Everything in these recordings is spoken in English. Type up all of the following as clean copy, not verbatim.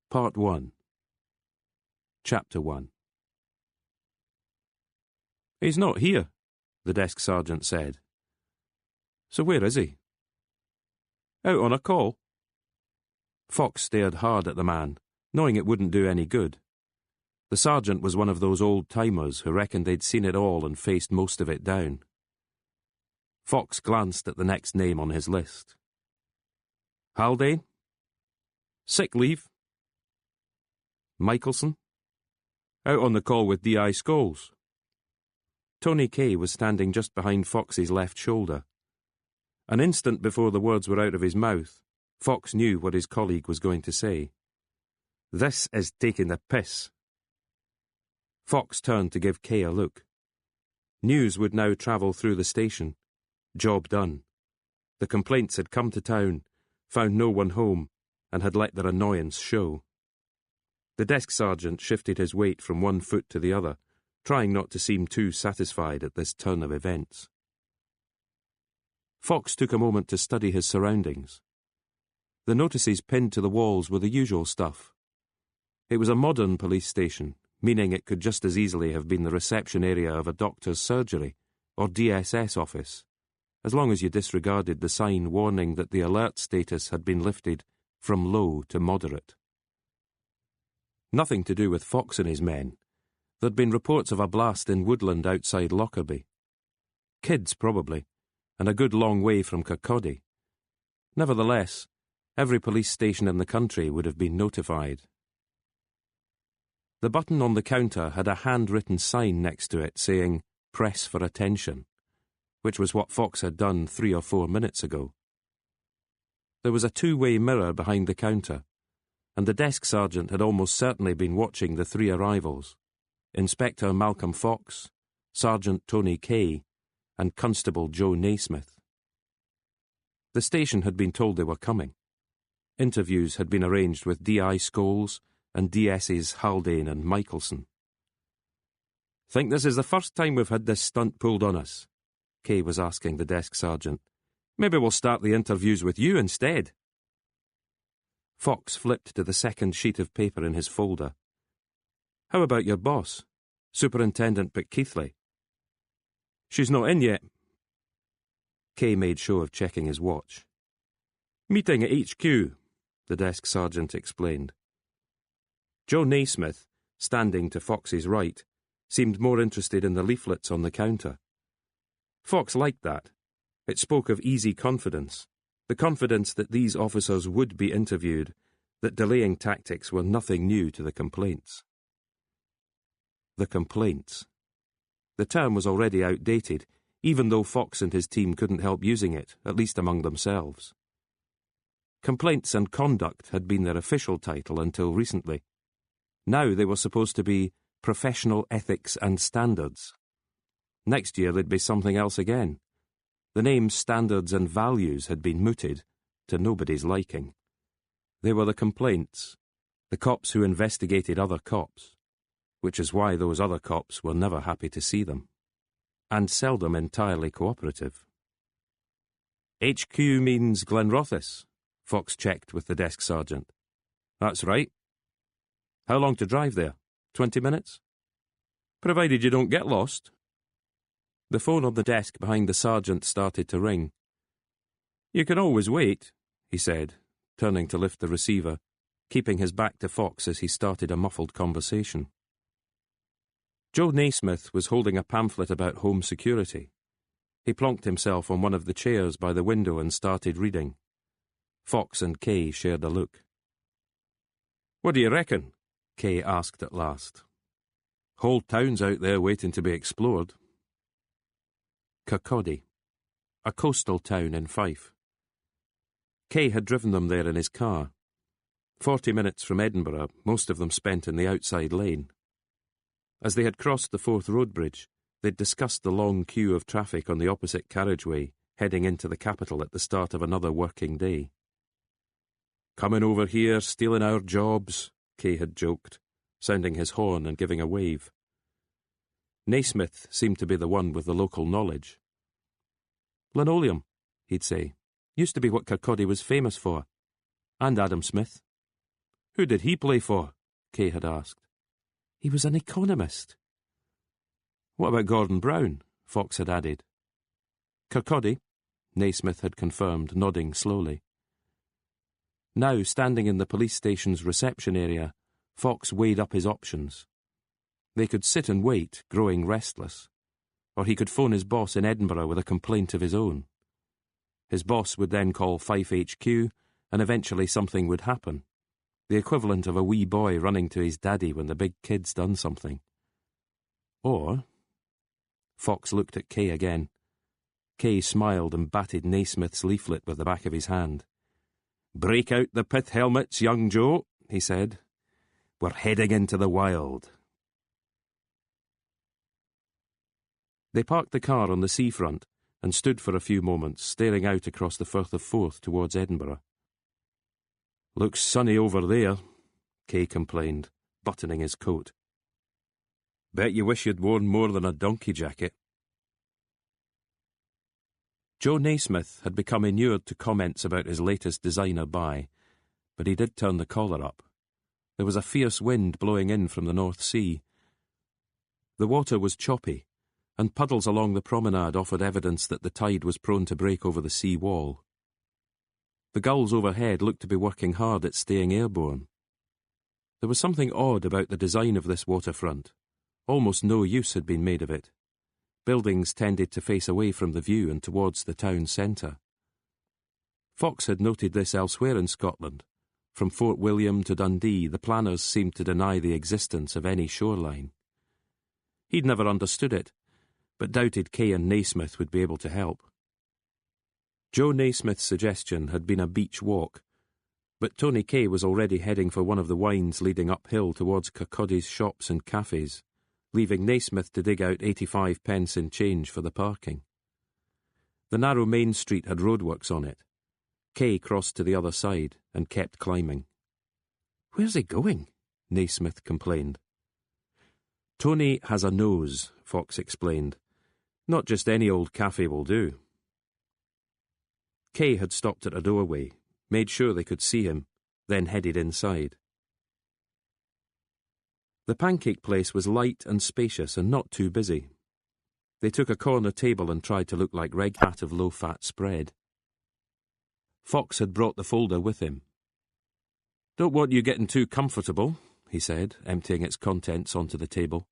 Part 1. Chapter 1. "He's not here," the desk sergeant said. "So where is he?" "Out on a call." Fox stared hard at the man, knowing it wouldn't do any good. The sergeant was one of those old-timers who reckoned they'd seen it all and faced most of it down. Fox glanced at the next name on his list. "Haldane? Sick leave. Michelson? Out on the call with D.I. Scholes." Tony Kay was standing just behind Fox's left shoulder. An instant before the words were out of his mouth, Fox knew what his colleague was going to say. "This is taking the piss." Fox turned to give Kay a look. News would now travel through the station. Job done. The complaints had come to town, found no one home, and had let their annoyance show. The desk sergeant shifted his weight from one foot to the other, trying not to seem too satisfied at this turn of events. Fox took a moment to study his surroundings. The notices pinned to the walls were the usual stuff. It was a modern police station, meaning it could just as easily have been the reception area of a doctor's surgery or DSS office, as long as you disregarded the sign warning that the alert status had been lifted from low to moderate. Nothing to do with Fox and his men. There'd been reports of a blast in woodland outside Lockerbie. Kids, probably, and a good long way from Kirkcaldy. Nevertheless, every police station in the country would have been notified. The button on the counter had a handwritten sign next to it saying, "Press for attention," which was what Fox had done 3 or 4 minutes ago. There was a two-way mirror behind the counter, and the desk sergeant had almost certainly been watching the 3 arrivals: Inspector Malcolm Fox, Sergeant Tony Kay, and Constable Joe Naismith. The station had been told they were coming. Interviews had been arranged with D.I. Scholes and DS's Haldane and Michelson. "Think this is the first time we've had this stunt pulled on us?" Kay was asking the desk sergeant. "Maybe we'll start the interviews with you instead." Fox flipped to the second sheet of paper in his folder. "How about your boss, Superintendent McKeithley?" "She's not in yet." Kay made show of checking his watch. "Meeting at HQ," the desk sergeant explained. Joe Naismith, standing to Fox's right, seemed more interested in the leaflets on the counter. Fox liked that. It spoke of easy confidence, the confidence that these officers would be interviewed, that delaying tactics were nothing new to the complaints. The complaints. The term was already outdated, even though Fox and his team couldn't help using it, at least among themselves. Complaints and conduct had been their official title until recently. Now they were supposed to be professional ethics and standards. Next year they'd be something else again. The names standards and values had been mooted, to nobody's liking. They were the complaints, the cops who investigated other cops, which is why those other cops were never happy to see them, and seldom entirely cooperative. "HQ means Glenrothes," Fox checked with the desk sergeant. "That's right." "How long to drive there? 20 minutes? "Provided you don't get lost." The phone on the desk behind the sergeant started to ring. "You can always wait," he said, turning to lift the receiver, keeping his back to Fox as he started a muffled conversation. Joe Naismith was holding a pamphlet about home security. He plonked himself on one of the chairs by the window and started reading. Fox and Kay shared a look. "What do you reckon?" Kay asked at last. "Whole town's out there waiting to be explored." Kirkcaldy, a coastal town in Fife. Kay had driven them there in his car. 40 minutes from Edinburgh, most of them spent in the outside lane. As they had crossed the Forth Road Bridge, they'd discussed the long queue of traffic on the opposite carriageway, heading into the capital at the start of another working day. "Coming over here, stealing our jobs," Kay had joked, sounding his horn and giving a wave. Naismith seemed to be the one with the local knowledge. "Linoleum," he'd say, "used to be what Kirkcaldy was famous for. And Adam Smith." Who did he play for? Kay had asked. He was an economist. What about Gordon Brown? Fox had added. Kirkcaldy, Naismith had confirmed, nodding slowly. Now, standing in the police station's reception area, Fox weighed up his options. They could sit and wait, growing restless, or he could phone his boss in Edinburgh with a complaint of his own. His boss would then call Fife HQ, and eventually something would happen, the equivalent of a wee boy running to his daddy when the big kid's done something. Or... Fox looked at Kay again. Kay smiled and batted Naismith's leaflet with the back of his hand. "Break out the pith helmets, young Joe," he said. "We're heading into the wild." They parked the car on the seafront and stood for a few moments, staring out across the Firth of Forth towards Edinburgh. "Looks sunny over there," Kay complained, buttoning his coat. "Bet you wish you'd worn more than a donkey jacket." Joe Naismith had become inured to comments about his latest designer buy, but he did turn the collar up. There was a fierce wind blowing in from the North Sea. The water was choppy, and puddles along the promenade offered evidence that the tide was prone to break over the sea wall. The gulls overhead looked to be working hard at staying airborne. There was something odd about the design of this waterfront. Almost no use had been made of it. Buildings tended to face away from the view and towards the town centre. Fox had noted this elsewhere in Scotland. From Fort William to Dundee, the planners seemed to deny the existence of any shoreline. He'd never understood it, but doubted Kay and Naismith would be able to help. Joe Naismith's suggestion had been a beach walk, but Tony Kay was already heading for one of the wynds leading uphill towards Kirkcaldy's shops and cafes, leaving Naismith to dig out 85 pence in change for the parking. The narrow main street had roadworks on it. Kay crossed to the other side and kept climbing. "Where's he going?" Naismith complained. "Tony has a nose," Fox explained. "Not just any old cafe will do." Kay had stopped at a doorway, made sure they could see him, then headed inside. The pancake place was light and spacious and not too busy. They took a corner table and tried to look like reg hat of low-fat spread. Fox had brought the folder with him. "Don't want you getting too comfortable," he said, emptying its contents onto the table.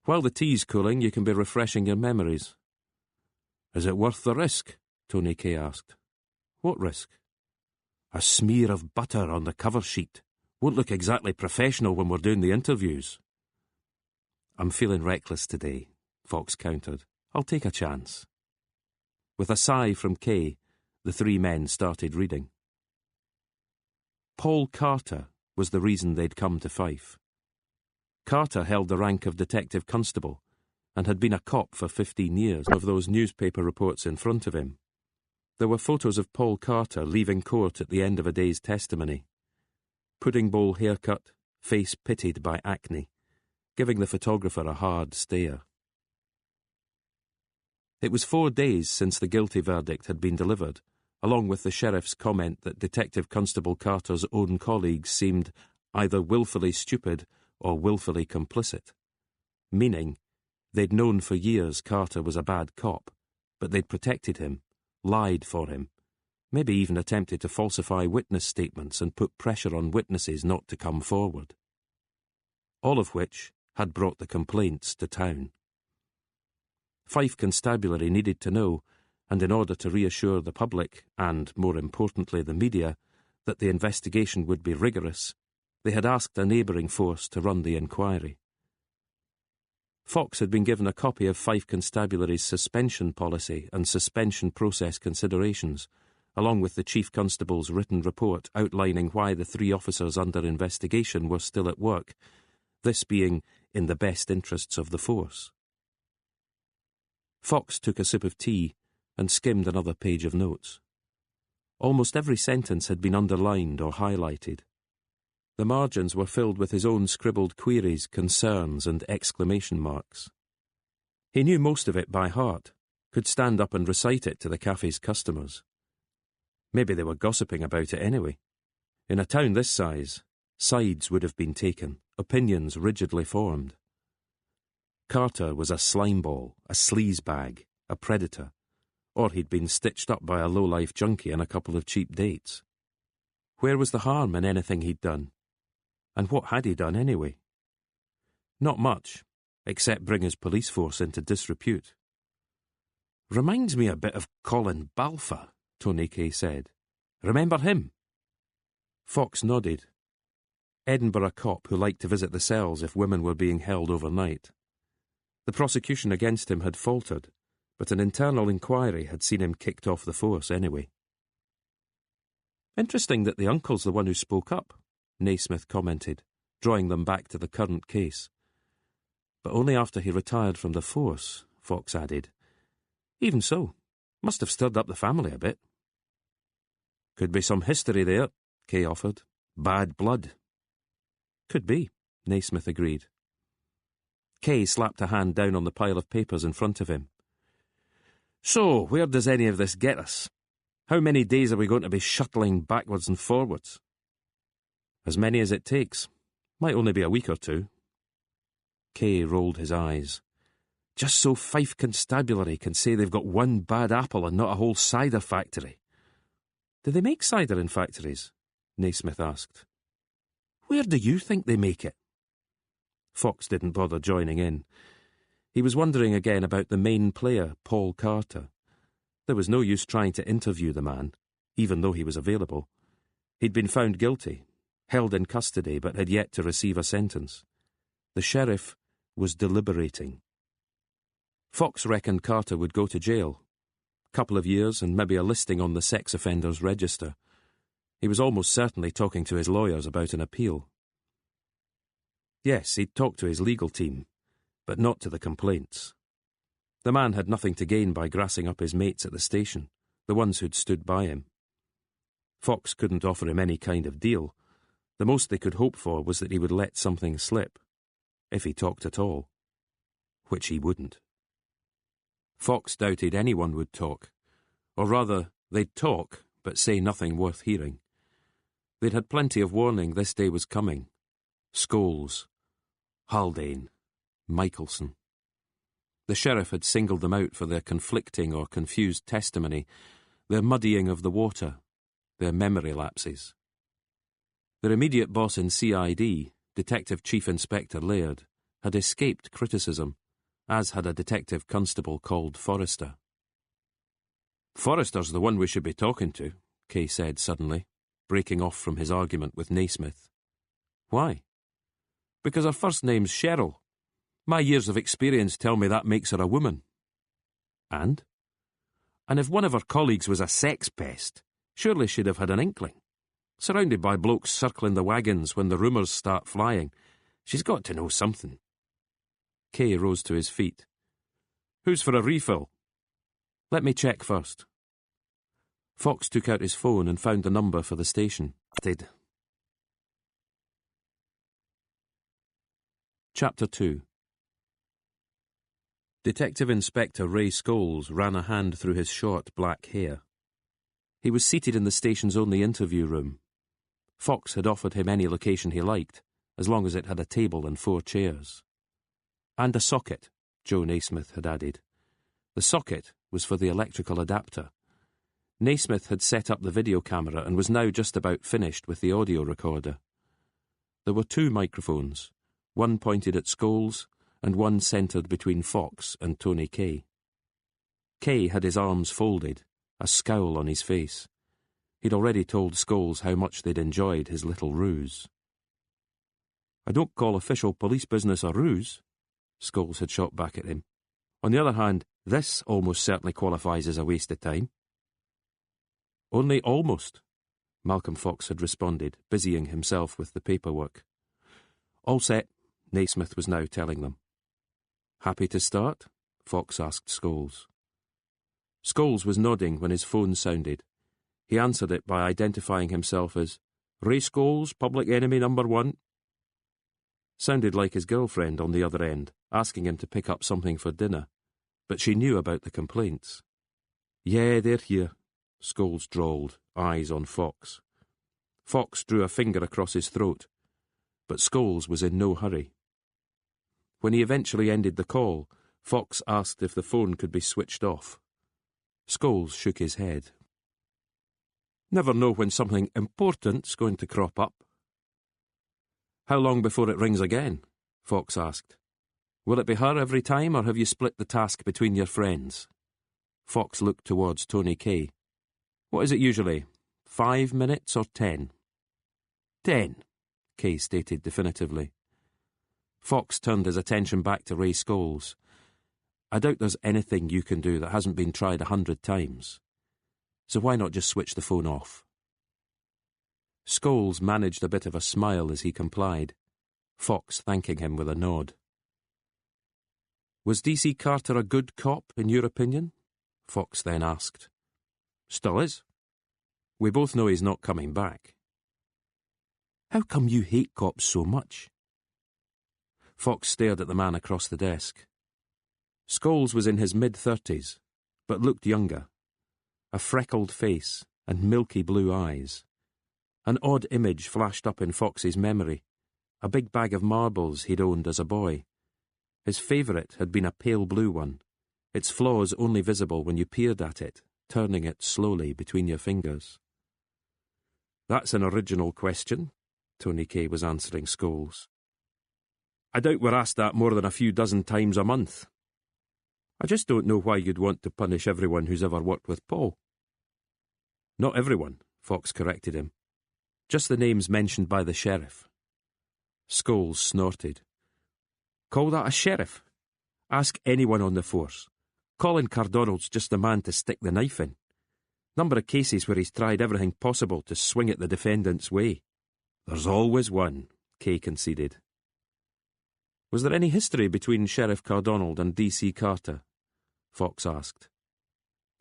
"While the tea's cooling, you can be refreshing your memories." "Is it worth the risk?" Tony Kay asked. "What risk?" "A smear of butter on the cover sheet. Won't look exactly professional when we're doing the interviews." "I'm feeling reckless today," Fox countered. "I'll take a chance." With a sigh from Kay, the three men started reading. Paul Carter was the reason they'd come to Fife. Carter held the rank of detective constable and had been a cop for 15 years. Of those newspaper reports in front of him, there were photos of Paul Carter leaving court at the end of a day's testimony. Pudding bowl haircut, face pitted by acne, giving the photographer a hard stare. It was 4 days since the guilty verdict had been delivered, along with the sheriff's comment that Detective Constable Carter's own colleagues seemed either willfully stupid or willfully complicit, meaning they'd known for years Carter was a bad cop, but they'd protected him, lied for him, maybe even attempted to falsify witness statements and put pressure on witnesses not to come forward. All of which had brought the complaints to town. Fife Constabulary needed to know, and in order to reassure the public, and, more importantly, the media, that the investigation would be rigorous, they had asked a neighbouring force to run the inquiry. Fox had been given a copy of Fife Constabulary's suspension policy and suspension process considerations, along with the Chief Constable's written report outlining why the 3 officers under investigation were still at work, this being in the best interests of the force. Fox took a sip of tea and skimmed another page of notes. Almost every sentence had been underlined or highlighted. The margins were filled with his own scribbled queries, concerns, and exclamation marks. He knew most of it by heart, could stand up and recite it to the cafe's customers. Maybe they were gossiping about it anyway. In a town this size, Sides would have been taken, opinions rigidly formed. Carter was a slimeball, a sleazebag, a predator, or he'd been stitched up by a low-life junkie in a couple of cheap dates. Where was the harm in anything he'd done? And what had he done anyway? Not much, except bring his police force into disrepute. "Reminds me a bit of Colin Balfour," Tony Kay said. "Remember him?" Fox nodded. Edinburgh cop who liked to visit the cells if women were being held overnight. The prosecution against him had faltered, but an internal inquiry had seen him kicked off the force anyway. "Interesting that the uncle's the one who spoke up," Naismith commented, drawing them back to the current case. "But only after he retired from the force," Fox added. "Even so, must have stirred up the family a bit." "Could be some history there," Kay offered. "Bad blood." "Could be," Naismith agreed. Kay slapped a hand down on the pile of papers in front of him. "So, where does any of this get us? How many days are we going to be shuttling backwards and forwards?" "As many as it takes. Might only be a week or two." Kay rolled his eyes. "Just so Fife Constabulary can say they've got one bad apple and not a whole cider factory." "Do they make cider in factories?" Naismith asked. "Where do you think they make it?" Fox didn't bother joining in. He was wondering again about the main player, Paul Carter. There was no use trying to interview the man, even though he was available. He'd been found guilty, held in custody, but had yet to receive a sentence. The sheriff was deliberating. Fox reckoned Carter would go to jail. Couple of years and maybe a listing on the sex offenders register. He was almost certainly talking to his lawyers about an appeal. Yes, he'd talked to his legal team, but not to the complaints. The man had nothing to gain by grassing up his mates at the station, the ones who'd stood by him. Fox couldn't offer him any kind of deal. The most they could hope for was that he would let something slip, if he talked at all, which he wouldn't. Fox doubted anyone would talk, or rather, they'd talk, but say nothing worth hearing. They'd had plenty of warning this day was coming. Scholes, Haldane, Michelson. The sheriff had singled them out for their conflicting or confused testimony, their muddying of the water, their memory lapses. Their immediate boss in CID, Detective Chief Inspector Laird, had escaped criticism, as had a detective constable called Forrester. "Forrester's the one we should be talking to," Kay said suddenly, breaking off from his argument with Naismith. "Why?" "Because her first name's Cheryl. My years of experience tell me that makes her a woman." "And?" "And if one of her colleagues was a sex pest, surely she'd have had an inkling. Surrounded by blokes circling the wagons when the rumours start flying, she's got to know something." Kay rose to his feet. "Who's for a refill?" "Let me check first." Fox took out his phone and found the number for the station. Chapter 2. Detective Inspector Ray Scholes ran a hand through his short black hair. He was seated in the station's only interview room. Fox had offered him any location he liked, as long as it had a table and 4 chairs. And a socket, Joe Naismith had added. The socket was for the electrical adapter. Naismith had set up the video camera and was now just about finished with the audio recorder. There were 2 microphones, one pointed at Scholes and one centred between Fox and Tony Kay. Kay had his arms folded, a scowl on his face. He'd already told Scholes how much they'd enjoyed his little ruse. "I don't call official police business a ruse," Scholes had shot back at him. "On the other hand, this almost certainly qualifies as a waste of time." "Only almost," Malcolm Fox had responded, busying himself with the paperwork. "All set," Naismith was now telling them. "Happy to start?" Fox asked Scholes. Scholes was nodding when his phone sounded. He answered it by identifying himself as Ray Scholes, public enemy number 1. Sounded like his girlfriend on the other end, asking him to pick up something for dinner, but she knew about the complaints. "Yeah, they're here," Scholes drawled, eyes on Fox. Fox drew a finger across his throat. but Scholes was in no hurry. When he eventually ended the call, Fox asked if the phone could be switched off. Scholes shook his head. Never know when something important's going to crop up. How long before it rings again? Fox asked. Will it be her every time, or have you split the task between your friends? Fox looked towards Tony Kay. What is it usually? 5 minutes or 10? 10, Kay stated definitively. Fox turned his attention back to Ray Scholes. I doubt there's anything you can do that hasn't been tried 100 times. So why not just switch the phone off? Scholes managed a bit of a smile as he complied, Fox thanking him with a nod. Was D.C. Carter a good cop, in your opinion? Fox then asked. Still is. We both know he's not coming back. How come you hate cops so much? Fox stared at the man across the desk. Scholes was in his mid-30s, but looked younger. A freckled face and milky blue eyes. An odd image flashed up in Fox's memory, a big bag of marbles he'd owned as a boy. His favourite had been a pale blue one, its flaws only visible when you peered at it, turning it slowly between your fingers. That's an original question, Tony Kay was answering Scholes. I doubt we're asked that more than a few dozen times a month. I just don't know why you'd want to punish everyone who's ever worked with Paul. Not everyone, Fox corrected him. Just the names mentioned by the sheriff. Scholes snorted. Call that a sheriff? Ask anyone on the force. Colin Cardonald's just the man to stick the knife in. Number of cases where he's tried everything possible to swing it the defendant's way. There's always one, Kay conceded. Was there any history between Sheriff Cardonald and D.C. Carter? Fox asked.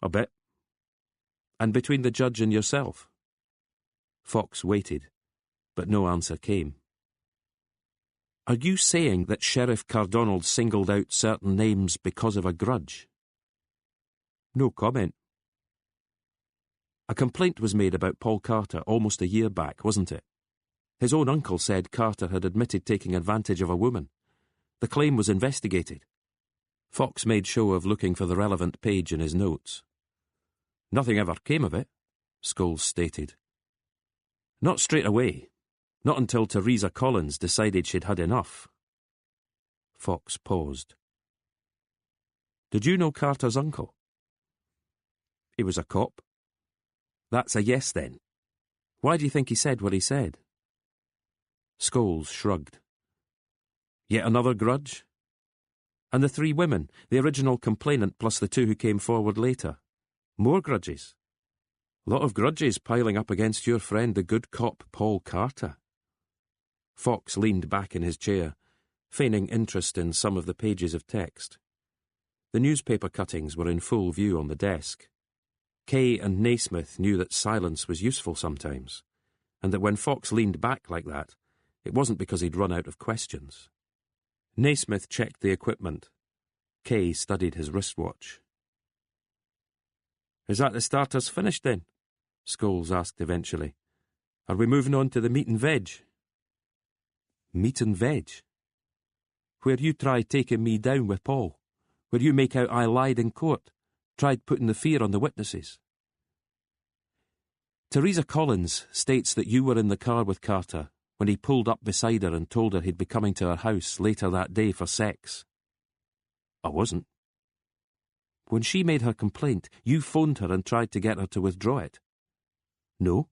A bit. And between the judge and yourself? Fox waited, but no answer came. Are you saying that Sheriff Cardonald singled out certain names because of a grudge? No comment. A complaint was made about Paul Carter almost a year back, wasn't it? His own uncle said Carter had admitted taking advantage of a woman. The claim was investigated. Fox made show of looking for the relevant page in his notes. Nothing ever came of it, Scholes stated. Not straight away. Not until Teresa Collins decided she'd had enough. Fox paused. Did you know Carter's uncle? He was a cop. That's a yes, then. Why do you think he said what he said? Scholes shrugged. Yet another grudge? And the 3 women, the original complainant plus the 2 who came forward later. More grudges. A lot of grudges piling up against your friend, the good cop Paul Carter. Fox leaned back in his chair, feigning interest in some of the pages of text. The newspaper cuttings were in full view on the desk. Kay and Naismith knew that silence was useful sometimes, and that when Fox leaned back like that, it wasn't because he'd run out of questions. Naismith checked the equipment. Kay studied his wristwatch. Is that the starters finished then? Scholes asked eventually. Are we moving on to the meat and veg? Meat and veg? Where you tried taking me down with Paul. Where you make out I lied in court. Tried putting the fear on the witnesses. Teresa Collins states that you were in the car with Carter when he pulled up beside her and told her he'd be coming to her house later that day for sex. I wasn't. When she made her complaint, you phoned her and tried to get her to withdraw it. No.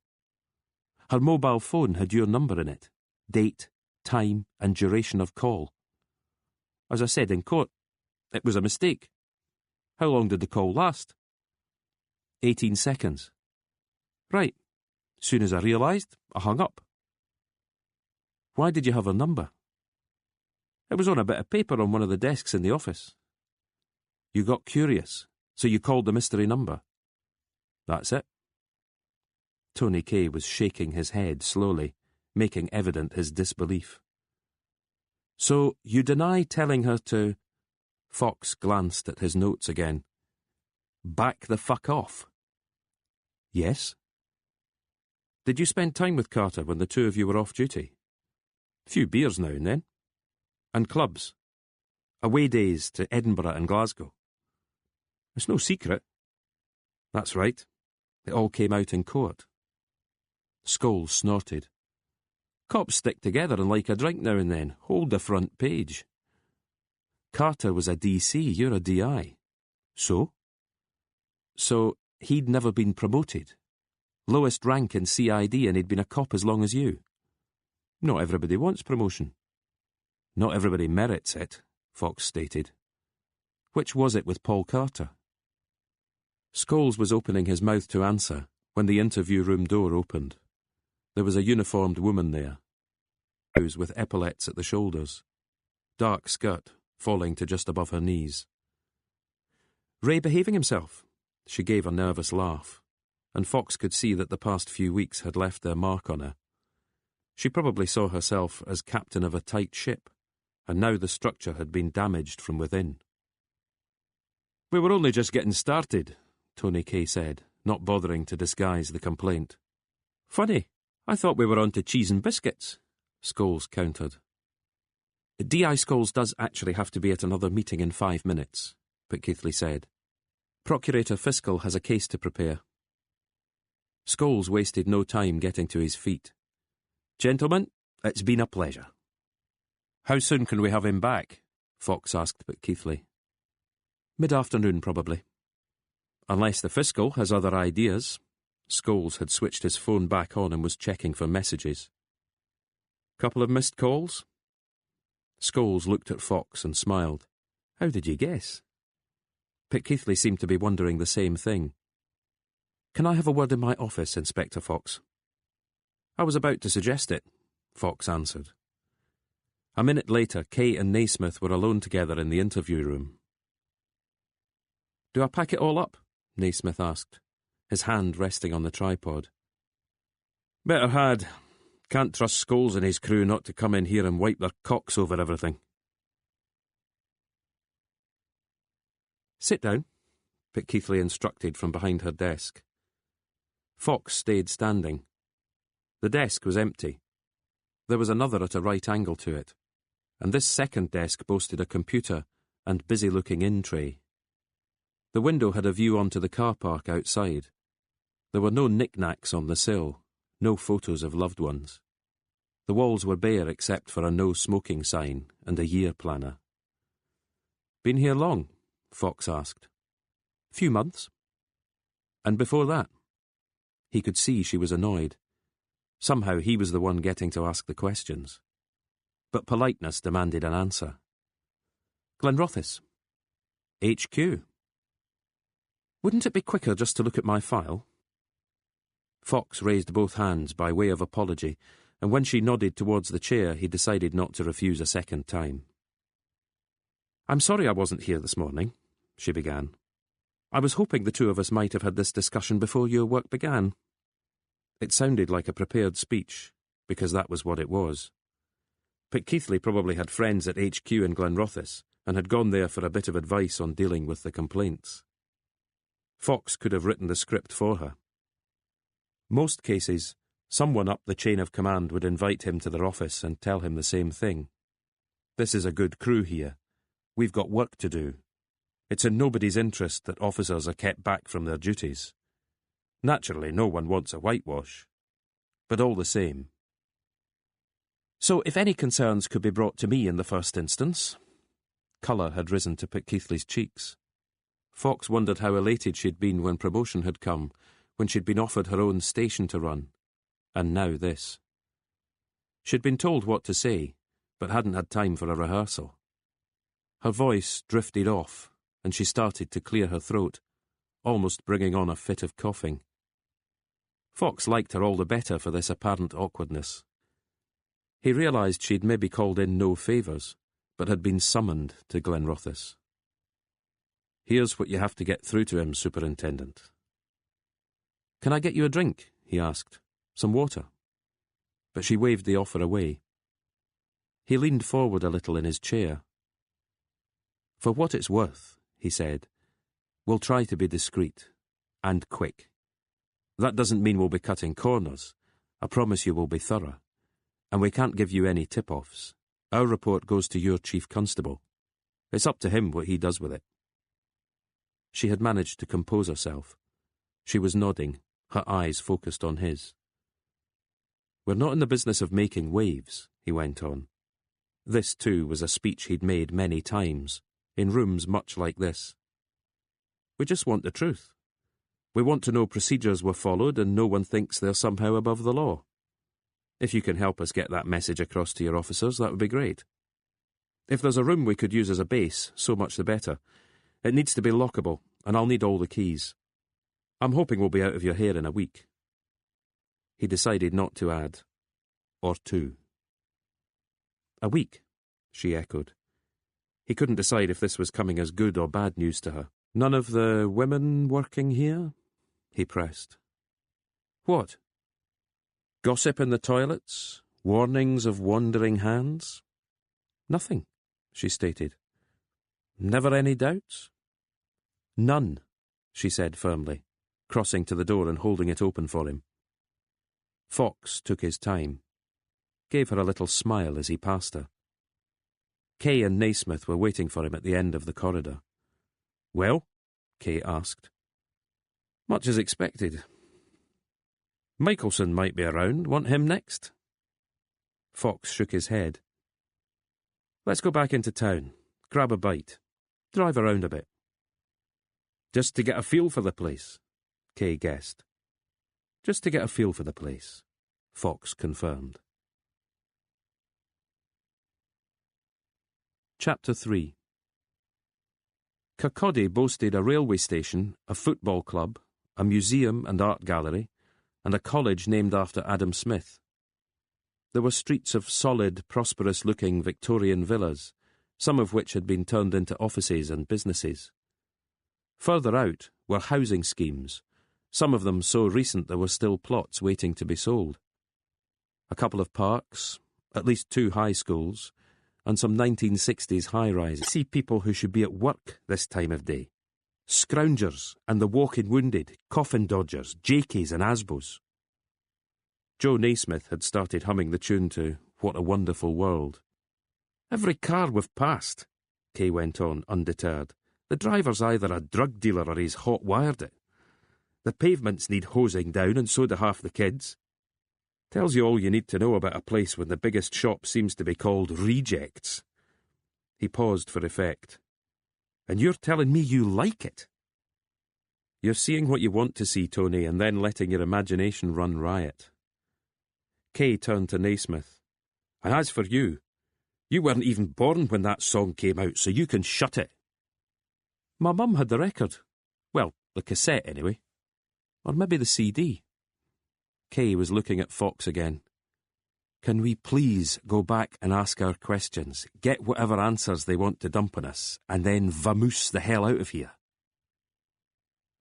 Her mobile phone had your number in it, date, time, and duration of call. As I said in court, it was a mistake. How long did the call last? 18 seconds. Right. Soon as I realised, I hung up. Why did you have her number? It was on a bit of paper on one of the desks in the office. You got curious, so you called the mystery number. That's it. Tony Kay was shaking his head slowly, making evident his disbelief. So you deny telling her to... Fox glanced at his notes again. Back the fuck off. Yes. Did you spend time with Carter when the 2 of you were off duty? Few beers now and then. And clubs. Away days to Edinburgh and Glasgow. It's no secret. That's right. It all came out in court. Scholes snorted. Cops stick together and like a drink now and then. Hold the front page. Carter was a DC, you're a DI. So? So, he'd never been promoted. Lowest rank in CID and he'd been a cop as long as you. Not everybody wants promotion. Not everybody merits it, Fox stated. Which was it with Paul Carter? Scholes was opening his mouth to answer when the interview room door opened. There was a uniformed woman there, with epaulets at the shoulders, dark skirt falling to just above her knees. Ray behaving himself? She gave a nervous laugh, and Fox could see that the past few weeks had left their mark on her. She probably saw herself as captain of a tight ship, and now the structure had been damaged from within. "We were only just getting started," Tony Kay said, not bothering to disguise the complaint. "Funny, I thought we were on to cheese and biscuits," Scholes countered. "D.I. Scholes does actually have to be at another meeting in 5 minutes," Keithley said. "Procurator Fiscal has a case to prepare." Scholes wasted no time getting to his feet. "Gentlemen, it's been a pleasure." "How soon can we have him back?" Fox asked Keithley. "Mid-afternoon, probably." "Unless the Fiscal has other ideas." Scholes had switched his phone back on and was checking for messages. "Couple of missed calls?" Scholes looked at Fox and smiled. "How did you guess?" Keithley seemed to be wondering the same thing. "Can I have a word in my office, Inspector Fox?" "I was about to suggest it," Fox answered. A minute later, Kay and Naismith were alone together in the interview room. "Do I pack it all up?" Naismith asked, his hand resting on the tripod. "Better had. Can't trust Scholes and his crew not to come in here and wipe their cocks over everything." "Sit down," Keithley instructed from behind her desk. Fox stayed standing. The desk was empty. There was another at a right angle to it, and this second desk boasted a computer and busy-looking in tray. The window had a view onto the car park outside. There were no knickknacks on the sill, no photos of loved ones. The walls were bare except for a no-smoking sign and a year planner. "Been here long?" Fox asked. "Few months." "And before that?" He could see she was annoyed. Somehow he was the one getting to ask the questions. But politeness demanded an answer. "Glenrothes." "HQ." "Wouldn't it be quicker just to look at my file?" Fox raised both hands by way of apology, and when she nodded towards the chair, he decided not to refuse a second time. "I'm sorry I wasn't here this morning," she began. "I was hoping the two of us might have had this discussion before your work began." It sounded like a prepared speech, because that was what it was. Keithley probably had friends at HQ in Glenrothes, and had gone there for a bit of advice on dealing with the complaints. Fox could have written the script for her. Most cases, someone up the chain of command would invite him to their office and tell him the same thing. "This is a good crew here. We've got work to do. It's in nobody's interest that officers are kept back from their duties. Naturally, no one wants a whitewash. But all the same." "So if any concerns could be brought to me in the first instance—" Colour had risen to Keithley's cheeks. Fox wondered how elated she'd been when promotion had come, when she'd been offered her own station to run. And now this. She'd been told what to say, but hadn't had time for a rehearsal. Her voice drifted off, and she started to clear her throat, almost bringing on a fit of coughing. Fox liked her all the better for this apparent awkwardness. He realised she'd maybe called in no favours, but had been summoned to Glenrothes. "Here's what you have to get through to him, Superintendent." "Can I get you a drink?" he asked. "Some water?" But she waved the offer away. He leaned forward a little in his chair. "For what it's worth," he said, "we'll try to be discreet. And quick. That doesn't mean we'll be cutting corners. I promise you we'll be thorough. and we can't give you any tip-offs. Our report goes to your chief constable. It's up to him what he does with it." She had managed to compose herself. She was nodding, her eyes focused on his. "We're not in the business of making waves," he went on. This, too, was a speech he'd made many times, in rooms much like this. "We just want the truth. We want to know procedures were followed and no one thinks they're somehow above the law. If you can help us get that message across to your officers, that would be great. If there's a room we could use as a base, so much the better. It needs to be lockable, and I'll need all the keys. I'm hoping we'll be out of your hair in a week." He decided not to add, "or two." "A week," she echoed. He couldn't decide if this was coming as good or bad news to her. "None of the women working here?" he pressed. "What? Gossip in the toilets? Warnings of wandering hands?" "Nothing," she stated. "Never any doubts?" "None," she said firmly, crossing to the door and holding it open for him. Fox took his time, gave her a little smile as he passed her. Kay and Naismith were waiting for him at the end of the corridor. "Well?" Kay asked. "Much as expected. Michelson might be around. Want him next?" Fox shook his head. "Let's go back into town. Grab a bite. Drive around a bit." "Just to get a feel for the place," Kay guessed. "Just to get a feel for the place," Fox confirmed. Chapter 3. Kirkcaldy boasted a railway station, a football club, a museum and art gallery, and a college named after Adam Smith. There were streets of solid, prosperous-looking Victorian villas, some of which had been turned into offices and businesses. Further out were housing schemes, some of them so recent there were still plots waiting to be sold. A couple of parks, at least 2 high schools, and some 1960s high-rises. See people who should be at work this time of day. Scroungers and the walking wounded, coffin dodgers, jakies and asbos. Joe Naismith had started humming the tune to What a Wonderful World. "Every car we've passed," Kay went on, undeterred. "The driver's either a drug dealer or he's hot-wired it. The pavements need hosing down and so do half the kids. Tells you all you need to know about a place when the biggest shop seems to be called Rejects." He paused for effect. "And you're telling me you like it?" "You're seeing what you want to see, Tony, and then letting your imagination run riot." Kay turned to Naismith. "And as for you, you weren't even born when that song came out, so you can shut it." "My mum had the record. Well, the cassette, anyway. Or maybe the CD." Kay was looking at Fox again. "Can we please go back and ask our questions, get whatever answers they want to dump on us, and then vamoose the hell out of here?"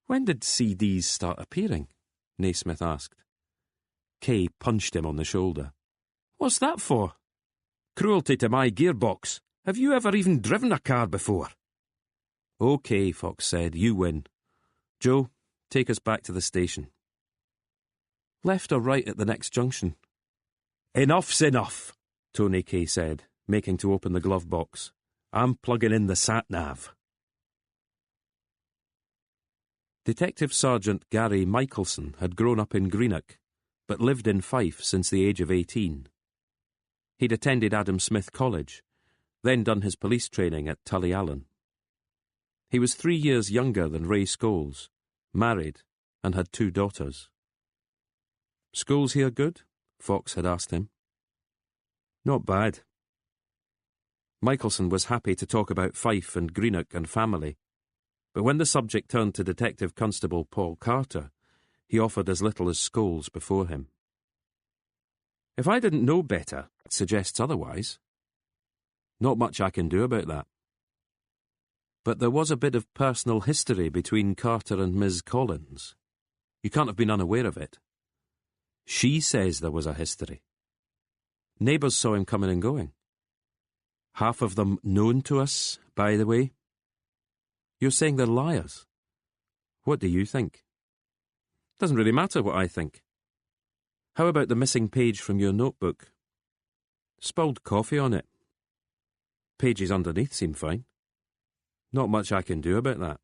"When did CDs start appearing?" Naismith asked. Kay punched him on the shoulder. "What's that for?" "Cruelty to my gearbox. Have you ever even driven a car before?" "OK," Fox said, "you win. Joe, take us back to the station." "Left or right at the next junction?" "Enough's enough," Tony Kay said, making to open the glove box. "I'm plugging in the sat-nav." Detective Sergeant Gary Michelson had grown up in Greenock, but lived in Fife since the age of 18. He'd attended Adam Smith College, then done his police training at Tullyallen. He was 3 years younger than Ray Scholes, married, and had 2 daughters. "Scholes here good?" Fox had asked him. "Not bad." Michelson was happy to talk about Fife and Greenock and family, but when the subject turned to Detective Constable Paul Carter, he offered as little as Scholes before him. "If I didn't know better, it suggests otherwise. Not much I can do about that. But there was a bit of personal history between Carter and Ms. Collins. You can't have been unaware of it." "She says there was a history. Neighbours saw him coming and going. Half of them known to us, by the way." "You're saying they're liars. What do you think?" "Doesn't really matter what I think. How about the missing page from your notebook?" Spilled coffee on it. Pages underneath seem fine. Not much I can do about that.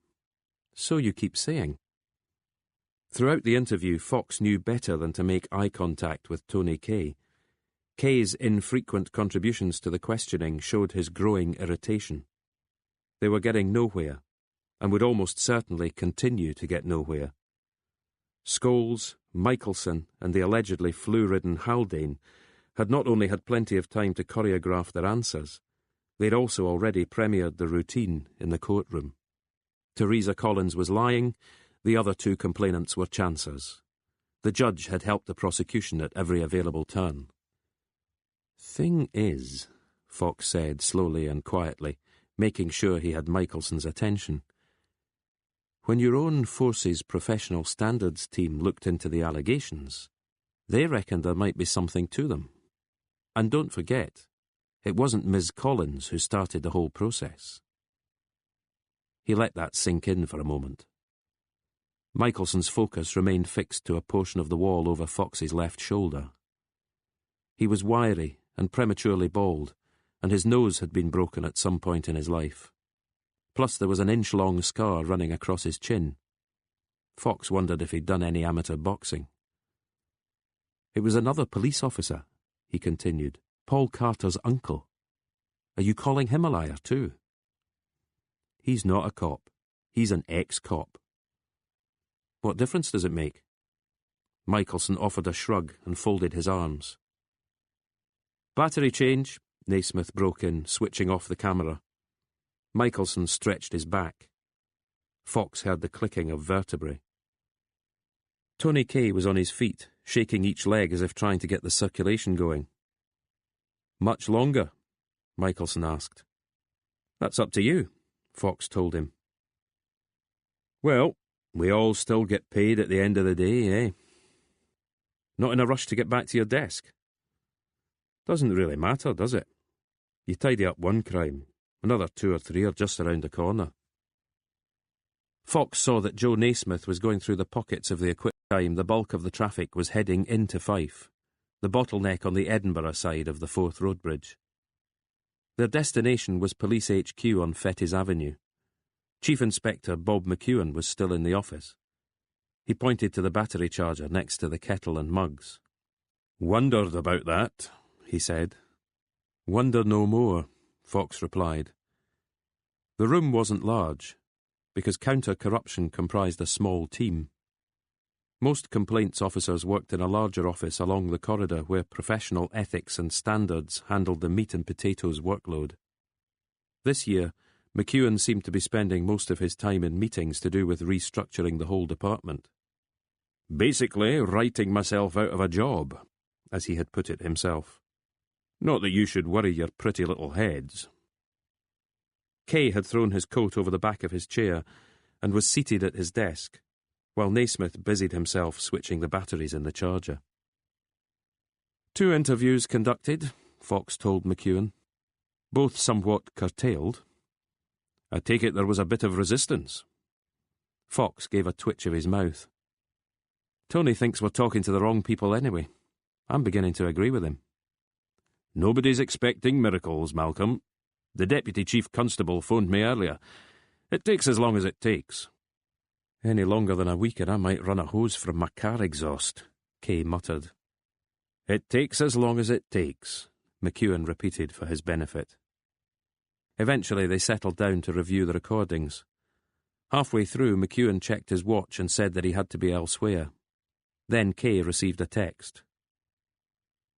So you keep saying. Throughout the interview, Fox knew better than to make eye contact with Tony Kay. Kay's infrequent contributions to the questioning showed his growing irritation. They were getting nowhere, and would almost certainly continue to get nowhere. Scholes, Michelson, and the allegedly flu-ridden Haldane had not only had plenty of time to choreograph their answers, they'd also already premiered the routine in the courtroom. Teresa Collins was lying, the other two complainants were chancers. The judge had helped the prosecution at every available turn. "Thing is," Fox said slowly and quietly, making sure he had Michelson's attention, "when your own force's professional standards team looked into the allegations, they reckoned there might be something to them. And don't forget, it wasn't Ms. Collins who started the whole process." He let that sink in for a moment. Michelson's focus remained fixed to a portion of the wall over Fox's left shoulder. He was wiry and prematurely bald, and his nose had been broken at some point in his life. Plus there was an inch-long scar running across his chin. Fox wondered if he'd done any amateur boxing. "It was another police officer," he continued, "Paul Carter's uncle. Are you calling him a liar too?" "He's not a cop. He's an ex-cop." "What difference does it make?" Michelson offered a shrug and folded his arms. "Battery change," Naismith broke in, switching off the camera. Michelson stretched his back. Fox heard the clicking of vertebrae. Tony Kay was on his feet, shaking each leg as if trying to get the circulation going. "Much longer?" Michelson asked. "That's up to you," Fox told him. "Well, we all still get paid at the end of the day, eh? Not in a rush to get back to your desk? Doesn't really matter, does it? You tidy up one crime, another 2 or 3 are just around the corner." Fox saw that Joe Naismith was going through the pockets of the equipment. The bulk of the traffic was heading into Fife, the bottleneck on the Edinburgh side of the Forth Road Bridge. Their destination was Police HQ on Fettes Avenue. Chief Inspector Bob McEwen was still in the office. He pointed to the battery charger next to the kettle and mugs. "Wondered about that," he said. "Wonder no more," Fox replied. The room wasn't large, because counter-corruption comprised a small team. Most complaints officers worked in a larger office along the corridor where professional ethics and standards handled the meat and potatoes workload. This year, McEwen seemed to be spending most of his time in meetings to do with restructuring the whole department. "Basically, writing myself out of a job," as he had put it himself. "Not that you should worry your pretty little heads." Kay had thrown his coat over the back of his chair and was seated at his desk, while Naismith busied himself switching the batteries in the charger. "2 interviews conducted," Fox told McEwen. "Both somewhat curtailed. I take it there was a bit of resistance." Fox gave a twitch of his mouth. "Tony thinks we're talking to the wrong people anyway. I'm beginning to agree with him." "Nobody's expecting miracles, Malcolm. The Deputy Chief Constable phoned me earlier. It takes as long as it takes." "Any longer than a week and I might run a hose from my car exhaust," Kay muttered. "It takes as long as it takes," McEwen repeated for his benefit. Eventually they settled down to review the recordings. Halfway through, McEwen checked his watch and said that he had to be elsewhere. Then Kay received a text.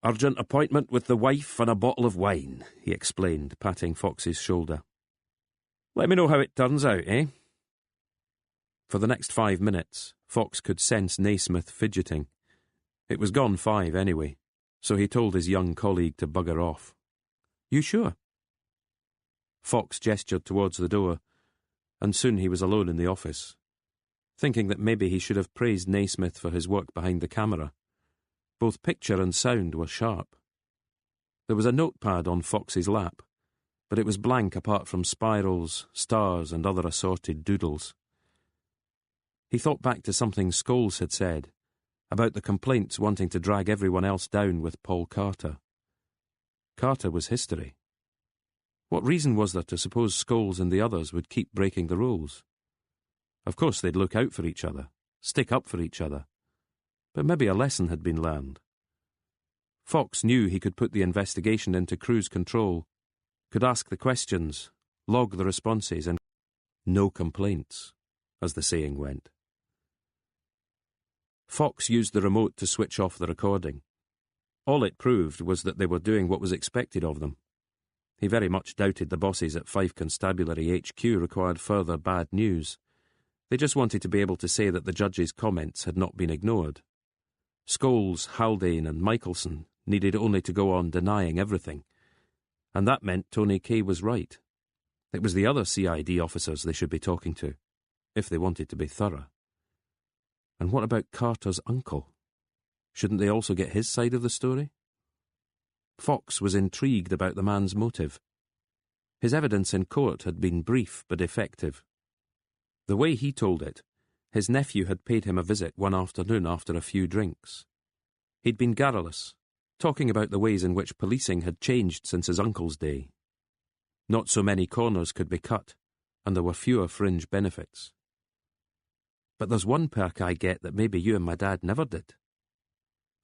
"Urgent appointment with the wife and a bottle of wine," he explained, patting Fox's shoulder. "Let me know how it turns out, eh?" For the next 5 minutes, Fox could sense Naismith fidgeting. It was gone 5 anyway, so he told his young colleague to bugger off. "You sure?" Fox gestured towards the door, and soon he was alone in the office, thinking that maybe he should have praised Naismith for his work behind the camera. Both picture and sound were sharp. There was a notepad on Fox's lap, but it was blank apart from spirals, stars, and other assorted doodles. He thought back to something Scholes had said, about the complaints wanting to drag everyone else down with Paul Carter. Carter was history. What reason was there to suppose Scholes and the others would keep breaking the rules? Of course they'd look out for each other, stick up for each other. But maybe a lesson had been learned. Fox knew he could put the investigation into cruise control, could ask the questions, log the responses, and no complaints, as the saying went. Fox used the remote to switch off the recording. All it proved was that they were doing what was expected of them. He very much doubted the bosses at Fife Constabulary HQ required further bad news. They just wanted to be able to say that the judge's comments had not been ignored. Scholes, Haldane and Michelson needed only to go on denying everything. And that meant Tony Kay was right. It was the other CID officers they should be talking to, if they wanted to be thorough. And what about Carter's uncle? Shouldn't they also get his side of the story? Fox was intrigued about the man's motive. His evidence in court had been brief but effective. The way he told it, his nephew had paid him a visit one afternoon after a few drinks. He'd been garrulous, talking about the ways in which policing had changed since his uncle's day. Not so many corners could be cut, and there were fewer fringe benefits. But there's one perk I get that maybe you and my dad never did.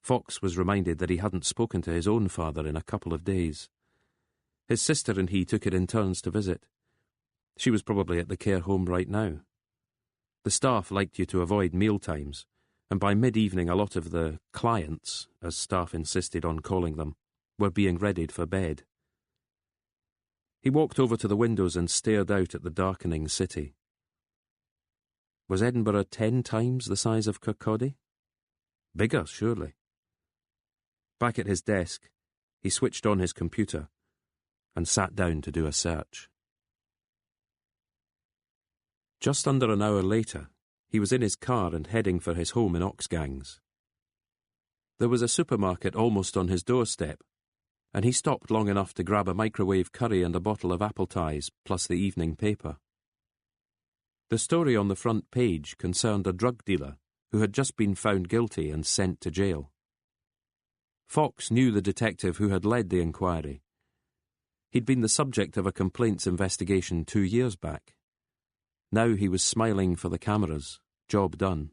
Fox was reminded that he hadn't spoken to his own father in a couple of days. His sister and he took it in turns to visit. She was probably at the care home right now. The staff liked you to avoid mealtimes, and by mid-evening a lot of the clients, as staff insisted on calling them, were being readied for bed. He walked over to the windows and stared out at the darkening city. Was Edinburgh 10 times the size of Kirkcaldy? Bigger, surely. Back at his desk, he switched on his computer and sat down to do a search. Just under an hour later, he was in his car and heading for his home in Oxgangs. There was a supermarket almost on his doorstep, and he stopped long enough to grab a microwave curry and a bottle of apple ties, plus the evening paper. The story on the front page concerned a drug dealer who had just been found guilty and sent to jail. Fox knew the detective who had led the inquiry. He'd been the subject of a complaints investigation 2 years back. Now he was smiling for the cameras, job done.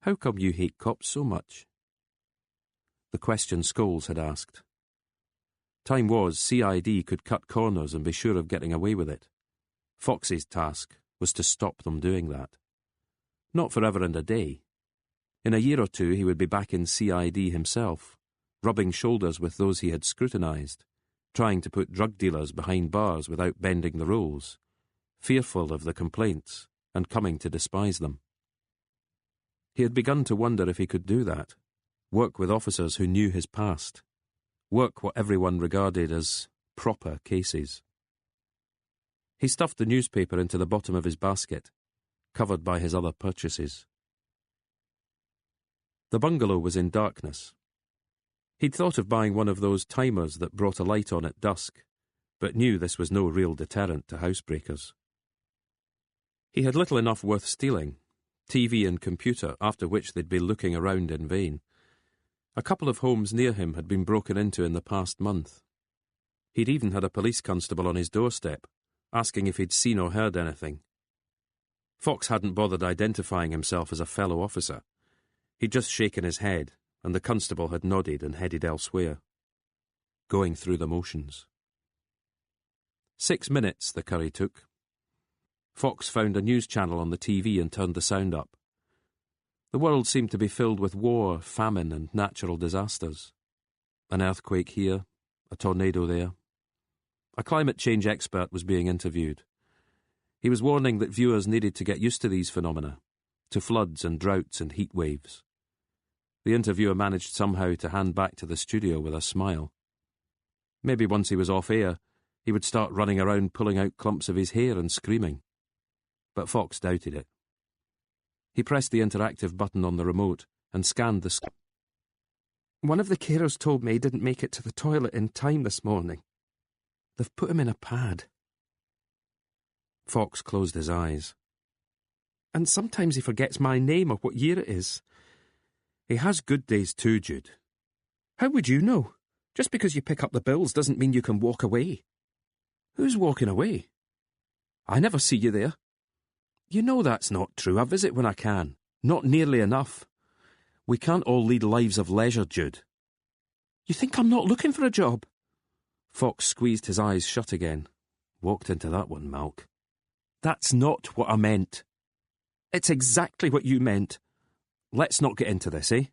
"How come you hate cops so much?" The question Scholes had asked. Time was CID could cut corners and be sure of getting away with it. Fox's task was to stop them doing that. Not forever and a day. In a year or two he would be back in CID himself, rubbing shoulders with those he had scrutinised, trying to put drug dealers behind bars without bending the rules, fearful of the complaints and coming to despise them. He had begun to wonder if he could do that, work with officers who knew his past, work what everyone regarded as proper cases. He stuffed the newspaper into the bottom of his basket, covered by his other purchases. The bungalow was in darkness. He'd thought of buying one of those timers that brought a light on at dusk, but knew this was no real deterrent to housebreakers. He had little enough worth stealing, TV and computer, after which they'd be looking around in vain. A couple of homes near him had been broken into in the past month. He'd even had a police constable on his doorstep, asking if he'd seen or heard anything. Fox hadn't bothered identifying himself as a fellow officer. He'd just shaken his head, and the constable had nodded and headed elsewhere. Going through the motions. 6 minutes the curry took. Fox found a news channel on the TV and turned the sound up. The world seemed to be filled with war, famine and natural disasters. An earthquake here, a tornado there. A climate change expert was being interviewed. He was warning that viewers needed to get used to these phenomena, to floods and droughts and heat waves. The interviewer managed somehow to hand back to the studio with a smile. Maybe once he was off air, he would start running around pulling out clumps of his hair and screaming. But Fox doubted it. He pressed the interactive button on the remote and scanned the screen. "One of the carers told me he didn't make it to the toilet in time this morning. They've put him in a pad." Fox closed his eyes. "And sometimes he forgets my name or what year it is. He has good days too, Jude. How would you know? Just because you pick up the bills doesn't mean you can walk away. Who's walking away? I never see you there. You know that's not true. I visit when I can. Not nearly enough. We can't all lead lives of leisure, Jude. You think I'm not looking for a job? Fox squeezed his eyes shut again. Walked into that one, Malk. That's not what I meant. It's exactly what you meant. Let's not get into this, eh?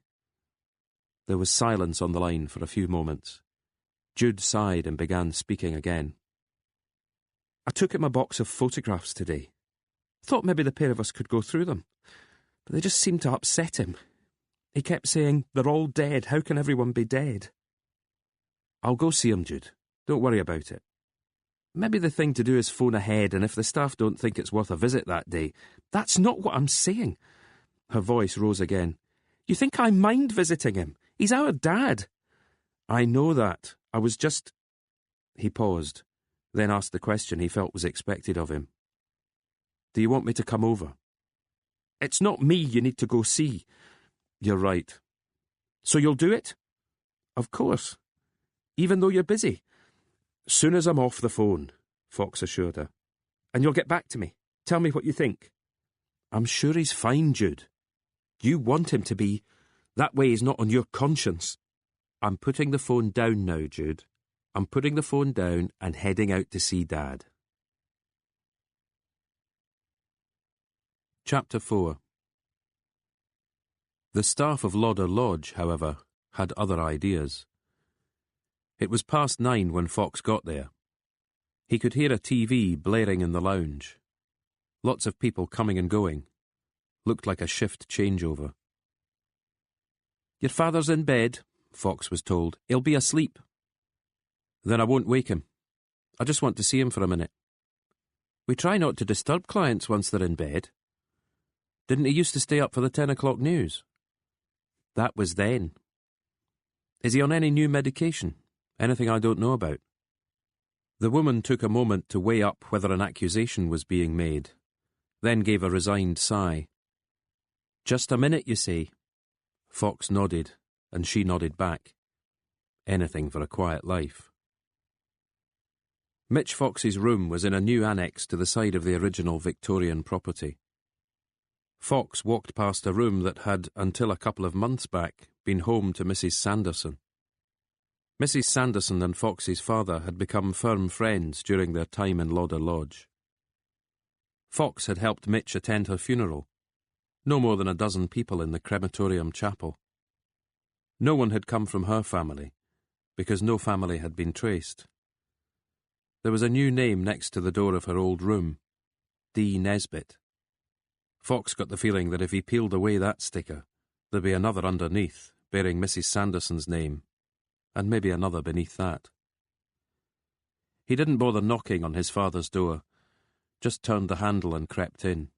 There was silence on the line for a few moments. Jude sighed and began speaking again. I took him a box of photographs today. Thought maybe the pair of us could go through them. But they just seemed to upset him. He kept saying, they're all dead. How can everyone be dead? I'll go see him, Jude. Don't worry about it. Maybe the thing to do is phone ahead, and if the staff don't think it's worth a visit that day. That's not what I'm saying. Her voice rose again. You think I mind visiting him? He's our dad. I know that. I was just... He paused, then asked the question he felt was expected of him. Do you want me to come over? It's not me you need to go see. You're right. So you'll do it? Of course. Even though you're busy. Soon as I'm off the phone, Fox assured her. And you'll get back to me. Tell me what you think. I'm sure he's fine, Jude. You want him to be. That way he's not on your conscience. I'm putting the phone down now, Jude. I'm putting the phone down and heading out to see Dad. Chapter 4. The staff of Lauder Lodge, however, had other ideas. It was 9:30 when Fox got there. He could hear a TV blaring in the lounge. Lots of people coming and going. Looked like a shift changeover. Your father's in bed, Fox was told. He'll be asleep. Then I won't wake him. I just want to see him for a minute. We try not to disturb clients once they're in bed. Didn't he used to stay up for the 10 o'clock news? That was then. Is he on any new medication? Anything I don't know about? The woman took a moment to weigh up whether an accusation was being made, then gave a resigned sigh. Just a minute, you say? Fox nodded, and she nodded back. Anything for a quiet life. Mitch Fox's room was in a new annex to the side of the original Victorian property. Fox walked past a room that had, until a couple of months back, been home to Mrs. Sanderson. Mrs. Sanderson and Fox's father had become firm friends during their time in Lauder Lodge. Fox had helped Mitch attend her funeral. No more than a dozen people in the crematorium chapel. No one had come from her family, because no family had been traced. There was a new name next to the door of her old room, D. Nesbitt. Fox got the feeling that if he peeled away that sticker, there'd be another underneath, bearing Mrs. Sanderson's name, and maybe another beneath that. He didn't bother knocking on his father's door, just turned the handle and crept in.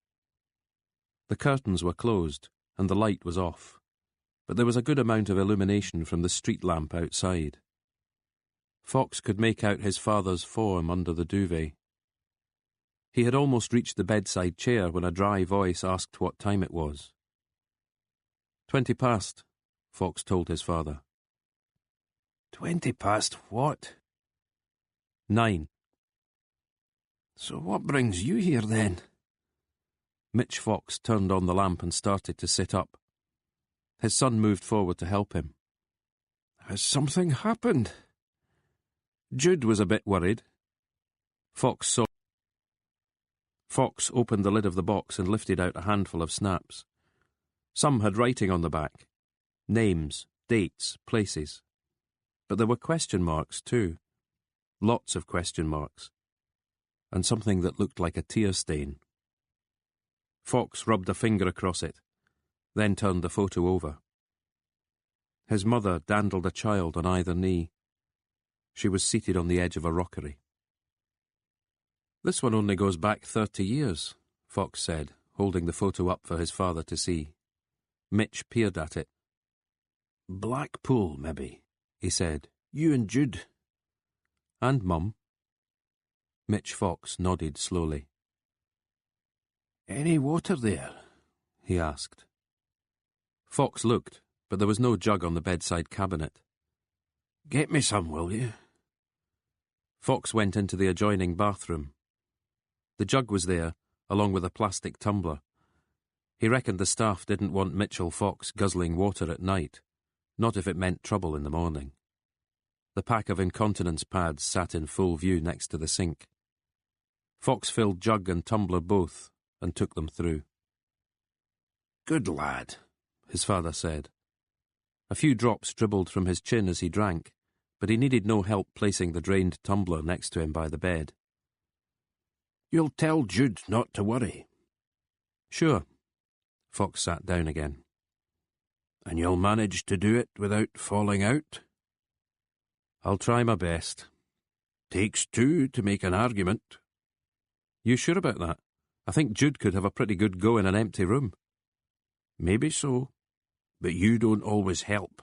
The curtains were closed, and the light was off, but there was a good amount of illumination from the street lamp outside. Fox could make out his father's form under the duvet. He had almost reached the bedside chair when a dry voice asked what time it was. 20 past, Fox told his father. 20 past what? 9. So what brings you here then? Mitch Fox turned on the lamp and started to sit up. His son moved forward to help him. Has something happened? Jude was a bit worried. Fox opened the lid of the box and lifted out a handful of snaps. Some had writing on the back. Names, dates, places. But there were question marks too. Lots of question marks. And something that looked like a tear stain. Fox rubbed a finger across it, then turned the photo over. His mother dandled a child on either knee. She was seated on the edge of a rockery. This one only goes back 30 years, Fox said, holding the photo up for his father to see. Mitch peered at it. Blackpool, maybe, he said. You and Jude. And Mum. Mitch Fox nodded slowly. Any water there? He asked. Fox looked, but there was no jug on the bedside cabinet. Get me some, will you? Fox went into the adjoining bathroom. The jug was there, along with a plastic tumbler. He reckoned the staff didn't want Mitchell Fox guzzling water at night, not if it meant trouble in the morning. The pack of incontinence pads sat in full view next to the sink. Fox filled jug and tumbler both and took them through. Good lad, his father said. A few drops dribbled from his chin as he drank, but he needed no help placing the drained tumbler next to him by the bed. You'll tell Jude not to worry. Sure. Fox sat down again. And you'll manage to do it without falling out? I'll try my best. Takes two to make an argument. You sure about that? I think Jude could have a pretty good go in an empty room. Maybe so, but you don't always help.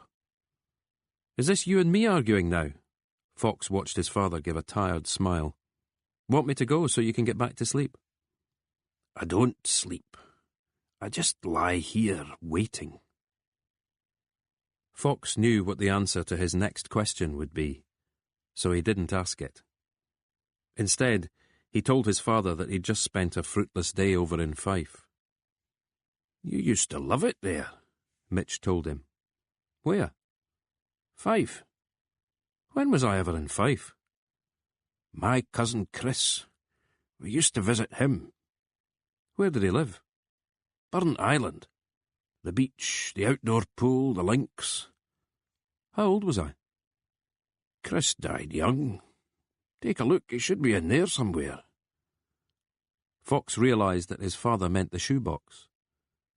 Is this you and me arguing now? Fox watched his father give a tired smile. Want me to go so you can get back to sleep? I don't sleep. I just lie here waiting. Fox knew what the answer to his next question would be, so he didn't ask it. Instead, he told his father that he'd just spent a fruitless day over in Fife. You used to love it there, Mitch told him. Where? Fife. When was I ever in Fife? My cousin Chris. We used to visit him. Where did he live? Burnt Island. The beach, the outdoor pool, the links. How old was I? Chris died young. Take a look, it should be in there somewhere. Fox realised that his father meant the shoebox,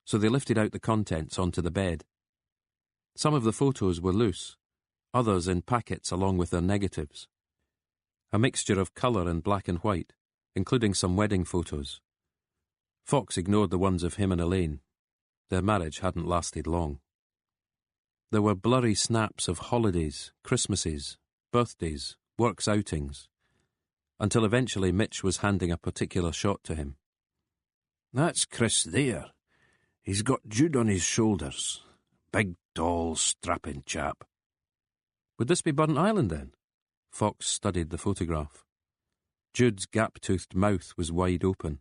so they lifted out the contents onto the bed. Some of the photos were loose, others in packets along with their negatives. A mixture of colour and black and white, including some wedding photos. Fox ignored the ones of him and Elaine. Their marriage hadn't lasted long. There were blurry snaps of holidays, Christmases, birthdays, works outings, until eventually Mitch was handing a particular shot to him. That's Chris there. He's got Jude on his shoulders. Big, tall, strapping chap. Would this be Burnt Island then? Fox studied the photograph. Jude's gap-toothed mouth was wide open.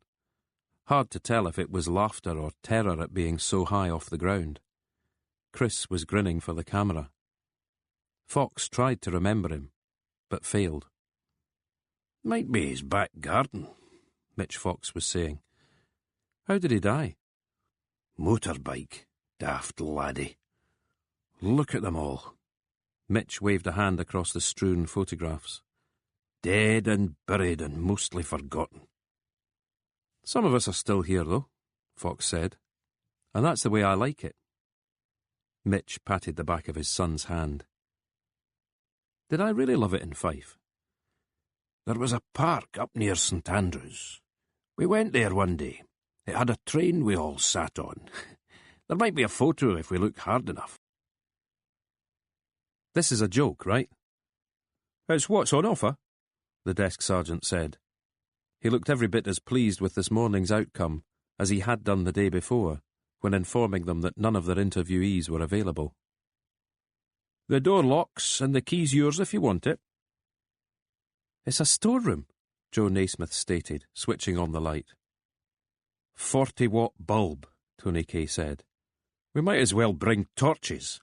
Hard to tell if it was laughter or terror at being so high off the ground. Chris was grinning for the camera. Fox tried to remember him, but failed. Might be his back garden, Mitch Fox was saying. How did he die? Motorbike, daft laddie. Look at them all. Mitch waved a hand across the strewn photographs. Dead and buried and mostly forgotten. Some of us are still here, though, Fox said. And that's the way I like it. Mitch patted the back of his son's hand. Did I really love it in Fife? There was a park up near St Andrews. We went there one day. It had a train we all sat on. There might be a photo if we look hard enough. This is a joke, right? It's what's on offer, the desk sergeant said. He looked every bit as pleased with this morning's outcome as he had done the day before, when informing them that none of their interviewees were available. The door locks and the key's yours if you want it. It's a storeroom, Joe Naismith stated, switching on the light. 40-watt bulb, Tony Kay said. We might as well bring torches.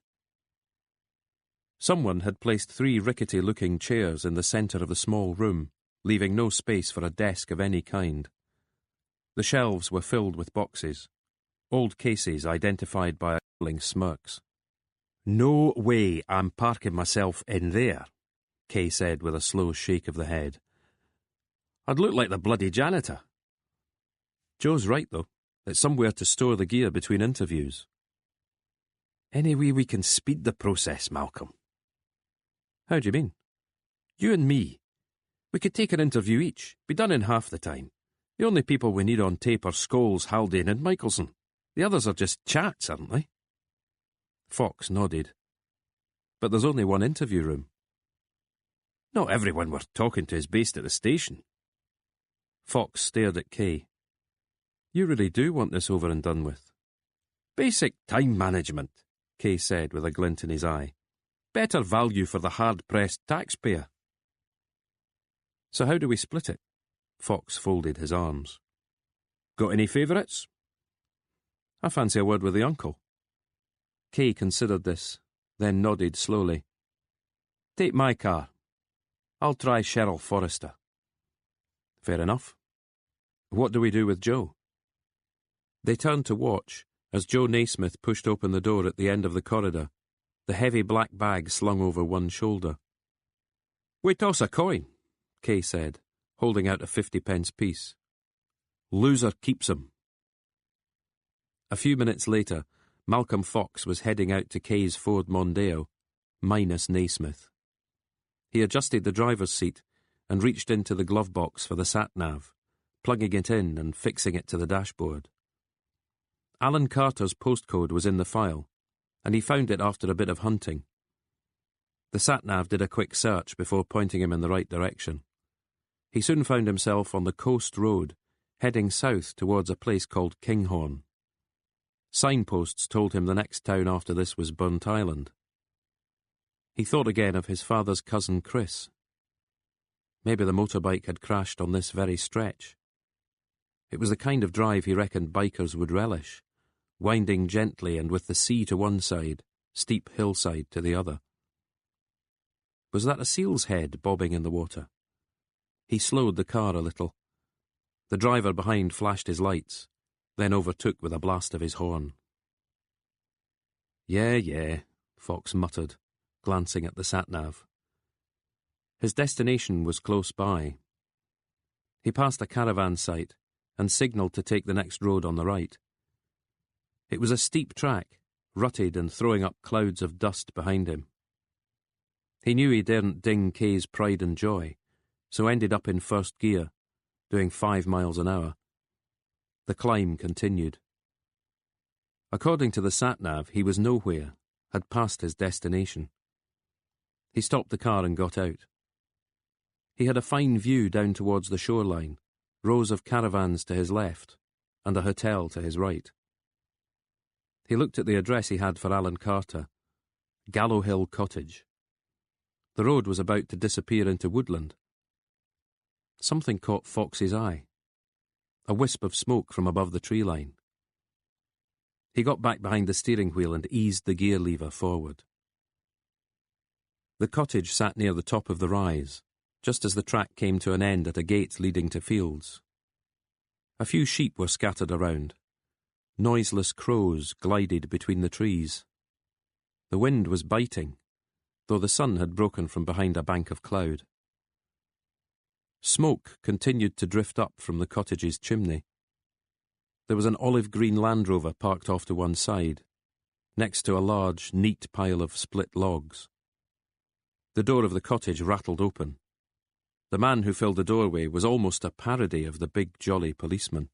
Someone had placed 3 rickety-looking chairs in the centre of the small room, leaving no space for a desk of any kind. The shelves were filled with boxes, old cases identified by rolling smirks. No way I'm parking myself in there, Kay said with a slow shake of the head. I'd look like the bloody janitor. Joe's right, though. It's somewhere to store the gear between interviews. Any way we can speed the process, Malcolm? How do you mean? You and me. We could take an interview each, be done in half the time. The only people we need on tape are Scholes, Haldane and Michelson. The others are just chats, aren't they? Fox nodded. But there's only one interview room. Not everyone we're talking to is based at the station. Fox stared at Kay. You really do want this over and done with. Basic time management, Kay said with a glint in his eye. Better value for the hard-pressed taxpayer. So how do we split it? Fox folded his arms. Got any favourites? I fancy a word with the uncle. Kay considered this, then nodded slowly. Take my car. I'll try Cheryl Forrester. Fair enough. What do we do with Joe? They turned to watch as Joe Naismith pushed open the door at the end of the corridor, the heavy black bag slung over one shoulder. We toss a coin, Kay said, holding out a 50-pence piece. Loser keeps 'em. A few minutes later, Malcolm Fox was heading out to Kay's Ford Mondeo, minus Naismith. He adjusted the driver's seat and reached into the glove box for the sat-nav, plugging it in and fixing it to the dashboard. Alan Carter's postcode was in the file, and he found it after a bit of hunting. The sat-nav did a quick search before pointing him in the right direction. He soon found himself on the coast road, heading south towards a place called Kinghorn. Signposts told him the next town after this was Burnt Island. He thought again of his father's cousin Chris. Maybe the motorbike had crashed on this very stretch. It was the kind of drive he reckoned bikers would relish, winding gently and with the sea to one side, steep hillside to the other. Was that a seal's head bobbing in the water? He slowed the car a little. The driver behind flashed his lights, then overtook with a blast of his horn. Yeah, Fox muttered, glancing at the sat-nav. His destination was close by. He passed a caravan site and signalled to take the next road on the right. It was a steep track, rutted and throwing up clouds of dust behind him. He knew he daren't ding Kay's pride and joy, so ended up in first gear, doing 5 miles an hour. The climb continued. According to the sat-nav, he was nowhere, had passed his destination. He stopped the car and got out. He had a fine view down towards the shoreline, rows of caravans to his left, and a hotel to his right. He looked at the address he had for Alan Carter, Gallow Hill Cottage. The road was about to disappear into woodland. Something caught Fox's eye. A wisp of smoke from above the tree line. He got back behind the steering wheel and eased the gear lever forward. The cottage sat near the top of the rise, just as the track came to an end at a gate leading to fields. A few sheep were scattered around. Noiseless crows glided between the trees. The wind was biting, though the sun had broken from behind a bank of cloud. Smoke continued to drift up from the cottage's chimney. There was an olive-green Land Rover parked off to one side, next to a large, neat pile of split logs. The door of the cottage rattled open. The man who filled the doorway was almost a parody of the big, jolly policeman.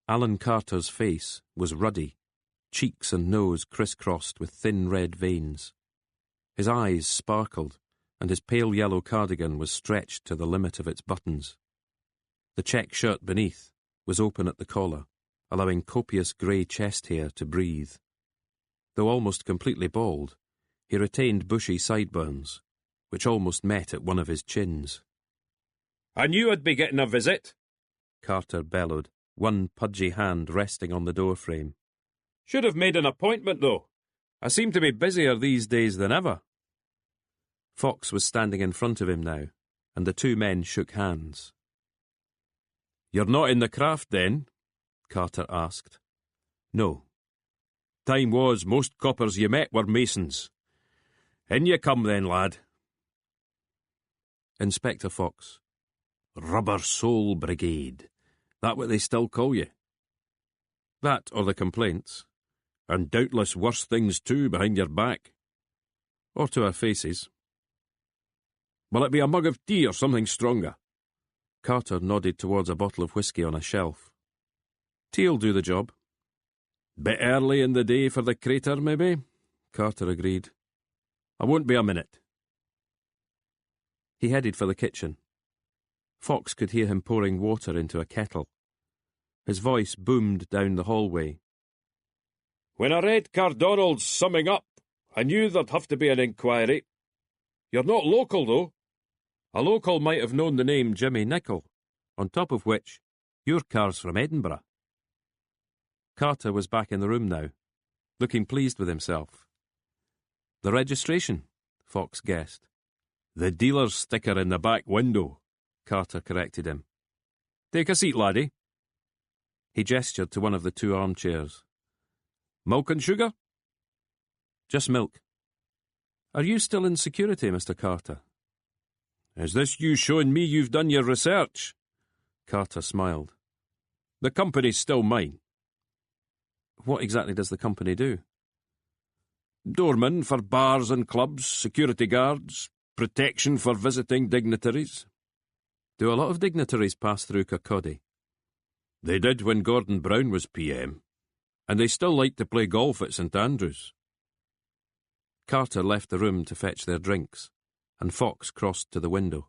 Alan Carter's face was ruddy, cheeks and nose crisscrossed with thin red veins. His eyes sparkled, and his pale yellow cardigan was stretched to the limit of its buttons. The check shirt beneath was open at the collar, allowing copious grey chest hair to breathe. Though almost completely bald, he retained bushy sideburns, which almost met at one of his chins. "I knew I'd be getting a visit," Carter bellowed, one pudgy hand resting on the doorframe. "Should have made an appointment, though. I seem to be busier these days than ever." Fox was standing in front of him now, and the two men shook hands. "You're not in the craft, then?" Carter asked. "No. Time was most coppers you met were masons. In you come then, lad." Inspector Fox. Rubber Sole Brigade. That what they still call you? That or the complaints. And doubtless worse things too behind your back. Or to our faces. Will it be a mug of tea or something stronger? Carter nodded towards a bottle of whisky on a shelf. Tea'll do the job. Bit early in the day for the crater, maybe? Carter agreed. I won't be a minute. He headed for the kitchen. Fox could hear him pouring water into a kettle. His voice boomed down the hallway. "When I read Cardonnell's summing up, I knew there'd have to be an inquiry. You're not local, though. A local might have known the name Jimmy Nicol, on top of which, your car's from Edinburgh. Carter was back in the room now, looking pleased with himself. The registration, Fox guessed. The dealer's sticker in the back window, Carter corrected him. Take a seat, laddie. He gestured to one of the two armchairs. Milk and sugar? Just milk. Are you still in security, Mr. Carter? Is this you showing me you've done your research? Carter smiled. The company's still mine. What exactly does the company do? Doorman for bars and clubs, security guards, protection for visiting dignitaries. Do a lot of dignitaries pass through Kirkcaldy? They did when Gordon Brown was PM, and they still like to play golf at St Andrews. Carter left the room to fetch their drinks, and Fox crossed to the window.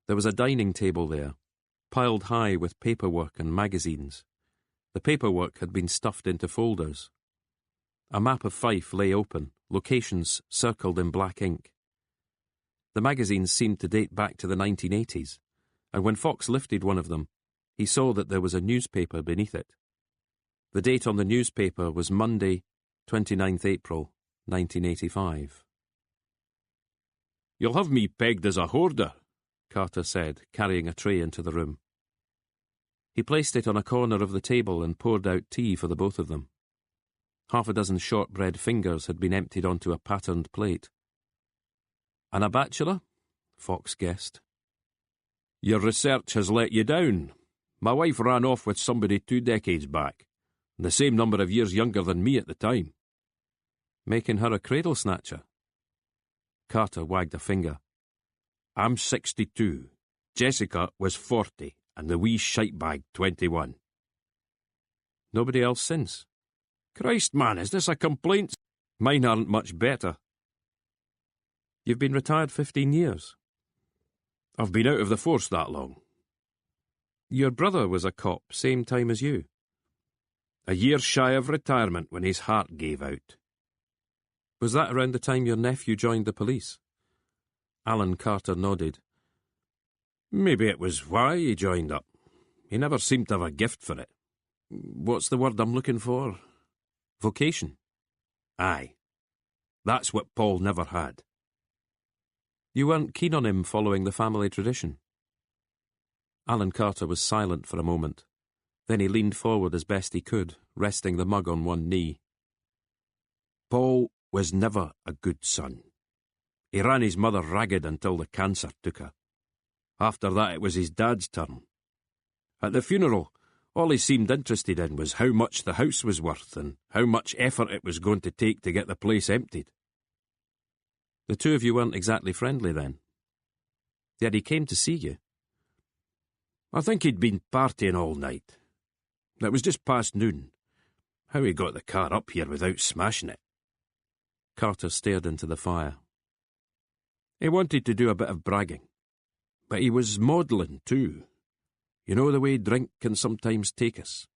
There was a dining table there, piled high with paperwork and magazines. The paperwork had been stuffed into folders. A map of Fife lay open, locations circled in black ink. The magazines seemed to date back to the 1980s, and when Fox lifted one of them, he saw that there was a newspaper beneath it. The date on the newspaper was Monday, 29th April, 1985. You'll have me pegged as a hoarder, Carter said, carrying a tray into the room. He placed it on a corner of the table and poured out tea for the both of them. Half a dozen shortbread fingers had been emptied onto a patterned plate. And a bachelor? Fox guessed. Your research has let you down. My wife ran off with somebody 2 decades back, the same number of years younger than me at the time. Making her a cradle snatcher? Carter wagged a finger. I'm 62. Jessica was 40, and the wee shitebag 21. Nobody else since? Christ, man, is this a complaint? Mine aren't much better. You've been retired 15 years. I've been out of the force that long. Your brother was a cop, same time as you. A year shy of retirement when his heart gave out. Was that around the time your nephew joined the police? Alan Carter nodded. Maybe it was why he joined up. He never seemed to have a gift for it. What's the word I'm looking for? Vocation? Aye. That's what Paul never had. You weren't keen on him following the family tradition? Alan Carter was silent for a moment. Then he leaned forward as best he could, resting the mug on one knee. Paul was never a good son. He ran his mother ragged until the cancer took her. After that it was his dad's turn. At the funeral, all he seemed interested in was how much the house was worth and how much effort it was going to take to get the place emptied. The two of you weren't exactly friendly then. Yet he came to see you. I think he'd been partying all night. It was just past noon. How he got the car up here without smashing it. Carter stared into the fire. He wanted to do a bit of bragging. But he was maudlin too. You know the way drink can sometimes take us.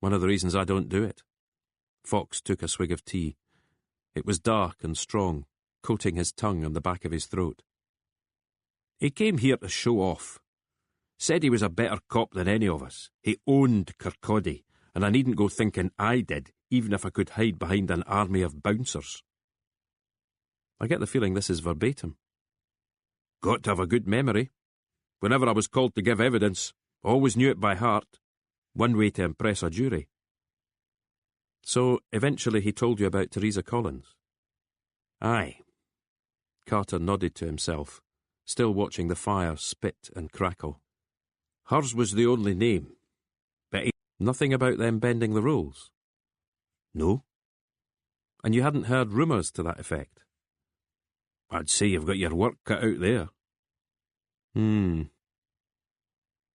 One of the reasons I don't do it. Fox took a swig of tea. It was dark and strong, coating his tongue and the back of his throat. He came here to show off. Said he was a better cop than any of us. He owned Kirkcaldy, and I needn't go thinking I did, even if I could hide behind an army of bouncers. I get the feeling this is verbatim. Got to have a good memory. Whenever I was called to give evidence, always knew it by heart. One way to impress a jury. So, eventually he told you about Teresa Collins? Aye. Carter nodded to himself, still watching the fire spit and crackle. Hers was the only name. But nothing about them bending the rules? No. And you hadn't heard rumours to that effect? I'd say you've got your work cut out there.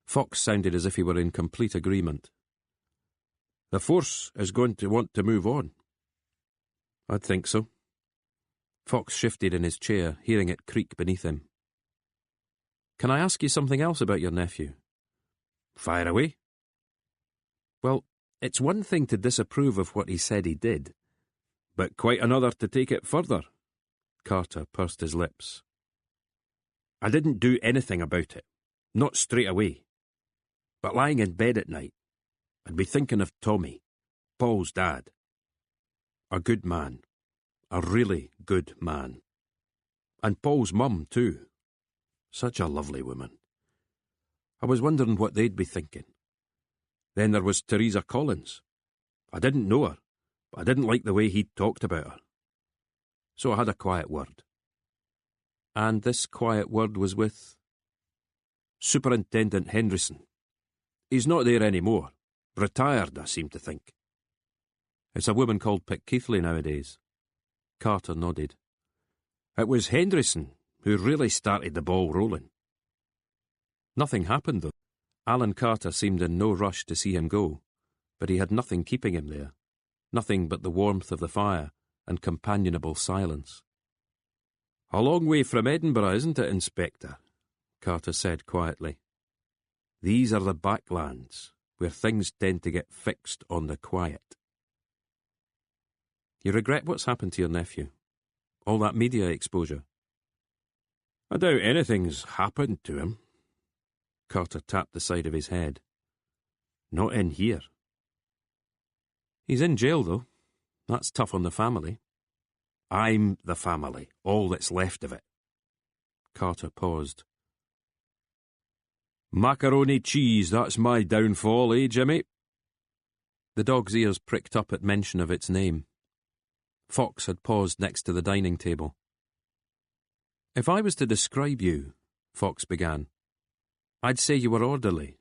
Fox sounded as if he were in complete agreement. The force is going to want to move on. I'd think so. Fox shifted in his chair, hearing it creak beneath him. Can I ask you something else about your nephew? Fire away. Well, it's one thing to disapprove of what he said he did, But quite another to take it further. Carter pursed his lips. I didn't do anything about it, not straight away. But lying in bed at night, I'd be thinking of Tommy, Paul's dad. A good man. A really good man. And Paul's mum, too. Such a lovely woman. I was wondering what they'd be thinking. Then there was Teresa Collins. I didn't know her, but I didn't like the way he'd talked about her. So I had a quiet word. And this quiet word was with Superintendent Henderson. He's not there anymore. Retired, I seem to think. It's a woman called Keithley nowadays. Carter nodded. It was Henderson who really started the ball rolling. Nothing happened, though. Alan Carter seemed in no rush to see him go, but he had nothing keeping him there. Nothing but the warmth of the fire and companionable silence. A long way from Edinburgh, isn't it, Inspector? Carter said quietly. These are the backlands, where things tend to get fixed on the quiet. You regret what's happened to your nephew? All that media exposure? I doubt anything's happened to him. Carter tapped the side of his head. Not in here. He's in jail, though. That's tough on the family. I'm the family, all that's left of it. Carter paused. Macaroni cheese, that's my downfall, eh, Jimmy? The dog's ears pricked up at mention of its name. Fox had paused next to the dining table. If I was to describe you, Fox began, I'd say you were orderly.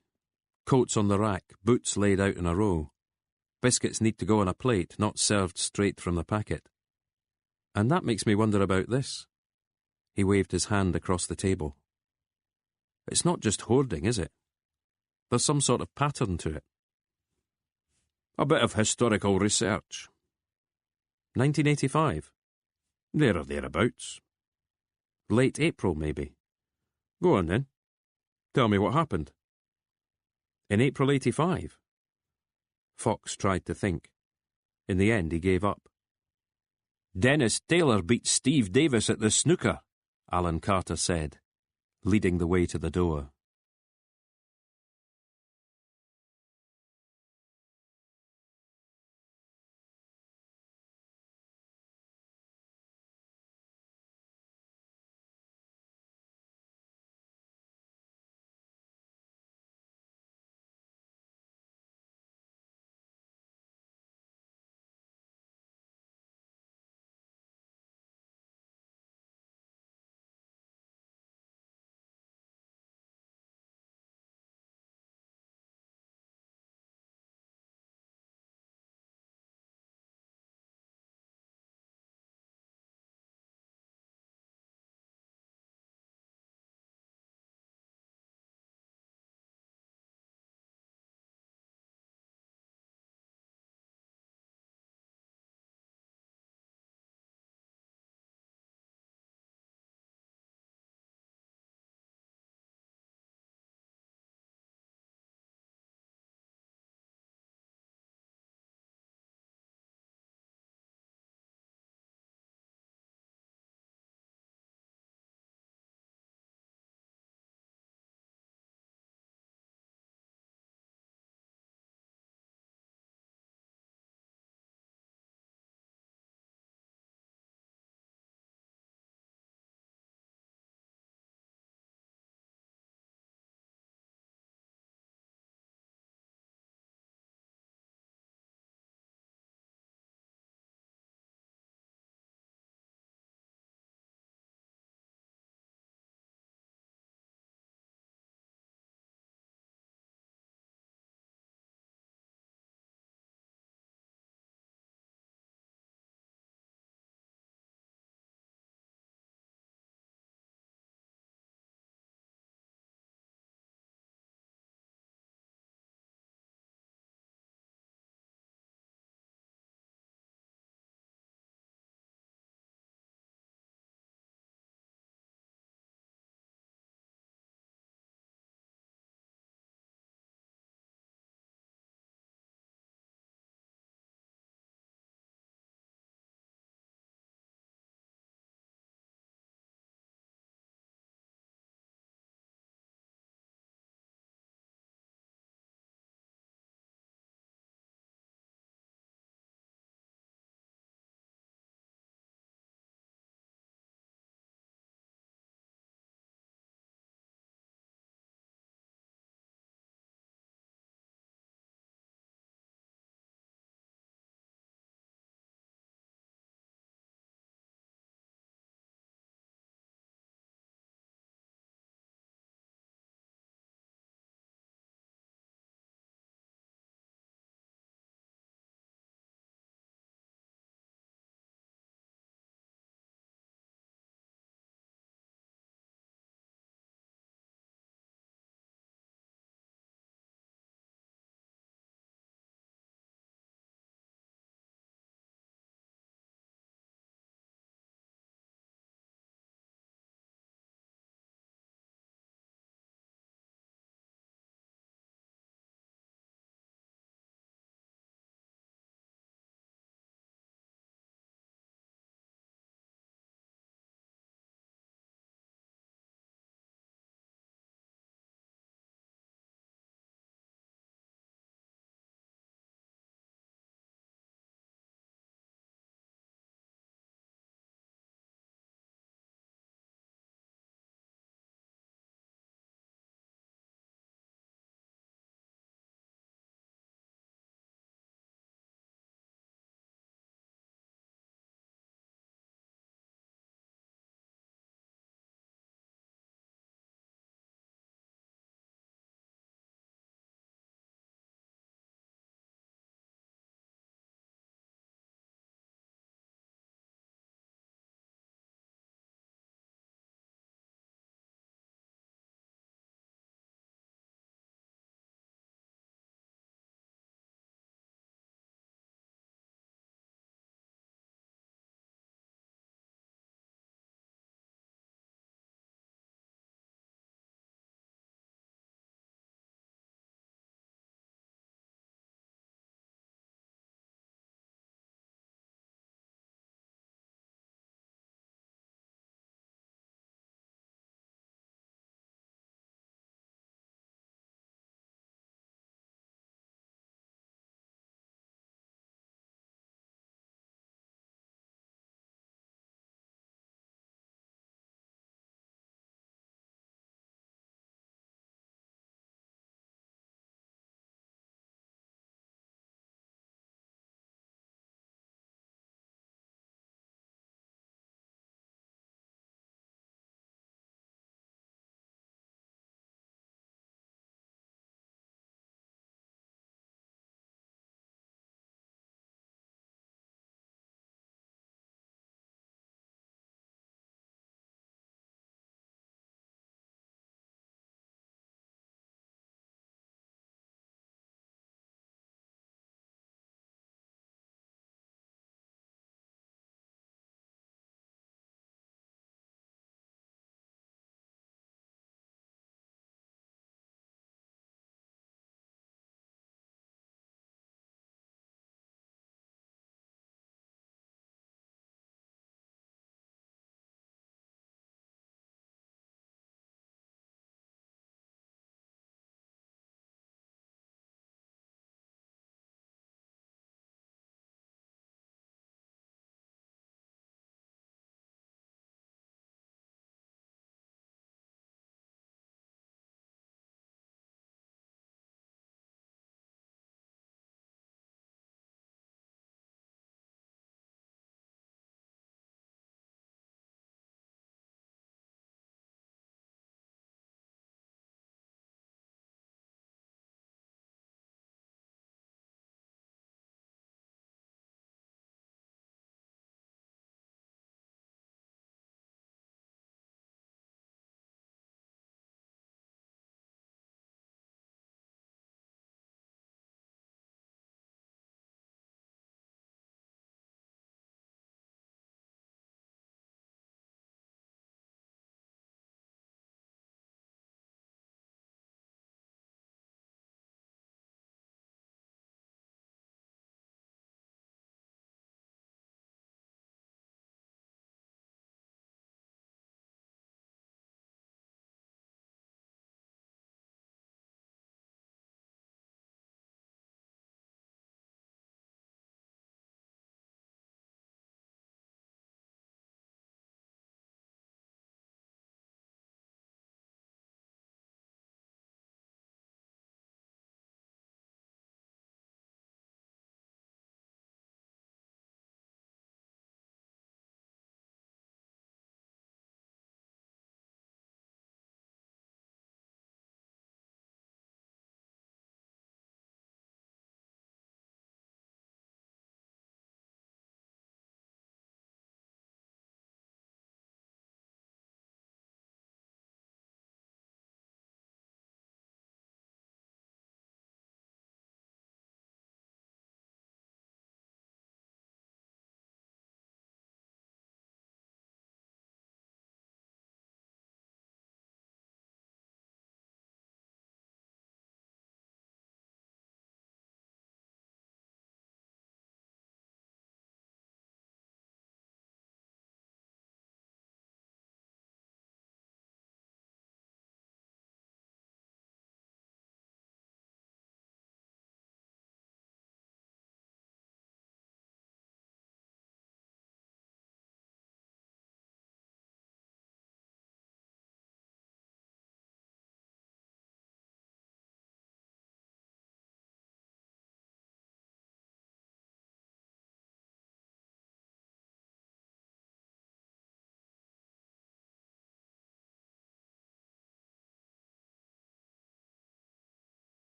Coats on the rack, boots laid out in a row. Biscuits need to go on a plate, not served straight from the packet. And that makes me wonder about this. He waved his hand across the table. It's not just hoarding, is it? There's some sort of pattern to it. A bit of historical research. 1985? There or thereabouts. Late April, maybe. Go on, then. Tell me what happened. In April 85? Fox tried to think. In the end, he gave up. Dennis Taylor beat Steve Davis at the snooker, Alan Carter said, leading the way to the door.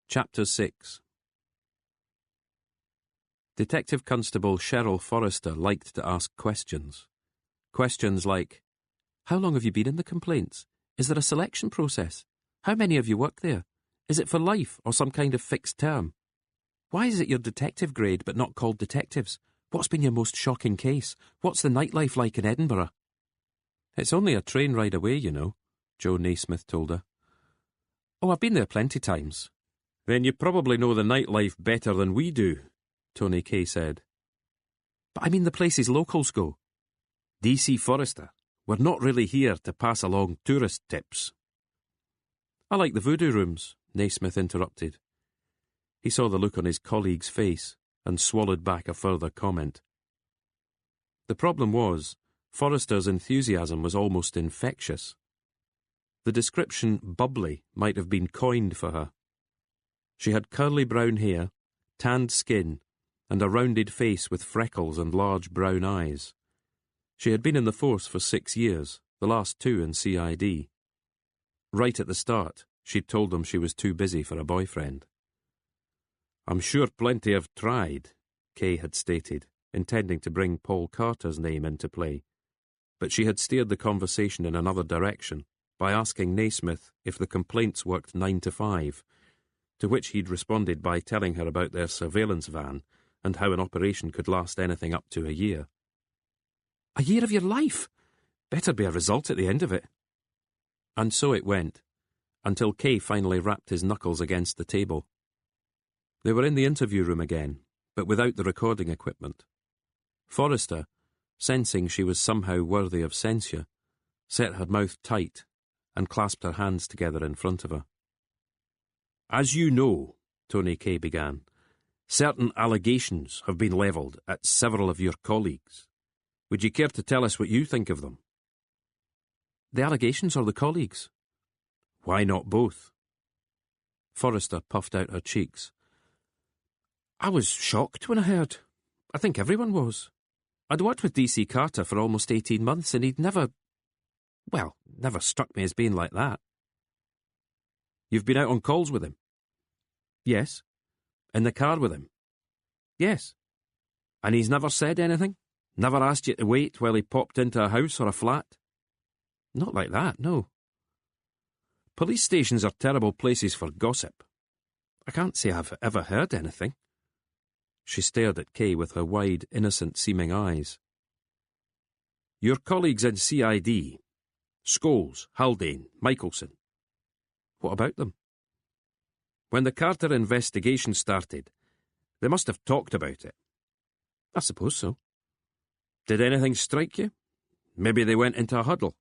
Chapter 6. Detective Constable Cheryl Forrester liked to ask questions. Questions like, how long have you been in the complaints? Is there a selection process? How many of you work there? Is it for life or some kind of fixed term? Why is it your detective grade but not called detectives? What's been your most shocking case? What's the nightlife like in Edinburgh? It's only a train ride away, you know, Joe Naismith told her. Oh, I've been there plenty times. Then you probably know the nightlife better than we do, Tony Kay said. But I mean the places locals go. DC Forrester, we're not really here to pass along tourist tips. I like the voodoo rooms, Naismith interrupted. He saw the look on his colleague's face and swallowed back a further comment. The problem was, Forrester's enthusiasm was almost infectious. The description bubbly might have been coined for her. She had curly brown hair, tanned skin, and a rounded face with freckles and large brown eyes. She had been in the force for 6 years, the last 2 in CID. Right at the start, she'd told them she was too busy for a boyfriend. I'm sure plenty have tried, Kay had stated, intending to bring Paul Carter's name into play. But she had steered the conversation in another direction by asking Naismith if the complaints worked 9 to 5, to which he'd responded by telling her about their surveillance van and how an operation could last anything up to a year. A year of your life? Better be a result at the end of it. And so it went, until Kay finally rapped his knuckles against the table. They were in the interview room again, but without the recording equipment. Forrester, sensing she was somehow worthy of censure, set her mouth tight and clasped her hands together in front of her. As you know, Tony Kay began, certain allegations have been levelled at several of your colleagues. Would you care to tell us what you think of them? The allegations or the colleagues? Why not both? Forrester puffed out her cheeks. I was shocked when I heard. I think everyone was. I'd worked with DC Carter for almost 18 months and he'd never struck me as being like that. You've been out on calls with him? Yes. In the car with him? Yes. And he's never said anything? Never asked you to wait while he popped into a house or a flat? Not like that, no. Police stations are terrible places for gossip. I can't say I've ever heard anything. She stared at Kay with her wide, innocent-seeming eyes. Your colleagues in CID, Scholes, Haldane, Michelson. What about them? When the Carter investigation started, they must have talked about it. I suppose so. Did anything strike you? Maybe they went into a huddle.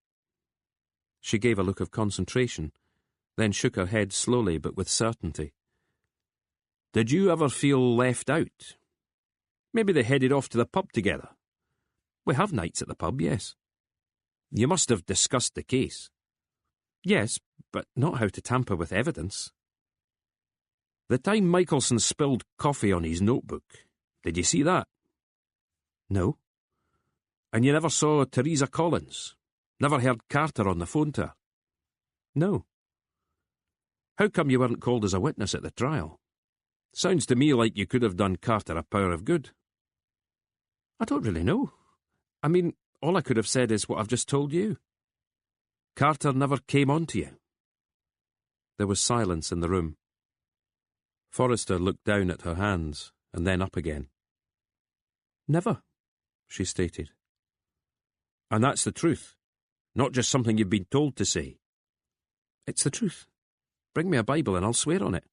She gave a look of concentration, then shook her head slowly but with certainty. Did you ever feel left out? Maybe they headed off to the pub together. We have nights at the pub, yes. You must have discussed the case. Yes, but not how to tamper with evidence. The time Michelson spilled coffee on his notebook, did you see that? No. And you never saw Teresa Collins? Never heard Carter on the phone to her? No. How come you weren't called as a witness at the trial? Sounds to me like you could have done Carter a power of good. I don't really know. I mean, all I could have said is what I've just told you. Carter never came on to you. There was silence in the room. Forrester looked down at her hands and then up again. Never, she stated. And that's the truth, not just something you've been told to say. It's the truth. Bring me a Bible and I'll swear on it.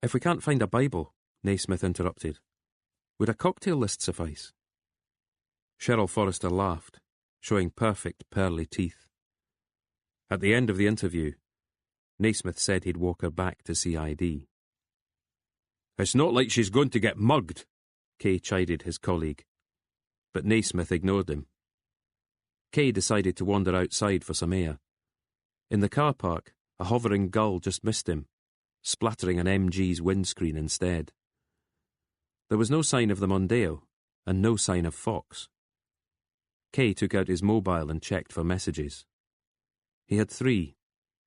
If we can't find a Bible, Naismith interrupted, would a cocktail list suffice? Cheryl Forrester laughed, showing perfect pearly teeth. At the end of the interview, Naismith said he'd walk her back to CID. It's not like she's going to get mugged, Kay chided his colleague. But Naismith ignored him. Kay decided to wander outside for some air. In the car park, a hovering gull just missed him, splattering an MG's windscreen instead. There was no sign of the Mondeo, and no sign of Fox. Kay took out his mobile and checked for messages. He had 3,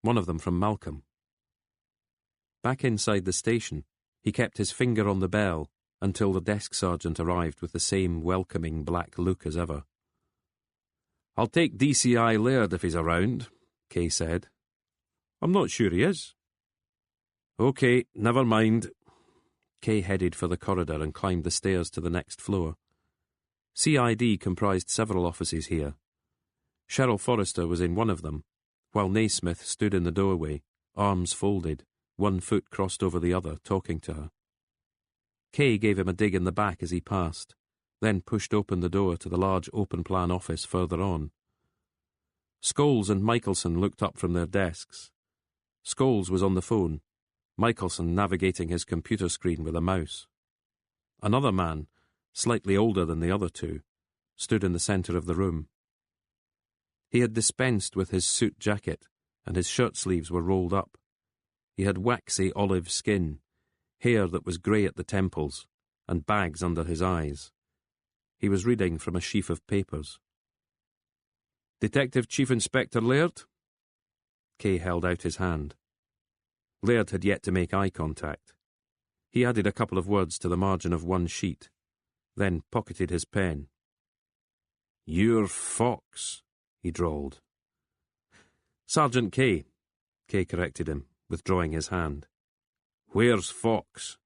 one of them from Malcolm. Back inside the station, he kept his finger on the bell until the desk sergeant arrived with the same welcoming black look as ever. "I'll take DCI Laird if he's around," Kay said. "I'm not sure he is." "OK, never mind." Kay headed for the corridor and climbed the stairs to the next floor. CID comprised several offices here. Cheryl Forrester was in one of them, while Naismith stood in the doorway, arms folded, one foot crossed over the other, talking to her. Kay gave him a dig in the back as he passed, then pushed open the door to the large open-plan office further on. Scholes and Michelson looked up from their desks. Scholes was on the phone, Michelson navigating his computer screen with a mouse. Another man, slightly older than the other two, stood in the centre of the room. He had dispensed with his suit jacket, and his shirt sleeves were rolled up. He had waxy olive skin, hair that was grey at the temples, and bags under his eyes. He was reading from a sheaf of papers. "Detective Chief Inspector Laird?" Kay held out his hand. Laird had yet to make eye contact. He added a couple of words to the margin of one sheet, then pocketed his pen. "You're Fox," he drawled. "Sergeant Kay," Kay corrected him, withdrawing his hand. "Where's Fox?"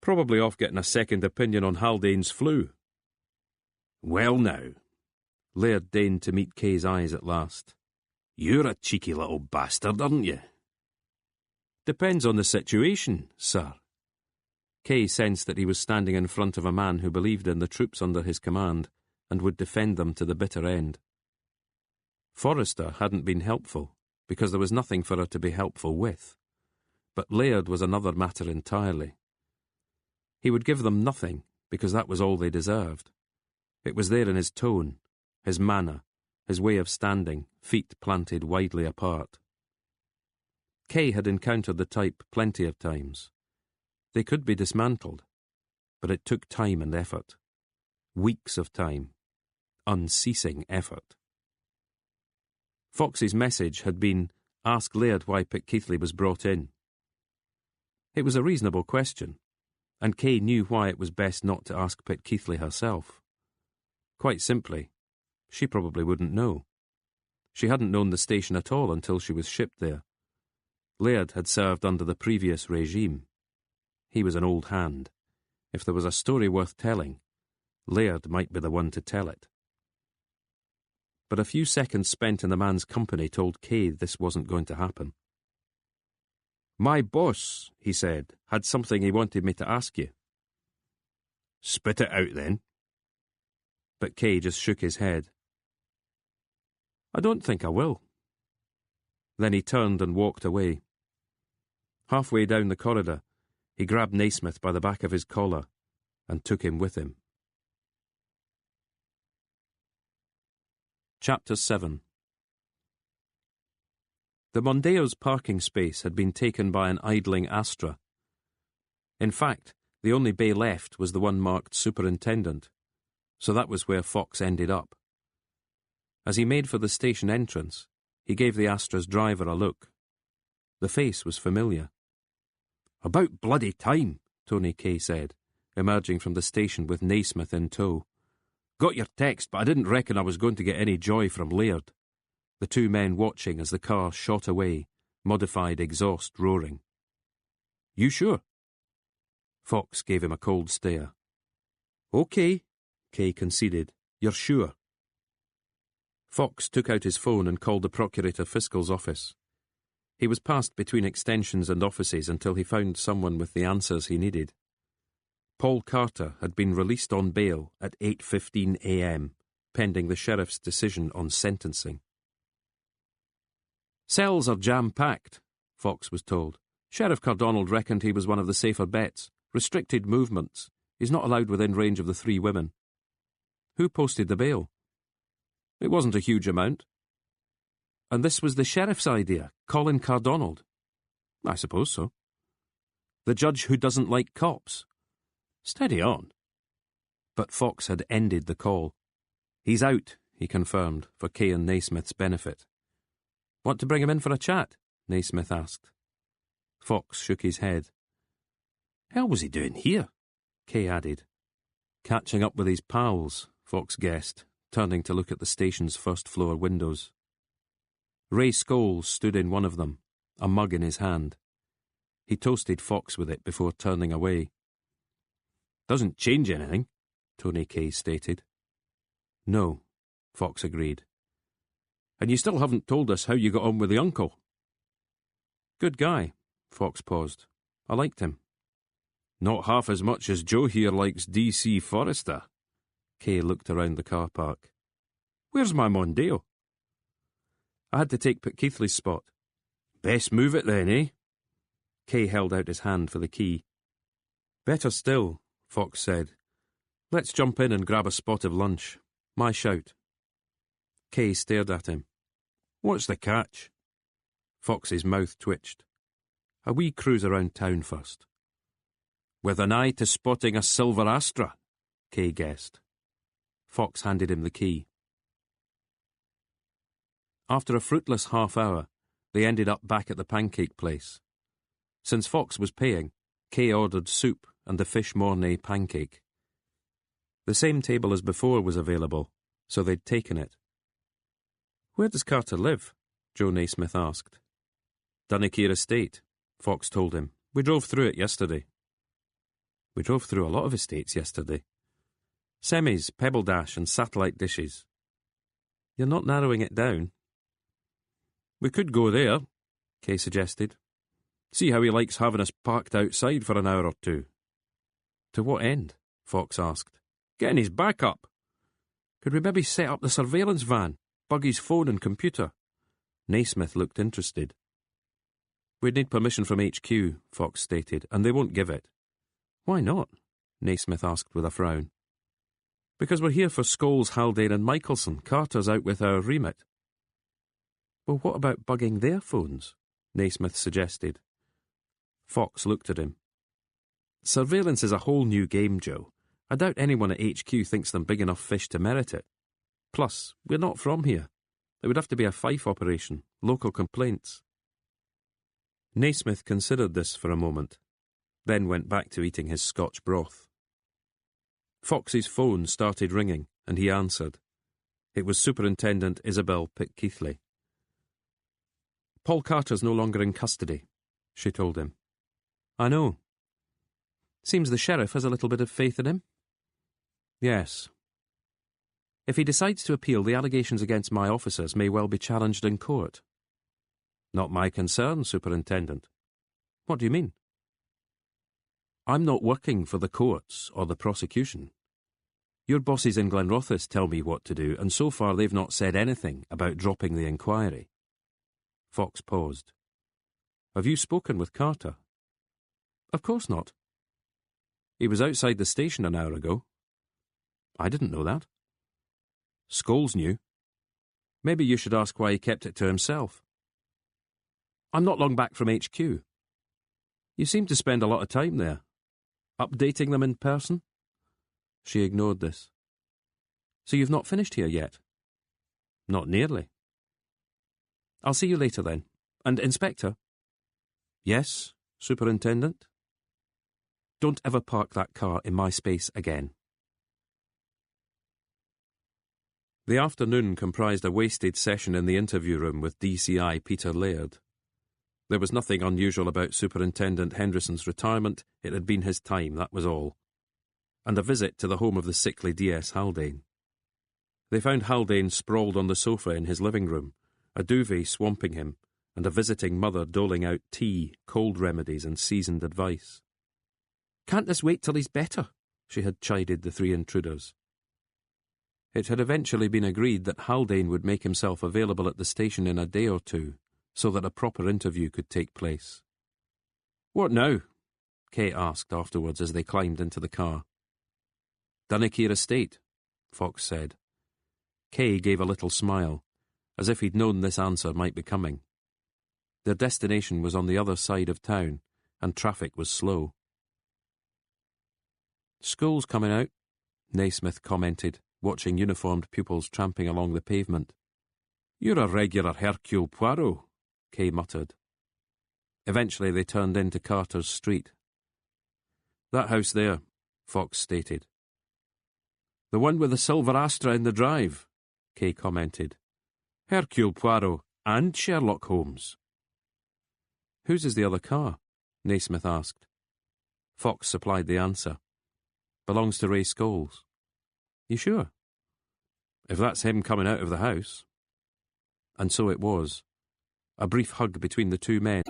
"Probably off getting a second opinion on Haldane's flu." "Well now," Laird deigned to meet Kay's eyes at last. "You're a cheeky little bastard, aren't you?" "Depends on the situation, sir." Kay sensed that he was standing in front of a man who believed in the troops under his command and would defend them to the bitter end. Forrester hadn't been helpful, because there was nothing for her to be helpful with. But Laird was another matter entirely. He would give them nothing, because that was all they deserved. It was there in his tone, his manner, his way of standing, feet planted widely apart. Kay had encountered the type plenty of times. They could be dismantled, but it took time and effort. Weeks of time. Unceasing effort. Fox's message had been, "Ask Laird why Pitkeithley was brought in." It was a reasonable question, and Kay knew why it was best not to ask Pitkeithley herself. Quite simply, she probably wouldn't know. She hadn't known the station at all until she was shipped there. Laird had served under the previous regime. He was an old hand. If there was a story worth telling, Laird might be the one to tell it. But a few seconds spent in the man's company told Kay this wasn't going to happen. "My boss," he said, "had something he wanted me to ask you." "Spit it out, then." But Kay just shook his head. "I don't think I will." Then he turned and walked away. Halfway down the corridor, he grabbed Naismith by the back of his collar and took him with him. Chapter 7. The Mondeo's parking space had been taken by an idling Astra. In fact, the only bay left was the one marked Superintendent, so that was where Fox ended up. As he made for the station entrance, he gave the Astra's driver a look. The face was familiar. "About bloody time," Tony Kay said, emerging from the station with Naismith in tow. "Got your text, but I didn't reckon I was going to get any joy from Laird." The two men watching as the car shot away, modified exhaust roaring. "You sure?" Fox gave him a cold stare. "OK," Kay conceded. "You're sure." Fox took out his phone and called the Procurator Fiscal's office. He was passed between extensions and offices until he found someone with the answers he needed. Paul Carter had been released on bail at 8:15 a.m., pending the sheriff's decision on sentencing. "Cells are jam-packed," Fox was told. "Sheriff Cardonald reckoned he was one of the safer bets. Restricted movements. He's not allowed within range of the 3 women." "Who posted the bail?" "It wasn't a huge amount." "And this was the sheriff's idea, Colin Cardonald?" "I suppose so." "The judge who doesn't like cops?" "Steady on." But Fox had ended the call. "He's out," he confirmed, for Kay and Naismith's benefit. "Want to bring him in for a chat?" Naismith asked. Fox shook his head. Hell was he doing here? Kay added. Catching up with his pals, Fox guessed, turning to look at the station's first-floor windows. Ray Scholes stood in one of them, a mug in his hand. He toasted Fox with it before turning away. Doesn't change anything, Tony Kay stated. No, Fox agreed. And you still haven't told us how you got on with the uncle. Good guy, Fox paused. I liked him. Not half as much as Joe here likes D.C. Forrester. Kay looked around the car park. Where's my Mondeo? I had to take Keithley's spot. Best move it then, eh? Kay held out his hand for the key. Better still, Fox said. Let's jump in and grab a spot of lunch. My shout. Kay stared at him. What's the catch? Fox's mouth twitched. A wee cruise around town first. With an eye to spotting a silver Astra, Kay guessed. Fox handed him the key. After a fruitless half hour, they ended up back at the pancake place. Since Fox was paying, Kay ordered soup and the fish mornay pancake. The same table as before was available, so they'd taken it. Where does Carter live? Joe Naismith asked. Dunnekere Estate, Fox told him. We drove through it yesterday. We drove through a lot of estates yesterday. Semis, Pebble Dash and satellite dishes. You're not narrowing it down. We could go there, Kay suggested. See how he likes having us parked outside for an hour or two. To what end? Fox asked. Getting his back up. Could we maybe set up the surveillance van, bug his phone and computer? Naismith looked interested. We'd need permission from HQ, Fox stated, and they won't give it. Why not? Naismith asked with a frown. Because we're here for Scholes, Haldane and Michelson. Carter's out with our remit. Well, what about bugging their phones? Naismith suggested. Fox looked at him. Surveillance is a whole new game, Joe. I doubt anyone at HQ thinks them big enough fish to merit it. Plus, we're not from here. It would have to be a Fife operation, local complaints. Naismith considered this for a moment, then went back to eating his Scotch broth. Fox's phone started ringing, and he answered. It was Superintendent Isabel Pitt-Keithley. Paul Carter's no longer in custody, she told him. I know. Seems the sheriff has a little bit of faith in him. Yes. If he decides to appeal, the allegations against my officers may well be challenged in court. Not my concern, Superintendent. What do you mean? I'm not working for the courts or the prosecution. Your bosses in Glenrothes tell me what to do, and so far they've not said anything about dropping the inquiry. Fox paused. Have you spoken with Carter? Of course not. He was outside the station an hour ago. I didn't know that. Scholes knew. Maybe you should ask why he kept it to himself. I'm not long back from HQ. You seem to spend a lot of time there. Updating them in person? She ignored this. So you've not finished here yet? Not nearly. I'll see you later then. And Inspector? Yes, Superintendent? Don't ever park that car in my space again. The afternoon comprised a wasted session in the interview room with DCI Peter Laird. There was nothing unusual about Superintendent Henderson's retirement. It had been his time, that was all. And a visit to the home of the sickly D.S. Haldane. They found Haldane sprawled on the sofa in his living room, a duvet swamping him, and a visiting mother doling out tea, cold remedies and seasoned advice. Can't this wait till he's better? She had chided the three intruders. It had eventually been agreed that Haldane would make himself available at the station in a day or two, so that a proper interview could take place. What now? Kay asked afterwards as they climbed into the car. Dunnekere Estate, Fox said. Kay gave a little smile, as if he'd known this answer might be coming. Their destination was on the other side of town, and traffic was slow. School's coming out, Naismith commented, watching uniformed pupils tramping along the pavement. You're a regular Hercule Poirot, Kay muttered. Eventually they turned into Carter's Street. "That house there," Fox stated. "The one with the silver Astra in the drive," Kay commented. "Hercule Poirot and Sherlock Holmes." "Whose is the other car?" Naismith asked. Fox supplied the answer. "Belongs to Ray Scholes." "You sure?" "If that's him coming out of the house." And so it was. A brief hug between the two men.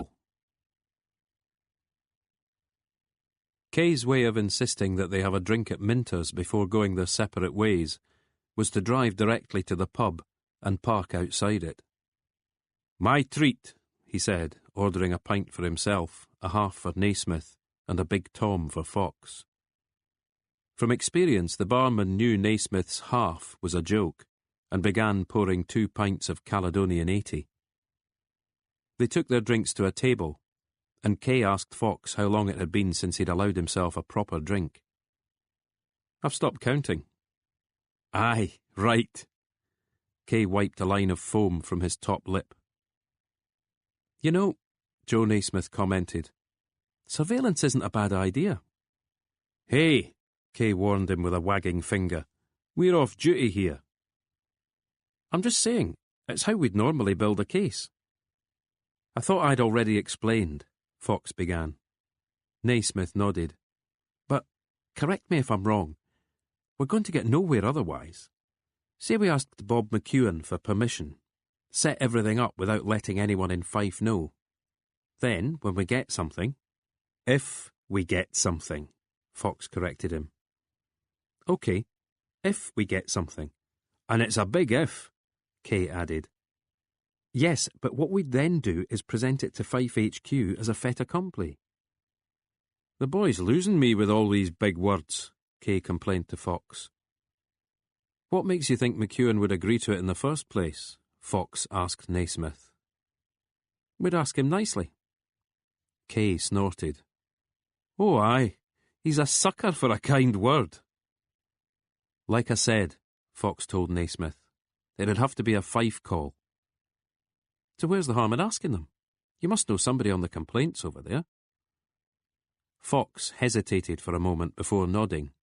Kay's way of insisting that they have a drink at Minter's before going their separate ways was to drive directly to the pub and park outside it. "My treat," he said, ordering a pint for himself, a half for Naismith, and a big tom for Fox. From experience, the barman knew Naismith's half was a joke and began pouring 2 pints of Caledonian 80. They took their drinks to a table, and Kay asked Fox how long it had been since he'd allowed himself a proper drink. "I've stopped counting." "Aye, right." Kay wiped a line of foam from his top lip. "You know," Joe Naismith commented, "surveillance isn't a bad idea." "Hey," Kay warned him with a wagging finger, "we're off duty here." "I'm just saying, it's how we'd normally build a case." "I thought I'd already explained," Fox began. Naismith nodded. "But, correct me if I'm wrong, we're going to get nowhere otherwise. Say we asked Bob McEwen for permission, set everything up without letting anyone in Fife know. Then, when we get something—" "If we get something," Fox corrected him. "OK, if we get something. And it's a big if," Kay added. "Yes, but what we'd then do is present it to Fife HQ as a fait accompli." "The boy's losing me with all these big words," Kay complained to Fox. "What makes you think McEwen would agree to it in the first place?" Fox asked Naismith. "We'd ask him nicely." Kay snorted. "Oh, aye, he's a sucker for a kind word." "Like I said," Fox told Naismith, "it'd have to be a Fife call." "So where's the harm in asking them? You must know somebody on the complaints over there." Fox hesitated for a moment before nodding.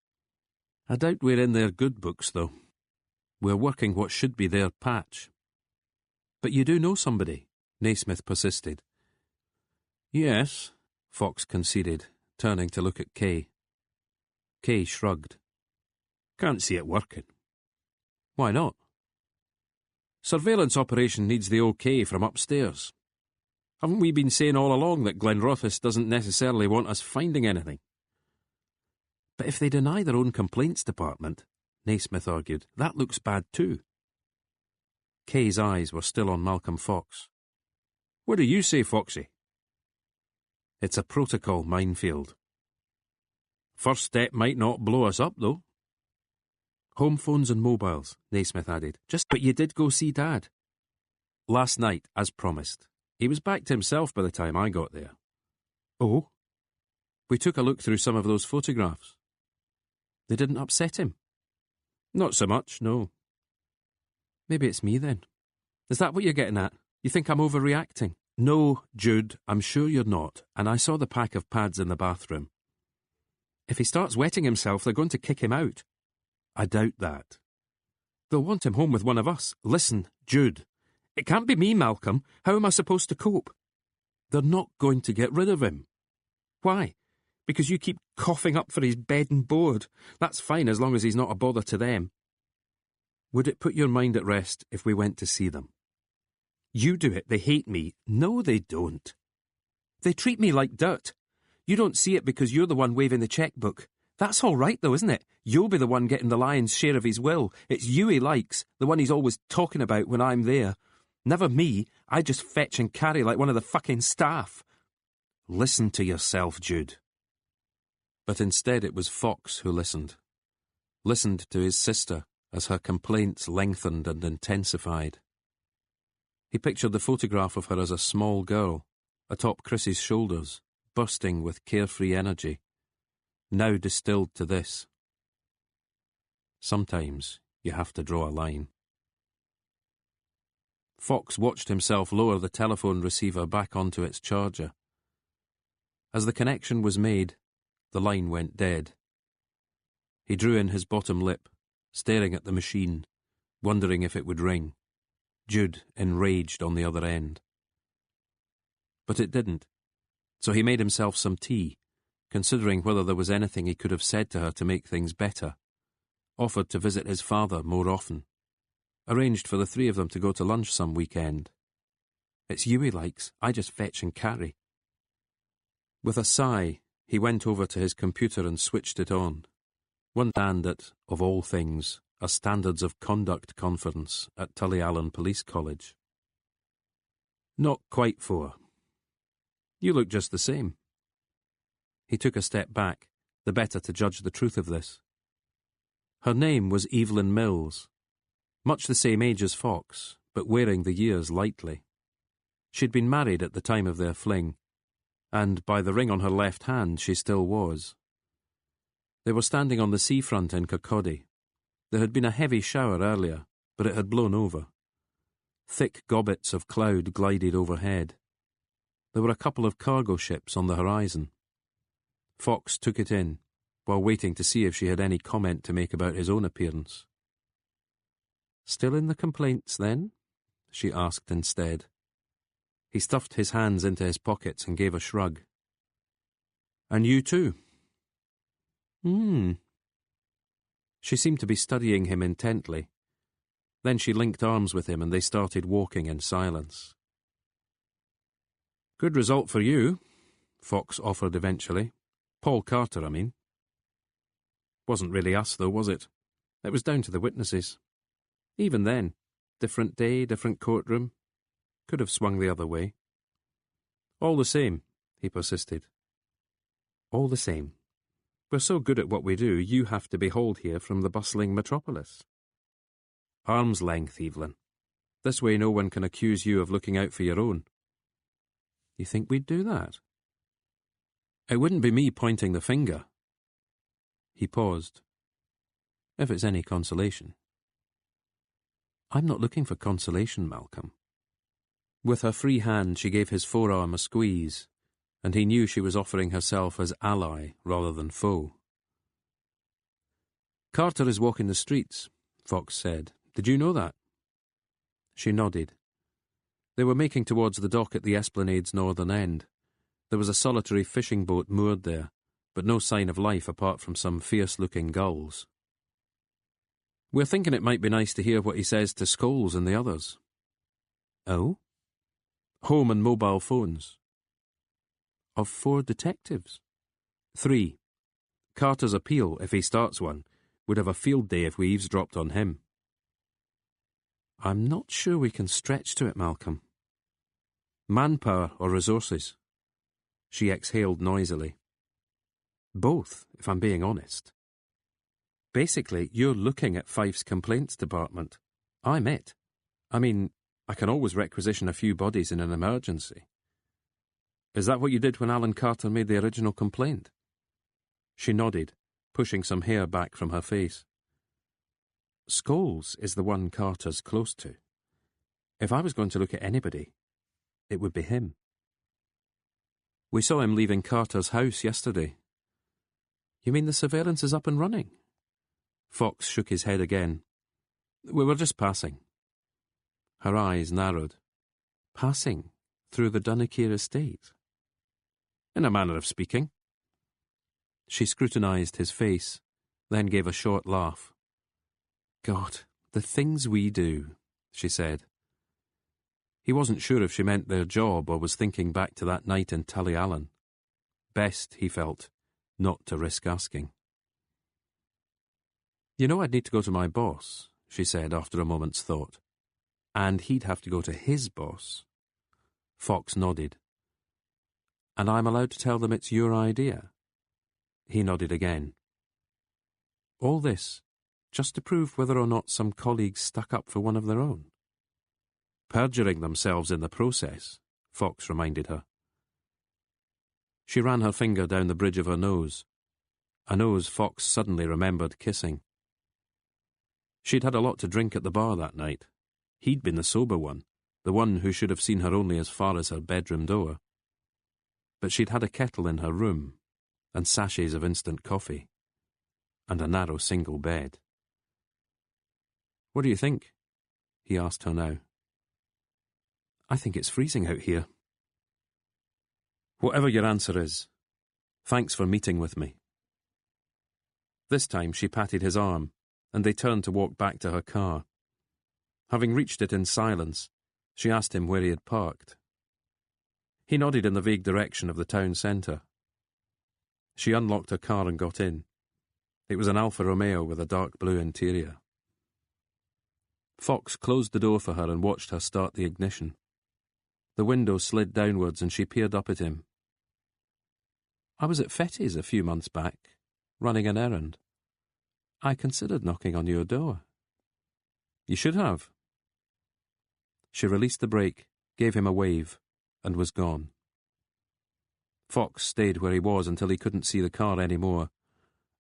"I doubt we're in their good books, though. We're working what should be their patch." "But you do know somebody," Naismith persisted. "Yes," Fox conceded, turning to look at Kay. Kay shrugged. "Can't see it working." "Why not?" "Surveillance operation needs the OK from upstairs. Haven't we been saying all along that Glenrothes doesn't necessarily want us finding anything?" "But if they deny their own complaints department," Naismith argued, "that looks bad too." Kay's eyes were still on Malcolm Fox. "What do you say, Foxy?" "It's a protocol minefield." "First step might not blow us up, though." "Home phones and mobiles," Naismith added. "But you did go see Dad." "Last night, as promised. He was back to himself by the time I got there." "Oh?" "We took a look through some of those photographs." "They didn't upset him?" "Not so much, no." "Maybe it's me, then. Is that what you're getting at? You think I'm overreacting?" "No, Jude, I'm sure you're not, and I saw the pack of pads in the bathroom." "If he starts wetting himself, they're going to kick him out." "I doubt that." "They'll want him home with one of us." "Listen, Jude. It can't be me, Malcolm. How am I supposed to cope?" "They're not going to get rid of him." "Why? Because you keep coughing up for his bed and board. That's fine as long as he's not a bother to them." "Would it put your mind at rest if we went to see them?" "You do it. They hate me." "No, they don't." "They treat me like dirt. You don't see it because you're the one waving the checkbook. That's all right, though, isn't it? You'll be the one getting the lion's share of his will. It's you he likes, the one he's always talking about when I'm there. Never me. I just fetch and carry like one of the fucking staff." "Listen to yourself, Jude." But instead it was Fox who listened. Listened to his sister as her complaints lengthened and intensified. He pictured the photograph of her as a small girl, atop Chris's shoulders, bursting with carefree energy, now distilled to this: sometimes you have to draw a line. Fox watched himself lower the telephone receiver back onto its charger, As the connection was made, the line went dead. He drew in his bottom lip, staring at the machine, wondering if it would ring. Jude enraged on the other end. But it didn't, so he made himself some tea, considering whether there was anything he could have said to her to make things better, offered to visit his father more often, arranged for the three of them to go to lunch some weekend. It's you he likes, I just fetch and carry. With a sigh, he went over to his computer and switched it on. One stand at, of all things, a Standards of Conduct conference at Tullyallen Police College. Not quite 4. You look just the same. He took a step back, the better to judge the truth of this. Her name was Evelyn Mills, much the same age as Fox, but wearing the years lightly. She'd been married at the time of their fling, and by the ring on her left hand she still was. They were standing on the seafront in Kirkcaldy. There had been a heavy shower earlier, but it had blown over. Thick gobbets of cloud glided overhead. There were a couple of cargo ships on the horizon. Fox took it in, while waiting to see if she had any comment to make about his own appearance. "Still in the complaints, then?" she asked instead. He stuffed his hands into his pockets and gave a shrug. "And you too?" She seemed to be studying him intently. Then she linked arms with him and they started walking in silence. "Good result for you," Fox offered eventually. "Paul Carter, I mean." "Wasn't really us, though, was it? It was down to the witnesses. Even then, different day, different courtroom. Could have swung the other way." "All the same," he persisted. "All the same. We're so good at what we do, you have to be hauled here from the bustling metropolis." "Arm's length, Evelyn. This way no one can accuse you of looking out for your own." "You think we'd do that?" "It wouldn't be me pointing the finger." He paused. "If it's any consolation." "I'm not looking for consolation, Malcolm." With her free hand she gave his forearm a squeeze, and he knew she was offering herself as ally rather than foe. "Carter is walking the streets," Fox said. "Did you know that?" She nodded. They were making towards the dock at the Esplanade's northern end. There was a solitary fishing boat moored there, but no sign of life apart from some fierce-looking gulls. "We're thinking it might be nice to hear what he says to Scholes and the others." "Oh?" "Home and mobile phones." "Of 4 detectives?" 3. Carter's appeal, if he starts one, would have a field day if we eavesdropped on him. "I'm not sure we can stretch to it, Malcolm." "Manpower or resources?" She exhaled noisily. "Both, if I'm being honest. Basically, you're looking at Fife's complaints department. I'm it. I mean, I can always requisition a few bodies in an emergency." "Is that what you did when Alan Carter made the original complaint?" She nodded, pushing some hair back from her face. "Scholes is the one Carter's close to. If I was going to look at anybody, it would be him." "We saw him leaving Carter's house yesterday." "You mean the surveillance is up and running?" Fox shook his head again. "We were just passing." Her eyes narrowed. "Passing through the Dunakeer estate?" "In a manner of speaking." She scrutinised his face, then gave a short laugh. "God, the things we do," she said. He wasn't sure if she meant their job or was thinking back to that night in Tullyallen. Best, he felt, not to risk asking. "You know I'd need to go to my boss," she said after a moment's thought. "And he'd have to go to his boss." Fox nodded. "And I'm allowed to tell them it's your idea?" He nodded again. "All this, just to prove whether or not some colleagues stuck up for one of their own?" "Perjuring themselves in the process," Fox reminded her. She ran her finger down the bridge of her nose, a nose Fox suddenly remembered kissing. She'd had a lot to drink at the bar that night. He'd been the sober one, the one who should have seen her only as far as her bedroom door. but she'd had a kettle in her room, and sachets of instant coffee, and a narrow single bed. "What do you think?" he asked her now. "I think it's freezing out here." "Whatever your answer is, thanks for meeting with me." This time she patted his arm, and they turned to walk back to her car. Having reached it in silence, she asked him where he had parked. He nodded in the vague direction of the town centre. She unlocked her car and got in. It was an Alfa Romeo with a dark blue interior. Fox closed the door for her and watched her start the ignition. The window slid downwards and she peered up at him. "I was at Fetty's a few months back, running an errand. I considered knocking on your door." "You should have." She released the brake, gave him a wave, and was gone. Fox stayed where he was until he couldn't see the car any more,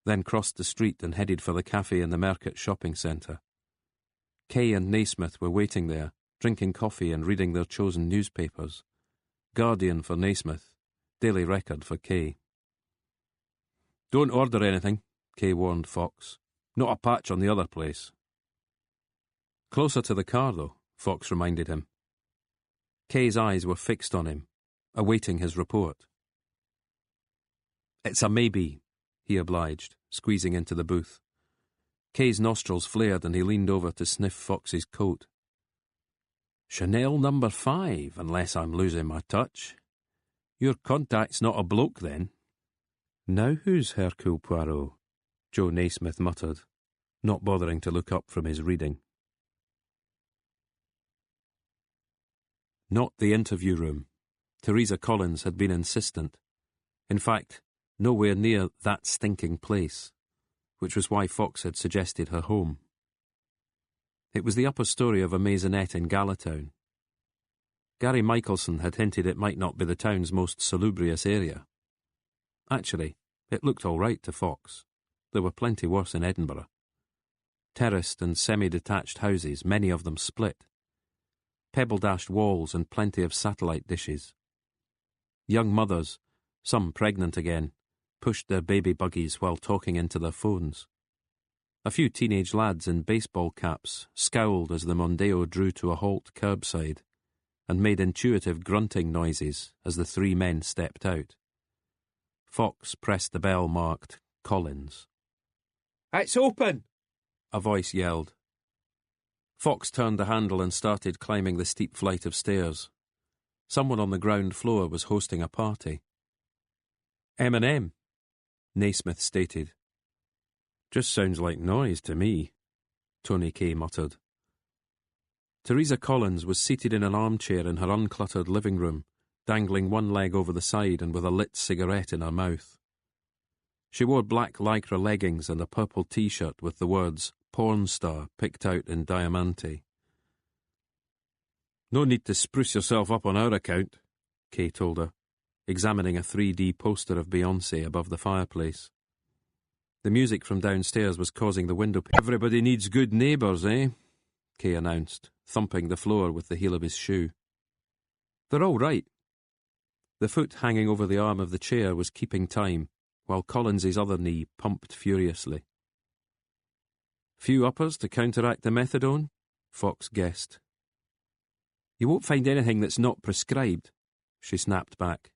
then crossed the street and headed for the cafe in the Market shopping centre. Kay and Naismith were waiting there, drinking coffee and reading their chosen newspapers. Guardian for Naismith, Daily Record for Kay. "Don't order anything," Kay warned Fox. "Not a patch on the other place." Closer to the car, though, Fox reminded him. Kay's eyes were fixed on him, awaiting his report. "It's a maybe," he obliged, squeezing into the booth. Kay's nostrils flared and he leaned over to sniff Fox's coat. "Chanel number 5, unless I'm losing my touch. Your contact's not a bloke, then." "Now who's Hercule Poirot?" Joe Naismith muttered, not bothering to look up from his reading. Not the interview room. Teresa Collins had been insistent. In fact, nowhere near that stinking place, which was why Fox had suggested her home. It was the upper story of a maisonette in Galatown. Gary Michelson had hinted it might not be the town's most salubrious area. Actually, it looked all right to Fox. There were plenty worse in Edinburgh. Terraced and semi-detached houses, many of them split. Pebble-dashed walls and plenty of satellite dishes. Young mothers, some pregnant again, pushed their baby buggies while talking into their phones. A few teenage lads in baseball caps scowled as the Mondeo drew to a halt curbside and made intuitive grunting noises as the three men stepped out. Fox pressed the bell marked Collins. "It's open!" a voice yelled. Fox turned the handle and started climbing the steep flight of stairs. Someone on the ground floor was hosting a party. "M&M," Naismith stated. "Just sounds like noise to me," Tony Kay muttered. Teresa Collins was seated in an armchair in her uncluttered living room, dangling one leg over the side and with a lit cigarette in her mouth. She wore black lycra leggings and a purple T-shirt with the words "Porn Star" picked out in diamante. "No need to spruce yourself up on our account," Kay told her, examining a 3D poster of Beyoncé above the fireplace. The music from downstairs was causing the window... "Everybody needs good neighbours, eh?" Kay announced, thumping the floor with the heel of his shoe. "They're all right." The foot hanging over the arm of the chair was keeping time, while Collins's other knee pumped furiously. "Few uppers to counteract the methadone?" Fox guessed. "You won't find anything that's not prescribed," she snapped back.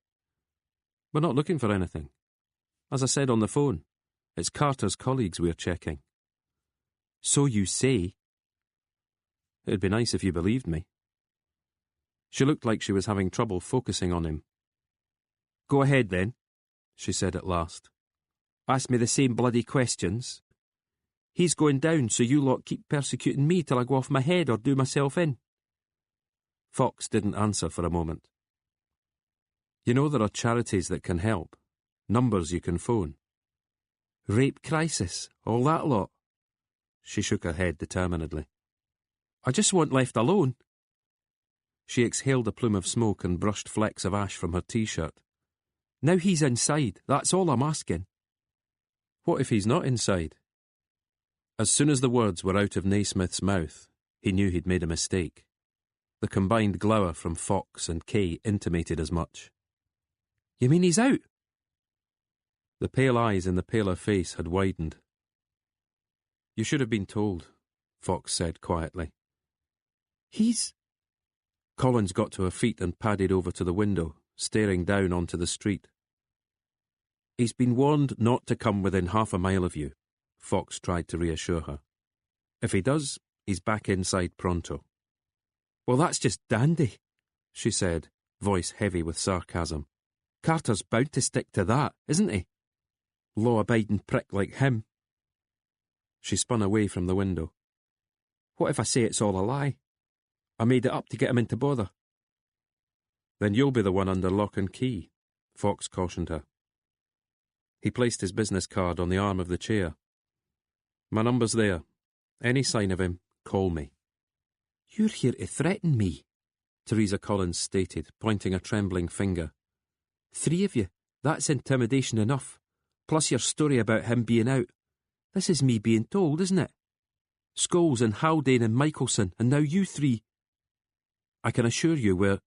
"We're not looking for anything. As I said on the phone, it's Carter's colleagues we're checking." "So you say." "It'd be nice if you believed me." She looked like she was having trouble focusing on him. "Go ahead, then," she said at last. "Ask me the same bloody questions. He's going down, so you lot keep persecuting me till I go off my head or do myself in." Fox didn't answer for a moment. "You know there are charities that can help. Numbers you can phone." "Rape crisis, all that lot." She shook her head determinedly. "I just want left alone." She exhaled a plume of smoke and brushed flecks of ash from her T-shirt. "Now he's inside, that's all I'm asking." "What if he's not inside?" As soon as the words were out of Naismith's mouth, he knew he'd made a mistake. The combined glower from Fox and Kay intimated as much. You mean he's out? The pale eyes in the paler face had widened. You should have been told, Fox said quietly. He's... Collins got to her feet and padded over to the window, staring down onto the street. He's been warned not to come within half a mile of you, Fox tried to reassure her. If he does, he's back inside pronto. Well, that's just dandy, she said, voice heavy with sarcasm. Carter's bound to stick to that, isn't he? Law-abiding prick like him. She spun away from the window. What if I say it's all a lie? I made it up to get him into bother. Then you'll be the one under lock and key, Fox cautioned her. He placed his business card on the arm of the chair. My number's there. Any sign of him, call me. You're here to threaten me, Teresa Collins stated, pointing a trembling finger. 3 of you, that's intimidation enough. Plus your story about him being out. This is me being told, isn't it? Scholes and Haldane and Michelson, and now you 3. I can assure you we're...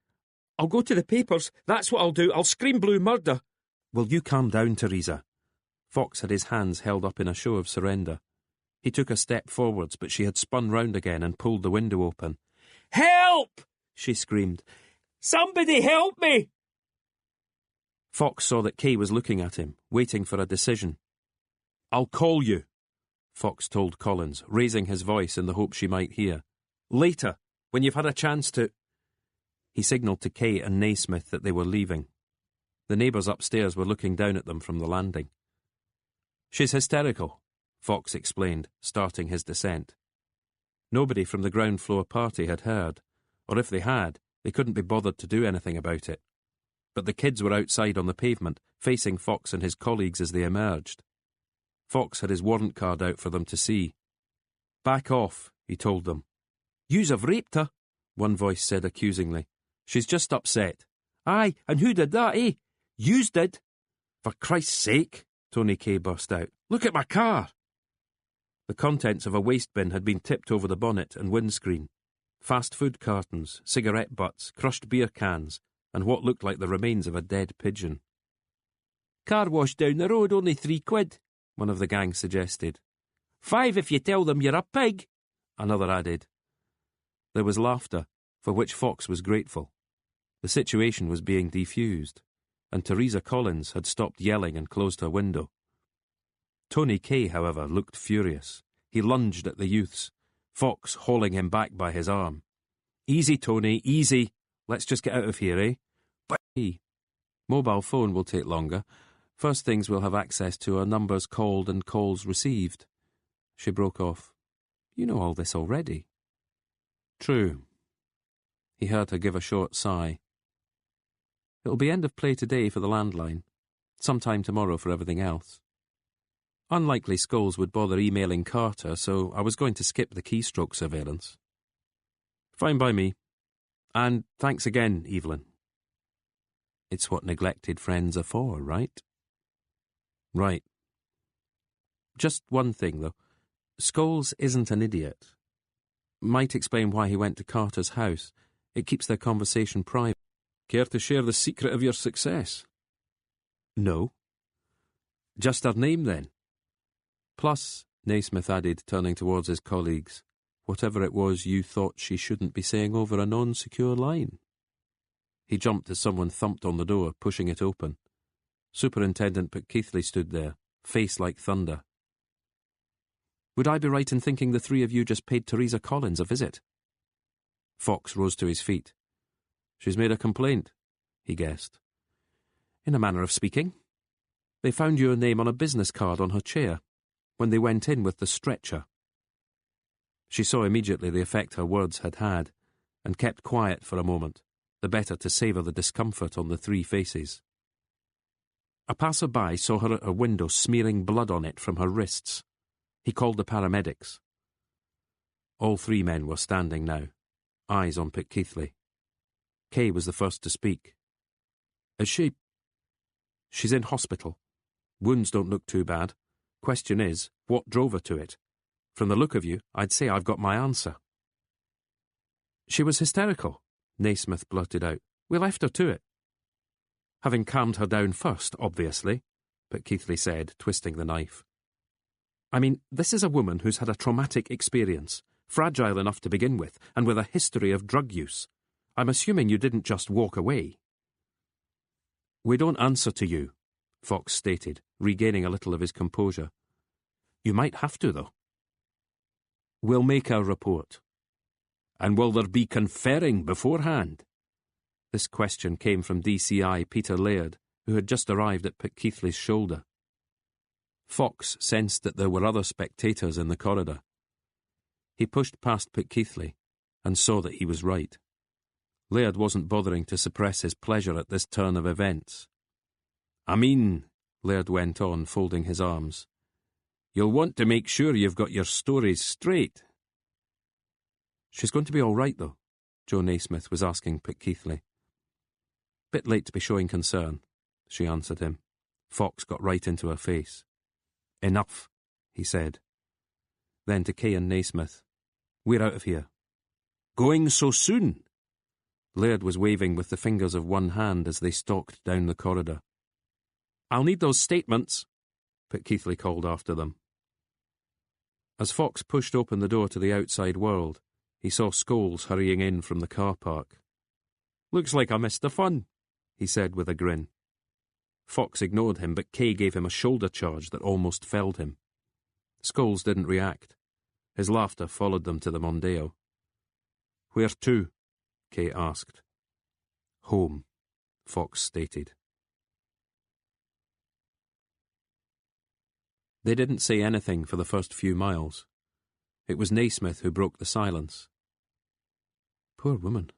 I'll go to the papers, that's what I'll do, I'll scream blue murder. Will you calm down, Teresa? Fox had his hands held up in a show of surrender. He took a step forwards, but she had spun round again and pulled the window open. Help! She screamed. Somebody help me! Fox saw that Kay was looking at him, waiting for a decision. I'll call you, Fox told Collins, raising his voice in the hope she might hear. Later, when you've had a chance to... He signalled to Kay and Naismith that they were leaving. The neighbours upstairs were looking down at them from the landing. She's hysterical, Fox explained, starting his descent. Nobody from the ground floor party had heard, or if they had, they couldn't be bothered to do anything about it. But the kids were outside on the pavement, facing Fox and his colleagues as they emerged. Fox had his warrant card out for them to see. Back off, he told them. Yous have raped her, one voice said accusingly. She's just upset. Aye, and who did that, eh? Yous did. For Christ's sake, Tony Kay burst out. Look at my car. The contents of a waste bin had been tipped over the bonnet and windscreen. Fast food cartons, cigarette butts, crushed beer cans, and what looked like the remains of a dead pigeon. Car wash down the road, only £3, one of the gang suggested. 5 if you tell them you're a pig, another added. There was laughter, for which Fox was grateful. The situation was being defused, and Teresa Collins had stopped yelling and closed her window. Tony Kay, however, looked furious. He lunged at the youths, Fox hauling him back by his arm. Easy, Tony, easy. Let's just get out of here, eh? But mobile phone will take longer. First things we'll have access to are numbers called and calls received. She broke off. You know all this already. True. He heard her give a short sigh. It'll be end of play today for the landline. Sometime tomorrow for everything else. Unlikely Scholes would bother emailing Carter, so I was going to skip the keystroke surveillance. Fine by me. And thanks again, Evelyn. It's what neglected friends are for, right? Right. Just one thing, though. Scholes isn't an idiot. Might explain why he went to Carter's house. It keeps their conversation private. Care to share the secret of your success? No. Just her name, then? Plus, Naismith added, turning towards his colleagues, whatever it was you thought she shouldn't be saying over a non-secure line. He jumped as someone thumped on the door, pushing it open. Superintendent Keithley stood there, face like thunder. Would I be right in thinking the 3 of you just paid Teresa Collins a visit? Fox rose to his feet. She's made a complaint, he guessed. In a manner of speaking. They found your name on a business card on her chair, when they went in with the stretcher. She saw immediately the effect her words had had, and kept quiet for a moment, the better to savour the discomfort on the 3 faces. A passer-by saw her at her window smearing blood on it from her wrists. He called the paramedics. All 3 men were standing now, eyes on Keithley. Kay was the first to speak. Is she... She's in hospital. Wounds don't look too bad. Question is, what drove her to it? From the look of you, I'd say I've got my answer. She was hysterical, Naismith blurted out. We left her to it. Having calmed her down first, obviously, but Keithley said, twisting the knife. I mean, this is a woman who's had a traumatic experience, fragile enough to begin with, and with a history of drug use. I'm assuming you didn't just walk away. We don't answer to you, Fox stated, regaining a little of his composure. You might have to, though. We'll make our report. And will there be conferring beforehand? This question came from DCI Peter Laird, who had just arrived at Keithley's shoulder. Fox sensed that there were other spectators in the corridor. He pushed past Keithley and saw that he was right. Laird wasn't bothering to suppress his pleasure at this turn of events. I mean, Laird went on, folding his arms, you'll want to make sure you've got your stories straight. She's going to be all right, though, Joe Naismith was asking Keithley. Bit late to be showing concern, she answered him. Fox got right into her face. Enough, he said. Then to Kay and Naismith, we're out of here. Going so soon? Laird was waving with the fingers of one hand as they stalked down the corridor. I'll need those statements, Keithley called after them. As Fox pushed open the door to the outside world, he saw Scholes hurrying in from the car park. Looks like I missed the fun, he said with a grin. Fox ignored him, but Kay gave him a shoulder charge that almost felled him. Scholes didn't react. His laughter followed them to the Mondeo. Where to? Kay asked. Home, Fox stated. They didn't say anything for the first few miles. It was Naismith who broke the silence. Poor woman.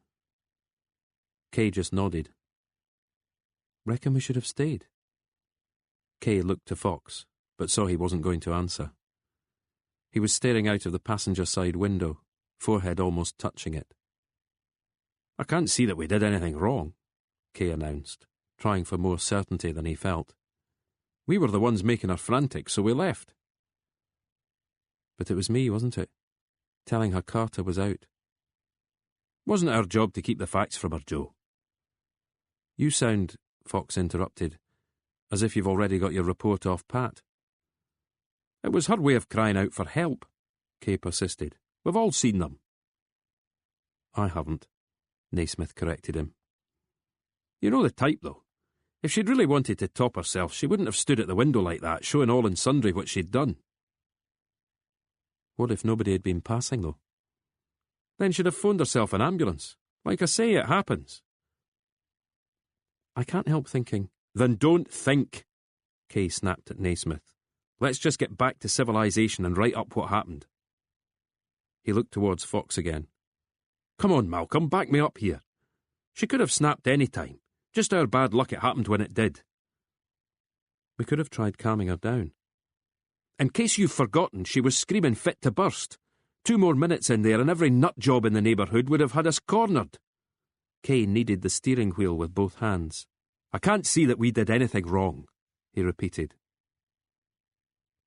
Kay just nodded. Reckon we should have stayed. Kay looked to Fox, but saw he wasn't going to answer. He was staring out of the passenger side window, forehead almost touching it. I can't see that we did anything wrong, Kay announced, trying for more certainty than he felt. We were the ones making her frantic, so we left. But it was me, wasn't it? Telling her Carter was out. Wasn't our job to keep the facts from her, Joe? You sound, Fox interrupted, as if you've already got your report off pat. It was her way of crying out for help, Kay persisted. We've all seen them. I haven't, Naismith corrected him. You know the type, though. If she'd really wanted to top herself, she wouldn't have stood at the window like that, showing all and sundry what she'd done. What if nobody had been passing, though? Then she'd have phoned herself an ambulance. Like I say, it happens. I can't help thinking. Then don't think, Kay snapped at Naismith. Let's just get back to civilization and write up what happened. He looked towards Fox again. Come on, Malcolm, back me up here. She could have snapped any time. Just our bad luck it happened when it did. We could have tried calming her down. In case you've forgotten, she was screaming fit to burst. 2 more minutes in there and every nut job in the neighbourhood would have had us cornered. Kay kneaded the steering wheel with both hands. I can't see that we did anything wrong, he repeated.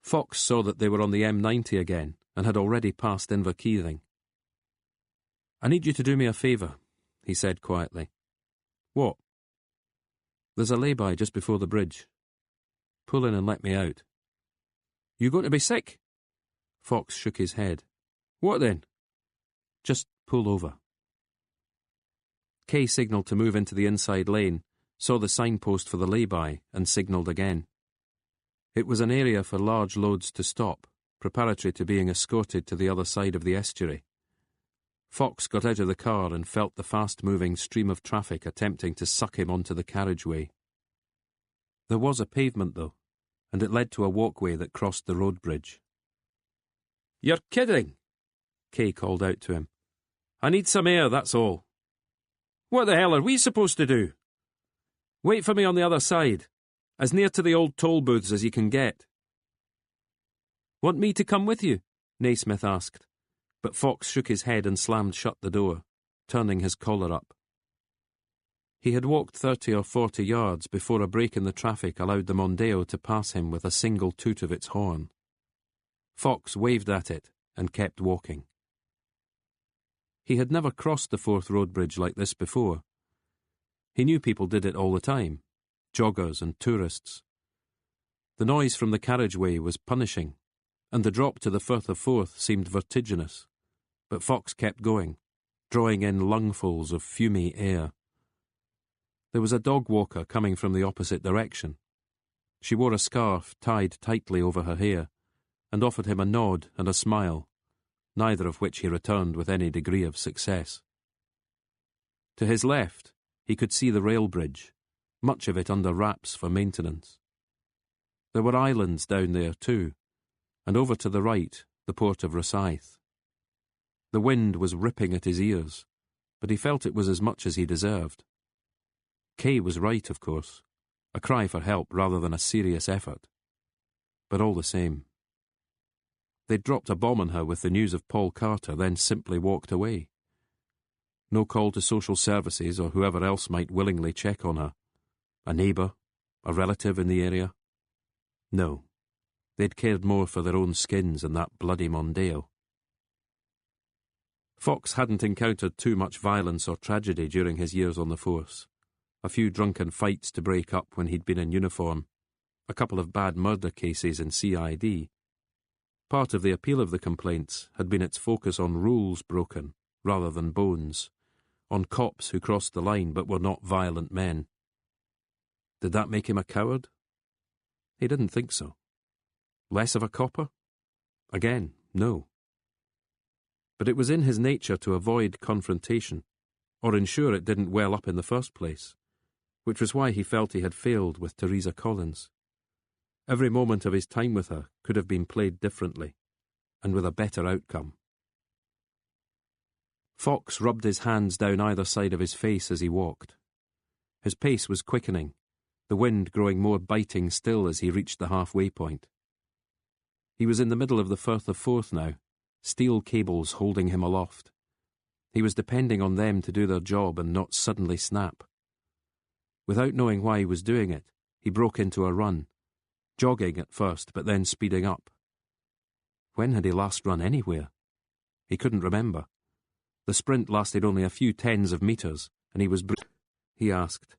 Fox saw that they were on the M90 again and had already passed Inverkeithing. I need you to do me a favour, he said quietly. What? There's a lay-by just before the bridge. Pull in and let me out. You going to be sick? Fox shook his head. What then? Just pull over. Kay signalled to move into the inside lane, saw the signpost for the lay-by, and signalled again. It was an area for large loads to stop, preparatory to being escorted to the other side of the estuary. Fox got out of the car and felt the fast-moving stream of traffic attempting to suck him onto the carriageway. There was a pavement, though, and it led to a walkway that crossed the road bridge. You're kidding, Kay called out to him. I need some air, that's all. What the hell are we supposed to do? Wait for me on the other side, as near to the old toll booths as you can get. Want me to come with you? Naismith asked, but Fox shook his head and slammed shut the door, turning his collar up. He had walked 30 or 40 yards before a break in the traffic allowed the Mondeo to pass him with a single toot of its horn. Fox waved at it and kept walking. He had never crossed the Forth Road Bridge like this before. He knew people did it all the time, joggers and tourists. The noise from the carriageway was punishing, and the drop to the Firth of Forth seemed vertiginous, but Fox kept going, drawing in lungfuls of fumy air. There was a dog walker coming from the opposite direction. She wore a scarf tied tightly over her hair, and offered him a nod and a smile, neither of which he returned with any degree of success. To his left, he could see the rail bridge, much of it under wraps for maintenance. There were islands down there too, and over to the right, the port of Rosyth. The wind was ripping at his ears, but he felt it was as much as he deserved. Kay was right, of course, a cry for help rather than a serious effort. But all the same. They'd dropped a bomb on her with the news of Paul Carter, then simply walked away. No call to social services or whoever else might willingly check on her. A neighbour, a relative in the area. No, they'd cared more for their own skins than that bloody Mondale. Fox hadn't encountered too much violence or tragedy during his years on the force. A few drunken fights to break up when he'd been in uniform, a couple of bad murder cases in CID. Part of the appeal of the complaints had been its focus on rules broken, rather than bones, on cops who crossed the line but were not violent men. Did that make him a coward? He didn't think so. Less of a copper? Again, no. But it was in his nature to avoid confrontation, or ensure it didn't well up in the first place, which was why he felt he had failed with Teresa Collins. Every moment of his time with her could have been played differently, and with a better outcome. Fox rubbed his hands down either side of his face as he walked. His pace was quickening, the wind growing more biting still as he reached the halfway point. He was in the middle of the Firth of Forth now, steel cables holding him aloft. He was depending on them to do their job and not suddenly snap. Without knowing why he was doing it, he broke into a run, jogging at first but then speeding up. When had he last run anywhere? He couldn't remember. The sprint lasted only a few tens of metres, and he was he asked.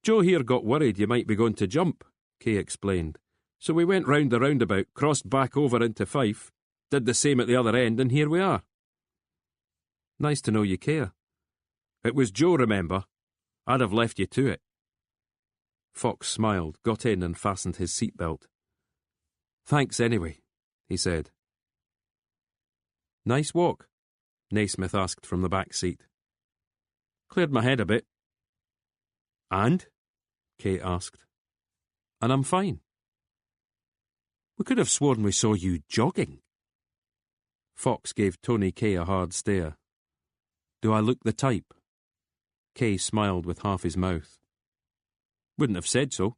"Joe here got worried you might be going to jump," Kay explained. "So we went round the roundabout, crossed back over into Fife, did the same at the other end, and here we are." "Nice to know you care." "It was Joe, remember? I'd have left you to it." Fox smiled, got in and fastened his seatbelt. "Thanks anyway," he said. "Nice walk?" Naismith asked from the back seat. "Cleared my head a bit." "And?" Kay asked. "And I'm fine." "We could have sworn we saw you jogging." Fox gave Tony Kay a hard stare. "Do I look the type?" Kay smiled with half his mouth. "Wouldn't have said so."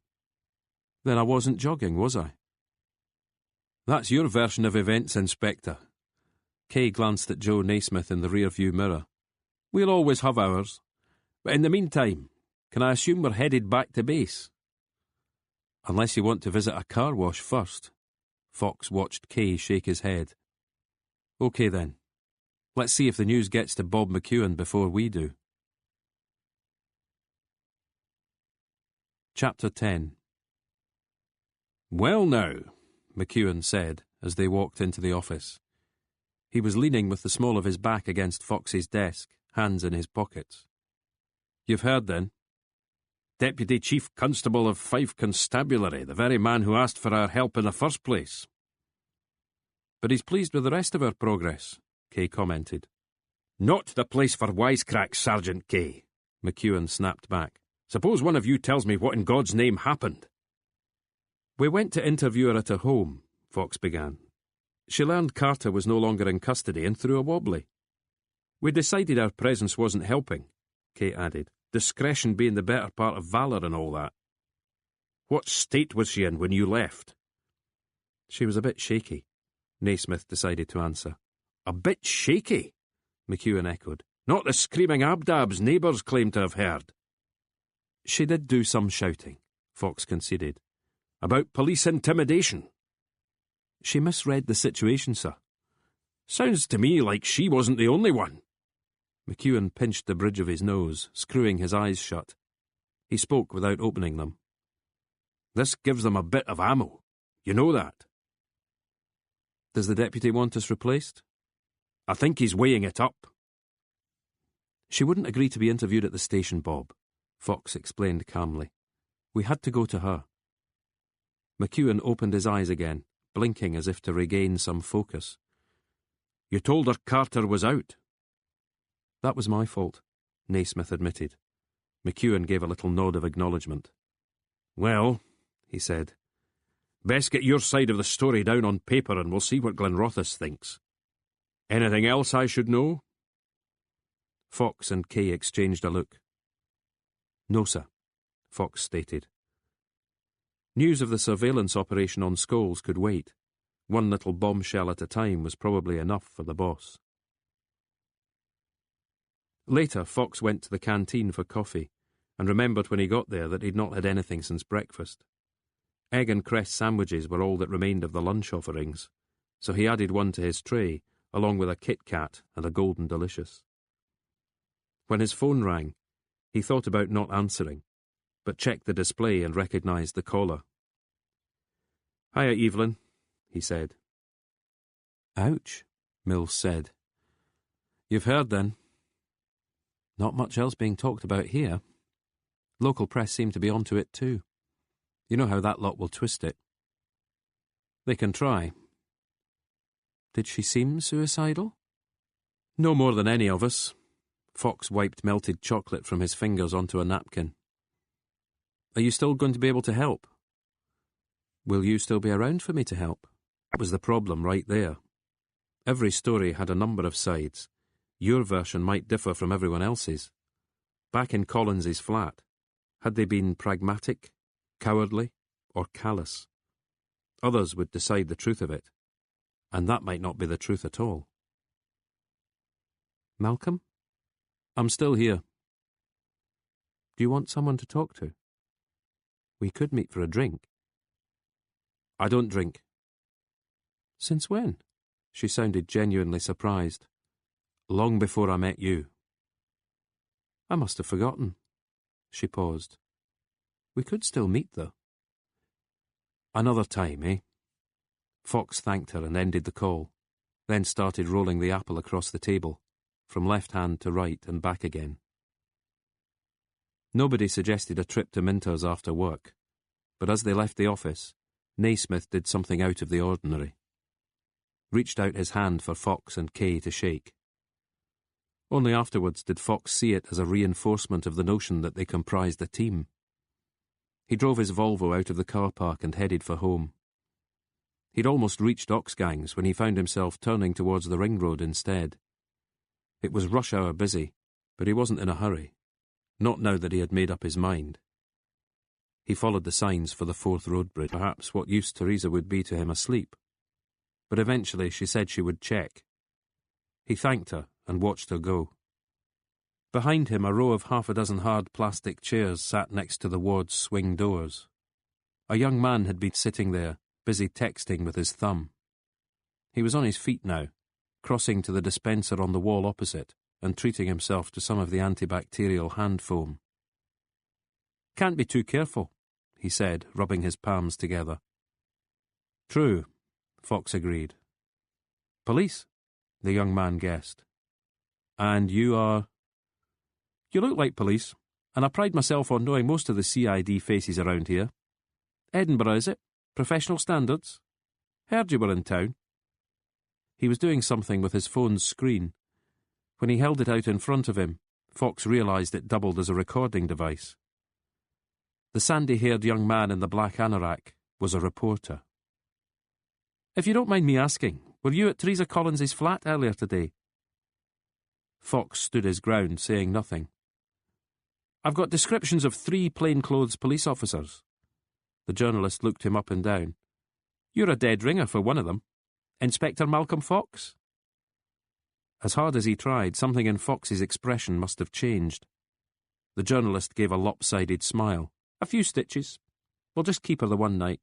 "Then I wasn't jogging, was I?" "That's your version of events, Inspector." Kay glanced at Joe Naismith in the rear-view mirror. "We'll always have ours. But in the meantime, can I assume we're headed back to base?" "Unless you want to visit a car wash first." Fox watched Kay shake his head. "OK then. Let's see if the news gets to Bob McEwen before we do." Chapter 10. "Well now," McEwen said as they walked into the office. He was leaning with the small of his back against Fox's desk, hands in his pockets. "You've heard then? Deputy Chief Constable of Fife Constabulary, the very man who asked for our help in the first place." "But he's pleased with the rest of our progress," Kay commented. "Not the place for wisecracks, Sergeant Kay," McEwen snapped back. "Suppose one of you tells me what in God's name happened." "We went to interview her at her home," Fox began. "She learned Carter was no longer in custody and threw a wobbly. We decided our presence wasn't helping," Kay added, "discretion being the better part of valour and all that." "What state was she in when you left?" "She was a bit shaky," Naismith decided to answer. "A bit shaky?" McEwen echoed. "Not the screaming abdabs neighbours claim to have heard." "She did do some shouting," Fox conceded. "About police intimidation?" "She misread the situation, sir." "Sounds to me like she wasn't the only one." McEwen pinched the bridge of his nose, screwing his eyes shut. He spoke without opening them, This gives them a bit of ammo. You know that. Does the deputy want us replaced? I think he's weighing it up. She wouldn't agree to be interviewed at the station, Bob, Fox explained calmly. We had to go to her. McEwen opened his eyes again, blinking as if to regain some focus. You told her Carter was out. That was my fault, Naismith admitted. McEwen gave a little nod of acknowledgement. Well, he said, best get your side of the story down on paper and we'll see what Glenrothes thinks. Anything else I should know? Fox and Kay exchanged a look. No, sir, Fox stated. News of the surveillance operation on Scholes could wait. One little bombshell at a time was probably enough for the boss. Later, Fox went to the canteen for coffee, and remembered when he got there that he'd not had anything since breakfast. Egg and cress sandwiches were all that remained of the lunch offerings, so he added one to his tray, along with a Kit Kat and a Golden Delicious. When his phone rang, he thought about not answering, but checked the display and recognised the caller. "Hiya, Evelyn," he said. "Ouch," Mills said. "You've heard, then?" "Not much else being talked about here. Local press seem to be onto it too. You know how that lot will twist it." "They can try." "Did she seem suicidal?" "No more than any of us." Fox wiped melted chocolate from his fingers onto a napkin. "Are you still going to be able to help?" "Will you still be around for me to help?" That was the problem right there. Every story had a number of sides. Your version might differ from everyone else's. Back in Collins's flat, had they been pragmatic, cowardly, or callous? Others would decide the truth of it, and that might not be the truth at all. "Malcolm? I'm still here. Do you want someone to talk to? We could meet for a drink." "I don't drink." "Since when?" She sounded genuinely surprised. "Long before I met you." "I must have forgotten." She paused. "We could still meet, though." "Another time, eh?" Fox thanked her and ended the call, then started rolling the apple across the table, from left hand to right and back again. Nobody suggested a trip to Minter's after work, but as they left the office, Naismith did something out of the ordinary. Reached out his hand for Fox and Kay to shake. Only afterwards did Fox see it as a reinforcement of the notion that they comprised a team. He drove his Volvo out of the car park and headed for home. He'd almost reached Oxgangs when he found himself turning towards the ring road instead. It was rush hour busy, but he wasn't in a hurry, not now that he had made up his mind. He followed the signs for the Fourth Road Bridge, perhaps what use Teresa would be to him asleep. But eventually she said she would check. He thanked her and watched her go. Behind him, a row of half a dozen hard plastic chairs sat next to the ward's swing doors. A young man had been sitting there, busy texting with his thumb. He was on his feet now, crossing to the dispenser on the wall opposite and treating himself to some of the antibacterial hand foam. "Can't be too careful," he said, rubbing his palms together. "True," Fox agreed. "Police," the young man guessed. "And you are—" "You look like police, and I pride myself on knowing most of the CID faces around here. Edinburgh, is it? Professional standards? Heard you were in town." He was doing something with his phone's screen. When he held it out in front of him, Fox realised it doubled as a recording device. The sandy-haired young man in the black anorak was a reporter. "If you don't mind me asking, were you at Teresa Collins's flat earlier today?" Fox stood his ground, saying nothing. "I've got descriptions of 3 plainclothes police officers." The journalist looked him up and down. "You're a dead ringer for one of them. Inspector Malcolm Fox?" As hard as he tried, something in Fox's expression must have changed. The journalist gave a lopsided smile. "A few stitches. We'll just keep her the one night.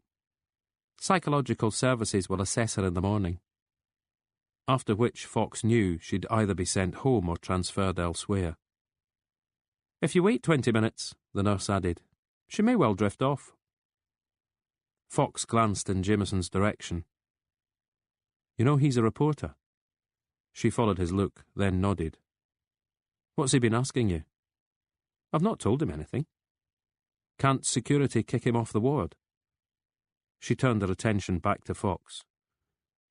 Psychological services will assess her in the morning." After which Fox knew she'd either be sent home or transferred elsewhere. "If you wait 20 minutes, the nurse added, she may well drift off." Fox glanced in Jameson's direction. You know he's a reporter. She followed his look, then nodded. What's he been asking you? I've not told him anything. Can't security kick him off the ward? She turned her attention back to Fox.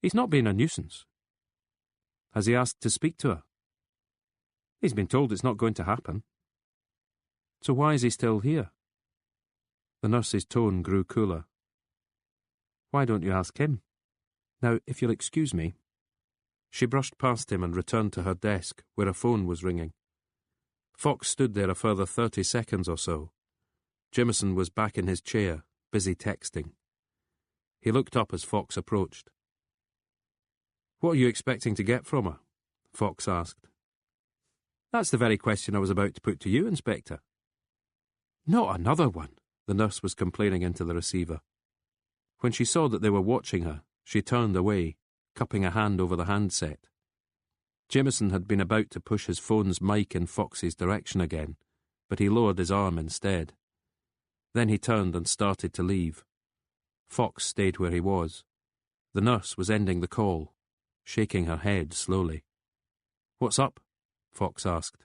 He's not been a nuisance. Has he asked to speak to her? He's been told it's not going to happen. So why is he still here? The nurse's tone grew cooler. Why don't you ask him? Now, if you'll excuse me. She brushed past him and returned to her desk, where a phone was ringing. Fox stood there a further 30 seconds or so. Jameson was back in his chair, busy texting. He looked up as Fox approached. What are you expecting to get from her? Fox asked. That's the very question I was about to put to you, Inspector. Not another one, the nurse was complaining into the receiver. When she saw that they were watching her, she turned away, cupping a hand over the handset. Jameson had been about to push his phone's mic in Fox's direction again, but he lowered his arm instead. Then he turned and started to leave. Fox stayed where he was. The nurse was ending the call, shaking her head slowly. What's up? Fox asked.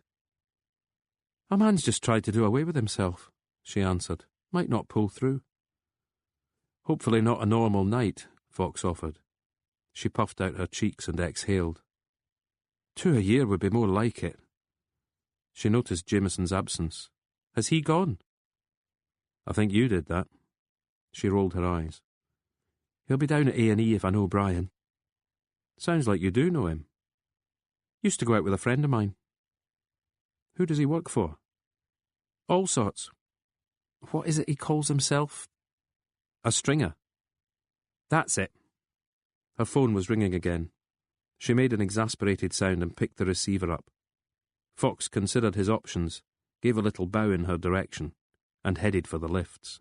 A man's just tried to do away with himself, she answered. Might not pull through. Hopefully not a normal night, Fox offered. She puffed out her cheeks and exhaled. 2 a year would be more like it. She noticed Jameson's absence. Has he gone? I think you did that. She rolled her eyes. He'll be down at A&E if I know Brian. Sounds like you do know him. Used to go out with a friend of mine. Who does he work for? All sorts. What is it he calls himself? A stringer. That's it. Her phone was ringing again. She made an exasperated sound and picked the receiver up. Fox considered his options, gave a little bow in her direction, and headed for the lifts.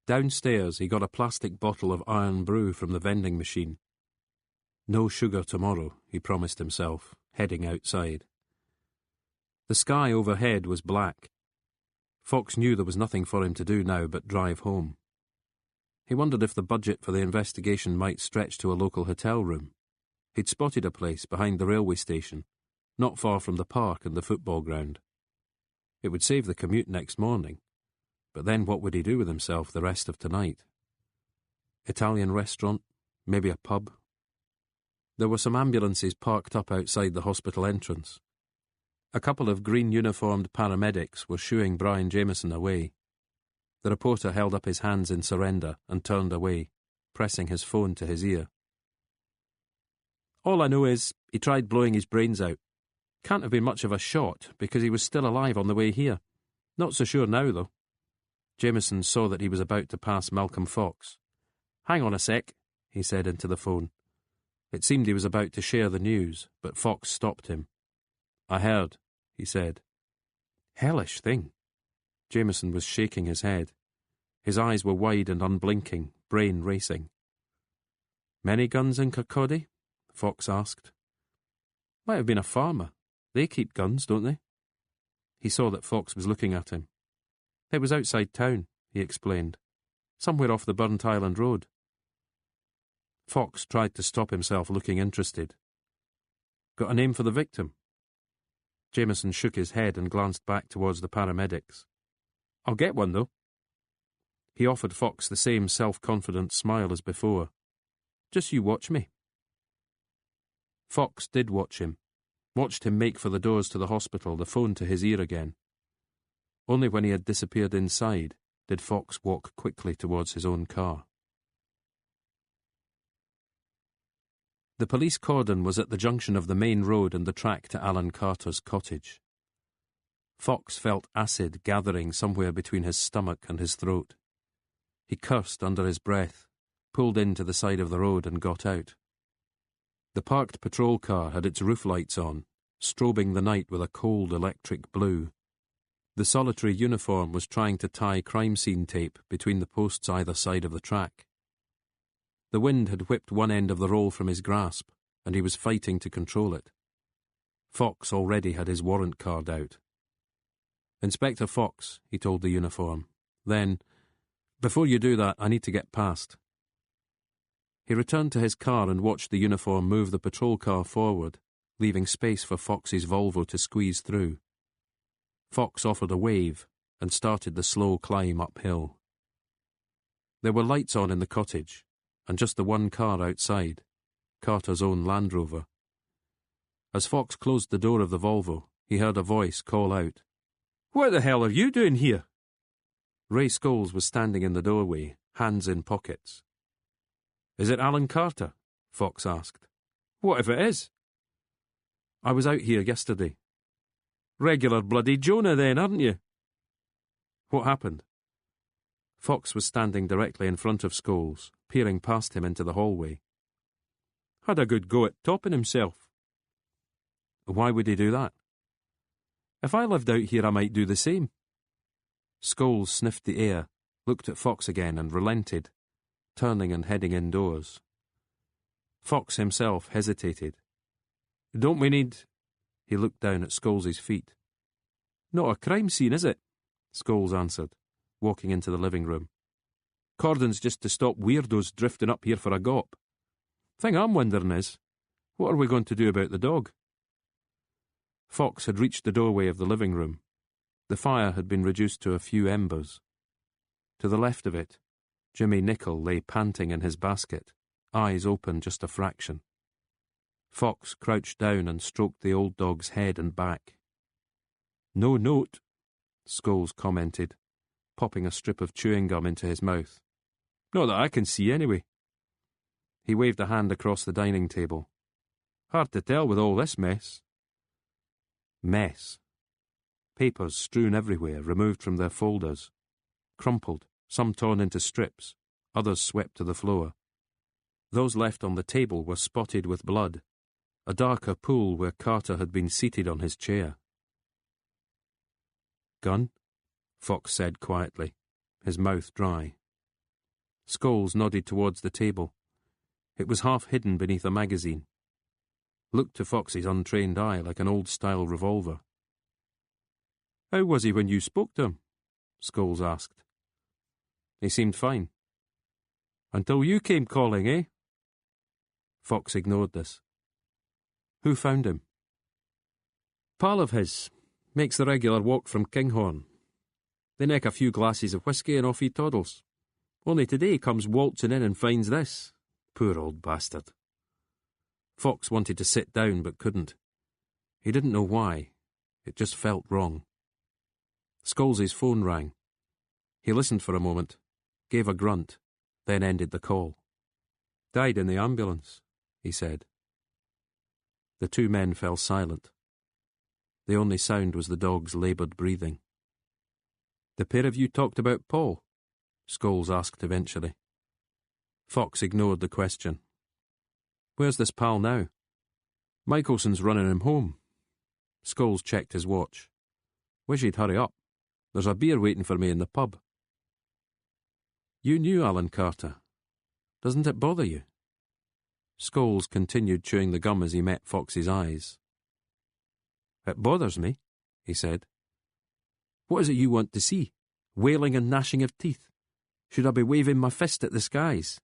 Downstairs, he got a plastic bottle of iron brew from the vending machine. No sugar tomorrow, he promised himself, heading outside. The sky overhead was black. Fox knew there was nothing for him to do now but drive home. He wondered if the budget for the investigation might stretch to a local hotel room. He'd spotted a place behind the railway station, not far from the park and the football ground. It would save the commute next morning, but then what would he do with himself the rest of tonight? Italian restaurant, maybe a pub. There were some ambulances parked up outside the hospital entrance. A couple of green-uniformed paramedics were shooing Brian Jameson away. The reporter held up his hands in surrender and turned away, pressing his phone to his ear. All I know is he tried blowing his brains out. Can't have been much of a shot because he was still alive on the way here. Not so sure now, though. Jameson saw that he was about to pass Malcolm Fox. Hang on a sec, he said into the phone. It seemed he was about to share the news, but Fox stopped him. I heard, he said. Hellish thing. Jameson was shaking his head. His eyes were wide and unblinking, brain racing. Many guns in Kirkcaldy? Fox asked. Might have been a farmer. They keep guns, don't they? He saw that Fox was looking at him. It was outside town, he explained. Somewhere off the Burnt Island Road. Fox tried to stop himself looking interested. Got a name for the victim? Jameson shook his head and glanced back towards the paramedics. I'll get one, though. He offered Fox the same self-confident smile as before. Just you watch me. Fox did watch him. Watched him make for the doors to the hospital, the phone to his ear again. Only when he had disappeared inside did Fox walk quickly towards his own car. The police cordon was at the junction of the main road and the track to Alan Carter's cottage. Fox felt acid gathering somewhere between his stomach and his throat. He cursed under his breath, pulled in to the side of the road and got out. The parked patrol car had its roof lights on, strobing the night with a cold electric blue. The solitary uniform was trying to tie crime scene tape between the posts either side of the track. The wind had whipped one end of the roll from his grasp, and he was fighting to control it. Fox already had his warrant card out. Inspector Fox, he told the uniform. Then, Before you do that, I need to get past. He returned to his car and watched the uniform move the patrol car forward, leaving space for Fox's Volvo to squeeze through. Fox offered a wave and started the slow climb uphill. There were lights on in the cottage, and just the one car outside, Carter's own Land Rover. As Fox closed the door of the Volvo, he heard a voice call out, "What the hell are you doing here?" Ray Scholes was standing in the doorway, hands in pockets. "Is it Alan Carter?" Fox asked. "What if it is?" "I was out here yesterday." "Regular bloody Jonah then, aren't you?" "What happened?" Fox was standing directly in front of Scholes, peering past him into the hallway. "Had a good go at topping himself." "Why would he do that?" "If I lived out here I might do the same." Scholes sniffed the air, looked at Fox again and relented, turning and heading indoors. Fox himself hesitated. "Don't we need—" He looked down at Scholes's feet. "Not a crime scene, is it?" Scholes answered, walking into the living room. "Cordon's just to stop weirdos drifting up here for a gawp. Thing I'm wondering is, what are we going to do about the dog?" Fox had reached the doorway of the living room. The fire had been reduced to a few embers. To the left of it, Jimmy Nicol lay panting in his basket, eyes open just a fraction. Fox crouched down and stroked the old dog's head and back. "No note," Scholes commented, popping a strip of chewing gum into his mouth. "Not that I can see, anyway." He waved a hand across the dining table. "Hard to tell with all this mess." Mess. Papers strewn everywhere, removed from their folders. Crumpled, some torn into strips, others swept to the floor. Those left on the table were spotted with blood, a darker pool where Carter had been seated on his chair. "Gun?" Fox said quietly, his mouth dry. Scholes nodded towards the table. It was half hidden beneath a magazine. Looked to Fox's untrained eye like an old-style revolver. "How was he when you spoke to him?" Scholes asked. "He seemed fine." "Until you came calling, eh?" Fox ignored this. "Who found him?" "Pal of his. Makes the regular walk from Kinghorn. They neck a few glasses of whiskey and off he toddles. Only today he comes waltzing in and finds this. Poor old bastard." Fox wanted to sit down but couldn't. He didn't know why. It just felt wrong. Scholes's phone rang. He listened for a moment, gave a grunt, then ended the call. "Died in the ambulance," he said. The two men fell silent. The only sound was the dog's laboured breathing. "The pair of you talked about Paul?" Scholes asked eventually. Fox ignored the question. "Where's this pal now?" "Michelson's running him home." Scholes checked his watch. "Wish he'd hurry up. There's a beer waiting for me in the pub." "You knew Alan Carter. Doesn't it bother you?" Scholes continued chewing the gum as he met Fox's eyes. "It bothers me," he said. "What is it you want to see? Wailing and gnashing of teeth? Should I be waving my fist at the skies?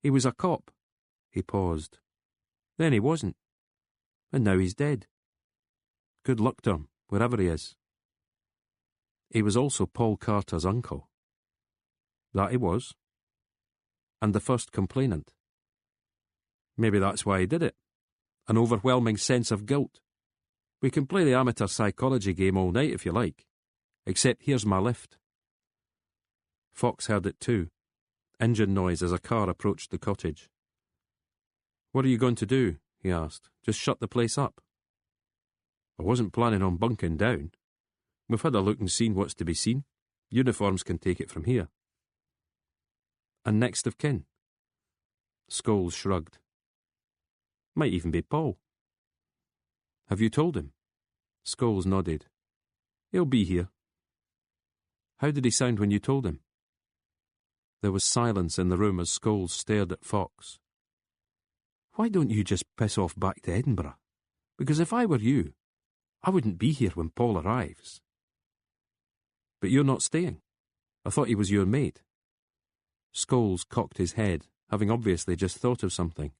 He was a cop." He paused. "Then he wasn't. And now he's dead. Good luck to him, wherever he is." He was also Paul Carter's uncle. That he was. And the first complainant. Maybe that's why he did it. An overwhelming sense of guilt. We can play the amateur psychology game all night if you like. Except here's my lift. Fox heard it too. Engine noise as a car approached the cottage. "What are you going to do?" he asked. "Just shut the place up?" "I wasn't planning on bunking down. We've had a look and seen what's to be seen. Uniforms can take it from here." "And next of kin?" Scholes shrugged. "Might even be Paul." "Have you told him?" Scholes nodded. "He'll be here." "How did he sound when you told him?" There was silence in the room as Scholes stared at Fox. "Why don't you just piss off back to Edinburgh? Because if I were you, I wouldn't be here when Paul arrives." "But you're not staying. I thought he was your mate." Scholes cocked his head, having obviously just thought of something.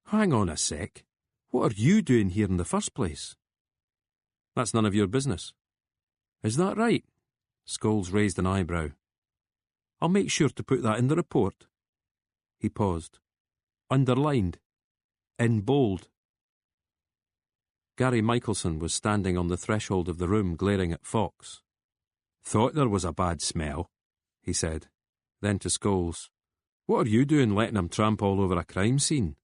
Hang on a sec. What are you doing here in the first place? That's none of your business. Is that right? Scholes raised an eyebrow. I'll make sure to put that in the report. He paused. Underlined. In bold. Gary Michelson was standing on the threshold of the room glaring at Fox. Thought there was a bad smell, he said. Then to Scholes. What are you doing letting him tramp all over a crime scene?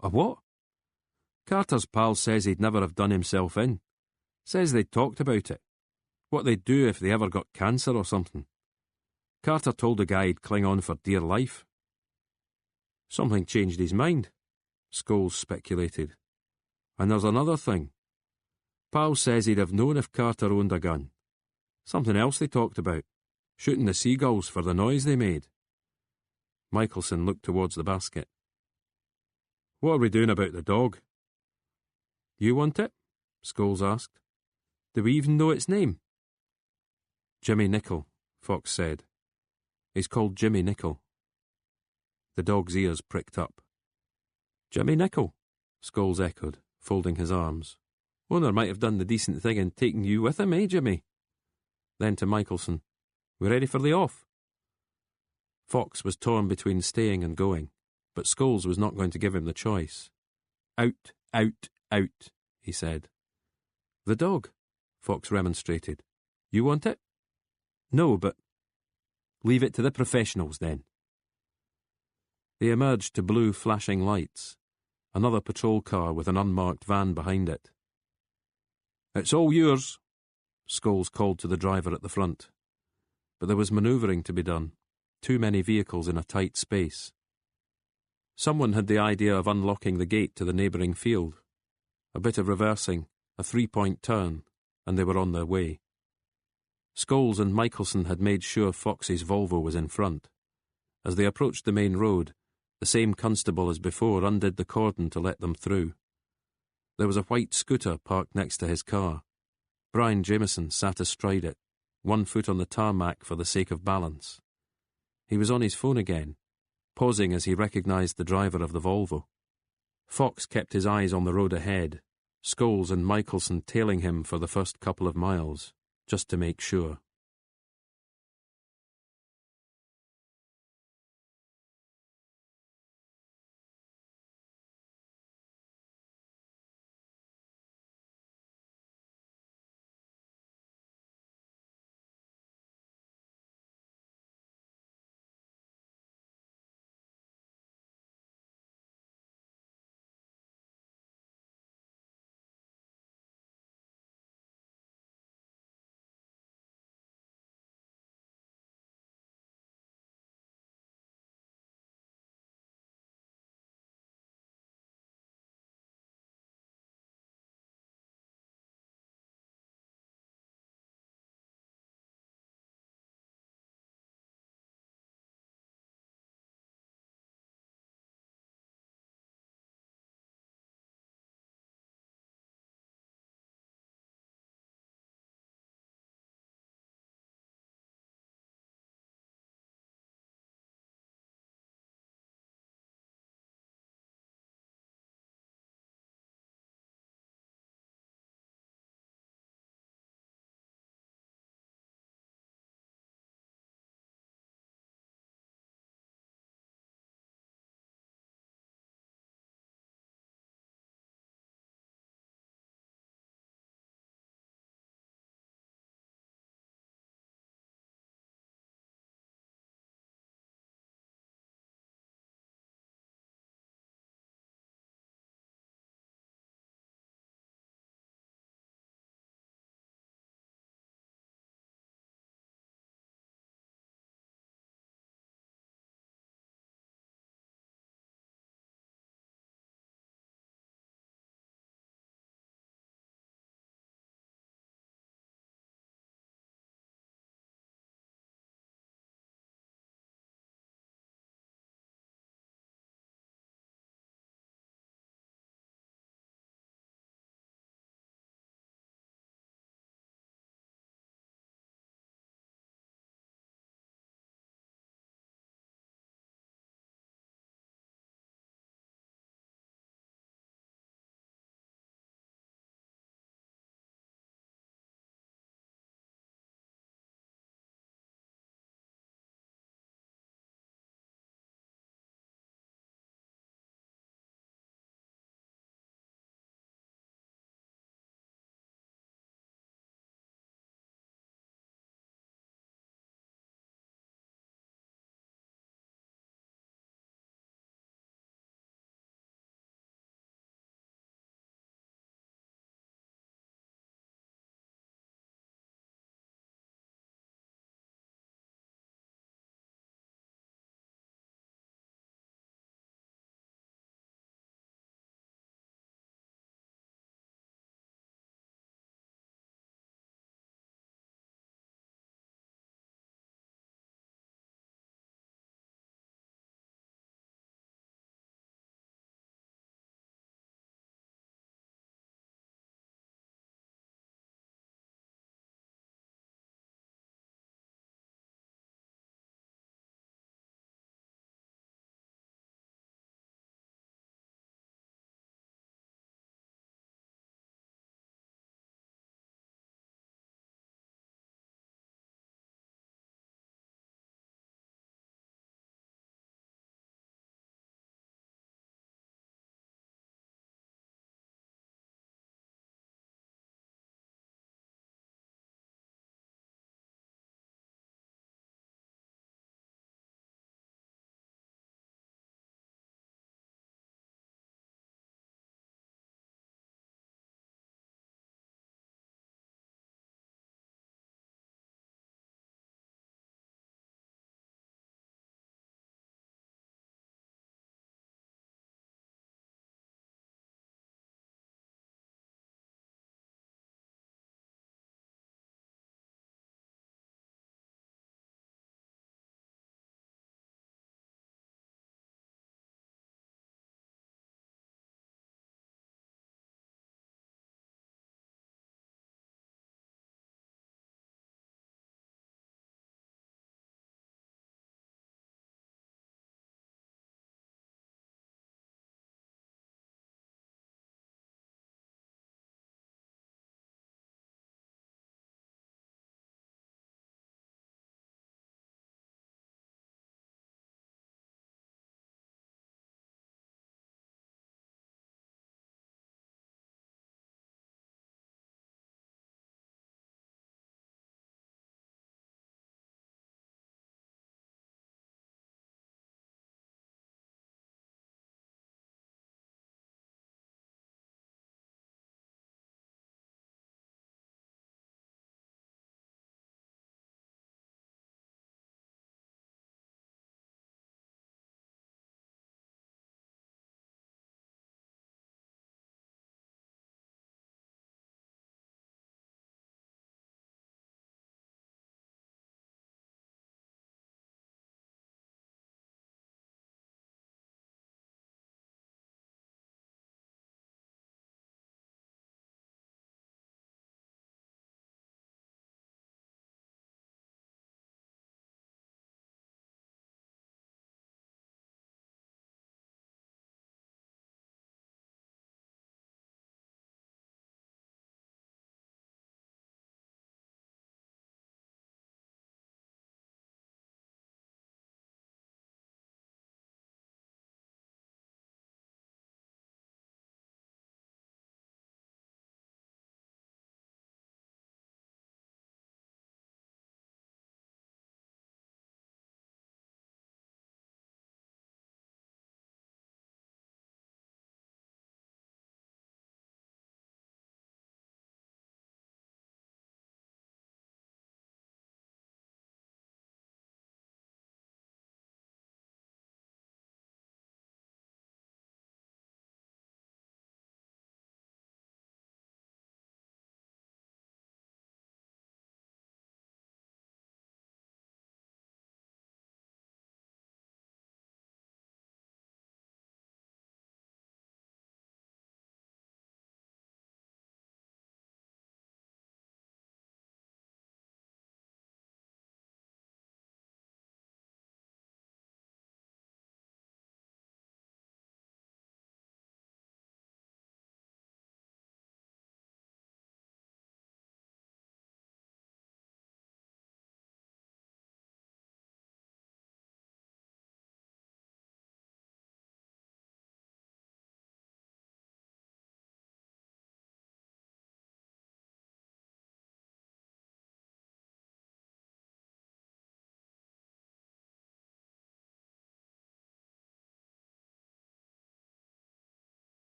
A what? Carter's pal says he'd never have done himself in. Says they'd talked about it. What they'd do if they ever got cancer or something. Carter told the guy he'd cling on for dear life. Something changed his mind, Scholes speculated. And there's another thing. Pal says he'd have known if Carter owned a gun. Something else they talked about. Shooting the seagulls for the noise they made. Michelson looked towards the basket. What are we doing about the dog? You want it? Scholes asked. Do we even know its name? Jimmy Nicol, Fox said. He's called Jimmy Nicol. The dog's ears pricked up. Jimmy Nicol, Scholes echoed, folding his arms. Owner might have done the decent thing in taking you with him, eh, Jimmy? Then to Michelson. We ready for the off? Fox was torn between staying and going, but Scholes was not going to give him the choice. Out, out, out, he said. The dog, Fox remonstrated. You want it? No, but... Leave it to the professionals, then. They emerged to blue flashing lights, another patrol car with an unmarked van behind it. It's all yours, Scholes called to the driver at the front. But there was manoeuvring to be done, too many vehicles in a tight space. Someone had the idea of unlocking the gate to the neighbouring field. A bit of reversing, a 3-point turn, and they were on their way. Scholes and Michelson had made sure Fox's Volvo was in front. As they approached the main road, the same constable as before undid the cordon to let them through. There was a white scooter parked next to his car. Brian Jameson sat astride it, 1 foot on the tarmac for the sake of balance. He was on his phone again, pausing as he recognised the driver of the Volvo. Fox kept his eyes on the road ahead, Scholes and Michelson tailing him for the first couple of miles, just to make sure.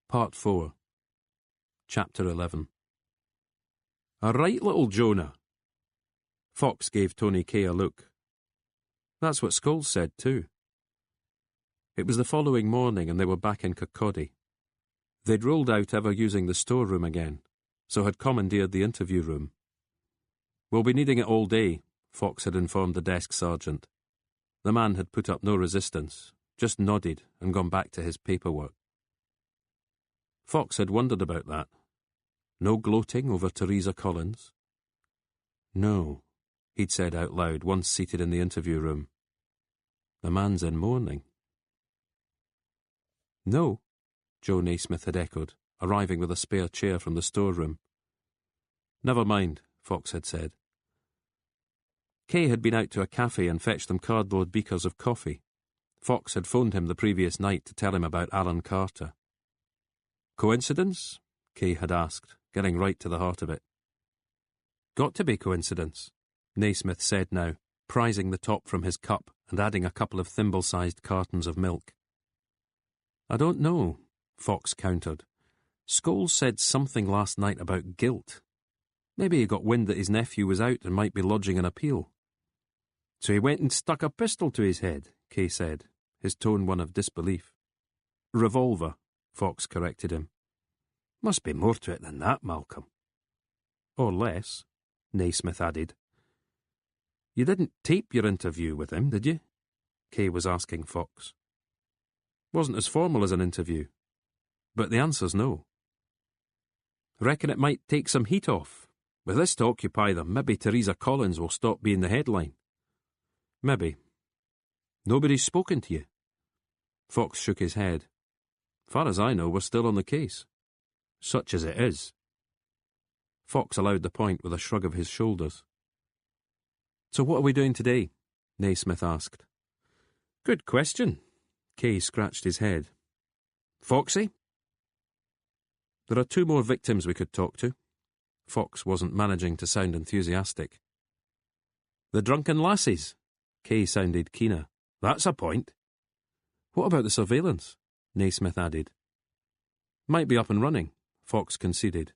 Part 4. Chapter 11. "A right little Jonah." Fox gave Tony Kay a look. That's what Scholes said too. It was the following morning and they were back in Kirkcaldy. They'd ruled out ever using the storeroom again, so had commandeered the interview room. "We'll be needing it all day," Fox had informed the desk sergeant. The man had put up no resistance, just nodded and gone back to his paperwork. Fox had wondered about that. No gloating over Teresa Collins? No, he'd said out loud once seated in the interview room. The man's in mourning. No, Joe Naismith had echoed, arriving with a spare chair from the storeroom. Never mind, Fox had said. Kay had been out to a cafe and fetched them cardboard beakers of coffee. Fox had phoned him the previous night to tell him about Alan Carter. Coincidence? Kay had asked, getting right to the heart of it. Got to be coincidence, Naismith said now, prizing the top from his cup and adding a couple of thimble-sized cartons of milk. I don't know, Fox countered. Scholes said something last night about guilt. Maybe he got wind that his nephew was out and might be lodging an appeal. So he went and stuck a pistol to his head, Kay said, his tone one of disbelief. Revolver, Fox corrected him. Must be more to it than that, Malcolm. Or less, Naismith added. You didn't tape your interview with him, did you? Kay was asking Fox. Wasn't as formal as an interview. But the answer's no. Reckon it might take some heat off. With this to occupy them, maybe Teresa Collins will stop being the headline. Maybe. Nobody's spoken to you. Fox shook his head. Far as I know, we're still on the case. Such as it is. Fox allowed the point with a shrug of his shoulders. So what are we doing today? Naismith asked. Good question. Kay scratched his head. Foxy? There are 2 more victims we could talk to. Fox wasn't managing to sound enthusiastic. The drunken lassies. Kay sounded keener. That's a point. What about the surveillance? Naismith added. Might be up and running, Fox conceded.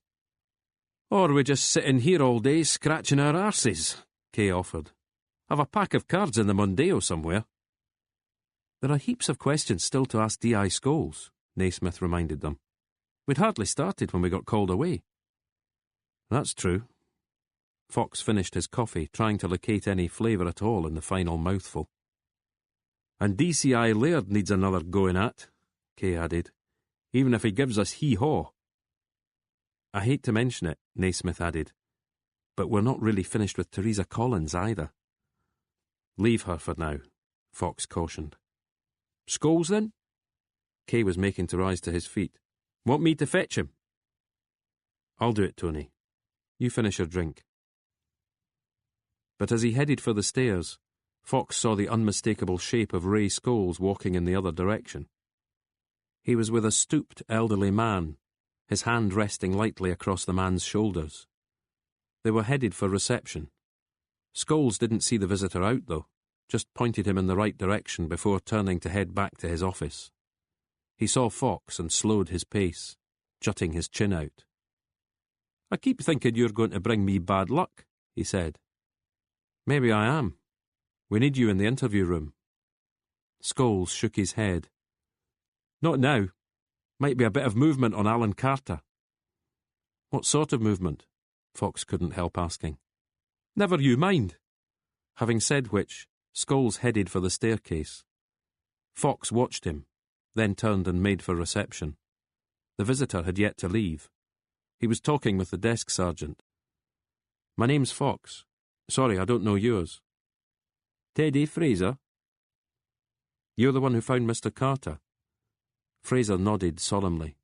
Or we just sit in here all day scratching our arses, Kay offered. Have a pack of cards in the Mondeo somewhere. There are heaps of questions still to ask D.I. Scholes, Naismith reminded them. We'd hardly started when we got called away. That's true. Fox finished his coffee, trying to locate any flavour at all in the final mouthful. And DCI Laird needs another going at, Kay added, even if he gives us hee-haw. I hate to mention it, Naismith added, but we're not really finished with Teresa Collins either. Leave her for now, Fox cautioned. Scholes then? Kay was making to rise to his feet. Want me to fetch him? I'll do it, Tony. You finish your drink. But as he headed for the stairs, Fox saw the unmistakable shape of Ray Scholes walking in the other direction. He was with a stooped, elderly man, his hand resting lightly across the man's shoulders. They were headed for reception. Scholes didn't see the visitor out, though, just pointed him in the right direction before turning to head back to his office. He saw Fox and slowed his pace, jutting his chin out. I keep thinking you're going to bring me bad luck, he said. Maybe I am. We need you in the interview room. Scholes shook his head. Not now. Might be a bit of movement on Alan Carter. What sort of movement? Fox couldn't help asking. Never you mind. Having said which, Scholes headed for the staircase. Fox watched him, then turned and made for reception. The visitor had yet to leave. He was talking with the desk sergeant. My name's Fox. Sorry, I don't know yours. Teddy Fraser? You're the one who found Mr. Carter? Fraser nodded solemnly.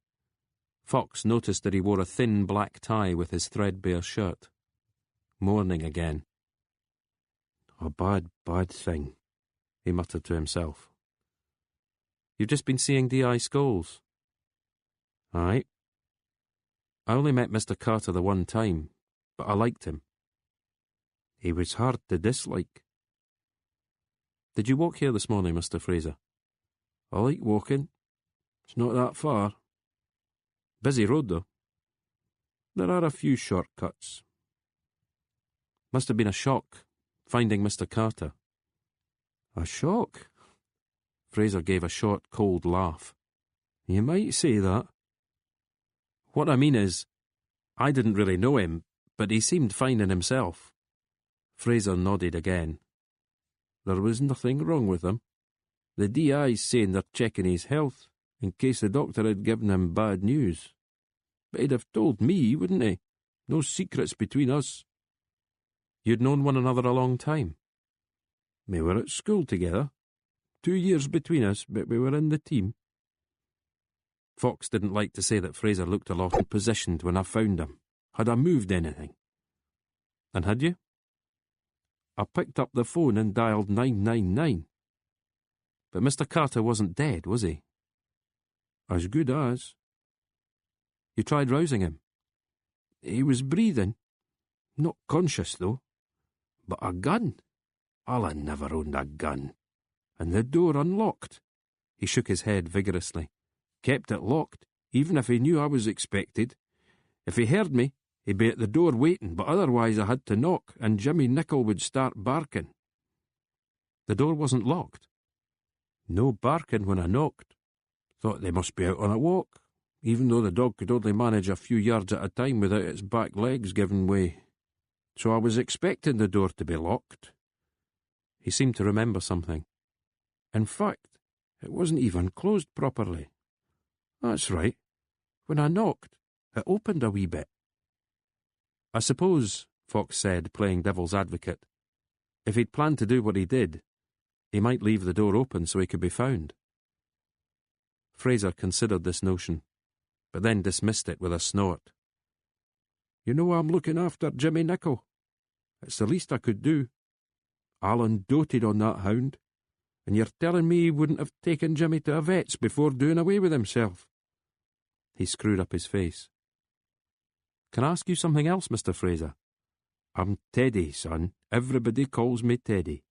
Fox noticed that he wore a thin black tie with his threadbare shirt. Mourning again. A bad, bad thing, he muttered to himself. You've just been seeing D.I. Scholes? Aye. I only met Mr. Carter the one time, but I liked him. He was hard to dislike. Did you walk here this morning, Mr. Fraser? I like walking. It's not that far. Busy road, though. There are a few shortcuts. Must have been a shock, finding Mr. Carter. A shock? Fraser gave a short, cold laugh. You might say that. What I mean is, I didn't really know him, but he seemed fine in himself. Fraser nodded again. There was nothing wrong with him. The DI's saying they're checking his health, in case the doctor had given him bad news. But he'd have told me, wouldn't he? No secrets between us. You'd known one another a long time. We were at school together. 2 years between us, but we were in the team. Fox didn't like to say that Fraser looked a lot positioned when I found him. Had I moved anything? And had you? I picked up the phone and dialed 999. But Mr. Carter wasn't dead, was he? As good as. You tried rousing him? He was breathing. Not conscious, though. But a gun? Alan never owned a gun. And the door unlocked. He shook his head vigorously. Kept it locked, even if he knew I was expected. If he heard me, he'd be at the door waiting, but otherwise I had to knock, and Jimmy Nicol would start barking. The door wasn't locked. No barking when I knocked. Thought they must be out on a walk, even though the dog could only manage a few yards at a time without its back legs giving way. So I was expecting the door to be locked. He seemed to remember something. In fact, it wasn't even closed properly. That's right. When I knocked, it opened a wee bit. I suppose, Fox said, playing devil's advocate, if he'd planned to do what he did, he might leave the door open so he could be found. Fraser considered this notion, but then dismissed it with a snort. You know I'm looking after Jimmy Nicol. It's the least I could do. Alan doted on that hound, and you're telling me he wouldn't have taken Jimmy to a vet's before doing away with himself? He screwed up his face. Can I ask you something else, Mr. Fraser? I'm Teddy, son. Everybody calls me Teddy.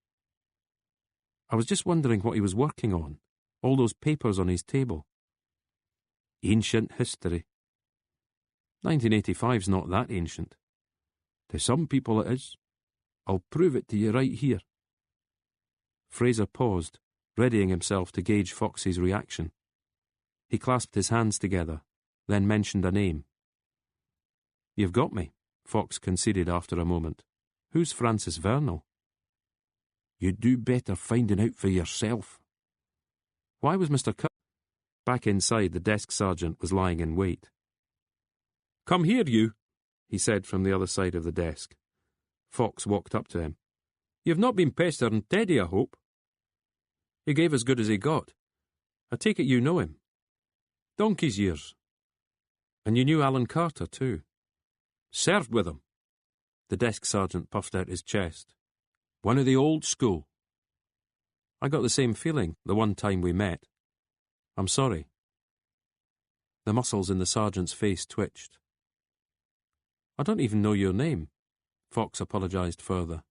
I was just wondering what he was working on. All those papers on his table. Ancient history. 1985's not that ancient. To some people it is. I'll prove it to you right here. Fraser paused, readying himself to gauge Fox's reaction. He clasped his hands together, then mentioned a name. You've got me, Fox conceded after a moment. Who's Francis Vernal? You'd do better finding out for yourself. Why was Mr. Back inside, the desk sergeant was lying in wait. Come here, you, he said from the other side of the desk. Fox walked up to him. You've not been pestering Teddy, I hope? He gave as good as he got. I take it you know him. Donkey's years. And you knew Alan Carter, too. Served with him. The desk sergeant puffed out his chest. One of the old school. I got the same feeling the one time we met. I'm sorry. The muscles in the sergeant's face twitched. I don't even know your name. Fox apologised further.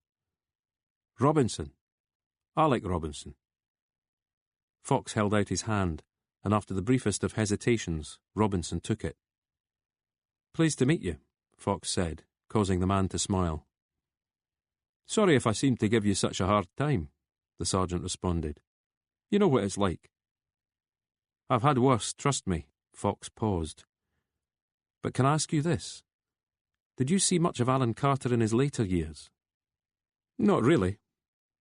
Robinson. Alec Robinson. Fox held out his hand, and after the briefest of hesitations, Robinson took it. Pleased to meet you, Fox said, causing the man to smile. Sorry if I seemed to give you such a hard time, the sergeant responded. You know what it's like. I've had worse, trust me, Fox paused. But can I ask you this? Did you see much of Alan Carter in his later years? Not really.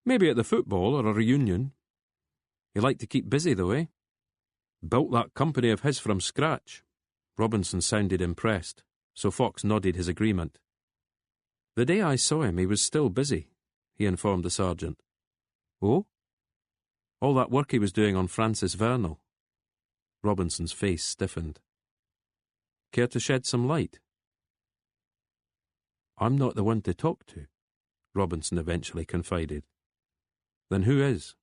Maybe at the football or a reunion. He liked to keep busy though, eh? Built that company of his from scratch. Robinson sounded impressed, so Fox nodded his agreement. The day I saw him, he was still busy, he informed the sergeant. Oh? All that work he was doing on Francis Vernal. Robinson's face stiffened. Care to shed some light? I'm not the one to talk to, Robinson eventually confided. Then who is?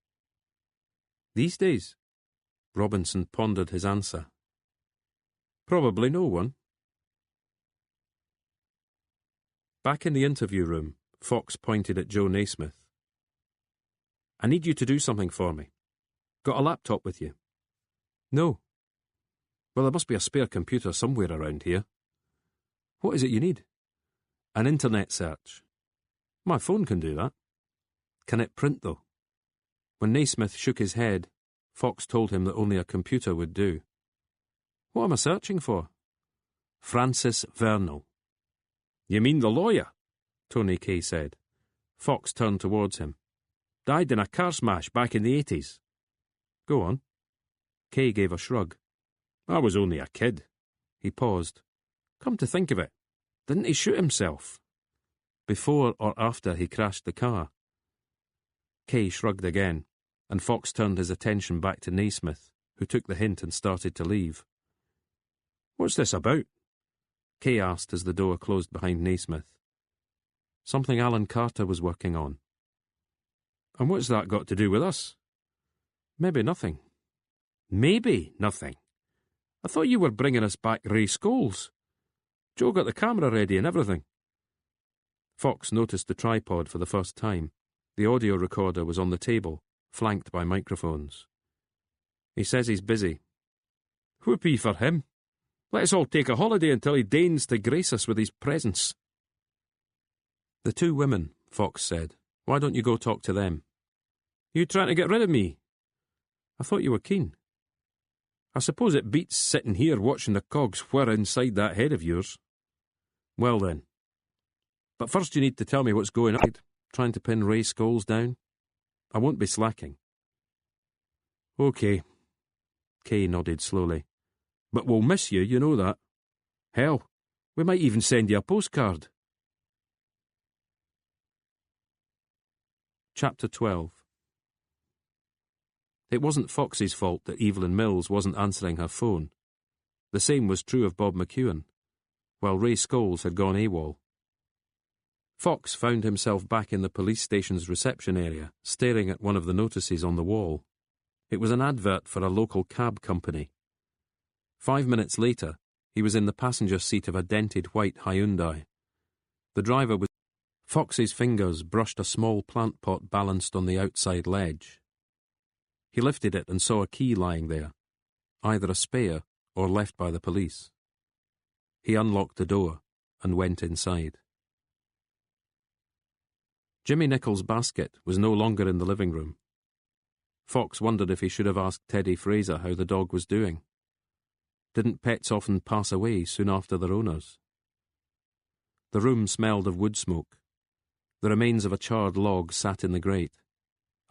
These days? Robinson pondered his answer. Probably no one. Back in the interview room, Fox pointed at Joe Naismith. I need you to do something for me. Got a laptop with you? No. Well, there must be a spare computer somewhere around here. What is it you need? An internet search. My phone can do that. Can it print, though? When Naismith shook his head, Fox told him that only a computer would do. What am I searching for? Francis Vernal. You mean the lawyer? Tony Kay said. Fox turned towards him. Died in a car smash back in the 80s. Go on. Kay gave a shrug. I was only a kid. He paused. Come to think of it, didn't he shoot himself? Before or after he crashed the car? Kay shrugged again, and Fox turned his attention back to Naismith, who took the hint and started to leave. What's this about? Kay asked as the door closed behind Naismith. Something Alan Carter was working on. And what's that got to do with us? Maybe nothing. Maybe nothing? I thought you were bringing us back Ray Scholes. Joe got the camera ready and everything. Fox noticed the tripod for the first time. The audio recorder was on the table, flanked by microphones. He says he's busy. Whoopee for him. Let us all take a holiday until he deigns to grace us with his presence. The two women, Fox said. Why don't you go talk to them? You trying to get rid of me? I thought you were keen. I suppose it beats sitting here watching the cogs whir inside that head of yours. Well then. But first you need to tell me what's going on. Trying to pin Ray Scholes down? I won't be slacking. OK. Kay nodded slowly. But we'll miss you, you know that. Hell, we might even send you a postcard. Chapter 12. It wasn't Fox's fault that Evelyn Mills wasn't answering her phone. The same was true of Bob McEwen, while Ray Scholes had gone AWOL. Fox found himself back in the police station's reception area, staring at one of the notices on the wall. It was an advert for a local cab company. 5 minutes later, he was in the passenger seat of a dented white Hyundai. The driver was... Fox's fingers brushed a small plant pot balanced on the outside ledge. He lifted it and saw a key lying there, either a spare or left by the police. He unlocked the door and went inside. Jimmy Nichols' basket was no longer in the living room. Fox wondered if he should have asked Teddy Fraser how the dog was doing. Didn't pets often pass away soon after their owners? The room smelled of wood smoke. The remains of a charred log sat in the grate,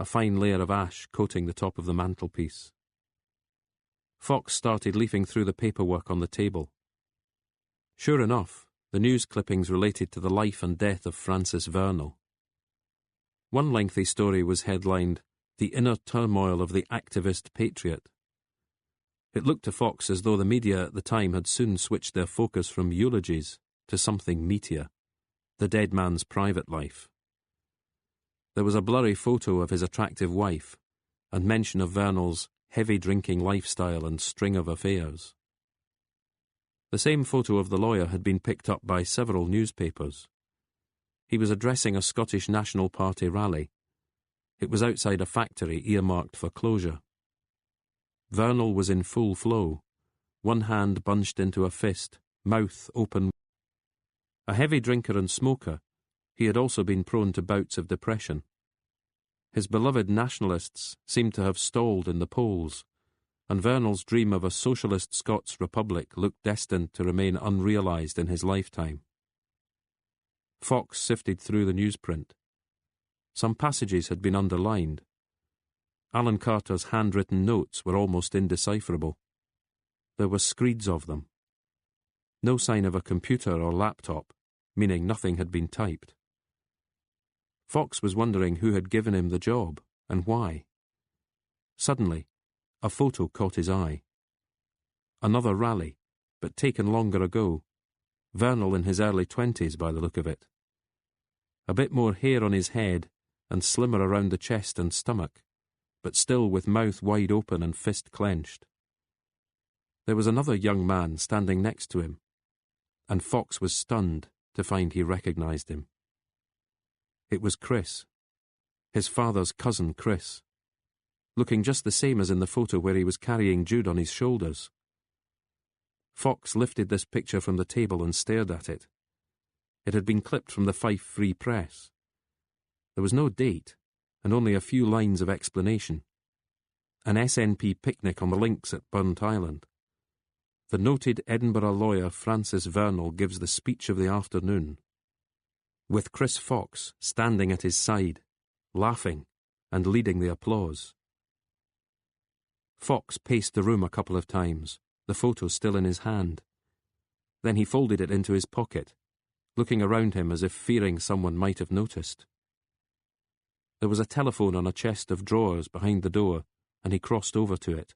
a fine layer of ash coating the top of the mantelpiece. Fox started leafing through the paperwork on the table. Sure enough, the news clippings related to the life and death of Francis Vernal. One lengthy story was headlined, "The Inner Turmoil of the Activist Patriot." It looked to Fox as though the media at the time had soon switched their focus from eulogies to something meatier, the dead man's private life. There was a blurry photo of his attractive wife, and mention of Vernal's heavy drinking lifestyle and string of affairs. The same photo of the lawyer had been picked up by several newspapers. He was addressing a Scottish National Party rally. It was outside a factory earmarked for closure. Vernal was in full flow, one hand bunched into a fist, mouth open. A heavy drinker and smoker, he had also been prone to bouts of depression. His beloved nationalists seemed to have stalled in the polls, and Vernal's dream of a socialist Scots republic looked destined to remain unrealised in his lifetime. Fox sifted through the newsprint. Some passages had been underlined. Alan Carter's handwritten notes were almost indecipherable. There were screeds of them. No sign of a computer or laptop, meaning nothing had been typed. Fox was wondering who had given him the job, and why. Suddenly, a photo caught his eye. Another rally, but taken longer ago. Vernal in his early 20s by the look of it. A bit more hair on his head, and slimmer around the chest and stomach, but still with mouth wide open and fist clenched. There was another young man standing next to him, and Fox was stunned to find he recognised him. It was Chris, his father's cousin Chris, looking just the same as in the photo where he was carrying Jude on his shoulders. Fox lifted this picture from the table and stared at it. It had been clipped from the Fife Free Press. There was no date, and only a few lines of explanation. An SNP picnic on the links at Burnt Island. The noted Edinburgh lawyer Francis Vernal gives the speech of the afternoon, with Chris Fox standing at his side, laughing and leading the applause. Fox paced the room a couple of times, the photo still in his hand. Then he folded it into his pocket, looking around him as if fearing someone might have noticed. There was a telephone on a chest of drawers behind the door, and he crossed over to it.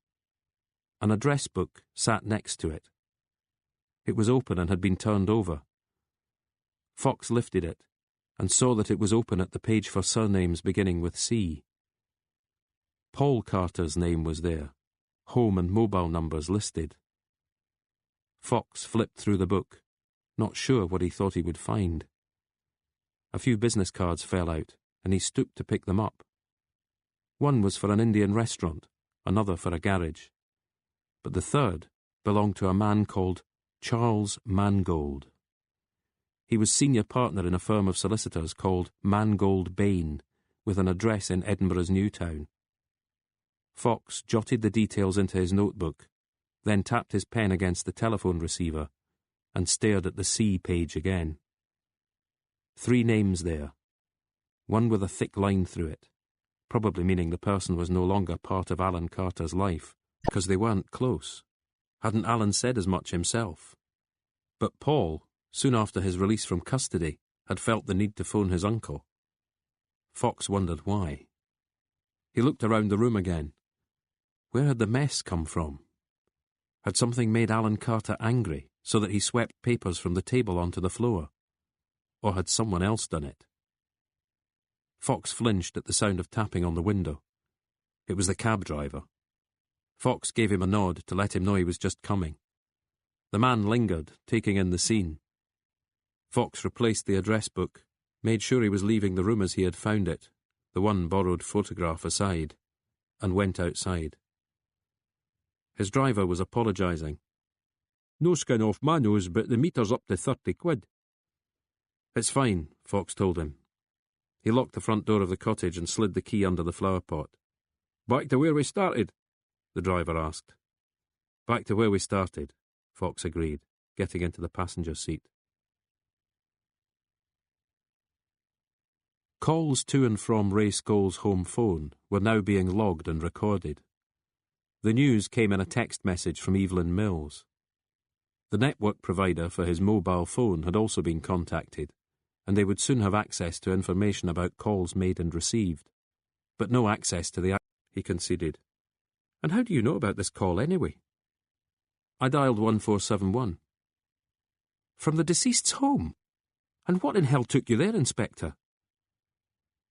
An address book sat next to it. It was open and had been turned over. Fox lifted it and saw that it was open at the page for surnames beginning with C. Paul Carter's name was there, home and mobile numbers listed. Fox flipped through the book, not sure what he thought he would find. A few business cards fell out, and he stooped to pick them up. One was for an Indian restaurant, another for a garage. But the third belonged to a man called Charles Mangold. He was senior partner in a firm of solicitors called Mangold Bain, with an address in Edinburgh's New Town. Fox jotted the details into his notebook, then tapped his pen against the telephone receiver and stared at the C page again. 3 names there, one with a thick line through it, probably meaning the person was no longer part of Alan Carter's life, because they weren't close. Hadn't Alan said as much himself? But Paul, soon after his release from custody, had felt the need to phone his uncle. Fox wondered why. He looked around the room again. Where had the mess come from? Had something made Alan Carter angry, so that he swept papers from the table onto the floor? Or had someone else done it? Fox flinched at the sound of tapping on the window. It was the cab driver. Fox gave him a nod to let him know he was just coming. The man lingered, taking in the scene. Fox replaced the address book, made sure he was leaving the room as he had found it, the one borrowed photograph aside, and went outside. His driver was apologising. "No skin off my nose, but the meter's up to 30 quid. "It's fine," Fox told him. He locked the front door of the cottage and slid the key under the flower pot. "Back to where we started?" the driver asked. "Back to where we started," Fox agreed, getting into the passenger seat. Calls to and from Ray Scholl's home phone were now being logged and recorded. The news came in a text message from Evelyn Mills. The network provider for his mobile phone had also been contacted, and they would soon have access to information about calls made and received. But no access to the he conceded. "And how do you know about this call anyway?" "I dialed 1471. "From the deceased's home? And what in hell took you there, Inspector?"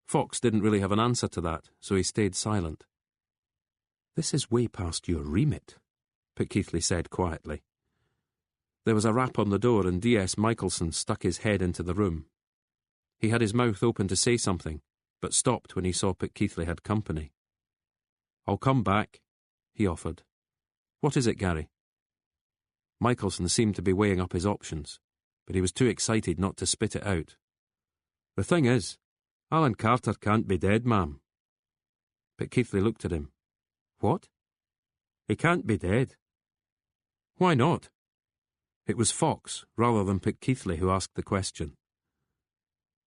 Fox didn't really have an answer to that, so he stayed silent. "This is way past your remit," Keithley said quietly. There was a rap on the door and D.S. Michelson stuck his head into the room. He had his mouth open to say something, but stopped when he saw Keithley had company. "I'll come back," he offered. "What is it, Gary?" Michelson seemed to be weighing up his options, but he was too excited not to spit it out. "The thing is, Alan Carter can't be dead, ma'am." Keithley looked at him. "What?" "He can't be dead." "Why not?" It was Fox, rather than Keithley, who asked the question.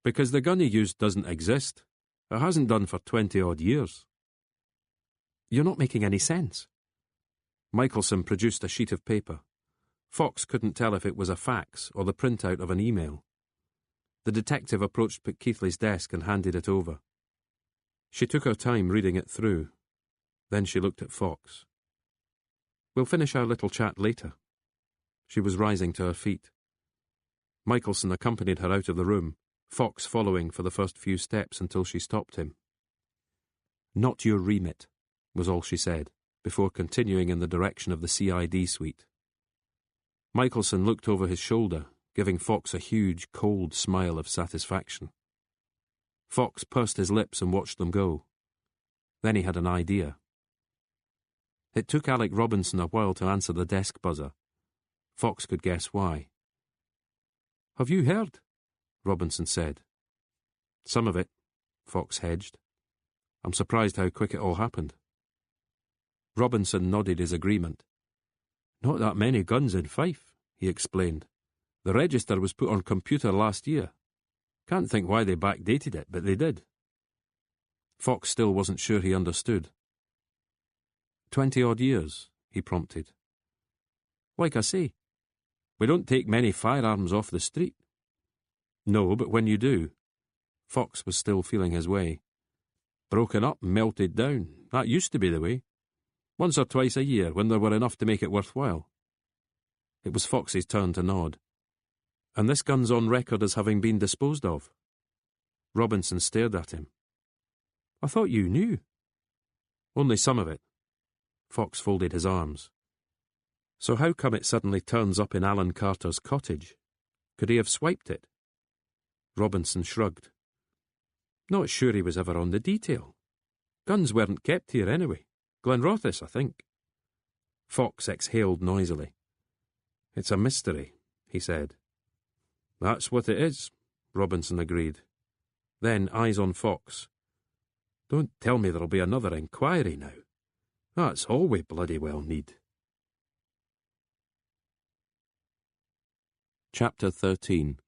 "Because the gun he used doesn't exist. It hasn't done for 20-odd years. "You're not making any sense." Michelson produced a sheet of paper. Fox couldn't tell if it was a fax or the printout of an email. The detective approached Keithley's desk and handed it over. She took her time reading it through. Then she looked at Fox. "We'll finish our little chat later." She was rising to her feet. Michelson accompanied her out of the room, Fox following for the first few steps until she stopped him. "Not your remit," was all she said, before continuing in the direction of the CID suite. Michelson looked over his shoulder, giving Fox a huge, cold smile of satisfaction. Fox pursed his lips and watched them go. Then he had an idea. It took Alec Robinson a while to answer the desk buzzer. Fox could guess why. "Have you heard?" Robinson said. "Some of it," Fox hedged. "I'm surprised how quick it all happened." Robinson nodded his agreement. "Not that many guns in Fife," he explained. "The register was put on computer last year. Can't think why they backdated it, but they did." Fox still wasn't sure he understood. 20-odd years, he prompted. "Like I say, we don't take many firearms off the street." "No, but when you do." Fox was still feeling his way. "Broken up, melted down. That used to be the way. Once or twice a year, when there were enough to make it worthwhile." It was Fox's turn to nod. "And this gun's on record as having been disposed of?" Robinson stared at him. "I thought you knew." "Only some of it." Fox folded his arms. "So how come it suddenly turns up in Alan Carter's cottage? Could he have swiped it?" Robinson shrugged. "Not sure he was ever on the detail. Guns weren't kept here anyway. Glenrothes, I think." Fox exhaled noisily. "It's a mystery," he said. "That's what it is," Robinson agreed. Then, eyes on Fox. "Don't tell me there'll be another inquiry now. That's all we bloody well need." Chapter 13.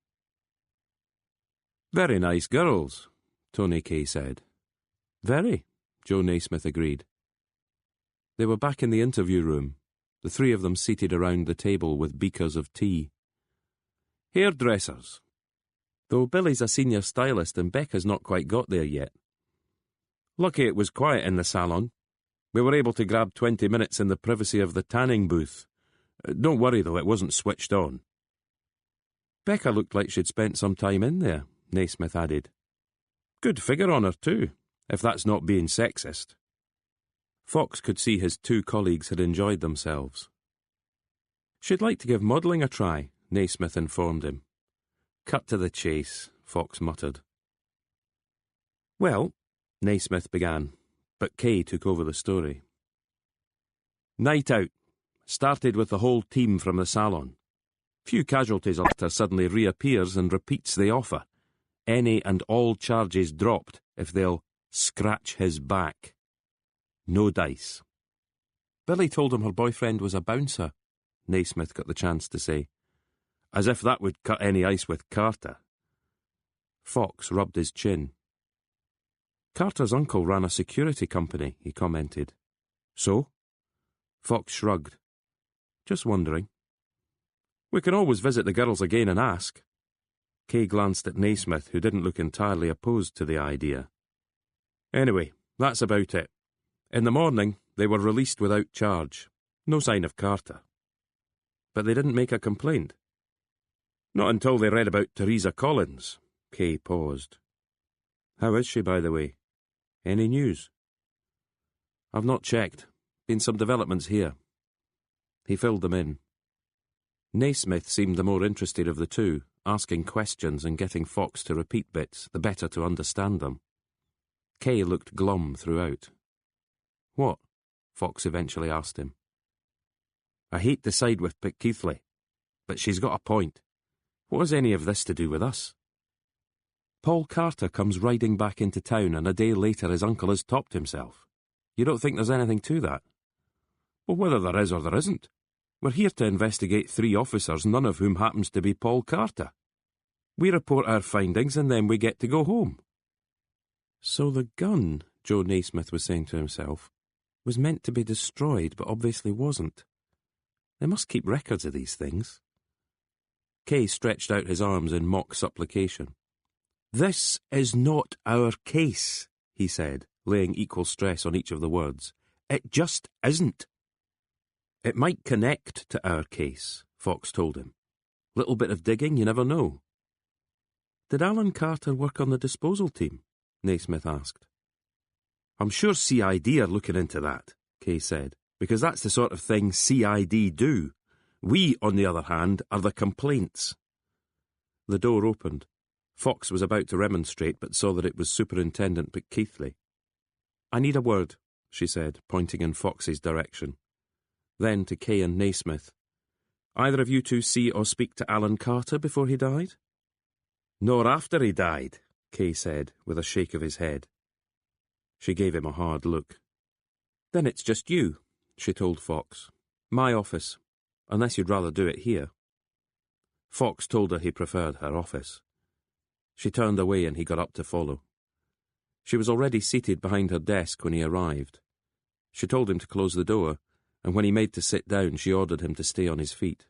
"Very nice girls," Tony Kay said. "Very," Joe Naismith agreed. They were back in the interview room, the three of them seated around the table with beakers of tea. "Hairdressers. Though Billy's a senior stylist and Becca's not quite got there yet. Lucky it was quiet in the salon. We were able to grab 20 minutes in the privacy of the tanning booth. Don't worry, though, it wasn't switched on." "Becca looked like she'd spent some time in there," Naismith added. "Good figure on her, too, if that's not being sexist." Fox could see his two colleagues had enjoyed themselves. "She'd like to give modelling a try," Naismith informed him. "Cut to the chase," Fox muttered. "Well," Naismith began, but Kay took over the story. "Night out. Started with the whole team from the salon. Few casualties after suddenly reappears and repeats the offer. Any and all charges dropped if they'll scratch his back. No dice." "Billy told him her boyfriend was a bouncer," Naismith got the chance to say. "As if that would cut any ice with Carter." Fox rubbed his chin. "Carter's uncle ran a security company," he commented. "So?" Fox shrugged. "Just wondering." "We can always visit the girls again and ask." Kay glanced at Naismith, who didn't look entirely opposed to the idea. "Anyway, that's about it. In the morning, they were released without charge. No sign of Carter." "But they didn't make a complaint?" "Not until they read about Teresa Collins." Kay paused. "How is she, by the way? Any news?" "I've not checked. Been some developments here." He filled them in. Naismith seemed the more interested of the two, asking questions and getting Fox to repeat bits, the better to understand them. Kay looked glum throughout. "What?" Fox eventually asked him. "I hate to side with Keithley, but she's got a point. What has any of this to do with us?" "Paul Carter comes riding back into town and a day later his uncle has topped himself. You don't think there's anything to that?" "Well, whether there is or there isn't. We're here to investigate 3 officers, none of whom happens to be Paul Carter. We report our findings and then we get to go home." "So the gun," Joe Naismith was saying to himself, "was meant to be destroyed but obviously wasn't. They must keep records of these things." Kay stretched out his arms in mock supplication. "This is not our case," he said, laying equal stress on each of the words. "It just isn't." "It might connect to our case," Fox told him. "Little bit of digging, you never know." "Did Alan Carter work on the disposal team?" Naismith asked. "I'm sure CID are looking into that," Kay said, "because that's the sort of thing CID do. We, on the other hand, are the complaints." The door opened. Fox was about to remonstrate, but saw that it was Superintendent Keithley. "I need a word," she said, pointing in Fox's direction. Then to Kay and Naismith. Either of you two see or speak to Alan Carter before he died? Nor after he died, Kay said, with a shake of his head. She gave him a hard look. Then it's just you, she told Fox. My office, unless you'd rather do it here. Fox told her he preferred her office. She turned away and he got up to follow. She was already seated behind her desk when he arrived. She told him to close the door, and when he made to sit down, she ordered him to stay on his feet.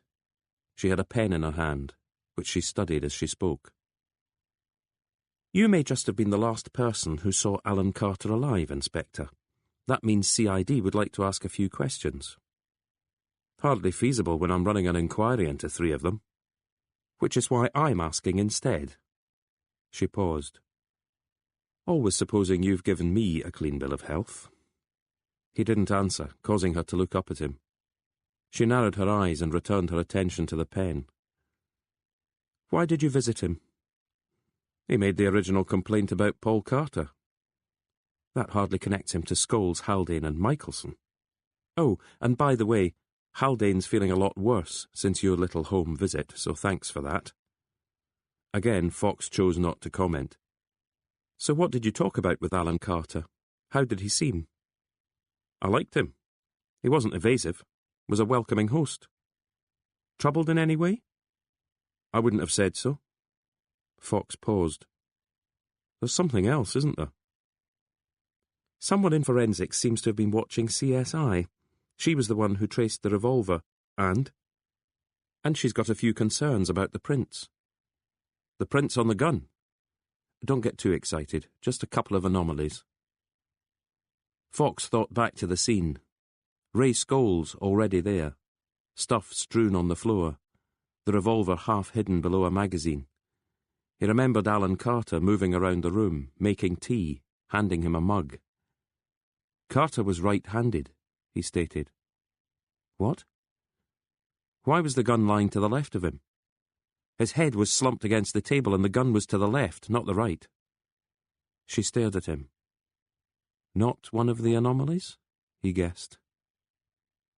She had a pen in her hand, which she studied as she spoke. You may just have been the last person who saw Alan Carter alive, Inspector. That means CID would like to ask a few questions. Hardly feasible when I'm running an inquiry into 3 of them. Which is why I'm asking instead. She paused. Always supposing you've given me a clean bill of health. He didn't answer, causing her to look up at him. She narrowed her eyes and returned her attention to the pen. Why did you visit him? He made the original complaint about Paul Carter. That hardly connects him to Scholes, Haldane and Michelson. Oh, and by the way, Haldane's feeling a lot worse since your little home visit, so thanks for that. Again, Fox chose not to comment. So what did you talk about with Alan Carter? How did he seem? I liked him. He wasn't evasive, was a welcoming host. Troubled in any way? I wouldn't have said so. Fox paused. There's something else, isn't there? Someone in forensics seems to have been watching CSI. She was the one who traced the revolver, and she's got a few concerns about the prints. The prints on the gun. Don't get too excited, just a couple of anomalies. Fox thought back to the scene. Ray Scholes already there, stuff strewn on the floor, the revolver half hidden below a magazine. He remembered Alan Carter moving around the room, making tea, handing him a mug. Carter was right-handed, he stated. What? Why was the gun lying to the left of him? His head was slumped against the table and the gun was to the left, not the right. She stared at him. Not one of the anomalies? He guessed.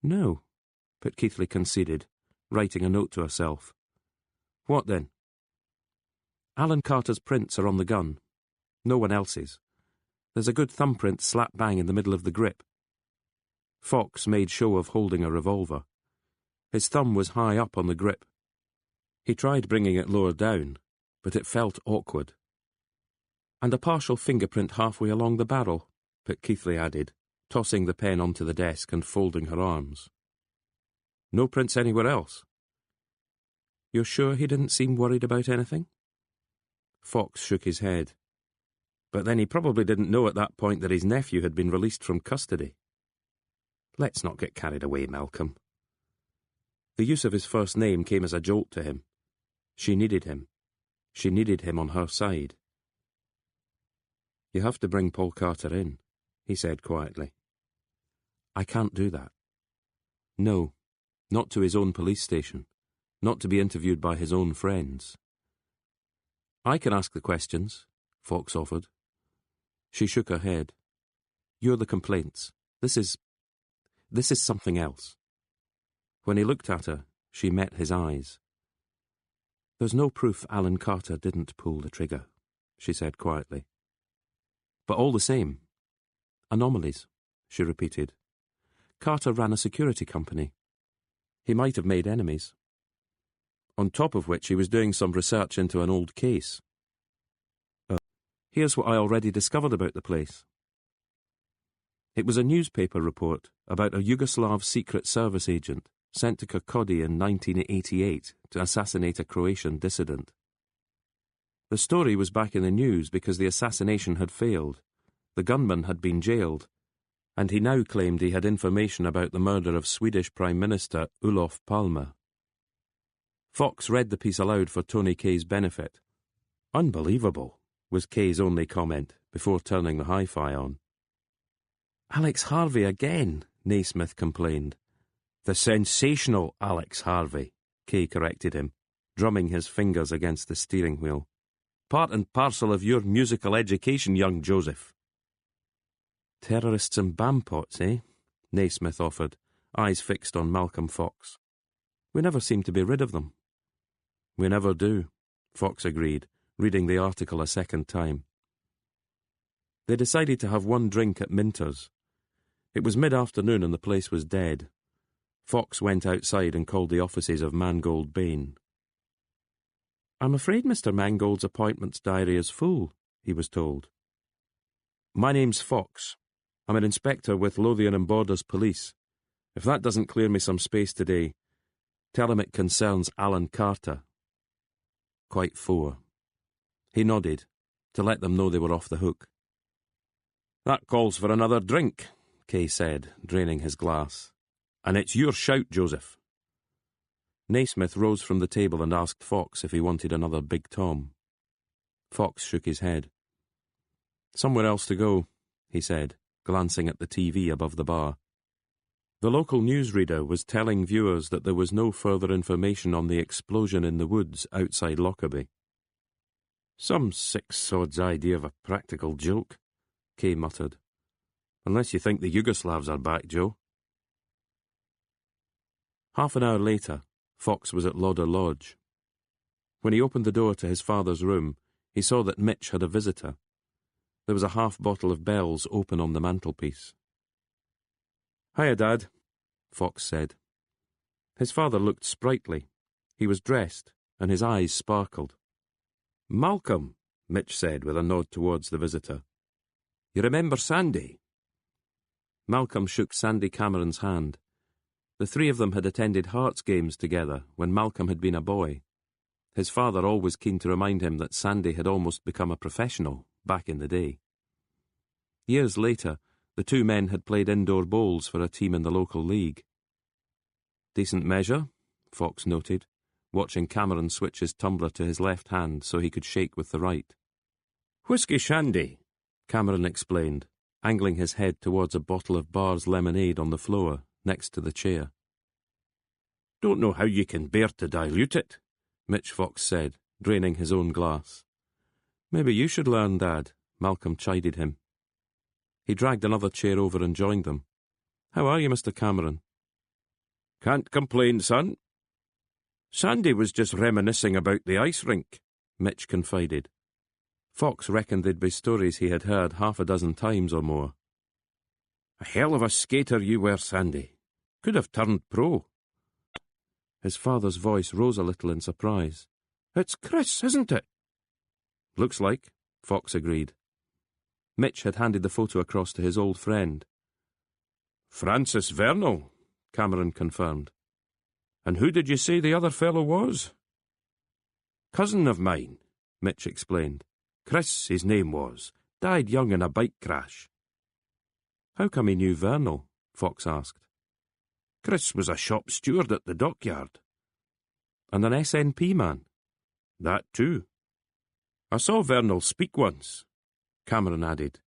No, but Keithley conceded, writing a note to herself. What then? Alan Carter's prints are on the gun. No one else's. There's a good thumbprint slap bang in the middle of the grip. Fox made show of holding a revolver. His thumb was high up on the grip. He tried bringing it lower down, but it felt awkward. And a partial fingerprint halfway along the barrel, but Keithley added, tossing the pen onto the desk and folding her arms. No prints anywhere else. You're sure he didn't seem worried about anything? Fox shook his head. But then he probably didn't know at that point that his nephew had been released from custody. Let's not get carried away, Malcolm. The use of his first name came as a jolt to him. She needed him. She needed him on her side. You have to bring Paul Carter in, he said quietly. I can't do that. No, not to his own police station, not to be interviewed by his own friends. I can ask the questions, Fox offered. She shook her head. You're the complaints. This is something else. When he looked at her, she met his eyes. There's no proof Alan Carter didn't pull the trigger, she said quietly. But all the same, anomalies, she repeated. Carter ran a security company. He might have made enemies. On top of which he was doing some research into an old case. Here's what I already discovered about the place. It was a newspaper report about a Yugoslav Secret Service agent sent to Kirkcaldy in 1988 to assassinate a Croatian dissident. The story was back in the news because the assassination had failed, the gunman had been jailed, and he now claimed he had information about the murder of Swedish Prime Minister Olof Palme. Fox read the piece aloud for Tony Kay's benefit. Unbelievable, was Kay's only comment, before turning the hi-fi on. Alex Harvey again, Naismith complained. The sensational Alex Harvey, Kay corrected him, drumming his fingers against the steering wheel. Part and parcel of your musical education, young Joseph. Terrorists and bampots, eh? Naismith offered, eyes fixed on Malcolm Fox. We never seem to be rid of them. We never do, Fox agreed, reading the article a second time. They decided to have one drink at Minter's. It was mid-afternoon and the place was dead. Fox went outside and called the offices of Mangold Bain. "I'm afraid Mr. Mangold's appointments diary is full," he was told. "My name's Fox. I'm an inspector with Lothian and Borders Police. If that doesn't clear me some space today, tell him it concerns Alan Carter." Quite four. He nodded, to let them know they were off the hook. "That calls for another drink," Kay said, draining his glass. "And it's your shout, Joseph." Naismith rose from the table and asked Fox if he wanted another Big Tom. Fox shook his head. "Somewhere else to go," he said, glancing at the TV above the bar. The local newsreader was telling viewers that there was no further information on the explosion in the woods outside Lockerbie. "Some sick sod's idea of a practical joke," Kay muttered. "Unless you think the Yugoslavs are back, Joe." Half an hour later, Fox was at Lauder Lodge. When he opened the door to his father's room, he saw that Mitch had a visitor. There was a half bottle of Bell's open on the mantelpiece. "Hiya, Dad," Fox said. His father looked sprightly. He was dressed, and his eyes sparkled. "Malcolm," Mitch said with a nod towards the visitor. "You remember Sandy?" Malcolm shook Sandy Cameron's hand. The three of them had attended Hearts games together when Malcolm had been a boy. His father always keen to remind him that Sandy had almost become a professional back in the day. Years later, the two men had played indoor bowls for a team in the local league. "Decent measure," Fox noted, watching Cameron switch his tumbler to his left hand so he could shake with the right. "Whisky shandy," Cameron explained, angling his head towards a bottle of Bar's lemonade on the floor, next to the chair. "Don't know how you can bear to dilute it," Mitch Fox said, draining his own glass. "Maybe you should learn, Dad," Malcolm chided him. He dragged another chair over and joined them. "How are you, Mr. Cameron?" "Can't complain, son." "Sandy was just reminiscing about the ice rink," Mitch confided. Fox reckoned they'd be stories he had heard half a dozen times or more. "A hell of a skater you were, Sandy. Could have turned pro." His father's voice rose a little in surprise. "It's Chris, isn't it?" "Looks like," Fox agreed. Mitch had handed the photo across to his old friend. "Francis Vernal," Cameron confirmed. "And who did you say the other fellow was?" "Cousin of mine," Mitch explained. "Chris, his name was. Died young in a bike crash." "How come he knew Vernal?" Fox asked. "Chris was a shop steward at the dockyard." "And an SNP man?" "That too. I saw Vernal speak once," Cameron added.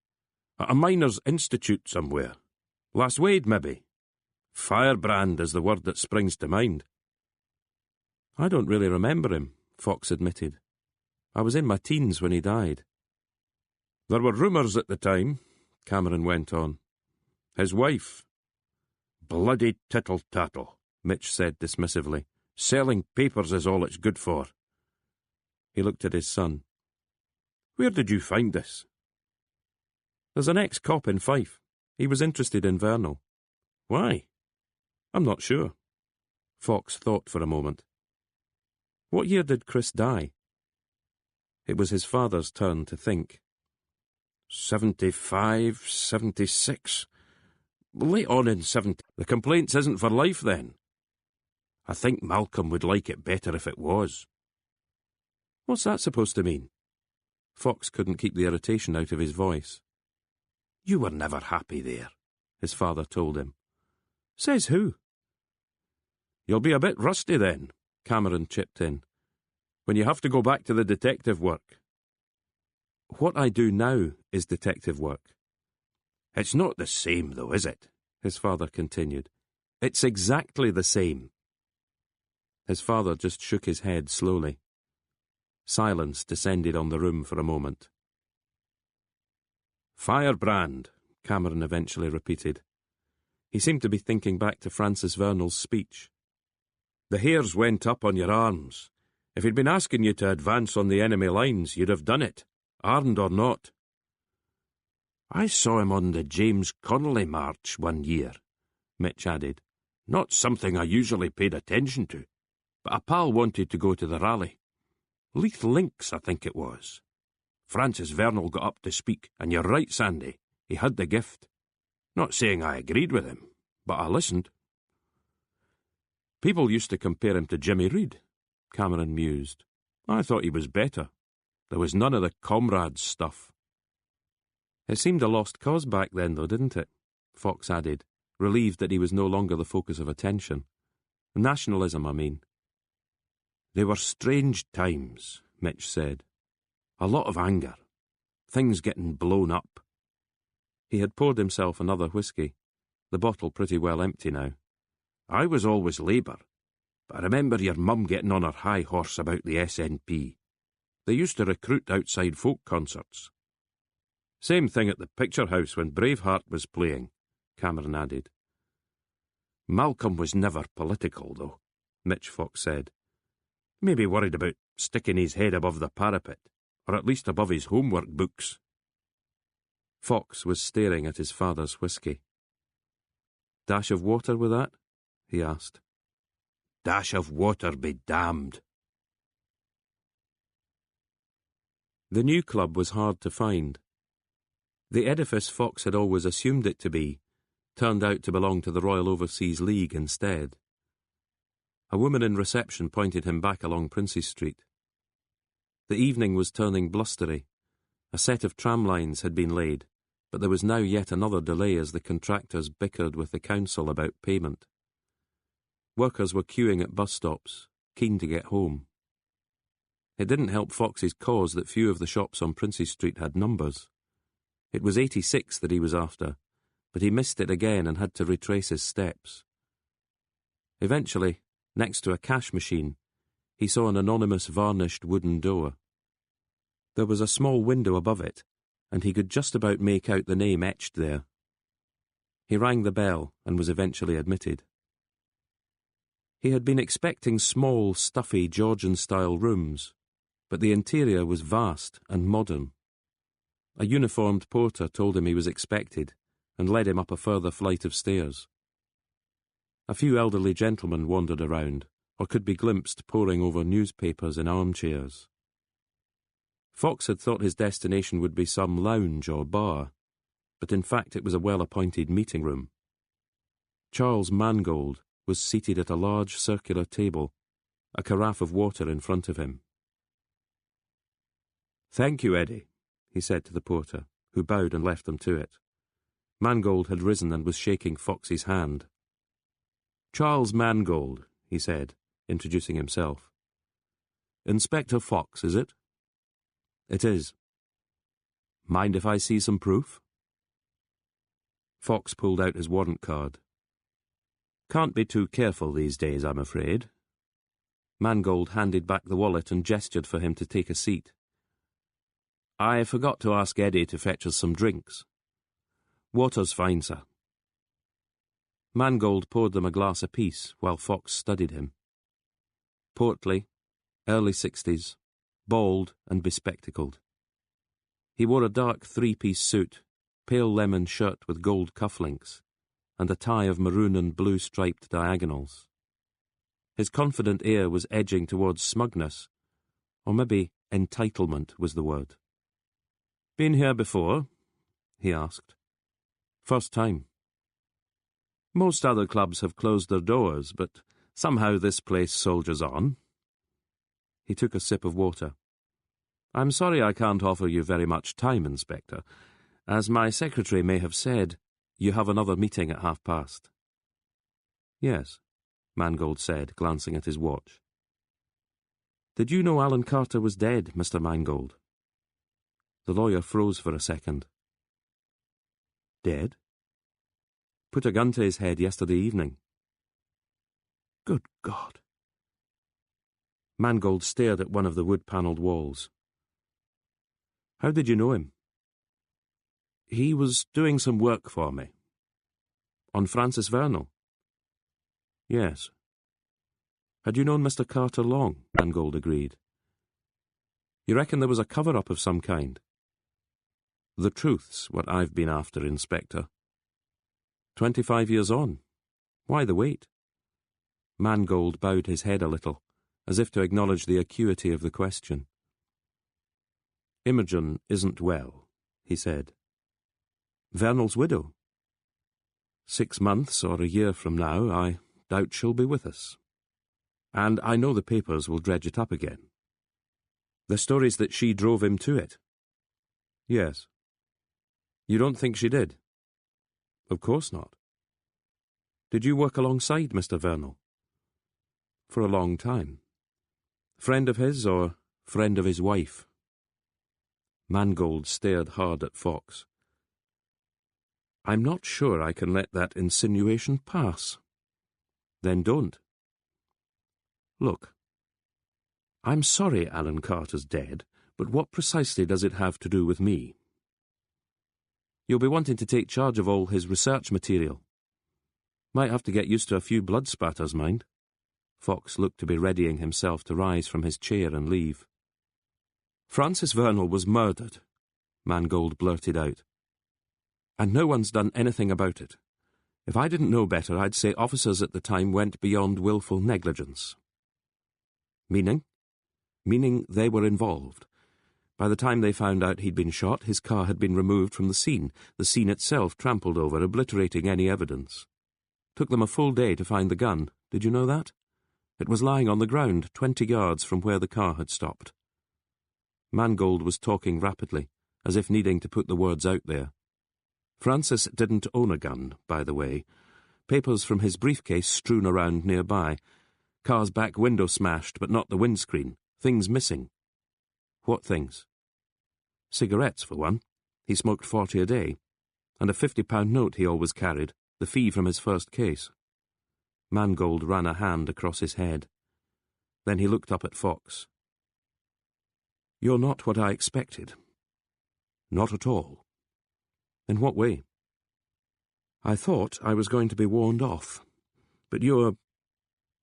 "At a miners' institute somewhere. Lasswade, maybe. Firebrand is the word that springs to mind." "I don't really remember him," Fox admitted. "I was in my teens when he died." "There were rumours at the time," Cameron went on. "His wife—" "Bloody tittle-tattle," Mitch said dismissively. "Selling papers is all it's good for." He looked at his son. "Where did you find this?" "There's an ex-cop in Fife. He was interested in Vernal." "Why?" "I'm not sure." Fox thought for a moment. "What year did Chris die?" It was his father's turn to think. 75, 76. Late on in 70. The complaints isn't for life, then. I think Malcolm would like it better if it was." "What's that supposed to mean?" Fox couldn't keep the irritation out of his voice. "You were never happy there," his father told him. "Says who?" "You'll be a bit rusty then," Cameron chipped in, "when you have to go back to the detective work." "What I do now is detective work." "It's not the same, though, is it?" his father continued. "It's exactly the same." His father just shook his head slowly. Silence descended on the room for a moment. "Firebrand," Cameron eventually repeated. He seemed to be thinking back to Francis Vernal's speech. The hairs went up on your arms. If he'd been asking you to advance on the enemy lines, you'd have done it, armed or not. I saw him on the James Connolly March one year, Mitch added. Not something I usually paid attention to, but a pal wanted to go to the rally. Leith Links, I think it was. Francis Vernal got up to speak, and you're right, Sandy, he had the gift. Not saying I agreed with him, but I listened. People used to compare him to Jimmy Reed, Cameron mused. I thought he was better. There was none of the comrades stuff. It seemed a lost cause back then, though, didn't it? Fox added, relieved that he was no longer the focus of attention. Nationalism, I mean. They were strange times, Mitch said. A lot of anger. Things getting blown up. He had poured himself another whisky, the bottle pretty well empty now. I was always Labour, but I remember your mum getting on her high horse about the SNP. They used to recruit outside folk concerts. Same thing at the Picture House when Braveheart was playing, Cameron added. Malcolm was never political, though, Mitch Fox said. Maybe worried about sticking his head above the parapet, or at least above his homework books. Fox was staring at his father's whisky. Dash of water with that? He asked. Dash of water be damned. The new club was hard to find. The edifice Fox had always assumed it to be turned out to belong to the Royal Overseas League instead. A woman in reception pointed him back along Princes Street. The evening was turning blustery. A set of tram lines had been laid, but there was now yet another delay as the contractors bickered with the council about payment. Workers were queuing at bus stops, keen to get home. It didn't help Fox's cause that few of the shops on Princes Street had numbers. It was 86 that he was after, but he missed it again and had to retrace his steps. Eventually, next to a cash machine, he saw an anonymous varnished wooden door. There was a small window above it, and he could just about make out the name etched there. He rang the bell and was eventually admitted. He had been expecting small, stuffy Georgian-style rooms, but the interior was vast and modern. A uniformed porter told him he was expected and led him up a further flight of stairs. A few elderly gentlemen wandered around, or could be glimpsed poring over newspapers in armchairs. Fox had thought his destination would be some lounge or bar, but in fact it was a well-appointed meeting room. Charles Mangold was seated at a large circular table, a carafe of water in front of him. "Thank you, Eddie," he said to the porter, who bowed and left them to it. Mangold had risen and was shaking Fox's hand. "Charles Mangold," he said, introducing himself. "Inspector Fox, is it?" "It is." "Mind if I see some proof?" Fox pulled out his warrant card. "Can't be too careful these days, I'm afraid." Mangold handed back the wallet and gestured for him to take a seat. "I forgot to ask Eddie to fetch us some drinks." "Water's fine, sir." Mangold poured them a glass apiece while Fox studied him. Portly, early 60s, bald and bespectacled. He wore a dark three-piece suit, pale lemon shirt with gold cufflinks, and a tie of maroon and blue striped diagonals. His confident air was edging towards smugness, or maybe entitlement was the word. "Been here before?" he asked. "First time." "Most other clubs have closed their doors, but somehow this place soldiers on." He took a sip of water. "I'm sorry I can't offer you very much time, Inspector. As my secretary may have said, you have another meeting at past." "Yes," Mangold said, glancing at his watch. "Did you know Alan Carter was dead, Mr. Mangold?" The lawyer froze for a second. "Dead?" "Put a gun to his head yesterday evening." "Good God!" Mangold stared at one of the wood-panelled walls. "How did you know him?" "He was doing some work for me." "On Francis Vernal?" "Yes." Had you known Mr. Carter long? Mangold agreed. You reckon there was a cover-up of some kind? The truth's what I've been after, Inspector. 25 years on. Why the wait? Mangold bowed his head a little, as if to acknowledge the acuity of the question. Imogen isn't well, he said. Vernal's widow. 6 months or a year from now, I doubt she'll be with us. And I know the papers will dredge it up again. The stories that she drove him to it. Yes. You don't think she did? Of course not. Did you work alongside Mr. Vernal? For a long time. Friend of his or friend of his wife? Mangold stared hard at Fox. I'm not sure I can let that insinuation pass. Then don't. Look, I'm sorry Alan Carter's dead, but what precisely does it have to do with me? You'll be wanting to take charge of all his research material. Might have to get used to a few blood spatters, mind. Fox looked to be readying himself to rise from his chair and leave. Francis Vernal was murdered, Mangold blurted out. And no one's done anything about it. If I didn't know better, I'd say officers at the time went beyond willful negligence. Meaning? Meaning they were involved. By the time they found out he'd been shot, his car had been removed from the scene itself trampled over, obliterating any evidence. Took them a full day to find the gun. Did you know that? It was lying on the ground, 20 yards from where the car had stopped. Mangold was talking rapidly, as if needing to put the words out there. Francis didn't own a gun, by the way. Papers from his briefcase strewn around nearby. Car's back window smashed, but not the windscreen. Things missing. What things? Cigarettes, for one. He smoked 40 a day. And a £50 note he always carried, the fee from his first case. Mangold ran a hand across his head. Then he looked up at Fox. You're not what I expected. Not at all. In what way? I thought I was going to be warned off. But you're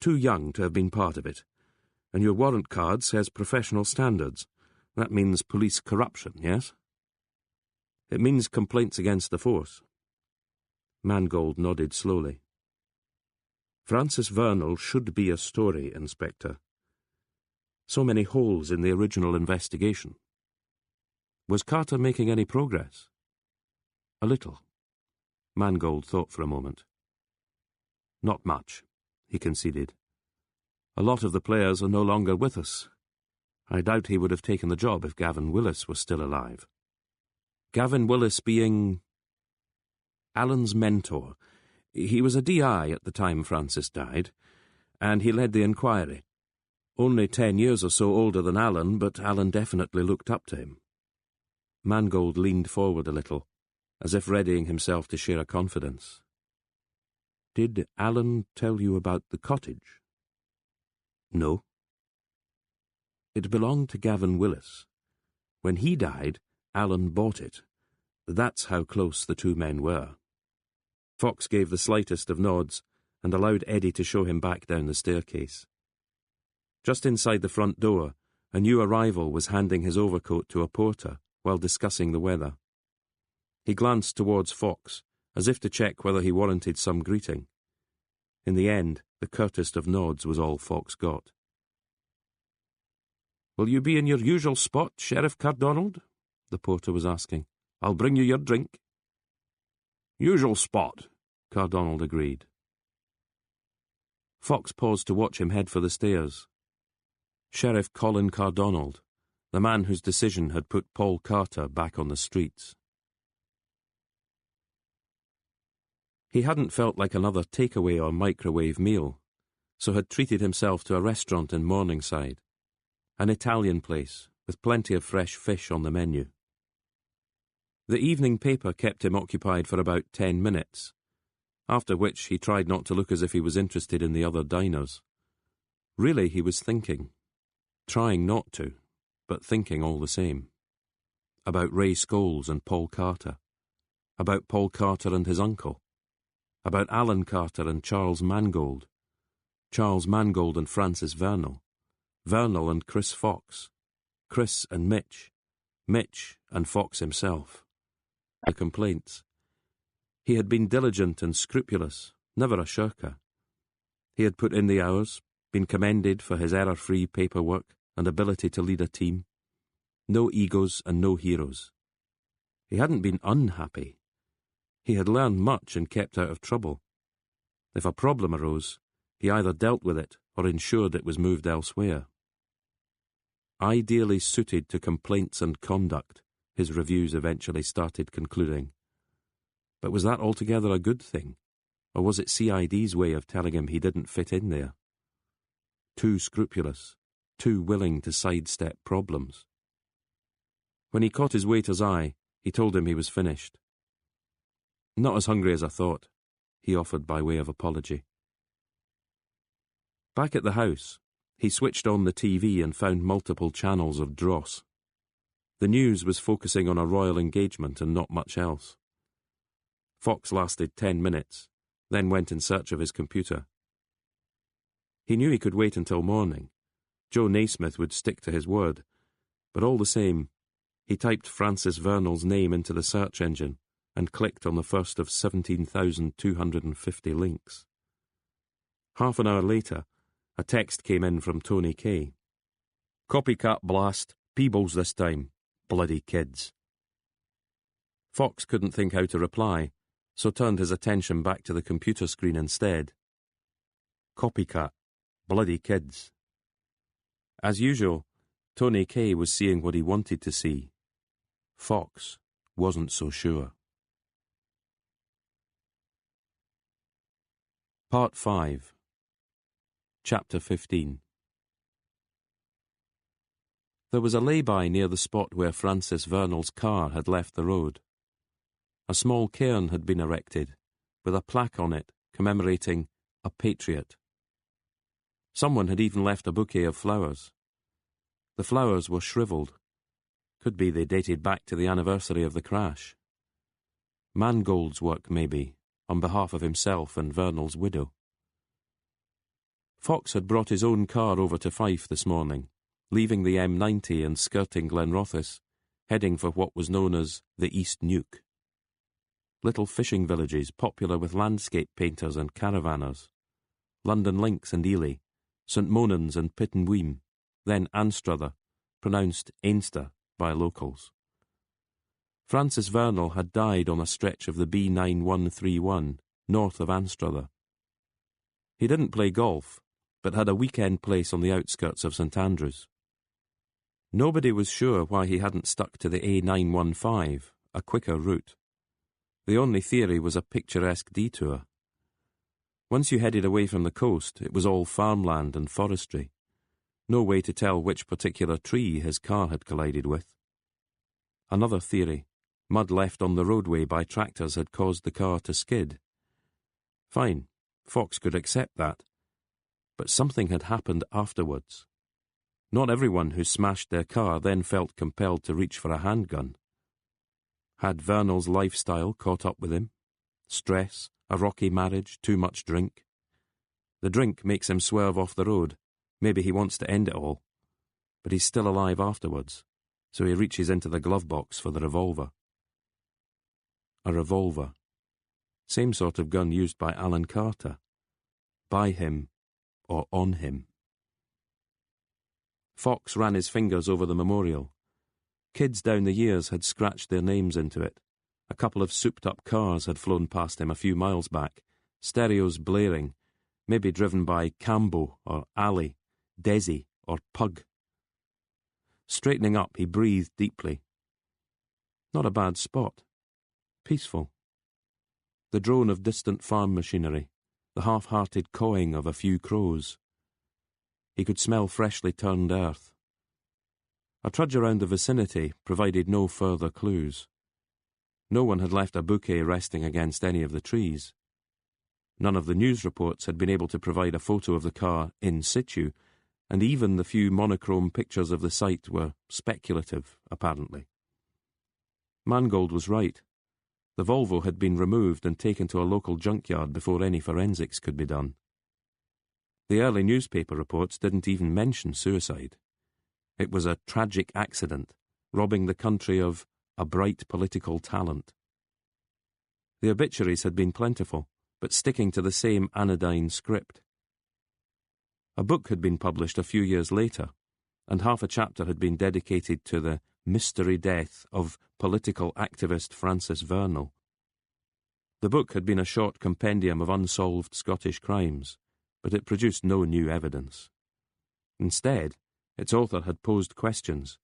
too young to have been part of it. And your warrant card says professional standards. That means police corruption, yes? It means complaints against the force. Mangold nodded slowly. Francis Vernal should be a story, Inspector. So many holes in the original investigation. Was Carter making any progress? A little. Mangold thought for a moment. Not much, he conceded. A lot of the players are no longer with us. I doubt he would have taken the job if Gavin Willis was still alive. Gavin Willis being Alan's mentor. He was a DI at the time Francis died, and he led the inquiry. Only 10 years or so older than Alan, but Alan definitely looked up to him. Mangold leaned forward a little, as if readying himself to share a confidence. Did Alan tell you about the cottage? No. It belonged to Gavin Willis. When he died, Alan bought it. That's how close the two men were. Fox gave the slightest of nods and allowed Eddie to show him back down the staircase. Just inside the front door, a new arrival was handing his overcoat to a porter while discussing the weather. He glanced towards Fox, as if to check whether he warranted some greeting. In the end, the curtest of nods was all Fox got. "Will you be in your usual spot, Sheriff Cardonald?" the porter was asking. "I'll bring you your drink." "Usual spot," Cardonald agreed. Fox paused to watch him head for the stairs. Sheriff Colin Cardonald, the man whose decision had put Paul Carter back on the streets. He hadn't felt like another takeaway or microwave meal, so had treated himself to a restaurant in Morningside, an Italian place with plenty of fresh fish on the menu. The evening paper kept him occupied for about 10 minutes, after which he tried not to look as if he was interested in the other diners. Really, he was thinking. Trying not to, but thinking all the same. About Ray Scholes and Paul Carter. About Paul Carter and his uncle. About Alan Carter and Charles Mangold. Charles Mangold and Francis Vernal, Vernal and Chris Fox, Chris and Mitch, Mitch and Fox himself. The complaints. He had been diligent and scrupulous, never a shirker. He had put in the hours, been commended for his error-free paperwork and ability to lead a team. No egos and no heroes. He hadn't been unhappy. He had learned much and kept out of trouble. If a problem arose, he either dealt with it or ensured it was moved elsewhere. Ideally suited to complaints and conduct, his reviews eventually started concluding. But was that altogether a good thing? Or was it CID's way of telling him he didn't fit in there? Too scrupulous, too willing to sidestep problems. When he caught his waiter's eye, he told him he was finished. Not as hungry as I thought, he offered by way of apology. Back at the house, he switched on the TV and found multiple channels of dross. The news was focusing on a royal engagement and not much else. Fox lasted 10 minutes, then went in search of his computer. He knew he could wait until morning. Joe Naismith would stick to his word, but all the same, he typed Francis Vernal's name into the search engine and clicked on the first of 17,250 links. Half an hour later, a text came in from Tony Kay. "Copycat blast, Peebles this time, bloody kids." Fox couldn't think how to reply, so turned his attention back to the computer screen instead. Copycat, bloody kids. As usual, Tony Kay was seeing what he wanted to see. Fox wasn't so sure. Part 5. Chapter 15. There was a lay-by near the spot where Francis Vernal's car had left the road. A small cairn had been erected, with a plaque on it commemorating a patriot. Someone had even left a bouquet of flowers. The flowers were shriveled. Could be they dated back to the anniversary of the crash. Mangold's work, maybe, on behalf of himself and Vernal's widow. Fox had brought his own car over to Fife this morning, leaving the M90 and skirting Glenrothes, heading for what was known as the East Nuke. Little fishing villages popular with landscape painters and caravanners. London Links and Ely, St Monans and Pittenweem, then Anstruther, pronounced Ainster by locals. Francis Vernal had died on a stretch of the B9131, north of Anstruther. He didn't play golf, but had a weekend place on the outskirts of St Andrews. Nobody was sure why he hadn't stuck to the A915, a quicker route. The only theory was a picturesque detour. Once you headed away from the coast, it was all farmland and forestry. No way to tell which particular tree his car had collided with. Another theory, mud left on the roadway by tractors had caused the car to skid. Fine, Fox could accept that. But something had happened afterwards. Not everyone who smashed their car then felt compelled to reach for a handgun. Had Vernal's lifestyle caught up with him? Stress, a rocky marriage, too much drink? The drink makes him swerve off the road. Maybe he wants to end it all. But he's still alive afterwards, so he reaches into the glove box for the revolver. A revolver. Same sort of gun used by Alan Carter. By him, or on him. Fox ran his fingers over the memorial. Kids down the years had scratched their names into it. A couple of souped-up cars had flown past him a few miles back, stereos blaring, maybe driven by Cambo or Ali, Desi or Pug. Straightening up, he breathed deeply. Not a bad spot. Peaceful. The drone of distant farm machinery, the half-hearted cawing of a few crows. He could smell freshly turned earth. A trudge around the vicinity provided no further clues. No one had left a bouquet resting against any of the trees. None of the news reports had been able to provide a photo of the car in situ, and even the few monochrome pictures of the site were speculative, apparently. Mangold was right. The Volvo had been removed and taken to a local junkyard before any forensics could be done. The early newspaper reports didn't even mention suicide. It was a tragic accident, robbing the country of a bright political talent. The obituaries had been plentiful, but sticking to the same anodyne script. A book had been published a few years later, and half a chapter had been dedicated to the mystery death of political activist Francis Vernal. The book had been a short compendium of unsolved Scottish crimes, but it produced no new evidence. Instead, its author had posed questions,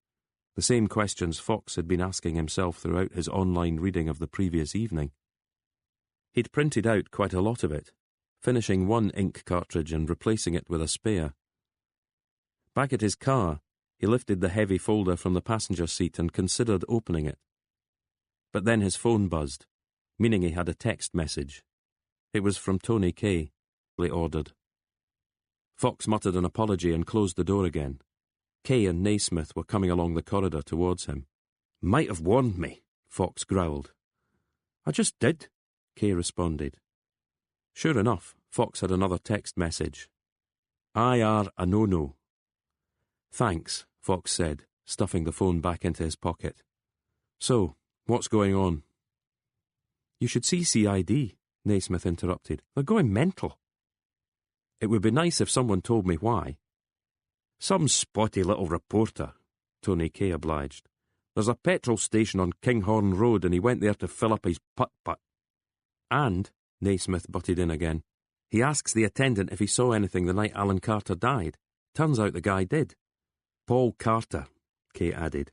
the same questions Fox had been asking himself throughout his online reading of the previous evening. He'd printed out quite a lot of it, finishing one ink cartridge and replacing it with a spare. Back at his car, he lifted the heavy folder from the passenger seat and considered opening it. But then his phone buzzed, meaning he had a text message. It was from Tony Kay, he ordered. Fox muttered an apology and closed the door again. Kay and Naismith were coming along the corridor towards him. "Might have warned me," Fox growled. "I just did," Kay responded. Sure enough, Fox had another text message. "I are a no-no." "Thanks," Fox said, stuffing the phone back into his pocket. "So, what's going on?" "You should see CID," Naismith interrupted. "They're going mental." "It would be nice if someone told me why." "Some spotty little reporter," Tony Kay obliged. "There's a petrol station on Kinghorn Road and he went there to fill up his putt-putt." "And," Naismith butted in again, "he asks the attendant if he saw anything the night Alan Carter died. Turns out the guy did." "Paul Carter," Kay added.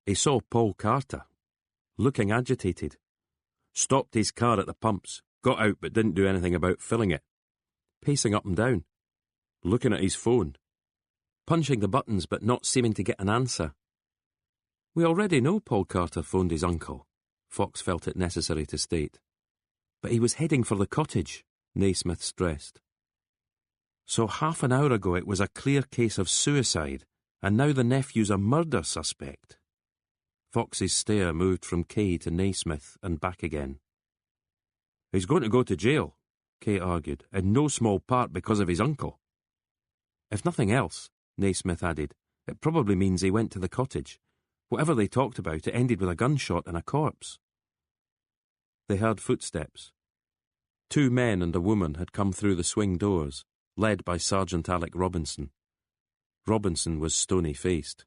"He saw Paul Carter. Looking agitated. Stopped his car at the pumps, got out but didn't do anything about filling it. Pacing up and down. Looking at his phone. Punching the buttons but not seeming to get an answer." "We already know Paul Carter phoned his uncle," Fox felt it necessary to state. "But he was heading for the cottage," Naismith stressed. "So half an hour ago it was a clear case of suicide, and now the nephew's a murder suspect." Fox's stare moved from Kay to Naismith and back again. "He's going to go to jail," Kay argued, "in no small part because of his uncle." "If nothing else," Naismith added, "it probably means he went to the cottage. Whatever they talked about, it ended with a gunshot and a corpse." They heard footsteps. 2 men and a woman had come through the swing doors, led by Sergeant Alec Robinson. Robinson was stony-faced.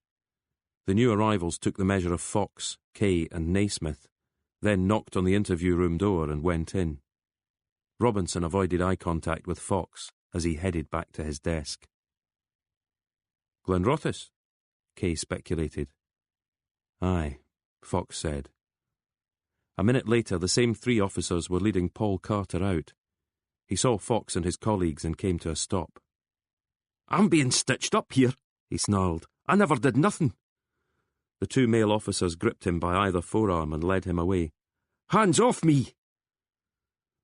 The new arrivals took the measure of Fox, Kay and Naismith, then knocked on the interview room door and went in. Robinson avoided eye contact with Fox as he headed back to his desk. "Glenrothes?" Kay speculated. "Aye," Fox said. A minute later, the same 3 officers were leading Paul Carter out. He saw Fox and his colleagues and came to a stop. "I'm being stitched up here," he snarled. "I never did nothing." The 2 male officers gripped him by either forearm and led him away. "Hands off me!"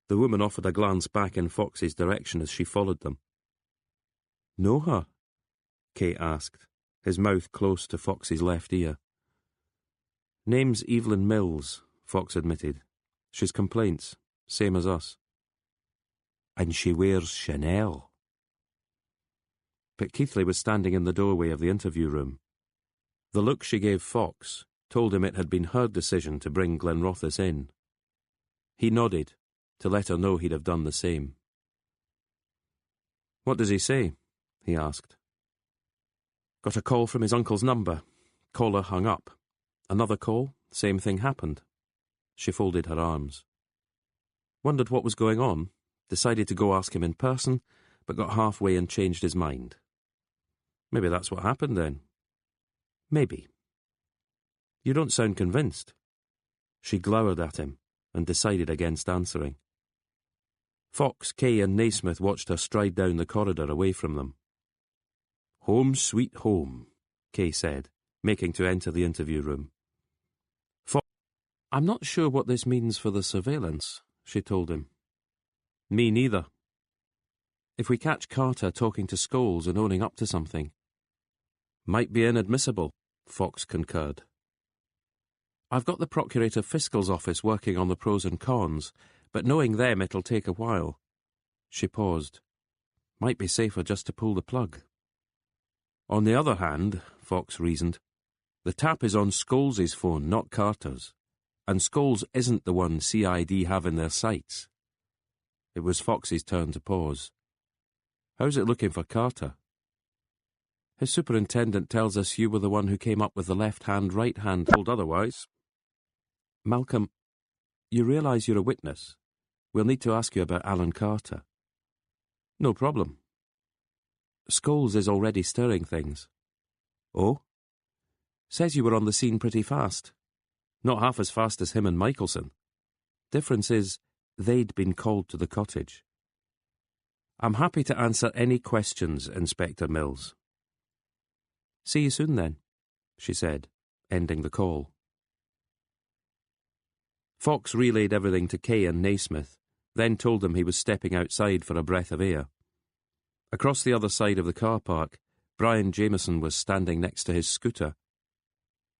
The woman offered a glance back in Fox's direction as she followed them. "Know her?" Kay asked, his mouth close to Fox's left ear. "Name's Evelyn Mills," Fox admitted. "She's complaints, same as us." "And she wears Chanel." But Keithley was standing in the doorway of the interview room. The look she gave Fox told him it had been her decision to bring Glenrothes in. He nodded, to let her know he'd have done the same. "What does he say?" he asked. "Got a call from his uncle's number. Caller hung up. Another call, same thing happened." She folded her arms. "Wondered what was going on, decided to go ask him in person, but got halfway and changed his mind." "Maybe that's what happened then." "Maybe." "You don't sound convinced." She glowered at him and decided against answering. Fox, Kay and Naismith watched her stride down the corridor away from them. "Home sweet home," Kay said, making to enter the interview room. "I'm not sure what this means for the surveillance," she told him. "Me neither. If we catch Carter talking to Scholes and owning up to something." "Might be inadmissible," Fox concurred. "I've got the Procurator Fiscal's office working on the pros and cons, but knowing them it'll take a while." She paused. Might be safer just to pull the plug. On the other hand, Fox reasoned, the tap is on Scholes' phone, not Carter's, and Scholes isn't the one CID have in their sights. It was Fox's turn to pause. How's it looking for Carter? His superintendent tells us you were the one who came up with the left-hand, right-hand, told otherwise. Malcolm, you realise you're a witness. We'll need to ask you about Alan Carter. No problem. Scholes is already stirring things. Oh? Says you were on the scene pretty fast. Not half as fast as him and Michelson. Difference is, they'd been called to the cottage. I'm happy to answer any questions, Inspector Mills. See you soon then, she said, ending the call. Fox relayed everything to Kay and Naismith, then told them he was stepping outside for a breath of air. Across the other side of the car park, Brian Jameson was standing next to his scooter.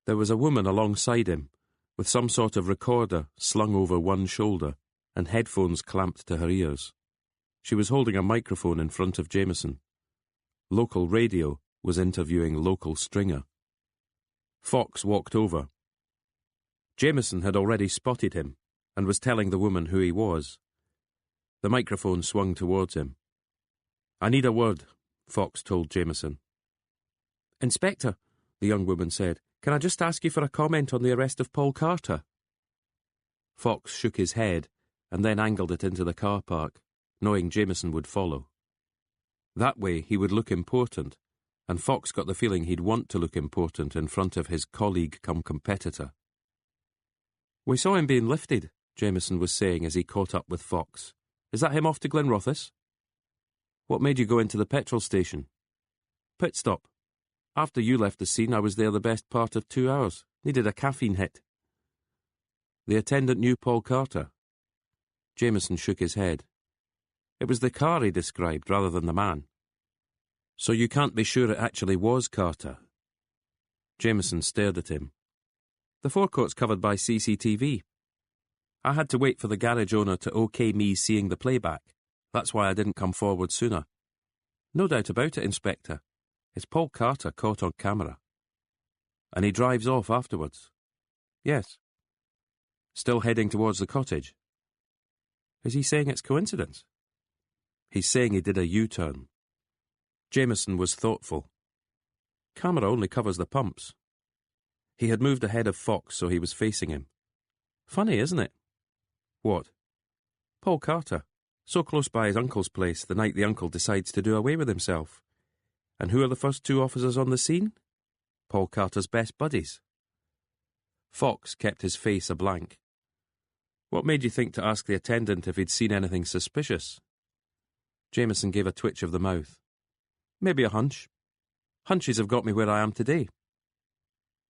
There was a woman alongside him, with some sort of recorder slung over one shoulder and headphones clamped to her ears. She was holding a microphone in front of Jameson. Local radio was interviewing local stringer. Fox walked over. Jameson had already spotted him and was telling the woman who he was. The microphone swung towards him. I need a word, Fox told Jameson. Inspector, the young woman said, can I just ask you for a comment on the arrest of Paul Carter? Fox shook his head and then angled it into the car park, knowing Jameson would follow. That way he would look important, and Fox got the feeling he'd want to look important in front of his colleague-cum-competitor. We saw him being lifted, Jameson was saying as he caught up with Fox. Is that him off to Glenrothes? What made you go into the petrol station? Pit stop. After you left the scene, I was there the best part of 2 hours. Needed a caffeine hit. The attendant knew Paul Carter. Jameson shook his head. It was the car he described rather than the man. So you can't be sure it actually was Carter? Jameson stared at him. The forecourt's covered by CCTV. I had to wait for the garage owner to OK me seeing the playback. That's why I didn't come forward sooner. No doubt about it, Inspector. It's Paul Carter caught on camera. And he drives off afterwards. Yes. Still heading towards the cottage. Is he saying it's coincidence? He's saying he did a U-turn. Jameson was thoughtful. Camera only covers the pumps. He had moved ahead of Fox, so he was facing him. Funny, isn't it? What? Paul Carter. So close by his uncle's place the night the uncle decides to do away with himself. And who are the first two officers on the scene? Paul Carter's best buddies. Fox kept his face a blank. What made you think to ask the attendant if he'd seen anything suspicious? Jameson gave a twitch of the mouth. Maybe a hunch. Hunches have got me where I am today.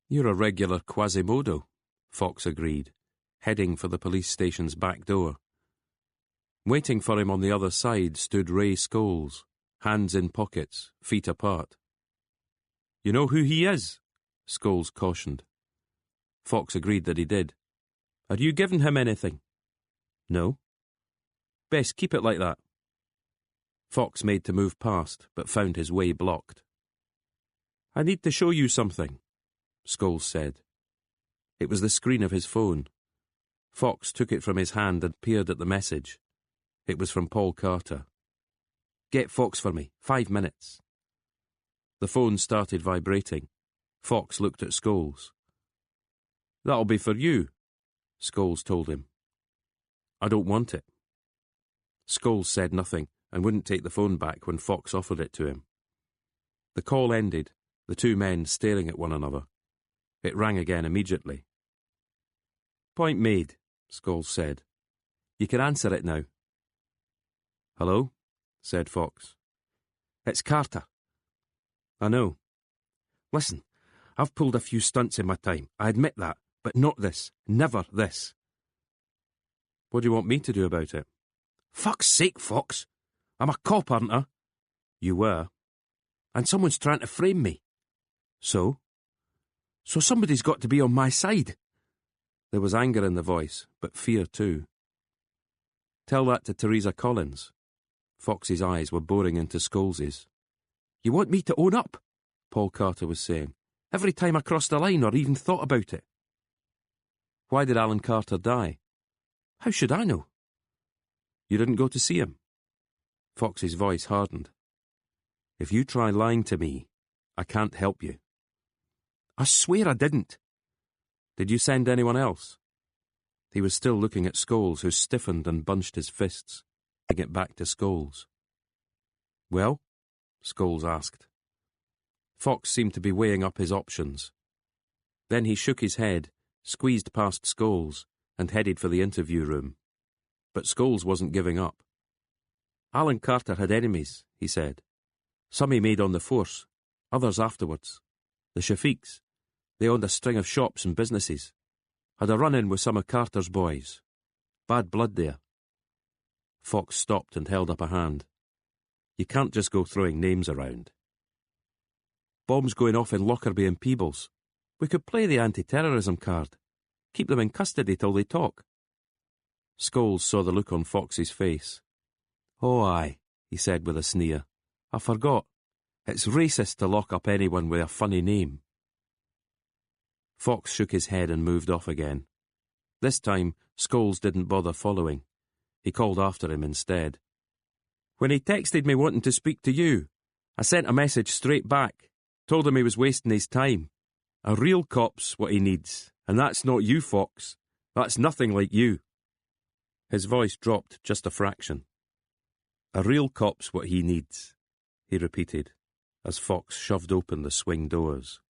You're a regular Quasimodo, Fox agreed, heading for the police station's back door. Waiting for him on the other side stood Ray Scholes, hands in pockets, feet apart. You know who he is? Scholes cautioned. Fox agreed that he did. Had you given him anything? No. Best keep it like that. Fox made to move past, but found his way blocked. I need to show you something, Scholes said. It was the screen of his phone. Fox took it from his hand and peered at the message. It was from Paul Carter. Get Fox for me, 5 minutes. The phone started vibrating. Fox looked at Scholes. That'll be for you, Scholes told him. I don't want it. Scholes said nothing and wouldn't take the phone back when Fox offered it to him. The call ended, the two men staring at one another. It rang again immediately. Point made, Scholes said. You can answer it now. Hello, said Fox. It's Carter. I know. Listen, I've pulled a few stunts in my time, I admit that, but not this, never this. What do you want me to do about it? Fuck's sake, Fox. I'm a cop, aren't I? You were. And someone's trying to frame me. So? So somebody's got to be on my side. There was anger in the voice, but fear too. Tell that to Teresa Collins. Fox's eyes were boring into Scholes's. "You want me to own up?" Paul Carter was saying. "Every time I crossed the line or even thought about it." "Why did Alan Carter die?" "How should I know?" "You didn't go to see him?" Fox's voice hardened. "If you try lying to me, I can't help you." "I swear I didn't." "Did you send anyone else?" He was still looking at Scholes, who stiffened and bunched his fists, to get back to Scholes. "Well?" Scholes asked. Fox seemed to be weighing up his options. Then he shook his head, squeezed past Scholes, and headed for the interview room. But Scholes wasn't giving up. "Alan Carter had enemies," he said. "Some he made on the force, others afterwards. The Shafiqs. They owned a string of shops and businesses. Had a run-in with some of Carter's boys. Bad blood there." Fox stopped and held up a hand. "You can't just go throwing names around." "Bombs going off in Lockerbie and Peebles. We could play the anti-terrorism card. Keep them in custody till they talk." Scholes saw the look on Fox's face. "Oh, aye," he said with a sneer. "I forgot. It's racist to lock up anyone with a funny name." Fox shook his head and moved off again. This time, Scholes didn't bother following. He called after him instead. "When he texted me wanting to speak to you, I sent a message straight back. Told him he was wasting his time. A real cop's what he needs, and that's not you, Fox. That's nothing like you." His voice dropped just a fraction. "A real cop's what he needs," he repeated, as Fox shoved open the swing doors.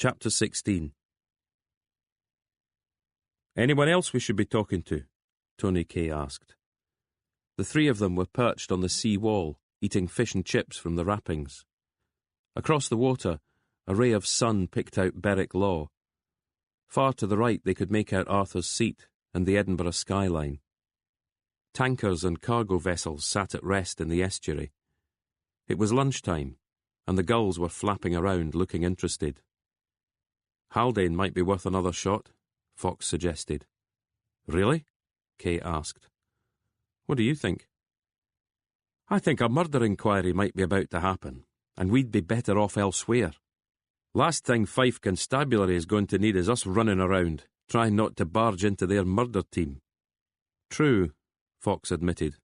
Chapter 16. "Anyone else we should be talking to?" Tony Kay asked. The three of them were perched on the sea wall, eating fish and chips from the wrappings. Across the water, a ray of sun picked out Berwick Law. Far to the right they could make out Arthur's Seat and the Edinburgh skyline. Tankers and cargo vessels sat at rest in the estuary. It was lunchtime, and the gulls were flapping around looking interested. "Haldane might be worth another shot," Fox suggested. "Really?" Kay asked. "What do you think?" "I think a murder inquiry might be about to happen, and we'd be better off elsewhere. Last thing Fife Constabulary is going to need is us running around, trying not to barge into their murder team." "True," Fox admitted.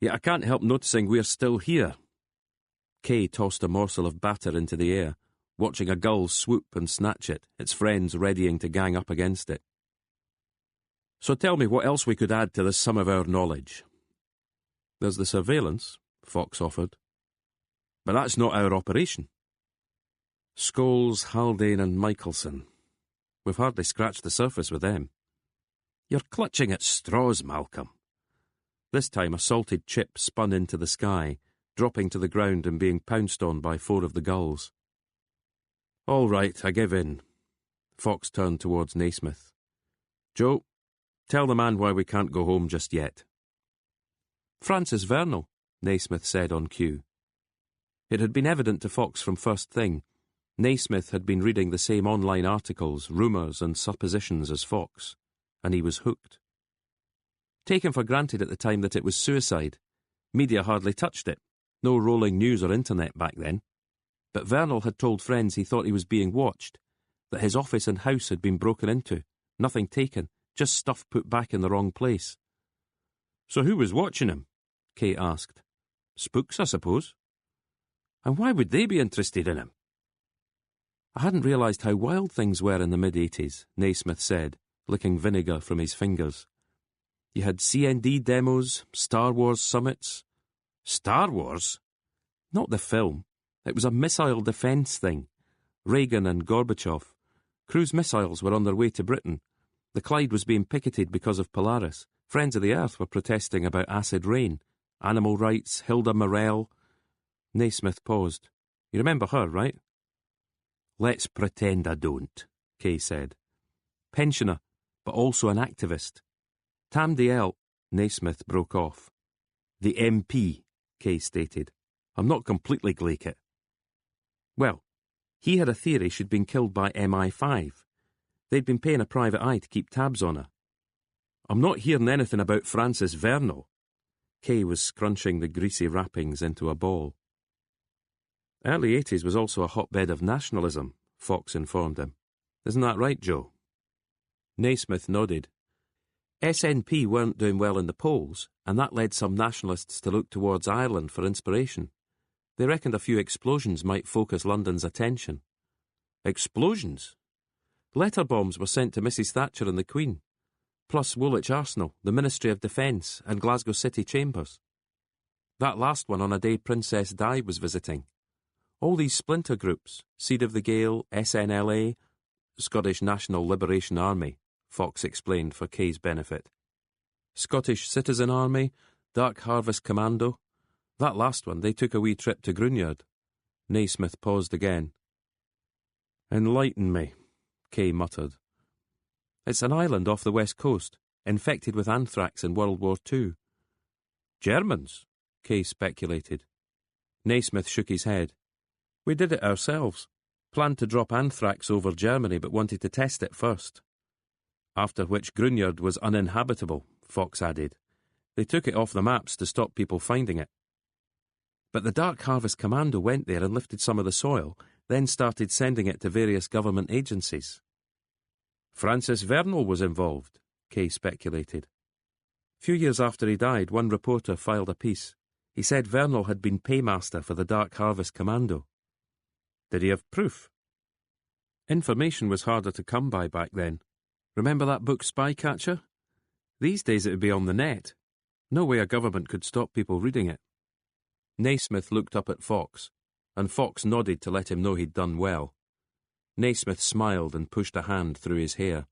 "Yet I can't help noticing we're still here." Kay tossed a morsel of batter into the air, watching a gull swoop and snatch it, its friends readying to gang up against it. "So tell me what else we could add to the sum of our knowledge." "There's the surveillance," Fox offered. "But that's not our operation." "Scholes, Haldane and Michelson. We've hardly scratched the surface with them." "You're clutching at straws, Malcolm." This time a salted chip spun into the sky, dropping to the ground and being pounced on by 4 of the gulls. "All right, I give in." Fox turned towards Naismith. "Joe, tell the man why we can't go home just yet." "Francis Vernal," Naismith said on cue. It had been evident to Fox from first thing. Naismith had been reading the same online articles, rumours and suppositions as Fox, and he was hooked. Taken for granted at the time that it was suicide, media hardly touched it. No rolling news or internet back then. But Vernal had told friends he thought he was being watched, that his office and house had been broken into, nothing taken, just stuff put back in the wrong place. "So who was watching him?" Kay asked. "Spooks, I suppose." "And why would they be interested in him?" "I hadn't realised how wild things were in the mid-80s, Naismith said, licking vinegar from his fingers. "You had CND demos, Star Wars summits." "Star Wars?" "Not the film. It was a missile defence thing. Reagan and Gorbachev. Cruise missiles were on their way to Britain. The Clyde was being picketed because of Polaris. Friends of the Earth were protesting about acid rain. Animal rights, Hilda Morell." Naismith paused. "You remember her, right?" "Let's pretend I don't," Kay said. "Pensioner, but also an activist. Tam Dael," Naismith broke off. "The MP," Kay stated. "I'm not completely glaikit." "Well, he had a theory she'd been killed by MI5. They'd been paying a private eye to keep tabs on her." "I'm not hearing anything about Francis Vernal." Kay was scrunching the greasy wrappings into a ball. "Early 80s was also a hotbed of nationalism," Fox informed him. "Isn't that right, Joe?" Naismith nodded. SNP weren't doing well in the polls, and that led some nationalists to look towards Ireland for inspiration. They reckoned a few explosions might focus London's attention. Explosions? Letter bombs were sent to Mrs. Thatcher and the Queen, plus Woolwich Arsenal, the Ministry of Defence, and Glasgow City Chambers. That last one on a day Princess Di was visiting. All these splinter groups, Seed of the Gale, SNLA, Scottish National Liberation Army, Fox explained for Kay's benefit. Scottish Citizen Army, Dark Harvest Commando. That last one, they took a wee trip to Grunyard. Naismith paused again. "Enlighten me," Kay muttered. "It's an island off the west coast, infected with anthrax in World War II. "Germans?" Kay speculated. Naismith shook his head. "We did it ourselves. Planned to drop anthrax over Germany but wanted to test it first." "After which Grunyard was uninhabitable," Fox added. "They took it off the maps to stop people finding it." "But the Dark Harvest Commando went there and lifted some of the soil, then started sending it to various government agencies." "Francis Vernal was involved," Kay speculated. A few years after he died, one reporter filed a piece. He said Vernal had been paymaster for the Dark Harvest Commando. "Did he have proof?" "Information was harder to come by back then. Remember that book Spycatcher? These days it would be on the net. No way a government could stop people reading it." Naismith looked up at Fox, and Fox nodded to let him know he'd done well. Naismith smiled and pushed a hand through his hair.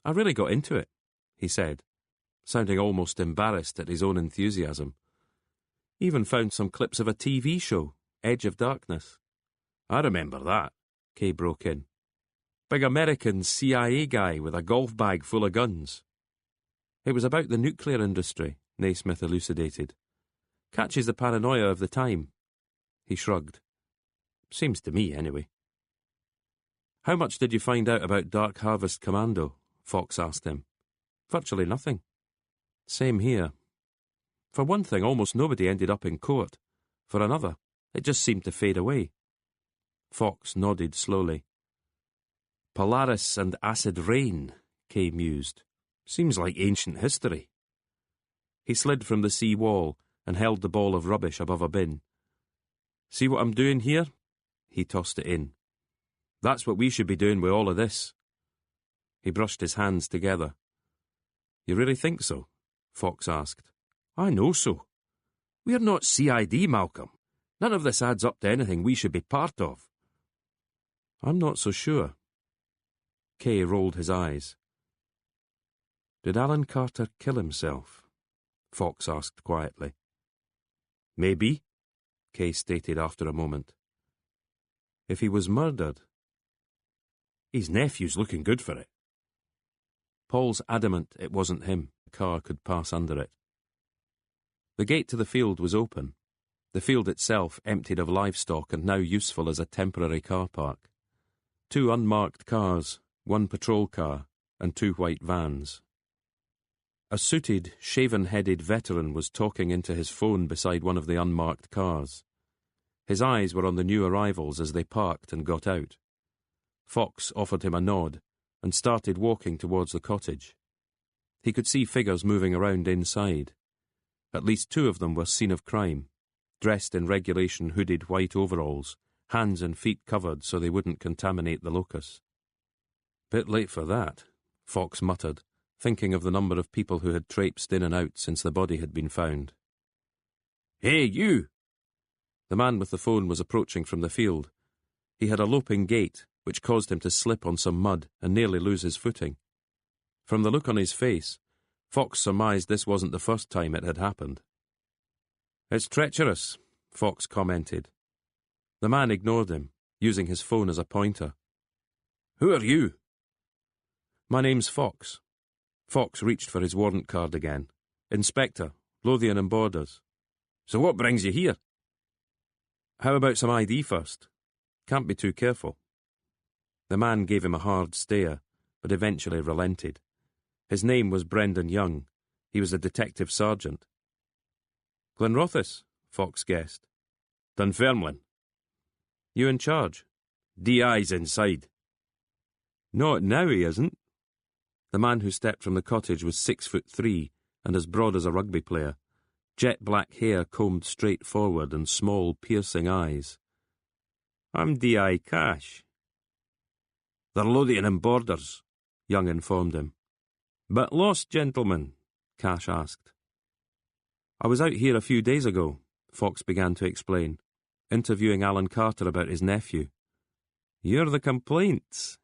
"I really got into it," he said, sounding almost embarrassed at his own enthusiasm. "Even found some clips of a TV show, Edge of Darkness." "I remember that," Kay broke in. "Big American CIA guy with a golf bag full of guns." "It was about the nuclear industry," Naismith elucidated. "Catches the paranoia of the time." He shrugged. "Seems to me, anyway." "How much did you find out about Dark Harvest Commando?" Fox asked him. "Virtually nothing." "Same here. For one thing, almost nobody ended up in court. For another, it just seemed to fade away." Fox nodded slowly. "Polaris and Acid Rain," Kay mused. "Seems like ancient history." He slid from the sea wall and held the ball of rubbish above a bin. "See what I'm doing here?" He tossed it in. "That's what we should be doing with all of this." He brushed his hands together. "You really think so?" Fox asked. "I know so. We're not CID, Malcolm. None of this adds up to anything we should be part of." "I'm not so sure." Kay rolled his eyes. "Did Alan Carter kill himself?" Fox asked quietly. "Maybe," Kay stated after a moment. "If he was murdered..." "His nephew's looking good for it." Paul's adamant it wasn't him. The car could pass under it. The gate to the field was open. The field itself emptied of livestock and now useful as a temporary car park. 2 unmarked cars, 1 patrol car, and 2 white vans. A suited, shaven-headed veteran was talking into his phone beside one of the unmarked cars. His eyes were on the new arrivals as they parked and got out. Fox offered him a nod and started walking towards the cottage. He could see figures moving around inside. At least 2 of them were scene of crime, dressed in regulation hooded white overalls, hands and feet covered so they wouldn't contaminate the locus. "Bit late for that," Fox muttered, thinking of the number of people who had traipsed in and out since the body had been found. "Hey, you!" The man with the phone was approaching from the field. He had a loping gait, which caused him to slip on some mud and nearly lose his footing. From the look on his face, Fox surmised this wasn't the first time it had happened. "It's treacherous," Fox commented. The man ignored him, using his phone as a pointer. "Who are you?" "My name's Fox." Fox reached for his warrant card again. "Inspector, Lothian and Borders." "So what brings you here?" "How about some ID first? Can't be too careful." The man gave him a hard stare, but eventually relented. His name was Brendan Young. He was a detective sergeant. "Glenrothes," Fox guessed. "Dunfermline." "You in charge?" "DI's inside." "Not now, he isn't." The man who stepped from the cottage was 6'3" and as broad as a rugby player, jet black hair combed straight forward and small, piercing eyes. "I'm DI Cash." "They're Lothian and Borders," Young informed him. "But lost, gentlemen?" Cash asked. "I was out here a few days ago," Fox began to explain, interviewing Alan Carter about his nephew. "You're the complaints."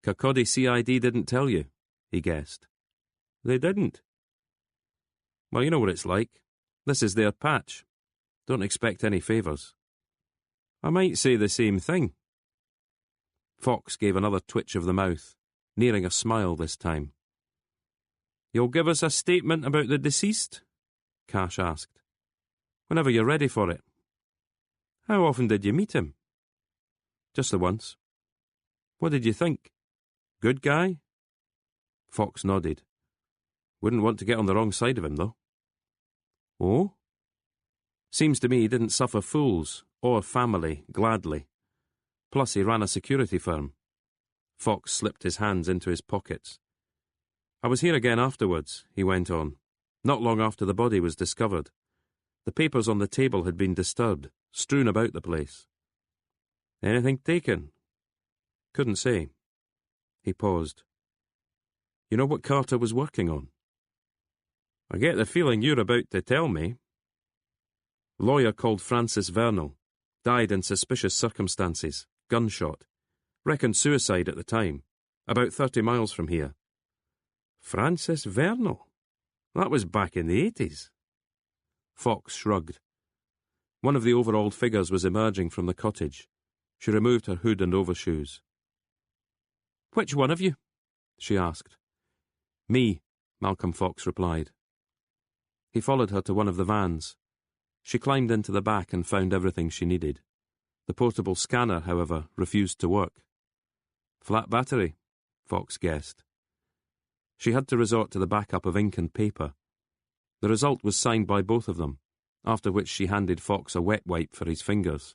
"Kirkcaldy CID didn't tell you," he guessed. "They didn't." "Well, you know what it's like. This is their patch. Don't expect any favours." "I might say the same thing." Fox gave another twitch of the mouth, nearing a smile this time. "You'll give us a statement about the deceased?" Cash asked. "Whenever you're ready for it." "How often did you meet him?" "Just the once." "What did you think? Good guy?" Fox nodded. "Wouldn't want to get on the wrong side of him, though." "Oh?" "Seems to me he didn't suffer fools, or family, gladly. Plus he ran a security firm." Fox slipped his hands into his pockets. "I was here again afterwards," he went on, "not long after the body was discovered. The papers on the table had been disturbed, strewn about the place." "Anything taken?" "Couldn't say." He paused. "You know what Carter was working on?" "I get the feeling you're about to tell me." "Lawyer called Francis Vernal. Died in suspicious circumstances. gunshot. Reckoned suicide at the time. About 30 miles from here. Francis Vernal? That was back in the 80s. Fox shrugged. One of the overalled figures was emerging from the cottage. She removed her hood and overshoes. "Which one of you?" she asked. "Me," Malcolm Fox replied. He followed her to one of the vans. She climbed into the back and found everything she needed. The portable scanner, however, refused to work. Flat battery, Fox guessed. She had to resort to the backup of ink and paper. The result was signed by both of them, after which she handed Fox a wet wipe for his fingers.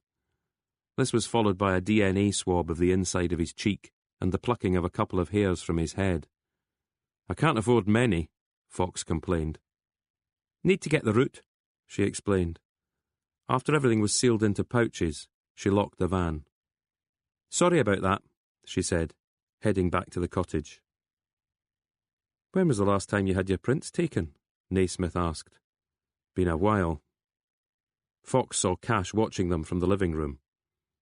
This was followed by a DNA swab of the inside of his cheek and the plucking of a couple of hairs from his head. "I can't afford many," Fox complained. "Need to get the route," she explained. After everything was sealed into pouches, she locked the van. "Sorry about that," she said, heading back to the cottage. "When was the last time you had your prints taken?" Naismith asked. "Been a while." Fox saw Cash watching them from the living room.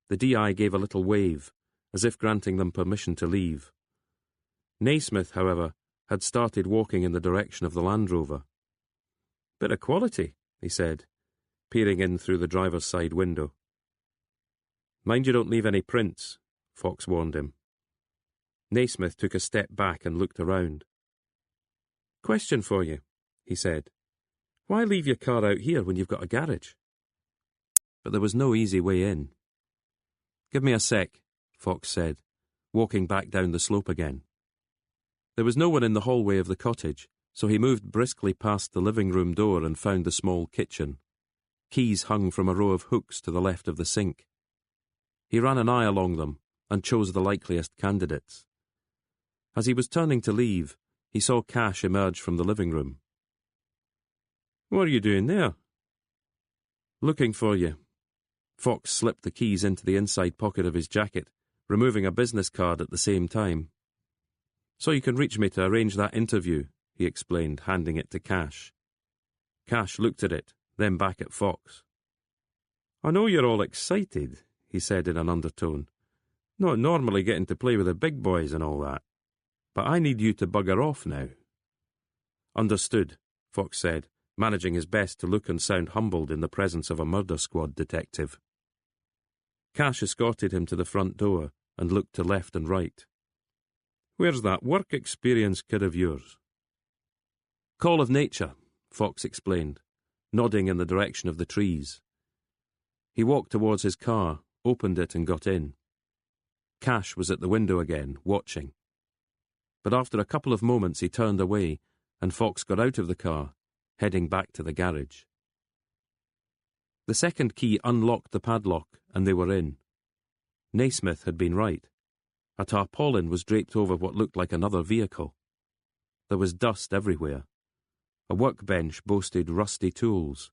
The DI gave a little wave, as if granting them permission to leave. Naismith, however, had started walking in the direction of the Land Rover. "Bit of quality," he said, peering in through the driver's side window. "Mind you don't leave any prints," Fox warned him. Naismith took a step back and looked around. "Question for you," he said. "Why leave your car out here when you've got a garage?" But there was no easy way in. "Give me a sec," Fox said, walking back down the slope again. There was no one in the hallway of the cottage, so he moved briskly past the living room door and found the small kitchen. Keys hung from a row of hooks to the left of the sink. He ran an eye along them and chose the likeliest candidates. As he was turning to leave, he saw Cash emerge from the living room. "What are you doing there?" "Looking for you." Fox slipped the keys into the inside pocket of his jacket, removing a business card at the same time. "So you can reach me to arrange that interview," he explained, handing it to Cash. Cash looked at it, then back at Fox. "I know you're all excited," he said in an undertone. "Not normally getting to play with the big boys and all that. But I need you to bugger off now." "Understood," Fox said, managing his best to look and sound humbled in the presence of a murder squad detective. Cash escorted him to the front door and looked to left and right. "Where's that work experience kid of yours?" "Call of nature," Fox explained, nodding in the direction of the trees. He walked towards his car, opened it and got in. Cash was at the window again, watching. But after a couple of moments he turned away, and Fox got out of the car, heading back to the garage. The second key unlocked the padlock, and they were in. Naismith had been right. A tarpaulin was draped over what looked like another vehicle. There was dust everywhere. A workbench boasted rusty tools.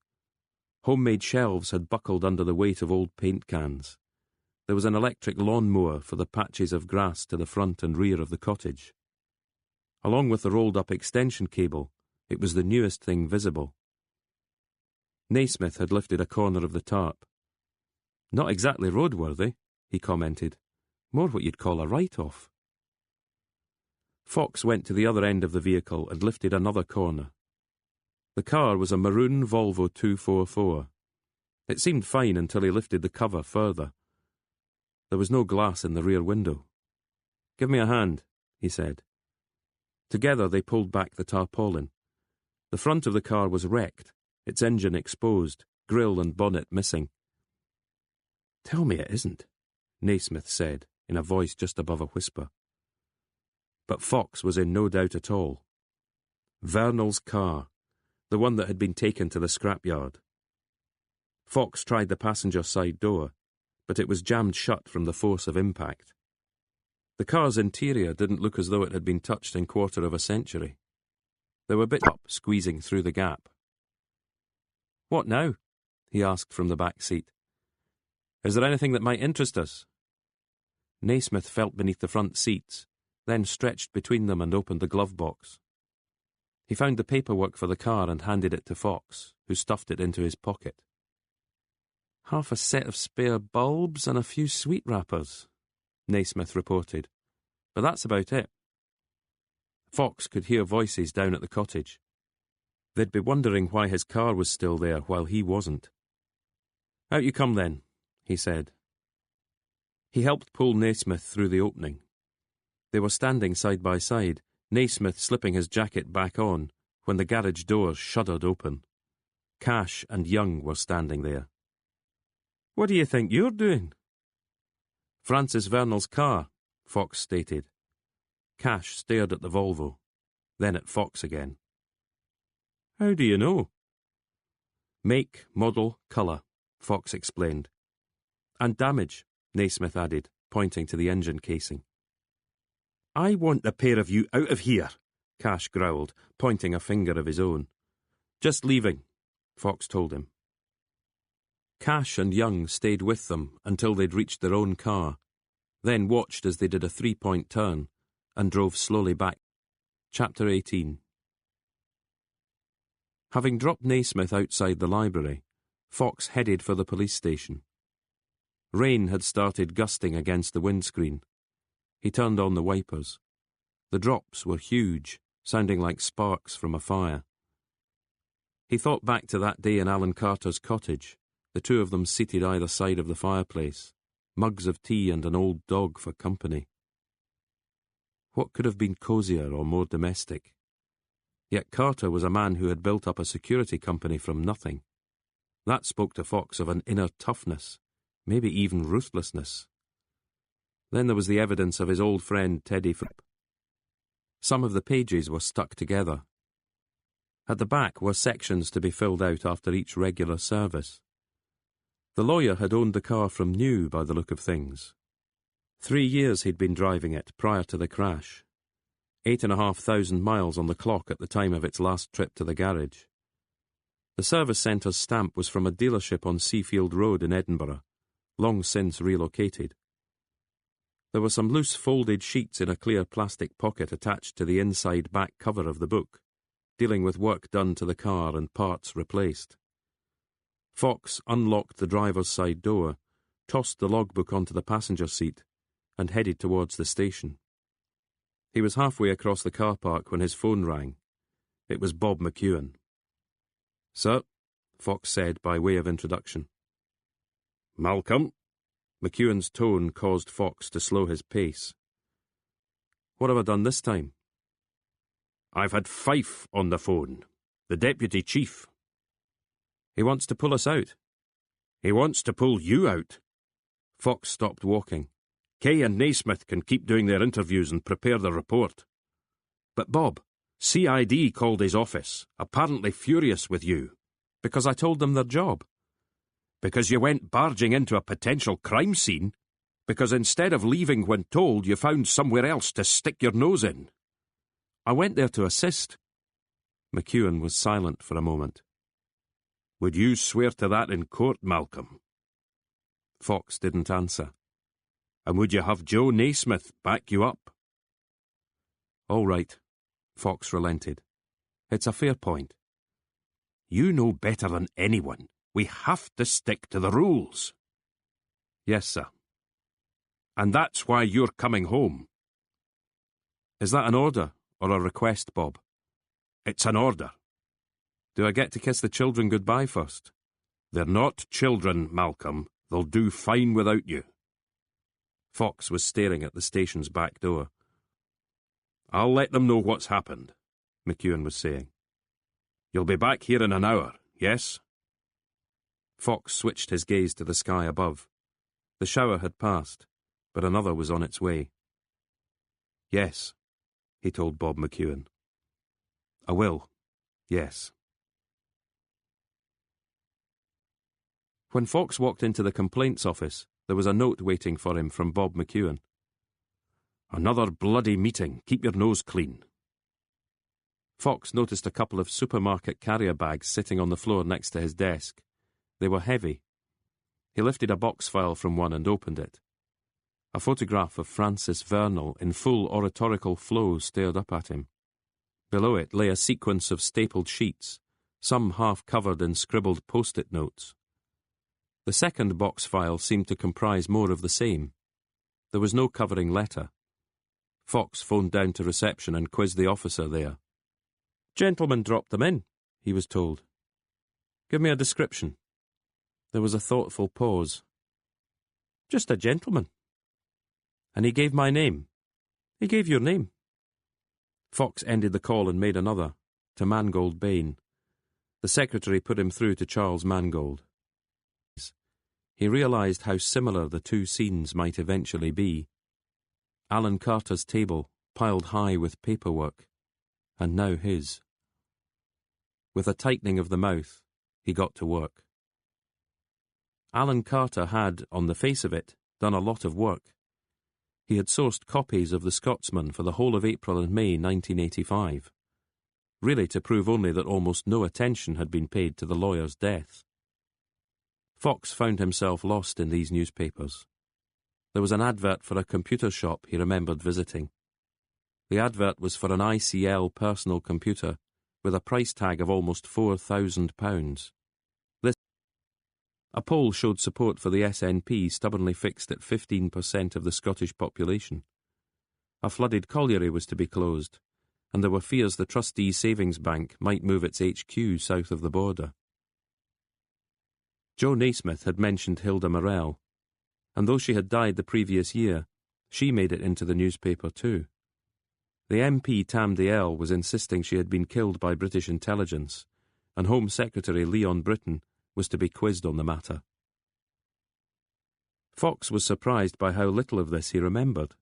Homemade shelves had buckled under the weight of old paint cans. There was an electric lawn-mower for the patches of grass to the front and rear of the cottage. Along with the rolled-up extension cable, it was the newest thing visible. Naismith had lifted a corner of the tarp. "Not exactly roadworthy," he commented. "More what you'd call a write-off." Fox went to the other end of the vehicle and lifted another corner. The car was a maroon Volvo 244. It seemed fine until he lifted the cover further. There was no glass in the rear window. "Give me a hand," he said. Together they pulled back the tarpaulin. The front of the car was wrecked, its engine exposed, grille and bonnet missing. "Tell me it isn't," Naismith said, in a voice just above a whisper. But Fox was in no doubt at all. Vernal's car, the one that had been taken to the scrapyard. Fox tried the passenger side door, but it was jammed shut from the force of impact. The car's interior didn't look as though it had been touched in quarter of a century. There were bits up squeezing through the gap. "What now?" he asked from the back seat. "Is there anything that might interest us?" Naismith felt beneath the front seats, then stretched between them and opened the glove box. He found the paperwork for the car and handed it to Fox, who stuffed it into his pocket. Half a set of spare bulbs and a few sweet wrappers, Naismith reported. But that's about it. Fox could hear voices down at the cottage. They'd be wondering why his car was still there while he wasn't. Out you come then, he said. He helped pull Naismith through the opening. They were standing side by side, Naismith slipping his jacket back on, when the garage door shuddered open. Cash and Young were standing there. What do you think you're doing? Francis Vernal's car, Fox stated. Cash stared at the Volvo, then at Fox again. How do you know? Make, model, colour, Fox explained. And damage, Naismith added, pointing to the engine casing. I want the pair of you out of here, Cash growled, pointing a finger of his own. Just leaving, Fox told him. Cash and Young stayed with them until they'd reached their own car, then watched as they did a 3-point turn and drove slowly back. Chapter 18. Having dropped Naismith outside the library, Fox headed for the police station. Rain had started gusting against the windscreen. He turned on the wipers. The drops were huge, sounding like sparks from a fire. He thought back to that day in Alan Carter's cottage, the two of them seated either side of the fireplace, mugs of tea and an old dog for company. What could have been cosier or more domestic? Yet Carter was a man who had built up a security company from nothing. That spoke to Fox of an inner toughness, maybe even ruthlessness. Then there was the evidence of his old friend Teddy Fripp. Some of the pages were stuck together. At the back were sections to be filled out after each regular service. The lawyer had owned the car from new by the look of things. 3 years he'd been driving it prior to the crash. 8,500 miles on the clock at the time of its last trip to the garage. The service centre's stamp was from a dealership on Seafield Road in Edinburgh, long since relocated. There were some loose folded sheets in a clear plastic pocket attached to the inside back cover of the book, dealing with work done to the car and parts replaced. Fox unlocked the driver's side door, tossed the logbook onto the passenger seat, and headed towards the station. He was halfway across the car park when his phone rang. It was Bob McEwen. Sir, Fox said by way of introduction. Malcolm? McEwen's tone caused Fox to slow his pace. What have I done this time? I've had Fife on the phone, the deputy chief. He wants to pull us out. He wants to pull you out. Fox stopped walking. Kay and Naismith can keep doing their interviews and prepare the report. But Bob, CID called his office, apparently furious with you. Because I told them their job. Because you went barging into a potential crime scene. Because instead of leaving when told, you found somewhere else to stick your nose in. I went there to assist. McEwen was silent for a moment. Would you swear to that in court, Malcolm? Fox didn't answer. And would you have Joe Naismith back you up? All right, Fox relented. It's a fair point. You know better than anyone. We have to stick to the rules. Yes, sir. And that's why you're coming home. Is that an order or a request, Bob? It's an order. Do I get to kiss the children goodbye first? They're not children, Malcolm. They'll do fine without you. Fox was staring at the station's back door. I'll let them know what's happened, McEwen was saying. You'll be back here in an hour, yes? Fox switched his gaze to the sky above. The shower had passed, but another was on its way. Yes, he told Bob McEwen. I will, yes. When Fox walked into the complaints office, there was a note waiting for him from Bob McEwen. Another bloody meeting. Keep your nose clean. Fox noticed a couple of supermarket carrier bags sitting on the floor next to his desk. They were heavy. He lifted a box file from one and opened it. A photograph of Francis Vernal in full oratorical flow stared up at him. Below it lay a sequence of stapled sheets, some half covered in scribbled post-it notes. The second box file seemed to comprise more of the same. There was no covering letter. Fox phoned down to reception and quizzed the officer there. "Gentleman dropped them in," he was told. "Give me a description." There was a thoughtful pause. "Just a gentleman." "And he gave my name." "He gave your name." Fox ended the call and made another, to Mangold Bain. The secretary put him through to Charles Mangold. He realised how similar the two scenes might eventually be. Alan Carter's table, piled high with paperwork, and now his. With a tightening of the mouth, he got to work. Alan Carter had, on the face of it, done a lot of work. He had sourced copies of The Scotsman for the whole of April and May 1985, really to prove only that almost no attention had been paid to the lawyer's death. Fox found himself lost in these newspapers. There was an advert for a computer shop he remembered visiting. The advert was for an ICL personal computer with a price tag of almost £4,000. A poll showed support for the SNP stubbornly fixed at 15% of the Scottish population. A flooded colliery was to be closed, and there were fears the Trustee Savings Bank might move its HQ south of the border. Joe Naismith had mentioned Hilda Morell, and though she had died the previous year, she made it into the newspaper too. The MP Tam Dael was insisting she had been killed by British intelligence, and Home Secretary Leon Britton was to be quizzed on the matter. Fox was surprised by how little of this he remembered.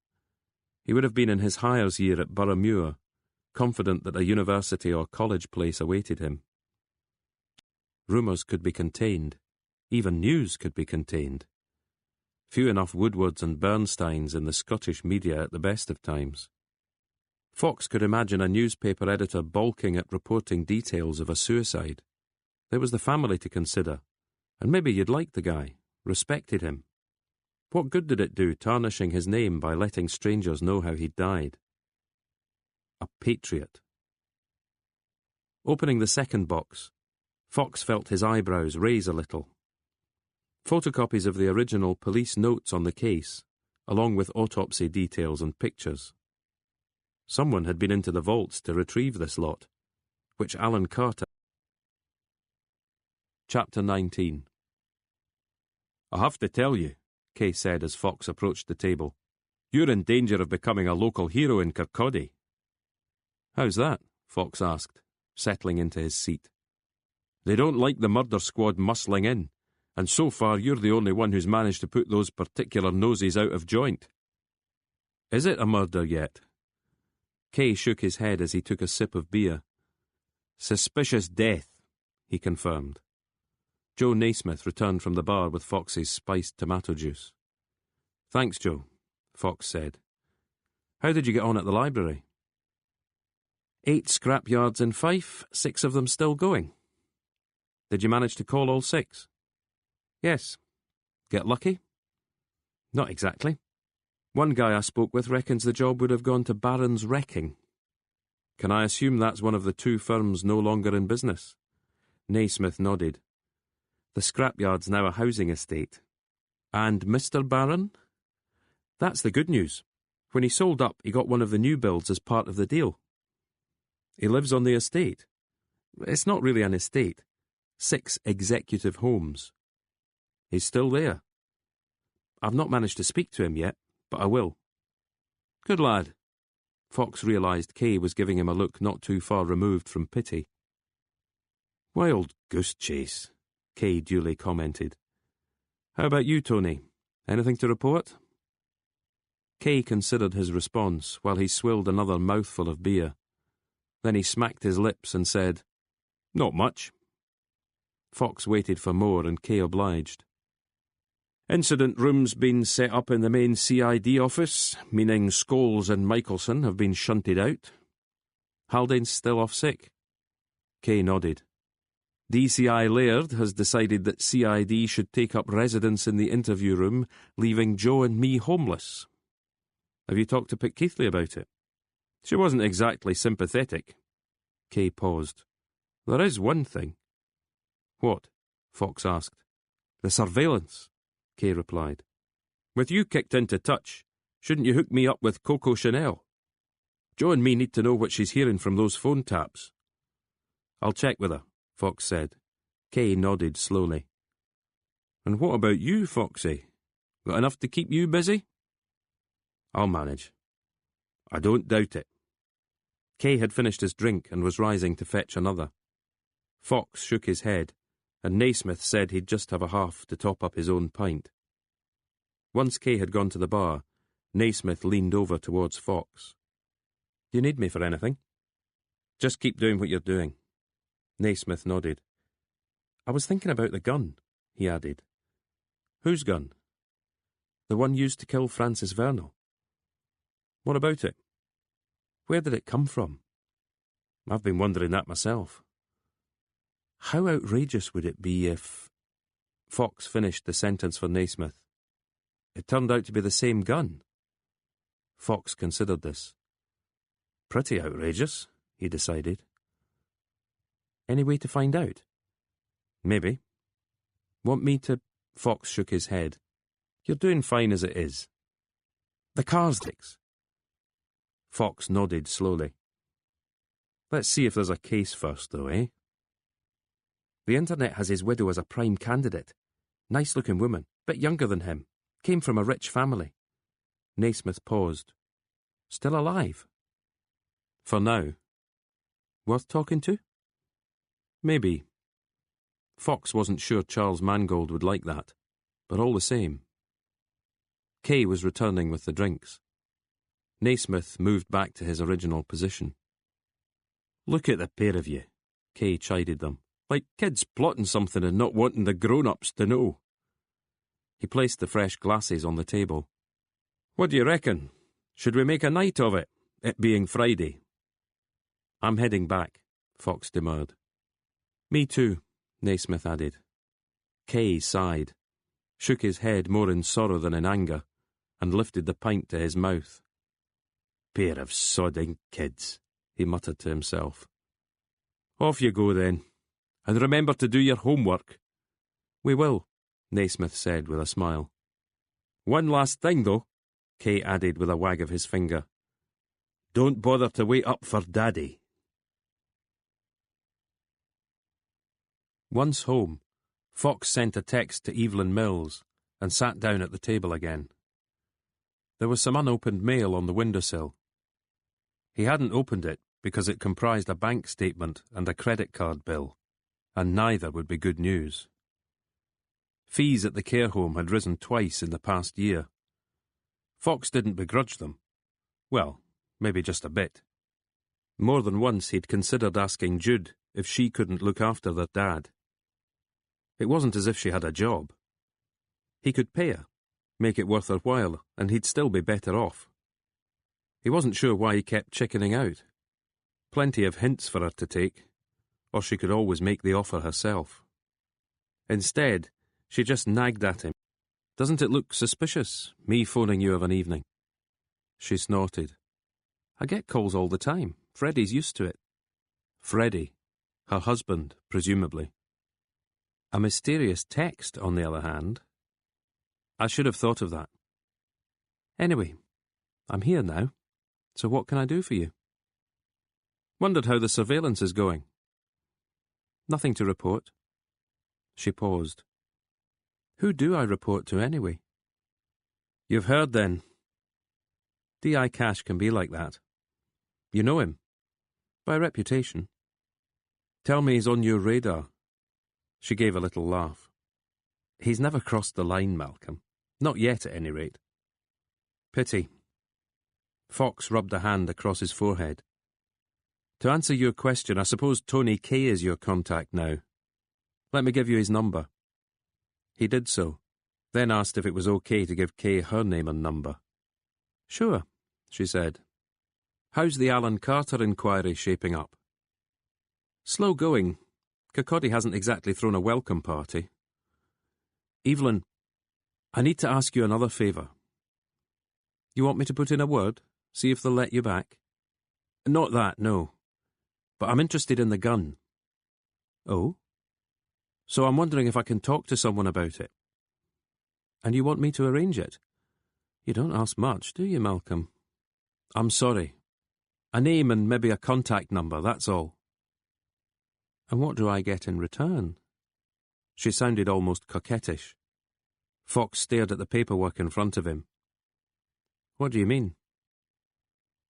He would have been in his hires year at Boroughmuir, confident that a university or college place awaited him. Rumours could be contained. Even news could be contained. Few enough Woodwards and Bernsteins in the Scottish media at the best of times. Fox could imagine a newspaper editor balking at reporting details of a suicide. There was the family to consider, and maybe you'd liked the guy, respected him. What good did it do tarnishing his name by letting strangers know how he'd died? A patriot. Opening the second box, Fox felt his eyebrows raise a little. Photocopies of the original police notes on the case, along with autopsy details and pictures. Someone had been into the vaults to retrieve this lot, which Alan Carter... Chapter 19. "I have to tell you," Kay said as Fox approached the table, "you're in danger of becoming a local hero in Kirkcaldy." "How's that?" Fox asked, settling into his seat. "They don't like the murder squad muscling in, and so far you're the only one who's managed to put those particular noses out of joint." "Is it a murder yet?" Kay shook his head as he took a sip of beer. "Suspicious death," he confirmed. Joe Naismith returned from the bar with Fox's spiced tomato juice. "Thanks, Joe," Fox said. "How did you get on at the library?" 8 scrapyards in Fife, 6 of them still going." "Did you manage to call all 6? "Yes." "Get lucky?" "Not exactly. One guy I spoke with reckons the job would have gone to Barron's Wrecking." "Can I assume that's one of the 2 firms no longer in business?" Naismith nodded. "The scrapyard's now a housing estate." "And Mr. Barron?" "That's the good news. When he sold up, he got one of the new builds as part of the deal." "He lives on the estate?" "It's not really an estate. 6 executive homes." "He's still there?" "I've not managed to speak to him yet, but I will." "Good lad." Fox realised Kay was giving him a look not too far removed from pity. "Wild goose chase," Kay duly commented. "How about you, Tony? Anything to report?" Kay considered his response while he swilled another mouthful of beer. Then he smacked his lips and said, "Not much." Fox waited for more and Kay obliged. "Incident room's been set up in the main CID office, meaning Scholes and Michelson have been shunted out." "Haldane's still off sick?" Kay nodded. "DCI Laird has decided that CID should take up residence in the interview room, leaving Joe and me homeless." "Have you talked to Keithley about it?" "She wasn't exactly sympathetic." Kay paused. "There is one thing." "What?" Fox asked. The surveillance, Kay replied. With you kicked into touch, shouldn't you hook me up with Coco Chanel? Jo and me need to know what she's hearing from those phone taps. I'll check with her, Fox said. Kay nodded slowly. And what about you, Foxy? Got enough to keep you busy? I'll manage. I don't doubt it. Kay had finished his drink and was rising to fetch another. Fox shook his head, and Naismith said he'd just have a half to top up his own pint. Once Kay had gone to the bar, Naismith leaned over towards Fox. Do you need me for anything? Just keep doing what you're doing. Naismith nodded. I was thinking about the gun, he added. Whose gun? The one used to kill Francis Vernal. What about it? Where did it come from? I've been wondering that myself. How outrageous would it be if... Fox finished the sentence for Naismith. It turned out to be the same gun. Fox considered this. Pretty outrageous, he decided. Any way to find out? Maybe. Want me to... Fox shook his head. You're doing fine as it is. The Carsticks. Fox nodded slowly. Let's see if there's a case first, though, eh? The internet has his widow as a prime candidate. Nice-looking woman, bit younger than him. Came from a rich family. Naismith paused. Still alive? For now. Worth talking to? Maybe. Fox wasn't sure Charles Mangold would like that, but all the same. Kay was returning with the drinks. Naismith moved back to his original position. Look at the pair of you, Kay chided them. Like kids plotting something and not wanting the grown-ups to know. He placed the fresh glasses on the table. What do you reckon? Should we make a night of it, it being Friday? I'm heading back, Fox demurred. Me too, Naismith added. Kay sighed, shook his head more in sorrow than in anger, and lifted the pint to his mouth. Pair of sodding kids, he muttered to himself. Off you go then. And remember to do your homework. We will, Naismith said with a smile. One last thing, though, Kay added with a wag of his finger. Don't bother to wait up for Daddy. Once home, Fox sent a text to Evelyn Mills and sat down at the table again. There was some unopened mail on the windowsill. He hadn't opened it because it comprised a bank statement and a credit card bill, and neither would be good news. Fees at the care home had risen twice in the past year. Fox didn't begrudge them. Well, maybe just a bit. More than once he'd considered asking Jude if she couldn't look after their dad. It wasn't as if she had a job. He could pay her, make it worth her while, and he'd still be better off. He wasn't sure why he kept chickening out. Plenty of hints for her to take, or she could always make the offer herself. Instead, she just nagged at him. Doesn't it look suspicious, me phoning you of an evening? She snorted. I get calls all the time. Freddie's used to it. Freddie, her husband, presumably. A mysterious text, on the other hand. I should have thought of that. Anyway, I'm here now, so what can I do for you? Wondered how the surveillance is going. Nothing to report. She paused. Who do I report to anyway? You've heard then. D.I. Cash can be like that. You know him. By reputation. Tell me he's on your radar. She gave a little laugh. He's never crossed the line, Malcolm. Not yet, at any rate. Pity. Fox rubbed a hand across his forehead. To answer your question, I suppose Tony Kay is your contact now. Let me give you his number. He did so, then asked if it was okay to give Kay her name and number. Sure, she said. How's the Alan Carter inquiry shaping up? Slow going. Kirkcaldy hasn't exactly thrown a welcome party. Evelyn, I need to ask you another favour. You want me to put in a word? See if they'll let you back? Not that, no. But I'm interested in the gun. Oh? So I'm wondering if I can talk to someone about it. And you want me to arrange it? You don't ask much, do you, Malcolm? I'm sorry. A name and maybe a contact number, that's all. And what do I get in return? She sounded almost coquettish. Fox stared at the paperwork in front of him. What do you mean?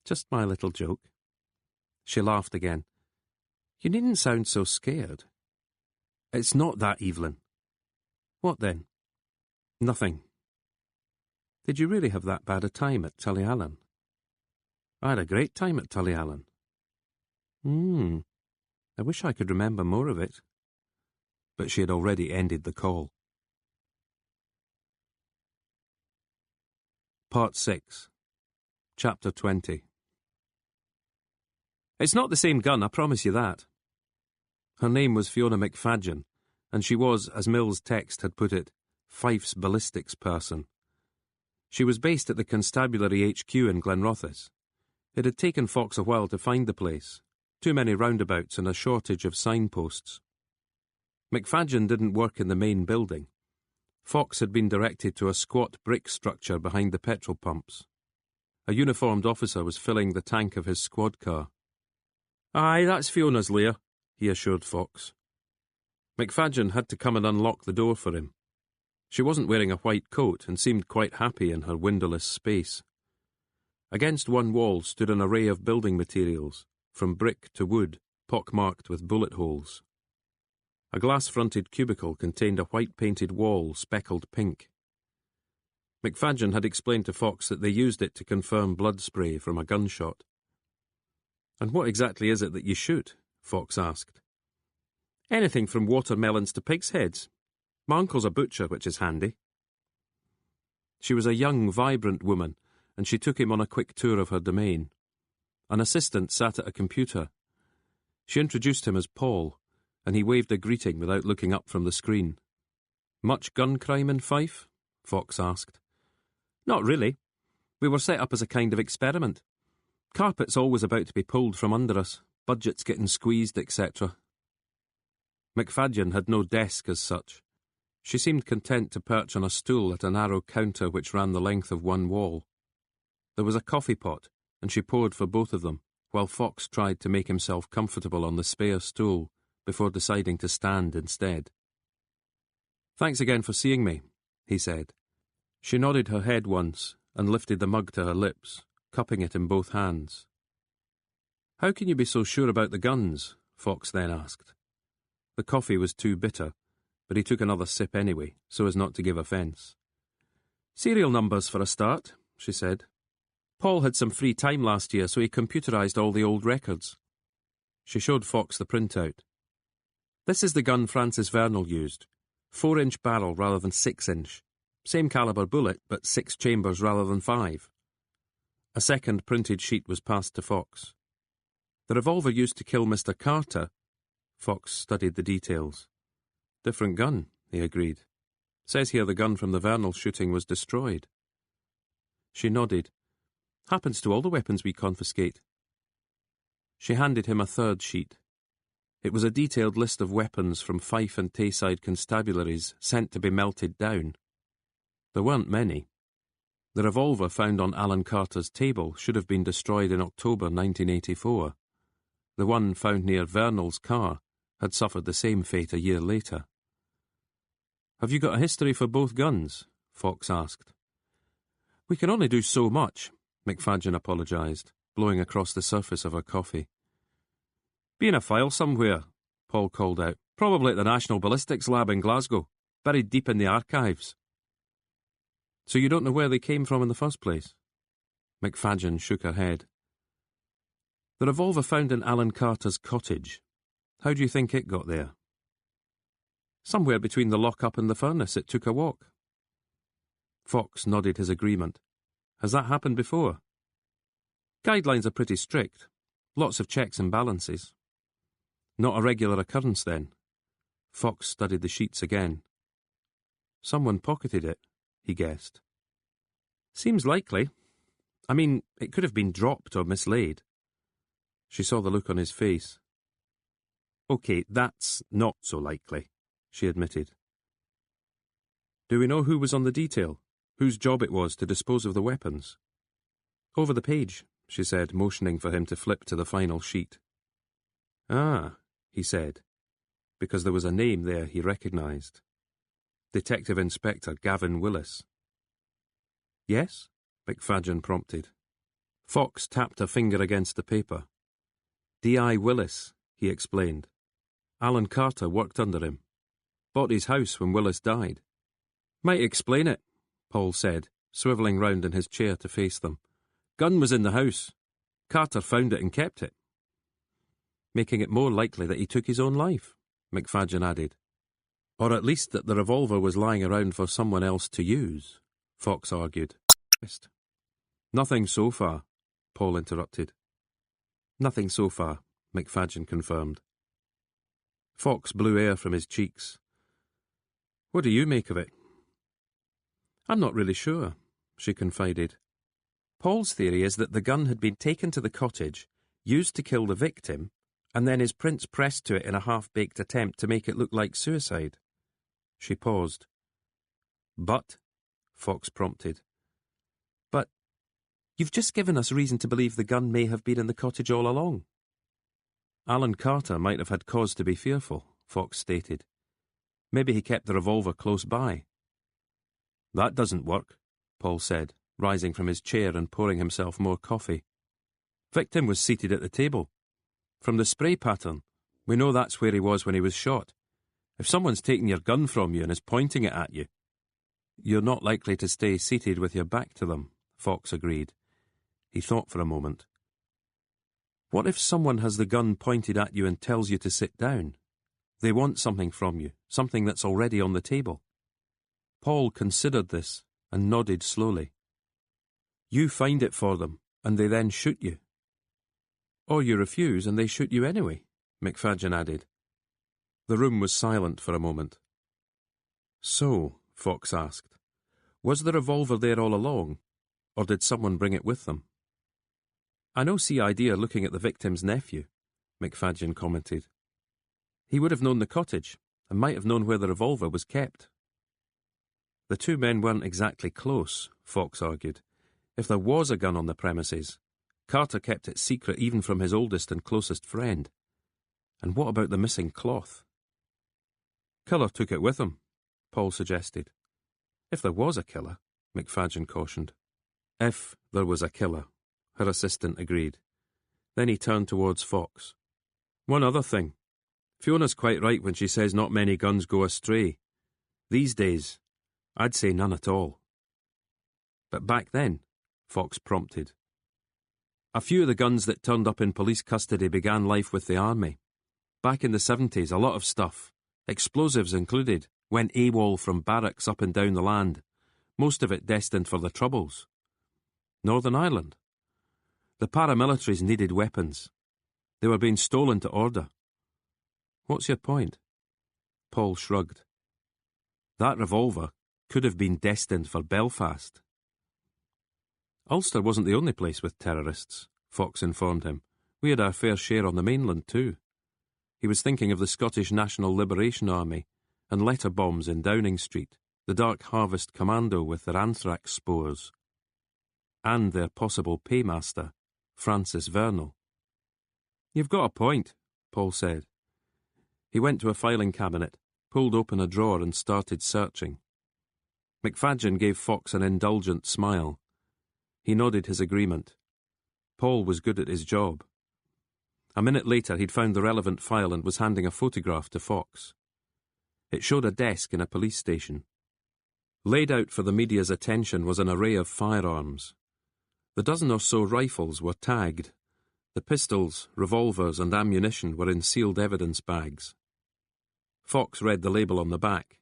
Just my little joke. She laughed again. You needn't sound so scared. It's not that, Evelyn. What then? Nothing. Did you really have that bad a time at Tullyallen? I had a great time at Tullyallen. I wish I could remember more of it. But she had already ended the call. Part 6. Chapter 20. It's not the same gun, I promise you that. Her name was Fiona McFadgen, and she was, as Mill's text had put it, Fife's ballistics person. She was based at the Constabulary HQ in Glenrothes. It had taken Fox a while to find the place. Too many roundabouts and a shortage of signposts. McFadgen didn't work in the main building. Fox had been directed to a squat brick structure behind the petrol pumps. A uniformed officer was filling the tank of his squad car. Aye, that's Fiona's lair, he assured Fox. McFadgen had to come and unlock the door for him. She wasn't wearing a white coat and seemed quite happy in her windowless space. Against one wall stood an array of building materials, from brick to wood, pockmarked with bullet holes. A glass-fronted cubicle contained a white-painted wall speckled pink. McFadgen had explained to Fox that they used it to confirm blood spray from a gunshot. And what exactly is it that you shoot? Fox asked. Anything from watermelons to pig's heads. My uncle's a butcher, which is handy. She was a young, vibrant woman, and she took him on a quick tour of her domain. An assistant sat at a computer. She introduced him as Paul, and he waved a greeting without looking up from the screen. Much gun crime in Fife? Fox asked. Not really. We were set up as a kind of experiment. Carpet's always about to be pulled from under us, budgets getting squeezed, etc. McFadgen had no desk as such. She seemed content to perch on a stool at a narrow counter which ran the length of one wall. There was a coffee pot, and she poured for both of them, while Fox tried to make himself comfortable on the spare stool before deciding to stand instead. Thanks again for seeing me, he said. She nodded her head once and lifted the mug to her lips, cupping it in both hands. How can you be so sure about the guns? Fox then asked. The coffee was too bitter, but he took another sip anyway, so as not to give offence. Serial numbers for a start, she said. Paul had some free time last year, so he computerised all the old records. She showed Fox the printout. This is the gun Francis Vernal used. 4-inch barrel rather than 6-inch. Same calibre bullet, but 6 chambers rather than 5. A second printed sheet was passed to Fox. The revolver used to kill Mr. Carter. Fox studied the details. Different gun, he agreed. Says here the gun from the Vernal shooting was destroyed. She nodded. Happens to all the weapons we confiscate. She handed him a third sheet. It was a detailed list of weapons from Fife and Tayside constabularies sent to be melted down. There weren't many. The revolver found on Alan Carter's table should have been destroyed in October 1984. The one found near Vernal's car had suffered the same fate a year later. Have you got a history for both guns? Fox asked. We can only do so much, McFadgen apologised, blowing across the surface of her coffee. Be in a file somewhere, Paul called out. Probably at the National Ballistics Lab in Glasgow, buried deep in the archives. So you don't know where they came from in the first place? McFadgen shook her head. The revolver found in Alan Carter's cottage. How do you think it got there? Somewhere between the lock-up and the furnace it took a walk. Fox nodded his agreement. Has that happened before? Guidelines are pretty strict. Lots of checks and balances. Not a regular occurrence, then. Fox studied the sheets again. Someone pocketed it, he guessed. Seems likely. I mean, it could have been dropped or mislaid. She saw the look on his face. OK, that's not so likely. she admitted. Do we know who was on the detail? Whose job it was to dispose of the weapons? Over the page, she said, motioning for him to flip to the final sheet. Ah, he said, because there was a name there he recognised. Detective Inspector Gavin Willis. Yes? McFadgen prompted. Fox tapped a finger against the paper. D.I. Willis, he explained. Alan Carter worked under him. Bought his house when Willis died. Might explain it, Paul said, swivelling round in his chair to face them. Gun was in the house. Carter found it and kept it. Making it more likely that he took his own life, McFadgen added. Or at least that the revolver was lying around for someone else to use, Fox argued. Nothing so far, Paul interrupted. Nothing so far, McFadgen confirmed. Fox blew air from his cheeks. What do you make of it? I'm not really sure, she confided. Paul's theory is that the gun had been taken to the cottage, used to kill the victim, and then his prints pressed to it in a half-baked attempt to make it look like suicide. She paused. But, Fox prompted. But, you've just given us reason to believe the gun may have been in the cottage all along. Alan Carter might have had cause to be fearful, Fox stated. Maybe he kept the revolver close by. That doesn't work, Paul said, rising from his chair and pouring himself more coffee. Victim was seated at the table. From the spray pattern, we know that's where he was when he was shot. If someone's taken your gun from you and is pointing it at you, you're not likely to stay seated with your back to them, Fox agreed. He thought for a moment. What if someone has the gun pointed at you and tells you to sit down? They want something from you, something that's already on the table. Paul considered this and nodded slowly. You find it for them, and they then shoot you. Or you refuse and they shoot you anyway, McFadgen added. The room was silent for a moment. So, Fox asked, was the revolver there all along, or did someone bring it with them? I no see idea looking at the victim's nephew, McFadgen commented. He would have known the cottage, and might have known where the revolver was kept. The two men weren't exactly close, Fox argued. If there was a gun on the premises, Carter kept it secret even from his oldest and closest friend. And what about the missing cloth? Killer took it with him, Paul suggested. If there was a killer, McFadgen cautioned. If there was a killer, her assistant agreed. Then he turned towards Fox. One other thing. Fiona's quite right when she says not many guns go astray. These days, I'd say none at all. But back then, Fox prompted. A few of the guns that turned up in police custody began life with the army. Back in the 70s, a lot of stuff, explosives included, went AWOL from barracks up and down the land, most of it destined for the Troubles. Northern Ireland. The paramilitaries needed weapons. They were being stolen to order. What's your point? Paul shrugged. That revolver could have been destined for Belfast. Ulster wasn't the only place with terrorists, Fox informed him. We had our fair share on the mainland too. He was thinking of the Scottish National Liberation Army and letter bombs in Downing Street, the Dark Harvest Commando with their anthrax spores, and their possible paymaster, Francis Vernal. You've got a point, Paul said. He went to a filing cabinet, pulled open a drawer and started searching. McFadgen gave Fox an indulgent smile. He nodded his agreement. Paul was good at his job. A minute later he'd found the relevant file and was handing a photograph to Fox. It showed a desk in a police station. Laid out for the media's attention was an array of firearms. The dozen or so rifles were tagged. The pistols, revolvers and ammunition were in sealed evidence bags. Fox read the label on the back.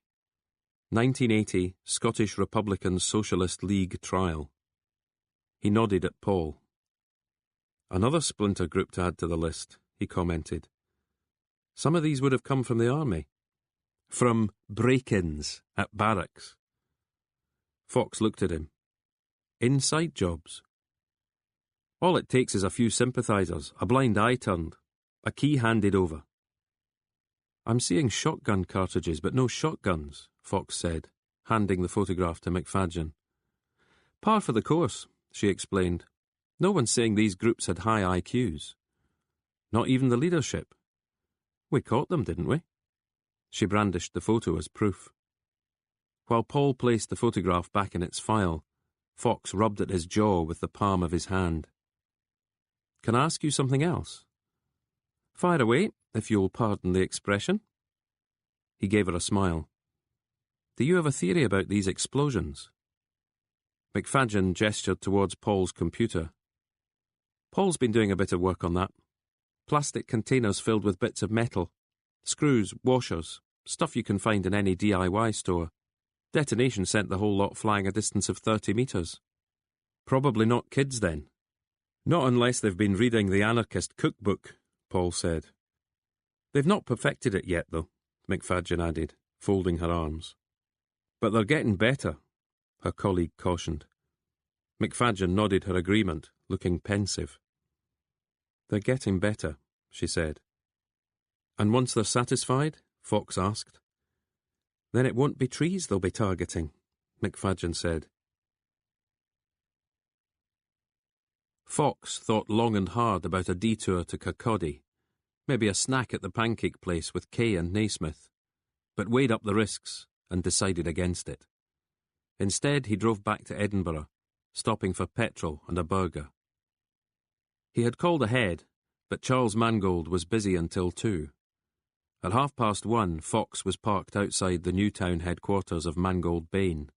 1980 Scottish Republican Socialist League Trial. He nodded at Paul. Another splinter group to add to the list, he commented. Some of these would have come from the army. From break-ins at barracks. Fox looked at him. Inside jobs. All it takes is a few sympathisers, a blind eye turned, a key handed over. I'm seeing shotgun cartridges, but no shotguns, Fox said, handing the photograph to McFadgen. Par for the course, she explained. No one's saying these groups had high IQs. Not even the leadership. We caught them, didn't we? She brandished the photo as proof. While Paul placed the photograph back in its file, Fox rubbed at his jaw with the palm of his hand. Can I ask you something else? Fire away, if you'll pardon the expression. He gave her a smile. Do you have a theory about these explosions? McFadgen gestured towards Paul's computer. Paul's been doing a bit of work on that. Plastic containers filled with bits of metal. Screws, washers, stuff you can find in any DIY store. Detonation sent the whole lot flying a distance of 30 metres. Probably not kids, then. Not unless they've been reading the anarchist cookbook, Paul said. They've not perfected it yet, though, McFadgen added, folding her arms. But they're getting better, her colleague cautioned. McFadgen nodded her agreement, looking pensive. They're getting better, she said. And once they're satisfied, Fox asked. Then it won't be trees they'll be targeting, McFadgen said. Fox thought long and hard about a detour to Kirkcaldy, maybe a snack at the pancake place with Kay and Naismith, but weighed up the risks and decided against it. Instead, he drove back to Edinburgh, stopping for petrol and a burger. He had called ahead, but Charles Mangold was busy until 2. At 1:30, Fox was parked outside the Newtown headquarters of Mangold Bain.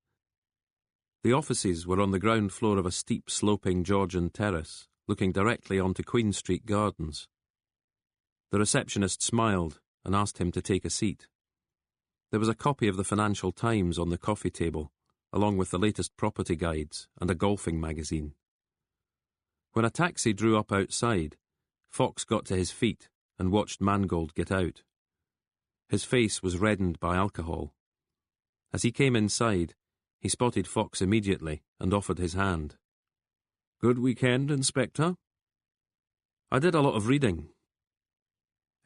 The offices were on the ground floor of a steep sloping Georgian terrace, looking directly onto Queen Street Gardens. The receptionist smiled and asked him to take a seat. There was a copy of the Financial Times on the coffee table, along with the latest property guides and a golfing magazine. When a taxi drew up outside, Fox got to his feet and watched Mangold get out. His face was reddened by alcohol. As he came inside, he spotted Fox immediately and offered his hand. Good weekend, Inspector? I did a lot of reading.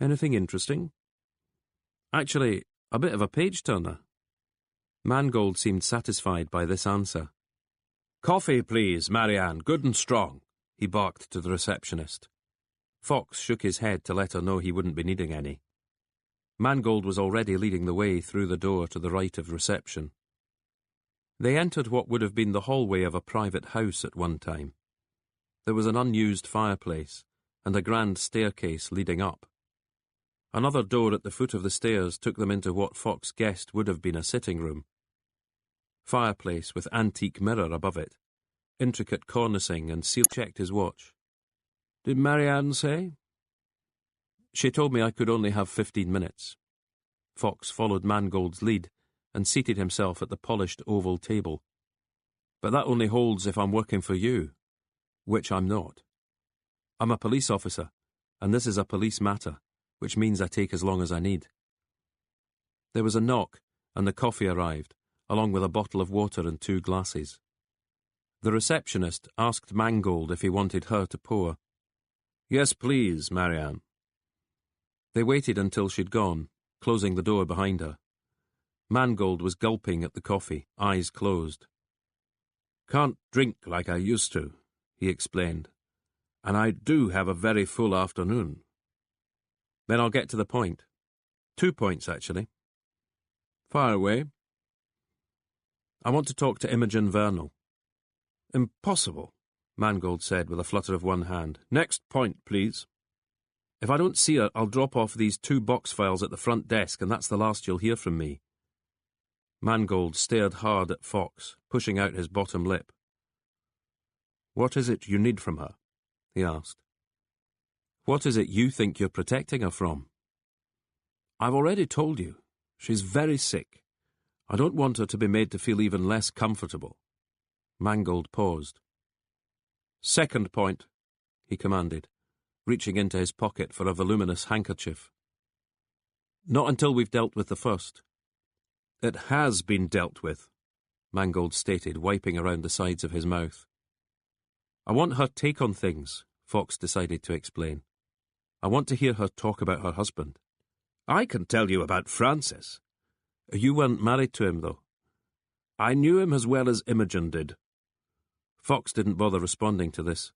Anything interesting? Actually, a bit of a page-turner. Mangold seemed satisfied by this answer. Coffee, please, Marianne, good and strong, he barked to the receptionist. Fox shook his head to let her know he wouldn't be needing any. Mangold was already leading the way through the door to the right of reception. They entered what would have been the hallway of a private house at one time. There was an unused fireplace and a grand staircase leading up. Another door at the foot of the stairs took them into what Fox guessed would have been a sitting room. Fireplace with antique mirror above it, intricate cornicing and seal. Checked his watch. Did Marianne say? She told me I could only have 15 minutes. Fox followed Mangold's lead and seated himself at the polished oval table. But that only holds if I'm working for you, which I'm not. I'm a police officer, and this is a police matter, which means I take as long as I need. There was a knock, and the coffee arrived, along with a bottle of water and 2 glasses. The receptionist asked Mangold if he wanted her to pour. Yes, please, Marianne. They waited until she'd gone, closing the door behind her. Mangold was gulping at the coffee, eyes closed. Can't drink like I used to, he explained, and I do have a very full afternoon. Then I'll get to the point. 2 points, actually. Fire away. I want to talk to Imogen Vernal. Impossible, Mangold said with a flutter of one hand. Next point, please. If I don't see her, I'll drop off these 2 box files at the front desk, and that's the last you'll hear from me. Mangold stared hard at Fox, pushing out his bottom lip. What is it you need from her? He asked. What is it you think you're protecting her from? I've already told you. She's very sick. I don't want her to be made to feel even less comfortable. Mangold paused. Second point, he commanded, reaching into his pocket for a voluminous handkerchief. Not until we've dealt with the first. It has been dealt with, Mangold stated, wiping around the sides of his mouth. I want her take on things, Fox decided to explain. I want to hear her talk about her husband. I can tell you about Francis. You weren't married to him, though. I knew him as well as Imogen did. Fox didn't bother responding to this.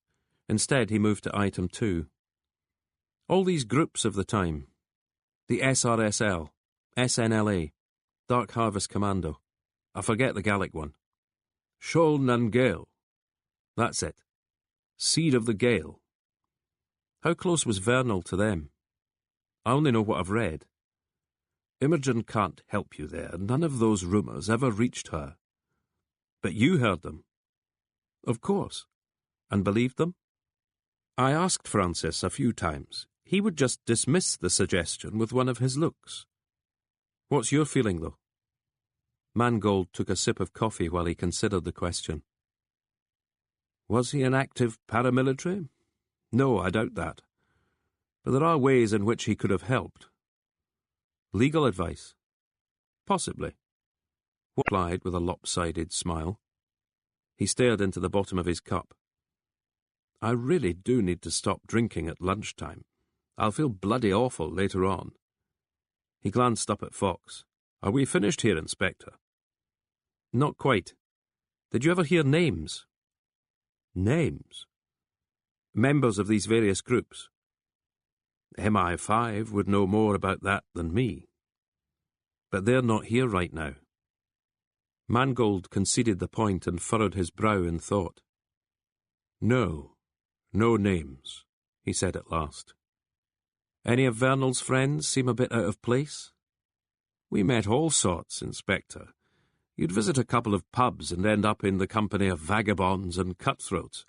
Instead, he moved to item 2. All these groups of the time. The SRSL, SNLA, Dark Harvest Commando. I forget the Gallic one. Sean nan Gael. That's it. Seed of the Gael. How close was Vernal to them? I only know what I've read. Imogen can't help you there. None of those rumours ever reached her. But you heard them? Of course. And believed them? I asked Francis a few times. He would just dismiss the suggestion with one of his looks. What's your feeling, though? Mangold took a sip of coffee while he considered the question. Was he an active paramilitary? No, I doubt that. But there are ways in which he could have helped. Legal advice? Possibly. Replied with a lopsided smile. He stared into the bottom of his cup. I really do need to stop drinking at lunchtime. I'll feel bloody awful later on. He glanced up at Fox. Are we finished here, Inspector? Not quite. Did you ever hear names? Names? Members of these various groups. MI5 would know more about that than me. But they're not here right now. Mangold conceded the point and furrowed his brow in thought. No names, he said at last. Any of Vernal's friends seem a bit out of place? We met all sorts, Inspector. You'd visit a couple of pubs and end up in the company of vagabonds and cutthroats.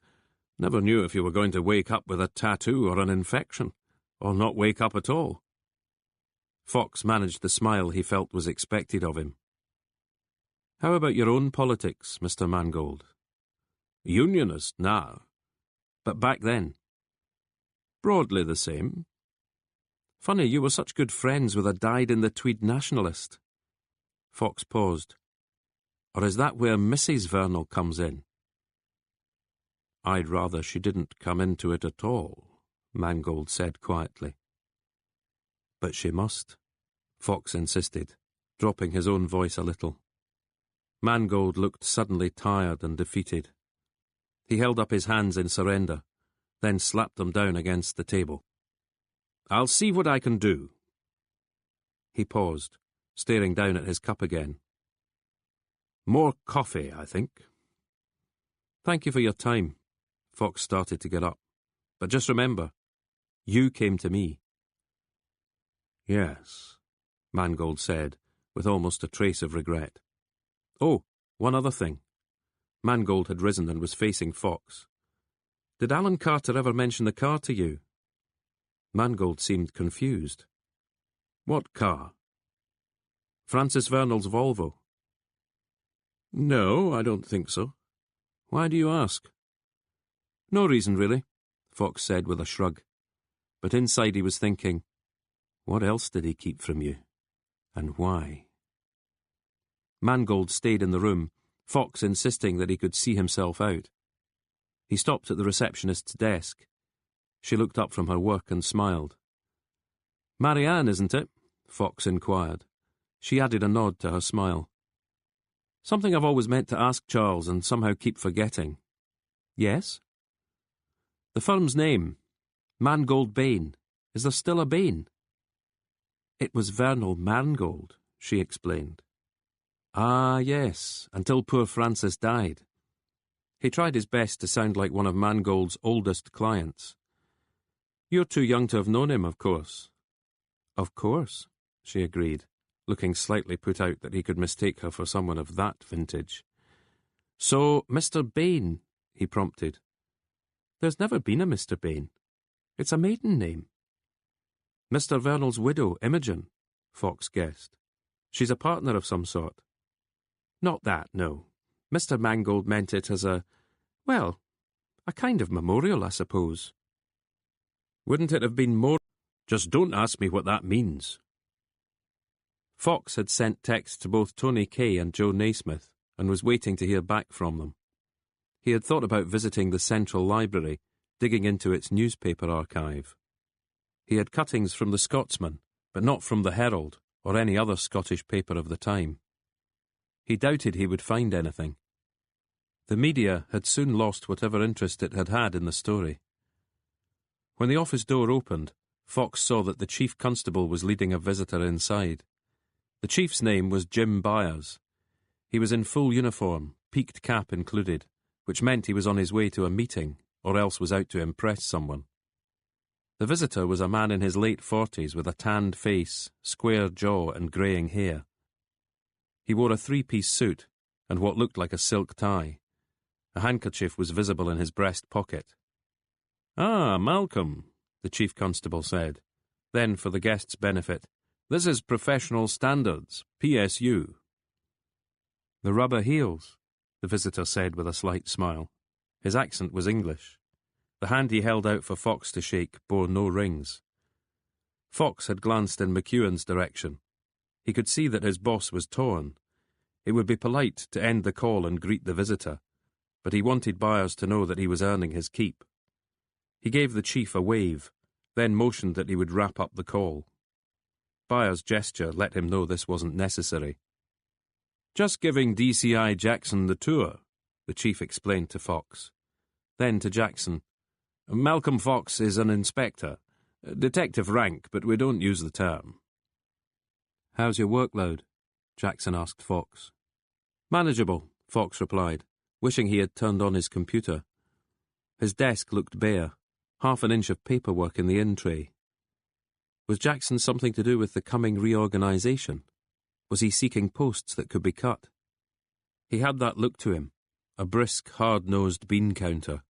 Never knew if you were going to wake up with a tattoo or an infection, or not wake up at all. Fox managed the smile he felt was expected of him. How about your own politics, Mr. Mangold? Unionist now. But back then? Broadly the same. Funny, you were such good friends with a dyed-in-the-tweed nationalist. Fox paused. Or is that where Mrs. Vernal comes in? I'd rather she didn't come into it at all, Mangold said quietly. But she must, Fox insisted, dropping his own voice a little. Mangold looked suddenly tired and defeated. He held up his hands in surrender, then slapped them down against the table. I'll see what I can do. He paused, staring down at his cup again. More coffee, I think. Thank you for your time. Fox started to get up. But just remember, you came to me. Yes, Mangold said, with almost a trace of regret. Oh, one other thing. Mangold had risen and was facing Fox. Did Alan Carter ever mention the car to you? Mangold seemed confused. What car? Francis Vernal's Volvo. No, I don't think so. Why do you ask? No reason, really, Fox said with a shrug. But inside he was thinking, what else did he keep from you? And why? Mangold stayed in the room, Fox insisting that he could see himself out. He stopped at the receptionist's desk. She looked up from her work and smiled. Marianne, isn't it? Fox inquired. She added a nod to her smile. Something I've always meant to ask Charles and somehow keep forgetting. Yes? The firm's name, Mangold Bain. Is there still a Bain? It was Vernal Mangold, she explained. Ah, yes, until poor Francis died. He tried his best to sound like one of Mangold's oldest clients. You're too young to have known him, of course. Of course, she agreed, looking slightly put out that he could mistake her for someone of that vintage. So, Mr. Bain, he prompted. There's never been a Mr. Bain. It's a maiden name. Mr. Vernal's widow, Imogen, Fox guessed. She's a partner of some sort. Not that, no. Mr. Mangold meant it as a kind of memorial, I suppose. Wouldn't it have been more... Just don't ask me what that means. Fox had sent texts to both Tony Kay and Joe Naismith and was waiting to hear back from them. He had thought about visiting the Central Library, digging into its newspaper archive. He had cuttings from the Scotsman but not from the Herald or any other Scottish paper of the time. He doubted he would find anything. The media had soon lost whatever interest it had had in the story. When the office door opened, Fox saw that the chief constable was leading a visitor inside. The chief's name was Jim Byers. He was in full uniform, peaked cap included, which meant he was on his way to a meeting, or else was out to impress someone. The visitor was a man in his late 40s with a tanned face, square jaw and greying hair. He wore a three-piece suit and what looked like a silk tie. A handkerchief was visible in his breast pocket. "Ah, Malcolm," the chief constable said. Then, for the guest's benefit, "This is Professional Standards, PSU." "The rubber heels," the visitor said with a slight smile. His accent was English. The hand he held out for Fox to shake bore no rings. Fox had glanced in McEwen's direction. He could see that his boss was torn. It would be polite to end the call and greet the visitor, but he wanted Byers to know that he was earning his keep. He gave the chief a wave, then motioned that he would wrap up the call. Byers' gesture let him know this wasn't necessary. "Just giving DCI Jackson the tour," the chief explained to Fox. Then to Jackson, "Malcolm Fox is an inspector. Detective rank, but we don't use the term." "How's your workload?" Jackson asked Fox. "Manageable," Fox replied, wishing he had turned on his computer. His desk looked bare, half an inch of paperwork in the in-tray. Was Jackson something to do with the coming reorganization? Was he seeking posts that could be cut? He had that look to him, a brisk, hard-nosed bean counter.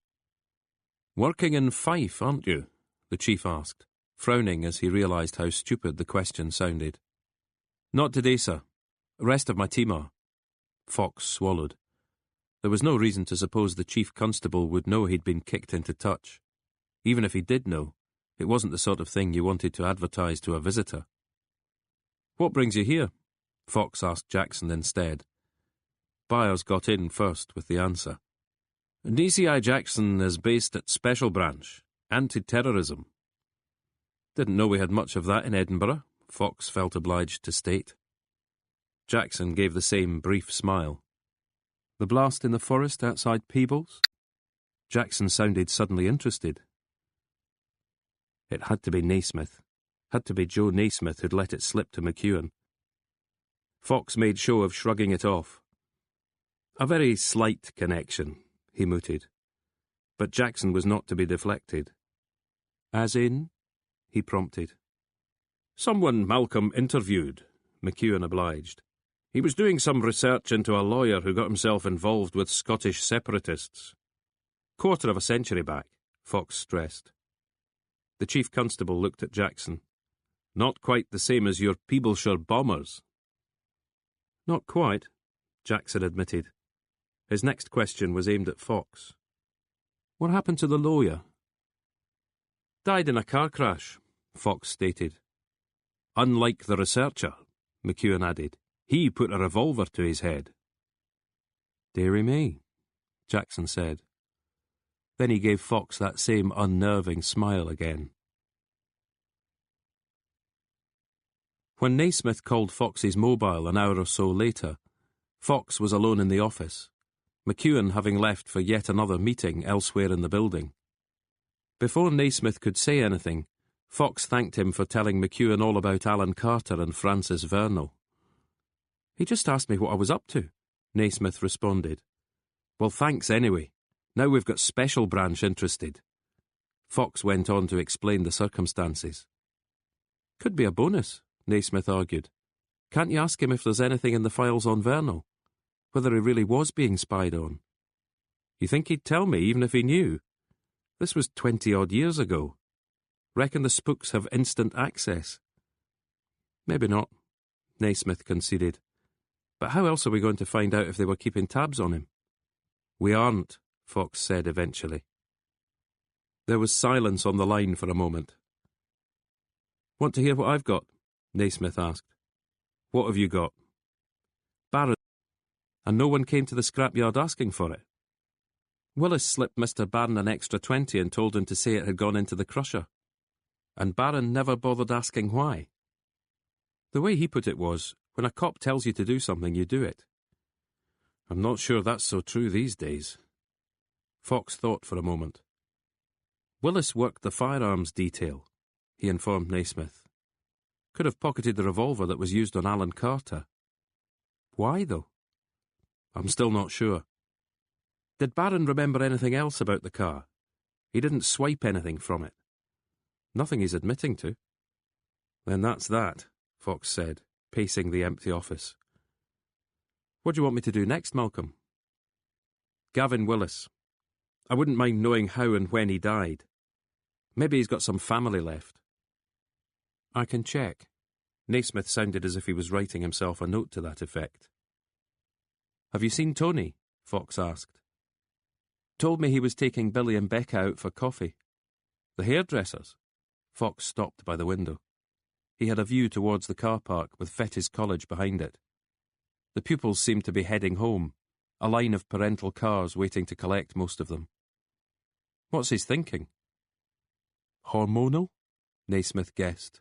"Working in Fife, aren't you?" the chief asked, frowning as he realized how stupid the question sounded. "Not today, sir. The rest of my team are." Fox swallowed. There was no reason to suppose the chief constable would know he'd been kicked into touch. Even if he did know, it wasn't the sort of thing you wanted to advertise to a visitor. "What brings you here?" Fox asked Jackson instead. Byers got in first with the answer. "DCI Jackson is based at Special Branch, Anti-Terrorism." "Didn't know we had much of that in Edinburgh," Fox felt obliged to state. Jackson gave the same brief smile. "The blast in the forest outside Peebles?" Jackson sounded suddenly interested. It had to be Naismith. Had to be Joe Naismith who'd let it slip to McEwen. Fox made show of shrugging it off. "A very slight connection," he mooted. But Jackson was not to be deflected. "As in?" he prompted. "Someone Malcolm interviewed," McEwen obliged. "He was doing some research into a lawyer who got himself involved with Scottish separatists. Quarter of a century back," Fox stressed. The chief constable looked at Jackson. "Not quite the same as your Peebleshire bombers." "Not quite," Jackson admitted. His next question was aimed at Fox. "What happened to the lawyer?" "Died in a car crash," Fox stated. "Unlike the researcher," McEwen added. "He put a revolver to his head." "Dearie me," Jackson said. Then he gave Fox that same unnerving smile again. When Naismith called Fox's mobile an hour or so later, Fox was alone in the office, McEwen having left for yet another meeting elsewhere in the building. Before Naismith could say anything, Fox thanked him for telling McEwen all about Alan Carter and Francis Vernal. "He just asked me what I was up to," Naismith responded. "Well, thanks anyway. Now we've got Special Branch interested." Fox went on to explain the circumstances. "Could be a bonus," Naismith argued. "Can't you ask him if there's anything in the files on Vernal? Whether he really was being spied on? You think he'd tell me even if he knew? This was 20-odd years ago. Reckon the spooks have instant access?" "Maybe not," Naismith conceded. "But how else are we going to find out if they were keeping tabs on him?" "We aren't," Fox said eventually. There was silence on the line for a moment. "Want to hear what I've got?" Naismith asked. "What have you got?" "Barron. And no one came to the scrapyard asking for it. Willis slipped Mr. Barron an extra 20 and told him to say it had gone into the crusher. And Barron never bothered asking why. The way he put it was, when a cop tells you to do something, you do it. I'm not sure that's so true these days. Fox thought for a moment. Willis worked the firearms detail, he informed Naismith. Could have pocketed the revolver that was used on Alan Carter. Why, though? I'm still not sure. Did Barron remember anything else about the car? He didn't swipe anything from it. Nothing he's admitting to. Then that's that, Fox said, pacing the empty office. What do you want me to do next, Malcolm? Gavin Willis. I wouldn't mind knowing how and when he died. Maybe he's got some family left. I can check. Naismith sounded as if he was writing himself a note to that effect. Have you seen Tony? Fox asked. Told me he was taking Billy and Becca out for coffee. The hairdressers? Fox stopped by the window. He had a view towards the car park with Fettes College behind it. The pupils seemed to be heading home, a line of parental cars waiting to collect most of them. What's his thinking? Hormonal? Naismith guessed.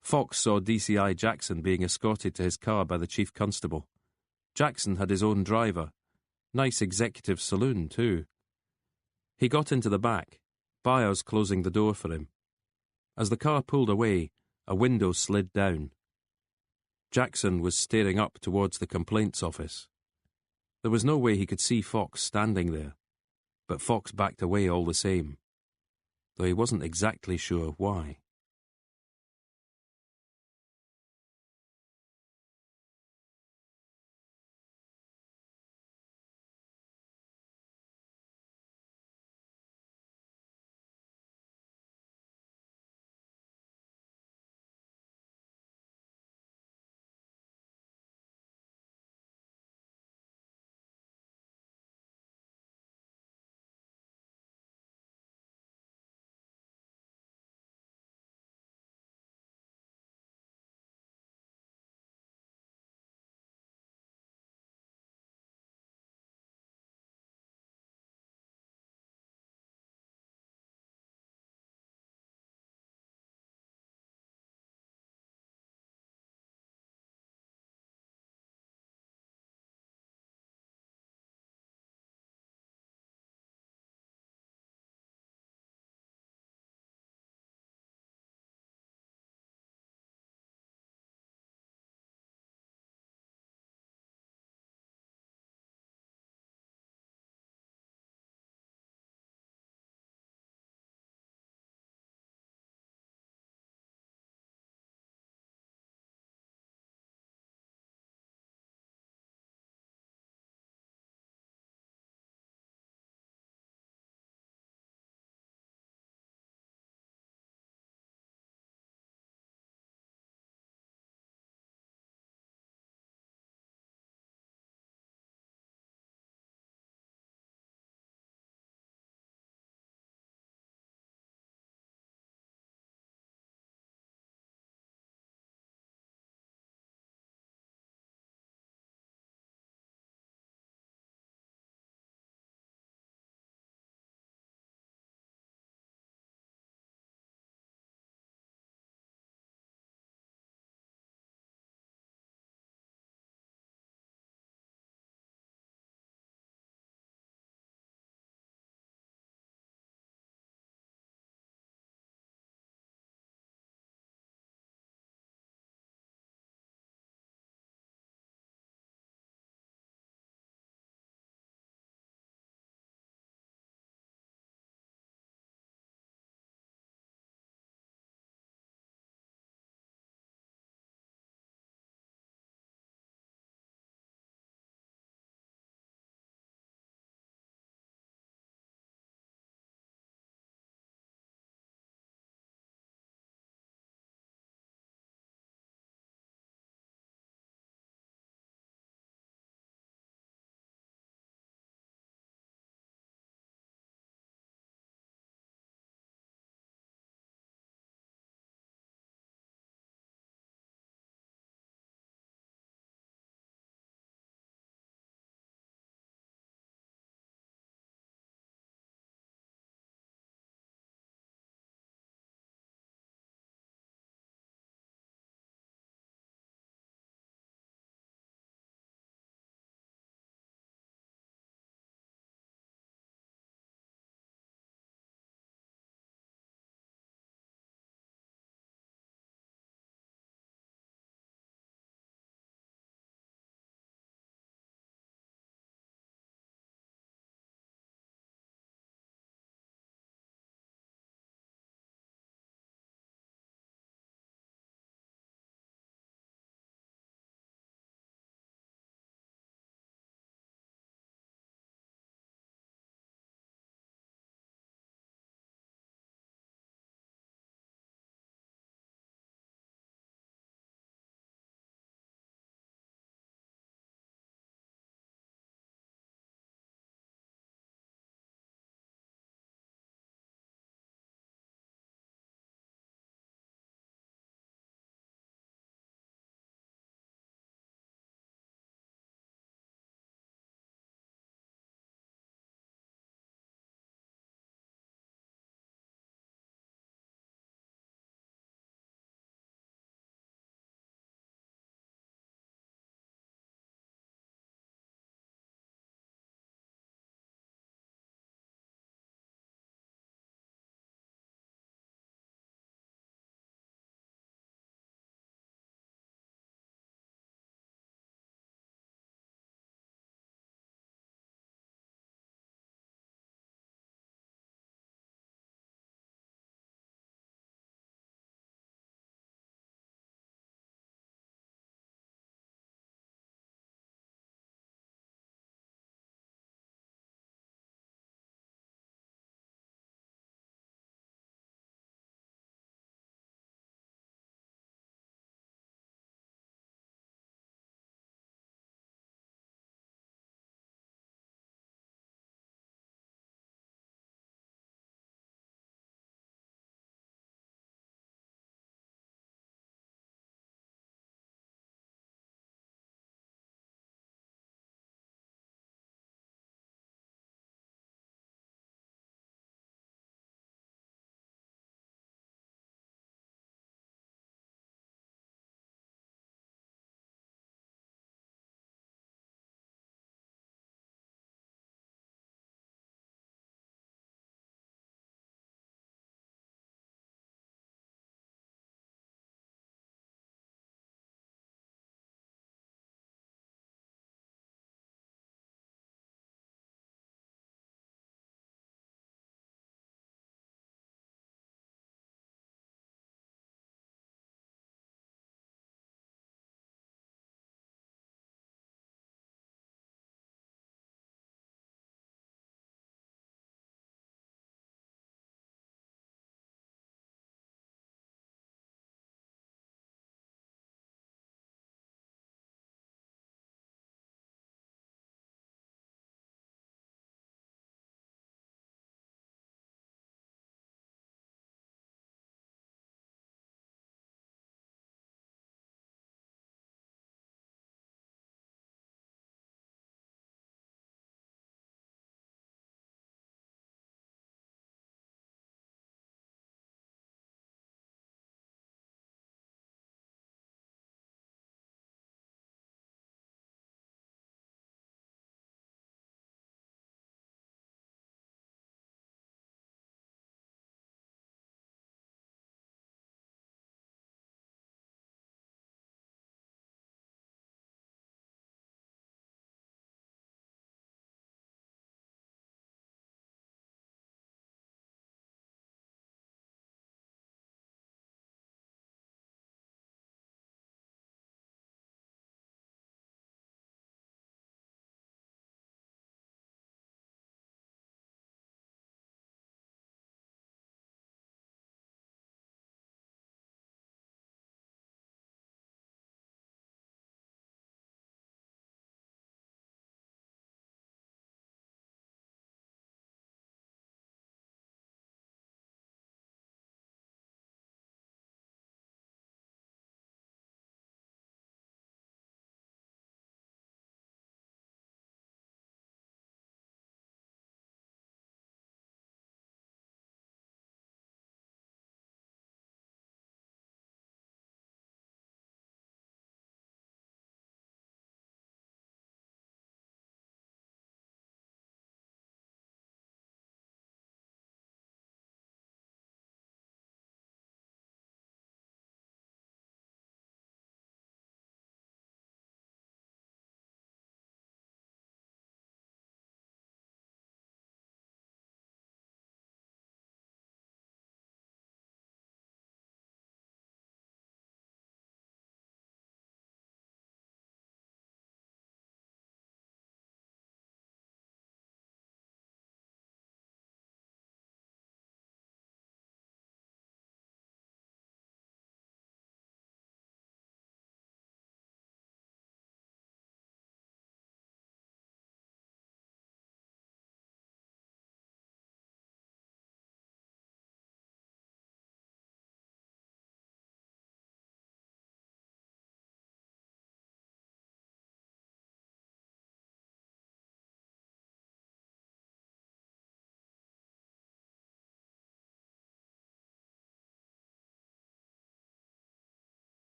Fox saw DCI Jackson being escorted to his car by the chief constable. Jackson had his own driver. Nice executive saloon, too. He got into the back, Byers closing the door for him. As the car pulled away, a window slid down. Jackson was staring up towards the complaints office. There was no way he could see Fox standing there, but Fox backed away all the same, though he wasn't exactly sure why.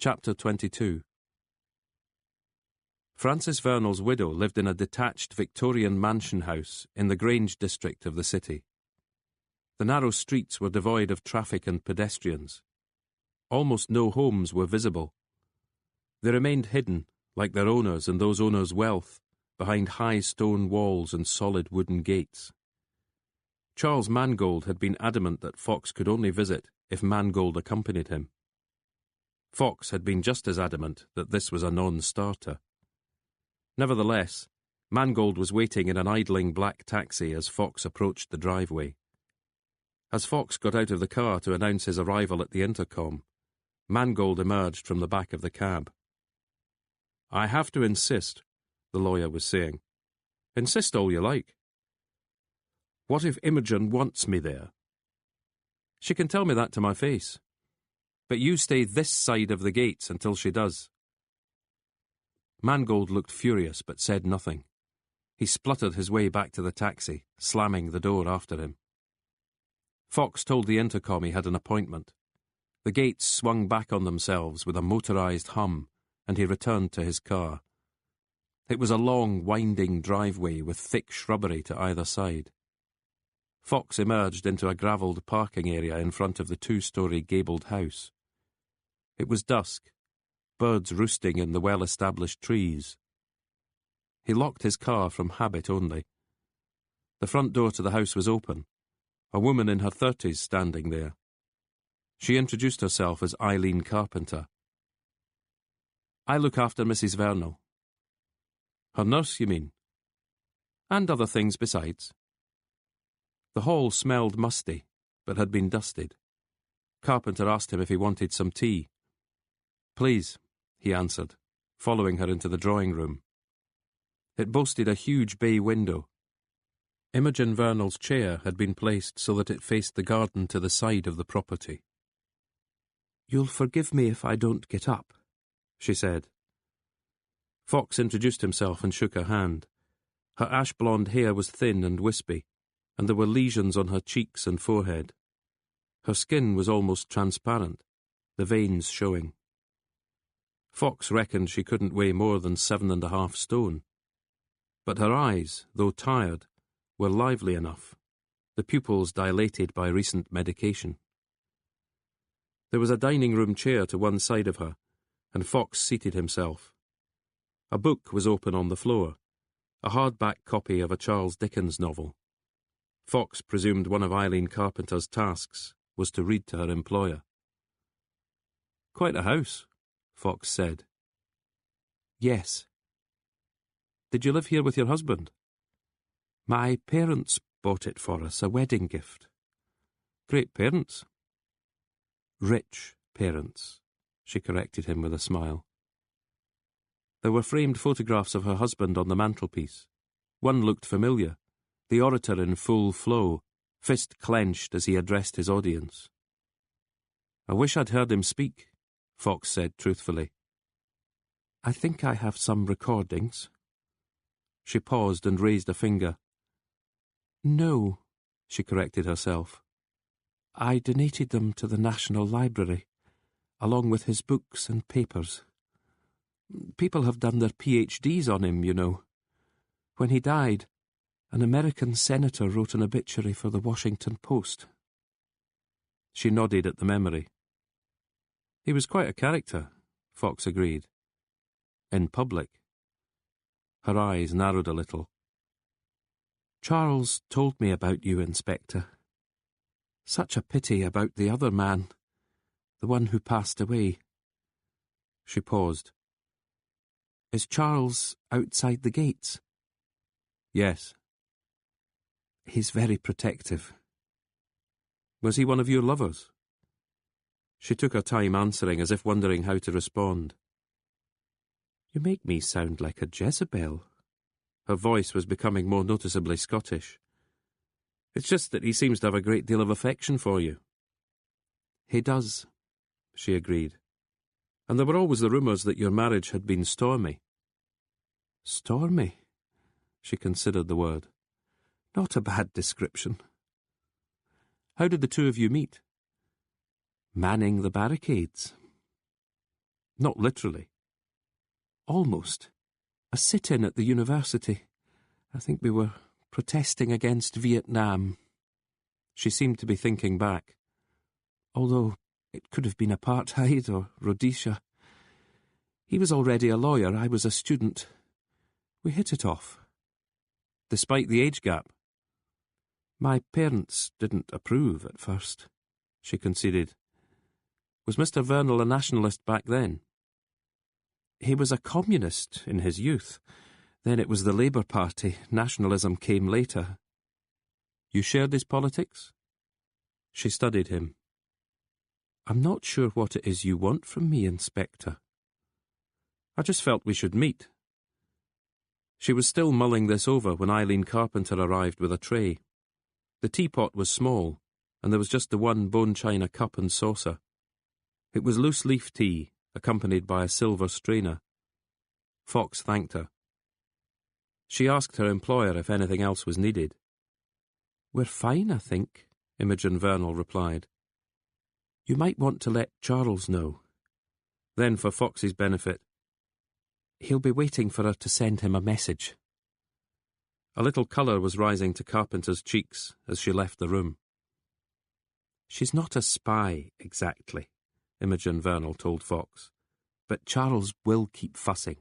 Chapter 22. Francis Vernal's widow lived in a detached Victorian mansion house in the Grange district of the city. The narrow streets were devoid of traffic and pedestrians. Almost no homes were visible. They remained hidden, like their owners and those owners' wealth, behind high stone walls and solid wooden gates. Charles Mangold had been adamant that Fox could only visit if Mangold accompanied him. Fox had been just as adamant that this was a non-starter. Nevertheless, Mangold was waiting in an idling black taxi as Fox approached the driveway. As Fox got out of the car to announce his arrival at the intercom, Mangold emerged from the back of the cab. "I have to insist," the lawyer was saying. "Insist all you like." "What if Imogen wants me there?" "She can tell me that to my face. But you stay this side of the gates until she does." Mangold looked furious but said nothing. He spluttered his way back to the taxi, slamming the door after him. Fox told the intercom he had an appointment. The gates swung back on themselves with a motorized hum, and he returned to his car. It was a long, winding driveway with thick shrubbery to either side. Fox emerged into a gravelled parking area in front of the two-storey gabled house. It was dusk, birds roosting in the well-established trees. He locked his car from habit only. The front door to the house was open, a woman in her 30s standing there. She introduced herself as Eileen Carpenter. "I look after Mrs. Vernal." "Her nurse, you mean?" "And other things besides." The hall smelled musty, but had been dusted. Carpenter asked him if he wanted some tea. "Please," he answered, following her into the drawing room. It boasted a huge bay window. Imogen Vernal's chair had been placed so that it faced the garden to the side of the property. "You'll forgive me if I don't get up," she said. Fox introduced himself and shook her hand. Her ash-blonde hair was thin and wispy, and there were lesions on her cheeks and forehead. Her skin was almost transparent, the veins showing. Fox reckoned she couldn't weigh more than 7.5 stone. But her eyes, though tired, were lively enough, the pupils dilated by recent medication. There was a dining-room chair to one side of her, and Fox seated himself. A book was open on the floor, a hardback copy of a Charles Dickens novel. Fox presumed one of Eileen Carpenter's tasks was to read to her employer. "Quite a house," Fox said. "Yes." "Did you live here with your husband?" "My parents bought it for us, a wedding gift." "Great parents." "Rich parents," she corrected him with a smile. There were framed photographs of her husband on the mantelpiece. One looked familiar, the orator in full flow, fist clenched as he addressed his audience. "I wish I'd heard him speak," Fox said truthfully. "I think I have some recordings." She paused and raised a finger. "No," she corrected herself. "I donated them to the National Library, along with his books and papers. People have done their PhDs on him, you know. When he died, an American senator wrote an obituary for the Washington Post." She nodded at the memory. "He was quite a character," Fox agreed. "In public." Her eyes narrowed a little. "Charles told me about you, Inspector. Such a pity about the other man, the one who passed away." She paused. "Is Charles outside the gates?" "Yes." "He's very protective." "Was he one of your lovers?" She took her time answering as if wondering how to respond. "You make me sound like a Jezebel." Her voice was becoming more noticeably Scottish. "It's just that he seems to have a great deal of affection for you." "He does," she agreed. "And there were always the rumours that your marriage had been stormy." "Stormy?" She considered the word. "Not a bad description." "How did the two of you meet?" "Manning the barricades." Not literally. Almost. A sit-in at the university. I think we were protesting against Vietnam. She seemed to be thinking back. Although it could have been apartheid or Rhodesia. He was already a lawyer, I was a student. We hit it off. Despite the age gap? My parents didn't approve at first, she conceded. Was Mr. Vernal a nationalist back then? He was a communist in his youth. Then it was the Labour Party. Nationalism came later. You shared his politics? She studied him. I'm not sure what it is you want from me, Inspector. I just felt we should meet. She was still mulling this over when Eileen Carpenter arrived with a tray. The teapot was small, and there was just the one bone china cup and saucer. It was loose-leaf tea, accompanied by a silver strainer. Fox thanked her. She asked her employer if anything else was needed. We're fine, I think, Imogen Vernal replied. You might want to let Charles know. Then, for Fox's benefit, he'll be waiting for her to send him a message. A little colour was rising to Carpenter's cheeks as she left the room. She's not a spy, exactly, Imogen Vernal told Fox, but Charles will keep fussing.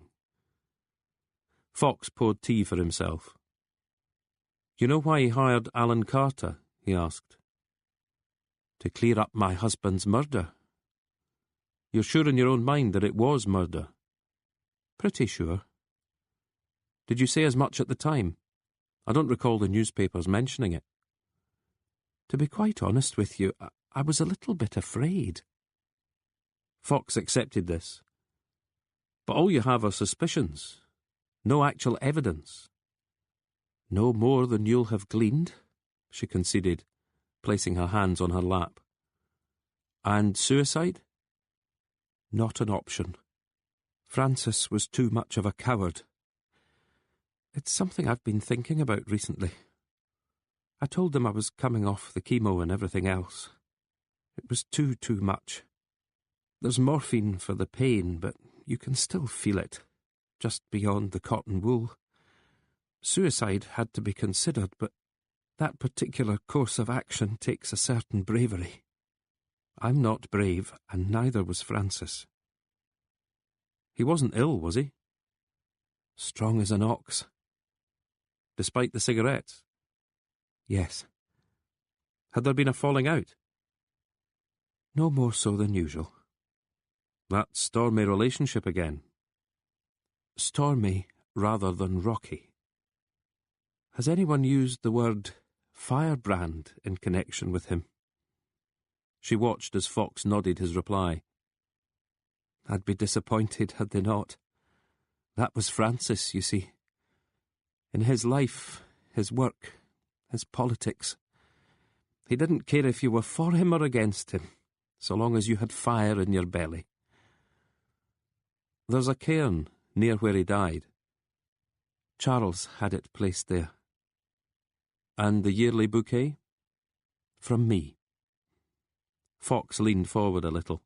Fox poured tea for himself. You know why he hired Alan Carter? He asked. To clear up my husband's murder. You're sure in your own mind that it was murder? Pretty sure. Did you say as much at the time? I don't recall the newspapers mentioning it. To be quite honest with you, I was a little bit afraid. Fox accepted this. But all you have are suspicions. No actual evidence. No more than you'll have gleaned, she conceded, placing her hands on her lap. And suicide? Not an option. Francis was too much of a coward. It's something I've been thinking about recently. I told them I was coming off the chemo and everything else. It was too much. There's morphine for the pain, but you can still feel it, just beyond the cotton wool. Suicide had to be considered, but that particular course of action takes a certain bravery. I'm not brave, and neither was Francis. He wasn't ill, was he? Strong as an ox. Despite the cigarettes? Yes. Had there been a falling out? No more so than usual. That stormy relationship again? Stormy rather than rocky. Has anyone used the word firebrand in connection with him? She watched as Fox nodded his reply. I'd be disappointed had they not. That was Francis, you see. In his life, his work, his politics, he didn't care if you were for him or against him, so long as you had fire in your belly. There's a cairn near where he died. Charles had it placed there. And the yearly bouquet? From me. Fox leaned forward a little.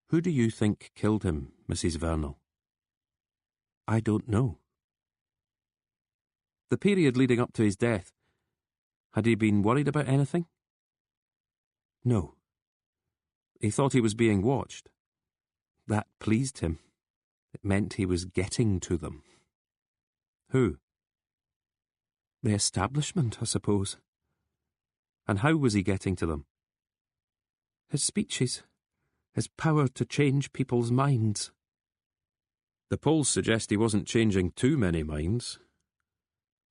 Who do you think killed him, Mrs. Vernal? I don't know. The period leading up to his death, had he been worried about anything? No. He thought he was being watched. That pleased him. It meant he was getting to them. Who? The establishment, I suppose. And how was he getting to them? His speeches, his power to change people's minds. The polls suggest he wasn't changing too many minds.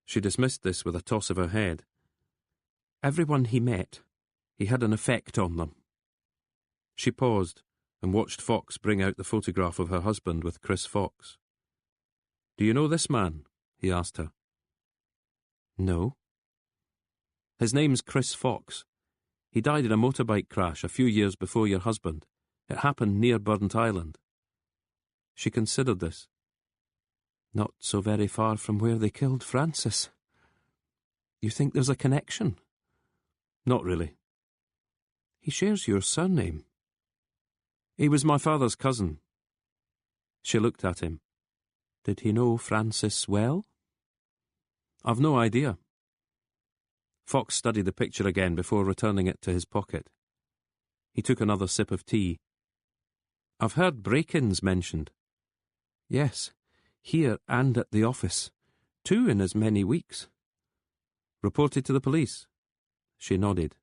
She dismissed this with a toss of her head. Everyone he met, he had an effect on them. She paused and watched Fox bring out the photograph of her husband with Chris Fox. Do you know this man? He asked her. No. His name's Chris Fox. He died in a motorbike crash a few years before your husband. It happened near Burnt Island. She considered this. Not so very far from where they killed Francis. You think there's a connection? Not really. He shares your surname. He was my father's cousin. She looked at him. Did he know Francis well? I've no idea. Fox studied the picture again before returning it to his pocket. He took another sip of tea. I've heard break-ins mentioned. Yes, here and at the office. 2 in as many weeks. Reported to the police? She nodded.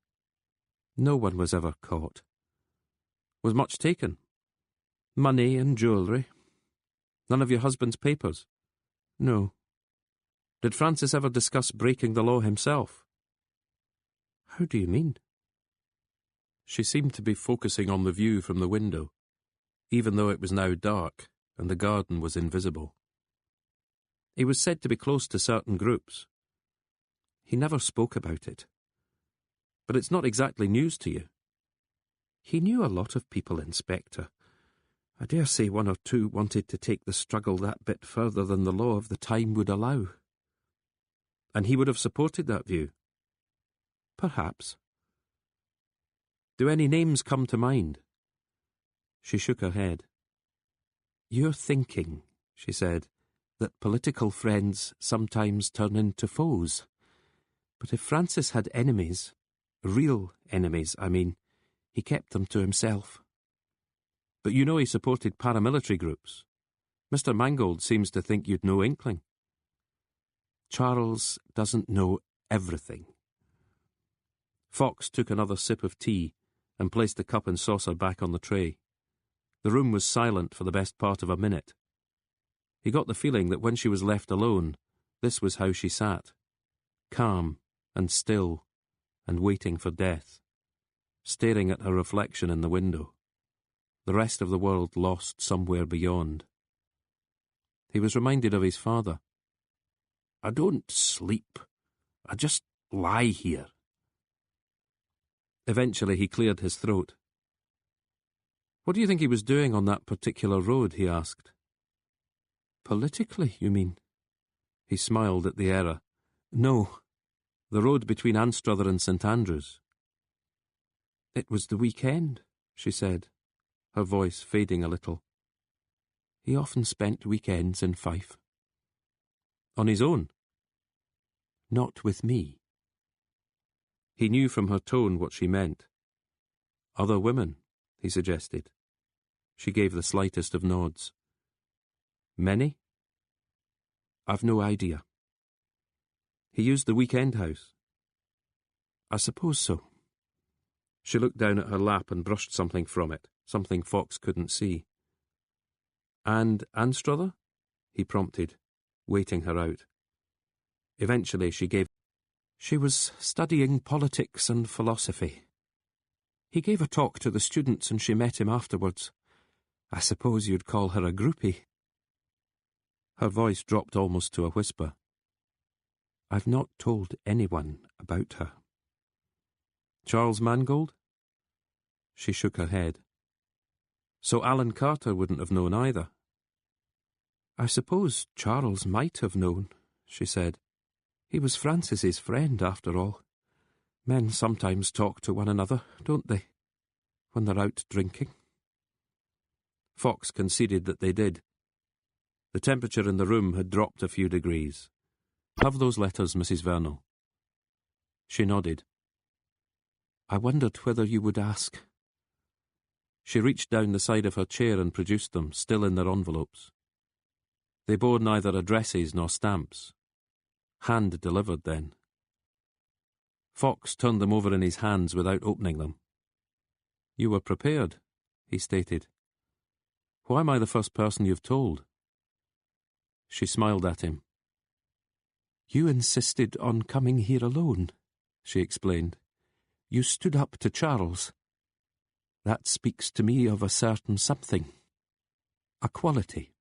No one was ever caught. Was much taken? Money and jewellery? None of your husband's papers? No. Did Francis ever discuss breaking the law himself? How do you mean? She seemed to be focusing on the view from the window, even though it was now dark and the garden was invisible. He was said to be close to certain groups. He never spoke about it. But it's not exactly news to you. He knew a lot of people, Inspector. I dare say 1 or 2 wanted to take the struggle that bit further than the law of the time would allow. And he would have supported that view? Perhaps. Do any names come to mind? She shook her head. You're thinking, she said, that political friends sometimes turn into foes. But if Francis had enemies, real enemies, I mean, he kept them to himself. But you know he supported paramilitary groups. Mr. Mangold seems to think you'd no inkling. Charles doesn't know everything. Fox took another sip of tea and placed the cup and saucer back on the tray. The room was silent for the best part of a minute. He got the feeling that when she was left alone, this was how she sat, calm and still and waiting for death, staring at her reflection in the window, the rest of the world lost somewhere beyond. He was reminded of his father. I don't sleep. I just lie here. Eventually he cleared his throat. What do you think he was doing on that particular road, he asked. Politically, you mean? He smiled at the error. No, the road between Anstruther and St. Andrews. It was the weekend, she said, her voice fading a little. He often spent weekends in Fife. On his own? Not with me. He knew from her tone what she meant. Other women, he suggested. She gave the slightest of nods. Many? I've no idea. He used the weekend house. I suppose so. She looked down at her lap and brushed something from it, something Fox couldn't see. And Anstruther? He prompted, waiting her out. Eventually she gave... She was studying politics and philosophy. He gave a talk to the students and she met him afterwards. I suppose you'd call her a groupie. Her voice dropped almost to a whisper. I've not told anyone about her. Charles Mangold? She shook her head. So Alan Carter wouldn't have known either. I suppose Charles might have known, she said. He was Francis's friend, after all. Men sometimes talk to one another, don't they, when they're out drinking? Fox conceded that they did. The temperature in the room had dropped a few degrees. Have those letters, Mrs. Vernal. She nodded. I wondered whether you would ask. She reached down the side of her chair and produced them, still in their envelopes. They bore neither addresses nor stamps. Hand-delivered, then. Fox turned them over in his hands without opening them. You were prepared, he stated. Why am I the first person you've told? She smiled at him. You insisted on coming here alone, she explained. You stood up to Charles. That speaks to me of a certain something. A quality.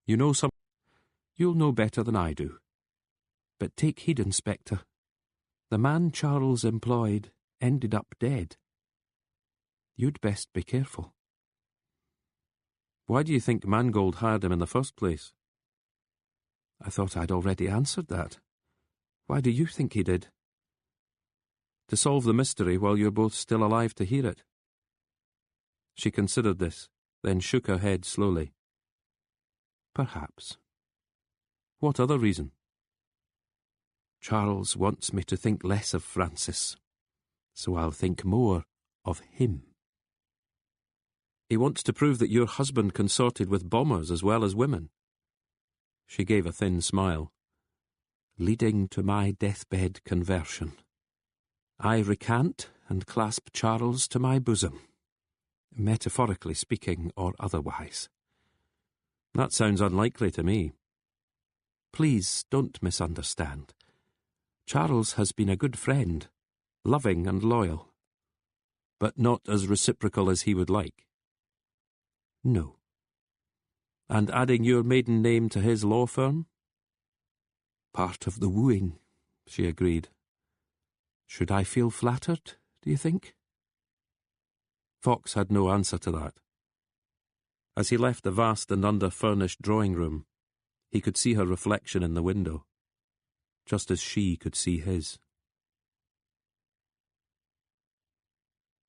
You know something? You'll know better than I do. But take heed, Inspector. The man Charles employed ended up dead. You'd best be careful. Why do you think Mangold hired him in the first place? I thought I'd already answered that. Why do you think he did? To solve the mystery while you're both still alive to hear it. She considered this, then shook her head slowly. Perhaps. What other reason? Charles wants me to think less of Francis, so I'll think more of him. He wants to prove that your husband consorted with bombers as well as women. She gave a thin smile. Leading to my deathbed conversion. I recant and clasp Charles to my bosom, metaphorically speaking or otherwise. That sounds unlikely to me. Please don't misunderstand. Charles has been a good friend, loving and loyal, but not as reciprocal as he would like. No. And adding your maiden name to his law firm? Part of the wooing, she agreed. Should I feel flattered, do you think? Fox had no answer to that. As he left the vast and under-furnished drawing room, he could see her reflection in the window, just as she could see his.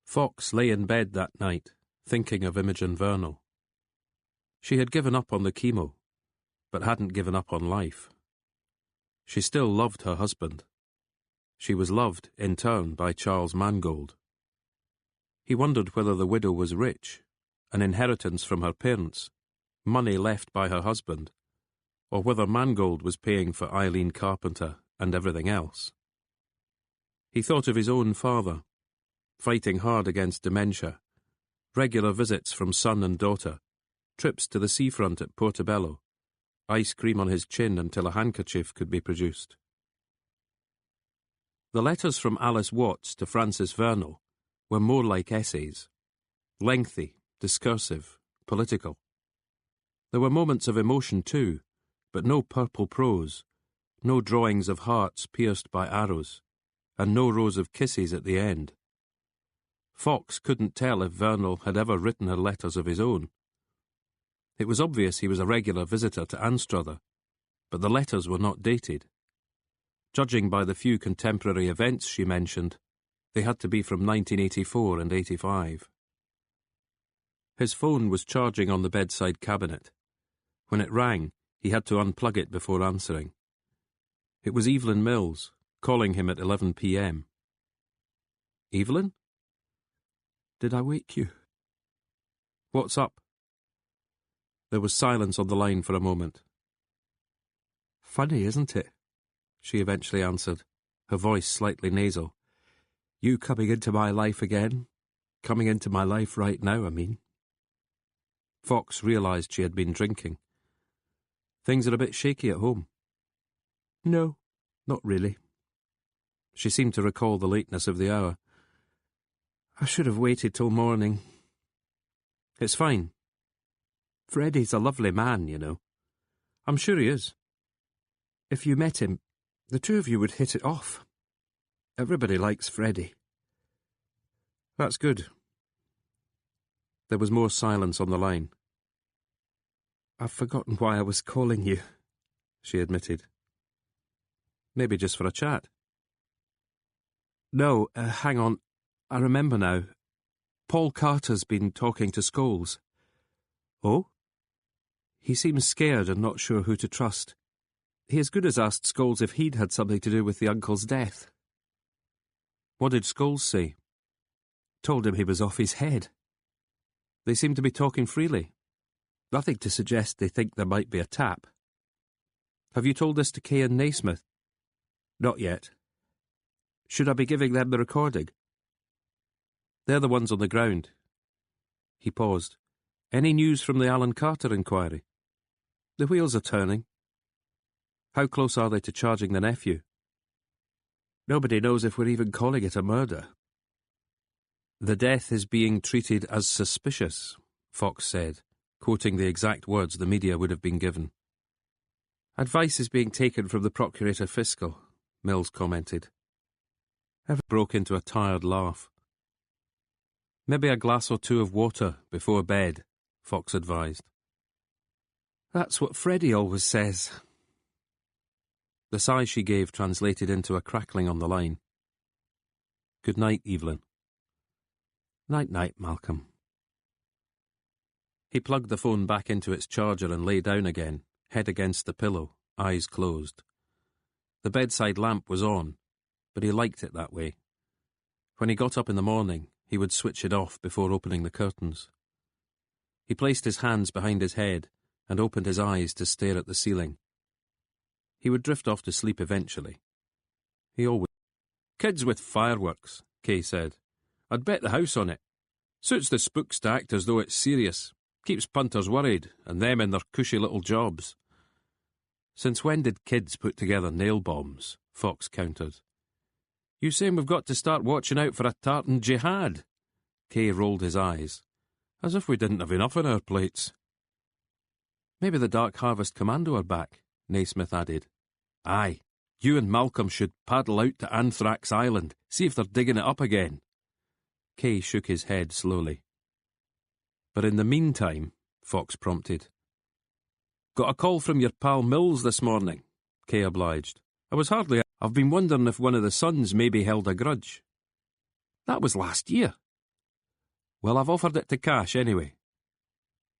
Fox lay in bed that night, thinking of Imogen Vernal. She had given up on the chemo, but hadn't given up on life. She still loved her husband. She was loved, in turn, by Charles Mangold. He wondered whether the widow was rich, an inheritance from her parents, money left by her husband, or whether Mangold was paying for Eileen Carpenter and everything else. He thought of his own father, fighting hard against dementia, regular visits from son and daughter, trips to the seafront at Portobello, ice cream on his chin until a handkerchief could be produced. The letters from Alice Watts to Francis Vernal were more like essays, lengthy, discursive, political. There were moments of emotion too, but no purple prose, no drawings of hearts pierced by arrows, and no rows of kisses at the end. Fox couldn't tell if Vernal had ever written her letters of his own. It was obvious he was a regular visitor to Anstruther, but the letters were not dated. Judging by the few contemporary events she mentioned, they had to be from 1984 and 85. His phone was charging on the bedside cabinet. When it rang, he had to unplug it before answering. It was Evelyn Mills, calling him at 11 p.m. Evelyn? Did I wake you? What's up? There was silence on the line for a moment. Funny, isn't it? She eventually answered, her voice slightly nasal. You coming into my life again? Coming into my life right now, I mean. Fox realised she had been drinking. Things are a bit shaky at home. No, not really. She seemed to recall the lateness of the hour. I should have waited till morning. It's fine. Freddie's a lovely man, you know. I'm sure he is. If you met him, the two of you would hit it off. Everybody likes Freddie. That's good. There was more silence on the line. I've forgotten why I was calling you, she admitted. Maybe just for a chat. No, hang on. I remember now. Paul Carter's been talking to Scholes. Oh? He seems scared and not sure who to trust. He as good as asked Scholes if he'd had something to do with the uncle's death. What did Scholes say? Told him he was off his head. They seem to be talking freely. Nothing to suggest they think there might be a tap. Have you told this to Kay and Naismith? Not yet. Should I be giving them the recording? They're the ones on the ground. He paused. Any news from the Alan Carter inquiry? The wheels are turning. How close are they to charging the nephew? Nobody knows if we're even calling it a murder. The death is being treated as suspicious, Fox said, quoting the exact words the media would have been given. Advice is being taken from the Procurator Fiscal, Mills commented. Ever broke into a tired laugh. Maybe a glass or two of water before bed, Fox advised. That's what Freddie always says. The sigh she gave translated into a crackling on the line. Good night, Evelyn. Night-night, Malcolm. He plugged the phone back into its charger and lay down again, head against the pillow, eyes closed. The bedside lamp was on, but he liked it that way. When he got up in the morning, he would switch it off before opening the curtains. He placed his hands behind his head and opened his eyes to stare at the ceiling. He would drift off to sleep eventually. He always... "Kids with fireworks," Kay said. "I'd bet the house on it. Suits the spooks to act as though it's serious. Keeps punters worried, and them in their cushy little jobs." "Since when did kids put together nail bombs?" Fox countered. "You saying we've got to start watching out for a tartan jihad?" Kay rolled his eyes. "As if we didn't have enough on our plates." "Maybe the Dark Harvest Commando are back," Naismith added. "Aye, you and Malcolm should paddle out to Anthrax Island, see if they're digging it up again." Kay shook his head slowly. "But in the meantime," Fox prompted. "Got a call from your pal Mills this morning," Kay obliged. "I've been wondering if one of the sons maybe held a grudge." "That was last year." "Well, I've offered it to Cash anyway."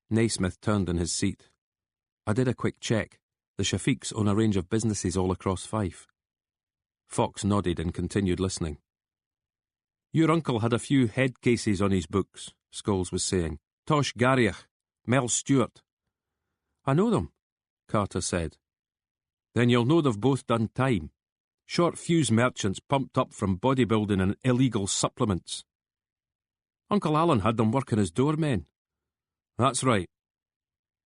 Naismith turned in his seat. "I did a quick check. The Shafiqs own a range of businesses all across Fife." Fox nodded and continued listening. "Your uncle had a few head cases on his books," Scholes was saying. "Tosh Garriach, Mel Stewart." "I know them," Carter said. "Then you'll know they've both done time. Short fuse merchants pumped up from bodybuilding and illegal supplements." "Uncle Alan had them working as doormen." "That's right."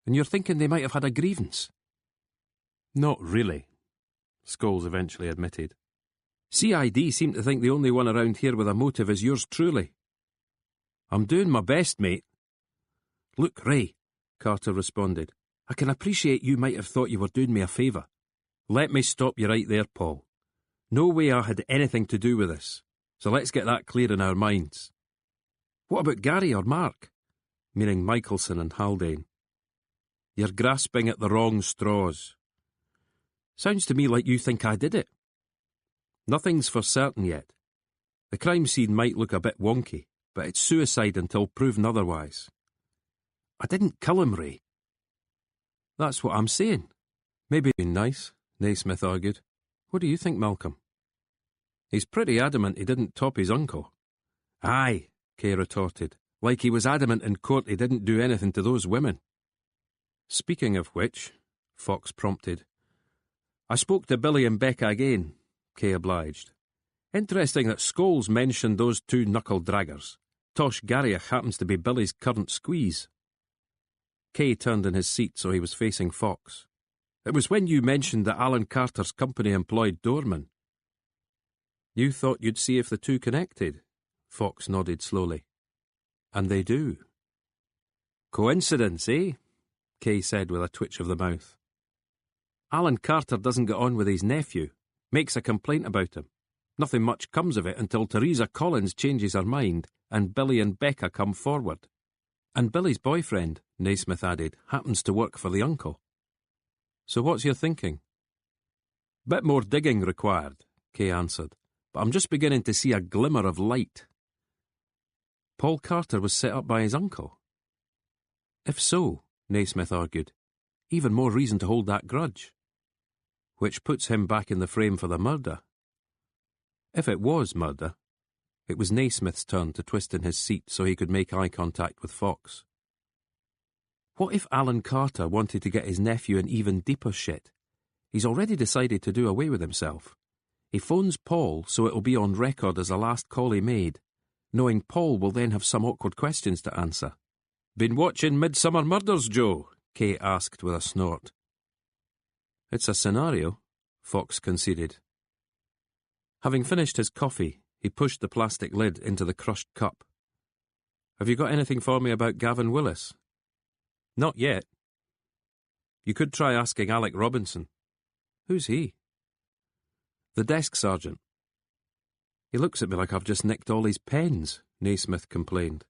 "And you're thinking they might have had a grievance?" "Not really," Scholes eventually admitted. "CID seem to think the only one around here with a motive is yours truly." "I'm doing my best, mate." "Look, Ray," Carter responded, "I can appreciate you might have thought you were doing me a favour." "Let me stop you right there, Paul. No way I had anything to do with this, so let's get that clear in our minds." "What about Gary or Mark?" Meaning Michelson and Haldane. "You're grasping at the wrong straws." "Sounds to me like you think I did it." "Nothing's for certain yet. The crime scene might look a bit wonky, but it's suicide until proven otherwise." "I didn't kill him, Ray." "That's what I'm saying." "Maybe it'd been nice," Naismith argued. "What do you think, Malcolm?" "He's pretty adamant he didn't top his uncle." "Aye," Kay retorted, "like he was adamant in court he didn't do anything to those women." "Speaking of which," Fox prompted. "I spoke to Billy and Becca again," Kay obliged. "Interesting that Scholes mentioned those two knuckle-draggers. Tosh Garriach happens to be Billy's current squeeze." Kay turned in his seat so he was facing Fox. "It was when you mentioned that Alan Carter's company employed doormen." "You thought you'd see if the two connected?" Fox nodded slowly. "And they do." "Coincidence, eh?" Kay said with a twitch of the mouth. "Alan Carter doesn't get on with his nephew. Makes a complaint about him. Nothing much comes of it until Teresa Collins changes her mind and Billy and Becca come forward. And Billy's boyfriend," Naismith added, "happens to work for the uncle." "So what's your thinking?" "Bit more digging required," Kay answered, "but I'm just beginning to see a glimmer of light." Paul Carter was set up by his uncle. If so, Naismith argued, even more reason to hold that grudge. Which puts him back in the frame for the murder. If it was murder, it was Naismith's turn to twist in his seat so he could make eye contact with Fox. What if Alan Carter wanted to get his nephew in even deeper shit? He's already decided to do away with himself. He phones Paul so it'll be on record as the last call he made, knowing Paul will then have some awkward questions to answer. "Been watching Midsummer Murders, Joe?" Kay asked with a snort. "It's a scenario," Fox conceded. Having finished his coffee, he pushed the plastic lid into the crushed cup. "Have you got anything for me about Gavin Willis?" "Not yet." "You could try asking Alec Robinson." "Who's he?" "The desk sergeant." "He looks at me like I've just nicked all his pens," Naismith complained.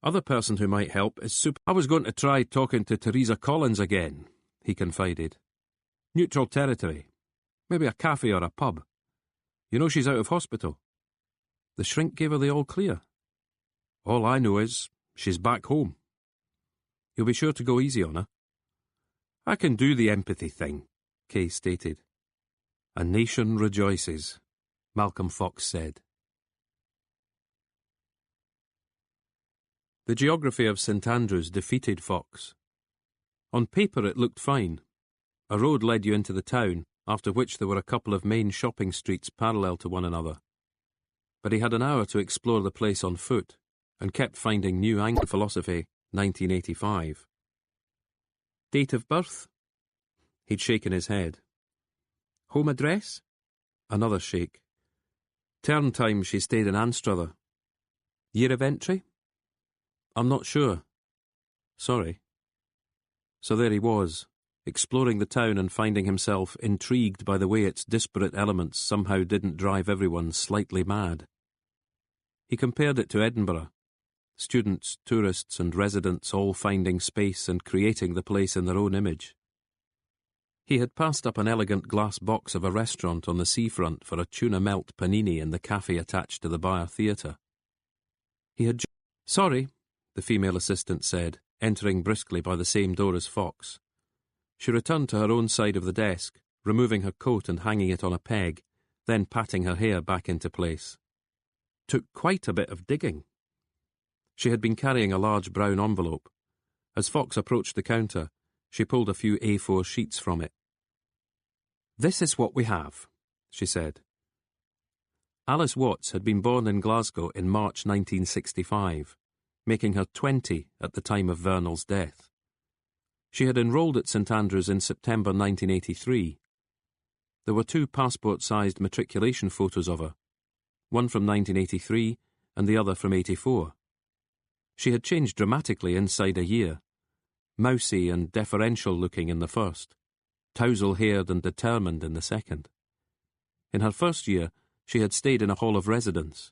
"Other person who might help is I was going to try talking to Teresa Collins again," he confided. "Neutral territory. Maybe a cafe or a pub. You know she's out of hospital." "The shrink gave her the all clear." "All I know is she's back home." You'll be sure to go easy on her. I can do the empathy thing, Kay stated. A nation rejoices, Malcolm Fox said. The geography of St Andrews defeated Fox. On paper it looked fine. A road led you into the town, after which there were a couple of main shopping streets parallel to one another. But he had an hour to explore the place on foot, and kept finding new angles. Philosophy, 1985. Date of birth? He'd shaken his head. Home address? Another shake. Term time she stayed in Anstruther. Year of entry? I'm not sure. Sorry. So there he was, exploring the town and finding himself intrigued by the way its disparate elements somehow didn't drive everyone slightly mad. He compared it to Edinburgh. Students, tourists and residents all finding space and creating the place in their own image. He had passed up an elegant glass box of a restaurant on the seafront for a tuna melt panini in the cafe attached to the bar theatre. He had Sorry, the female assistant said, entering briskly by the same door as Fox. She returned to her own side of the desk, removing her coat and hanging it on a peg, then patting her hair back into place. Took quite a bit of digging. She had been carrying a large brown envelope. As Fox approached the counter, she pulled a few A4 sheets from it. This is what we have, she said. Alice Watts had been born in Glasgow in March 1965, making her 20 at the time of Vernal's death. She had enrolled at St Andrews in September 1983. There were 2 passport-sized matriculation photos of her, one from 1983 and the other from 84. She had changed dramatically inside a year, mousy and deferential looking in the first, tousle-haired and determined in the second. In her first year, she had stayed in a hall of residence.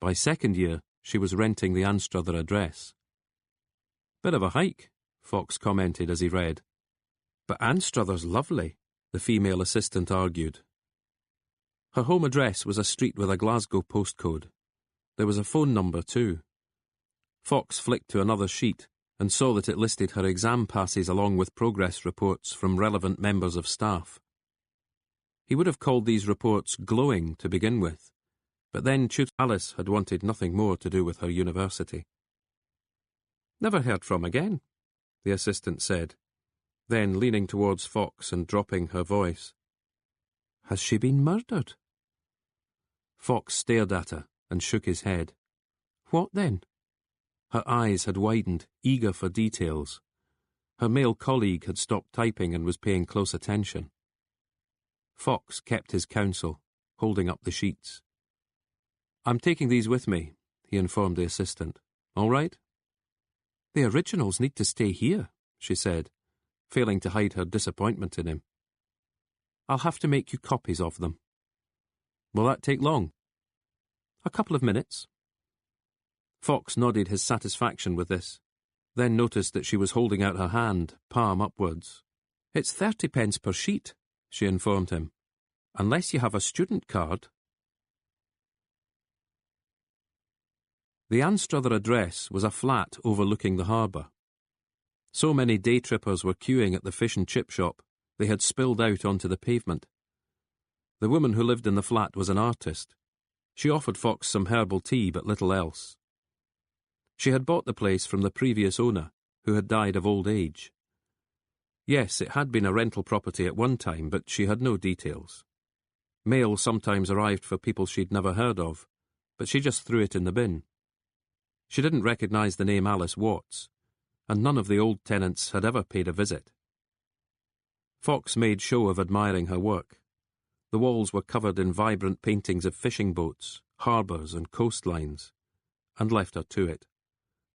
By second year, she was renting the Anstruther address. Bit of a hike, Fox commented as he read. But Anstruther's lovely, the female assistant argued. Her home address was a street with a Glasgow postcode. There was a phone number too. Fox flicked to another sheet and saw that it listed her exam passes along with progress reports from relevant members of staff. He would have called these reports glowing to begin with, but then Alice had wanted nothing more to do with her university. Never heard from again, the assistant said, then leaning towards Fox and dropping her voice. Has she been murdered? Fox stared at her and shook his head. What then? Her eyes had widened, eager for details. Her male colleague had stopped typing and was paying close attention. Fox kept his counsel, holding up the sheets. I'm taking these with me, he informed the assistant. All right? The originals need to stay here, she said, failing to hide her disappointment in him. I'll have to make you copies of them. Will that take long? A couple of minutes. Fox nodded his satisfaction with this, then noticed that she was holding out her hand, palm upwards. It's 30 pence per sheet, she informed him, unless you have a student card. The Anstruther address was a flat overlooking the harbour. So many day trippers were queuing at the fish and chip shop, they had spilled out onto the pavement. The woman who lived in the flat was an artist. She offered Fox some herbal tea but little else. She had bought the place from the previous owner, who had died of old age. Yes, it had been a rental property at one time, but she had no details. Mail sometimes arrived for people she'd never heard of, but she just threw it in the bin. She didn't recognise the name Alice Watts, and none of the old tenants had ever paid a visit. Fox made show of admiring her work. The walls were covered in vibrant paintings of fishing boats, harbours and coastlines, and left her to it,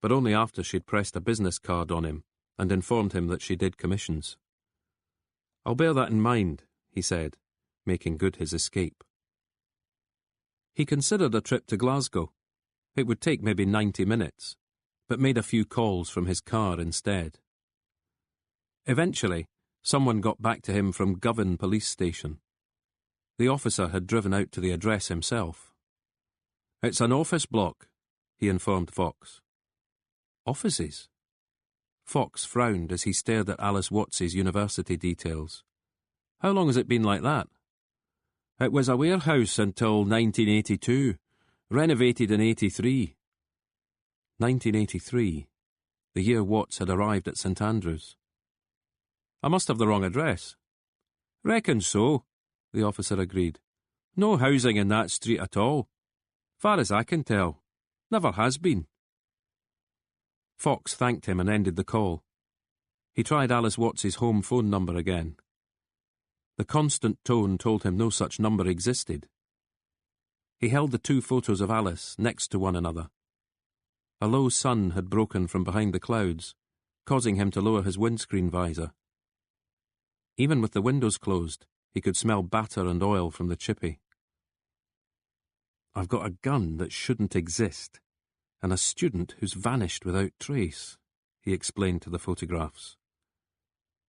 but only after she'd pressed a business card on him and informed him that she did commissions. I'll bear that in mind, he said, making good his escape. He considered a trip to Glasgow. It would take maybe 90 minutes, but made a few calls from his car instead. Eventually, someone got back to him from Govan police station. The officer had driven out to the address himself. It's an office block, he informed Fox. Offices? Fox frowned as he stared at Alice Watts's university details. How long has it been like that? It was a warehouse until 1982, renovated in 83. 1983, the year Watts had arrived at St Andrews. I must have the wrong address. Reckon so, the officer agreed. No housing in that street at all. Far as I can tell. Never has been. Fox thanked him and ended the call. He tried Alice Watts's home phone number again. The constant tone told him no such number existed. He held the two photos of Alice next to one another. A low sun had broken from behind the clouds, causing him to lower his windscreen visor. Even with the windows closed, he could smell batter and oil from the chippy. I've got a gun that shouldn't exist, and a student who's vanished without trace, he explained to the photographs.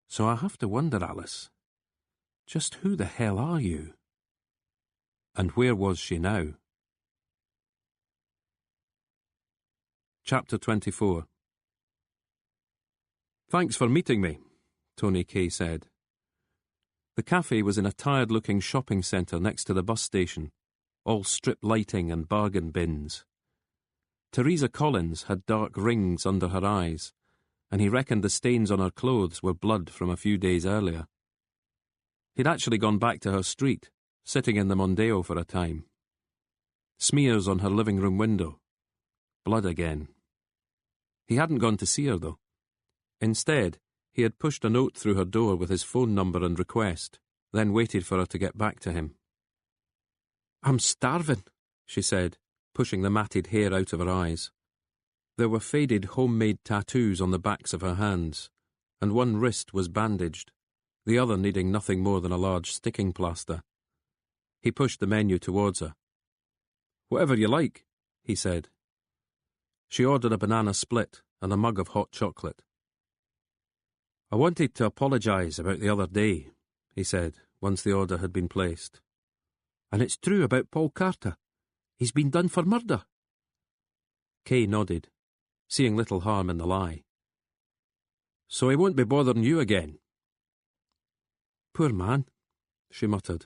So I have to wonder, Alice, just who the hell are you? And where was she now? Chapter 24. Thanks for meeting me, Tony Kay said. The cafe was in a tired-looking shopping centre next to the bus station, all strip lighting and bargain bins. Teresa Collins had dark rings under her eyes, and he reckoned the stains on her clothes were blood from a few days earlier. He'd actually gone back to her street, sitting in the Mondeo for a time. Smears on her living room window. Blood again. He hadn't gone to see her, though. Instead, he had pushed a note through her door with his phone number and request, then waited for her to get back to him. I'm starving, she said, pushing the matted hair out of her eyes. There were faded homemade tattoos on the backs of her hands, and one wrist was bandaged, the other needing nothing more than a large sticking plaster. He pushed the menu towards her. Whatever you like, he said. She ordered a banana split and a mug of hot chocolate. I wanted to apologise about the other day, he said, once the order had been placed. And it's true about Paul Carter. He's been done for murder. Kay nodded, seeing little harm in the lie. So he won't be bothering you again? Poor man, she muttered.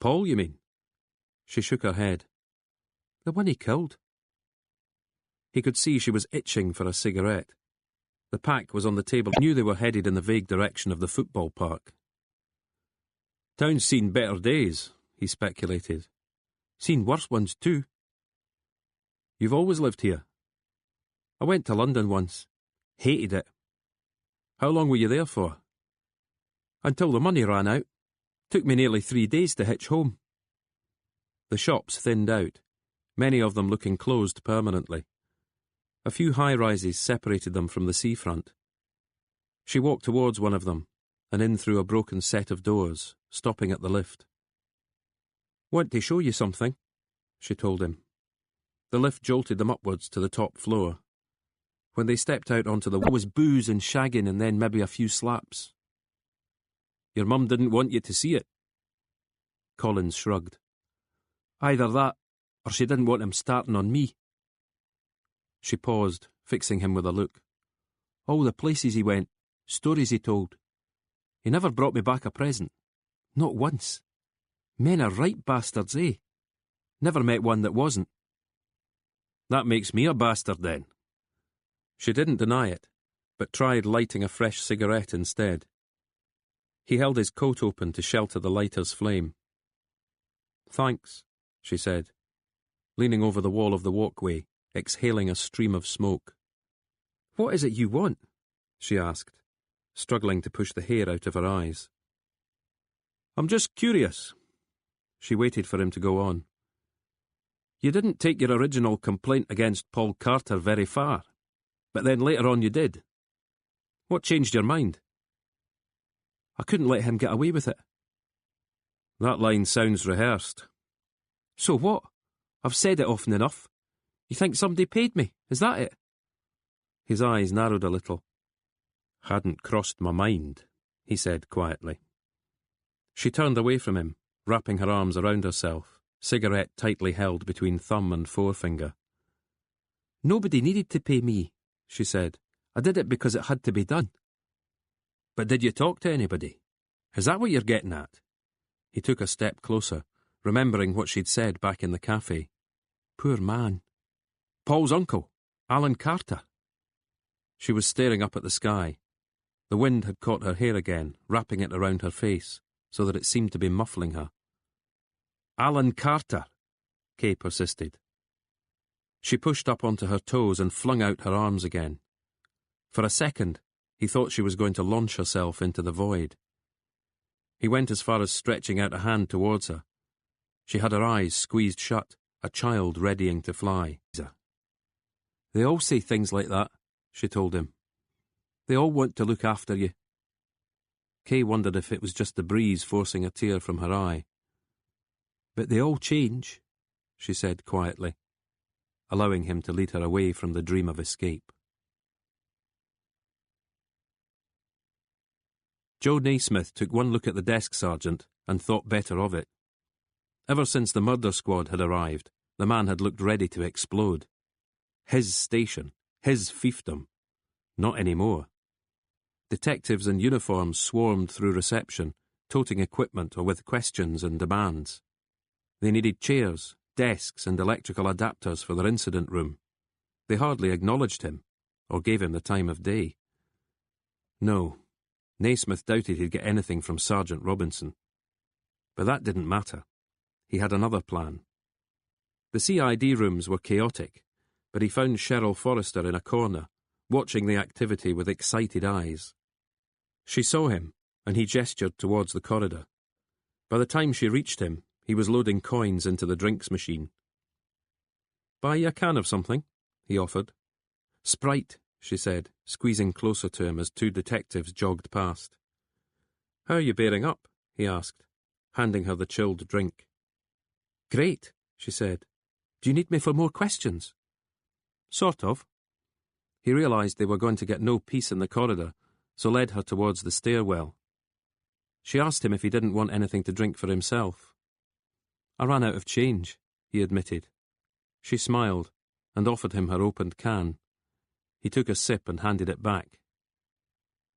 Paul, you mean? She shook her head. The one he killed. He could see she was itching for a cigarette. The pack was on the table. He knew they were headed in the vague direction of the football park. Town's seen better days, he speculated. Seen worse ones too. You've always lived here? I went to London once. Hated it. How long were you there for? Until the money ran out. Took me nearly 3 days to hitch home. The shops thinned out, many of them looking closed permanently. A few high-rises separated them from the seafront. She walked towards one of them, and in through a broken set of doors, stopping at the lift. Want to show you something, she told him. The lift jolted them upwards to the top floor. When they stepped out onto the wall, there was booze and shagging and then maybe a few slaps. Your mum didn't want you to see it. Collins shrugged. Either that, or she didn't want him starting on me. She paused, fixing him with a look. All the places he went, stories he told. He never brought me back a present. Not once. Men are right bastards, eh? Never met one that wasn't. That makes me a bastard, then. She didn't deny it, but tried lighting a fresh cigarette instead. He held his coat open to shelter the lighter's flame. Thanks, she said, leaning over the wall of the walkway, exhaling a stream of smoke. What is it you want? She asked, struggling to push the hair out of her eyes. I'm just curious. She waited for him to go on. You didn't take your original complaint against Paul Carter very far, but then later on you did. What changed your mind? I couldn't let him get away with it. That line sounds rehearsed. So what? I've said it often enough. You think somebody paid me, is that it? His eyes narrowed a little. Hadn't crossed my mind, he said quietly. She turned away from him, wrapping her arms around herself, cigarette tightly held between thumb and forefinger. Nobody needed to pay me, she said. I did it because it had to be done. But did you talk to anybody? Is that what you're getting at? He took a step closer, remembering what she'd said back in the cafe. Poor man. Paul's uncle, Alan Carter. She was staring up at the sky. The wind had caught her hair again, wrapping it around her face, so that it seemed to be muffling her. Alan Carter, Kay persisted. She pushed up onto her toes and flung out her arms again. For a second, he thought she was going to launch herself into the void. He went as far as stretching out a hand towards her. She had her eyes squeezed shut, a child readying to fly. They all say things like that, she told him. They all want to look after you. Kay wondered if it was just the breeze forcing a tear from her eye. But they all change, she said quietly, allowing him to lead her away from the dream of escape. Joe Naismith took one look at the desk sergeant and thought better of it. Ever since the murder squad had arrived, the man had looked ready to explode. His station, his fiefdom. Not anymore. Detectives in uniforms swarmed through reception, toting equipment or with questions and demands. They needed chairs, desks and electrical adapters for their incident room. They hardly acknowledged him, or gave him the time of day. No, Naismith doubted he'd get anything from Sergeant Robinson. But that didn't matter. He had another plan. The CID rooms were chaotic, but he found Cheryl Forrester in a corner, watching the activity with excited eyes. She saw him, and he gestured towards the corridor. By the time she reached him, he was loading coins into the drinks machine. "Buy you a can of something?" he offered. "Sprite," she said, squeezing closer to him as two detectives jogged past. "How are you bearing up?" he asked, handing her the chilled drink. "Great," she said. "Do you need me for more questions?" "Sort of." He realised they were going to get no peace in the corridor, so led her towards the stairwell. She asked him if he didn't want anything to drink for himself. "I ran out of change," he admitted. She smiled and offered him her opened can. He took a sip and handed it back.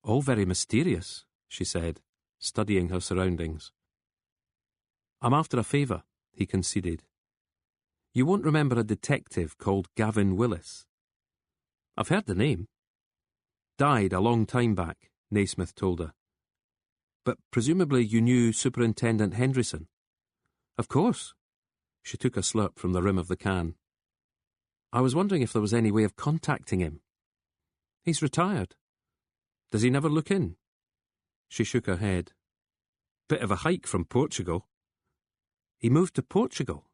"All very mysterious," she said, studying her surroundings. "I'm after a favour," he conceded. "You won't remember a detective called Gavin Willis." "I've heard the name." "Died a long time back," Naismith told her. "But presumably you knew Superintendent Henderson." "Of course." She took a slurp from the rim of the can. "I was wondering if there was any way of contacting him." "He's retired." "Does he never look in?" She shook her head. "Bit of a hike from Portugal." "He moved to Portugal?"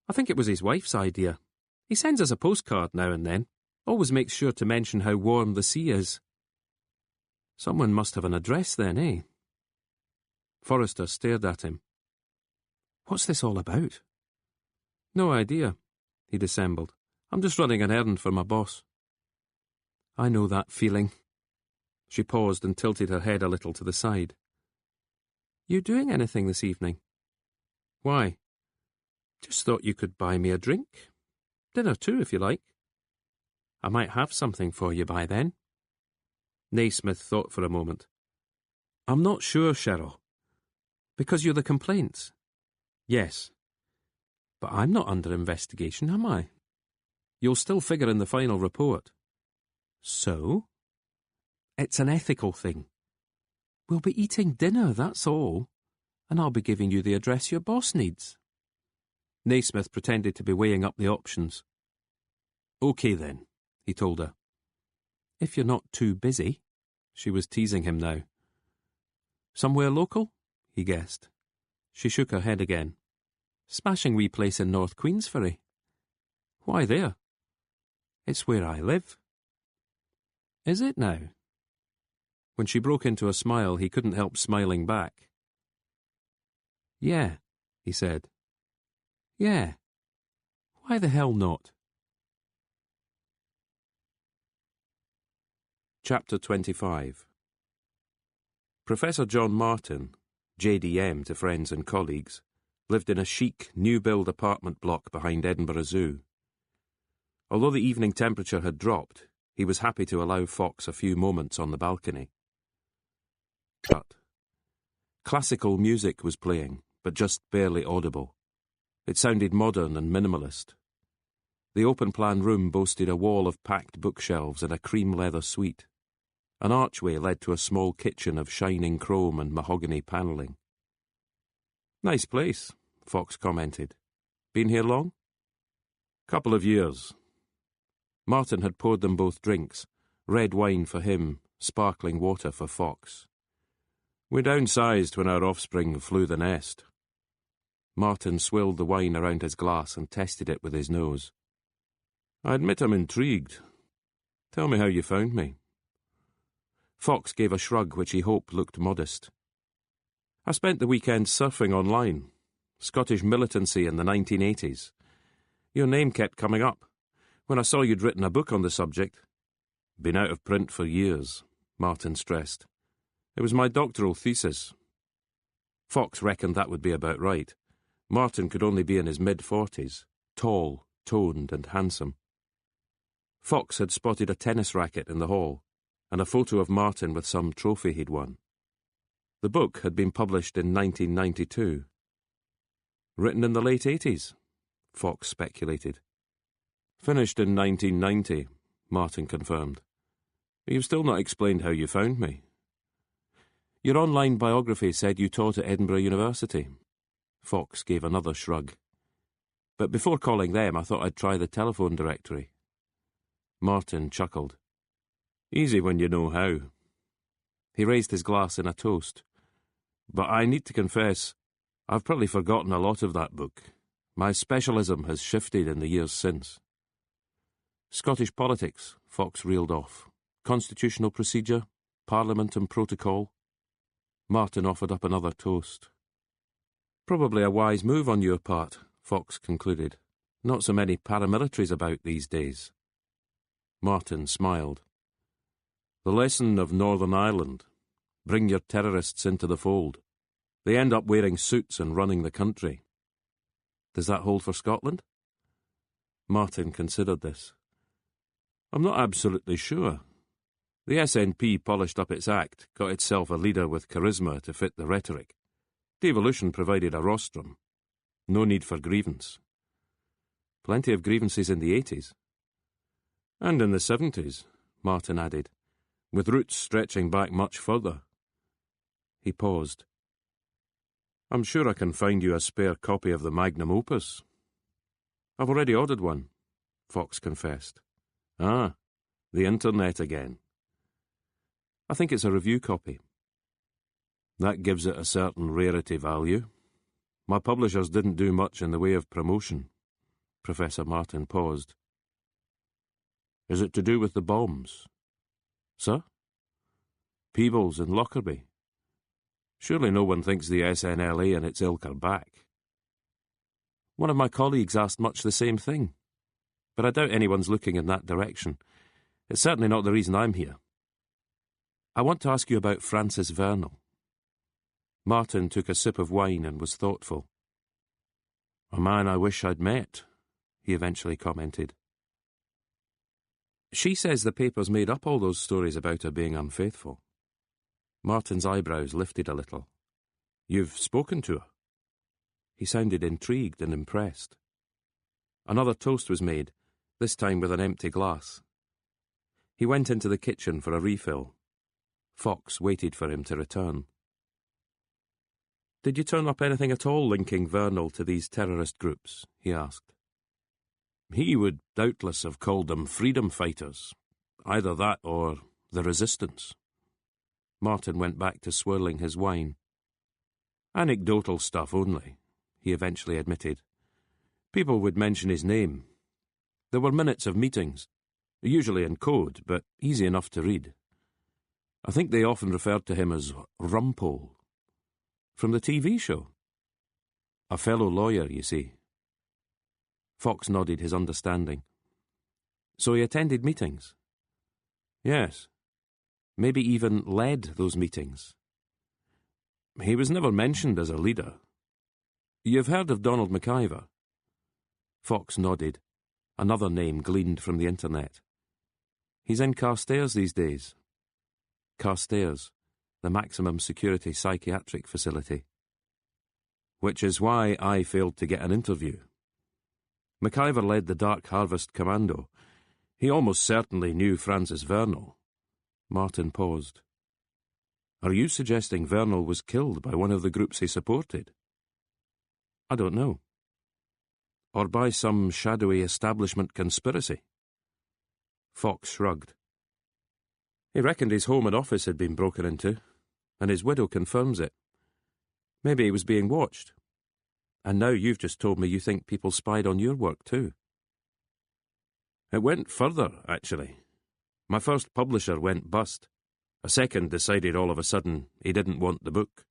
"I think it was his wife's idea. He sends us a postcard now and then. Always makes sure to mention how warm the sea is." "Someone must have an address then, eh?" Forrester stared at him. "What's this all about?" "No idea," he dissembled. "I'm just running an errand for my boss." "I know that feeling." She paused and tilted her head a little to the side. "You doing anything this evening?" "Why?" "Just thought you could buy me a drink. Dinner too, if you like. I might have something for you by then." Naismith thought for a moment. "I'm not sure, Cheryl." "Because you're the complaints?" "Yes." "But I'm not under investigation, am I?" "You'll still figure in the final report." "So?" "It's an ethical thing. We'll be eating dinner, that's all. And I'll be giving you the address your boss needs." Naismith pretended to be weighing up the options. "OK then," he told her. "If you're not too busy." She was teasing him now. "Somewhere local?" he guessed. She shook her head again. "Smashing wee place in North Queensferry." "Why there?" "It's where I live." "Is it now?" When she broke into a smile, he couldn't help smiling back. "Yeah," he said. "Yeah. Why the hell not?" Chapter 25. Professor John Martin, JDM to friends and colleagues, lived in a chic, new-build apartment block behind Edinburgh Zoo. Although the evening temperature had dropped, He was happy to allow Fox a few moments on the balcony. Cut. Classical music was playing, but just barely audible. It sounded modern and minimalist. The open-plan room boasted a wall of packed bookshelves and a cream leather suite. An archway led to a small kitchen of shining chrome and mahogany panelling. "Nice place," Fox commented. "Been here long?" "Couple of years." Martin had poured them both drinks, red wine for him, sparkling water for Fox. "We downsized when our offspring flew the nest." Martin swilled the wine around his glass and tested it with his nose. "I admit I'm intrigued. Tell me how you found me." Fox gave a shrug which he hoped looked modest. "I spent the weekend surfing online. Scottish militancy in the 1980s. Your name kept coming up. When I saw you'd written a book on the subject—" "Been out of print for years," Martin stressed. "It was my doctoral thesis." Fox reckoned that would be about right. Martin could only be in his mid-40s, tall, toned and handsome. Fox had spotted a tennis racket in the hall, and a photo of Martin with some trophy he'd won. The book had been published in 1992. "Written in the late 80s, Fox speculated. "Finished in 1990, Martin confirmed. "You've still not explained how you found me." "Your online biography said you taught at Edinburgh University." Fox gave another shrug. "But before calling them, I thought I'd try the telephone directory." Martin chuckled. "Easy when you know how." He raised his glass in a toast. "But I need to confess, I've probably forgotten a lot of that book. My specialism has shifted in the years since." "Scottish politics," Fox reeled off. "Constitutional procedure, Parliament and protocol." Martin offered up another toast. "Probably a wise move on your part," Fox concluded. "Not so many paramilitaries about these days." Martin smiled. "The lesson of Northern Ireland. Bring your terrorists into the fold. They end up wearing suits and running the country." "Does that hold for Scotland?" Martin considered this. "I'm not absolutely sure. The SNP polished up its act, got itself a leader with charisma to fit the rhetoric. Devolution provided a rostrum. No need for grievance. Plenty of grievances in the 80s. And in the 70s, Martin added, with roots stretching back much further." He paused. "I'm sure I can find you a spare copy of the magnum opus." "I've already ordered one," Fox confessed. "Ah, the internet again." "I think it's a review copy." "That gives it a certain rarity value. My publishers didn't do much in the way of promotion." Professor Martin paused. "Is it to do with the bombs?" "Sir?" "Peebles and Lockerbie. Surely no one thinks the SNLA and its ilk are back." "One of my colleagues asked much the same thing. But I doubt anyone's looking in that direction. It's certainly not the reason I'm here. I want to ask you about Francis Vernal." Martin took a sip of wine and was thoughtful. "A man I wish I'd met," he eventually commented. "She says the papers made up all those stories about her being unfaithful." Martin's eyebrows lifted a little. "You've spoken to her?" He sounded intrigued and impressed. Another toast was made, this time with an empty glass. He went into the kitchen for a refill. Fox waited for him to return. "Did you turn up anything at all linking Vernal to these terrorist groups?" he asked. "He would doubtless have called them freedom fighters. Either that or the resistance." Martin went back to swirling his wine. "Anecdotal stuff only," he eventually admitted. "People would mention his name. There were minutes of meetings, usually in code, but easy enough to read. I think they often referred to him as Rumpole. From the TV show. A fellow lawyer, you see." Fox nodded his understanding. "So he attended meetings?" "Yes. Maybe even led those meetings. He was never mentioned as a leader. You've heard of Donald McIver?" Fox nodded. Another name gleaned from the internet. He's in Carstairs these days. Carstairs, the maximum security psychiatric facility. Which is why I failed to get an interview. McIver led the Dark Harvest Commando. He almost certainly knew Francis Vernal. Martin paused. Are you suggesting Vernal was killed by one of the groups he supported? I don't know. Or by some shadowy establishment conspiracy? Fox shrugged. He reckoned his home and office had been broken into, and his widow confirms it. Maybe he was being watched. And now you've just told me you think people spied on your work too. It went further, actually. My first publisher went bust. A second decided all of a sudden he didn't want the book.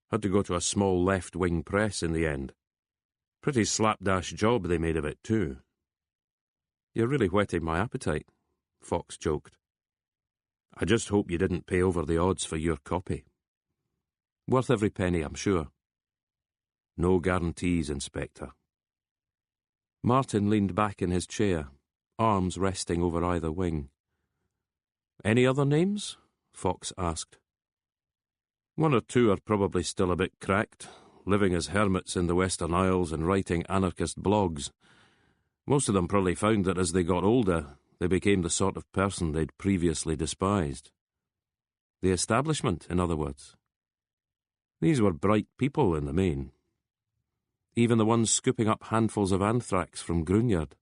Had to go to a small left-wing press in the end. Pretty slapdash job they made of it too. You're really whetting my appetite, Fox joked. I just hope you didn't pay over the odds for your copy. Worth every penny, I'm sure. No guarantees, Inspector. Martin leaned back in his chair, arms resting over either wing. Any other names? Fox asked. One or two are probably still a bit cracked, living as hermits in the Western Isles and writing anarchist blogs. Most of them probably found that as they got older, they became the sort of person they'd previously despised. The establishment, in other words. These were bright people in the main. Even the ones scooping up handfuls of anthrax from Grunyard.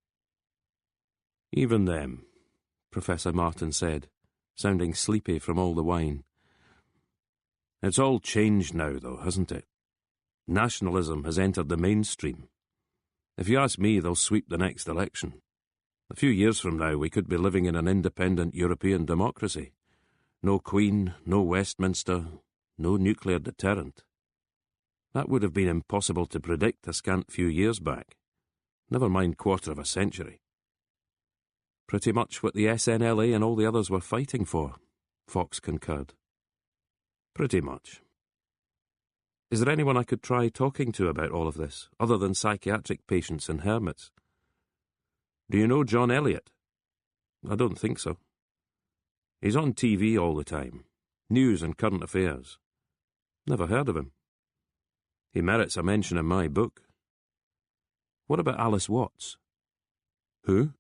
Even them, Professor Martin said, sounding sleepy from all the wine. It's all changed now, though, hasn't it? Nationalism has entered the mainstream. If you ask me, they'll sweep the next election. A few years from now, we could be living in an independent European democracy. No Queen, no Westminster, no nuclear deterrent. That would have been impossible to predict a scant few years back. Never mind quarter of a century. Pretty much what the SNLA and all the others were fighting for, Fox concurred. Pretty much. Is there anyone I could try talking to about all of this, other than psychiatric patients and hermits? Do you know John Elliot? I don't think so. He's on TV all the time. News and current affairs. Never heard of him. He merits a mention in my book. What about Alice Watts? Who?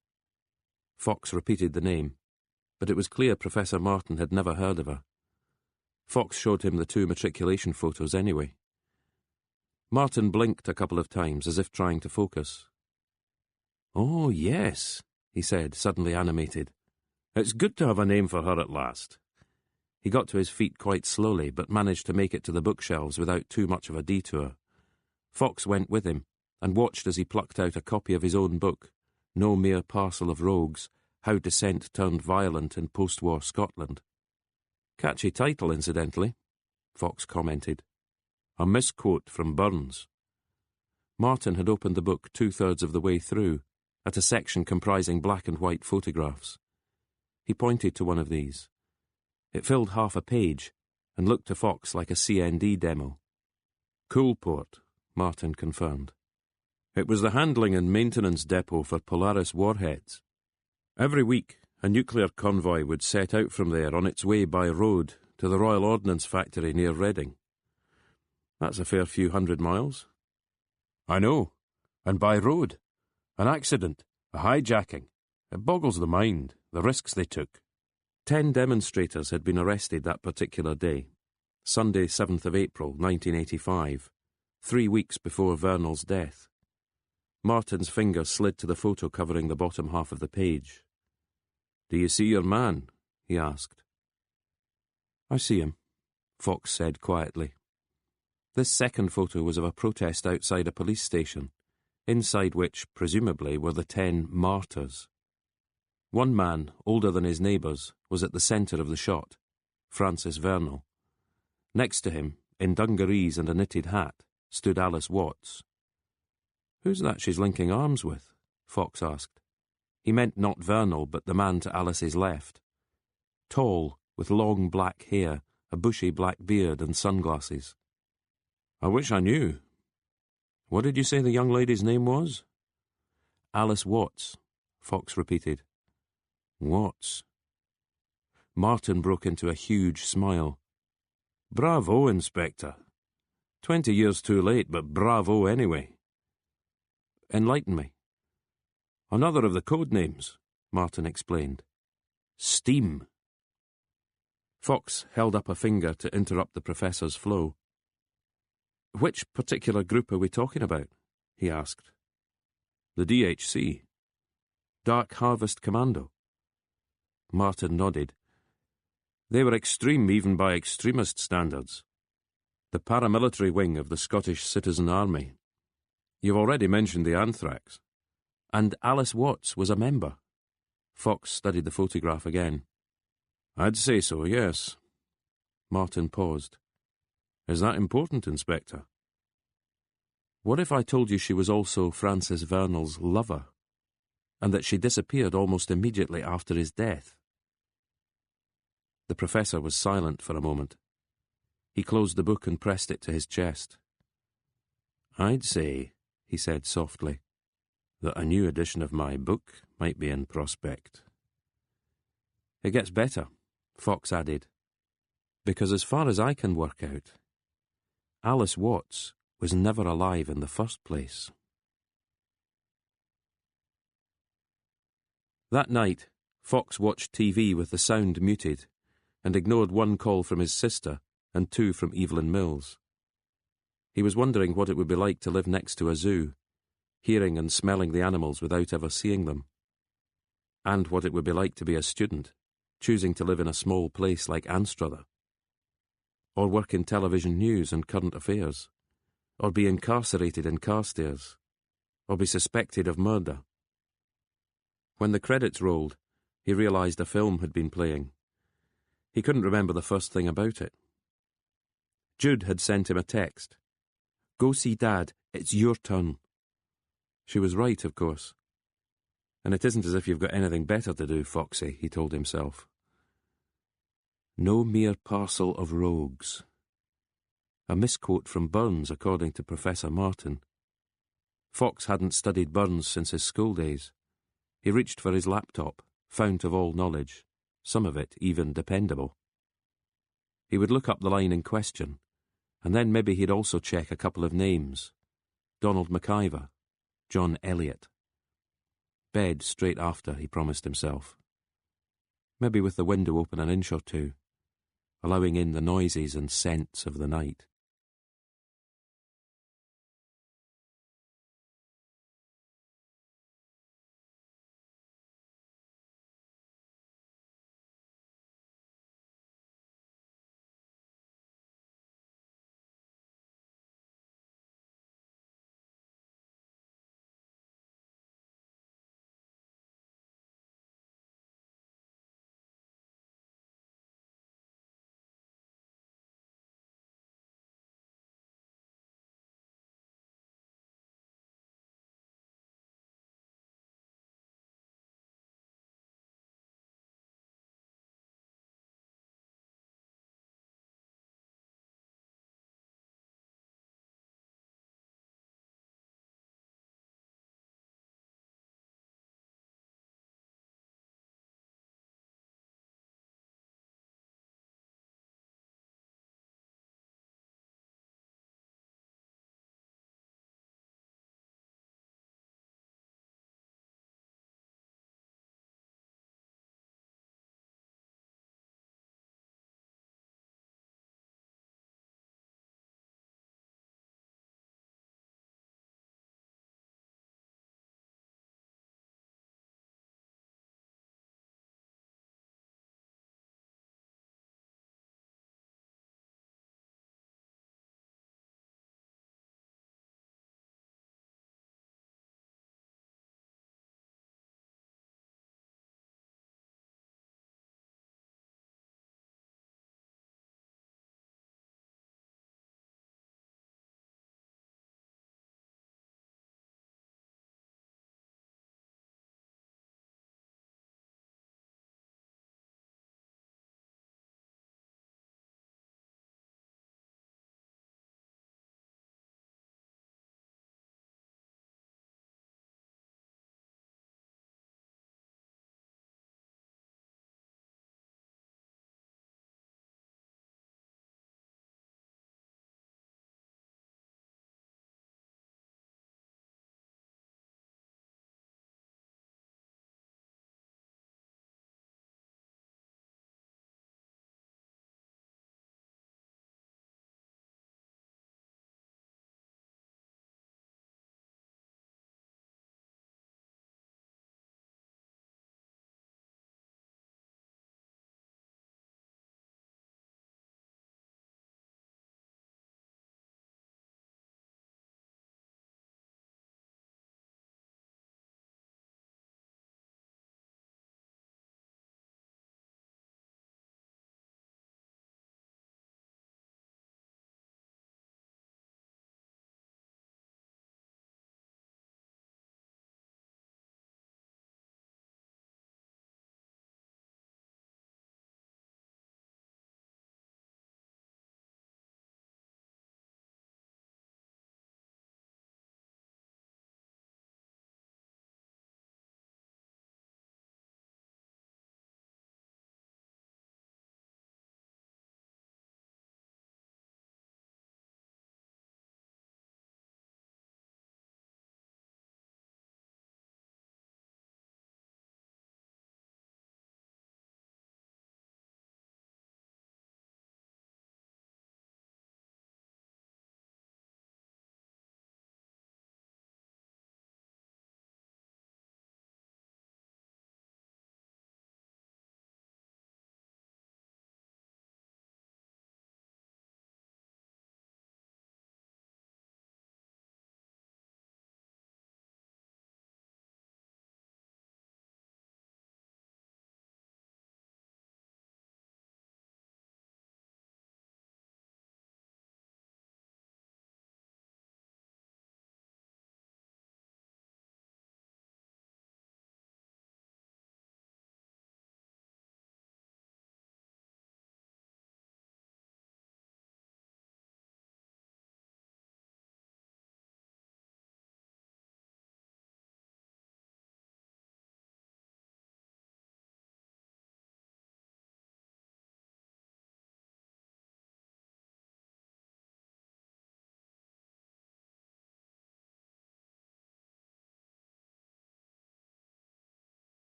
Fox repeated the name, but it was clear Professor Martin had never heard of her. Fox showed him the 2 matriculation photos anyway. Martin blinked a couple of times as if trying to focus. Oh, yes, he said, suddenly animated. It's good to have a name for her at last. He got to his feet quite slowly, but managed to make it to the bookshelves without too much of a detour. Fox went with him, and watched as he plucked out a copy of his own book, No Mere Parcel of Rogues, How Dissent Turned Violent in Post-War Scotland. Catchy title, incidentally, Fox commented. A misquote from Burns. Martin had opened the book 2/3 of the way through, at a section comprising black and white photographs. He pointed to one of these. It filled half a page, and looked to Fox like a CND demo. Coolport, Martin confirmed. It was the handling and maintenance depot for Polaris warheads. Every week, a nuclear convoy would set out from there on its way by road to the Royal Ordnance Factory near Reading. That's a fair few 100 miles. I know, and by road. An accident, a hijacking. It boggles the mind, the risks they took. 10 demonstrators had been arrested that particular day, Sunday 7th of April, 1985, 3 weeks before Vernal's death. Martin's finger slid to the photo covering the bottom half of the page. Do you see your man? He asked. I see him, Fox said quietly. This second photo was of a protest outside a police station, inside which, presumably, were the 10 martyrs. One man, older than his neighbours, was at the centre of the shot, Francis Vernal. Next to him, in dungarees and a knitted hat, stood Alice Watts. Who's that she's linking arms with? Fox asked. He meant not Vernal, but the man to Alice's left. Tall, with long black hair, a bushy black beard and sunglasses. I wish I knew. What did you say the young lady's name was? Alice Watts, Fox repeated. Watts, Martin broke into a huge smile. "Bravo, Inspector. 20 years too late, but bravo anyway." "Enlighten me." "Another of the code names," Martin explained. "Steam." Fox held up a finger to interrupt the professor's flow. "Which particular group are we talking about?" he asked. "The DHC. Dark Harvest Commando." Martin nodded. "They were extreme even by extremist standards. The paramilitary wing of the Scottish Citizen Army. You've already mentioned the anthrax." "And Alice Watts was a member." Fox studied the photograph again. "I'd say so, yes." Martin paused. "Is that important, Inspector?" "What if I told you she was also Francis Vernal's lover, and that she disappeared almost immediately after his death?" The professor was silent for a moment. He closed the book and pressed it to his chest. "I'd say," he said softly, "that a new edition of my book might be in prospect." "It gets better," Fox added, "because as far as I can work out, Alice Watts was never alive in the first place." That night, Fox watched TV with the sound muted and ignored one call from his sister and 2 from Evelyn Mills. He was wondering what it would be like to live next to a zoo, hearing and smelling the animals without ever seeing them, and what it would be like to be a student, choosing to live in a small place like Anstruther, or work in television news and current affairs, or be incarcerated in Carstairs, or be suspected of murder. When the credits rolled, he realised a film had been playing. He couldn't remember the first thing about it. Jude had sent him a text. "Go see Dad, it's your turn." She was right, of course. "And it isn't as if you've got anything better to do, Foxy," he told himself. "No mere parcel of rogues." A misquote from Burns, according to Professor Martin. Fox hadn't studied Burns since his school days. He reached for his laptop, fount of all knowledge, some of it even dependable. He would look up the line in question, and then maybe he'd also check a couple of names. Donald McIver, John Elliot. Bed straight after, he promised himself. Maybe with the window open an inch or two, allowing in the noises and scents of the night.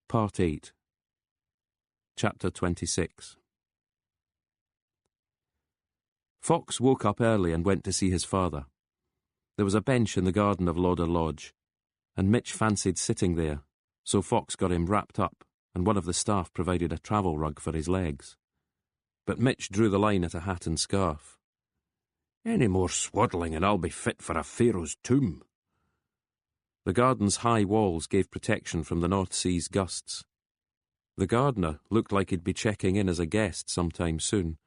Part 8. Chapter 26. Fox woke up early and went to see his father. There was a bench in the garden of Lauder Lodge, and Mitch fancied sitting there, so Fox got him wrapped up, and one of the staff provided a travel rug for his legs. But Mitch drew the line at a hat and scarf. Any more swaddling and I'll be fit for a pharaoh's tomb. The garden's high walls gave protection from the North Sea's gusts. The gardener looked like he'd be checking in as a guest sometime soon.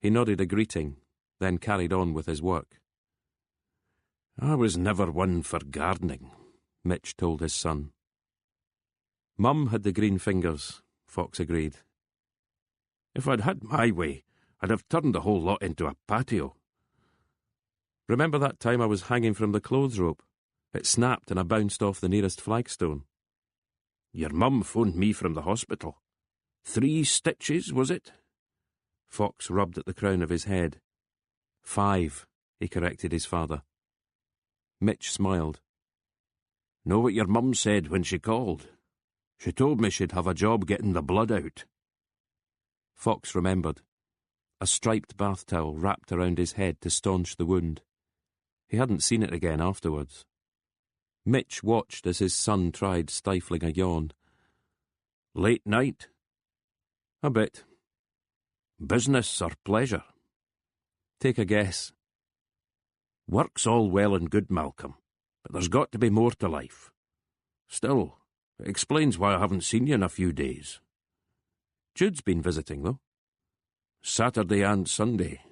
He nodded a greeting, then carried on with his work. I was never one for gardening, Mitch told his son. Mum had the green fingers, Fox agreed. If I'd had my way, I'd have turned the whole lot into a patio. Remember that time I was hanging from the clothes rope? It snapped and I bounced off the nearest flagstone. Your mum phoned me from the hospital. 3 stitches, was it? Fox rubbed at the crown of his head. 5, he corrected his father. Mitch smiled. Know what your mum said when she called? She told me she'd have a job getting the blood out. Fox remembered. A striped bath towel wrapped around his head to staunch the wound. He hadn't seen it again afterwards. Mitch watched as his son tried stifling a yawn. Late night? A bit. Business or pleasure? Take a guess. Work's all well and good, Malcolm, but there's got to be more to life. Still, it explains why I haven't seen you in a few days. Jude's been visiting, though. Saturday and Sunday.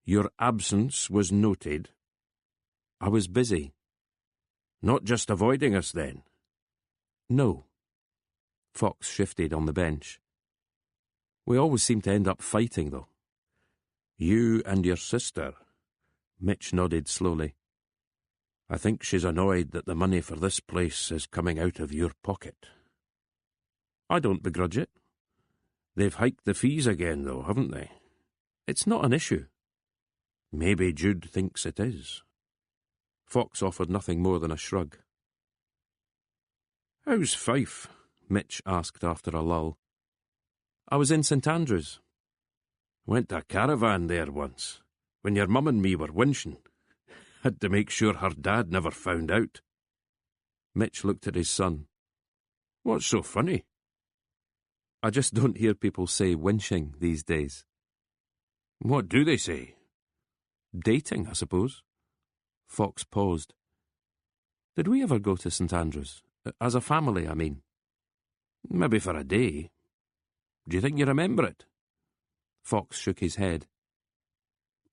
Your absence was noted. I was busy. Not just avoiding us, then? No. Fox shifted on the bench. We always seem to end up fighting, though. You and your sister? Mitch nodded slowly. I think she's annoyed that the money for this place is coming out of your pocket. I don't begrudge it. They've hiked the fees again, though, haven't they? It's not an issue. Maybe Jude thinks it is. Fox offered nothing more than a shrug. How's Fife? Mitch asked after a lull. I was in St Andrews. Went to a caravan there once, when your mum and me were winching. Had to make sure her dad never found out. Mitch looked at his son. What's so funny? I just don't hear people say winching these days. What do they say? Dating, I suppose. Fox paused. Did we ever go to St Andrews? As a family, I mean. Maybe for a day. Do you think you remember it? Fox shook his head.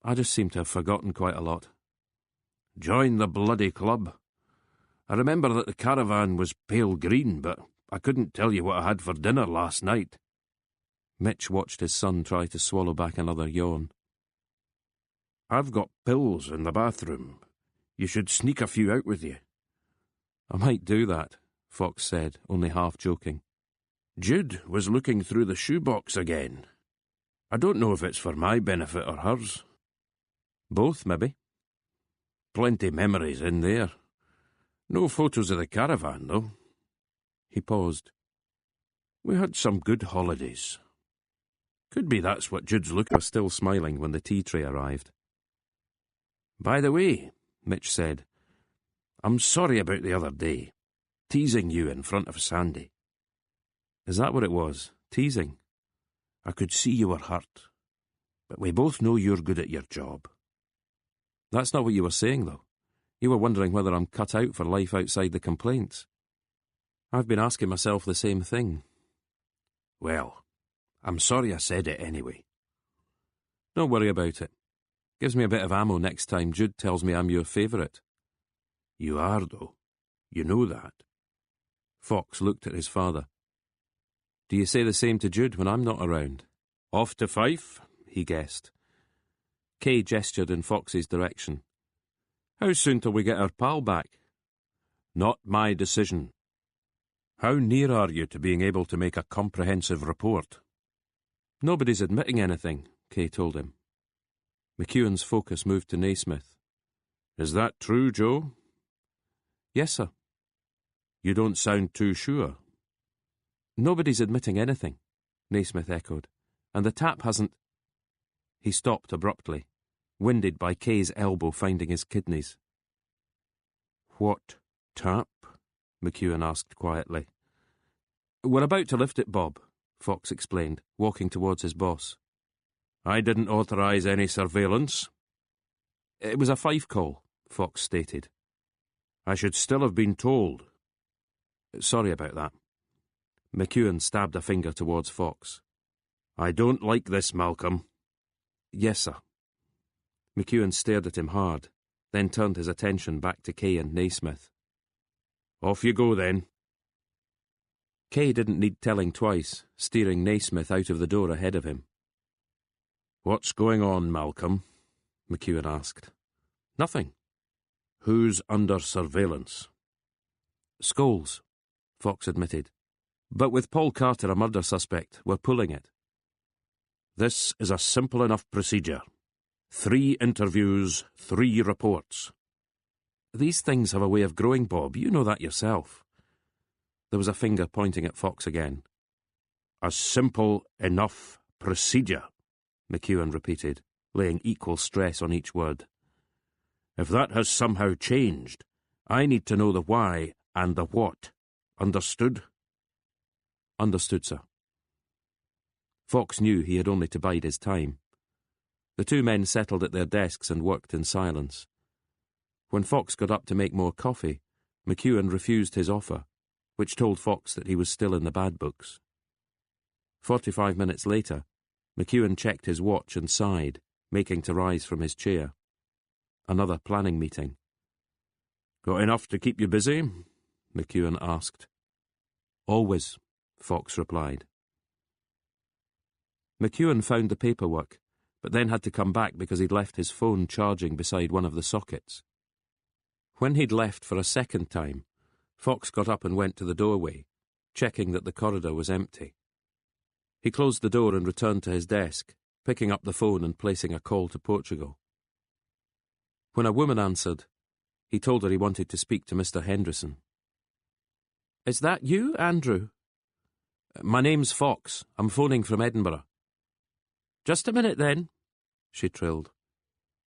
I just seem to have forgotten quite a lot. Join the bloody club. I remember that the caravan was pale green, but I couldn't tell you what I had for dinner last night. Mitch watched his son try to swallow back another yawn. I've got pills in the bathroom. You should sneak a few out with you. I might do that, Fox said, only half joking. Jude was looking through the shoebox again. I don't know if it's for my benefit or hers. Both, maybe. Plenty memories in there. No photos of the caravan, though. He paused. We had some good holidays. Could be that's what Jude's looking. Was still smiling when the tea tray arrived. By the way, Mitch said, I'm sorry about the other day, teasing you in front of Sandy. Is that what it was? Teasing? I could see you were hurt, but we both know you're good at your job. That's not what you were saying, though. You were wondering whether I'm cut out for life outside the complaints. I've been asking myself the same thing. Well, I'm sorry I said it anyway. Don't worry about it. Gives me a bit of ammo next time Jude tells me I'm your favourite. You are, though. You know that. Fox looked at his father. Do you say the same to Jude when I'm not around? Off to Fife? He guessed. Kay gestured in Fox's direction. How soon till we get our pal back? Not my decision. How near are you to being able to make a comprehensive report? Nobody's admitting anything, Kay told him. McEwen's focus moved to Naismith. Is that true, Joe? Yes, sir. You don't sound too sure. Nobody's admitting anything, Naismith echoed, and the tap hasn't... He stopped abruptly, winded by Kay's elbow finding his kidneys. "What tap?" McEwen asked quietly. "We're about to lift it, Bob," Fox explained, walking towards his boss. "I didn't authorise any surveillance." "It was a Fife call," Fox stated. "I should still have been told." "Sorry about that." McEwen stabbed a finger towards Fox. "I don't like this, Malcolm." "Yes, sir." McEwen stared at him hard, then turned his attention back to Kay and Naismith. "Off you go, then." Kay didn't need telling twice, steering Naismith out of the door ahead of him. "What's going on, Malcolm?" McEwen asked. "Nothing." "Who's under surveillance?" "Scholes," Fox admitted. "But with Paul Carter a murder suspect, we're pulling it." "This is a simple enough procedure. 3 interviews, 3 reports." "These things have a way of growing, Bob. You know that yourself." There was a finger pointing at Fox again. "A simple enough procedure," McEwen repeated, laying equal stress on each word. "If that has somehow changed, I need to know the why and the what. Understood?" "Understood, sir." Fox knew he had only to bide his time. The 2 men settled at their desks and worked in silence. When Fox got up to make more coffee, McEwen refused his offer, which told Fox that he was still in the bad books. 45 minutes later, McEwen checked his watch and sighed, making to rise from his chair. Another planning meeting. "Got enough to keep you busy?" McEwen asked. "Always," Fox replied. McEwen found the paperwork, but then had to come back because he'd left his phone charging beside one of the sockets. When he'd left for a second time, Fox got up and went to the doorway, checking that the corridor was empty. He closed the door and returned to his desk, picking up the phone and placing a call to Portugal. When a woman answered, he told her he wanted to speak to Mr. Henderson. "Is that you, Andrew?" "My name's Fox. I'm phoning from Edinburgh." "Just a minute, then," she trilled.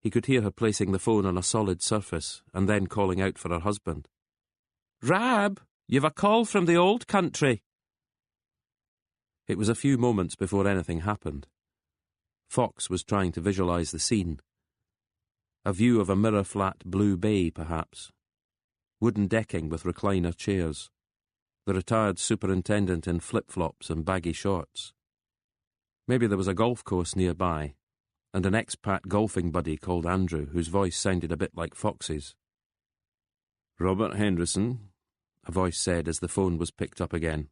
He could hear her placing the phone on a solid surface and then calling out for her husband. "Rab, you've a call from the old country." It was a few moments before anything happened. Fox was trying to visualise the scene. A view of a mirror-flat blue bay, perhaps. Wooden decking with recliner chairs. The retired superintendent in flip-flops and baggy shorts. Maybe there was a golf course nearby, and an expat golfing buddy called Andrew, whose voice sounded a bit like Fox's. "Robert Henderson," a voice said as the phone was picked up again.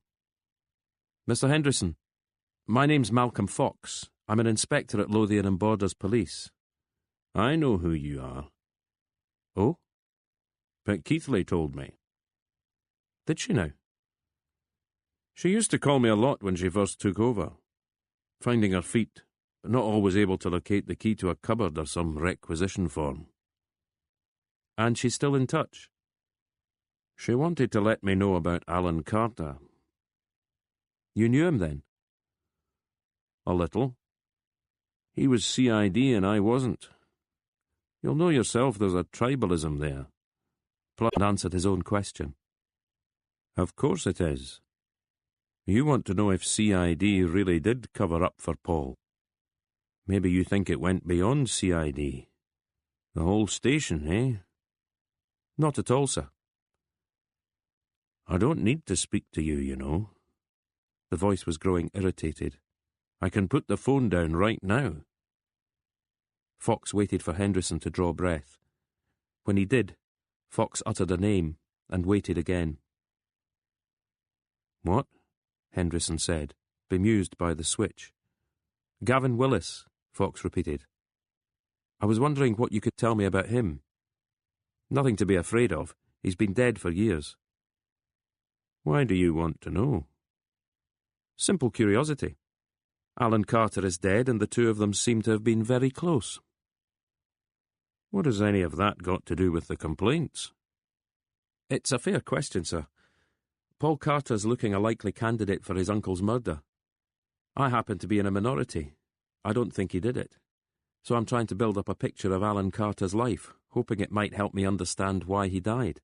"Mr. Henderson, my name's Malcolm Fox. I'm an inspector at Lothian and Borders Police." "I know who you are." "Oh?" "But Keithley told me." "Did she now?" "She used to call me a lot when she first took over. Finding her feet, but not always able to locate the key to a cupboard or some requisition form." "And she's still in touch?" "She wanted to let me know about Alan Carter." "You knew him then?" "A little. He was CID and I wasn't. You'll know yourself there's a tribalism there." Plot answered his own question. "Of course it is. You want to know if CID really did cover up for Paul. Maybe you think it went beyond CID. The whole station, eh?" "Not at all, sir." "I don't need to speak to you, you know." The voice was growing irritated. "I can put the phone down right now." Fox waited for Henderson to draw breath. When he did, Fox uttered a name and waited again. "What?" Henderson said, bemused by the switch. "Gavin Willis," Fox repeated. "I was wondering what you could tell me about him. Nothing to be afraid of. He's been dead for years." "Why do you want to know?" "Simple curiosity. Alan Carter is dead and the 2 of them seem to have been very close." "What has any of that got to do with the complaints?" "It's a fair question, sir. Paul Carter's looking a likely candidate for his uncle's murder. I happen to be in a minority. I don't think he did it. So I'm trying to build up a picture of Alan Carter's life, hoping it might help me understand why he died.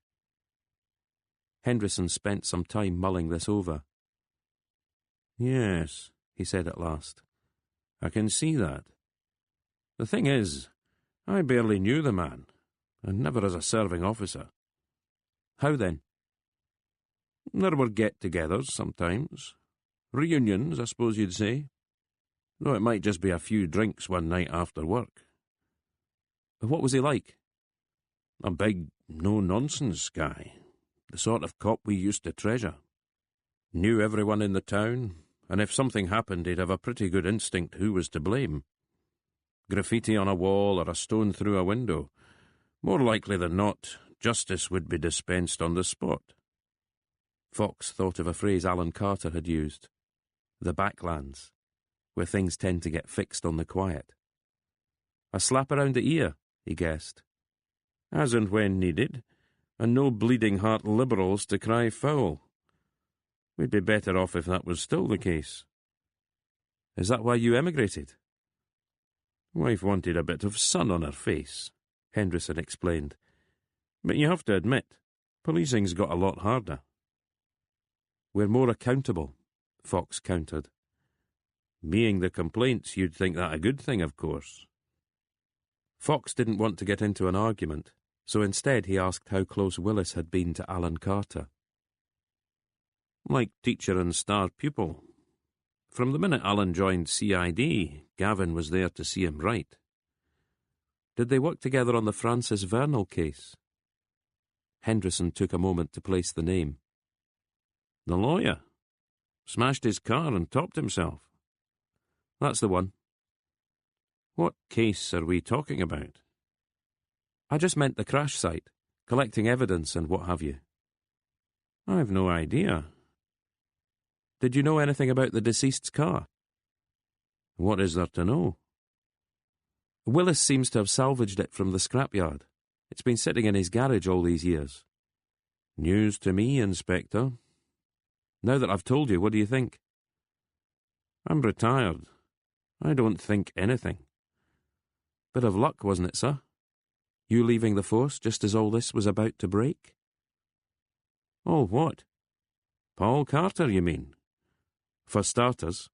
Henderson spent some time mulling this over. Yes, he said at last. I can see that. The thing is, I barely knew the man, and never as a serving officer. How then? There were get-togethers sometimes. Reunions, I suppose you'd say. Though it might just be a few drinks one night after work. What was he like? A big, no-nonsense guy. The sort of cop we used to treasure. Knew everyone in the town, and if something happened he'd have a pretty good instinct who was to blame. Graffiti on a wall or a stone through a window. More likely than not, justice would be dispensed on the spot. Fox thought of a phrase Alan Carter had used. The backlands, where things tend to get fixed on the quiet. A slap around the ear, he guessed. As and when needed, and no bleeding heart liberals to cry foul. We'd be better off if that was still the case. Is that why you emigrated? Wife wanted a bit of sun on her face, Henderson explained. But you have to admit, policing's got a lot harder. We're more accountable, Fox countered. Being the complaints, you'd think that a good thing, of course. Fox didn't want to get into an argument, so instead he asked how close Willis had been to Alan Carter. Like teacher and star pupil. From the minute Alan joined CID, Gavin was there to see him right. Did they work together on the Francis Vernal case? Henderson took a moment to place the name. The lawyer. Smashed his car and topped himself. That's the one. What case are we talking about? I just meant the crash site, collecting evidence and what have you. I've no idea. Did you know anything about the deceased's car? What is there to know? Willis seems to have salvaged it from the scrapyard. It's been sitting in his garage all these years. News to me, Inspector. Now that I've told you, what do you think? I'm retired. I don't think anything. Bit of luck, wasn't it, sir? You leaving the force just as all this was about to break? All what? Paul Carter, you mean? For starters,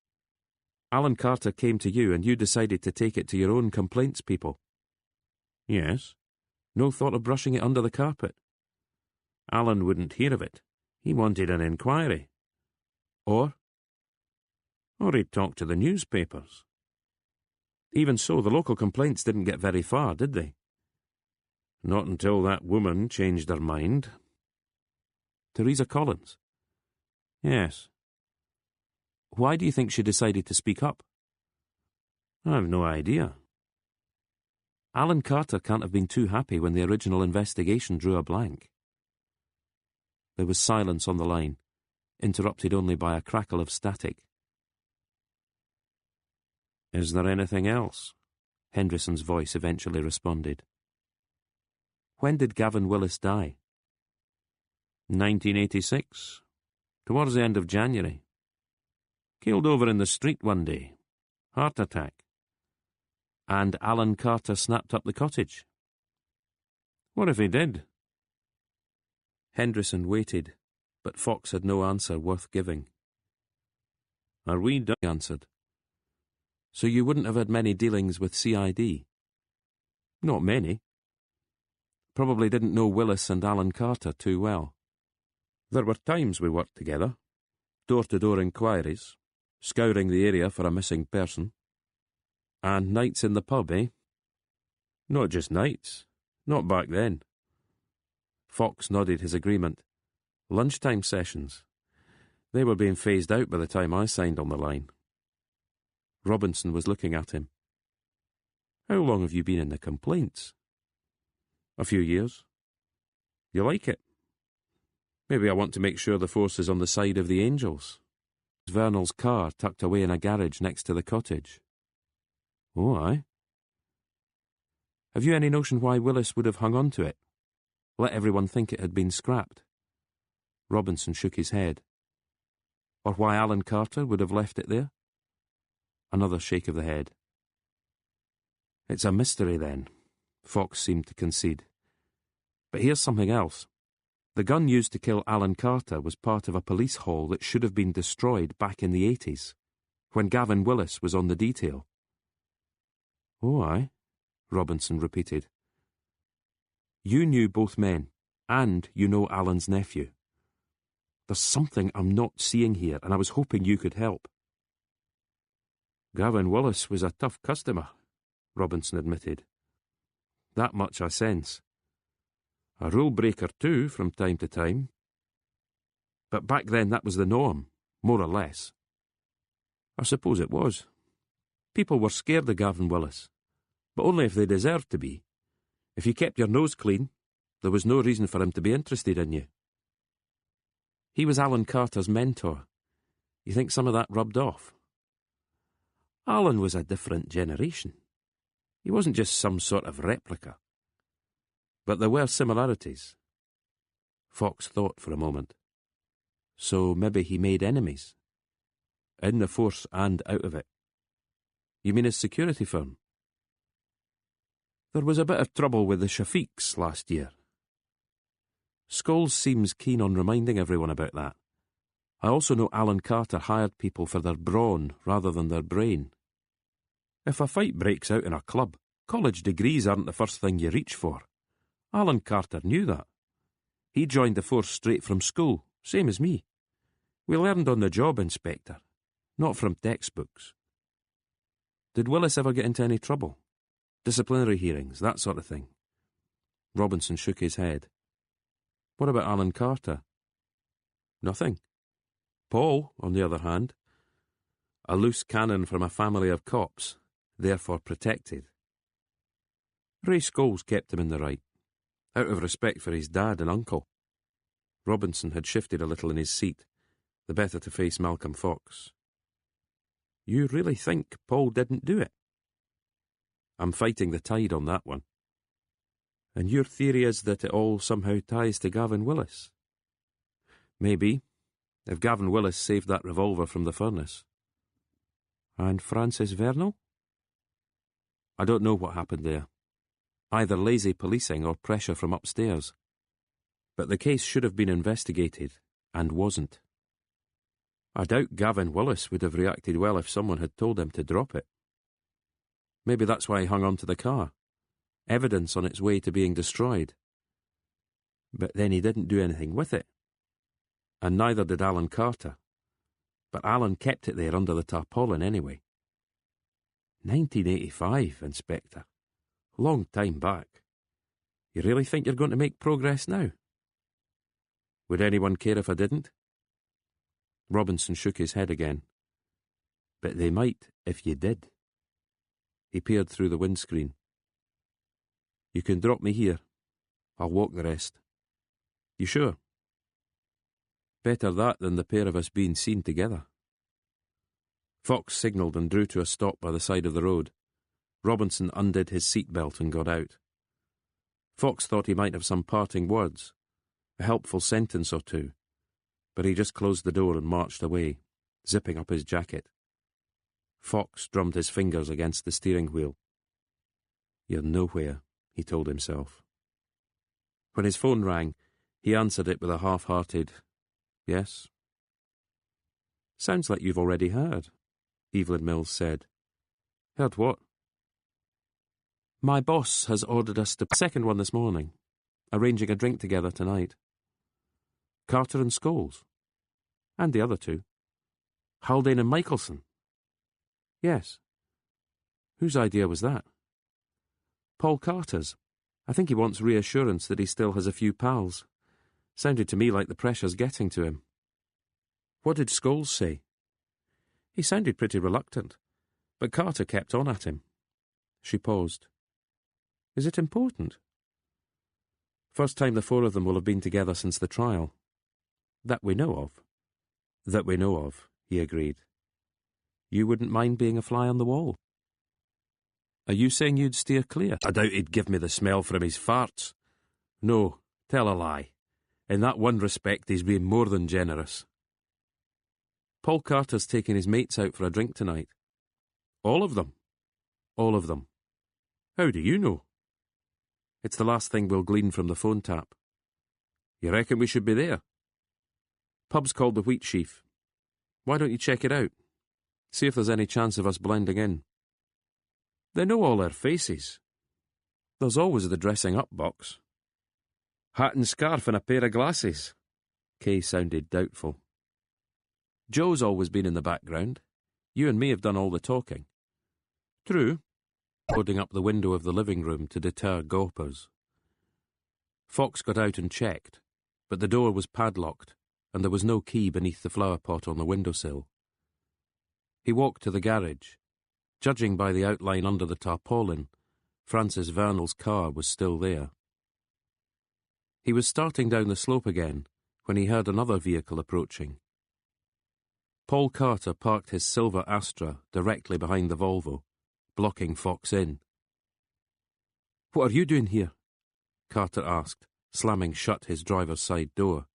Alan Carter came to you and you decided to take it to your own complaints people. Yes. No thought of brushing it under the carpet? Alan wouldn't hear of it. He wanted an inquiry. Or he'd talk to the newspapers. Even so, the local complaints didn't get very far, did they? Not until that woman changed her mind. Teresa Collins? Yes. Why do you think she decided to speak up? I've no idea. Alan Carter can't have been too happy when the original investigation drew a blank. There was silence on the line, interrupted only by a crackle of static. Is there anything else? Henderson's voice eventually responded. When did Gavin Willis die? 1986. Towards the end of January. Keeled over in the street one day. Heart attack. And Alan Carter snapped up the cottage? What if he did? Henderson waited, but Fox had no answer worth giving. Are we done? He answered. So you wouldn't have had many dealings with CID? Not many. Probably didn't know Willis and Alan Carter too well. There were times we worked together. Door-to-door inquiries, scouring the area for a missing person. And nights in the pub, eh? Not just nights. Not back then. Fox nodded his agreement. Lunchtime sessions. They were being phased out by the time I signed on the line. Robinson was looking at him. How long have you been in the complaints? A few years. You like it? Maybe I want to make sure the force is on the side of the angels. Vernal's car tucked away in a garage next to the cottage. Oh, aye. Have you any notion why Willis would have hung on to it? Let everyone think it had been scrapped? Robinson shook his head. Or why Alan Carter would have left it there? Another shake of the head. It's a mystery, then, Fox seemed to concede. But here's something else. The gun used to kill Alan Carter was part of a police haul that should have been destroyed back in the 80s, when Gavin Willis was on the detail. Oh, aye, Robinson repeated. You knew both men, and you know Alan's nephew. There's something I'm not seeing here, and I was hoping you could help. Gavin Willis was a tough customer, Robinson admitted. That much I sense. A rule-breaker too, from time to time. But back then that was the norm, more or less. I suppose it was. People were scared of Gavin Willis, but only if they deserved to be. If you kept your nose clean, there was no reason for him to be interested in you. He was Alan Carter's mentor. You think some of that rubbed off? Alan was a different generation. He wasn't just some sort of replica. But there were similarities. Fox thought for a moment. So maybe he made enemies? In the force and out of it. You mean his security firm? There was a bit of trouble with the Shafiqs last year. Scholes seems keen on reminding everyone about that. I also know Alan Carter hired people for their brawn rather than their brain. If a fight breaks out in a club, college degrees aren't the first thing you reach for. Alan Carter knew that. He joined the force straight from school, same as me. We learned on the job, Inspector, not from textbooks. Did Willis ever get into any trouble? Disciplinary hearings, that sort of thing? Robinson shook his head. What about Alan Carter? Nothing. Paul, on the other hand, a loose cannon from a family of cops, therefore protected. Ray Scholes kept him in the right, out of respect for his dad and uncle. Robinson had shifted a little in his seat, the better to face Malcolm Fox. You really think Paul didn't do it? I'm fighting the tide on that one. And your theory is that it all somehow ties to Gavin Willis? Maybe, if Gavin Willis saved that revolver from the furnace. And Francis Vernal? I don't know what happened there. Either lazy policing or pressure from upstairs. But the case should have been investigated, and wasn't. I doubt Gavin Willis would have reacted well if someone had told him to drop it. Maybe that's why he hung on to the car. Evidence on its way to being destroyed. But then he didn't do anything with it. And neither did Alan Carter. But Alan kept it there under the tarpaulin anyway. 1985, Inspector. Long time back. You really think you're going to make progress now? Would anyone care if I didn't? Robinson shook his head again. But they might if you did. He peered through the windscreen. You can drop me here. I'll walk the rest. You sure? Better that than the pair of us being seen together. Fox signalled and drew to a stop by the side of the road. Robinson undid his seatbelt and got out. Fox thought he might have some parting words, a helpful sentence or two, but he just closed the door and marched away, zipping up his jacket. Fox drummed his fingers against the steering wheel. You're nowhere, he told himself. When his phone rang, he answered it with a half-hearted, yes. Sounds like you've already heard, Evelyn Mills said. Heard what? My boss has ordered us to second one this morning, arranging a drink together tonight. Carter and Scholes. And the other two. Haldane and Michelson. Yes. Whose idea was that? Paul Carter's. I think he wants reassurance that he still has a few pals. Sounded to me like the pressure's getting to him. What did Scholes say? He sounded pretty reluctant, but Carter kept on at him. She paused. Is it important? First time the four of them will have been together since the trial. That we know of. That we know of, he agreed. You wouldn't mind being a fly on the wall? Are you saying you'd steer clear? I doubt he'd give me the smell from his farts. No, tell a lie. In that one respect, he's being more than generous. Paul Carter's taking his mates out for a drink tonight. All of them? All of them. How do you know? It's the last thing we'll glean from the phone tap. You reckon we should be there? Pub's called the Wheat Sheaf. Why don't you check it out? See if there's any chance of us blending in. They know all our faces. There's always the dressing up box. Hat and scarf and a pair of glasses. Kay sounded doubtful. Joe's always been in the background. You and me have done all the talking. True. Holding up the window of the living room to deter gawpers. Fox got out and checked, but the door was padlocked, and there was no key beneath the flower pot on the windowsill. He walked to the garage. Judging by the outline under the tarpaulin, Francis Vernal's car was still there. He was starting down the slope again when he heard another vehicle approaching. Paul Carter parked his silver Astra directly behind the Volvo, blocking Fox in. "What are you doing here?" Carter asked, slamming shut his driver's side door.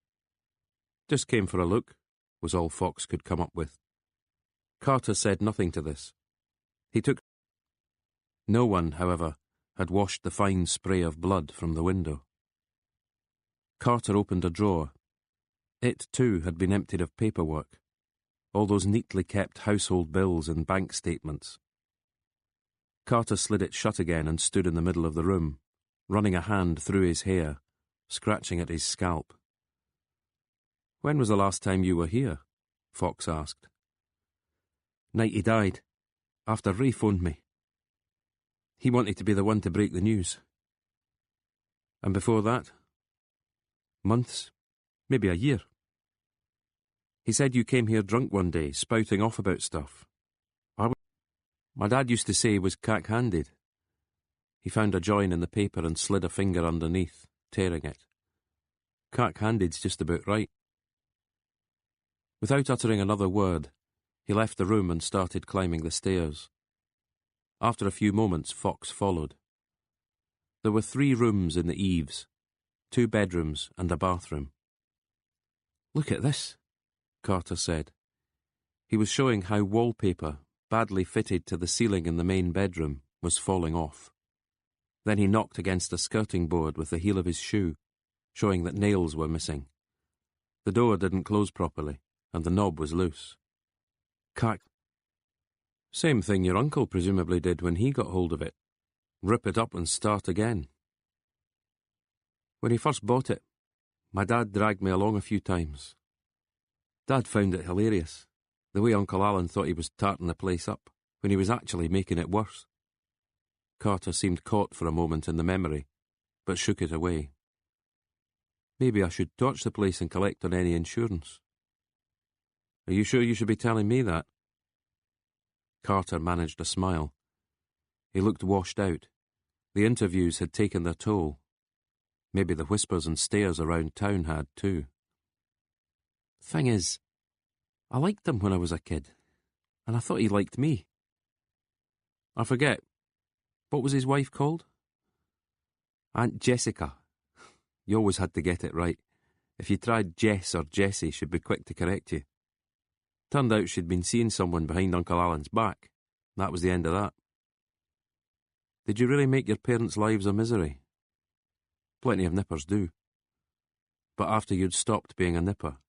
"Just came for a look," was all Fox could come up with. Carter said nothing to this. He took... No one, however, had washed the fine spray of blood from the window. Carter opened a drawer. It, too, had been emptied of paperwork, all those neatly kept household bills and bank statements. Carter slid it shut again and stood in the middle of the room, running a hand through his hair, scratching at his scalp. "When was the last time you were here?" Fox asked. "Night he died, after Ray phoned me. He wanted to be the one to break the news." "And before that?" "Months, maybe a year. He said you came here drunk one day, spouting off about stuff. My dad used to say he was cack-handed." He found a join in the paper and slid a finger underneath, tearing it. "Cack-handed's just about right." Without uttering another word, he left the room and started climbing the stairs. After a few moments, Fox followed. There were 3 rooms in the eaves, 2 bedrooms and a bathroom. "Look at this," Carter said. He was showing how wallpaper, badly fitted to the ceiling in the main bedroom, was falling off. Then he knocked against a skirting board with the heel of his shoe, showing that nails were missing. The door didn't close properly, and the knob was loose. Same thing your uncle presumably did when he got hold of it. Rip it up and start again. When he first bought it, my dad dragged me along a few times. Dad found it hilarious, the way Uncle Alan thought he was tarting the place up, when he was actually making it worse. Carter seemed caught for a moment in the memory, but shook it away. "Maybe I should torch the place and collect on any insurance." "Are you sure you should be telling me that?" Carter managed a smile. He looked washed out. The interviews had taken their toll. Maybe the whispers and stares around town had too. "Thing is, I liked him when I was a kid, and I thought he liked me." "I forget. What was his wife called?" "Aunt Jessica." You always had to get it right. If you tried Jess or Jessie, she'd be quick to correct you. Turned out she'd been seeing someone behind Uncle Alan's back. That was the end of that. "Did you really make your parents' lives a misery?" "Plenty of nippers do." "But after you'd stopped being a nipper?"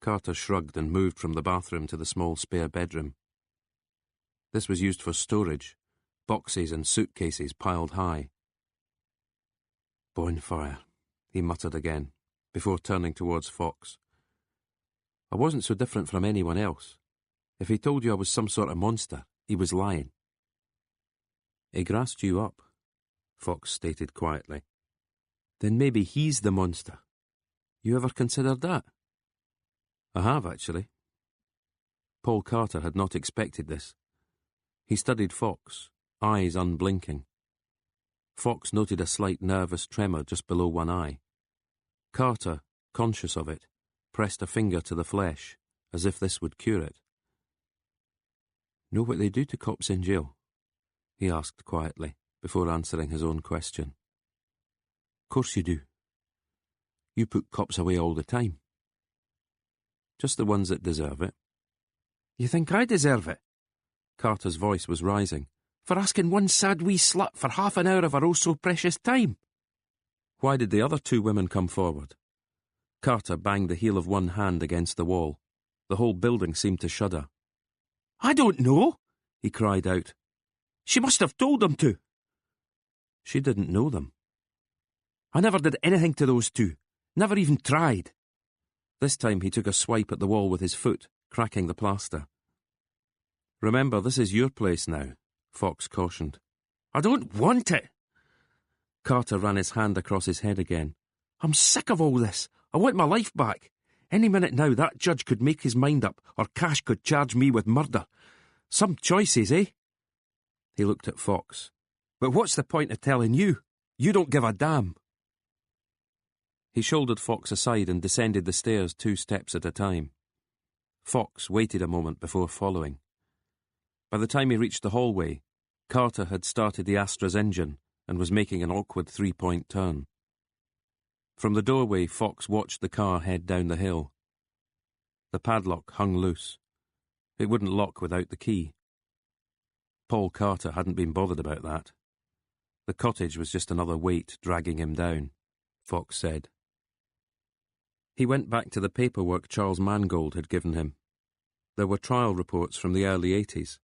Carter shrugged and moved from the bathroom to the small spare bedroom. This was used for storage, boxes and suitcases piled high. "Bonfire," he muttered again, before turning towards Fox. "I wasn't so different from anyone else. If he told you I was some sort of monster, he was lying." "He grassed you up," Fox stated quietly. "Then maybe he's the monster. You ever considered that?" "I have, actually." Paul Carter had not expected this. He studied Fox, eyes unblinking. Fox noted a slight nervous tremor just below one eye. Carter, conscious of it, pressed a finger to the flesh, as if this would cure it. "Know what they do to cops in jail?" he asked quietly, before answering his own question. "Course you do." You put cops away all the time. Just the ones that deserve it. You think I deserve it? Carter's voice was rising. For asking one sad wee slut for half an hour of her oh-so-precious time? Why did the other two women come forward? Carter banged the heel of one hand against the wall. The whole building seemed to shudder. I don't know, he cried out. She must have told them to. She didn't know them. I never did anything to those two. Never even tried. This time he took a swipe at the wall with his foot, cracking the plaster. Remember, this is your place now, Fox cautioned. I don't want it. Carter ran his hand across his head again. I'm sick of all this. I want my life back. Any minute now that judge could make his mind up, or Cash could charge me with murder. Some choices, eh? He looked at Fox. But what's the point of telling you? You don't give a damn. He shouldered Fox aside and descended the stairs 2 steps at a time. Fox waited a moment before following. By the time he reached the hallway, Carter had started the Astra's engine and was making an awkward 3-point turn. From the doorway, Fox watched the car head down the hill. The padlock hung loose. It wouldn't lock without the key. Paul Carter hadn't been bothered about that. The cottage was just another weight dragging him down, Fox said. He went back to the paperwork Charles Mangold had given him. There were trial reports from the early 80s,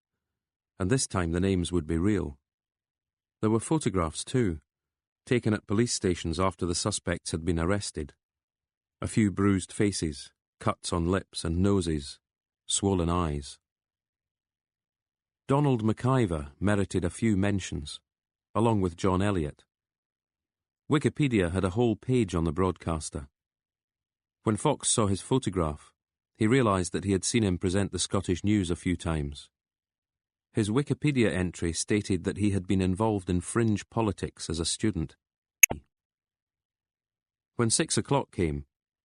and this time the names would be real. There were photographs too, taken at police stations after the suspects had been arrested. A few bruised faces, cuts on lips and noses, swollen eyes. Donald McIver merited a few mentions, along with John Elliott. Wikipedia had a whole page on the broadcaster. When Fox saw his photograph, he realised that he had seen him present the Scottish News a few times. His Wikipedia entry stated that he had been involved in fringe politics as a student. When 6 o'clock came,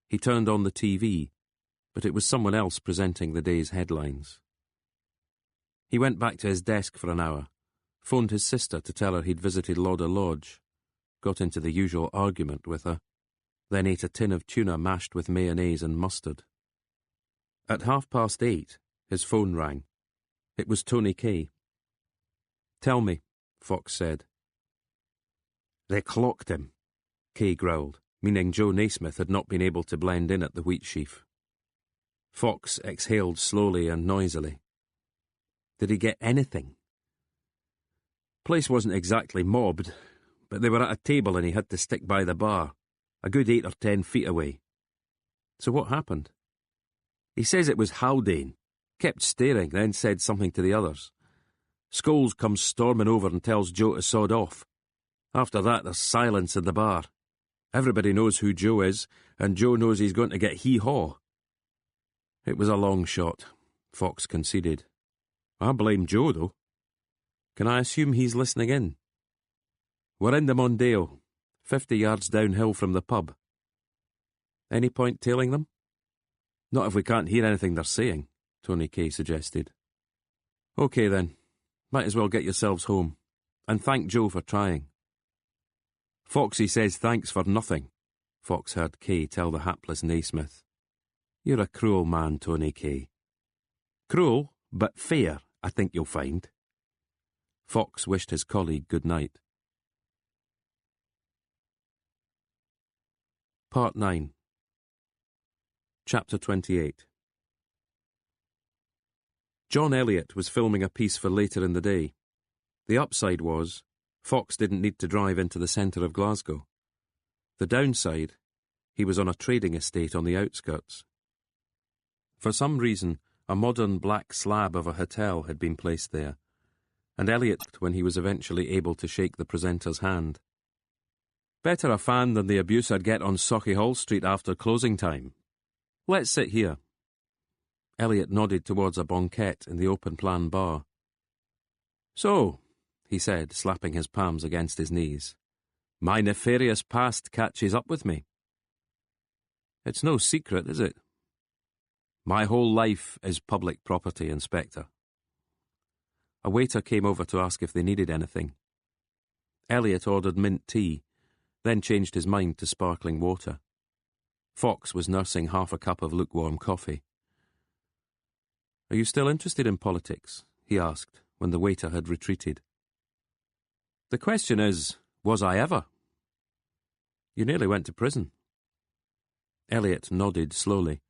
he turned on the TV, but it was someone else presenting the day's headlines. He went back to his desk for an hour, phoned his sister to tell her he'd visited Lauder Lodge, got into the usual argument with her, then ate a tin of tuna mashed with mayonnaise and mustard. At 8:30, his phone rang. It was Tony Kay. "Tell me," Fox said. "They clocked him," Kay growled, meaning Joe Naismith had not been able to blend in at the wheat sheaf. Fox exhaled slowly and noisily. "Did he get anything?" "Place wasn't exactly mobbed, but they were at a table and he had to stick by the bar, a good 8 or 10 feet away." "So what happened?" "He says it was Haldane. Kept staring, then said something to the others. Scholes comes storming over and tells Joe to sod off. After that, there's silence in the bar. Everybody knows who Joe is, and Joe knows he's going to get hee-haw." "It was a long shot," Fox conceded. "I blame Joe, though." "Can I assume he's listening in?" "We're in the Mondeo, 50 yards downhill from the pub." "Any point tailing them?" "Not if we can't hear anything they're saying," Tony Kay suggested. "OK then, might as well get yourselves home, and thank Joe for trying." "Foxy says thanks for nothing," Fox heard Kay tell the hapless Naismith. "You're a cruel man, Tony Kay. Cruel, but fair, I think you'll find." Fox wished his colleague good night. Part 9. Chapter 28. John Elliott was filming a piece for later in the day. The upside was, Fox didn't need to drive into the centre of Glasgow. The downside, he was on a trading estate on the outskirts. For some reason, a modern black slab of a hotel had been placed there, and Elliott when he was eventually able to shake the presenter's hand. "Better a fan than the abuse I'd get on Sauchiehall Street after closing time. Let's sit here." Elliott nodded towards a banquette in the open-plan bar. "So," he said, slapping his palms against his knees, "my nefarious past catches up with me." "It's no secret, is it?" "My whole life is public property, Inspector." A waiter came over to ask if they needed anything. Elliott ordered mint tea, then changed his mind to sparkling water. Fox was nursing half a cup of lukewarm coffee. "Are you still interested in politics?" he asked, when the waiter had retreated. "The question is, was I ever? You nearly went to prison." Elliot nodded slowly.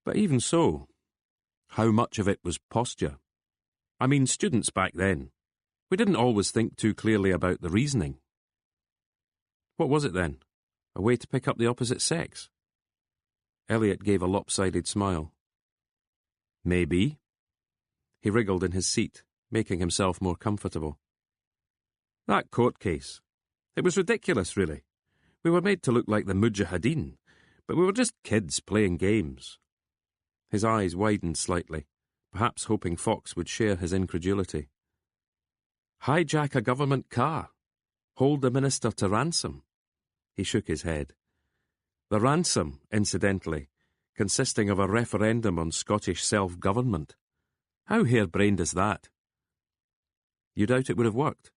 "But even so, how much of it was posture? I mean, students back then, we didn't always think too clearly about the reasoning." "What was it then? A way to pick up the opposite sex?" Elliot gave a lopsided smile. "Maybe." He wriggled in his seat, making himself more comfortable. "That court case. It was ridiculous, really. We were made to look like the Mujahideen, but we were just kids playing games." His eyes widened slightly, perhaps hoping Fox would share his incredulity. "Hijack a government car. Hold the minister to ransom." He shook his head. The ransom, incidentally, consisting of a referendum on Scottish self-government. How harebrained is that? You doubt it would have worked?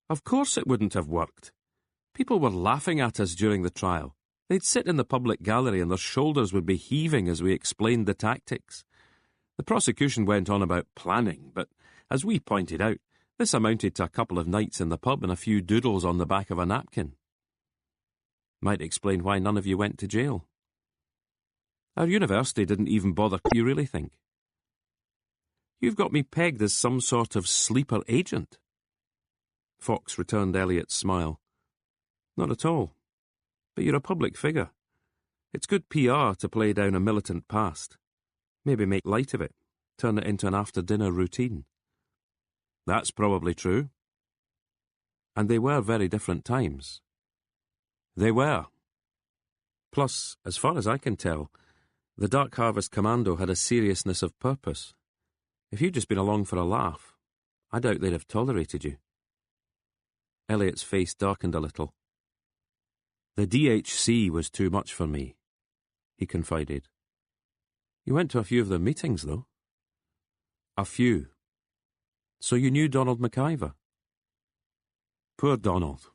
Of course it wouldn't have worked. People were laughing at us during the trial. They'd sit in the public gallery and their shoulders would be heaving as we explained the tactics. The prosecution went on about planning, but, as we pointed out, this amounted to a couple of nights in the pub and a few doodles on the back of a napkin. Might explain why none of you went to jail. Our university didn't even bother, you really think? You've got me pegged as some sort of sleeper agent. Fox returned Elliot's smile. Not at all. But you're a public figure. It's good PR to play down a militant past. Maybe make light of it, turn it into an after-dinner routine. That's probably true. And they were very different times. They were. Plus, as far as I can tell, the Dark Harvest Commando had a seriousness of purpose. If you'd just been along for a laugh, I doubt they'd have tolerated you. Elliot's face darkened a little. The DHC was too much for me, he confided. You went to a few of their meetings, though. A few. So you knew Donald McIver? Poor Donald.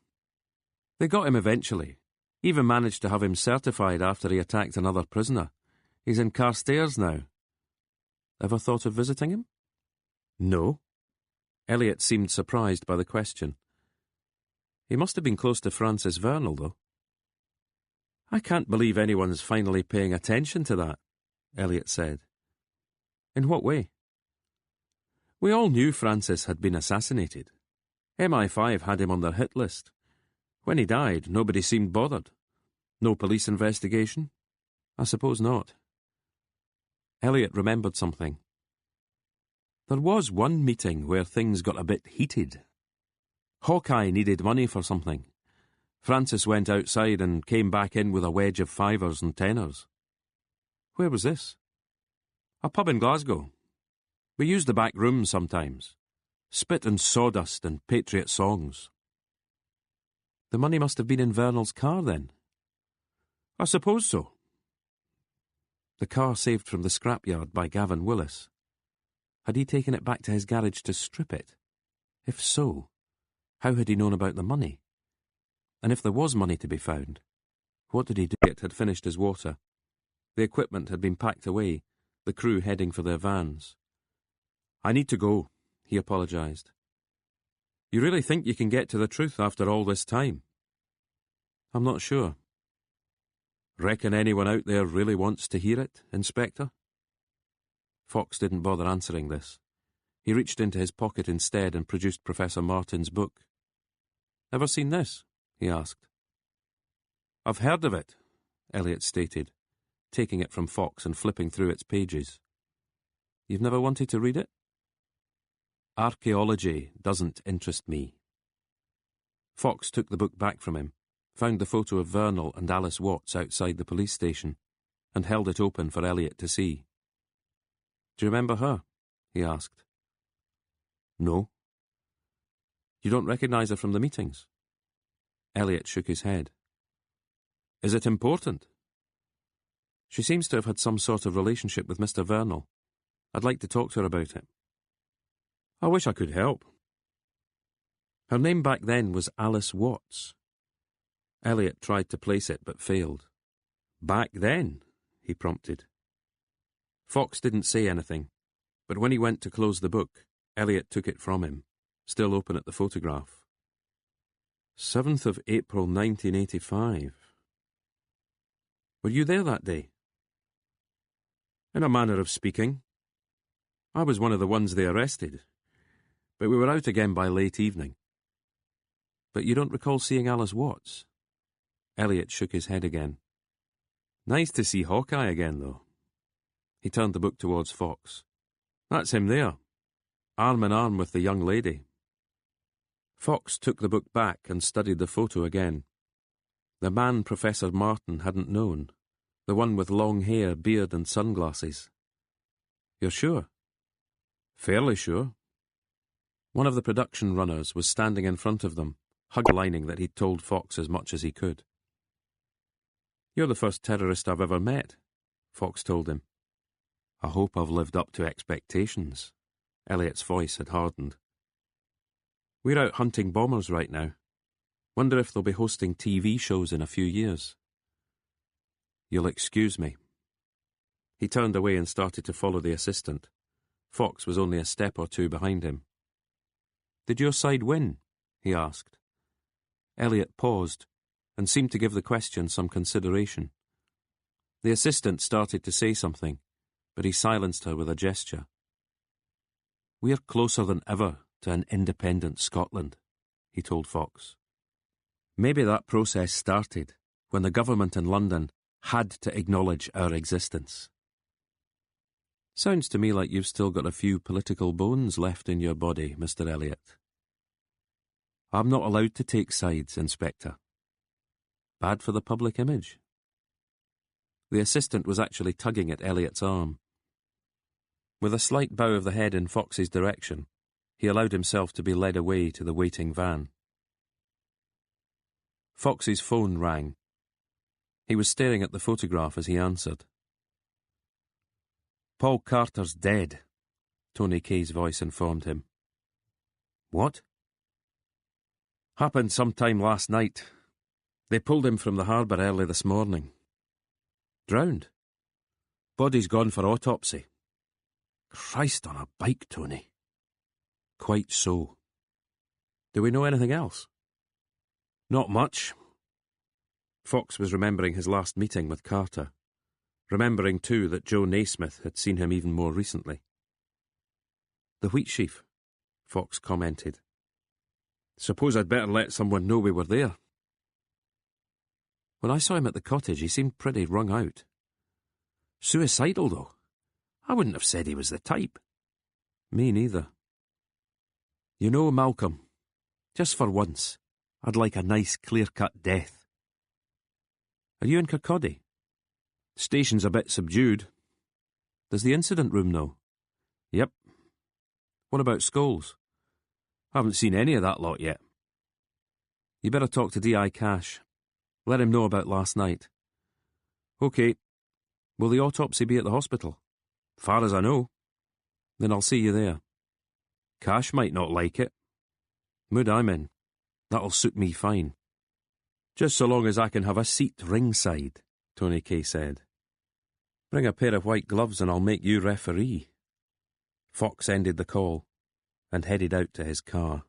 They got him eventually. Even managed to have him certified after he attacked another prisoner. He's in Carstairs now. Ever thought of visiting him? No. Elliot seemed surprised by the question. He must have been close to Francis Vernal, though. I can't believe anyone's finally paying attention to that, Elliot said. In what way? We all knew Francis had been assassinated. MI5 had him on their hit list. When he died, nobody seemed bothered. No police investigation? I suppose not. Elliot remembered something. There was one meeting where things got a bit heated. Hawkeye needed money for something. Francis went outside and came back in with a wedge of fivers and tenors. Where was this? A pub in Glasgow. We used the back room sometimes. Spit and sawdust and patriot songs. The money must have been in Vernal's car, then? I suppose so. The car saved from the scrapyard by Gavin Willis. Had he taken it back to his garage to strip it? If so, how had he known about the money? And if there was money to be found, what did he do? It had finished his water. The equipment had been packed away, the crew heading for their vans. I need to go, he apologised. You really think you can get to the truth after all this time? I'm not sure. Reckon anyone out there really wants to hear it, Inspector? Fox didn't bother answering this. He reached into his pocket instead and produced Professor Martin's book. Ever seen this? He asked. I've heard of it, Elliot stated, taking it from Fox and flipping through its pages. You've never wanted to read it? Archaeology doesn't interest me. Fox took the book back from him, found the photo of Vernal and Alice Watts outside the police station, and held it open for Elliot to see. Do you remember her? He asked. No. You don't recognise her from the meetings? Elliot shook his head. Is it important? She seems to have had some sort of relationship with Mr. Vernal. I'd like to talk to her about it. I wish I could help. Her name back then was Alice Watts. Elliot tried to place it but failed. Back then, he prompted. Fox didn't say anything, but when he went to close the book, Elliot took it from him, still open at the photograph. 7th of April 1985. Were you there that day? In a manner of speaking. I was one of the ones they arrested, but we were out again by late evening. But you don't recall seeing Alice Watts? Elliot shook his head again. Nice to see Hawkeye again, though. He turned the book towards Fox. That's him there, arm in arm with the young lady. Fox took the book back and studied the photo again. The man Professor Martin hadn't known, the one with long hair, beard and sunglasses. You're sure? Fairly sure. One of the production runners was standing in front of them, lining that he'd told Fox as much as he could. You're the first terrorist I've ever met, Fox told him. I hope I've lived up to expectations. Elliot's voice had hardened. We're out hunting bombers right now. Wonder if they'll be hosting TV shows in a few years. You'll excuse me. He turned away and started to follow the assistant. Fox was only a step or two behind him. Did your side win? He asked. Elliot paused and seemed to give the question some consideration. The assistant started to say something, but he silenced her with a gesture. We're closer than ever to an independent Scotland, he told Fox. Maybe that process started when the government in London had to acknowledge our existence. Sounds to me like you've still got a few political bones left in your body, Mr. Elliot. I'm not allowed to take sides, Inspector. Bad for the public image. The assistant was actually tugging at Elliot's arm. With a slight bow of the head in Fox's direction, he allowed himself to be led away to the waiting van. Fox's phone rang. He was staring at the photograph as he answered. Paul Carter's dead, Tony Kay's voice informed him. What? Happened sometime last night. They pulled him from the harbour early this morning. Drowned. Body's gone for autopsy. Christ on a bike, Tony. Quite so. Do we know anything else? Not much. Fox was remembering his last meeting with Carter, remembering too that Joe Naismith had seen him even more recently. The wheat sheaf, Fox commented. Suppose I'd better let someone know we were there. When I saw him at the cottage, he seemed pretty wrung out. Suicidal, though. I wouldn't have said he was the type. Me neither. You know, Malcolm, just for once, I'd like a nice clear-cut death. Are you in Kirkcaldy? Station's a bit subdued. Does the incident room know? Yep. What about Scholes? Haven't seen any of that lot yet. You better talk to D.I. Cash. Let him know about last night. OK. Will the autopsy be at the hospital? Far as I know. Then I'll see you there. Cash might not like it. Mood I'm in. That'll suit me fine. Just so long as I can have a seat ringside, Tony Kay said. Bring a pair of white gloves and I'll make you referee. Fox ended the call and headed out to his car.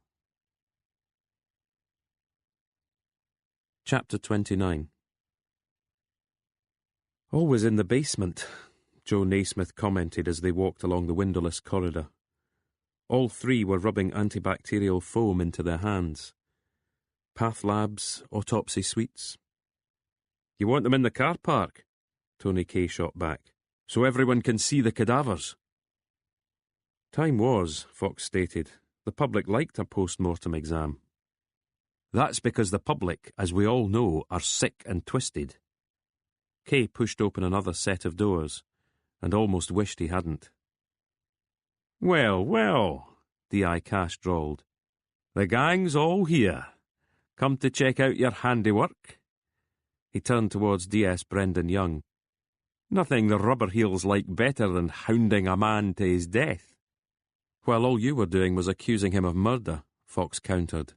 Chapter 29. Always in the basement, Joe Naismith commented as they walked along the windowless corridor. All three were rubbing antibacterial foam into their hands. Path labs, autopsy suites. You want them in the car park? Tony Kay shot back. So everyone can see the cadavers. Time was, Fox stated, the public liked a post-mortem exam. That's because the public, as we all know, are sick and twisted. Kay pushed open another set of doors, and almost wished he hadn't. Well, well, D.I. Cash drawled. The gang's all here. Come to check out your handiwork? He turned towards D.S. Brendan Young. Nothing the rubber heels like better than hounding a man to his death. While all you were doing was accusing him of murder, Fox countered.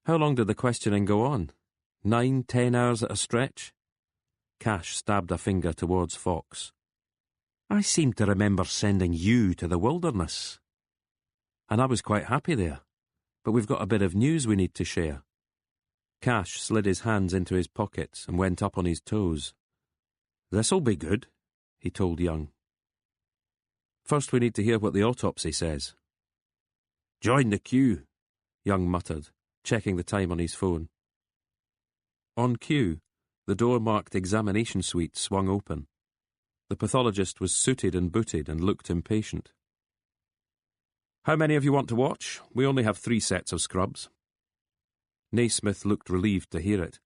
How long did the questioning go on? 9, 10 hours at a stretch? Cash stabbed a finger towards Fox. I seem to remember sending you to the wilderness. And I was quite happy there. But we've got a bit of news we need to share. Cash slid his hands into his pockets and went up on his toes. This'll be good, he told Young. First we need to hear what the autopsy says. Join the queue, Young muttered, checking the time on his phone. On cue, the door-marked examination suite swung open. The pathologist was suited and booted and looked impatient. How many of you want to watch? We only have 3 sets of scrubs. Naismith looked relieved to hear it.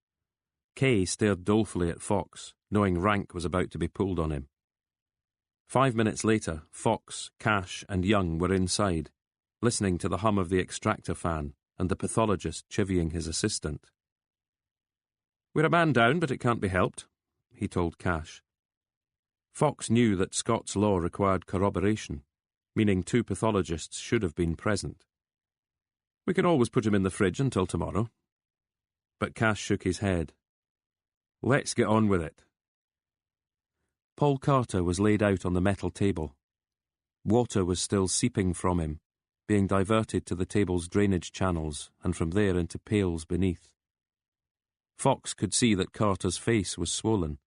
Kay stared dolefully at Fox, knowing rank was about to be pulled on him. 5 minutes later, Fox, Cash and Young were inside, listening to the hum of the extractor fan and the pathologist chivying his assistant. We're a man down, but it can't be helped, he told Cash. Fox knew that Scots law required corroboration, meaning 2 pathologists should have been present. We can always put him in the fridge until tomorrow. But Cash shook his head. Let's get on with it. Paul Carter was laid out on the metal table. Water was still seeping from him, being diverted to the table's drainage channels and from there into pails beneath. Fox could see that Carter's face was swollen.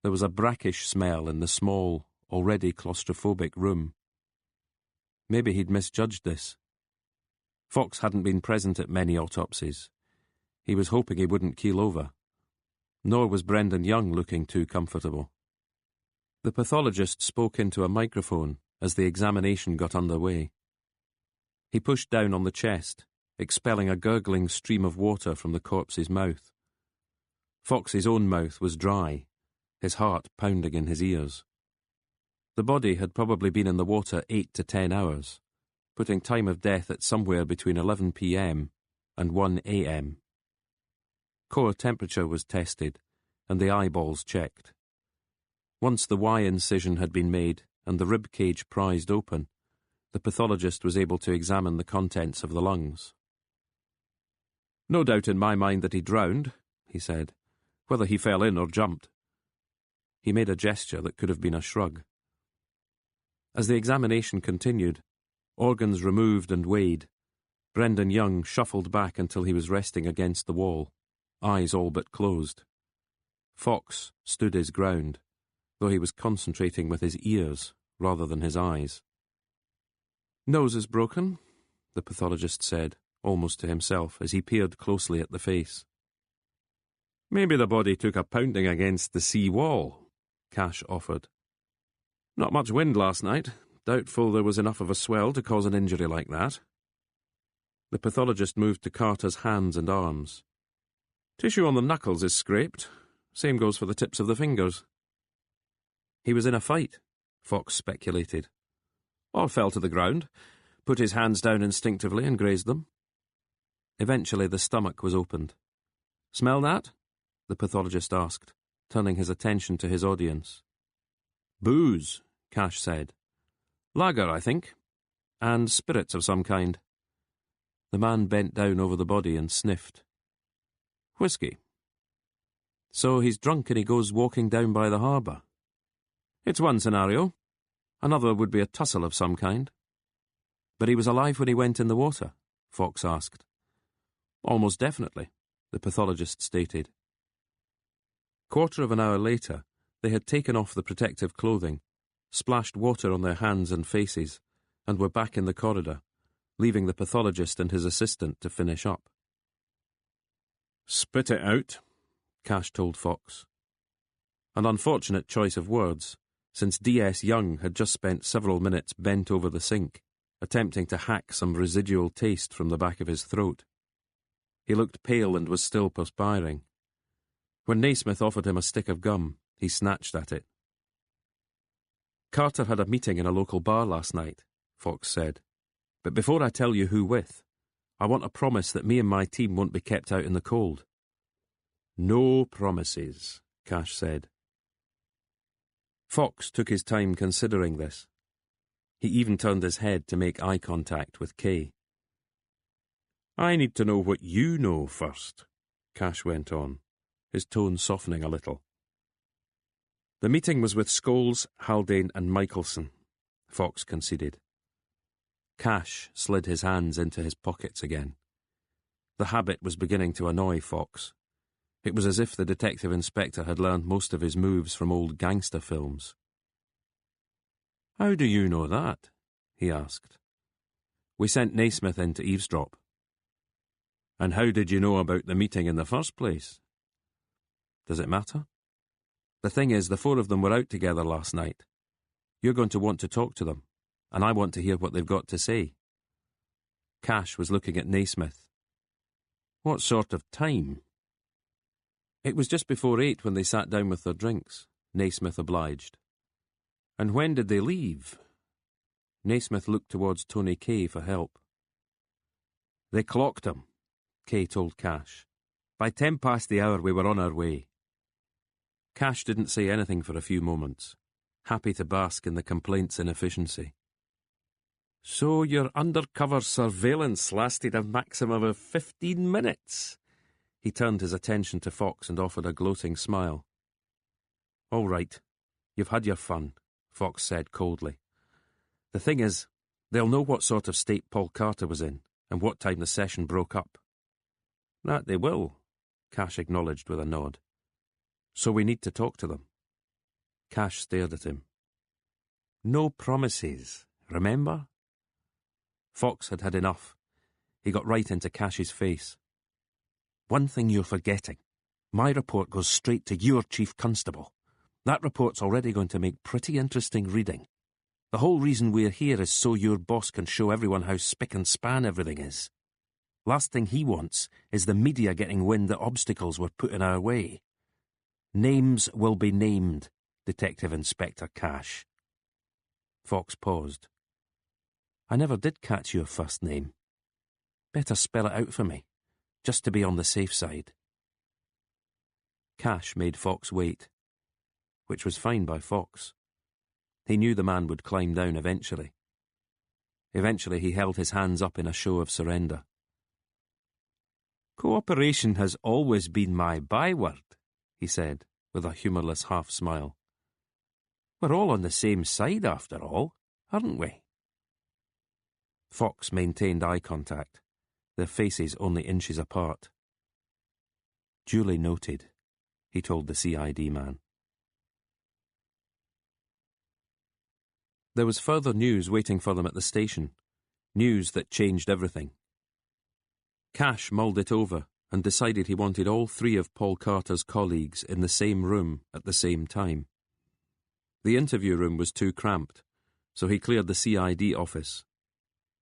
There was a brackish smell in the small, already claustrophobic room. Maybe he'd misjudged this. Fox hadn't been present at many autopsies. He was hoping he wouldn't keel over. Nor was Brendan Young looking too comfortable. The pathologist spoke into a microphone as the examination got underway. He pushed down on the chest, expelling a gurgling stream of water from the corpse's mouth. Fox's own mouth was dry, his heart pounding in his ears. The body had probably been in the water 8 to 10 hours, putting time of death at somewhere between 11 p.m. and 1 a.m. Core temperature was tested, and the eyeballs checked. Once the Y incision had been made and the rib cage prized open, the pathologist was able to examine the contents of the lungs. No doubt in my mind that he drowned, he said, whether he fell in or jumped. He made a gesture that could have been a shrug. As the examination continued, organs removed and weighed, Brendan Young shuffled back until he was resting against the wall, eyes all but closed. Fox stood his ground, though he was concentrating with his ears rather than his eyes. Nose is broken, the pathologist said, almost to himself, as he peered closely at the face. Maybe the body took a pounding against the sea wall, Cash offered. Not much wind last night. Doubtful there was enough of a swell to cause an injury like that. The pathologist moved to Carter's hands and arms. Tissue on the knuckles is scraped. Same goes for the tips of the fingers. He was in a fight, Fox speculated. Or fell to the ground, put his hands down instinctively and grazed them. Eventually the stomach was opened. Smell that? The pathologist asked, turning his attention to his audience. Booze, Cash said. Lager, I think. And spirits of some kind. The man bent down over the body and sniffed. Whiskey. So he's drunk and he goes walking down by the harbour. It's one scenario. Another would be a tussle of some kind. But he was alive when he went in the water, Fox asked. Almost definitely, the pathologist stated. Quarter of an hour later, they had taken off the protective clothing, splashed water on their hands and faces, and were back in the corridor, leaving the pathologist and his assistant to finish up. Spit it out, Cash told Fox. An unfortunate choice of words, since D.S. Young had just spent several minutes bent over the sink, attempting to hack some residual taste from the back of his throat. He looked pale and was still perspiring. When Naismith offered him a stick of gum, he snatched at it. Carter had a meeting in a local bar last night, Fox said. But before I tell you who with, I want a promise that me and my team won't be kept out in the cold. No promises, Cash said. Fox took his time considering this. He even turned his head to make eye contact with Kay. I need to know what you know first, Cash went on, his tone softening a little. The meeting was with Scholes, Haldane and Michelson, Fox conceded. Cash slid his hands into his pockets again. The habit was beginning to annoy Fox. It was as if the detective inspector had learned most of his moves from old gangster films. "How do you know that?" he asked. "We sent Naismith in to eavesdrop." "And how did you know about the meeting in the first place?" "Does it matter? The thing is, the four of them were out together last night. You're going to want to talk to them, and I want to hear what they've got to say." Cash was looking at Naismith. "What sort of time?" "It was just before 8 when they sat down with their drinks," Naismith obliged. "And when did they leave?" Naismith looked towards Tony Kay for help. "They clocked him," Kay told Cash. "By 10 past the hour we were on our way." Cash didn't say anything for a few moments, happy to bask in the complaint's inefficiency. "So your undercover surveillance lasted a maximum of 15 minutes?" He turned his attention to Fox and offered a gloating smile. "All right, you've had your fun," Fox said coldly. "The thing is, they'll know what sort of state Paul Carter was in and what time the session broke up." "That they will," Cash acknowledged with a nod. "So we need to talk to them." Cash stared at him. "No promises, remember?" Fox had had enough. He got right into Cash's face. "One thing you're forgetting. My report goes straight to your chief constable. That report's already going to make pretty interesting reading. The whole reason we're here is so your boss can show everyone how spick and span everything is. Last thing he wants is the media getting wind that obstacles were put in our way. Names will be named, Detective Inspector Cash." Fox paused. "I never did catch your first name. Better spell it out for me, just to be on the safe side." Cash made Fox wait, which was fine by Fox. He knew the man would climb down eventually. Eventually he held his hands up in a show of surrender. "Cooperation has always been my byword," he said, with a humourless half-smile. "We're all on the same side, after all, aren't we?" Fox maintained eye contact, their faces only inches apart. "Duly noted," he told the CID man. There was further news waiting for them at the station, news that changed everything. Cash mulled it over and decided he wanted all 3 of Paul Carter's colleagues in the same room at the same time. The interview room was too cramped, so he cleared the CID office.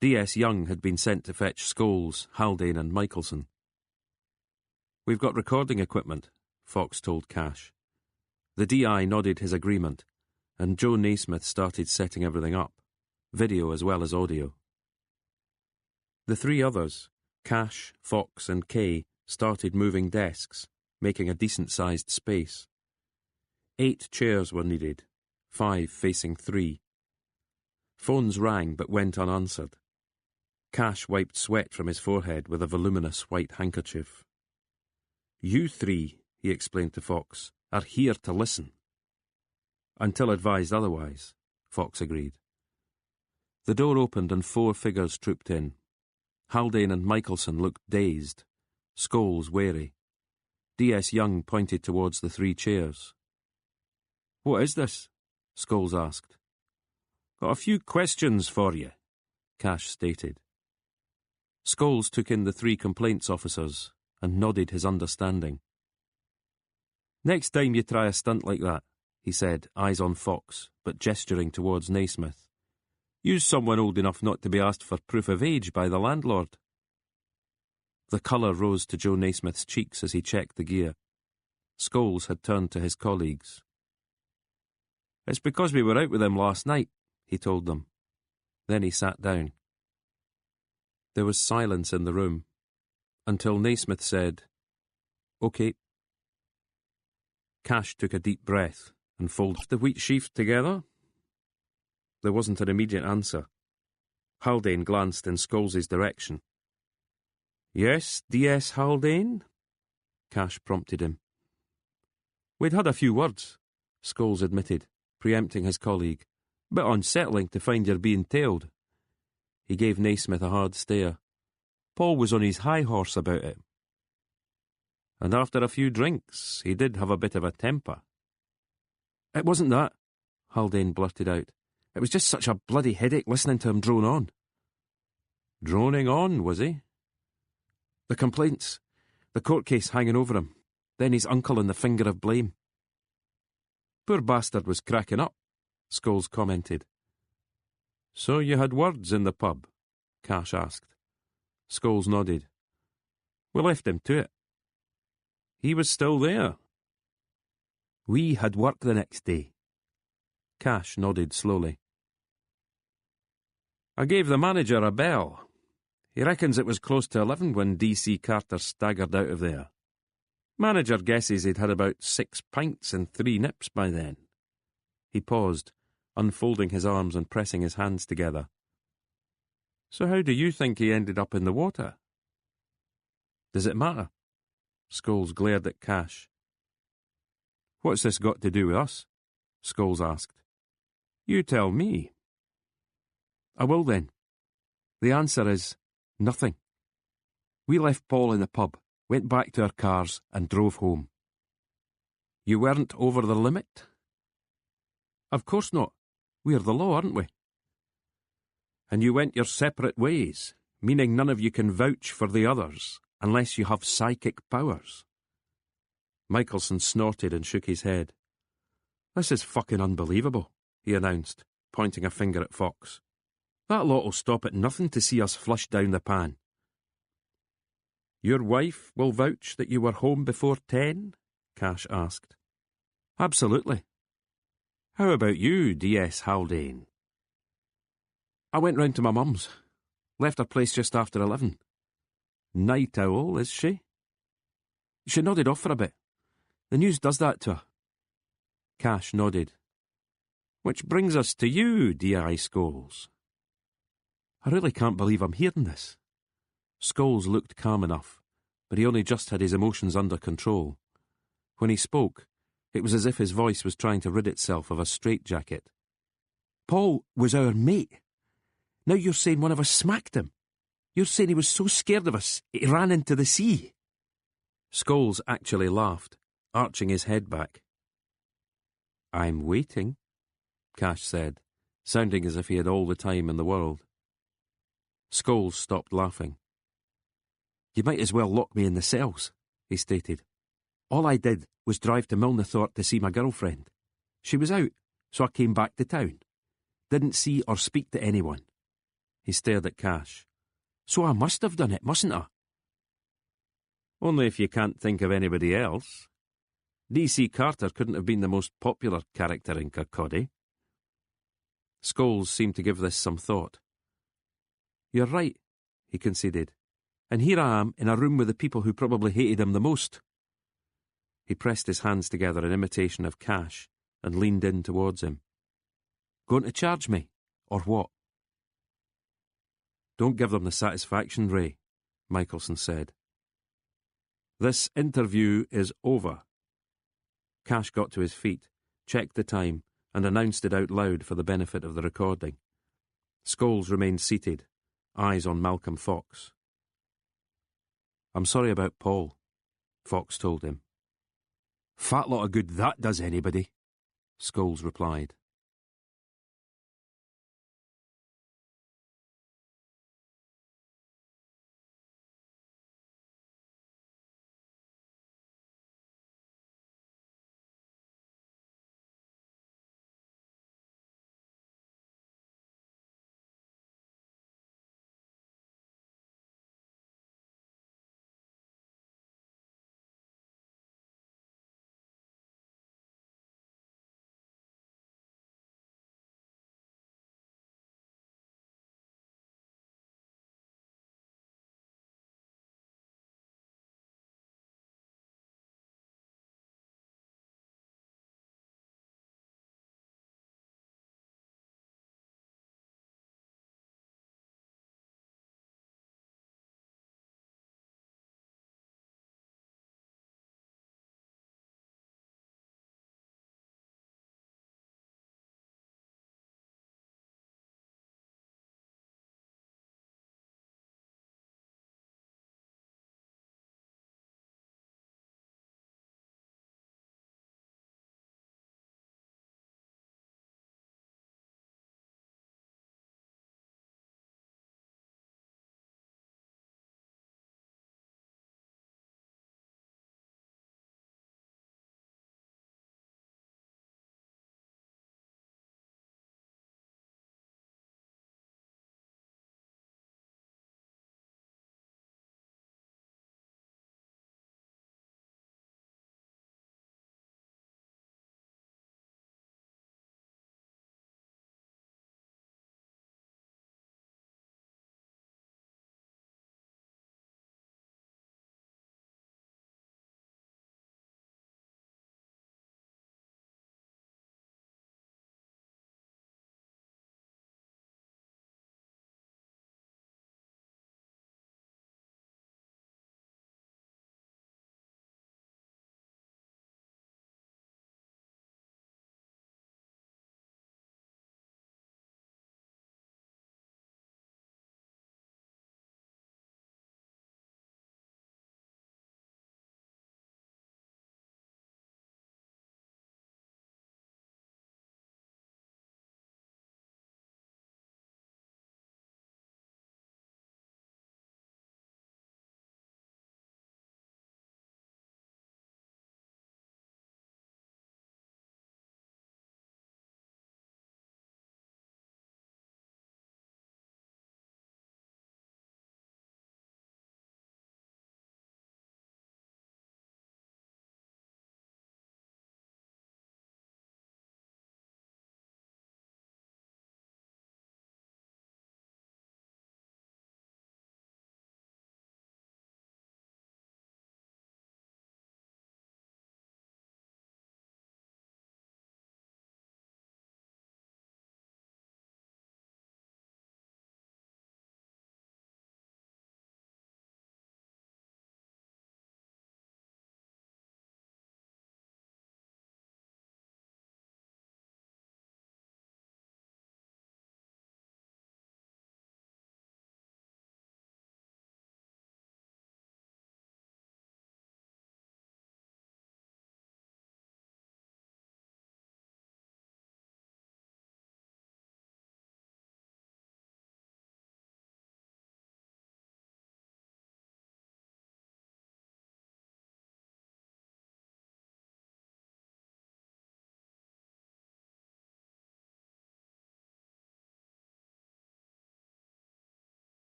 D.S. Young had been sent to fetch Scholes, Haldane and Michelson. "We've got recording equipment," Fox told Cash. The DI nodded his agreement, and Joe Naismith started setting everything up, video as well as audio. The 3 others, Cash, Fox and Kay, started moving desks, making a decent-sized space. 8 chairs were needed, 5 facing 3. Phones rang but went unanswered. Cash wiped sweat from his forehead with a voluminous white handkerchief. "You 3, he explained to Fox, "are here to listen." "Until advised otherwise," Fox agreed. The door opened and 4 figures trooped in. Haldane and Michelson looked dazed, Scholes wary. D.S. Young pointed towards the 3 chairs. "What is this?" Scholes asked. "Got a few questions for you," Cash stated. Scholes took in the 3 complaints officers and nodded his understanding. "Next time you try a stunt like that," he said, eyes on Fox, but gesturing towards Naismith, "use someone old enough not to be asked for proof of age by the landlord." The colour rose to Joe Naismith's cheeks as he checked the gear. Scholes had turned to his colleagues. "It's because we were out with him last night," he told them. Then he sat down. There was silence in the room, until Naismith said, "OK." Cash took a deep breath and folded the wheat sheaf together. There wasn't an immediate answer. Haldane glanced in Scholes' direction. "Yes, D.S. Haldane?" Cash prompted him. We'd had a few words, Scholes admitted, preempting his colleague. Bit unsettling to find you're being tailed. He gave Naismith a hard stare. Paul was on his high horse about it. And after a few drinks, he did have a bit of a temper. It wasn't that, Haldane blurted out. It was just such a bloody headache listening to him drone on. Droning on, was he? The complaints, the court case hanging over him, then his uncle and the finger of blame. Poor bastard was cracking up, Scholes commented. So you had words in the pub? Cash asked. Scholes nodded. We left him to it. He was still there. We had work the next day. Cash nodded slowly. I gave the manager a bell. He reckons it was close to 11 when D.C. Carter staggered out of there. Manager guesses he'd had about 6 pints and 3 nips by then. He paused, unfolding his arms and pressing his hands together. So how do you think he ended up in the water? Does it matter? Scholes glared at Cash. What's this got to do with us? Scholes asked. You tell me. I will then. The answer is nothing. We left Paul in the pub, went back to our cars and drove home. You weren't over the limit? Of course not. We're the law, aren't we? And you went your separate ways, meaning none of you can vouch for the others, unless you have psychic powers. Michelson snorted and shook his head. This is fucking unbelievable, he announced, pointing a finger at Fox. That lot'll stop at nothing to see us flush down the pan. Your wife will vouch that you were home before 10? Cash asked. Absolutely. How about you, D.S. Haldane? I went round to my mum's. Left her place just after 11. Night owl, is she? She nodded off for a bit. The news does that to her. Cash nodded. Which brings us to you, D.I. Scholes. I really can't believe I'm hearing this. Scholes looked calm enough, but he only just had his emotions under control. When he spoke, it was as if his voice was trying to rid itself of a straitjacket. Paul was our mate. Now you're saying one of us smacked him. You're saying he was so scared of us, he ran into the sea. Scholes actually laughed, arching his head back. I'm waiting, Cash said, sounding as if he had all the time in the world. Scholes stopped laughing. You might as well lock me in the cells, he stated. All I did was drive to Milnathort to see my girlfriend. She was out, so I came back to town. Didn't see or speak to anyone. He stared at Cash. So I must have done it, mustn't I? Only if you can't think of anybody else. D.C. Carter couldn't have been the most popular character in Kirkcaldy. Scholes seemed to give this some thought. You're right, he conceded. And here I am in a room with the people who probably hated him the most. He pressed his hands together in imitation of Cash and leaned in towards him. Going to charge me, or what? Don't give them the satisfaction, Ray, Michelson said. This interview is over. Cash got to his feet, checked the time, and announced it out loud for the benefit of the recording. Scholes remained seated, eyes on Malcolm Fox. I'm sorry about Paul, Fox told him. Fat lot of good that does anybody, Scholes replied.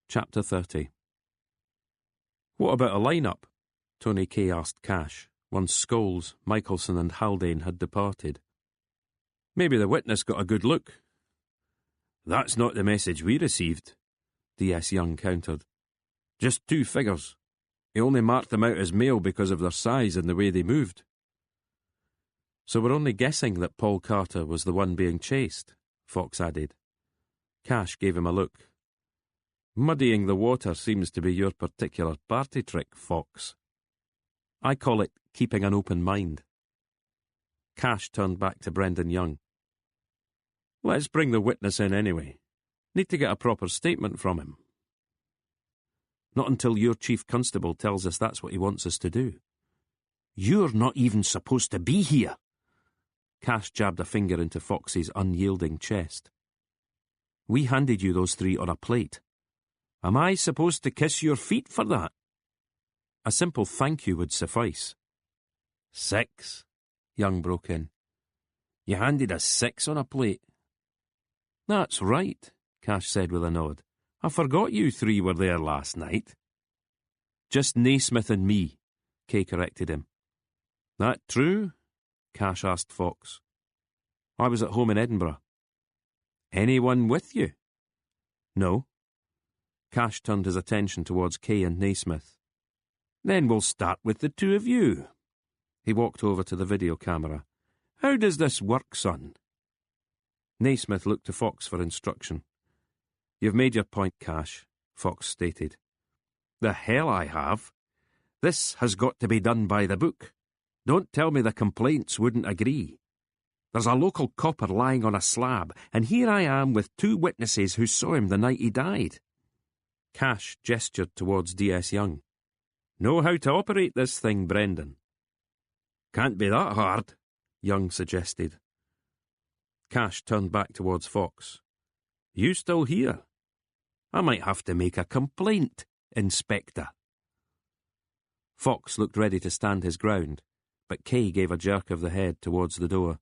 Chapter 30. What about a line-up? Tony Kay asked Cash, once Scholes, Michelson and Haldane had departed. Maybe the witness got a good look. That's not the message we received, D.S. Young countered. Just 2 figures. He only marked them out as male because of their size and the way they moved. So we're only guessing that Paul Carter was the one being chased, Fox added. Cash gave him a look. Muddying the water seems to be your particular party trick, Fox. I call it keeping an open mind. Cash turned back to Brendan Young. Let's bring the witness in anyway. Need to get a proper statement from him. Not until your chief constable tells us that's what he wants us to do. You're not even supposed to be here. Cash jabbed a finger into Fox's unyielding chest. We handed you those 3 on a plate. Am I supposed to kiss your feet for that? A simple thank you would suffice. 6, Young broke in. You handed us 6 on a plate. That's right, Cash said with a nod. I forgot you 3 were there last night. Just Naismith and me, Kay corrected him. That true? Cash asked Fox. I was at home in Edinburgh. Anyone with you? No. Cash turned his attention towards Kay and Naismith. Then we'll start with the 2 of you. He walked over to the video camera. How does this work, son? Naismith looked to Fox for instruction. You've made your point, Cash, Fox stated. The hell I have. This has got to be done by the book. Don't tell me the complaints wouldn't agree. There's a local copper lying on a slab, and here I am with 2 witnesses who saw him the night he died. Cash gestured towards D.S. Young. Know how to operate this thing, Brendan? Can't be that hard, Young suggested. Cash turned back towards Fox. You still here? I might have to make a complaint, Inspector. Fox looked ready to stand his ground, but Kay gave a jerk of the head towards the door.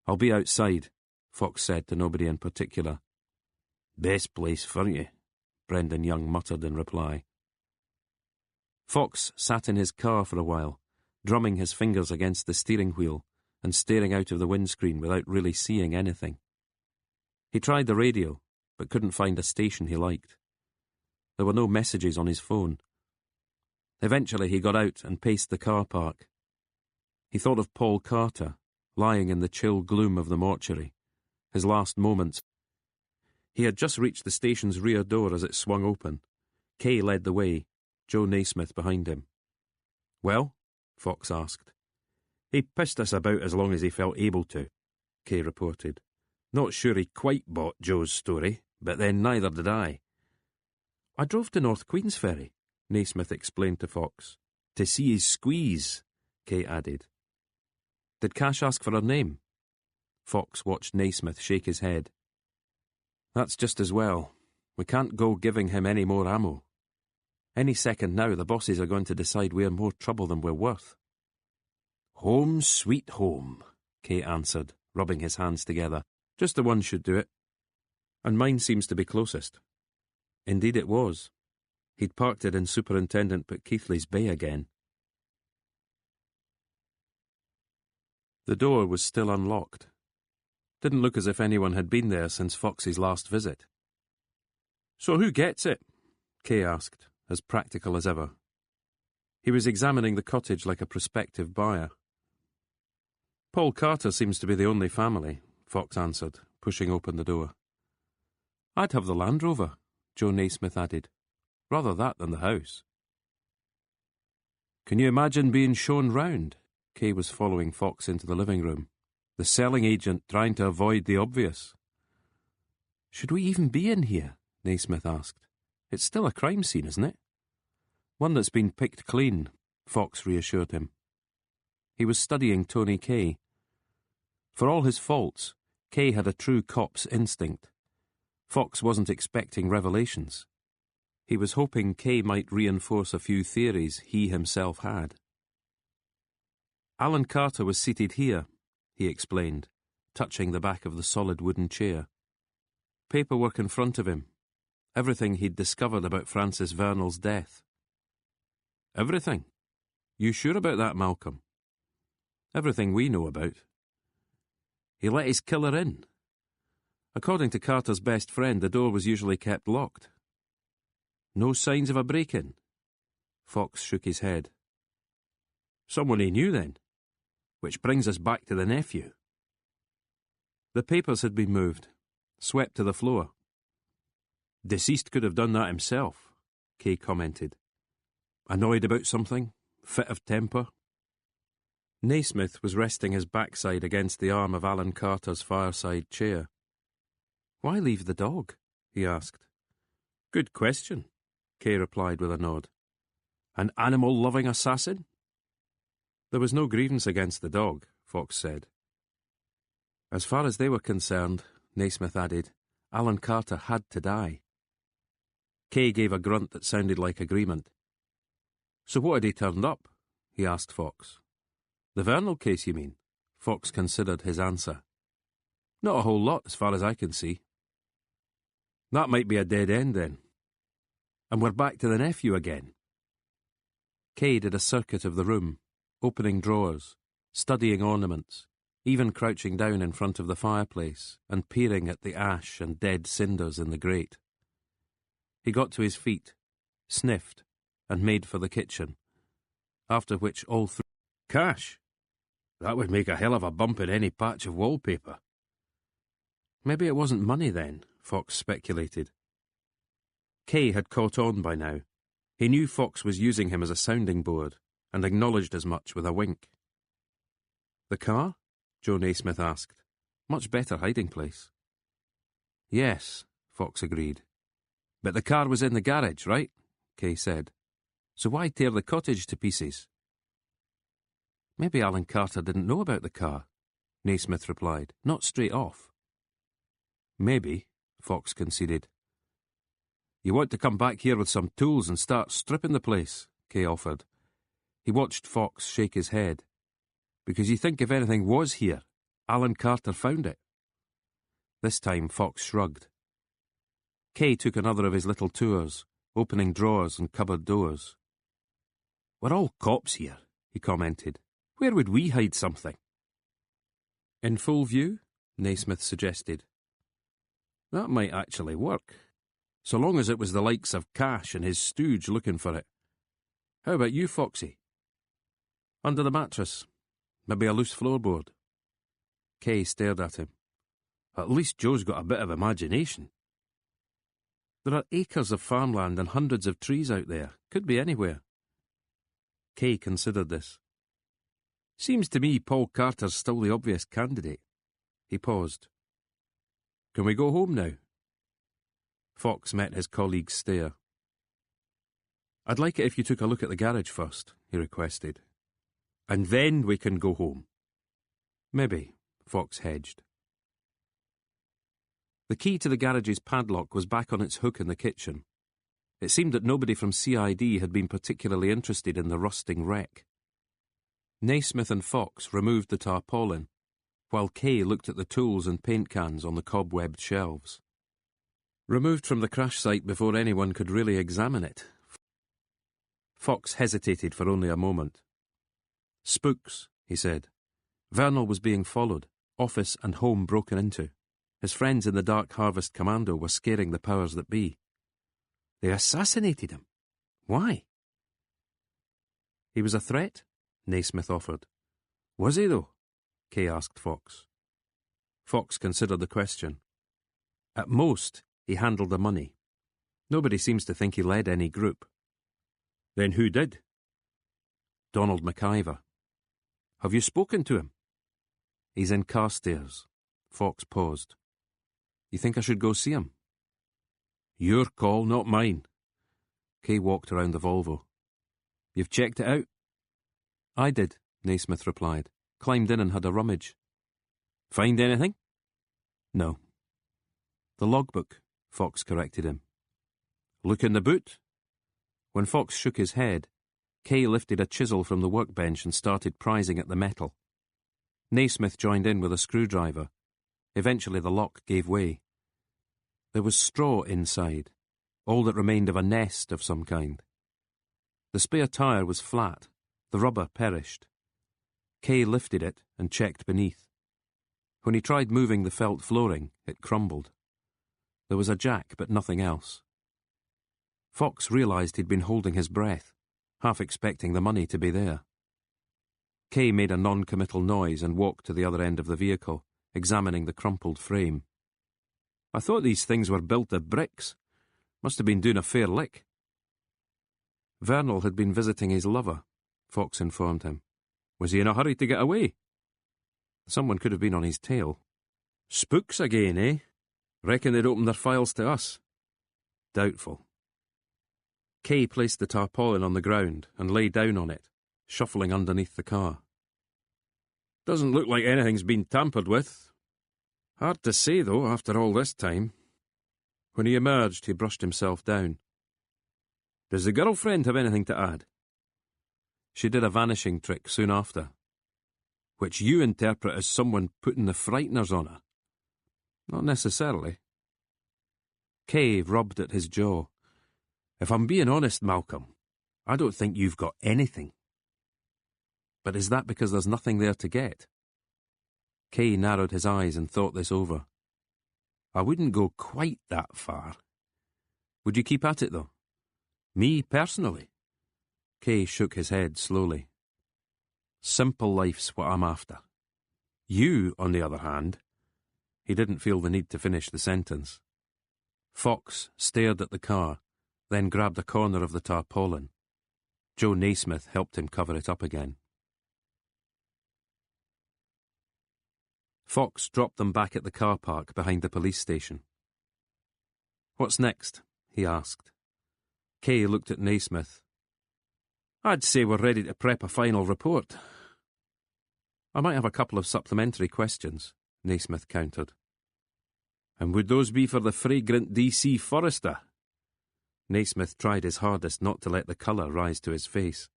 I'll be outside, Fox said to nobody in particular. Best place for you, Brendan Young muttered in reply. Fox sat in his car for a while, drumming his fingers against the steering wheel and staring out of the windscreen without really seeing anything. He tried the radio, but couldn't find a station he liked. There were no messages on his phone. Eventually he got out and paced the car park. He thought of Paul Carter, lying in the chill gloom of the mortuary, his last moments. He had just reached the station's rear door as it swung open. Kay led the way, Joe Naismith behind him. Well? Fox asked. He pissed us about as long as he felt able to, Kay reported. Not sure he quite bought Joe's story, but then neither did I. I drove to North Queensferry, Naismith explained to Fox. To see his squeeze, Kay added. Did Cash ask for her name? Fox watched Naismith shake his head. That's just as well. We can't go giving him any more ammo. Any second now the bosses are going to decide we're more trouble than we're worth. Home sweet home, Kay answered, rubbing his hands together. Just the one should do it. And mine seems to be closest. Indeed it was. He'd parked it in Superintendent Keithley's bay again. The door was still unlocked. Didn't look as if anyone had been there since Fox's last visit. So who gets it? Kay asked, as practical as ever. He was examining the cottage like a prospective buyer. Paul Carter seems to be the only family, Fox answered, pushing open the door. I'd have the Land Rover, Joe Naismith added. Rather that than the house. Can you imagine being shown round? Kay was following Fox into the living room. The selling agent trying to avoid the obvious. Should we even be in here? Naismith asked. It's still a crime scene, isn't it? One that's been picked clean, Fox reassured him. He was studying Tony Kay. For all his faults, Kay had a true cop's instinct. Fox wasn't expecting revelations. He was hoping Kay might reinforce a few theories he himself had. Alan Carter was seated here, he explained, touching the back of the solid wooden chair. Paperwork in front of him. everything he'd discovered about Francis Vernal's death. Everything? You sure about that, Malcolm? Everything we know about. He let his killer in. According to Carter's best friend, the door was usually kept locked. No signs of a break-in? Fox shook his head. Someone he knew, then. Which brings us back to the nephew. The papers had been moved, swept to the floor. Deceased could have done that himself, Kay commented. Annoyed about something? Fit of temper? Naismith was resting his backside against the arm of Alan Carter's fireside chair. Why leave the dog? He asked. Good question, Kay replied with a nod. An animal-loving assassin? There was no grievance against the dog, Fox said. As far as they were concerned, Naismith added, Alan Carter had to die. Kay gave a grunt that sounded like agreement. So what had he turned up? He asked Fox. The Vernal case, you mean? Fox considered his answer. Not a whole lot, as far as I can see. That might be a dead end, then. And we're back to the nephew again. Kay did a circuit of the room, opening drawers, studying ornaments, even crouching down in front of the fireplace and peering at the ash and dead cinders in the grate. He got to his feet, sniffed, and made for the kitchen, after which all three... Cash! That would make a hell of a bump in any patch of wallpaper. Maybe it wasn't money then, Fox speculated. Kay had caught on by now. He knew Fox was using him as a sounding board, and acknowledged as much with a wink. The car? Joe Naismith asked. Much better hiding place. Yes, Fox agreed. But the car was in the garage, right? Kay said. So why tear the cottage to pieces? Maybe Alan Carter didn't know about the car, Naismith replied. Not straight off. Maybe, Fox conceded. You want to come back here with some tools and start stripping the place, Kay offered. He watched Fox shake his head. Because you think if anything was here, Alan Carter found it. This time Fox shrugged. Kay took another of his little tours, opening drawers and cupboard doors. We're all cops here, he commented. Where would we hide something? In full view, Naismith suggested. That might actually work, so long as it was the likes of Cash and his stooge looking for it. How about you, Foxy? Under the mattress. Maybe a loose floorboard. Kay stared at him. At least Joe's got a bit of imagination. There are acres of farmland and hundreds of trees out there. Could be anywhere. Kay considered this. Seems to me Paul Carter's still the obvious candidate. He paused. Can we go home now? Fox met his colleague's stare. I'd like it if you took a look at the garage first, he requested. And then we can go home. Maybe, Fox hedged. The key to the garage's padlock was back on its hook in the kitchen. It seemed that nobody from CID had been particularly interested in the rusting wreck. Naismith and Fox removed the tarpaulin, while Kay looked at the tools and paint cans on the cobwebbed shelves. Removed from the crash site before anyone could really examine it. Fox hesitated for only a moment. Spooks, he said. Vernal was being followed, office and home broken into. His friends in the Dark Harvest Commando were scaring the powers that be. They assassinated him. Why? He was a threat, Naismith offered. Was he, though? Kay asked Fox. Fox considered the question. At most, he handled the money. Nobody seems to think he led any group. Then who did? Donald McIver. Have you spoken to him? He's in Carstairs. Fox paused. You think I should go see him? Your call, not mine. Kay walked around the Volvo. You've checked it out? I did, Naismith replied. Climbed in and had a rummage. Find anything? No. The logbook, Fox corrected him. Look in the boot? When Fox shook his head, Kay lifted a chisel from the workbench and started prizing at the metal. Naismith joined in with a screwdriver. Eventually the lock gave way. There was straw inside, all that remained of a nest of some kind. The spare tyre was flat, the rubber perished. Kay lifted it and checked beneath. When he tried moving the felt flooring, it crumbled. There was a jack, but nothing else. Fox realised he'd been holding his breath, half expecting the money to be there. Kay made a non-committal noise and walked to the other end of the vehicle, examining the crumpled frame. "I thought these things were built of bricks. Must have been doing a fair lick." Vernal had been visiting his lover, Fox informed him. Was he in a hurry to get away? Someone could have been on his tail. "Spooks again, eh? Reckon they'd opened their files to us." Doubtful. Kay placed the tarpaulin on the ground and lay down on it, shuffling underneath the car. "Doesn't look like anything's been tampered with. Hard to say, though, after all this time." When he emerged, he brushed himself down. "Does the girlfriend have anything to add?" "She did a vanishing trick soon after." "Which you interpret as someone putting the frighteners on her?" "Not necessarily." Kay rubbed at his jaw. "If I'm being honest, Malcolm, I don't think you've got anything." "But is that because there's nothing there to get?" Kay narrowed his eyes and thought this over. "I wouldn't go quite that far." "Would you keep at it, though?" "Me, personally?" Kay shook his head slowly. "Simple life's what I'm after. You, on the other hand—" He didn't feel the need to finish the sentence. Fox stared at the car, then grabbed a corner of the tarpaulin. Joe Naismith helped him cover it up again. Fox dropped them back at the car park behind the police station. "What's next?" he asked. Kay looked at Naismith. "I'd say we're ready to prep a final report." "I might have a couple of supplementary questions," Naismith countered. "And would those be for the fragrant DC Forester?" Naismith tried his hardest not to let the colour rise to his face.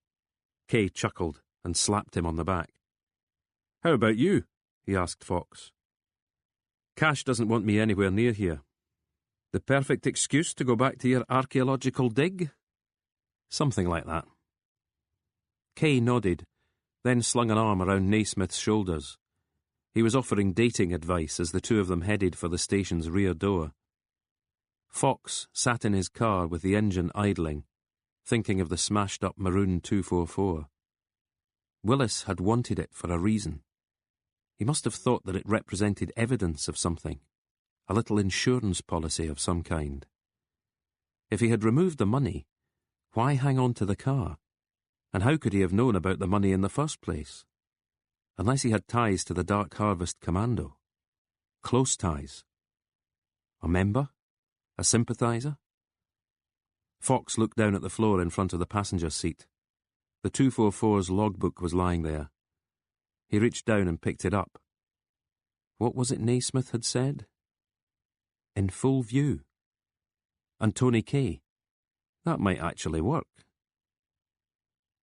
Kay chuckled and slapped him on the back. "How about you?" he asked Fox. "Cash doesn't want me anywhere near here." "The perfect excuse to go back to your archaeological dig?" "Something like that." Kay nodded, then slung an arm around Naismith's shoulders. He was offering dating advice as the two of them headed for the station's rear door. Fox sat in his car with the engine idling, thinking of the smashed-up maroon 244. Willis had wanted it for a reason. He must have thought that it represented evidence of something, a little insurance policy of some kind. If he had removed the money, why hang on to the car? And how could he have known about the money in the first place? Unless he had ties to the Dark Harvest Commando. Close ties. A member? A sympathizer? Fox looked down at the floor in front of the passenger seat. The 244's logbook was lying there. He reached down and picked it up. What was it Naismith had said? In full view. And Tony Kay. That might actually work.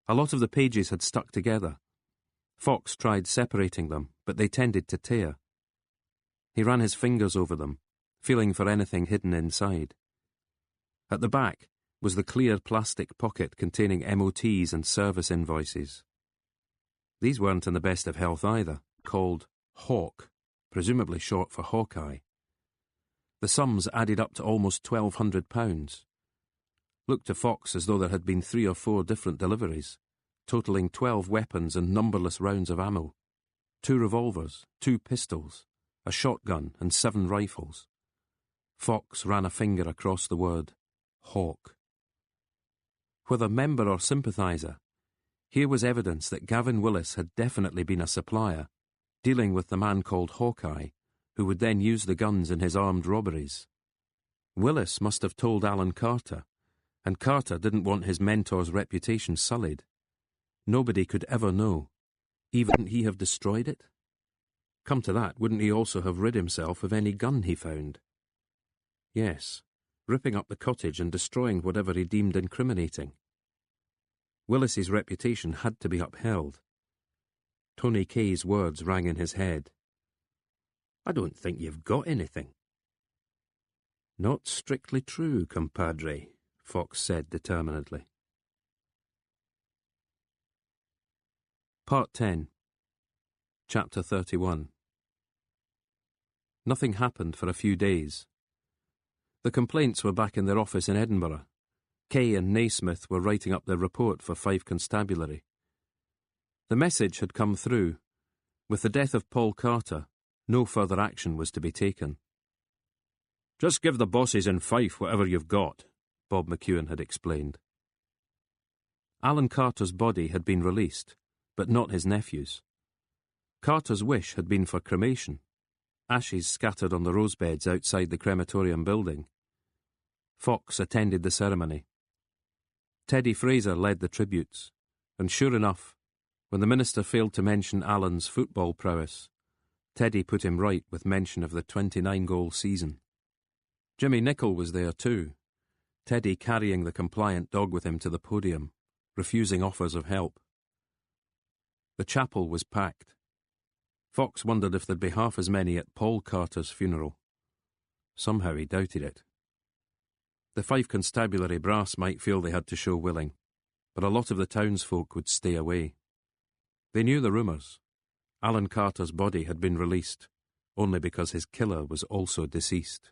A lot of the pages had stuck together. Fox tried separating them, but they tended to tear. He ran his fingers over them, feeling for anything hidden inside. At the back was the clear plastic pocket containing MOTs and service invoices. These weren't in the best of health either, called Hawk, presumably short for Hawkeye. The sums added up to almost £1,200. Looked to Fox as though there had been 3 or 4 different deliveries, totalling 12 weapons and numberless rounds of ammo, 2 revolvers, 2 pistols, a shotgun and 7 rifles. Fox ran a finger across the word Hawk. Whether member or sympathizer, here was evidence that Gavin Willis had definitely been a supplier, dealing with the man called Hawkeye, who would then use the guns in his armed robberies. Willis must have told Alan Carter, and Carter didn't want his mentor's reputation sullied. Nobody could ever know. Even he have destroyed it? Come to that, wouldn't he also have rid himself of any gun he found? Yes, ripping up the cottage and destroying whatever he deemed incriminating. Willis's reputation had to be upheld. Tony Kay's words rang in his head. I don't think you've got anything. Not strictly true, compadre, Fox said determinedly. Part 10. Chapter 31. Nothing happened for a few days. The complaints were back in their office in Edinburgh. Kay and Naismith were writing up their report for Fife Constabulary. The message had come through. With the death of Paul Carter, no further action was to be taken. Just give the bosses in Fife whatever you've got, Bob McEwen had explained. Alan Carter's body had been released, but not his nephew's. Carter's wish had been for cremation, ashes scattered on the rosebeds outside the crematorium building. Fox attended the ceremony. Teddy Fraser led the tributes, and sure enough, when the minister failed to mention Alan's football prowess, Teddy put him right with mention of the 29-goal season. Jimmy Nicholl was there too, Teddy carrying the compliant dog with him to the podium, refusing offers of help. The chapel was packed. Fox wondered if there'd be half as many at Paul Carter's funeral. Somehow he doubted it. The Fife Constabulary brass might feel they had to show willing, but a lot of the townsfolk would stay away. They knew the rumours. Alan Carter's body had been released, only because his killer was also deceased.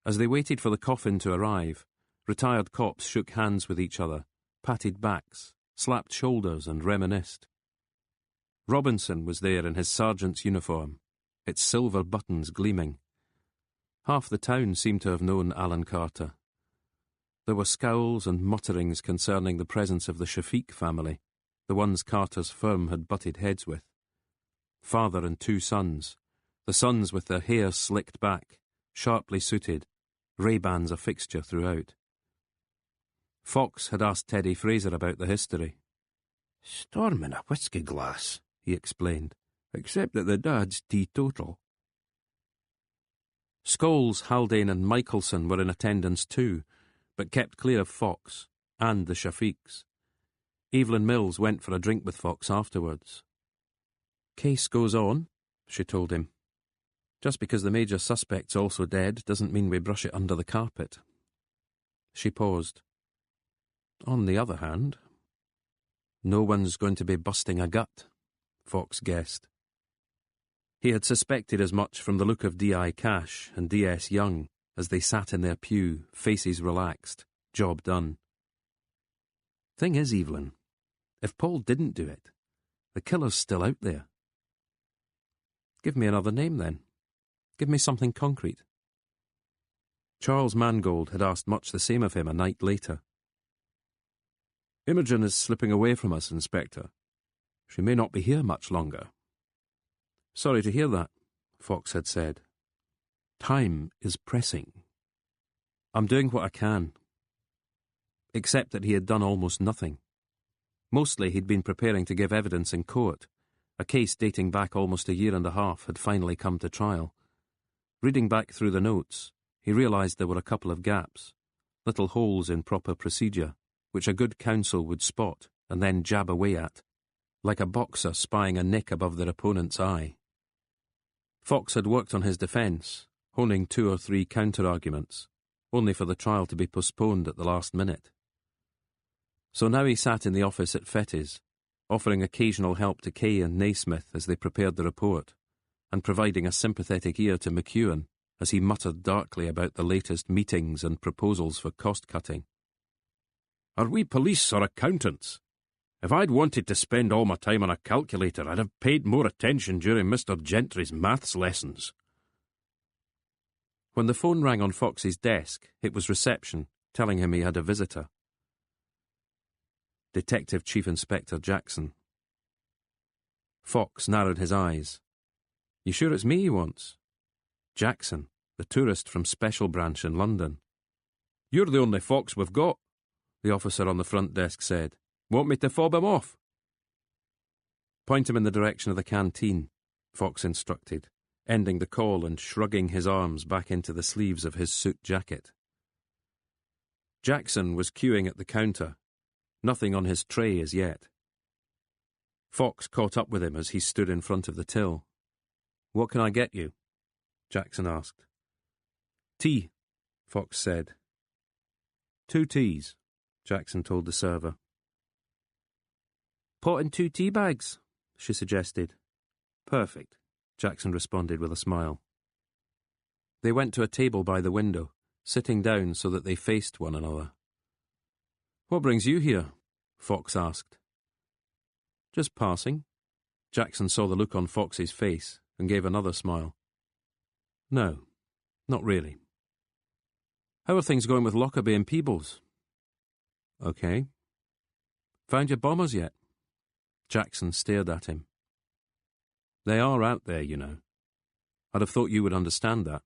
As they waited for the coffin to arrive, retired cops shook hands with each other, patted backs, slapped shoulders and reminisced. Robinson was there in his sergeant's uniform, its silver buttons gleaming. Half the town seemed to have known Alan Carter. There were scowls and mutterings concerning the presence of the Shafiq family, the ones Carter's firm had butted heads with. Father and two sons, the sons with their hair slicked back, sharply suited, Ray-Bans a fixture throughout. Fox had asked Teddy Fraser about the history. "Storm in a whisky glass," he explained, "except that the dad's teetotal." Scholes, Haldane and Michelson were in attendance too, but kept clear of Fox and the Shafiqs. Evelyn Mills went for a drink with Fox afterwards. "Case goes on," she told him. "Just because the major suspect's also dead doesn't mean we brush it under the carpet." She paused. "On the other hand, no one's going to be busting a gut," Fox guessed. He had suspected as much from the look of D.I. Cash and D.S. Young as they sat in their pew, faces relaxed, job done. "Thing is, Evelyn, if Paul didn't do it, the killer's still out there." "Give me another name, then. Give me something concrete." Charles Mangold had asked much the same of him a night later. "Imogen is slipping away from us, Inspector. She may not be here much longer." "Sorry to hear that," Fox had said. "Time is pressing." "I'm doing what I can." Except that he had done almost nothing. Mostly he'd been preparing to give evidence in court. A case dating back almost a year and a half had finally come to trial. Reading back through the notes, he realised there were a couple of gaps, little holes in proper procedure, which a good counsel would spot and then jab away at, like a boxer spying a nick above their opponent's eye. Fox had worked on his defence, honing 2 or 3 counter-arguments, only for the trial to be postponed at the last minute. So now he sat in the office at Fetty's, offering occasional help to Kay and Naismith as they prepared the report, and providing a sympathetic ear to McEwen as he muttered darkly about the latest meetings and proposals for cost-cutting. "Are we police or accountants? If I'd wanted to spend all my time on a calculator, I'd have paid more attention during Mr. Gentry's maths lessons." When the phone rang on Fox's desk, it was reception, telling him he had a visitor. Detective Chief Inspector Jackson. Fox narrowed his eyes. "You sure it's me he wants?" Jackson, the tourist from Special Branch in London. "You're the only Fox we've got," the officer on the front desk said. "Want me to fob him off?" "Point him in the direction of the canteen," Fox instructed, ending the call and shrugging his arms back into the sleeves of his suit jacket. Jackson was queuing at the counter, nothing on his tray as yet. Fox caught up with him as he stood in front of the till. "What can I get you?" Jackson asked. Tea, Fox said. 2 teas, Jackson told the server. Pot and 2 tea bags, she suggested. Perfect, Jackson responded with a smile. They went to a table by the window, sitting down so that they faced one another. What brings you here? Fox asked. Just passing. Jackson saw the look on Fox's face and gave another smile. No, not really. How are things going with Lockerbie and Peebles? Okay. Found your bombers yet? Jackson stared at him. They are out there, you know. I'd have thought you would understand that.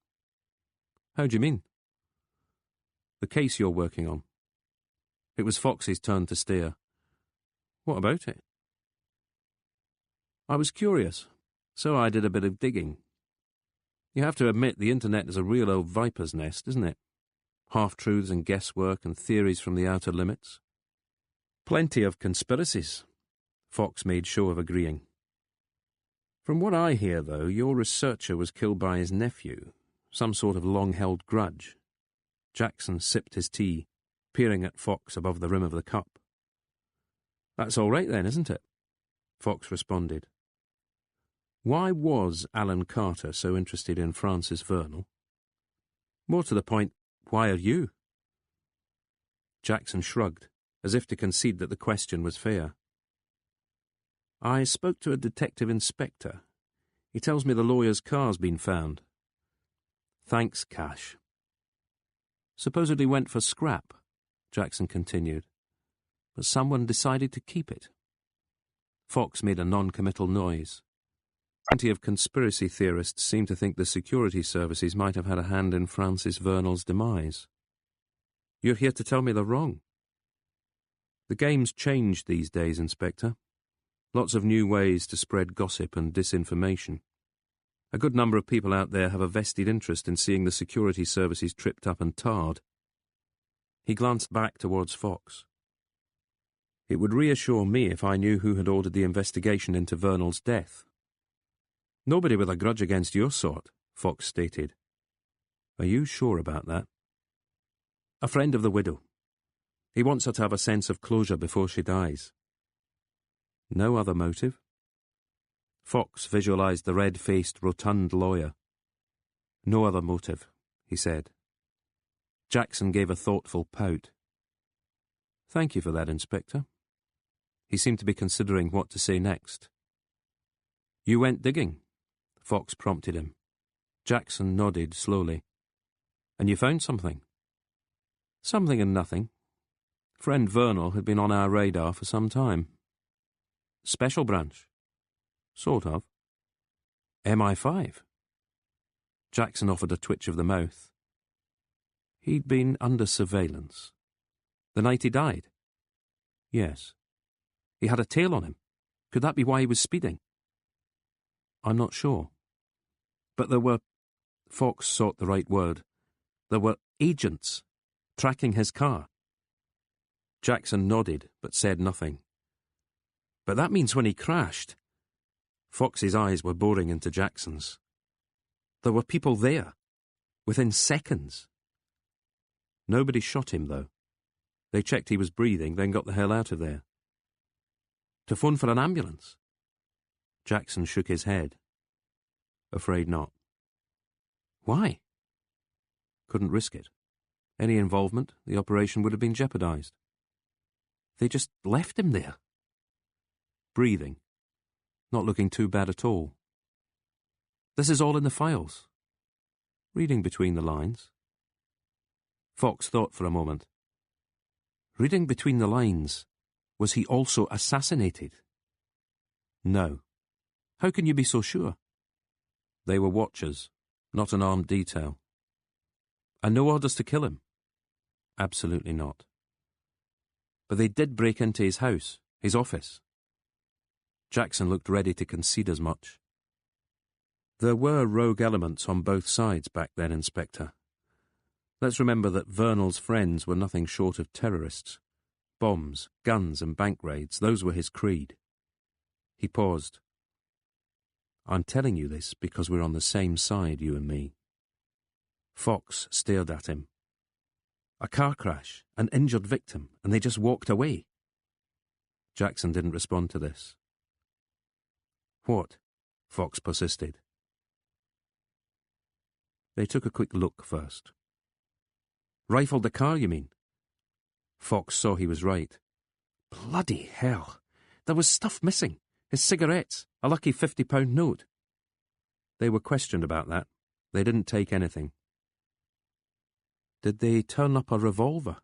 How do you mean? The case you're working on. It was Fox's turn to stare. What about it? I was curious, so I did a bit of digging. You have to admit the internet is a real old viper's nest, isn't it? Half-truths and guesswork and theories from the outer limits. Plenty of conspiracies. Fox made show of agreeing. From what I hear, though, your researcher was killed by his nephew, some sort of long-held grudge. Jackson sipped his tea, peering at Fox above the rim of the cup. That's all right then, isn't it? Fox responded. Why was Alan Carter so interested in Francis Vernal? More to the point, why are you? Jackson shrugged, as if to concede that the question was fair. I spoke to a detective inspector. He tells me the lawyer's car's been found. Thanks, Cash. Supposedly went for scrap, Jackson continued, but someone decided to keep it. Fox made a non-committal noise. Plenty of conspiracy theorists seem to think the security services might have had a hand in Francis Vernal's demise. You're here to tell me they're wrong. The game's changed these days, Inspector. Lots of new ways to spread gossip and disinformation. A good number of people out there have a vested interest in seeing the security services tripped up and tarred. He glanced back towards Fox. It would reassure me if I knew who had ordered the investigation into Vernal's death. Nobody with a grudge against your sort, Fox stated. Are you sure about that? A friend of the widow. He wants her to have a sense of closure before she dies. No other motive? Fox visualized the red-faced, rotund lawyer. No other motive, he said. Jackson gave a thoughtful pout. Thank you for that, Inspector. He seemed to be considering what to say next. You went digging, Fox prompted him. Jackson nodded slowly. And you found something? Something and nothing. Friend Vernal had been on our radar for some time. Special branch? Sort of. MI5? Jackson offered a twitch of the mouth. He'd been under surveillance. The night he died? Yes. He had a tail on him. Could that be why he was speeding? I'm not sure. But there were... Fox sought the right word. There were agents tracking his car. Jackson nodded, but said nothing. But that means when he crashed... Fox's eyes were boring into Jackson's. There were people there, within seconds. Nobody shot him, though. They checked he was breathing, then got the hell out of there. To phone for an ambulance? Jackson shook his head. Afraid not. Why? Couldn't risk it. Any involvement, the operation would have been jeopardized. They just left him there. Breathing. Not looking too bad at all. This is all in the files. Reading between the lines. Fox thought for a moment. Reading between the lines, was he also assassinated? No. How can you be so sure? They were watchers, not an armed detail. And no orders to kill him? Absolutely not. But they did break into his house, his office. Jackson looked ready to concede as much. There were rogue elements on both sides back then, Inspector. Let's remember that Vernal's friends were nothing short of terrorists. Bombs, guns and bank raids, those were his creed. He paused. I'm telling you this because we're on the same side, you and me. Fox stared at him. A car crash, an injured victim, and they just walked away. Jackson didn't respond to this. What? Fox persisted. They took a quick look first. Rifled the car, you mean? Fox saw he was right. Bloody hell! There was stuff missing. His cigarettes, a lucky £50 note. They were questioned about that. They didn't take anything. Did they turn up a revolver?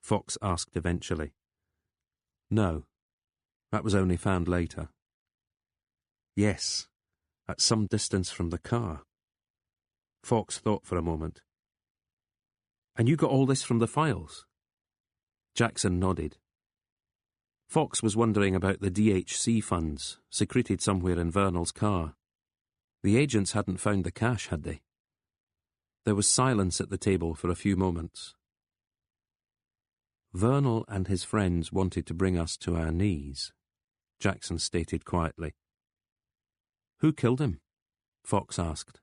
Fox asked eventually. No. That was only found later. Yes, at some distance from the car. Fox thought for a moment. And you got all this from the files? Jackson nodded. Fox was wondering about the DHC funds, secreted somewhere in Vernal's car. The agents hadn't found the cash, had they? There was silence at the table for a few moments. Vernal and his friends wanted to bring us to our knees, Jackson stated quietly. Who killed him? Fox asked.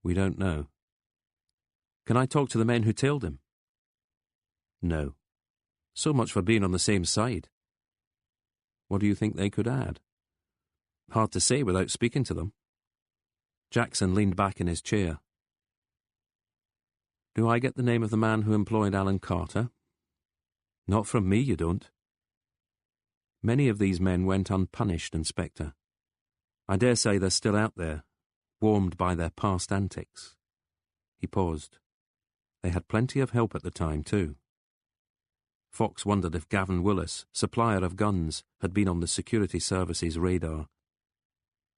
We don't know. Can I talk to the men who tailed him? No. So much for being on the same side. What do you think they could add? Hard to say without speaking to them. Jackson leaned back in his chair. Do I get the name of the man who employed Alan Carter? Not from me, you don't. Many of these men went unpunished, Inspector. I dare say they're still out there, warmed by their past antics. He paused. They had plenty of help at the time, too. Fox wondered if Gavin Willis, supplier of guns, had been on the security service's radar.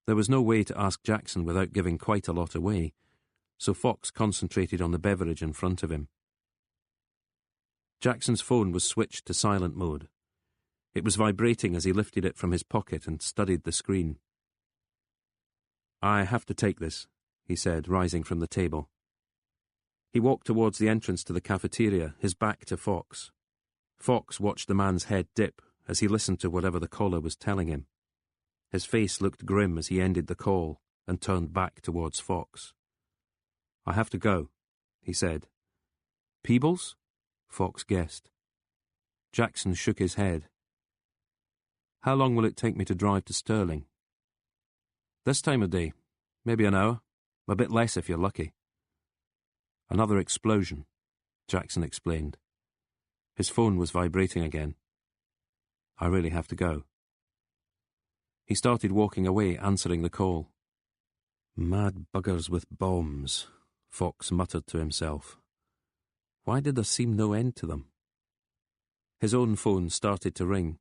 There was no way to ask Jackson without giving quite a lot away, so Fox concentrated on the beverage in front of him. Jackson's phone was switched to silent mode. It was vibrating as he lifted it from his pocket and studied the screen. I have to take this, he said, rising from the table. He walked towards the entrance to the cafeteria, his back to Fox. Fox watched the man's head dip as he listened to whatever the caller was telling him. His face looked grim as he ended the call and turned back towards Fox. I have to go, he said. Peebles? Fox guessed. Jackson shook his head. How long will it take me to drive to Stirling? This time of day, maybe an hour, a bit less if you're lucky. Another explosion, Jackson explained. His phone was vibrating again. I really have to go. He started walking away, answering the call. Mad buggers with bombs, Fox muttered to himself. Why did there seem no end to them? His own phone started to ring.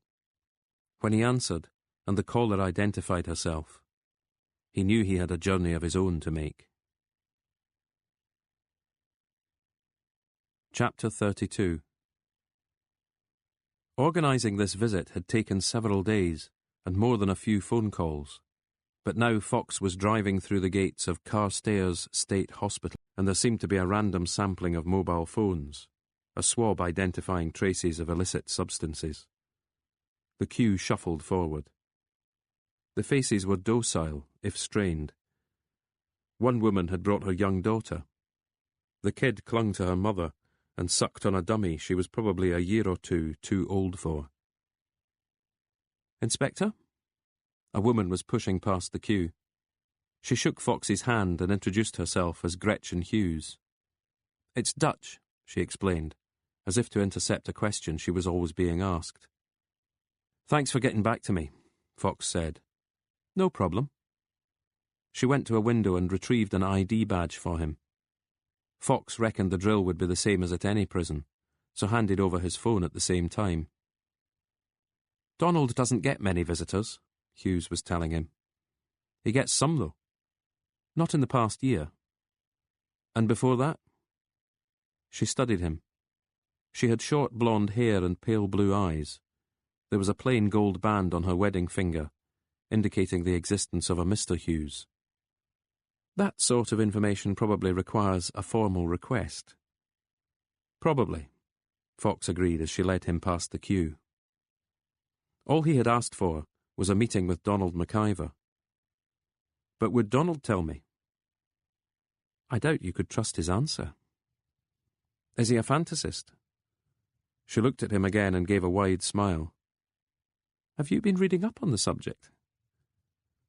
When he answered, and the caller identified herself, he knew he had a journey of his own to make. Chapter 32. Organising this visit had taken several days, and more than a few phone calls. But now Fox was driving through the gates of Carstairs State Hospital, and there seemed to be a random sampling of mobile phones, a swab identifying traces of illicit substances. The queue shuffled forward. The faces were docile, if strained. One woman had brought her young daughter. The kid clung to her mother and sucked on a dummy she was probably a year or two too old for. Inspector? A woman was pushing past the queue. She shook Fox's hand and introduced herself as Gretchen Hughes. It's Dutch, she explained, as if to intercept a question she was always being asked. Thanks for getting back to me, Fox said. No problem. She went to a window and retrieved an ID badge for him. Fox reckoned the drill would be the same as at any prison, so handed over his phone at the same time. Donald doesn't get many visitors, Hughes was telling him. He gets some, though. Not in the past year. And before that? She studied him. She had short blonde hair and pale blue eyes. There was a plain gold band on her wedding finger, indicating the existence of a Mr. Hughes. That sort of information probably requires a formal request. Probably, Fox agreed as she led him past the queue. All he had asked for was a meeting with Donald McIver. But would Donald tell me? I doubt you could trust his answer. Is he a fantasist? She looked at him again and gave a wide smile. Have you been reading up on the subject?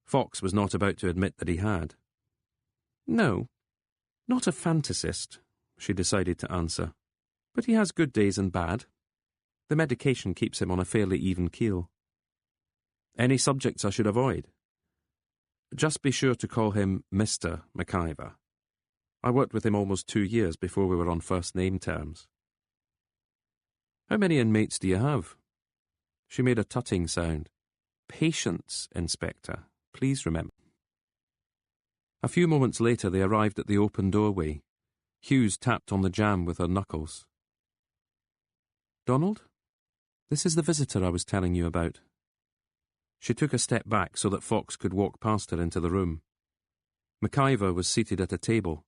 Fox was not about to admit that he had. No, not a fantasist, she decided to answer. But he has good days and bad. The medication keeps him on a fairly even keel. Any subjects I should avoid? Just be sure to call him Mr. McIver. I worked with him almost 2 years before we were on first name terms. How many inmates do you have? She made a tutting sound. Patience, Inspector. Please remember. A few moments later they arrived at the open doorway. Hughes tapped on the jamb with her knuckles. Donald? This is the visitor I was telling you about. She took a step back so that Fox could walk past her into the room. McIver was seated at a table.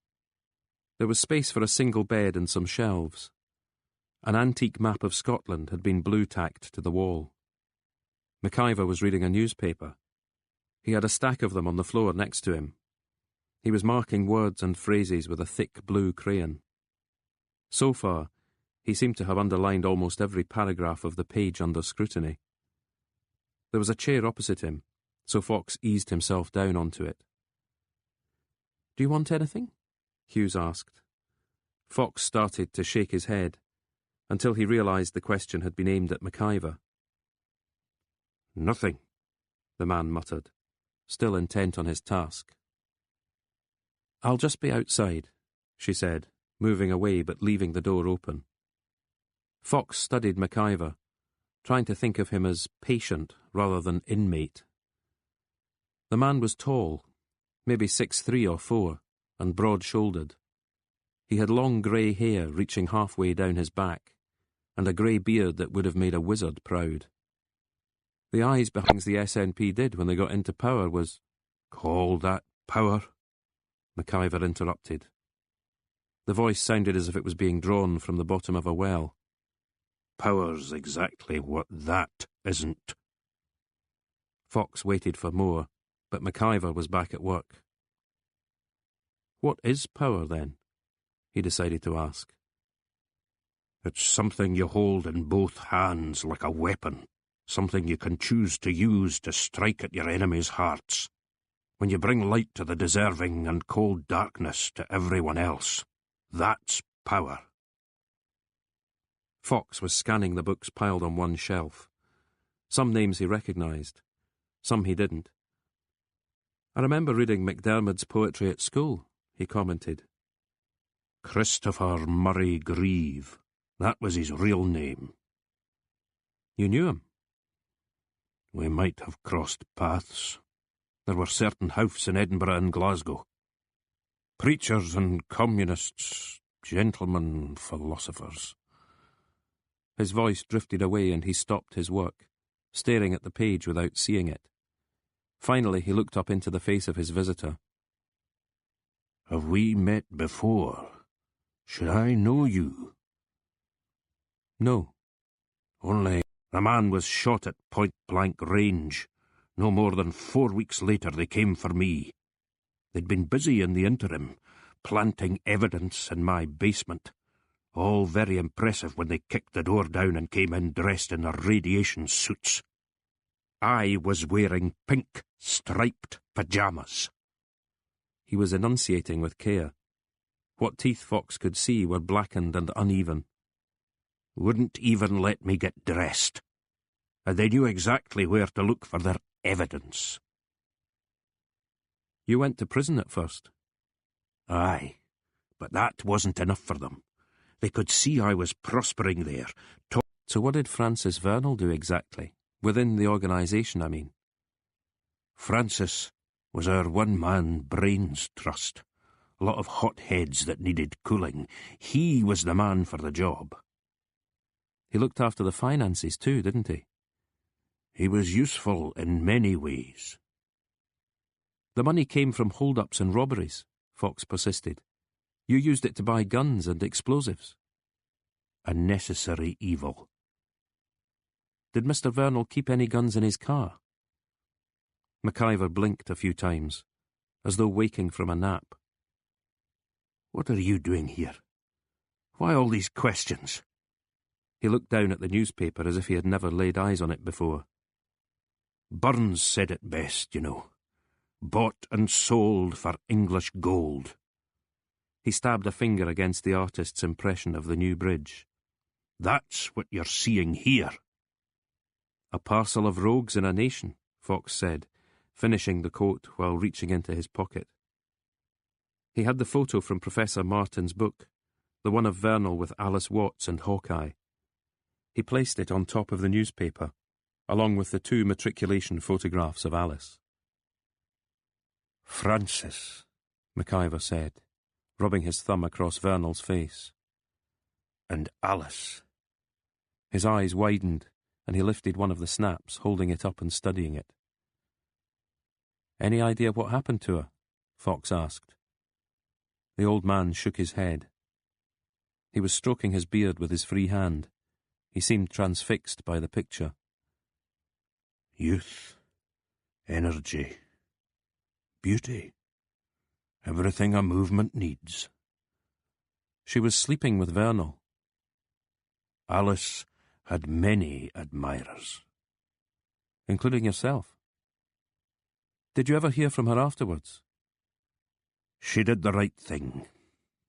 There was space for a single bed and some shelves. An antique map of Scotland had been blue-tacked to the wall. McIver was reading a newspaper. He had a stack of them on the floor next to him. He was marking words and phrases with a thick blue crayon. So far, he seemed to have underlined almost every paragraph of the page under scrutiny. There was a chair opposite him, so Fox eased himself down onto it. Do you want anything? Hughes asked. Fox started to shake his head, until he realised the question had been aimed at McIver. Nothing, the man muttered, still intent on his task. I'll just be outside, she said, moving away but leaving the door open. Fox studied McIver, trying to think of him as patient rather than inmate. The man was tall, maybe 6'3" or 4, and broad-shouldered. He had long grey hair reaching halfway down his back, and a grey beard that would have made a wizard proud. The eyes behind the SNP did when they got into power was, "Call that power?" McIver interrupted. The voice sounded as if it was being drawn from the bottom of a well. Power's exactly what that isn't. Fox waited for more, but McIver was back at work. What is power, then? He decided to ask. It's something you hold in both hands like a weapon, something you can choose to use to strike at your enemies' hearts. When you bring light to the deserving and cold darkness to everyone else, that's power. Fox was scanning the books piled on one shelf. Some names he recognised, some he didn't. I remember reading MacDiarmid's poetry at school, he commented. Christopher Murray Grieve. That was his real name. You knew him? We might have crossed paths. There were certain house in Edinburgh and Glasgow. Preachers and communists, gentlemen, philosophers. His voice drifted away and he stopped his work, staring at the page without seeing it. Finally, he looked up into the face of his visitor. Have we met before? Should I know you? No. Only the man was shot at point-blank range. No more than 4 weeks later they came for me. They'd been busy in the interim, planting evidence in my basement. All very impressive when they kicked the door down and came in dressed in their radiation suits. I was wearing pink, striped pyjamas. He was enunciating with care. What teeth Fox could see were blackened and uneven. Wouldn't even let me get dressed. And they knew exactly where to look for their evidence. You went to prison at first? Aye, but that wasn't enough for them. They could see I was prospering there. So what did Francis Vernal do exactly? Within the organisation, I mean. Francis was our one-man brains trust. A lot of hot heads that needed cooling. He was the man for the job. He looked after the finances too, didn't he? He was useful in many ways. The money came from hold-ups and robberies, Fox persisted. You used it to buy guns and explosives. A necessary evil. Did Mr. Vernal keep any guns in his car? McIver blinked a few times, as though waking from a nap. What are you doing here? Why all these questions? He looked down at the newspaper as if he had never laid eyes on it before. Burns said it best, you know. Bought and sold for English gold. He stabbed a finger against the artist's impression of the new bridge. That's what you're seeing here. A parcel of rogues in a nation, Fox said, finishing the quote while reaching into his pocket. He had the photo from Professor Martin's book, the one of Vernal with Alice Watts and Hawkeye. He placed it on top of the newspaper, along with the 2 matriculation photographs of Alice. Francis, McIver said, rubbing his thumb across Vernal's face. And Alice. His eyes widened, and he lifted one of the snaps, holding it up and studying it. Any idea what happened to her? Fox asked. The old man shook his head. He was stroking his beard with his free hand. He seemed transfixed by the picture. Youth, energy, beauty, everything a movement needs. She was sleeping with Vernal. Alice had many admirers. Including yourself. Did you ever hear from her afterwards? She did the right thing.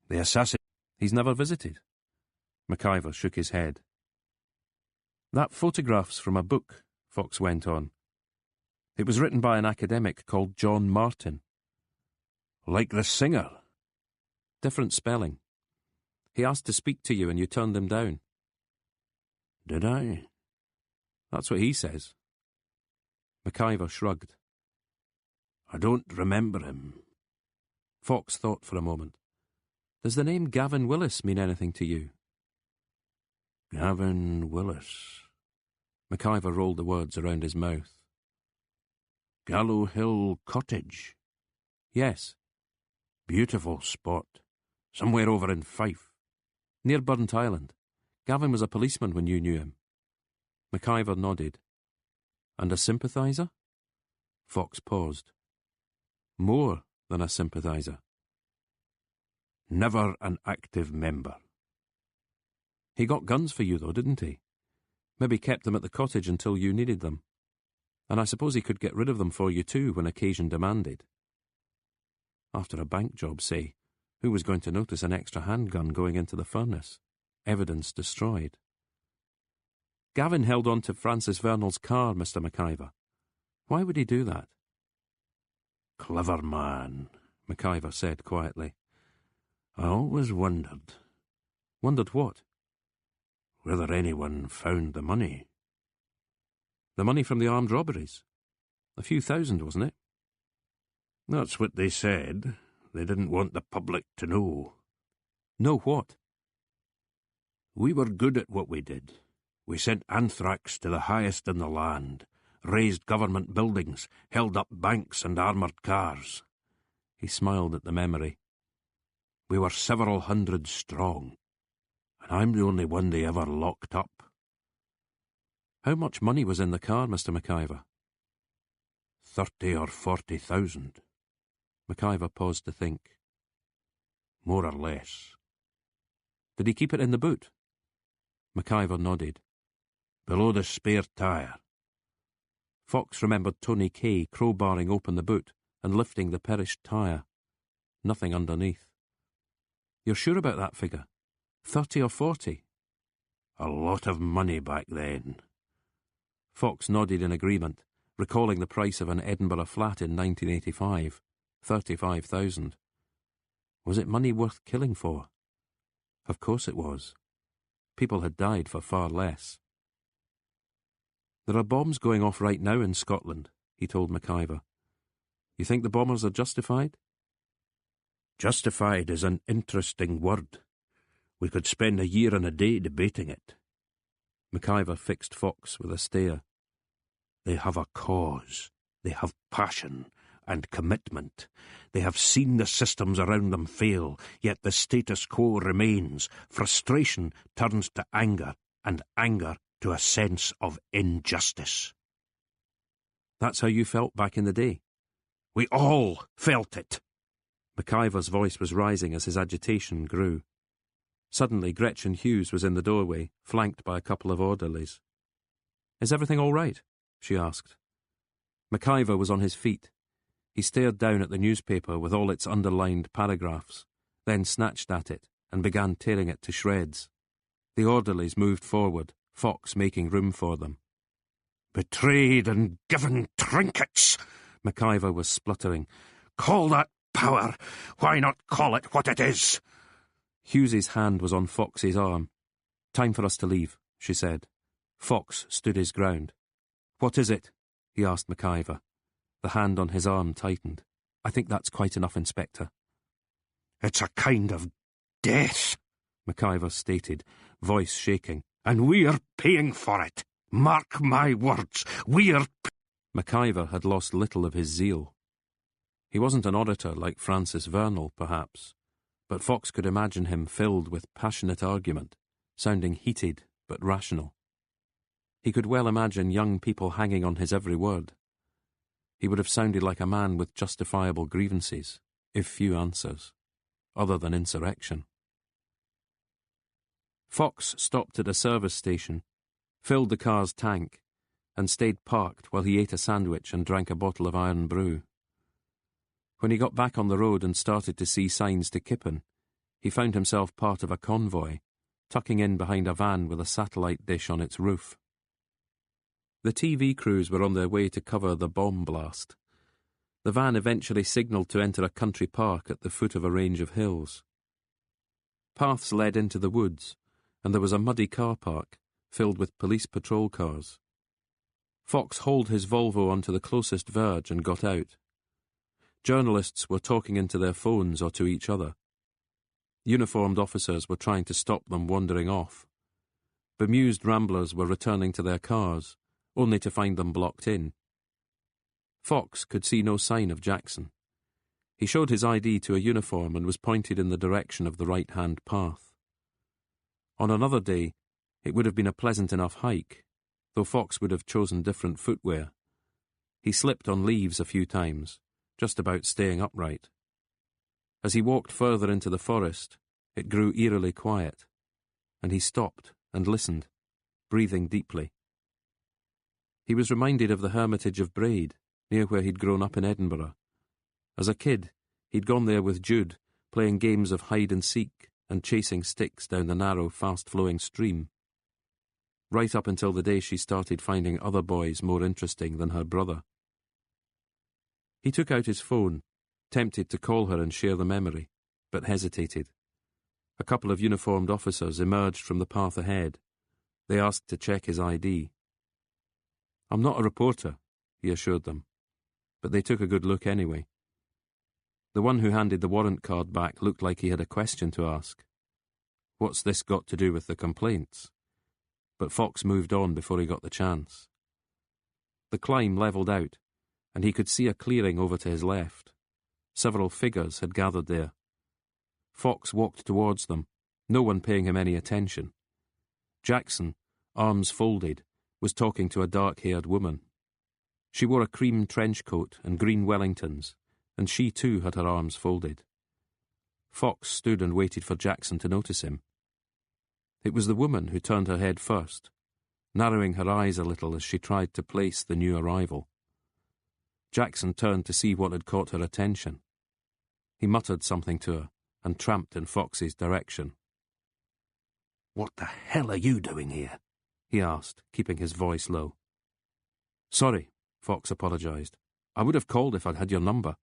The assassin... He's never visited. McIver shook his head. That photograph's from a book, Fox went on. It was written by an academic called John Martin. Like the singer? Different spelling. He asked to speak to you and you turned him down. Did I? That's what he says. McIver shrugged. I don't remember him. Fox thought for a moment. Does the name Gavin Willis mean anything to you? Gavin Willis. McIver rolled the words around his mouth. Gallow Hill Cottage. Yes. Beautiful spot. Somewhere over in Fife. Near Burnt Island. Gavin was a policeman when you knew him. McIver nodded. And a sympathiser? Fox paused. More than a sympathiser. Never an active member. He got guns for you, though, didn't he? Maybe kept them at the cottage until you needed them. And I suppose he could get rid of them for you too when occasion demanded. After a bank job, say, who was going to notice an extra handgun going into the furnace? Evidence destroyed. Gavin held on to Francis Vernal's car, Mr. McIver. Why would he do that? Clever man, McIver said quietly. I always wondered. Wondered what? Whether anyone found the money. The money from the armed robberies? A few thousand, wasn't it? That's what they said. They didn't want the public to know. Know what? We were good at what we did. We sent anthrax to the highest in the land, raised government buildings, held up banks and armoured cars. He smiled at the memory. We were several hundred strong, and I'm the only one they ever locked up. How much money was in the car, Mr. McIver? 30 or 40,000. McIver paused to think. More or less. Did he keep it in the boot? McIver nodded. Below the spare tyre. Fox remembered Tony Kay crowbarring open the boot and lifting the perished tyre. Nothing underneath. You're sure about that figure? 30 or 40? A lot of money back then. Fox nodded in agreement, recalling the price of an Edinburgh flat in 1985. 35,000. Was it money worth killing for? Of course it was. People had died for far less. There are bombs going off right now in Scotland, he told McIver. You think the bombers are justified? Justified is an interesting word. We could spend a year and a day debating it. McIver fixed Fox with a stare. They have a cause. They have passion and commitment. They have seen the systems around them fail, yet the status quo remains. Frustration turns to anger, and anger to a sense of injustice. That's how you felt back in the day? We all felt it. McIvor's voice was rising as his agitation grew. Suddenly, Gretchen Hughes was in the doorway, flanked by a couple of orderlies. "Is everything all right?" she asked. McIvor was on his feet. He stared down at the newspaper with all its underlined paragraphs, then snatched at it and began tearing it to shreds. The orderlies moved forward, Fox making room for them. "Betrayed and given trinkets," McIvor was spluttering. "Call that power. Why not call it what it is?" Hughes's hand was on Fox's arm. "Time for us to leave," she said. Fox stood his ground. "What is it?" he asked McIvor. The hand on his arm tightened. "I think that's quite enough, Inspector." "It's a kind of death," McIvor stated, voice shaking. "And we're paying for it. Mark my words, McIvor had lost little of his zeal. He wasn't an orator like Francis Vernal, perhaps, but Fox could imagine him filled with passionate argument, sounding heated but rational. He could well imagine young people hanging on his every word. He would have sounded like a man with justifiable grievances, if few answers, other than insurrection. Fox stopped at a service station, filled the car's tank, and stayed parked while he ate a sandwich and drank a bottle of iron brew. When he got back on the road and started to see signs to Kippen, he found himself part of a convoy, tucking in behind a van with a satellite dish on its roof. The TV crews were on their way to cover the bomb blast. The van eventually signalled to enter a country park at the foot of a range of hills. Paths led into the woods, and there was a muddy car park, filled with police patrol cars. Fox hauled his Volvo onto the closest verge and got out. Journalists were talking into their phones or to each other. Uniformed officers were trying to stop them wandering off. Bemused ramblers were returning to their cars, only to find them blocked in. Fox could see no sign of Jackson. He showed his ID to a uniform and was pointed in the direction of the right-hand path. On another day, it would have been a pleasant enough hike, though Fox would have chosen different footwear. He slipped on leaves a few times, just about staying upright. As he walked further into the forest, it grew eerily quiet, and he stopped and listened, breathing deeply. He was reminded of the hermitage of Braid, near where he'd grown up in Edinburgh. As a kid, he'd gone there with Jude, playing games of hide-and-seek and chasing sticks down the narrow, fast-flowing stream. Right up until the day she started finding other boys more interesting than her brother. He took out his phone, tempted to call her and share the memory, but hesitated. A couple of uniformed officers emerged from the path ahead. They asked to check his ID. "I'm not a reporter," he assured them, but they took a good look anyway. The one who handed the warrant card back looked like he had a question to ask. What's this got to do with the complaints? But Fox moved on before he got the chance. The climb levelled out, and he could see a clearing over to his left. Several figures had gathered there. Fox walked towards them, no one paying him any attention. Jackson, arms folded, was talking to a dark-haired woman. She wore a cream trench coat and green Wellingtons, and she too had her arms folded. Fox stood and waited for Jackson to notice him. It was the woman who turned her head first, narrowing her eyes a little as she tried to place the new arrival. Jackson turned to see what had caught her attention. He muttered something to her and tramped in Fox's direction. "What the hell are you doing here?" he asked, keeping his voice low. "Sorry," Fox apologised. "I would have called if I'd had your number."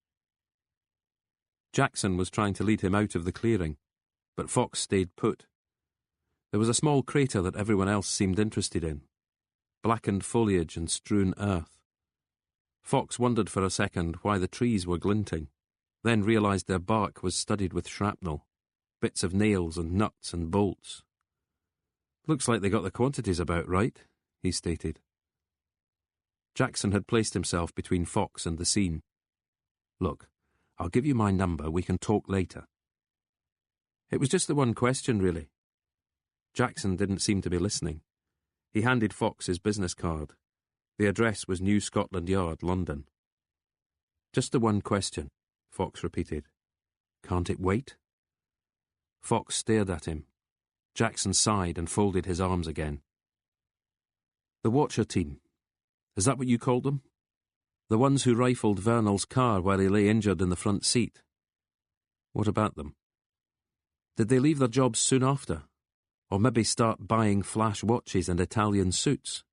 Jackson was trying to lead him out of the clearing, but Fox stayed put. There was a small crater that everyone else seemed interested in. Blackened foliage and strewn earth. Fox wondered for a second why the trees were glinting, then realised their bark was studded with shrapnel, bits of nails and nuts and bolts. "Looks like they got the quantities about right," he stated. Jackson had placed himself between Fox and the scene. "Look, I'll give you my number, we can talk later." It was just the one question, really. Jackson didn't seem to be listening. He handed Fox his business card. The address was New Scotland Yard, London. "Just the one question," Fox repeated. Can't it wait? Fox stared at him. Jackson sighed and folded his arms again. The Watcher team. Is that what you called them? The ones who rifled Vernal's car while he lay injured in the front seat. What about them? Did they leave their jobs soon after? Or maybe start buying flash watches and Italian suits?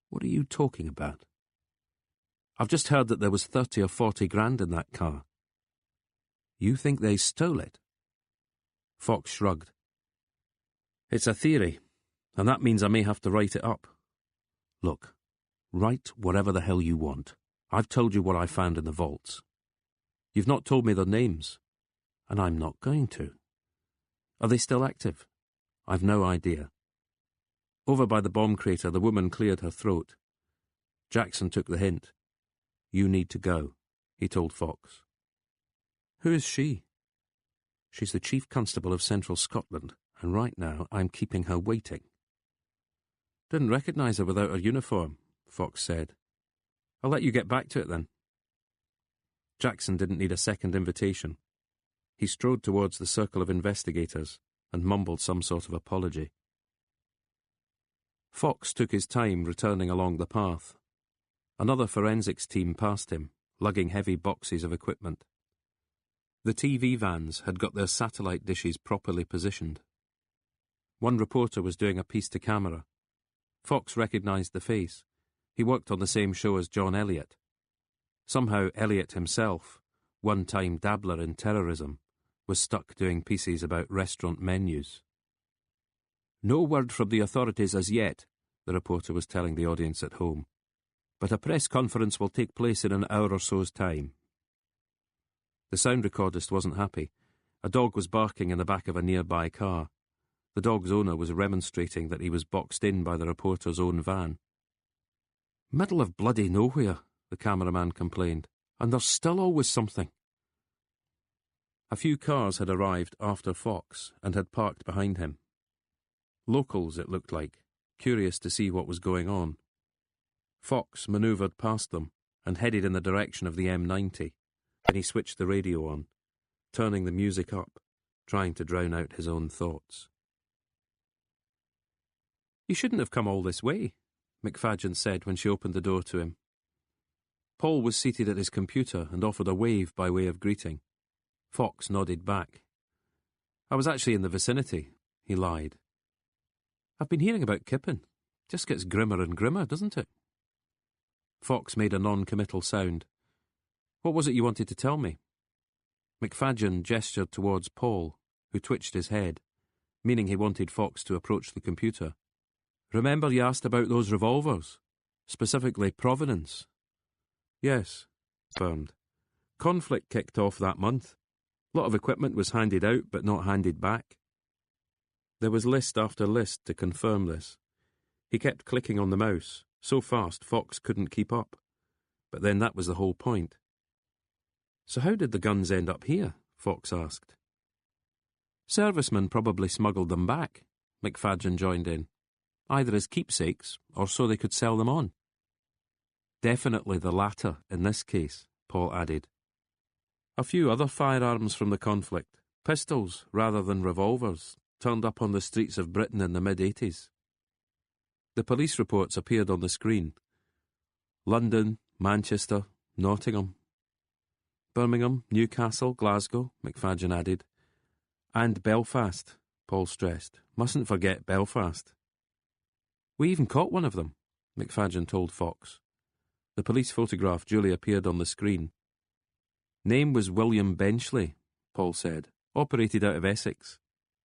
What are you talking about? I've just heard that there was 30 or 40 grand in that car. You think they stole it? Fox shrugged. It's a theory, and that means I may have to write it up. Look, write whatever the hell you want. I've told you what I found in the vaults. You've not told me their names, and I'm not going to. Are they still active? I've no idea. Over by the bomb crater, the woman cleared her throat. Jackson took the hint. You need to go, he told Fox. Who is she? She's the Chief Constable of Central Scotland, and right now I'm keeping her waiting. Didn't recognise her without her uniform, Fox said. I'll let you get back to it then. Jackson didn't need a second invitation. He strode towards the circle of investigators and mumbled some sort of apology. Fox took his time returning along the path. Another forensics team passed him, lugging heavy boxes of equipment. The TV vans had got their satellite dishes properly positioned. One reporter was doing a piece to camera. Fox recognised the face. He worked on the same show as John Elliott. Somehow Elliott himself, one-time dabbler in terrorism, was stuck doing pieces about restaurant menus. No word from the authorities as yet, the reporter was telling the audience at home. But a press conference will take place in an hour or so's time. The sound recordist wasn't happy. A dog was barking in the back of a nearby car. The dog's owner was remonstrating that he was boxed in by the reporter's own van. Middle of bloody nowhere, the cameraman complained, and there's still always something. A few cars had arrived after Fox and had parked behind him. Locals, it looked like, curious to see what was going on. Fox manoeuvred past them and headed in the direction of the M90, and he switched the radio on, turning the music up, trying to drown out his own thoughts. You shouldn't have come all this way, McFadgen said when she opened the door to him. Paul was seated at his computer and offered a wave by way of greeting. Fox nodded back. I was actually in the vicinity, he lied. I've been hearing about Kippen. Just gets grimmer and grimmer, doesn't it? Fox made a non-committal sound. What was it you wanted to tell me? McFadgen gestured towards Paul, who twitched his head, meaning he wanted Fox to approach the computer. Remember you asked about those revolvers? Specifically Provenance? Yes, confirmed. Conflict kicked off that month. A lot of equipment was handed out but not handed back. There was list after list to confirm this. He kept clicking on the mouse, so fast Fox couldn't keep up. But then that was the whole point. So how did the guns end up here? Fox asked. Servicemen probably smuggled them back, McFadgen joined in. Either as keepsakes, or so they could sell them on. Definitely the latter in this case, Paul added. A few other firearms from the conflict, pistols rather than revolvers, turned up on the streets of Britain in the mid-80s. The police reports appeared on the screen. London, Manchester, Nottingham. Birmingham, Newcastle, Glasgow, McFadgen added. And Belfast, Paul stressed. Mustn't forget Belfast. We even caught one of them, McFadgen told Fox. The police photograph duly appeared on the screen. Name was William Benchley, Paul said. Operated out of Essex.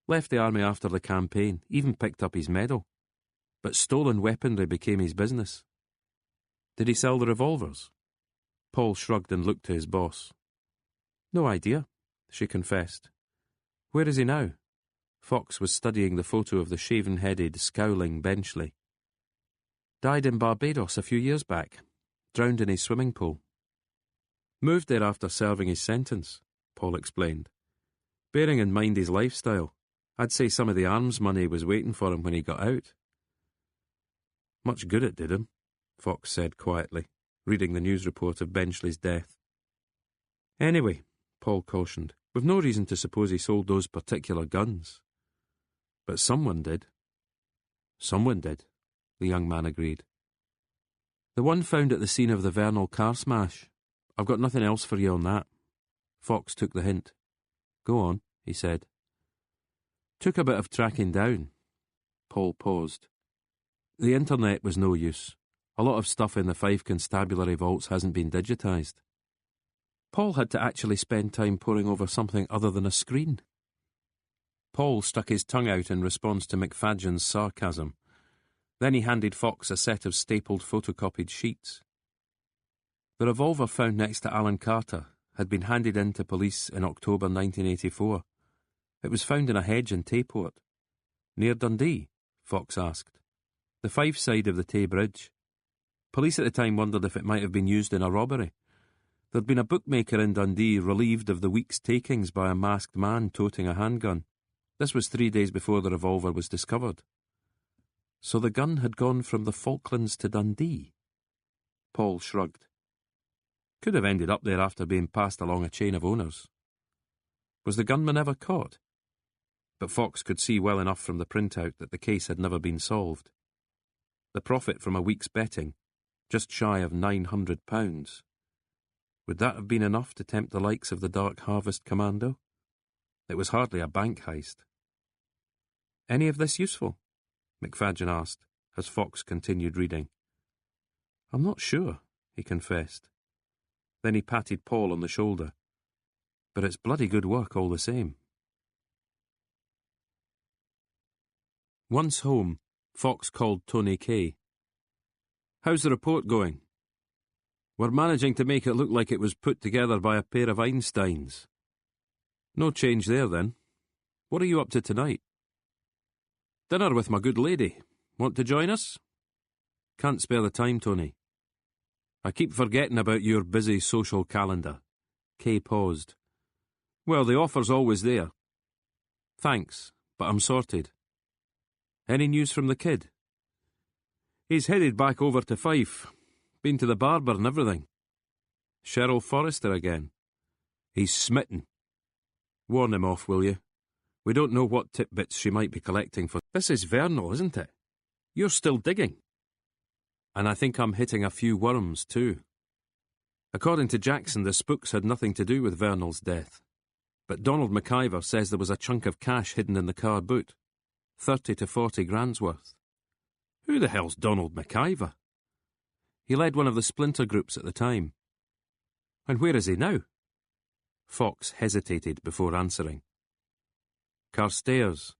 Left the army after the campaign, even picked up his medal. But stolen weaponry became his business. Did he sell the revolvers? Paul shrugged and looked to his boss. No idea, she confessed. Where is he now? Fox was studying the photo of the shaven-headed, scowling Benchley. Died in Barbados a few years back. Drowned in his swimming pool. Moved there after serving his sentence, Paul explained. Bearing in mind his lifestyle, I'd say some of the arms money was waiting for him when he got out. Much good it did him, Fox said quietly, reading the news report of Benchley's death. Anyway, Paul cautioned, We've no reason to suppose he sold those particular guns. But someone did. Someone did, the young man agreed. The one found at the scene of the Vernal car smash. I've got nothing else for you on that. Fox took the hint. Go on, he said. Took a bit of tracking down. Paul paused. The internet was no use. A lot of stuff in the 5 constabulary vaults hasn't been digitised. Paul had to actually spend time poring over something other than a screen. Paul stuck his tongue out in response to McFadgen's sarcasm. Then he handed Fox a set of stapled photocopied sheets. The revolver found next to Alan Carter had been handed in to police in October 1984. It was found in a hedge in Tayport. Near Dundee? Fox asked. The Fife side of the Tay Bridge. Police at the time wondered if it might have been used in a robbery. There'd been a bookmaker in Dundee relieved of the week's takings by a masked man toting a handgun. This was 3 days before the revolver was discovered. So the gun had gone from the Falklands to Dundee? Paul shrugged. Could have ended up there after being passed along a chain of owners. Was the gunman ever caught? But Fox could see well enough from the printout that the case had never been solved. The profit from a week's betting, just shy of £900. Would that have been enough to tempt the likes of the Dark Harvest Commando? It was hardly a bank heist. Any of this useful? McFadgen asked, as Fox continued reading. I'm not sure, he confessed. Then he patted Paul on the shoulder. But it's bloody good work all the same. Once home, Fox called Tony Kay. How's the report going? We're managing to make it look like it was put together by a pair of Einsteins. No change there, then. What are you up to tonight? Dinner with my good lady. Want to join us? Can't spare the time, Tony. I keep forgetting about your busy social calendar. Kay paused. Well, the offer's always there. Thanks, but I'm sorted. Any news from the kid? He's headed back over to Fife. Been to the barber and everything. Cheryl Forrester again. He's smitten. Warn him off, will you? We don't know what tidbits she might be collecting for. This is Vernal, isn't it? You're still digging. And I think I'm hitting a few worms, too. According to Jackson, the spooks had nothing to do with Vernal's death. But Donald McIver says there was a chunk of cash hidden in the car boot. 30 to 40 grand's worth. Who the hell's Donald McIver? He led one of the splinter groups at the time. And where is he now? Fox hesitated before answering. Carstairs.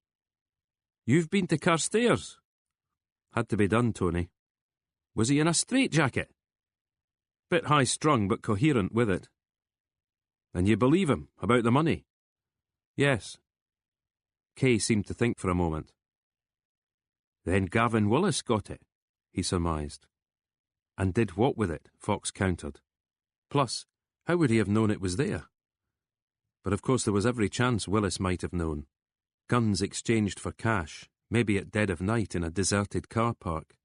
You've been to Carstairs? Had to be done, Tony. Was he in a straitjacket? Bit high-strung, but coherent with it. And you believe him, about the money? Yes. Kay seemed to think for a moment. Then Gavin Willis got it, he surmised. And did what with it, Fox countered. Plus, how would he have known it was there? But of course there was every chance Willis might have known. Guns exchanged for cash, maybe at dead of night in a deserted car park.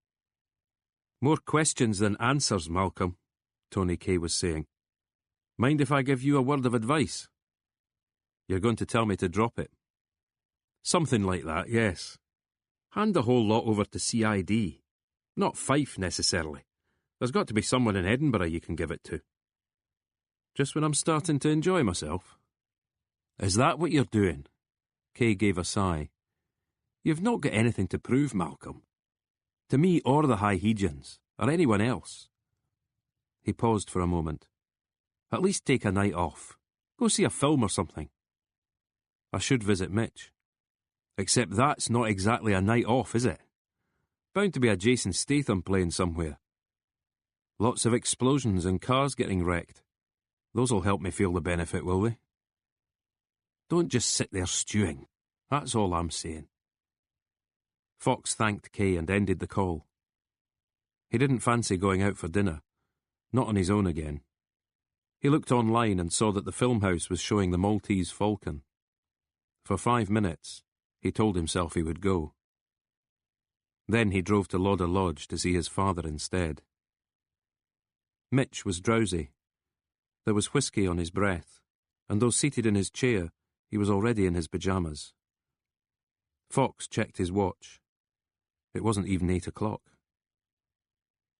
More questions than answers, Malcolm, Tony Kay was saying. Mind if I give you a word of advice? You're going to tell me to drop it? Something like that, yes. Hand the whole lot over to CID. Not Fife, necessarily. There's got to be someone in Edinburgh you can give it to. Just when I'm starting to enjoy myself. Is that what you're doing? Kay gave a sigh. You've not got anything to prove, Malcolm. To me or the High-Hegians, or anyone else. He paused for a moment. At least take a night off. Go see a film or something. I should visit Mitch. Except that's not exactly a night off, is it? Bound to be a Jason Statham playing somewhere. Lots of explosions and cars getting wrecked. Those'll help me feel the benefit, will they? Don't just sit there stewing. That's all I'm saying. Fox thanked Kay and ended the call. He didn't fancy going out for dinner. Not on his own again. He looked online and saw that the film house was showing the Maltese Falcon. For 5 minutes, he told himself he would go. Then he drove to Lauder Lodge to see his father instead. Mitch was drowsy. There was whisky on his breath, and though seated in his chair, he was already in his pyjamas. Fox checked his watch. It wasn't even 8 o'clock.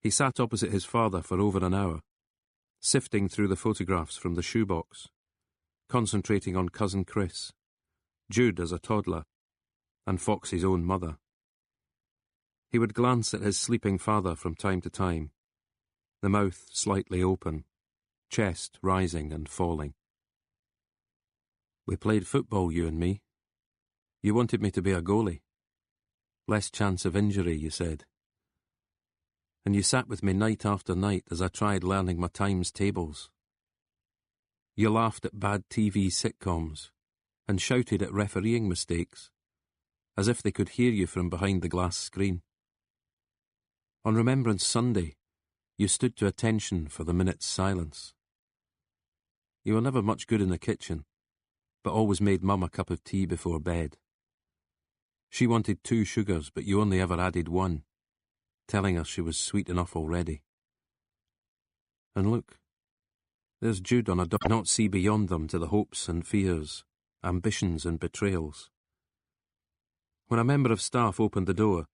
He sat opposite his father for over an hour, sifting through the photographs from the shoebox, concentrating on cousin Chris, Jude as a toddler, and Fox's own mother. He would glance at his sleeping father from time to time, the mouth slightly open, chest rising and falling. "We played football, you and me. You wanted me to be a goalie. Less chance of injury, you said. And you sat with me night after night as I tried learning my times tables. You laughed at bad TV sitcoms and shouted at refereeing mistakes, as if they could hear you from behind the glass screen. On Remembrance Sunday, you stood to attention for the minute's silence. You were never much good in the kitchen, but always made Mum a cup of tea before bed. She wanted 2 sugars, but you only ever added 1, telling her she was sweet enough already. And look, there's Jude on a dock, not see beyond them to the hopes and fears, ambitions and betrayals. When a member of staff opened the door,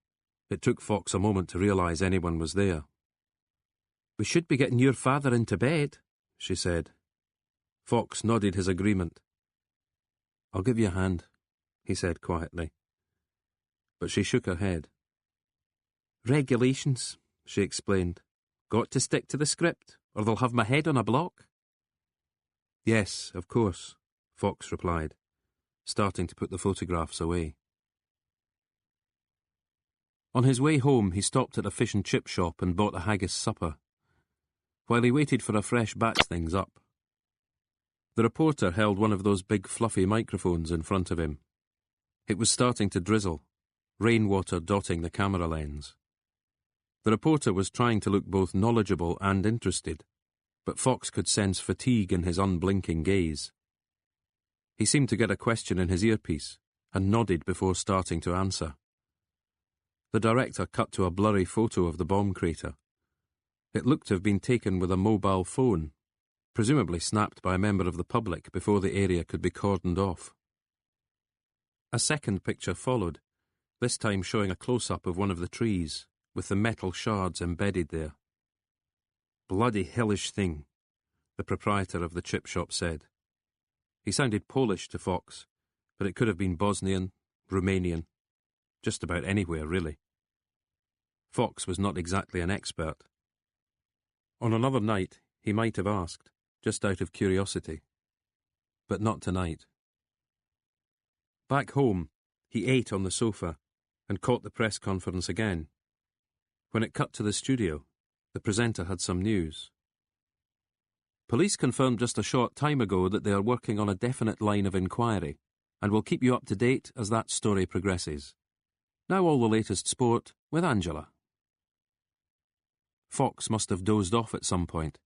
it took Fox a moment to realise anyone was there. "We should be getting your father into bed," she said. Fox nodded his agreement. "I'll give you a hand," he said quietly. But she shook her head. "Regulations," she explained. "Got to stick to the script, or they'll have my head on a block." "Yes, of course," Fox replied, starting to put the photographs away. On his way home, he stopped at a fish and chip shop and bought a haggis supper, while he waited for a fresh batch things up. The reporter held one of those big fluffy microphones in front of him. It was starting to drizzle, rainwater dotting the camera lens. The reporter was trying to look both knowledgeable and interested, but Fox could sense fatigue in his unblinking gaze. He seemed to get a question in his earpiece, and nodded before starting to answer. The director cut to a blurry photo of the bomb crater. It looked to have been taken with a mobile phone, presumably snapped by a member of the public before the area could be cordoned off. A second picture followed, this time showing a close-up of one of the trees, with the metal shards embedded there. "Bloody hellish thing," the proprietor of the chip shop said. He sounded Polish to Fox, but it could have been Bosnian, Romanian, just about anywhere, really. Fox was not exactly an expert. On another night, he might have asked, just out of curiosity. But not tonight. Back home, he ate on the sofa and caught the press conference again. When it cut to the studio, the presenter had some news. "Police confirmed just a short time ago that they are working on a definite line of inquiry, and will keep you up to date as that story progresses. Now all the latest sport with Angela." Fox must have dozed off at some point,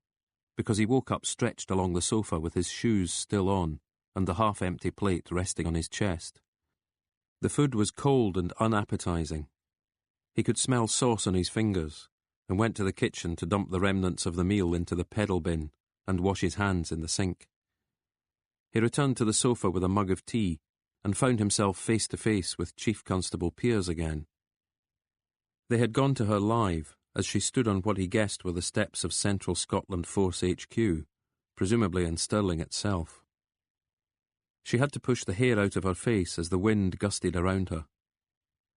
because he woke up stretched along the sofa with his shoes still on and the half-empty plate resting on his chest. The food was cold and unappetising. He could smell sauce on his fingers, and went to the kitchen to dump the remnants of the meal into the pedal bin and wash his hands in the sink. He returned to the sofa with a mug of tea and found himself face to face with Chief Constable Pearse again. They had gone to her live as she stood on what he guessed were the steps of Central Scotland Force HQ, presumably in Stirling itself. She had to push the hair out of her face as the wind gusted around her.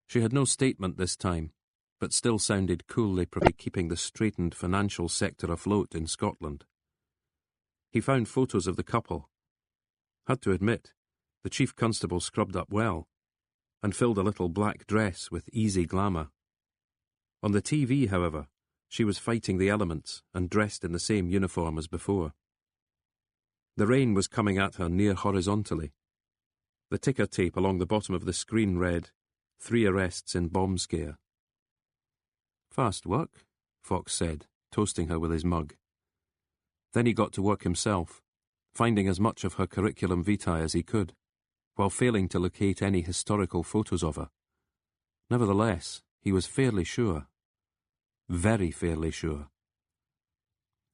She had no statement this time, but still sounded coolly keeping the straitened financial sector afloat in Scotland. He found photos of the couple. Had to admit, the Chief Constable scrubbed up well, and filled a little black dress with easy glamour. On the TV, however, she was fighting the elements and dressed in the same uniform as before. The rain was coming at her near horizontally. The ticker tape along the bottom of the screen read, 3 arrests in bomb scare. "Fast work," Fox said, toasting her with his mug. Then he got to work himself, finding as much of her curriculum vitae as he could, while failing to locate any historical photos of her. Nevertheless, he was fairly sure. Very fairly sure.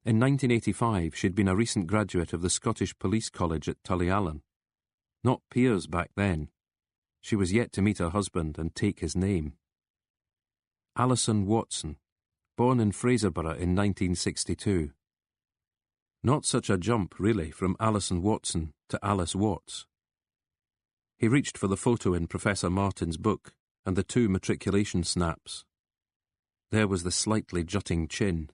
In 1985, she'd been a recent graduate of the Scottish Police College at Tullyallen. Not peers back then. She was yet to meet her husband and take his name. Alison Watson, born in Fraserburgh in 1962. Not such a jump, really, from Alison Watson to Alice Watts. He reached for the photo in Professor Martin's book and the 2 matriculation snaps. There was the slightly jutting chin.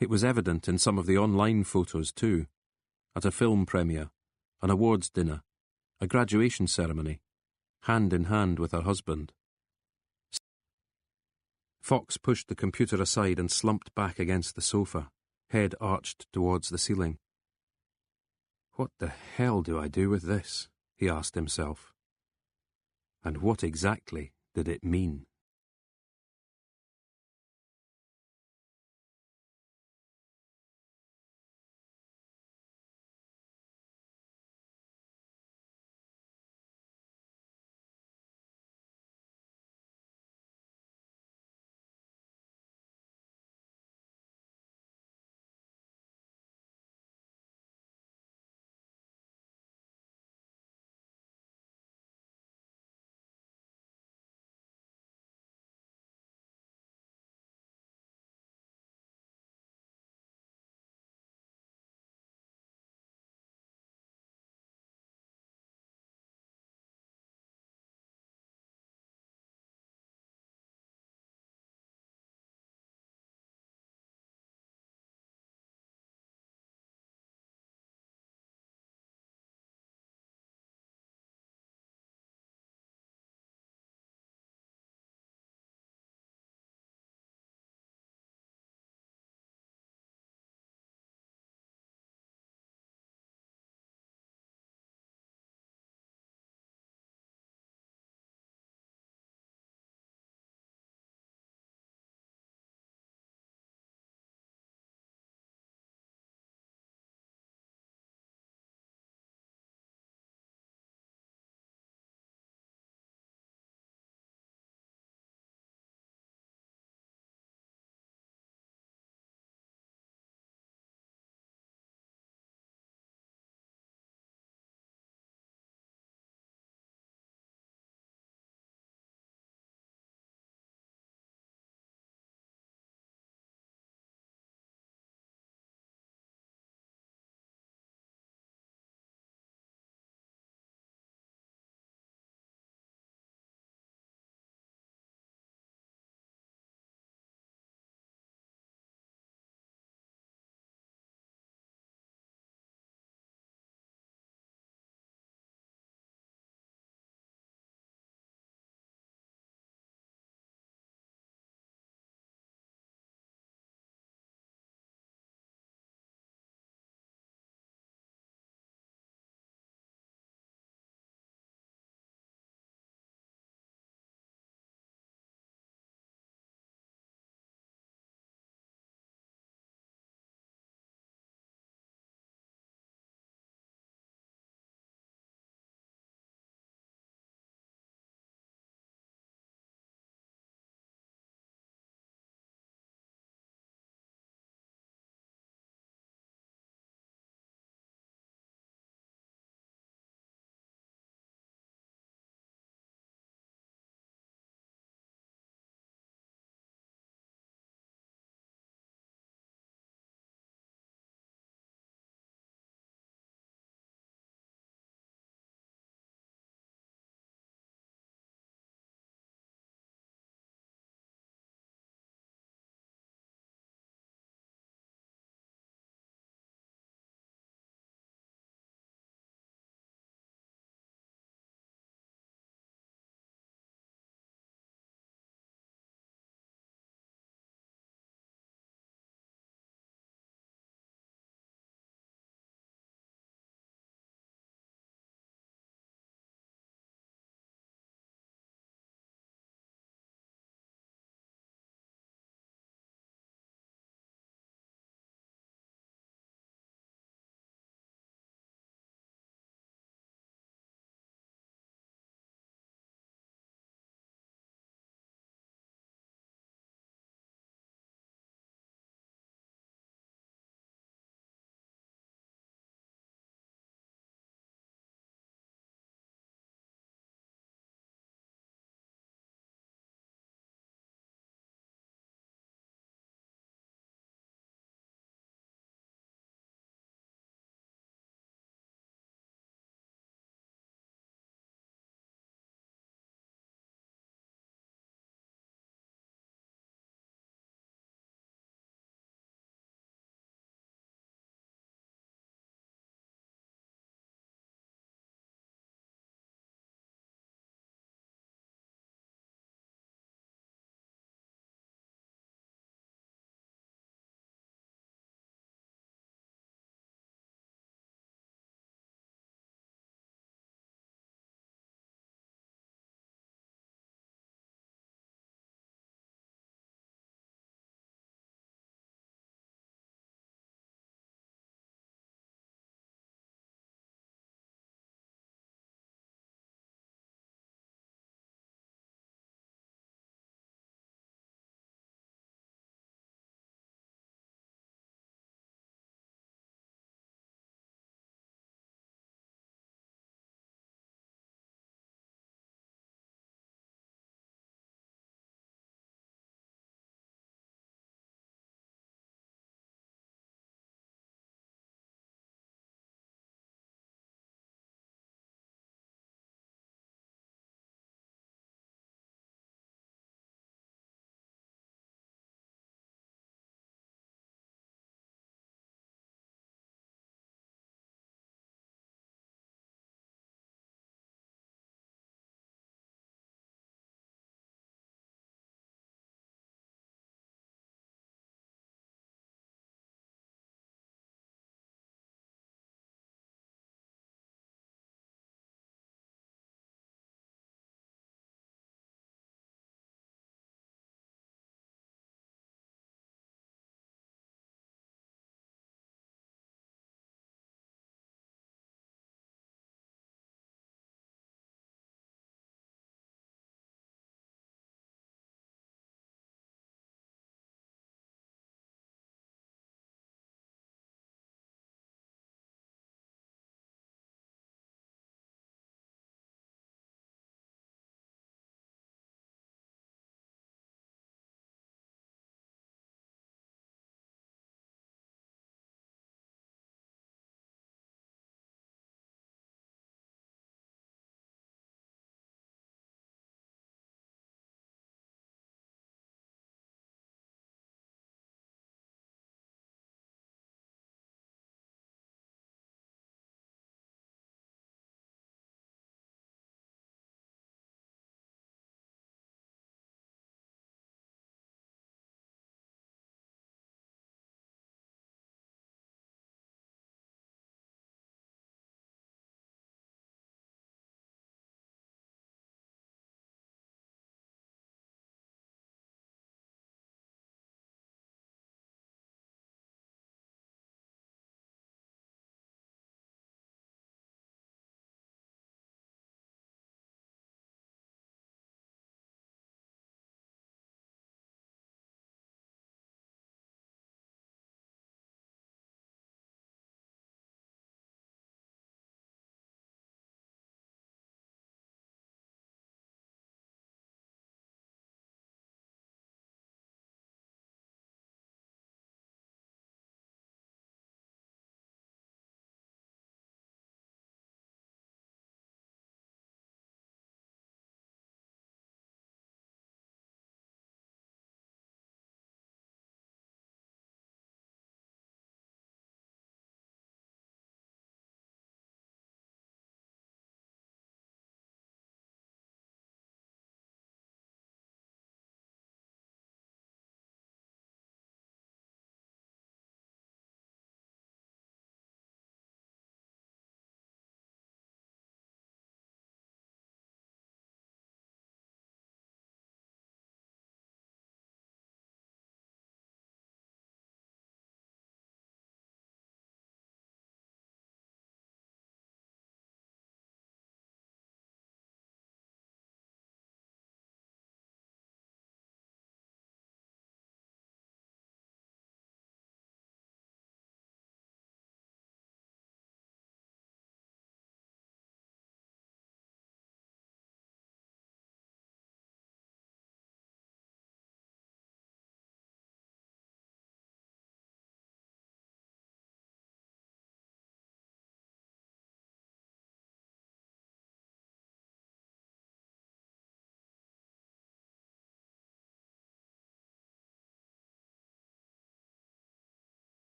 It was evident in some of the online photos too, at a film premiere, an awards dinner, a graduation ceremony, hand in hand with her husband. Fox pushed the computer aside and slumped back against the sofa, head arched towards the ceiling. What the hell do I do with this? He asked himself. And what exactly did it mean?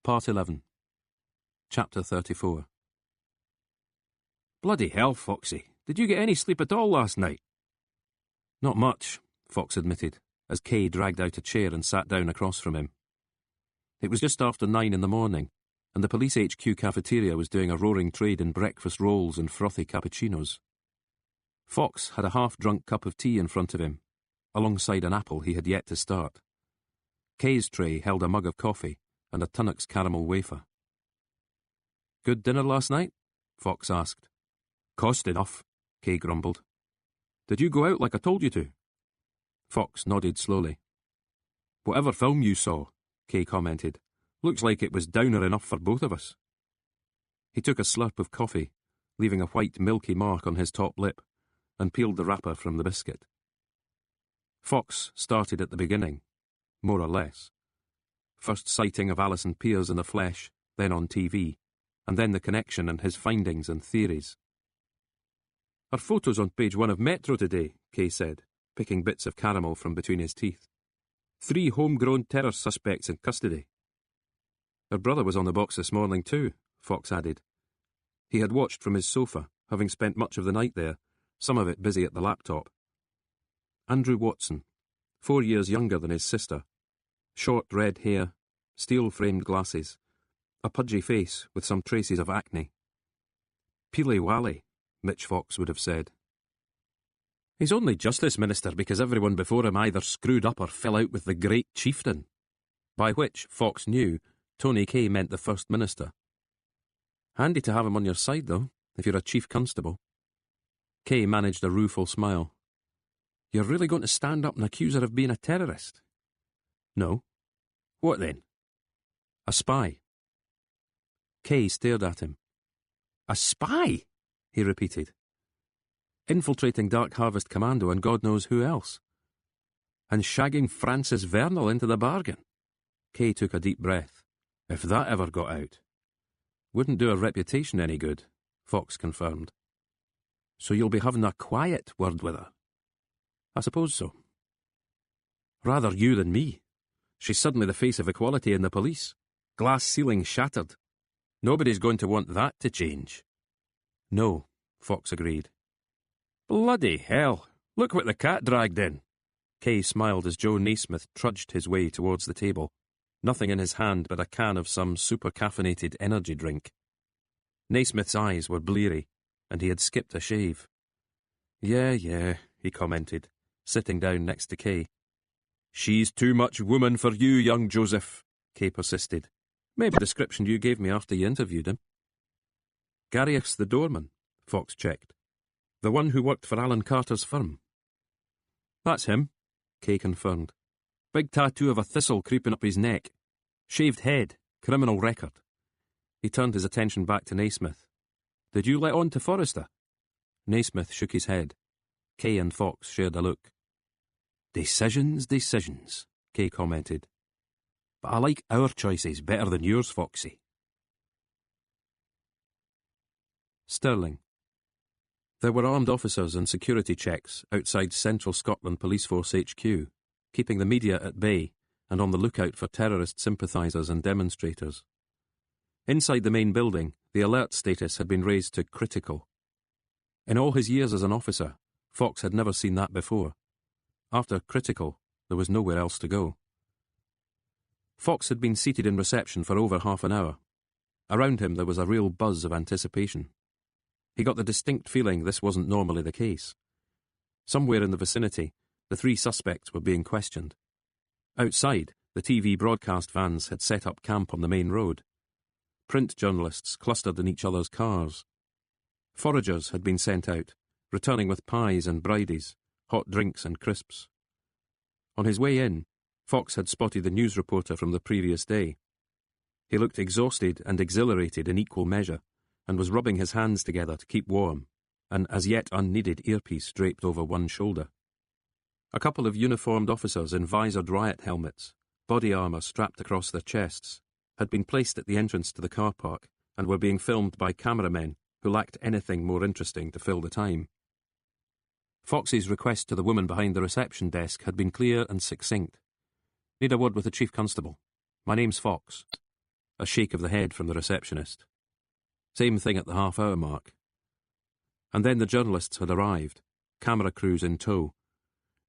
Part 11. Chapter 34. Bloody hell, Foxy. Did you get any sleep at all last night? Not much, Fox admitted, as Kay dragged out a chair and sat down across from him. It was just after 9 in the morning, and the police HQ cafeteria was doing a roaring trade in breakfast rolls and frothy cappuccinos. Fox had a half-drunk cup of tea in front of him, alongside an apple he had yet to start. Kay's tray held a mug of coffee and a Tunnock's caramel wafer. Good dinner last night? Fox asked. Cost enough, Kay grumbled. Did you go out like I told you to? Fox nodded slowly. Whatever film you saw, Kay commented, looks like it was downer enough for both of us. He took a slurp of coffee, leaving a white milky mark on his top lip, and peeled the wrapper from the biscuit. Fox started at the beginning, more or less. First sighting of Alison Pearce in the flesh, then on TV, and then the connection and his findings and theories. Her photo's on page 1 of Metro today, Kay said, picking bits of caramel from between his teeth. 3 homegrown terror suspects in custody. Her brother was on the box this morning too, Fox added. He had watched from his sofa, having spent much of the night there, some of it busy at the laptop. Andrew Watson, 4 years younger than his sister. Short red hair, steel-framed glasses, a pudgy face with some traces of acne. Peely Wally, Mitch Fox would have said. He's only Justice Minister because everyone before him either screwed up or fell out with the great chieftain. By which, Fox knew, Tony Kay meant the First Minister. Handy to have him on your side, though, if you're a chief constable. Kay managed a rueful smile. You're really going to stand up and accuse her of being a terrorist? No. What then? A spy. Kay stared at him. A spy? He repeated. Infiltrating Dark Harvest Commando and God knows who else. And shagging Francis Vernal into the bargain. Kay took a deep breath. If that ever got out. Wouldn't do her reputation any good, Fox confirmed. So you'll be having a quiet word with her? I suppose so. Rather you than me. She's suddenly the face of equality in the police. Glass ceiling shattered. Nobody's going to want that to change. No, Fox agreed. Bloody hell, look what the cat dragged in. Kay smiled as Joe Naismith trudged his way towards the table, nothing in his hand but a can of some super-caffeinated energy drink. Naismith's eyes were bleary, and he had skipped a shave. Yeah, he commented, sitting down next to Kay. She's too much woman for you, young Joseph, Kay persisted. Maybe the description you gave me after you interviewed him. Garrius the doorman, Fox checked. The one who worked for Alan Carter's firm. That's him, Kay confirmed. Big tattoo of a thistle creeping up his neck. Shaved head, criminal record. He turned his attention back to Naismith. Did you let on to Forrester? Naismith shook his head. Kay and Fox shared a look. Decisions, Kay commented. But I like our choices better than yours, Foxy. Stirling. There were armed officers and security checks outside Central Scotland Police Force HQ, keeping the media at bay and on the lookout for terrorist sympathisers and demonstrators. Inside the main building, the alert status had been raised to critical. In all his years as an officer, Fox had never seen that before. After critical, there was nowhere else to go. Fox had been seated in reception for over half an hour. Around him there was a real buzz of anticipation. He got the distinct feeling this wasn't normally the case. Somewhere in the vicinity, the 3 suspects were being questioned. Outside, the TV broadcast vans had set up camp on the main road. Print journalists clustered in each other's cars. Foragers had been sent out, returning with pies and bridies, hot drinks and crisps. On his way in, Fox had spotted the news reporter from the previous day. He looked exhausted and exhilarated in equal measure, and was rubbing his hands together to keep warm, an as yet unneeded earpiece draped over one shoulder. A couple of uniformed officers in visored riot helmets, body armour strapped across their chests, had been placed at the entrance to the car park and were being filmed by cameramen who lacked anything more interesting to fill the time. Fox's request to the woman behind the reception desk had been clear and succinct. Need a word with the Chief Constable. My name's Fox. a shake of the head from the receptionist. Same thing at the half-hour mark. And then the journalists had arrived, camera crews in tow.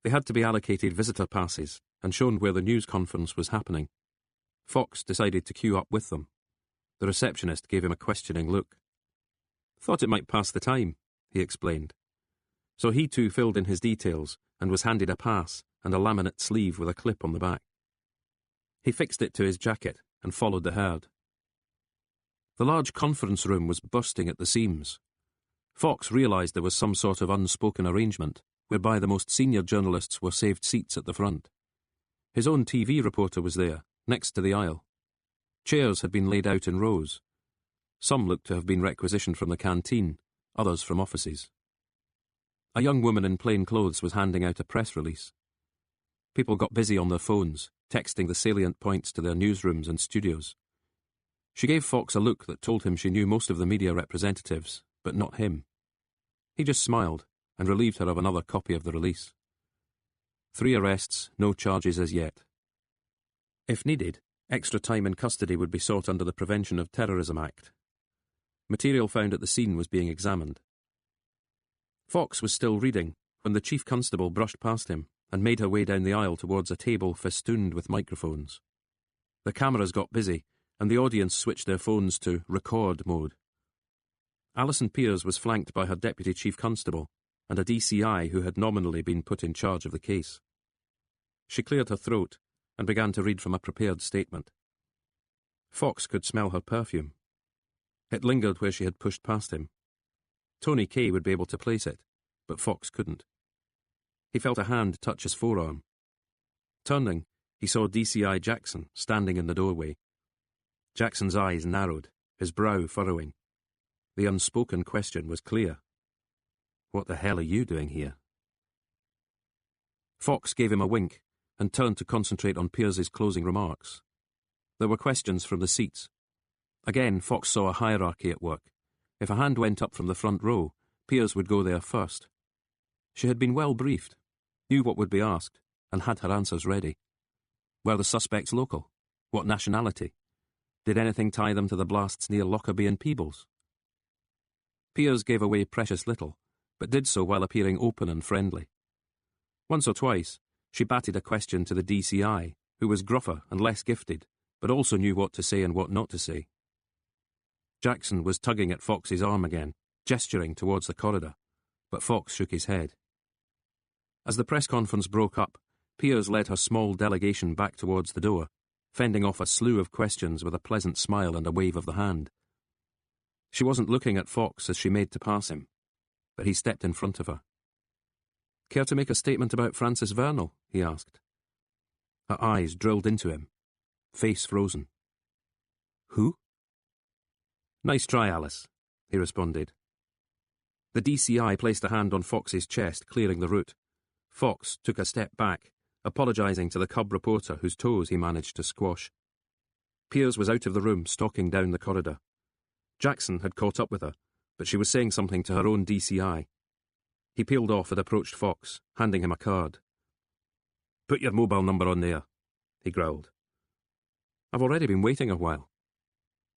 They had to be allocated visitor passes and shown where the news conference was happening. Fox decided to queue up with them. The receptionist gave him a questioning look. "Thought it might pass the time," he explained. So he too filled in his details and was handed a pass and a laminate sleeve with a clip on the back. He fixed it to his jacket and followed the herd. The large conference room was bursting at the seams. Fox realised there was some sort of unspoken arrangement whereby the most senior journalists were saved seats at the front. His own TV reporter was there, next to the aisle. Chairs had been laid out in rows. Some looked to have been requisitioned from the canteen, others from offices. A young woman in plain clothes was handing out a press release. People got busy on their phones, texting the salient points to their newsrooms and studios. She gave Fox a look that told him she knew most of the media representatives, but not him. He just smiled and relieved her of another copy of the release. 3 arrests, no charges as yet. If needed, extra time in custody would be sought under the Prevention of Terrorism Act. Material found at the scene was being examined. Fox was still reading when the chief constable brushed past him and made her way down the aisle towards a table festooned with microphones. The cameras got busy, and the audience switched their phones to record mode. Alison Peers was flanked by her deputy chief constable and a DCI who had nominally been put in charge of the case. She cleared her throat and began to read from a prepared statement. Fox could smell her perfume. It lingered where she had pushed past him. Tony Kay would be able to place it, but Fox couldn't. He felt a hand touch his forearm. Turning, he saw DCI Jackson standing in the doorway. Jackson's eyes narrowed, his brow furrowing. The unspoken question was clear. "What the hell are you doing here?" Fox gave him a wink and turned to concentrate on Pears's closing remarks. There were questions from the seats. Again, Fox saw a hierarchy at work. If a hand went up from the front row, Pears would go there first. She had been well briefed, knew what would be asked, and had her answers ready. Were the suspects local? What nationality? Did anything tie them to the blasts near Lockerbie and Peebles? Pears gave away precious little, but did so while appearing open and friendly. Once or twice, she batted a question to the DCI, who was gruffer and less gifted, but also knew what to say and what not to say. Jackson was tugging at Fox's arm again, gesturing towards the corridor, but Fox shook his head. As the press conference broke up, Pears led her small delegation back towards the door, fending off a slew of questions with a pleasant smile and a wave of the hand. She wasn't looking at Fox as she made to pass him, but he stepped in front of her. "Care to make a statement about Francis Vernal?" he asked. Her eyes drilled into him, face frozen. "Who?" "Nice try, Alice," he responded. The DCI placed a hand on Fox's chest, clearing the route. Fox took a step back, apologising to the cub reporter whose toes he managed to squash. Pears was out of the room, stalking down the corridor. Jackson had caught up with her, but she was saying something to her own DCI. He peeled off and approached Fox, handing him a card. "Put your mobile number on there," he growled. "I've already been waiting a while."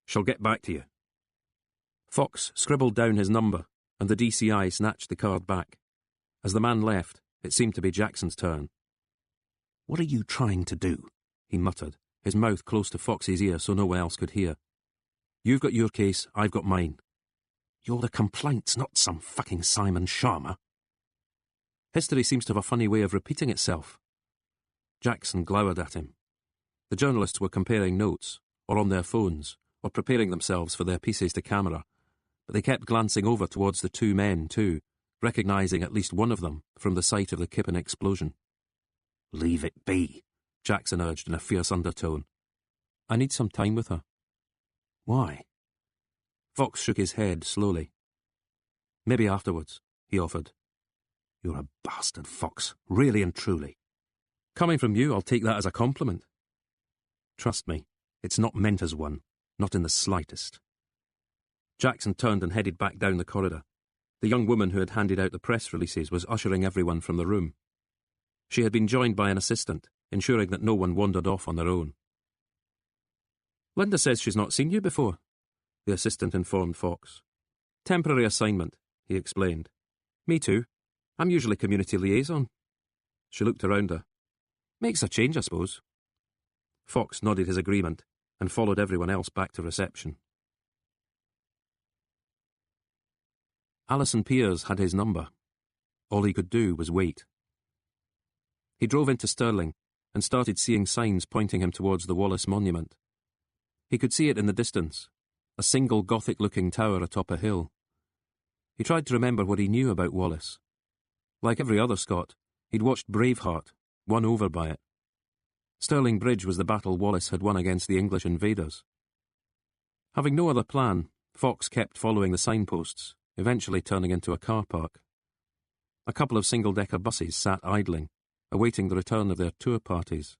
"She'll get back to you." Fox scribbled down his number, and the DCI snatched the card back. As the man left, it seemed to be Jackson's turn. "What are you trying to do?" he muttered, his mouth close to Fox's ear so no one else could hear. "You've got your case, I've got mine." "You're the complaints, not some fucking Simon Sharma." History seems to have a funny way of repeating itself. Jackson glowered at him. The journalists were comparing notes, or on their phones, or preparing themselves for their pieces to camera, but they kept glancing over towards the 2 men too, recognising at least one of them from the site of the Kippen explosion. "Leave it be," Jackson urged in a fierce undertone. "I need some time with her." "Why?" Fox shook his head slowly. "Maybe afterwards," he offered. "You're a bastard, Fox, really and truly." "Coming from you, I'll take that as a compliment." "Trust me, it's not meant as one, not in the slightest." Jackson turned and headed back down the corridor. The young woman who had handed out the press releases was ushering everyone from the room. She had been joined by an assistant, ensuring that no one wandered off on their own. Linda says she's not seen you before, the assistant informed Fox. Temporary assignment, he explained. Me too. I'm usually community liaison. She looked around her. Makes a change, I suppose. Fox nodded his agreement and followed everyone else back to reception. Alison Pearce had his number. All he could do was wait. He drove into Stirling and started seeing signs pointing him towards the Wallace Monument. He could see it in the distance, a single Gothic-looking tower atop a hill. He tried to remember what he knew about Wallace. Like every other Scot, he'd watched Braveheart, won over by it. Stirling Bridge was the battle Wallace had won against the English invaders. Having no other plan, Fox kept following the signposts, eventually turning into a car park. A couple of single-decker buses sat idling, awaiting the return of their tour parties.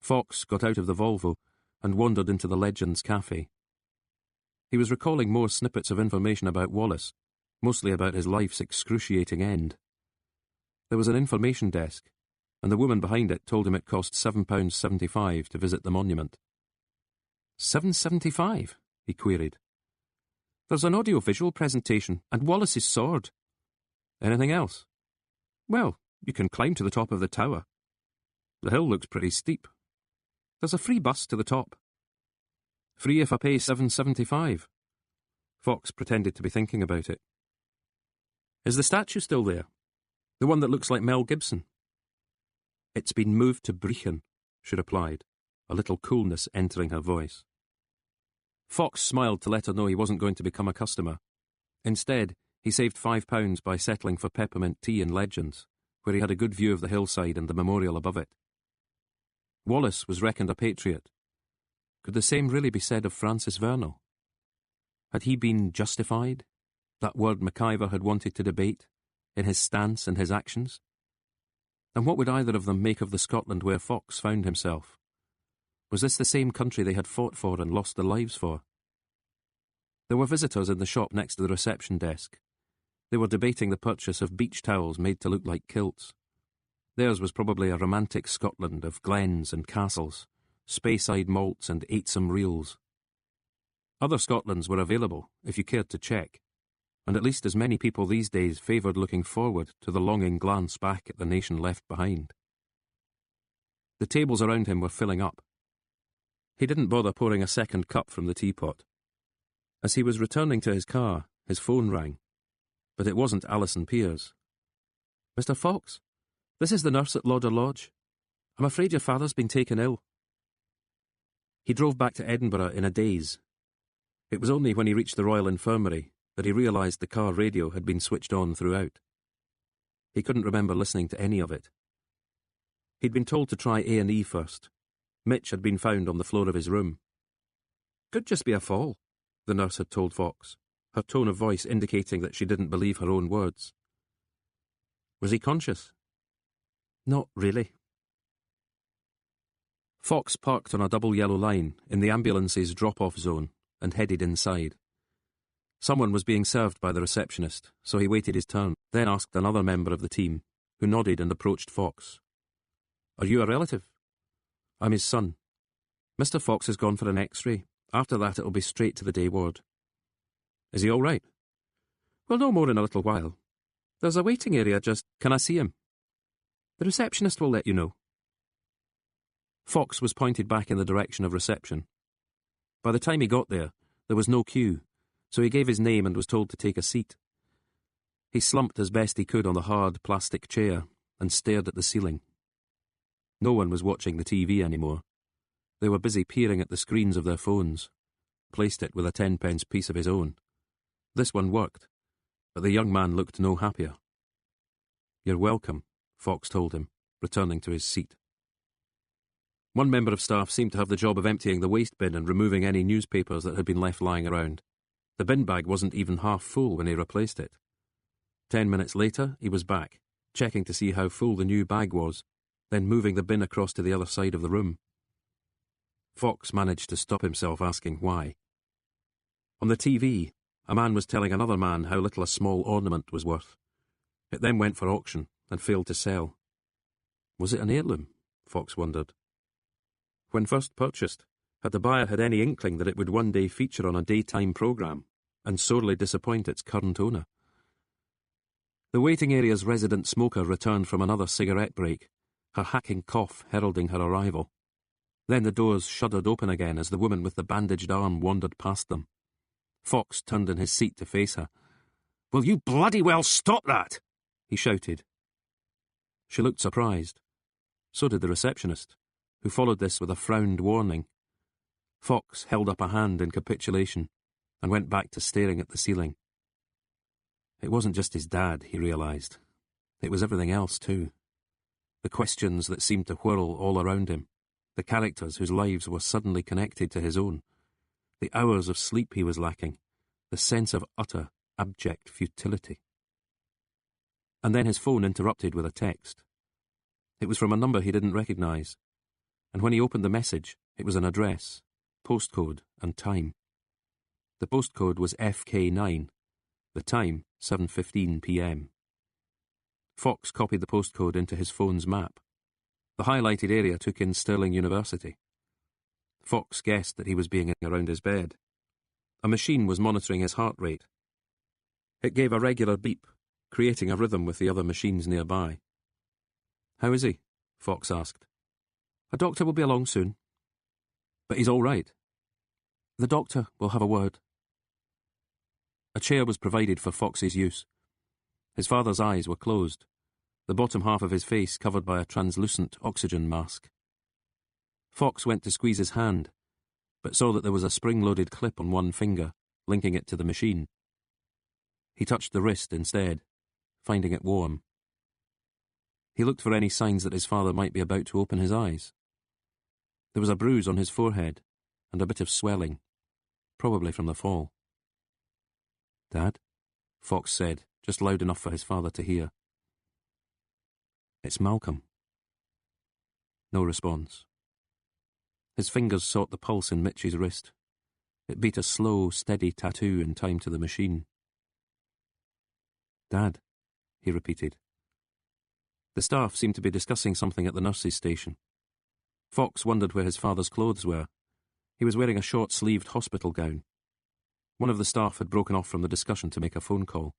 Fox got out of the Volvo and wandered into the Legends Cafe. He was recalling more snippets of information about Wallace, mostly about his life's excruciating end. There was an information desk, and the woman behind it told him it cost £7.75 to visit the monument. £7.75? He queried. There's an audio-visual presentation and Wallace's sword. Anything else? Well, you can climb to the top of the tower. The hill looks pretty steep. There's a free bus to the top. Free if I pay £7.75. Fox pretended to be thinking about it. Is the statue still there? The one that looks like Mel Gibson? It's been moved to Brechin, she replied, a little coolness entering her voice. Fox smiled to let her know he wasn't going to become a customer. Instead, he saved £5 by settling for peppermint tea in Legends, where he had a good view of the hillside and the memorial above it. Wallace was reckoned a patriot. Could the same really be said of Francis Vernal? Had he been justified, that word McIver had wanted to debate, in his stance and his actions? And what would either of them make of the Scotland where Fox found himself? Was this the same country they had fought for and lost their lives for? There were visitors in the shop next to the reception desk. They were debating the purchase of beach towels made to look like kilts. Theirs was probably a romantic Scotland of glens and castles, Speyside malts and eightsome reels. Other Scotlands were available, if you cared to check, and at least as many people these days favoured looking forward to the longing glance back at the nation left behind. The tables around him were filling up. He didn't bother pouring a second cup from the teapot. As he was returning to his car, his phone rang. But it wasn't Alison Pearce. Mr. Fox, this is the nurse at Lauder Lodge. I'm afraid your father's been taken ill. He drove back to Edinburgh in a daze. It was only when he reached the Royal Infirmary that he realised the car radio had been switched on throughout. He couldn't remember listening to any of it. He'd been told to try A&E first. Mitch had been found on the floor of his room. Could just be a fall, the nurse had told Fox, her tone of voice indicating that she didn't believe her own words. Was he conscious? Not really. Fox parked on a double yellow line in the ambulance's drop-off zone and headed inside. Someone was being served by the receptionist, so he waited his turn, then asked another member of the team, who nodded and approached Fox. Are you a relative? I'm his son. Mr. Fox has gone for an X-ray. After that it'll be straight to the day ward. Is he all right? We'll know more in a little while. There's a waiting area just... Can I see him? The receptionist will let you know. Fox was pointed back in the direction of reception. By the time he got there was no queue, so he gave his name and was told to take a seat. He slumped as best he could on the hard plastic chair and stared at the ceiling. No one was watching the TV anymore. They were busy peering at the screens of their phones. Placed it with a 10-pence piece of his own. This one worked, but the young man looked no happier. You're welcome, Fox told him, returning to his seat. One member of staff seemed to have the job of emptying the waste bin and removing any newspapers that had been left lying around. The bin bag wasn't even half full when he replaced it. 10 minutes later, he was back, checking to see how full the new bag was, then moving the bin across to the other side of the room. Fox managed to stop himself asking why. On the TV, a man was telling another man how little a small ornament was worth. It then went for auction and failed to sell. Was it an heirloom? Fox wondered. When first purchased, Had the buyer had any inkling that it would one day feature on a daytime programme and sorely disappoint its current owner? The waiting area's resident smoker returned from another cigarette break, her hacking cough heralding her arrival. Then the doors shuddered open again as the woman with the bandaged arm wandered past them. Fox turned in his seat to face her. "Will you bloody well stop that?" he shouted. She looked surprised. So did the receptionist, who followed this with a frowned warning. Fox held up a hand in capitulation and went back to staring at the ceiling. It wasn't just his dad, he realised. It was everything else, too. The questions that seemed to whirl all around him, the characters whose lives were suddenly connected to his own, the hours of sleep he was lacking, the sense of utter, abject futility. And then his phone interrupted with a text. It was from a number he didn't recognise, and when he opened the message, it was an address, postcode, and time. The postcode was FK9, the time 7:15 p.m. Fox copied the postcode into his phone's map. The highlighted area took in Stirling University. Fox guessed that he was being around his bed. A machine was monitoring his heart rate. It gave a regular beep, creating a rhythm with the other machines nearby. "How is he?" Fox asked. "A doctor will be along soon." "But he's all right." "The doctor will have a word." A chair was provided for Fox's use. His father's eyes were closed, the bottom half of his face covered by a translucent oxygen mask. Fox went to squeeze his hand, but saw that there was a spring-loaded clip on one finger, linking it to the machine. He touched the wrist instead, finding it warm. He looked for any signs that his father might be about to open his eyes. There was a bruise on his forehead, and a bit of swelling, probably from the fall. "Dad?" Fox said, just loud enough for his father to hear. "It's Malcolm." No response. His fingers sought the pulse in Mitch's wrist. It beat a slow, steady tattoo in time to the machine. "Dad," he repeated. The staff seemed to be discussing something at the nurse's station. Fox wondered where his father's clothes were. He was wearing a short-sleeved hospital gown. One of the staff had broken off from the discussion to make a phone call.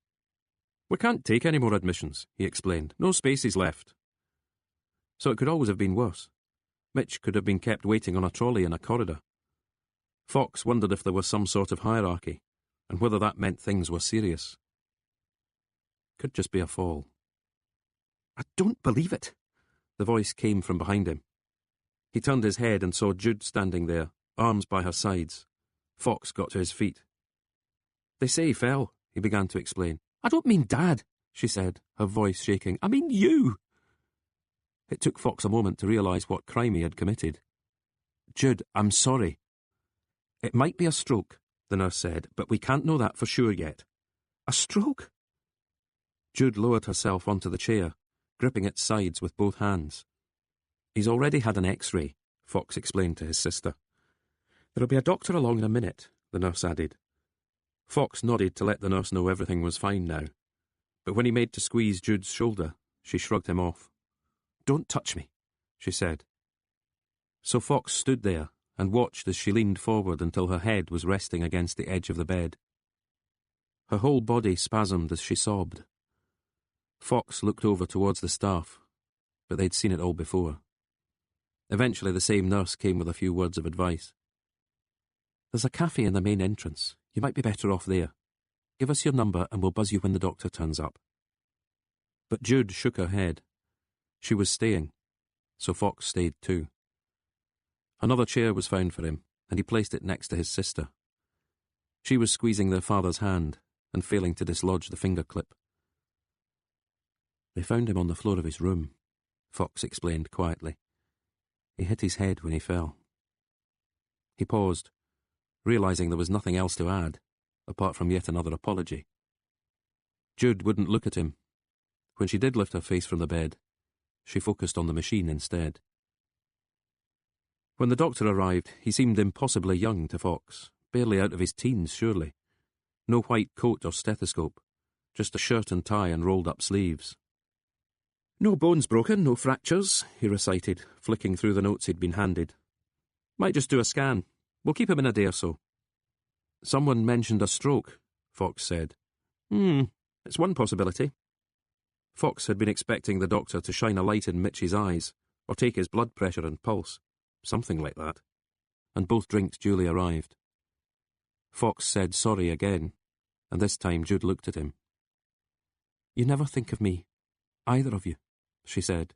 "We can't take any more admissions," he explained. "No spaces left." So it could always have been worse. Mitch could have been kept waiting on a trolley in a corridor. Fox wondered if there was some sort of hierarchy, and whether that meant things were serious. Could just be a fall. "I don't believe it." The voice came from behind him. He turned his head and saw Jude standing there, arms by her sides. Fox got to his feet. "They say he fell," he began to explain. "I don't mean Dad," she said, her voice shaking. "I mean you." It took Fox a moment to realise what crime he had committed. "Jude, I'm sorry." "It might be a stroke," the nurse said, "but we can't know that for sure yet." "A stroke?" Jude lowered herself onto the chair, gripping its sides with both hands. "He's already had an X-ray," Fox explained to his sister. "There'll be a doctor along in a minute," the nurse added. Fox nodded to let the nurse know everything was fine now, but when he made to squeeze Jude's shoulder, she shrugged him off. "Don't touch me," she said. So Fox stood there and watched as she leaned forward until her head was resting against the edge of the bed. Her whole body spasmed as she sobbed. Fox looked over towards the staff, but they'd seen it all before. Eventually the same nurse came with a few words of advice. "There's a cafe in the main entrance. You might be better off there. Give us your number and we'll buzz you when the doctor turns up." But Jude shook her head. She was staying, so Fox stayed too. Another chair was found for him, and he placed it next to his sister. She was squeezing their father's hand and failing to dislodge the finger clip. "They found him on the floor of his room," Fox explained quietly. "He hit his head when he fell." He paused, realising there was nothing else to add, apart from yet another apology. Jude wouldn't look at him. When she did lift her face from the bed, she focused on the machine instead. When the doctor arrived, he seemed impossibly young to Fox, barely out of his teens, surely. No white coat or stethoscope, just a shirt and tie and rolled-up sleeves. "No bones broken, no fractures," he recited, flicking through the notes he'd been handed. "Might just do a scan. We'll keep him in a day or so. Someone mentioned a stroke, Fox said. It's one possibility. Fox had been expecting the doctor to shine a light in Mitch's eyes, or take his blood pressure and pulse, something like that, and both drinks duly arrived. Fox said sorry again, and this time Jude looked at him. You never think of me, either of you, she said.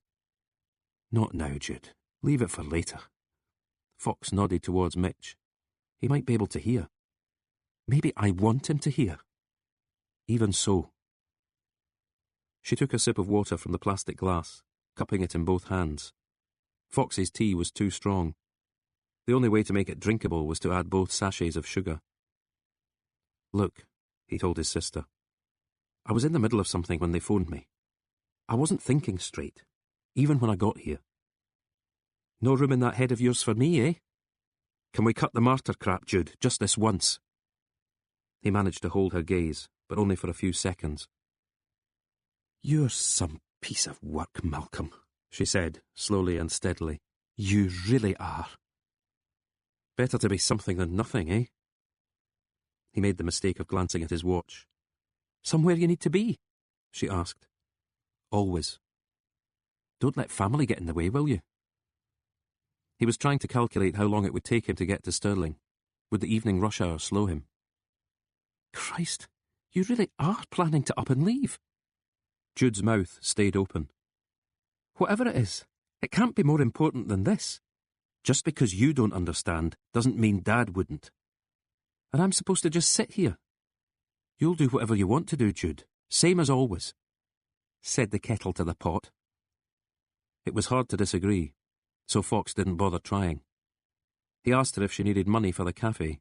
Not now, Jude. Leave it for later. Fox nodded towards Mitch. He might be able to hear. Maybe I want him to hear. Even so. She took a sip of water from the plastic glass, cupping it in both hands. Fox's tea was too strong. The only way to make it drinkable was to add both sachets of sugar. Look, he told his sister. I was in the middle of something when they phoned me. I wasn't thinking straight, even when I got here. No room in that head of yours for me, eh? Can we cut the martyr crap, Jude, just this once? He managed to hold her gaze, but only for a few seconds. You're some piece of work, Malcolm, she said, slowly and steadily. You really are. Better to be something than nothing, eh? He made the mistake of glancing at his watch. Somewhere you need to be? She asked. Always. Don't let family get in the way, will you? He was trying to calculate how long it would take him to get to Stirling. Would the evening rush hour slow him? Christ, you really are planning to up and leave. Jude's mouth stayed open. Whatever it is, it can't be more important than this. Just because you don't understand doesn't mean Dad wouldn't. And I'm supposed to just sit here. You'll do whatever you want to do, Jude, same as always, said the kettle to the pot. It was hard to disagree, so Fox didn't bother trying. He asked her if she needed money for the cafe.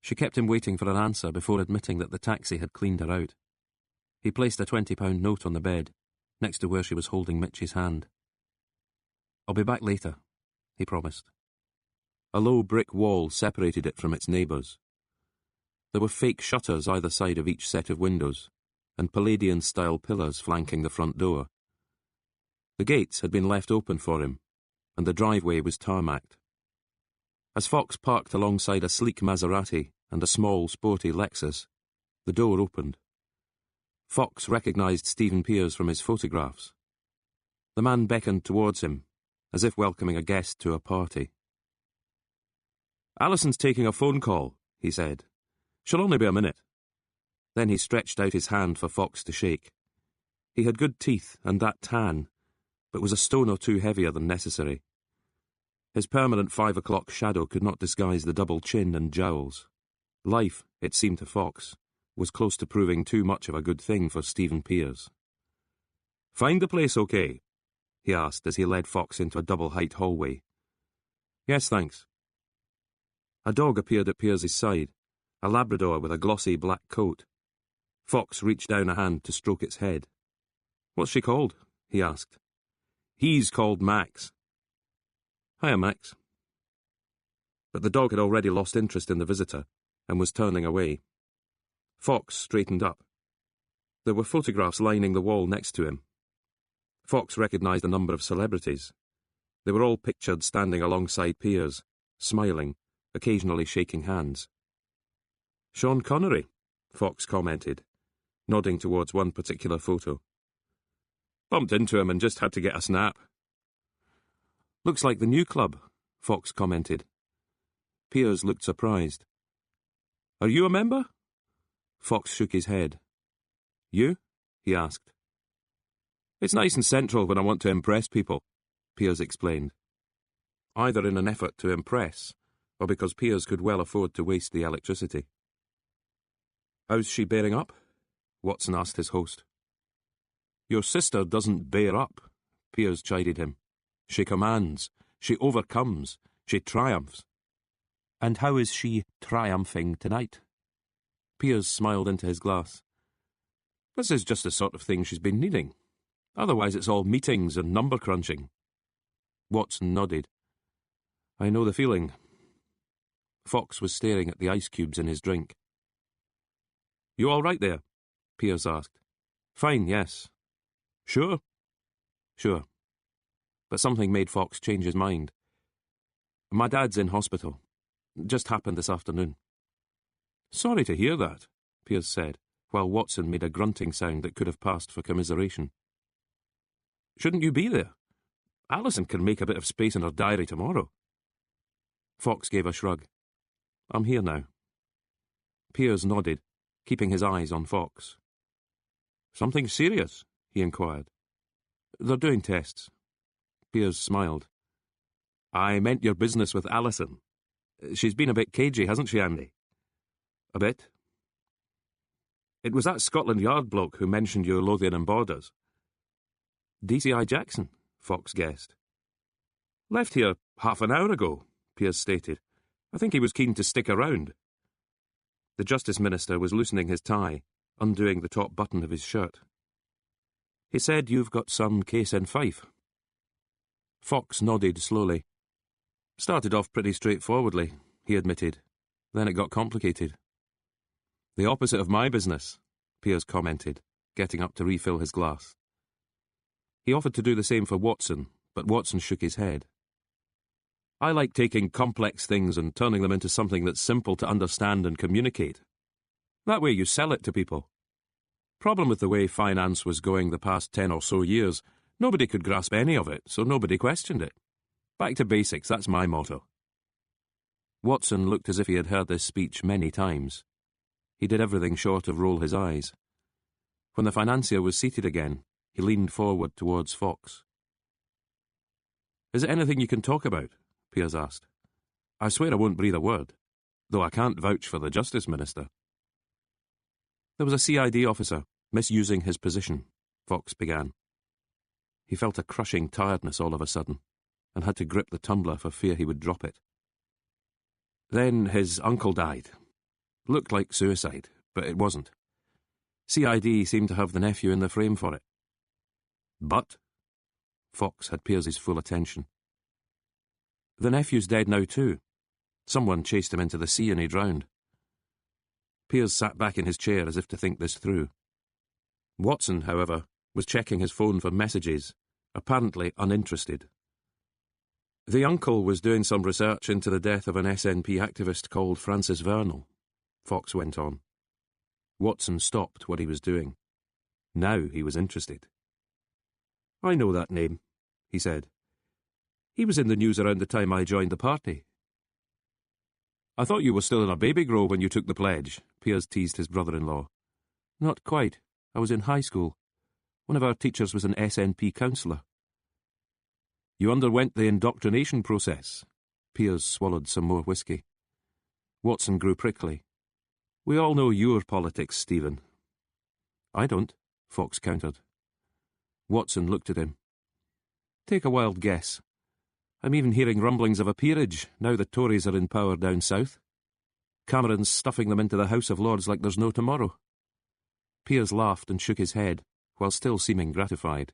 She kept him waiting for an answer before admitting that the taxi had cleaned her out. He placed a £20 note on the bed, next to where she was holding Mitch's hand. I'll be back later, he promised. A low brick wall separated it from its neighbours. There were fake shutters either side of each set of windows, and Palladian-style pillars flanking the front door. The gates had been left open for him, and the driveway was tarmacked. As Fox parked alongside a sleek Maserati and a small, sporty Lexus, the door opened. Fox recognised Stephen Pears from his photographs. The man beckoned towards him, as if welcoming a guest to a party. Alison's taking a phone call, he said. She'll only be a minute. Then he stretched out his hand for Fox to shake. He had good teeth and that tan, but was a stone or two heavier than necessary. His permanent 5 o'clock shadow could not disguise the double chin and jowls. Life, it seemed to Fox, was close to proving too much of a good thing for Stephen Pears. Find the place okay? He asked as he led Fox into a double-height hallway. Yes, thanks. A dog appeared at Pears's side, a Labrador with a glossy black coat. Fox reached down a hand to stroke its head. What's she called? He asked. He's called Max. Hiya, Max. But the dog had already lost interest in the visitor and was turning away. Fox straightened up. There were photographs lining the wall next to him. Fox recognised a number of celebrities. They were all pictured standing alongside Pears, smiling, occasionally shaking hands. Sean Connery, Fox commented, nodding towards one particular photo. Bumped into him and just had to get a snap. Looks like the new club, Fox commented. Pears looked surprised. Are you a member? Fox shook his head. You? He asked. It's nice and central when I want to impress people, Pears explained. Either in an effort to impress, or because Pears could well afford to waste the electricity. How's she bearing up? Watson asked his host. Your sister doesn't bear up, Pears chided him. She commands, she overcomes, she triumphs. And how is she triumphing tonight? Pears smiled into his glass. This is just the sort of thing she's been needing. Otherwise it's all meetings and number crunching. Watson nodded. I know the feeling. Fox was staring at the ice cubes in his drink. You all right there? Pears asked. Fine, yes. Sure? Sure. But something made Fox change his mind. My dad's in hospital. Just happened this afternoon." "Sorry to hear that," Piers said, while Watson made a grunting sound that could have passed for commiseration. "Shouldn't you be there? Alison can make a bit of space in her diary tomorrow." Fox gave a shrug. "I'm here now." Piers nodded, keeping his eyes on Fox. "Something serious?" he inquired. "They're doing tests." Piers smiled. "I meant your business with Alison. She's been a bit cagey, hasn't she, Andy?" "A bit." "It was that Scotland Yard bloke who mentioned your Lothian borders." "DCI Jackson," Fox guessed. "Left here half an hour ago," Piers stated. "I think he was keen to stick around." The Justice Minister was loosening his tie, undoing the top button of his shirt. "He said you've got some case in Fife." Fox nodded slowly. "Started off pretty straightforwardly," he admitted. "Then it got complicated." "The opposite of my business," Piers commented, getting up to refill his glass. He offered to do the same for Watson, but Watson shook his head. "I like taking complex things and turning them into something that's simple to understand and communicate. That way you sell it to people. Problem with the way finance was going the past 10 or so years, nobody could grasp any of it, so nobody questioned it. Back to basics, that's my motto." Watson looked as if he had heard this speech many times. He did everything short of roll his eyes. When the financier was seated again, he leaned forward towards Fox. "Is it anything you can talk about?" Piers asked. "I swear I won't breathe a word, though I can't vouch for the Justice Minister." "There was a CID officer misusing his position," Fox began. He felt a crushing tiredness all of a sudden, and had to grip the tumbler for fear he would drop it. "Then his uncle died. Looked like suicide, but it wasn't. CID seemed to have the nephew in the frame for it." "But?" Fox had Piers's full attention. "The nephew's dead now too. Someone chased him into the sea and he drowned." Piers sat back in his chair as if to think this through. Watson, however, was checking his phone for messages, apparently uninterested. "The uncle was doing some research into the death of an SNP activist called Francis Vernal," Fox went on. Watson stopped what he was doing. Now he was interested. "I know that name," he said. "He was in the news around the time I joined the party." "I thought you were still in a baby grow when you took the pledge," Piers teased his brother-in-law. "Not quite. I was in high school. One of our teachers was an SNP counsellor." "You underwent the indoctrination process." Piers swallowed some more whiskey. Watson grew prickly. "We all know your politics, Stephen." "I don't," Fox countered. Watson looked at him. "Take a wild guess. I'm even hearing rumblings of a peerage, now the Tories are in power down south. Cameron's stuffing them into the House of Lords like there's no tomorrow." Piers laughed and shook his head, while still seeming gratified.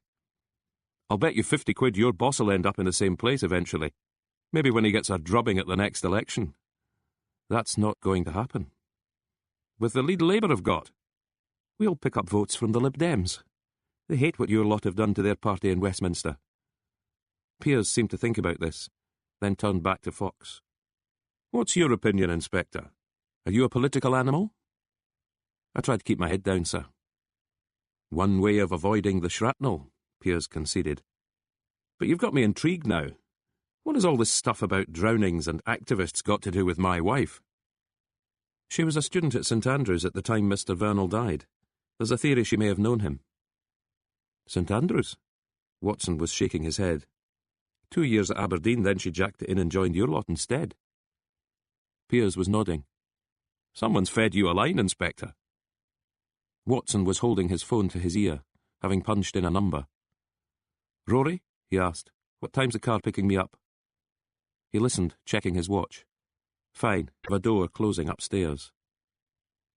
"I'll bet you 50 quid your boss will end up in the same place eventually. Maybe when he gets a drubbing at the next election." "That's not going to happen." "With the lead Labour have got." "We'll pick up votes from the Lib Dems. They hate what your lot have done to their party in Westminster." Piers seemed to think about this, then turned back to Fox. "What's your opinion, Inspector? Are you a political animal?" "I tried to keep my head down, sir." "One way of avoiding the shrapnel," Piers conceded. "But you've got me intrigued now. What has all this stuff about drownings and activists got to do with my wife?" "She was a student at St Andrews at the time Mr Vernal died. There's a theory she may have known him." "St Andrews?" Watson was shaking his head. 2 years at Aberdeen, then she jacked it in and joined your lot instead." Piers was nodding. "Someone's fed you a line, Inspector." Watson was holding his phone to his ear, having punched in a number. "Rory?" he asked. "What time's the car picking me up?" He listened, checking his watch. "Fine, have a door closing upstairs."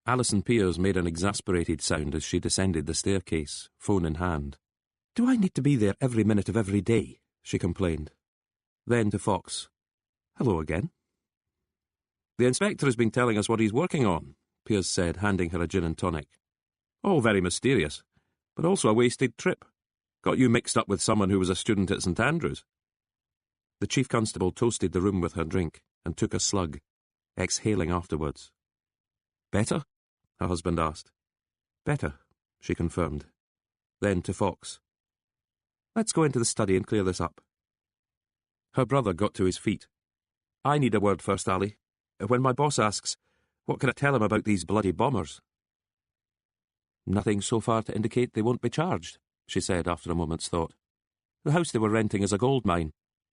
Alison Piers made an exasperated sound as she descended the staircase, phone in hand. "Do I need to be there every minute of every day?" she complained. Then to Fox. "Hello again." "The inspector has been telling us what he's working on," Piers said, handing her a gin and tonic. "All very mysterious, but also a wasted trip. Got you mixed up with someone who was a student at St Andrews." The chief constable toasted the room with her drink and took a slug. exhaling afterwards. "Better?" her husband asked. "Better," she confirmed. Then to Fox. "Let's go into the study and clear this up." Her brother got to his feet. "I need a word first, Ali. When my boss asks, what can I tell him about these bloody bombers?" "Nothing so far to indicate they won't be charged," she said after a moment's thought. "The house they were renting is a gold mine.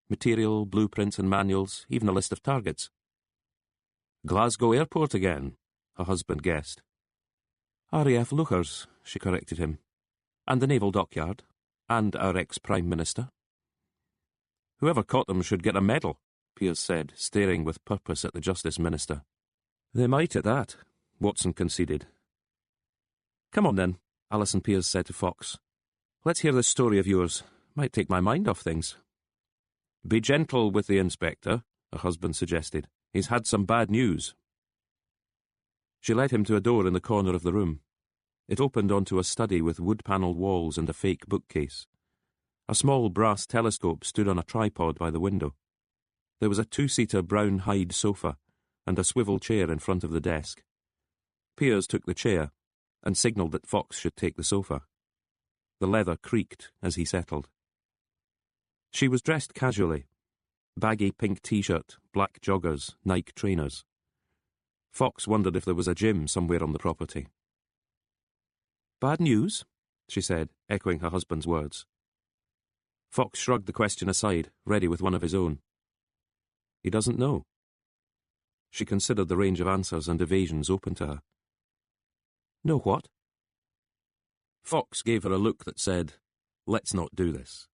Material, blueprints and manuals, even a list of targets." "Glasgow Airport again," her husband guessed. "RAF Lookers," she corrected him. "And the Naval Dockyard. And our ex-Prime Minister." "Whoever caught them should get a medal," Piers said, staring with purpose at the Justice Minister. "They might at that," Watson conceded. "Come on then," Alison Piers said to Fox. "Let's hear this story of yours. Might take my mind off things." "Be gentle with the inspector," her husband suggested. "He's had some bad news." She led him to a door in the corner of the room. It opened onto a study with wood-panelled walls and a fake bookcase. A small brass telescope stood on a tripod by the window. There was a two-seater brown hide sofa and a swivel chair in front of the desk. Piers took the chair and signalled that Fox should take the sofa. The leather creaked as he settled. She was dressed casually. Baggy pink t-shirt, black joggers, Nike trainers. Fox wondered if there was a gym somewhere on the property. "Bad news?" she said, echoing her husband's words. Fox shrugged the question aside, ready with one of his own. He doesn't know. She considered the range of answers and evasions open to her. "Know what?" Fox gave her a look that said, "Let's not do this."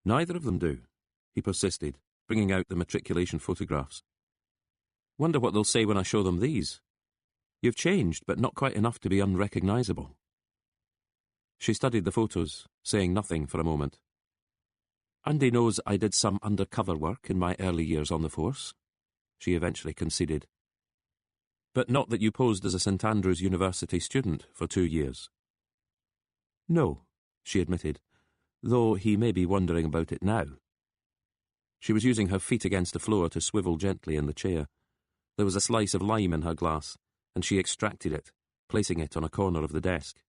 "Neither of them do," he persisted, bringing out the matriculation photographs. "Wonder what they'll say when I show them these. You've changed, but not quite enough to be unrecognisable." She studied the photos, saying nothing for a moment. "Andy knows I did some undercover work in my early years on the force," she eventually conceded. "But not that you posed as a St Andrews University student for 2 years." "No," she admitted, "though he may be wondering about it now." She was using her feet against the floor to swivel gently in the chair. There was a slice of lime in her glass, and she extracted it, placing it on a corner of the desk.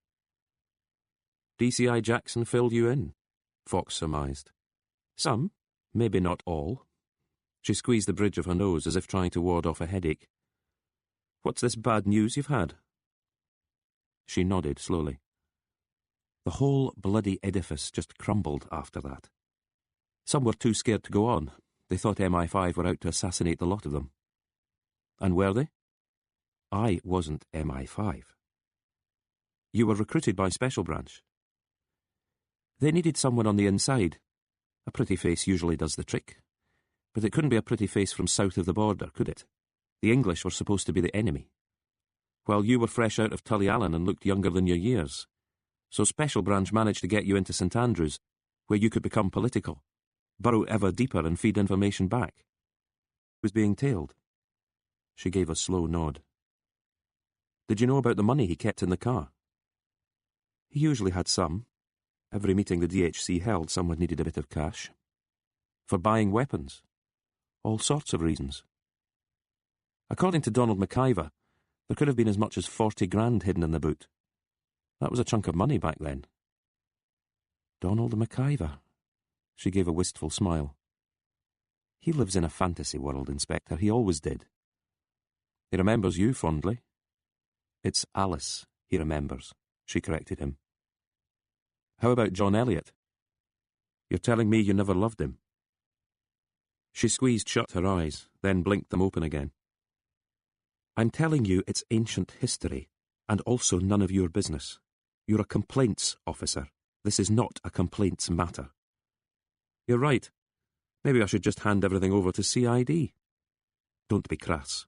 "DCI Jackson filled you in," Fox surmised. "Some, maybe not all." She squeezed the bridge of her nose as if trying to ward off a headache. "What's this bad news you've had?" She nodded slowly. The whole bloody edifice just crumbled after that. Some were too scared to go on. They thought MI5 were out to assassinate the lot of them. And were they? I wasn't MI5. You were recruited by Special Branch. They needed someone on the inside. A pretty face usually does the trick. But it couldn't be a pretty face from south of the border, could it? The English were supposed to be the enemy. While you were fresh out of Tullyallen and looked younger than your years. So Special Branch managed to get you into St Andrews, where you could become political, burrow ever deeper and feed information back. He was being tailed. She gave a slow nod. Did you know about the money he kept in the car? He usually had some. Every meeting the DHC held, someone needed a bit of cash. For buying weapons. All sorts of reasons. According to Donald McIver, there could have been as much as 40 grand hidden in the boot. That was a chunk of money back then. Donald McIver. She gave a wistful smile. He lives in a fantasy world, Inspector. He always did. He remembers you fondly. It's Alice he remembers, she corrected him. How about John Elliot? You're telling me you never loved him? She squeezed shut her eyes, then blinked them open again. I'm telling you it's ancient history, and also none of your business. You're a complaints officer. This is not a complaints matter. You're right. Maybe I should just hand everything over to CID. Don't be crass.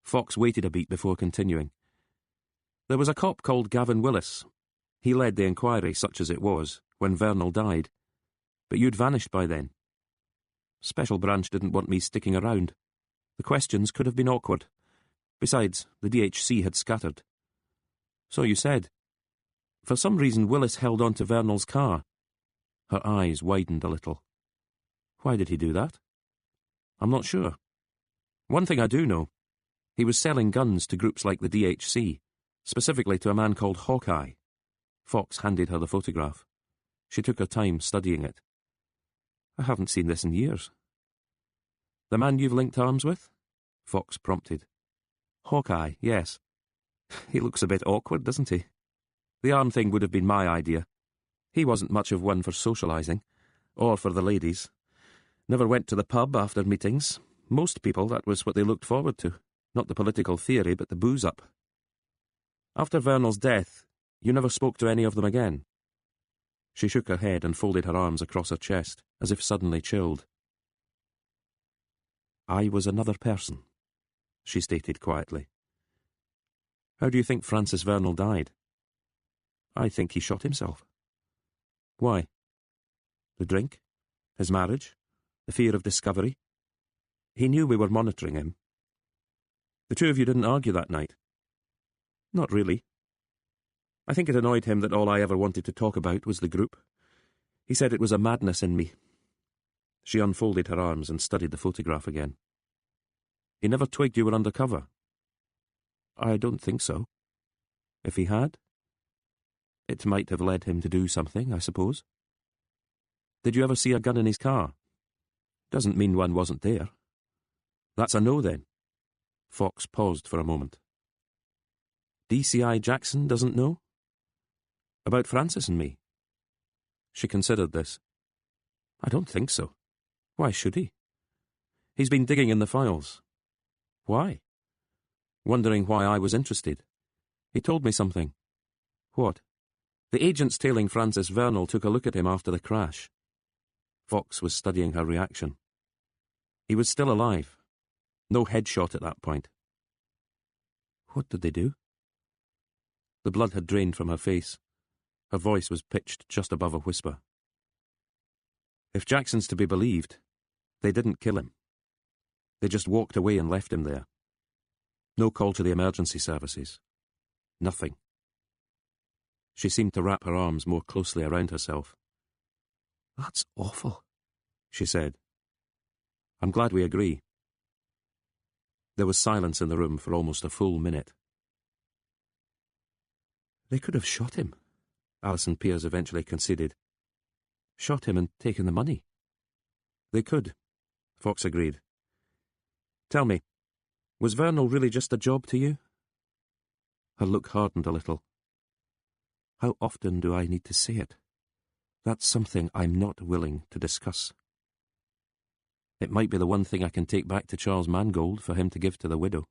Fox waited a beat before continuing. There was a cop called Gavin Willis. He led the inquiry, such as it was, when Vernal died. But you'd vanished by then. Special Branch didn't want me sticking around. The questions could have been awkward. Besides, the DHC had scattered. So you said. For some reason, Willis held on to Vernal's car. Her eyes widened a little. Why did he do that? I'm not sure. One thing I do know. He was selling guns to groups like the DHC, specifically to a man called Hawkeye. Fox handed her the photograph. She took her time studying it. I haven't seen this in years. The man you've linked arms with? Fox prompted. Hawkeye, yes. He looks a bit awkward, doesn't he? The arm thing would have been my idea. He wasn't much of one for socialising, or for the ladies. Never went to the pub after meetings. Most people, that was what they looked forward to. Not the political theory, but the booze-up. After Vernal's death, you never spoke to any of them again? She shook her head and folded her arms across her chest, as if suddenly chilled. I was another person, she stated quietly. How do you think Francis Vernal died? I think he shot himself. Why? The drink? His marriage? The fear of discovery? He knew we were monitoring him. The two of you didn't argue that night? Not really. I think it annoyed him that all I ever wanted to talk about was the group. He said it was a madness in me. She unfolded her arms and studied the photograph again. He never twigged you were undercover? I don't think so. If he had? It might have led him to do something, I suppose. Did you ever see a gun in his car? Doesn't mean one wasn't there. That's a no, then. Fox paused for a moment. DCI Jackson doesn't know? About Francis and me? She considered this. I don't think so. Why should he? He's been digging in the files. Why? Wondering why I was interested. He told me something. What? The agents tailing Francis Vernal took a look at him after the crash. Fox was studying her reaction. He was still alive. No headshot at that point. What did they do? The blood had drained from her face. Her voice was pitched just above a whisper. If Jackson's to be believed, they didn't kill him. They just walked away and left him there. No call to the emergency services. Nothing. She seemed to wrap her arms more closely around herself. That's awful, she said. I'm glad we agree. There was silence in the room for almost a full minute. They could have shot him, Alison Pearce eventually conceded. Shot him and taken the money. They could, Fox agreed. Tell me, was Vernal really just a job to you? Her look hardened a little. How often do I need to say it? That's something I'm not willing to discuss. It might be the one thing I can take back to Charles Mangold for him to give to the widow.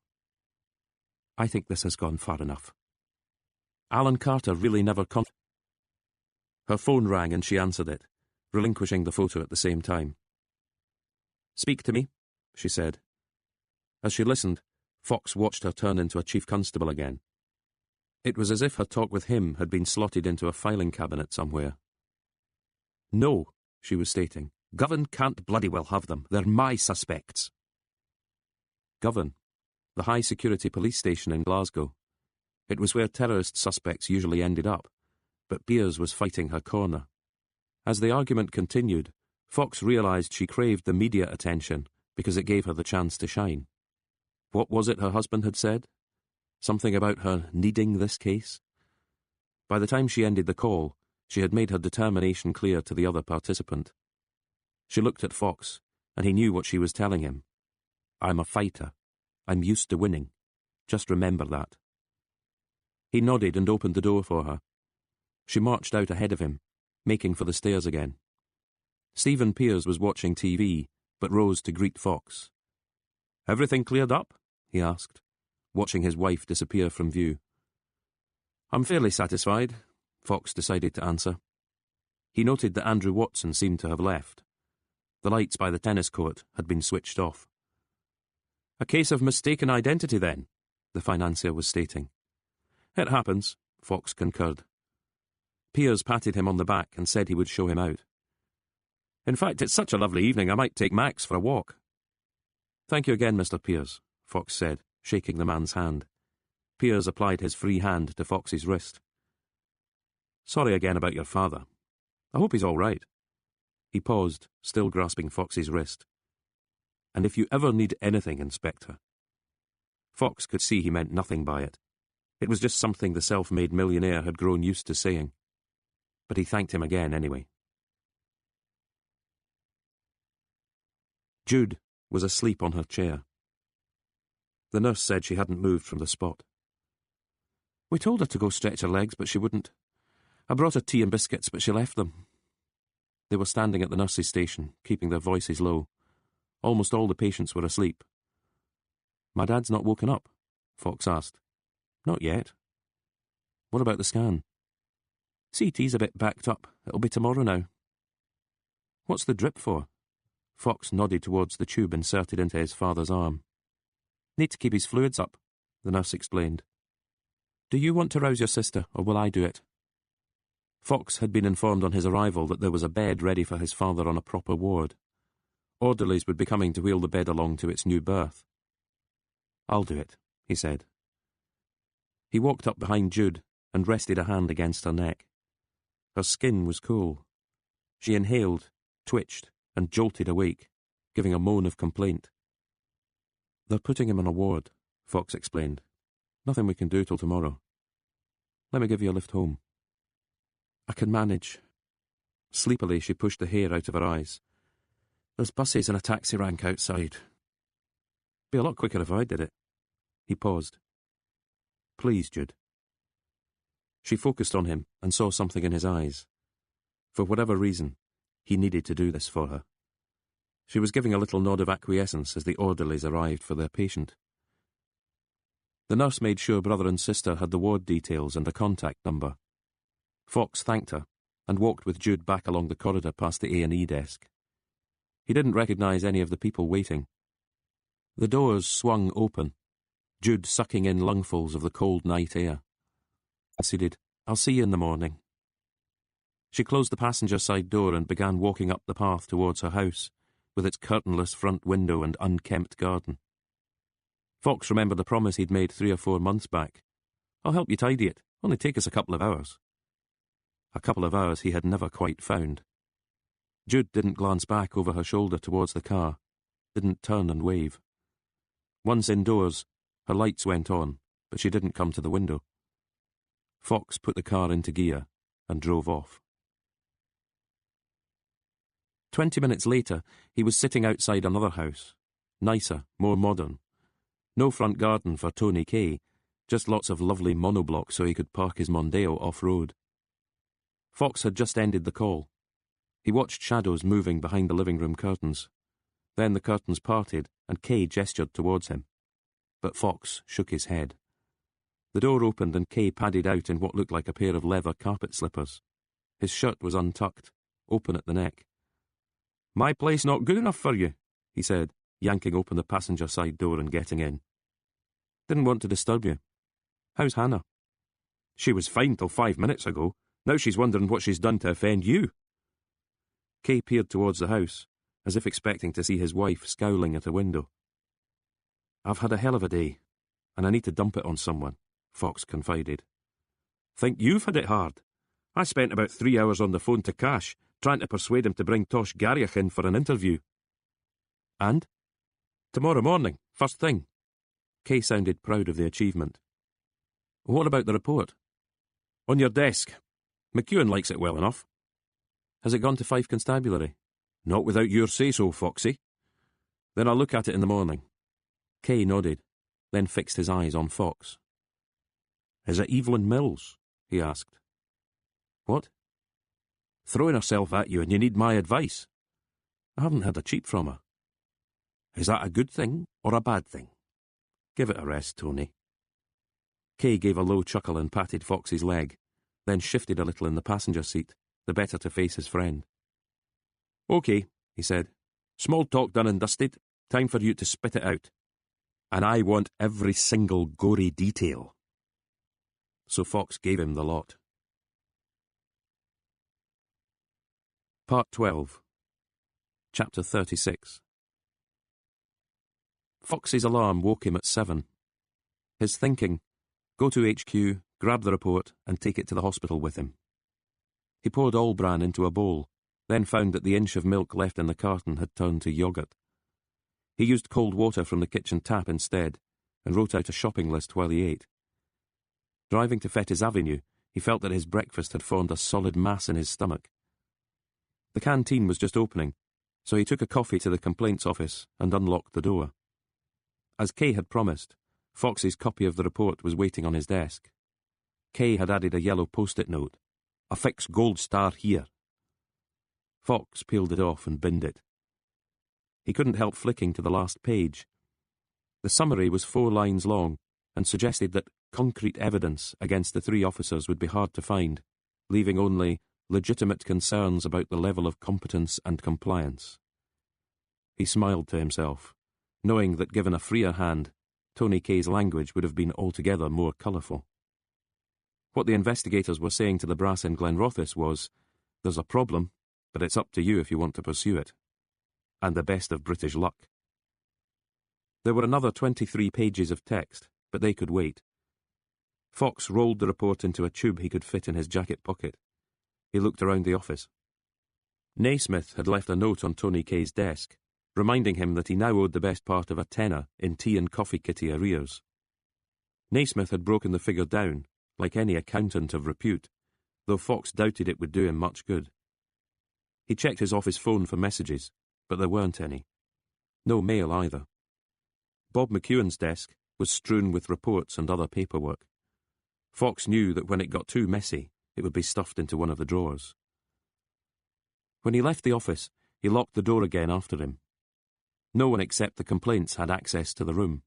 I think this has gone far enough. Alan Carter really never Her phone rang and she answered it, relinquishing the photo at the same time. Speak to me, she said. As she listened, Fox watched her turn into a chief constable again. It was as if her talk with him had been slotted into a filing cabinet somewhere. No, she was stating. Govan can't bloody well have them. They're my suspects. Govan, the high-security police station in Glasgow. It was where terrorist suspects usually ended up, but Pearce was fighting her corner. As the argument continued, Fox realised she craved the media attention because it gave her the chance to shine. What was it her husband had said? Something about her needing this case? By the time she ended the call, she had made her determination clear to the other participant. She looked at Fox, and he knew what she was telling him. I'm a fighter. I'm used to winning. Just remember that. He nodded and opened the door for her. She marched out ahead of him, making for the stairs again. Stephen Pearce was watching TV, but rose to greet Fox. Everything cleared up? He asked, watching his wife disappear from view. I'm fairly satisfied, Fox decided to answer. He noted that Andrew Watson seemed to have left. The lights by the tennis court had been switched off. A case of mistaken identity, then, the financier was stating. It happens, Fox concurred. Pearce patted him on the back and said he would show him out. In fact, it's such a lovely evening I might take Max for a walk. Thank you again, Mr. Pearce, Fox said, shaking the man's hand. Pearce applied his free hand to Fox's wrist. Sorry again about your father. I hope he's all right. He paused, still grasping Fox's wrist. And if you ever need anything, Inspector. Fox could see he meant nothing by it. It was just something the self-made millionaire had grown used to saying. But he thanked him again anyway. Jude was asleep on her chair. The nurse said she hadn't moved from the spot. We told her to go stretch her legs, but she wouldn't. I brought her tea and biscuits, but she left them. They were standing at the nurse's station, keeping their voices low. Almost all the patients were asleep. My dad's not woken up? Fox asked. Not yet. What about the scan? CT's a bit backed up. It'll be tomorrow now. What's the drip for? Fox nodded towards the tube inserted into his father's arm. Need to keep his fluids up, the nurse explained. Do you want to rouse your sister, or will I do it? Fox had been informed on his arrival that there was a bed ready for his father on a proper ward. Orderlies would be coming to wheel the bed along to its new berth. I'll do it, he said. He walked up behind Jude and rested a hand against her neck. Her skin was cool. She inhaled, twitched, and jolted awake, giving a moan of complaint. They're putting him on a ward, Fox explained. Nothing we can do till tomorrow. Let me give you a lift home. I can manage. Sleepily, she pushed the hair out of her eyes. There's buses and a taxi rank outside. Be a lot quicker if I did it. He paused. Please, Jude. She focused on him and saw something in his eyes. For whatever reason, he needed to do this for her. She was giving a little nod of acquiescence as the orderlies arrived for their patient. The nurse made sure brother and sister had the ward details and a contact number. Fox thanked her and walked with Jude back along the corridor past the A&E desk. He didn't recognise any of the people waiting. The doors swung open, Jude sucking in lungfuls of the cold night air. I said, I'll see you in the morning. She closed the passenger side door and began walking up the path towards her house, with its curtainless front window and unkempt garden. Fox remembered a promise he'd made 3 or 4 months back. I'll help you tidy it, only take us a couple of hours. A couple of hours he had never quite found. Jude didn't glance back over her shoulder towards the car, didn't turn and wave. Once indoors, her lights went on, but she didn't come to the window. Fox put the car into gear and drove off. 20 minutes later, he was sitting outside another house. Nicer, more modern. No front garden for Tony Kay, just lots of lovely monoblocks so he could park his Mondeo off-road. Fox had just ended the call. He watched shadows moving behind the living room curtains. Then the curtains parted and Kay gestured towards him. But Fox shook his head. The door opened and Kay padded out in what looked like a pair of leather carpet slippers. His shirt was untucked, open at the neck. My place not good enough for you, he said, yanking open the passenger side door and getting in. Didn't want to disturb you. How's Hannah? She was fine till 5 minutes ago. Now she's wondering what she's done to offend you. Kay peered towards the house, as if expecting to see his wife scowling at a window. I've had a hell of a day, and I need to dump it on someone, Fox confided. Think you've had it hard? I spent about 3 hours on the phone to Cash, trying to persuade him to bring Tosh Garriach in for an interview. And? Tomorrow morning, first thing. Kay sounded proud of the achievement. What about the report? On your desk. McEwen likes it well enough. Has it gone to Fife Constabulary? Not without your say-so, Foxy. Then I'll look at it in the morning. Kay nodded, then fixed his eyes on Fox. Is it Evelyn Mills? He asked. What? Throwing herself at you and you need my advice. I haven't had a cheep from her. Is that a good thing or a bad thing? Give it a rest, Tony. Kay gave a low chuckle and patted Fox's leg, then shifted a little in the passenger seat, the better to face his friend. OK, he said. Small talk done and dusted. Time for you to spit it out. And I want every single gory detail. So Fox gave him the lot. Part 12. Chapter 36. Fox's alarm woke him at 7. His thinking, go to HQ, grab the report, and take it to the hospital with him. He poured all bran into a bowl, then found that the inch of milk left in the carton had turned to yoghurt. He used cold water from the kitchen tap instead, and wrote out a shopping list while he ate. Driving to Fettes Avenue, he felt that his breakfast had formed a solid mass in his stomach. The canteen was just opening, so he took a coffee to the complaints office and unlocked the door. As Kay had promised, Fox's copy of the report was waiting on his desk. Kay had added a yellow post-it note. "Affix gold star here." Fox peeled it off and binned it. He couldn't help flicking to the last page. The summary was 4 lines long and suggested that concrete evidence against the 3 officers would be hard to find, leaving only legitimate concerns about the level of competence and compliance. He smiled to himself, knowing that given a freer hand, Tony Kay's language would have been altogether more colourful. What the investigators were saying to the brass in Glenrothes was, "There's a problem, but it's up to you if you want to pursue it." And the best of British luck. There were another 23 pages of text, but they could wait. Fox rolled the report into a tube he could fit in his jacket pocket. He looked around the office. Naismith had left a note on Tony Kay's desk, reminding him that he now owed the best part of a tenner in tea and coffee kitty arrears. Naismith had broken the figure down, like any accountant of repute, though Fox doubted it would do him much good. He checked his office phone for messages, but there weren't any. No mail either. Bob McEwen's desk was strewn with reports and other paperwork. Fox knew that when it got too messy, it would be stuffed into one of the drawers. When he left the office, he locked the door again after him. No one except the complaints had access to the room,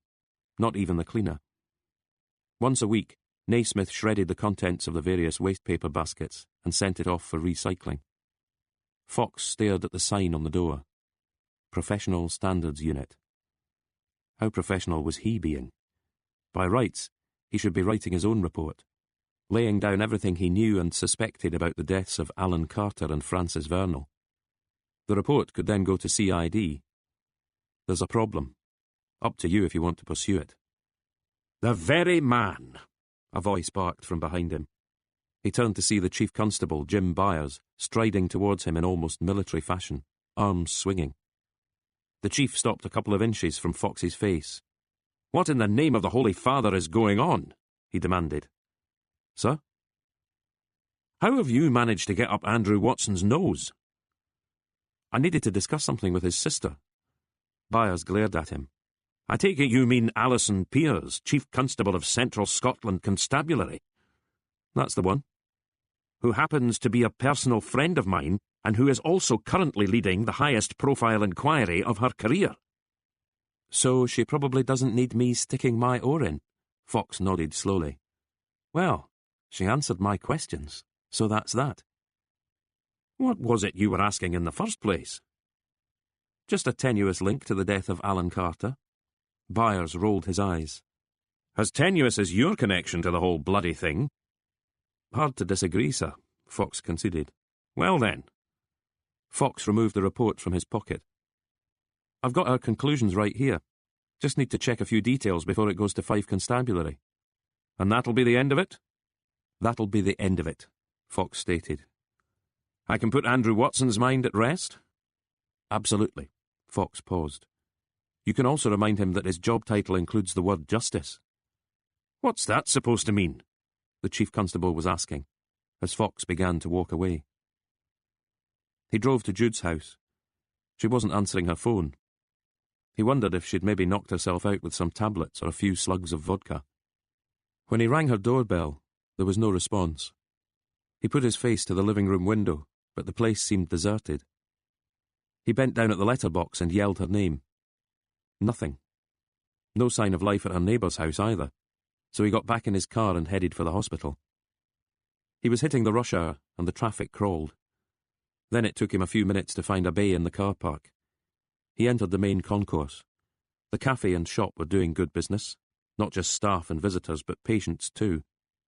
not even the cleaner. Once a week, Naismith shredded the contents of the various waste paper baskets and sent it off for recycling. Fox stared at the sign on the door. Professional Standards Unit. How professional was he being? By rights, he should be writing his own report, laying down everything he knew and suspected about the deaths of Alan Carter and Francis Vernal. The report could then go to CID. There's a problem. Up to you if you want to pursue it. "The very man!" a voice barked from behind him. He turned to see the Chief Constable, Jim Byers, striding towards him in almost military fashion, arms swinging. The Chief stopped a couple of inches from Fox's face. "What in the name of the Holy Father is going on?" he demanded. "Sir?" "How have you managed to get up Andrew Watson's nose?" "I needed to discuss something with his sister." Byers glared at him. "I take it you mean Alison Pears, Chief Constable of Central Scotland Constabulary?" "That's the one." "Who happens to be a personal friend of mine, and who is also currently leading the highest-profile inquiry of her career." "So she probably doesn't need me sticking my oar in?" Fox nodded slowly. "Well, she answered my questions, so that's that." "What was it you were asking in the first place?" "Just a tenuous link to the death of Alan Carter." Byers rolled his eyes. "As tenuous as your connection to the whole bloody thing?" "Hard to disagree, sir," Fox conceded. "Well then." Fox removed the report from his pocket. "I've got our conclusions right here. Just need to check a few details before it goes to Fife Constabulary." "And that'll be the end of it?" "That'll be the end of it," Fox stated. "I can put Andrew Watson's mind at rest?" "Absolutely." Fox paused. "You can also remind him that his job title includes the word justice." "What's that supposed to mean?" the Chief Constable was asking, as Fox began to walk away. He drove to Jude's house. She wasn't answering her phone. He wondered if she'd maybe knocked herself out with some tablets or a few slugs of vodka. When he rang her doorbell, there was no response. He put his face to the living room window, but the place seemed deserted. He bent down at the letterbox and yelled her name. Nothing. No sign of life at her neighbour's house either, so he got back in his car and headed for the hospital. He was hitting the rush hour, and the traffic crawled. Then it took him a few minutes to find a bay in the car park. He entered the main concourse. The cafe and shop were doing good business, not just staff and visitors, but patients too,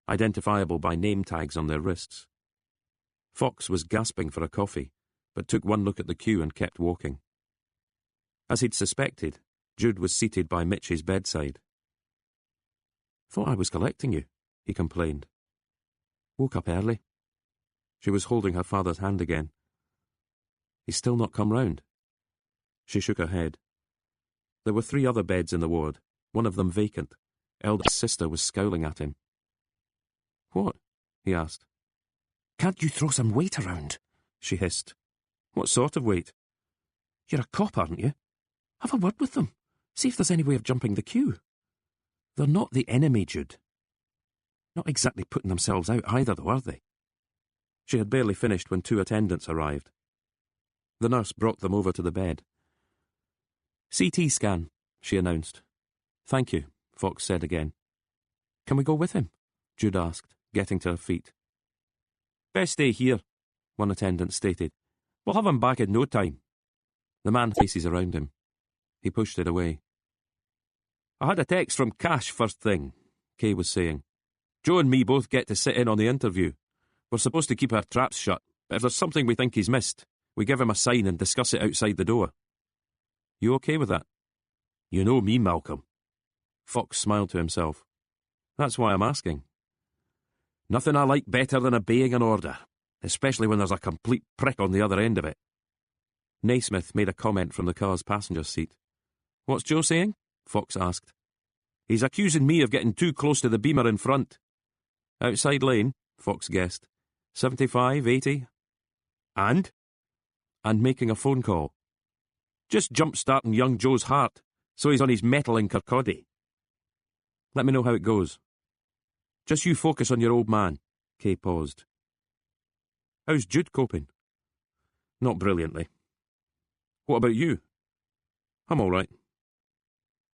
identifiable by name tags on their wrists. Fox was gasping for a coffee, but took one look at the queue and kept walking. As he'd suspected, Jude was seated by Mitch's bedside. "Thought I was collecting you," he complained. "Woke up early." She was holding her father's hand again. "He's still not come round?" She shook her head. There were 3 other beds in the ward, one of them vacant. Eldest sister was scowling at him. "What?" he asked. "Can't you throw some weight around?" she hissed. "What sort of weight?" "You're a cop, aren't you? Have a word with them. See if there's any way of jumping the queue. They're not the enemy, Jude. Not exactly putting themselves out either, though, are they?" She had barely finished when 2 attendants arrived. The nurse brought them over to the bed. "CT scan," she announced. "Thank you," Fox said again. "Can we go with him?" Jude asked, getting to her feet. "Best stay here," one attendant stated. "We'll have him back in no time." The man faces around him. He pushed it away. "I had a text from Cash first thing," Kay was saying. "Joe and me both get to sit in on the interview. We're supposed to keep our traps shut, but if there's something we think he's missed, we give him a sign and discuss it outside the door. You okay with that?" "You know me, Malcolm." Fox smiled to himself. "That's why I'm asking." "Nothing I like better than obeying an order, especially when there's a complete prick on the other end of it." Naismith made a comment from the car's passenger seat. "What's Joe saying?" Fox asked. "He's accusing me of getting too close to the beamer in front." "Outside lane," Fox guessed. 75, 80. And Making a phone call. just jump-starting young Joe's heart, so he's on his mettle in Kirkcaldy. "Let me know how it goes." Just you focus on your old man." Kay paused. "How's Jude coping?" "Not brilliantly." "What about you?" "I'm all right."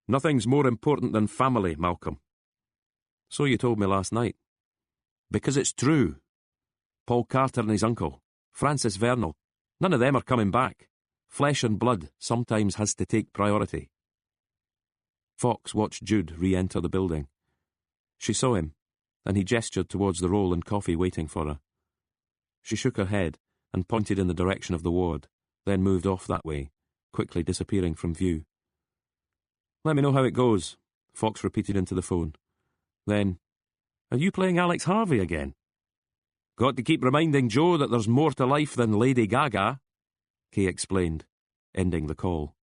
"Nothing's more important than family, Malcolm." "So you told me last night." "Because it's true. Paul Carter and his uncle, Francis Vernal, none of them are coming back. Flesh and blood sometimes has to take priority." Fox watched Jude re-enter the building. She saw him, and he gestured towards the roll and coffee waiting for her. She shook her head and pointed in the direction of the ward, then moved off that way, quickly disappearing from view. "Let me know how it goes," Fox repeated into the phone. Then, "Are you playing Alex Harvey again?" "Got to keep reminding Joe that there's more to life than Lady Gaga," Kay explained, ending the call.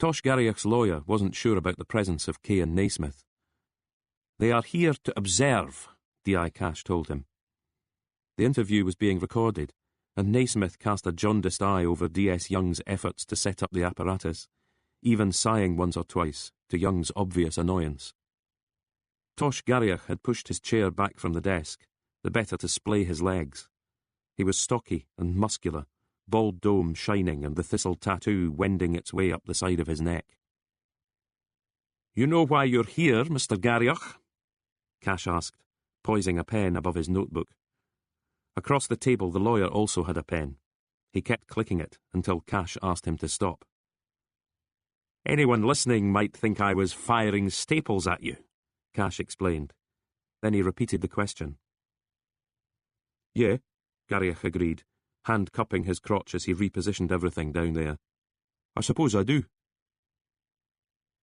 Tosh Garriach's lawyer wasn't sure about the presence of Kay and Naismith. "They are here to observe," D.I. Cash told him. The interview was being recorded, and Naismith cast a jaundiced eye over D.S. Young's efforts to set up the apparatus, even sighing once or twice, to Young's obvious annoyance. Tosh Garriach had pushed his chair back from the desk, the better to splay his legs. He was stocky and muscular, bald dome shining and the thistle tattoo wending its way up the side of his neck. "You know why you're here, Mr. Garriach?" Cash asked, poising a pen above his notebook. Across the table the lawyer also had a pen. He kept clicking it until Cash asked him to stop. "Anyone listening might think I was firing staples at you," Cash explained. Then he repeated the question. "Yeah," Garriach agreed, hand cupping his crotch as he repositioned everything down there. "I suppose I do."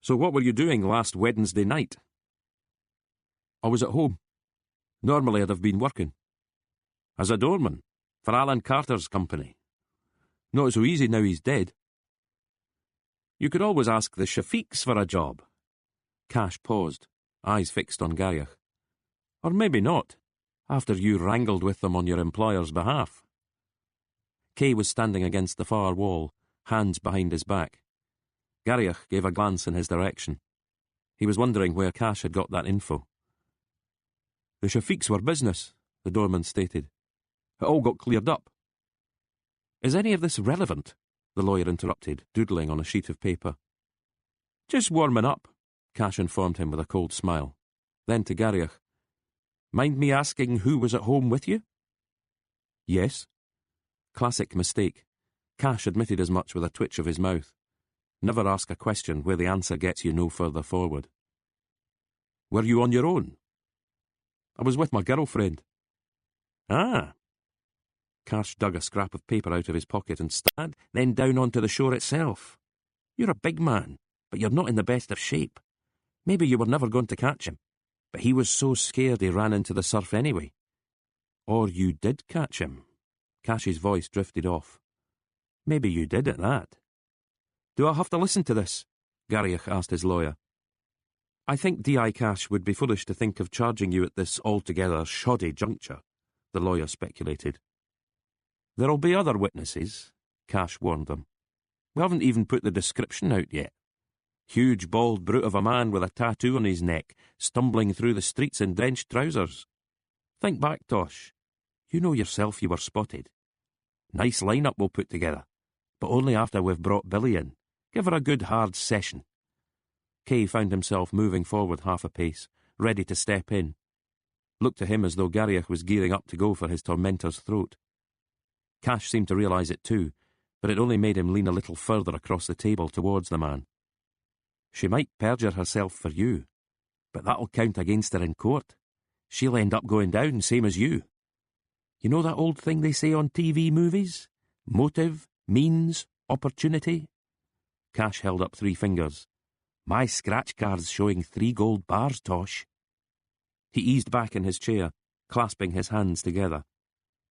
"So what were you doing last Wednesday night?" "I was at home. Normally I'd have been working." "As a doorman? For Alan Carter's company?" "Not so easy now he's dead." "You could always ask the Shafiqs for a job." Cash paused, eyes fixed on Garriach. "Or maybe not, after you wrangled with them on your employer's behalf." Kay was standing against the far wall, hands behind his back. Garriach gave a glance in his direction. He was wondering where Cash had got that info. "The Shafiqs were business," the doorman stated. "It all got cleared up." "Is any of this relevant?" the lawyer interrupted, doodling on a sheet of paper. "Just warming up," Cash informed him with a cold smile. Then to Garriach, "Mind me asking who was at home with you?" "Yes." Classic mistake. Cash admitted as much with a twitch of his mouth. Never ask a question where the answer gets you no further forward. "Were you on your own?" "I was with my girlfriend." "Ah." Cash dug a scrap of paper out of his pocket and stared, then down onto the shore itself. "You're a big man, but you're not in the best of shape. Maybe you were never going to catch him, but he was so scared he ran into the surf anyway. Or you did catch him." Cash's voice drifted off. "Maybe you did at that." "Do I have to listen to this?" Garriach asked his lawyer. "I think D.I. Cash would be foolish to think of charging you at this altogether shoddy juncture," the lawyer speculated. "There'll be other witnesses," Cash warned them. "We haven't even put the description out yet. Huge bald brute of a man with a tattoo on his neck, stumbling through the streets in drenched trousers. Think back, Tosh. You know yourself you were spotted. Nice line-up we'll put together, but only after we've brought Billy in. Give her a good hard session." Kay found himself moving forward half a pace, ready to step in. Looked to him as though Garriach was gearing up to go for his tormentor's throat. Cash seemed to realise it too, but it only made him lean a little further across the table towards the man. "She might perjure herself for you, but that'll count against her in court. She'll end up going down, same as you. You know that old thing they say on TV movies? Motive, means, opportunity?" Cash held up 3 fingers. "My scratch card's showing 3 gold bars, Tosh." He eased back in his chair, clasping his hands together.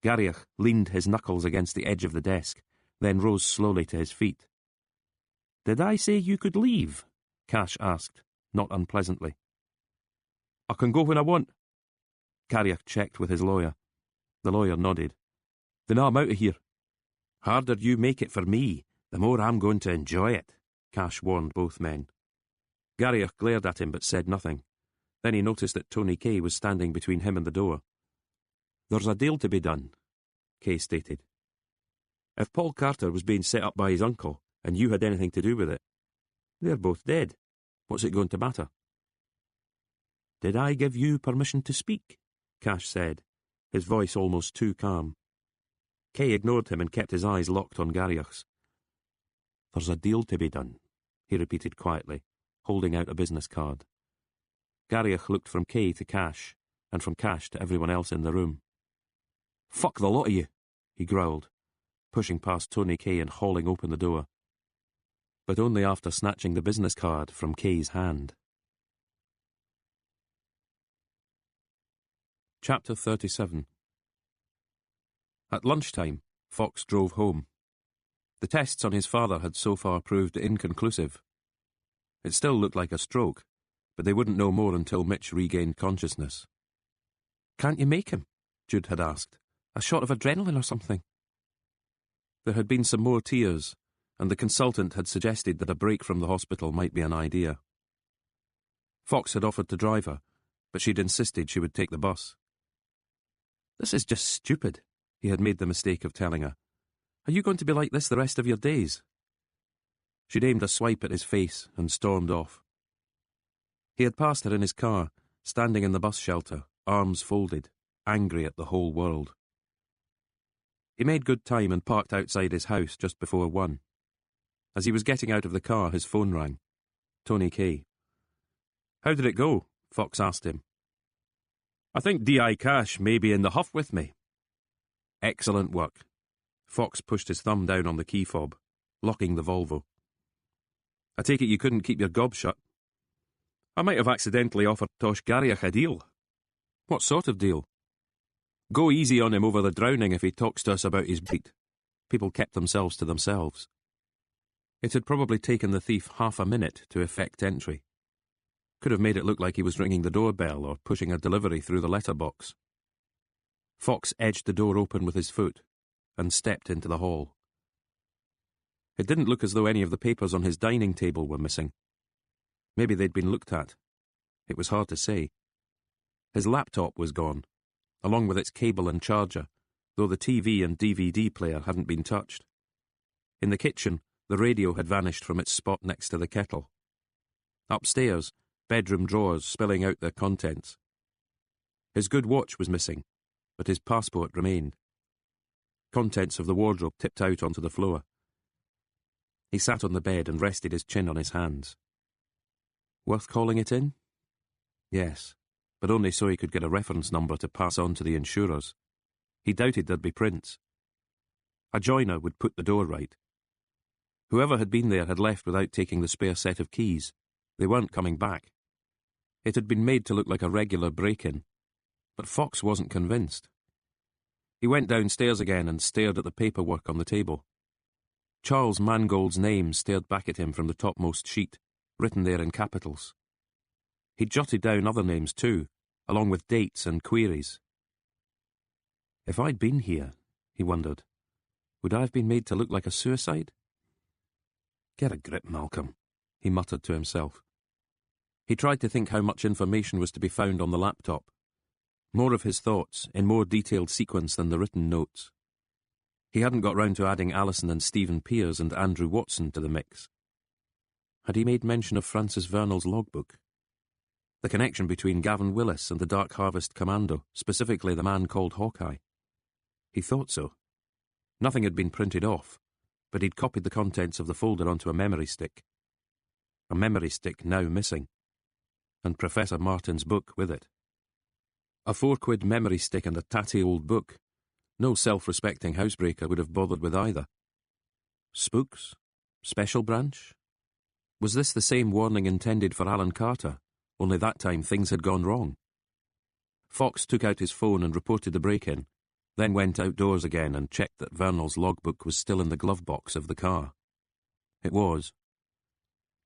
Garriach leaned his knuckles against the edge of the desk, then rose slowly to his feet. "Did I say you could leave?" Cash asked, not unpleasantly. "I can go when I want." Garriach checked with his lawyer. The lawyer nodded. "Then I'm out of here." "Harder you make it for me, the more I'm going to enjoy it," Cash warned both men. Garriach glared at him but said nothing. Then he noticed that Tony Kay was standing between him and the door. "There's a deal to be done," Kay stated. "If Paul Carter was being set up by his uncle, and you had anything to do with it, they're both dead. What's it going to matter?" "Did I give you permission to speak?" Cash said, his voice almost too calm. Kay ignored him and kept his eyes locked on Garriach's. "There's a deal to be done," he repeated quietly, holding out a business card. Garriach looked from Kay to Cash, and from Cash to everyone else in the room. "Fuck the lot of you," he growled, pushing past Tony Kay and hauling open the door. But only after snatching the business card from Kay's hand. Chapter 37. At lunchtime, Fox drove home. The tests on his father had so far proved inconclusive, It still looked like a stroke, but they wouldn't know more until Mitch regained consciousness. "Can't you make him?" Jude had asked. "A shot of adrenaline or something?" There had been some more tears, and the consultant had suggested that a break from the hospital might be an idea. Fox had offered to drive her, but she'd insisted she would take the bus. "This is just stupid," he had made the mistake of telling her. "Are you going to be like this the rest of your days?" She'd aimed a swipe at his face and stormed off. He had passed her in his car, standing in the bus shelter, arms folded, angry at the whole world. He made good time and parked outside his house just before 1. As he was getting out of the car, his phone rang. Tony Kay. "How did it go?" Fox asked him. "I think D.I. Cash may be in the huff with me." "Excellent work." Fox pushed his thumb down on the key fob, locking the Volvo. "I take it you couldn't keep your gob shut?" "I might have accidentally offered Tosh Garriach a deal." "What sort of deal?" "Go easy on him over the drowning if he talks to us about his bite." People kept themselves to themselves. It had probably taken the thief half a minute to effect entry. Could have made it look like he was ringing the doorbell or pushing a delivery through the letterbox. Fox edged the door open with his foot and stepped into the hall. It didn't look as though any of the papers on his dining table were missing. Maybe they'd been looked at. It was hard to say. His laptop was gone, along with its cable and charger, though the TV and DVD player hadn't been touched. In the kitchen, the radio had vanished from its spot next to the kettle. Upstairs, bedroom drawers spilling out their contents. His good watch was missing, but his passport remained. Contents of the wardrobe tipped out onto the floor. He sat on the bed and rested his chin on his hands. Worth calling it in? Yes, but only so he could get a reference number to pass on to the insurers. He doubted there'd be prints. A joiner would put the door right. Whoever had been there had left without taking the spare set of keys. They weren't coming back. It had been made to look like a regular break-in, but Fox wasn't convinced. He went downstairs again and stared at the paperwork on the table. Charles Mangold's name stared back at him from the topmost sheet, written there in capitals. He jotted down other names too, along with dates and queries. If I'd been here, he wondered, would I have been made to look like a suicide? Get a grip, Malcolm, he muttered to himself. He tried to think how much information was to be found on the laptop. More of his thoughts, in more detailed sequence than the written notes. He hadn't got round to adding Alison and Stephen Pears and Andrew Watson to the mix. Had he made mention of Francis Vernal's logbook? The connection between Gavin Willis and the Dark Harvest Commando, specifically the man called Hawkeye? He thought so. Nothing had been printed off, but he'd copied the contents of the folder onto a memory stick. A memory stick now missing. And Professor Martin's book with it. A £4 memory stick and a tatty old book. No self-respecting housebreaker would have bothered with either. Spooks? Special branch? Was this the same warning intended for Alan Carter, only that time things had gone wrong? Fox took out his phone and reported the break-in, then went outdoors again and checked that Vernal's logbook was still in the glove box of the car. It was.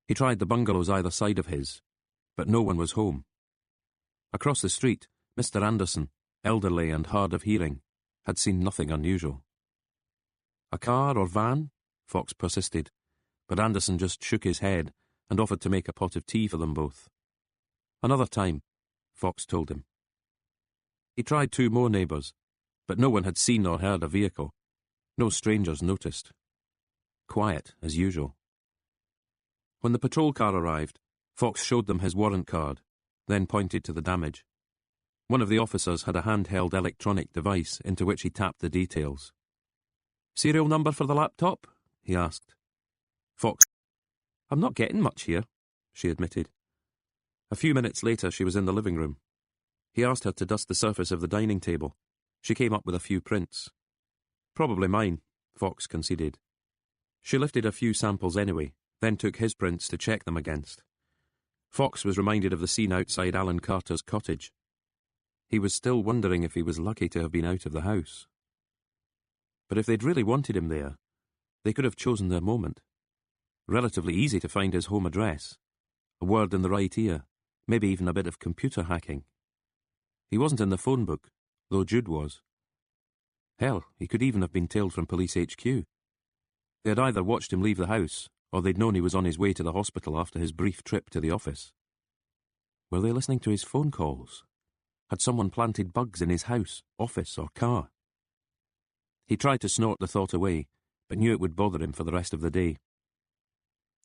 He tried the bungalows either side of his, but no one was home. Across the street, Mr. Anderson, elderly and hard of hearing, had seen nothing unusual. A car or van? Fox persisted, but Anderson just shook his head and offered to make a pot of tea for them both. Another time, Fox told him. He tried 2 more neighbours, but no one had seen or heard a vehicle. No strangers noticed. Quiet, as usual. When the patrol car arrived, Fox showed them his warrant card, then pointed to the damage. One of the officers had a handheld electronic device into which he tapped the details. "Serial number for the laptop?" he asked. Fox, "I'm not getting much here," she admitted. A few minutes later she was in the living room. He asked her to dust the surface of the dining table. She came up with a few prints. "Probably mine," Fox conceded. She lifted a few samples anyway, then took his prints to check them against. Fox was reminded of the scene outside Alan Carter's cottage. He was still wondering if he was lucky to have been out of the house. But if they'd really wanted him there, they could have chosen their moment. Relatively easy to find his home address, a word in the right ear, maybe even a bit of computer hacking. He wasn't in the phone book, though Jude was. Hell, he could even have been tailed from Police HQ. They had either watched him leave the house, or they'd known he was on his way to the hospital after his brief trip to the office. Were they listening to his phone calls? Had someone planted bugs in his house, office, or car? He tried to snort the thought away, but knew it would bother him for the rest of the day.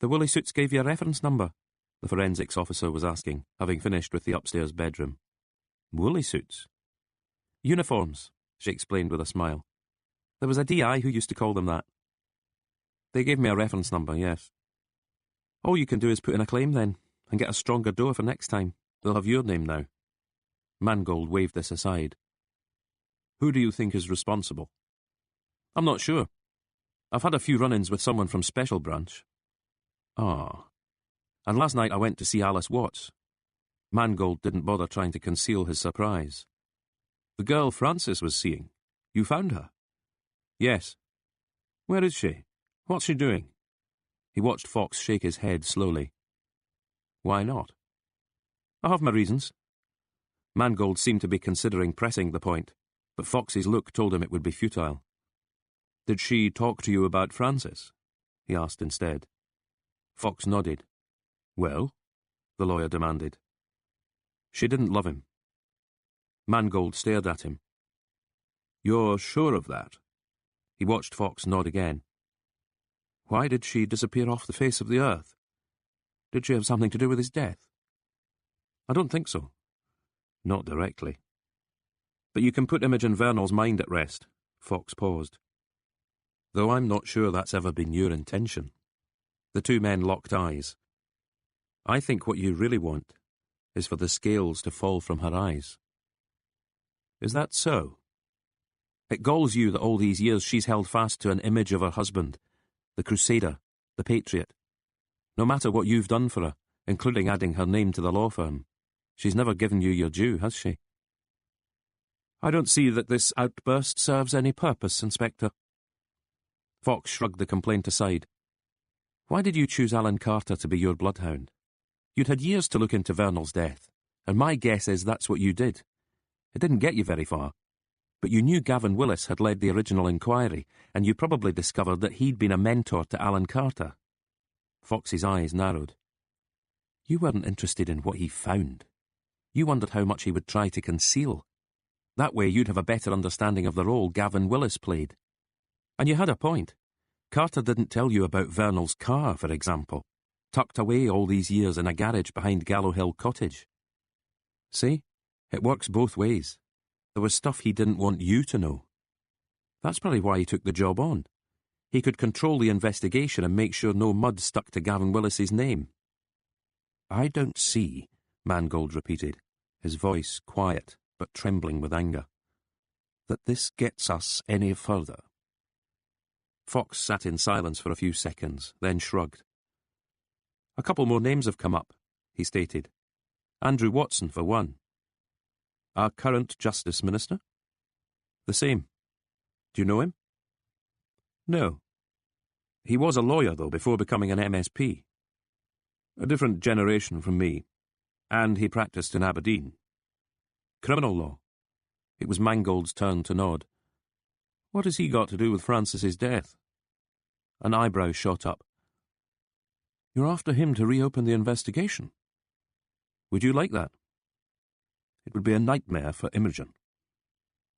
"The woolly suits gave you a reference number?" the forensics officer was asking, having finished with the upstairs bedroom. "Woolly suits?" "Uniforms," she explained with a smile. "There was a DI who used to call them that." "They gave me a reference number, yes." "All you can do is put in a claim then, and get a stronger door for next time. They'll have your name now." Mangold waved this aside. "Who do you think is responsible?" "I'm not sure. I've had a few run-ins with someone from Special Branch." "Ah. And last night I went to see Alice Watts." Mangold didn't bother trying to conceal his surprise. "The girl Francis was seeing. You found her?" "Yes." "Where is she? What's she doing?" He watched Fox shake his head slowly. "Why not?" "I have my reasons." Mangold seemed to be considering pressing the point, but Fox's look told him it would be futile. "Did she talk to you about Francis?" he asked instead. Fox nodded. "Well?" the lawyer demanded. "She didn't love him." Mangold stared at him. "You're sure of that?" He watched Fox nod again. "Why did she disappear off the face of the earth? Did she have something to do with his death?" "I don't think so." "Not directly." "But you can put Imogen Vernal's mind at rest." Fox paused. "Though I'm not sure that's ever been your intention." The two men locked eyes. "I think what you really want is for the scales to fall from her eyes." "Is that so?" "It galls you that all these years she's held fast to an image of her husband, the crusader, the patriot. No matter what you've done for her, including adding her name to the law firm, she's never given you your due, has she?" "I don't see that this outburst serves any purpose, Inspector." Fox shrugged the complaint aside. "Why did you choose Alan Carter to be your bloodhound? You'd had years to look into Vernal's death, and my guess is that's what you did. It didn't get you very far. But you knew Gavin Willis had led the original inquiry, and you probably discovered that he'd been a mentor to Alan Carter." Fox's eyes narrowed. "You weren't interested in what he found. You wondered how much he would try to conceal. That way you'd have a better understanding of the role Gavin Willis played. And you had a point. Carter didn't tell you about Vernal's car, for example, tucked away all these years in a garage behind Gallow Hill Cottage. See? It works both ways. There was stuff he didn't want you to know. That's probably why he took the job on. He could control the investigation and make sure no mud stuck to Gavin Willis's name." "I don't see," Mangold repeated, his voice quiet but trembling with anger, "that this gets us any further." Fox sat in silence for a few seconds, then shrugged. "A couple more names have come up," he stated. "Andrew Watson, for one." "Our current Justice Minister?" "The same. Do you know him?" "No. He was a lawyer, though, before becoming an MSP. A different generation from me. And he practiced in Aberdeen. Criminal law." It was Mangold's turn to nod. "What has he got to do with Francis's death?" An eyebrow shot up. "You're after him to reopen the investigation? Would you like that?" "It would be a nightmare for Imogen.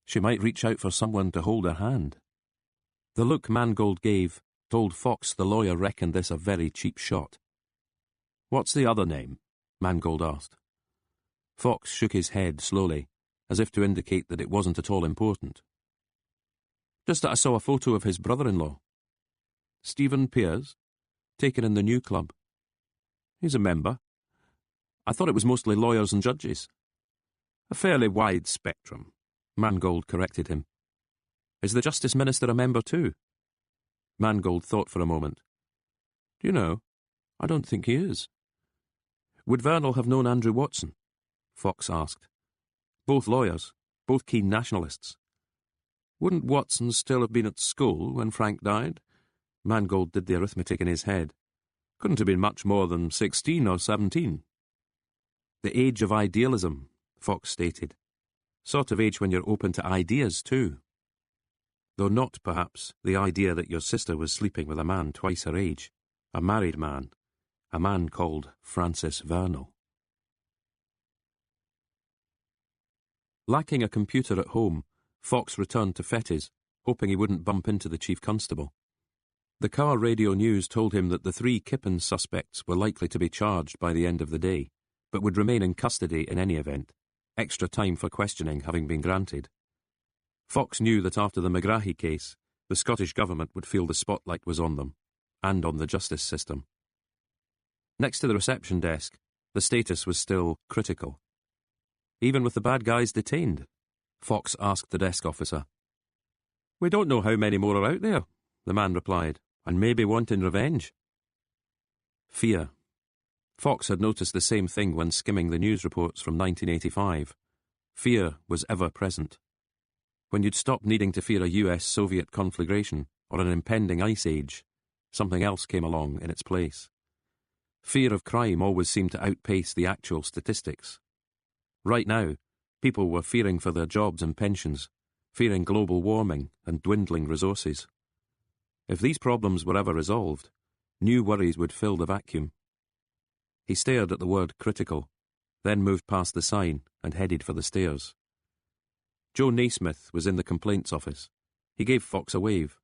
She might reach out for someone to hold her hand." The look Mangold gave told Fox the lawyer reckoned this a very cheap shot. "What's the other name?" Mangold asked. Fox shook his head slowly, as if to indicate that it wasn't at all important. "Just that I saw a photo of his brother-in-law. Stephen Pears, taken in the new club. He's a member. I thought it was mostly lawyers and judges." "A fairly wide spectrum," Mangold corrected him. "Is the Justice Minister a member too?" Mangold thought for a moment. "Do you know, I don't think he is." "Would Vernal have known Andrew Watson?" Fox asked. "Both lawyers, both keen nationalists." "Wouldn't Watson still have been at school when Frank died?" Mangold did the arithmetic in his head. Couldn't have been much more than 16 or 17. The age of idealism, Fox stated. Sort of age when you're open to ideas, too. Though not, perhaps, the idea that your sister was sleeping with a man twice her age, a married man, a man called Francis Vernal. Lacking a computer at home, Fox returned to Fettes, hoping he wouldn't bump into the chief constable. The car radio news told him that the 3 Kippen suspects were likely to be charged by the end of the day, but would remain in custody in any event, extra time for questioning having been granted. Fox knew that after the McGrahy case, the Scottish government would feel the spotlight was on them, and on the justice system. Next to the reception desk, the status was still critical. Even with the bad guys detained, Fox asked the desk officer. "We don't know how many more are out there," the man replied, "and maybe wanting revenge." Fear. Fox had noticed the same thing when skimming the news reports from 1985. Fear was ever present. When you'd stop needing to fear a US-Soviet conflagration or an impending ice age, something else came along in its place. Fear of crime always seemed to outpace the actual statistics. Right now, people were fearing for their jobs and pensions, fearing global warming and dwindling resources. If these problems were ever resolved, new worries would fill the vacuum. He stared at the word critical, then moved past the sign and headed for the stairs. Joe Naismith was in the complaints office. He gave Fox a wave.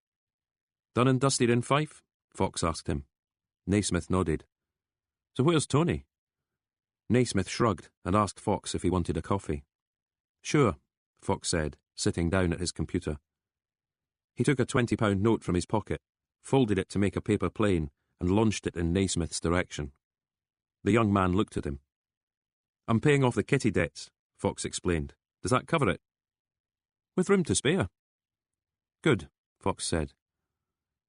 "Done and dusted in Fife?" Fox asked him. Naismith nodded. "So where's Tony?" Naismith shrugged and asked Fox if he wanted a coffee. "Sure," Fox said, sitting down at his computer. He took a £20 note from his pocket, folded it to make a paper plane, and launched it in Naismith's direction. The young man looked at him. "I'm paying off the kitty debts," Fox explained. "Does that cover it?" "With room to spare." "Good," Fox said.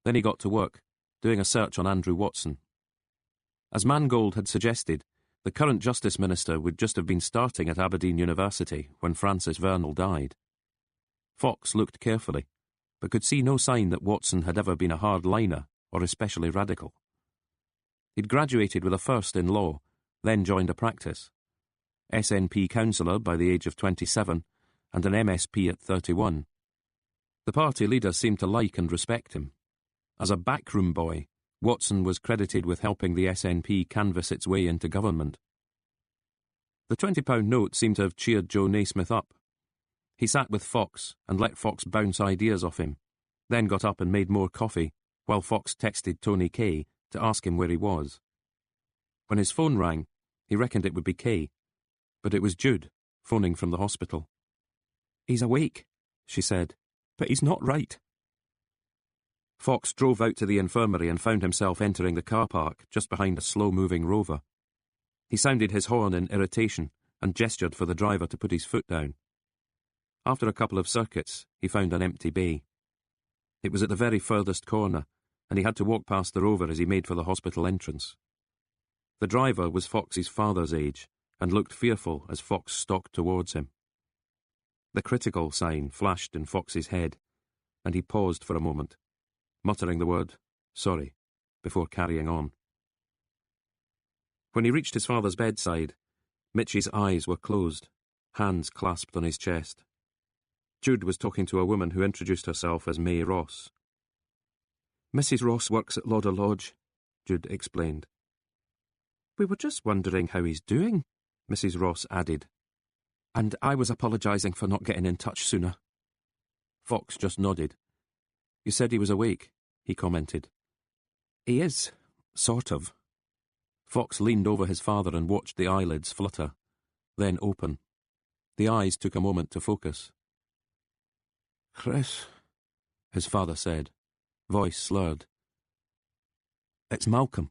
Then he got to work, doing a search on Andrew Watson. As Mangold had suggested, the current Justice Minister would just have been starting at Aberdeen University when Francis Vernal died. Fox looked carefully, but could see no sign that Watson had ever been a hard-liner or especially radical. He'd graduated with a first in law, then joined a practice. SNP councillor by the age of 27, and an MSP at 31. The party leader seemed to like and respect him. As a backroom boy, Watson was credited with helping the SNP canvass its way into government. The £20 note seemed to have cheered Joe Naismith up. He sat with Fox and let Fox bounce ideas off him, then got up and made more coffee, while Fox texted Tony Kay to ask him where he was. When his phone rang, he reckoned it would be Kay, but it was Jude, phoning from the hospital. "He's awake," she said, "but he's not right." Fox drove out to the infirmary and found himself entering the car park just behind a slow-moving Rover. He sounded his horn in irritation and gestured for the driver to put his foot down. After a couple of circuits, he found an empty bay. It was at the very furthest corner, and he had to walk past the Rover as he made for the hospital entrance. The driver was Fox's father's age and looked fearful as Fox stalked towards him. The critical sign flashed in Fox's head, and he paused for a moment, muttering the word, "sorry," before carrying on. When he reached his father's bedside, Mitchie's eyes were closed, hands clasped on his chest. Jude was talking to a woman who introduced herself as May Ross. "Mrs. Ross works at Lauder Lodge," Jude explained. "We were just wondering how he's doing," Mrs. Ross added. "And I was apologising for not getting in touch sooner." Fox just nodded. "You said he was awake," he commented. "He is, sort of." Fox leaned over his father and watched the eyelids flutter, then open. The eyes took a moment to focus. "Chris," his father said, voice slurred. "It's Malcolm."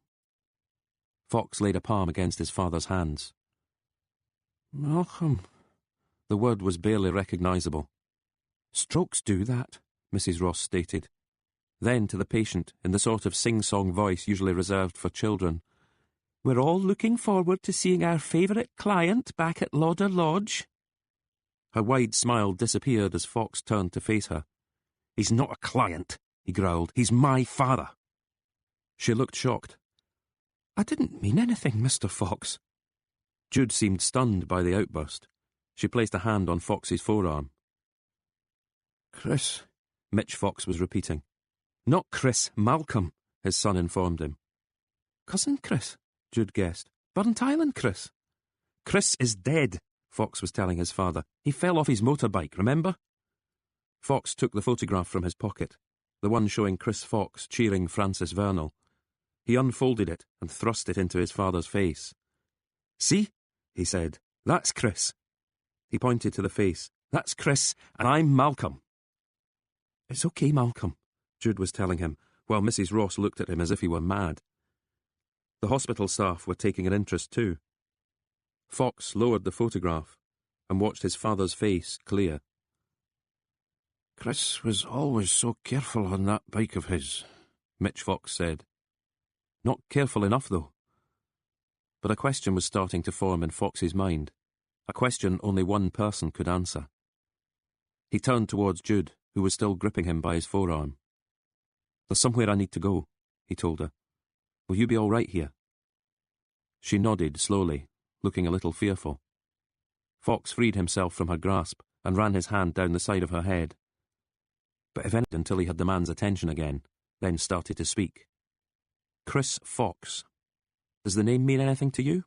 Fox laid a palm against his father's hands. "Malcolm." The word was barely recognisable. "Strokes do that," Mrs. Ross stated. Then to the patient, in the sort of sing-song voice usually reserved for children, "We're all looking forward to seeing our favourite client back at Lauder Lodge." Her wide smile disappeared as Fox turned to face her. "He's not a client," he growled. "He's my father." She looked shocked. I didn't mean anything, Mr. Fox. Jude seemed stunned by the outburst. She placed a hand on Fox's forearm. Chris, Mitch Fox was repeating. Not Chris, Malcolm, his son informed him. Cousin Chris, Jude guessed. Burnt Island Chris. Chris is dead, Fox was telling his father. He fell off his motorbike, remember? Fox took the photograph from his pocket, the one showing Chris Fox cheering Francis Vernal. He unfolded it and thrust it into his father's face. See, he said, that's Chris. He pointed to the face. That's Chris, and I'm Malcolm. It's okay, Malcolm, Jude was telling him, while Mrs. Ross looked at him as if he were mad. The hospital staff were taking an interest too. Fox lowered the photograph and watched his father's face clear. Chris was always so careful on that bike of his, Mitch Fox said. Not careful enough, though. But a question was starting to form in Fox's mind, a question only one person could answer. He turned towards Jude, who was still gripping him by his forearm. There's somewhere I need to go, he told her. Will you be all right here? She nodded slowly, looking a little fearful. Fox freed himself from her grasp and ran his hand down the side of her head. But eventually until he had the man's attention again, then started to speak. Chris Fox. Does the name mean anything to you?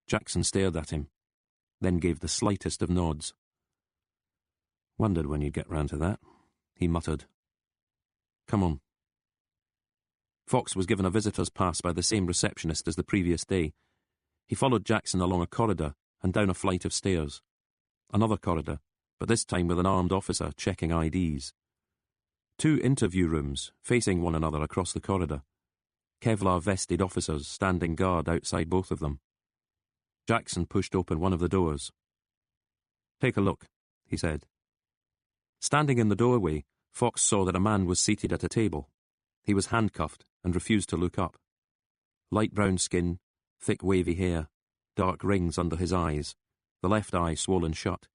Jackson stared at him, then gave the slightest of nods. Wondered when you'd get round to that, he muttered. Come on. Fox was given a visitor's pass by the same receptionist as the previous day. He followed Jackson along a corridor and down a flight of stairs. Another corridor, but this time with an armed officer checking IDs. 2 interview rooms facing one another across the corridor. Kevlar-vested officers standing guard outside both of them. Jackson pushed open one of the doors. Take a look, he said. Standing in the doorway, Fox saw that a man was seated at a table. He was handcuffed and refused to look up. Light brown skin, thick wavy hair, dark rings under his eyes, the left eye swollen shut.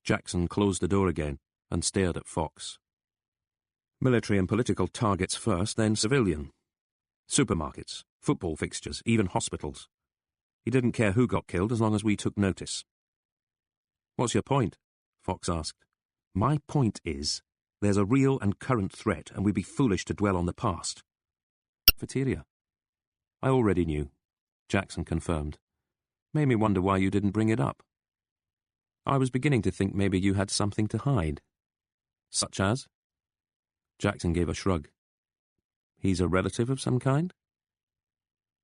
Jackson closed the door again and stared at Fox. Military and political targets first, then civilian. Supermarkets, football fixtures, even hospitals. He didn't care who got killed as long as we took notice. What's your point? Fox asked. My point is, there's a real and current threat and we'd be foolish to dwell on the past. Cafeteria. I already knew, Jackson confirmed. Made me wonder why you didn't bring it up. I was beginning to think maybe you had something to hide. Such as? Jackson gave a shrug. He's a relative of some kind?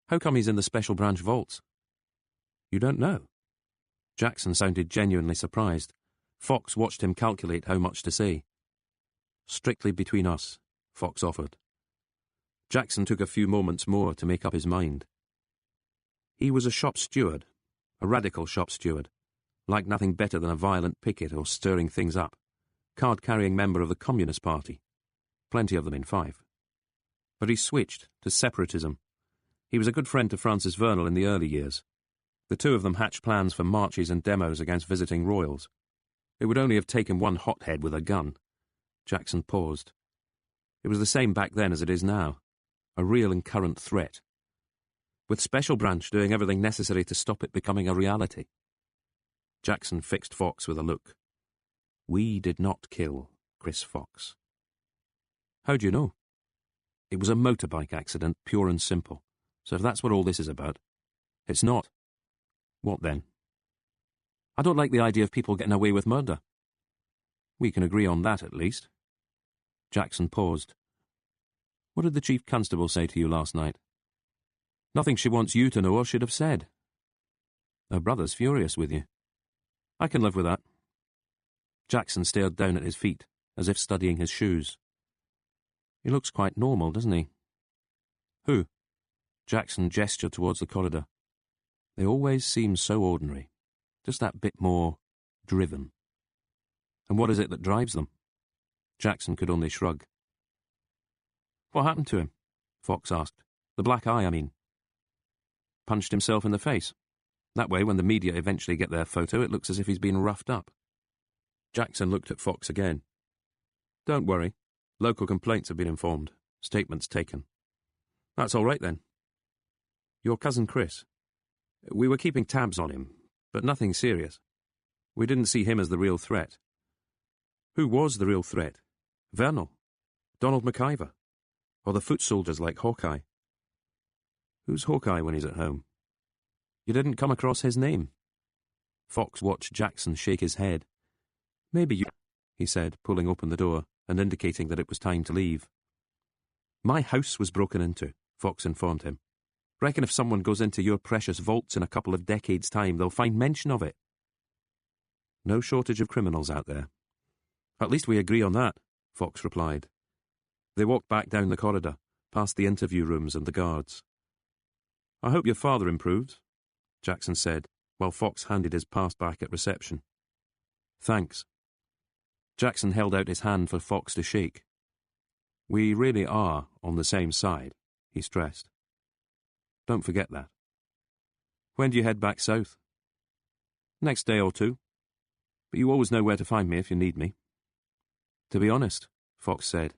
How come he's in the Special Branch vaults? You don't know? Jackson sounded genuinely surprised. Fox watched him calculate how much to say. Strictly between us, Fox offered. Jackson took a few moments more to make up his mind. He was a shop steward, a radical shop steward, liked nothing better than a violent picket or stirring things up, card-carrying member of the Communist Party. Plenty of them in Fife. But he switched to separatism. He was a good friend to Francis Vernal in the early years. The two of them hatched plans for marches and demos against visiting royals. It would only have taken one hothead with a gun. Jackson paused. It was the same back then as it is now. A real and current threat. With Special Branch doing everything necessary to stop it becoming a reality. Jackson fixed Fox with a look. We did not kill Chris Fox. How do you know? It was a motorbike accident, pure and simple. So if that's what all this is about, it's not. What then? I don't like the idea of people getting away with murder. We can agree on that, at least. Jackson paused. What did the Chief Constable say to you last night? Nothing she wants you to know or should have said. Her brother's furious with you. I can live with that. Jackson stared down at his feet, as if studying his shoes. He looks quite normal, doesn't he? Who? Jackson gestured towards the corridor. They always seem so ordinary. Just that bit more driven. And what is it that drives them? Jackson could only shrug. What happened to him? Fox asked. The black eye, I mean. Punched himself in the face. That way, when the media eventually get their photo, it looks as if he's been roughed up. Jackson looked at Fox again. Don't worry. Local complaints have been informed. Statements taken. That's all right, then. Your cousin Chris. We were keeping tabs on him, but nothing serious. We didn't see him as the real threat. Who was the real threat? Vernal? Donald McIver? Or the foot soldiers like Hawkeye? Who's Hawkeye when he's at home? You didn't come across his name? Fox watched Jackson shake his head. Maybe you, he said, pulling open the door and indicating that it was time to leave. My house was broken into, Fox informed him. Reckon if someone goes into your precious vaults in a couple of decades' time, they'll find mention of it. No shortage of criminals out there. At least we agree on that, Fox replied. They walked back down the corridor, past the interview rooms and the guards. I hope your father improved, Jackson said, while Fox handed his pass back at reception. Thanks. Jackson held out his hand for Fox to shake. We really are on the same side, he stressed. Don't forget that. When do you head back south? Next day or two. But you always know where to find me if you need me. To be honest, Fox said,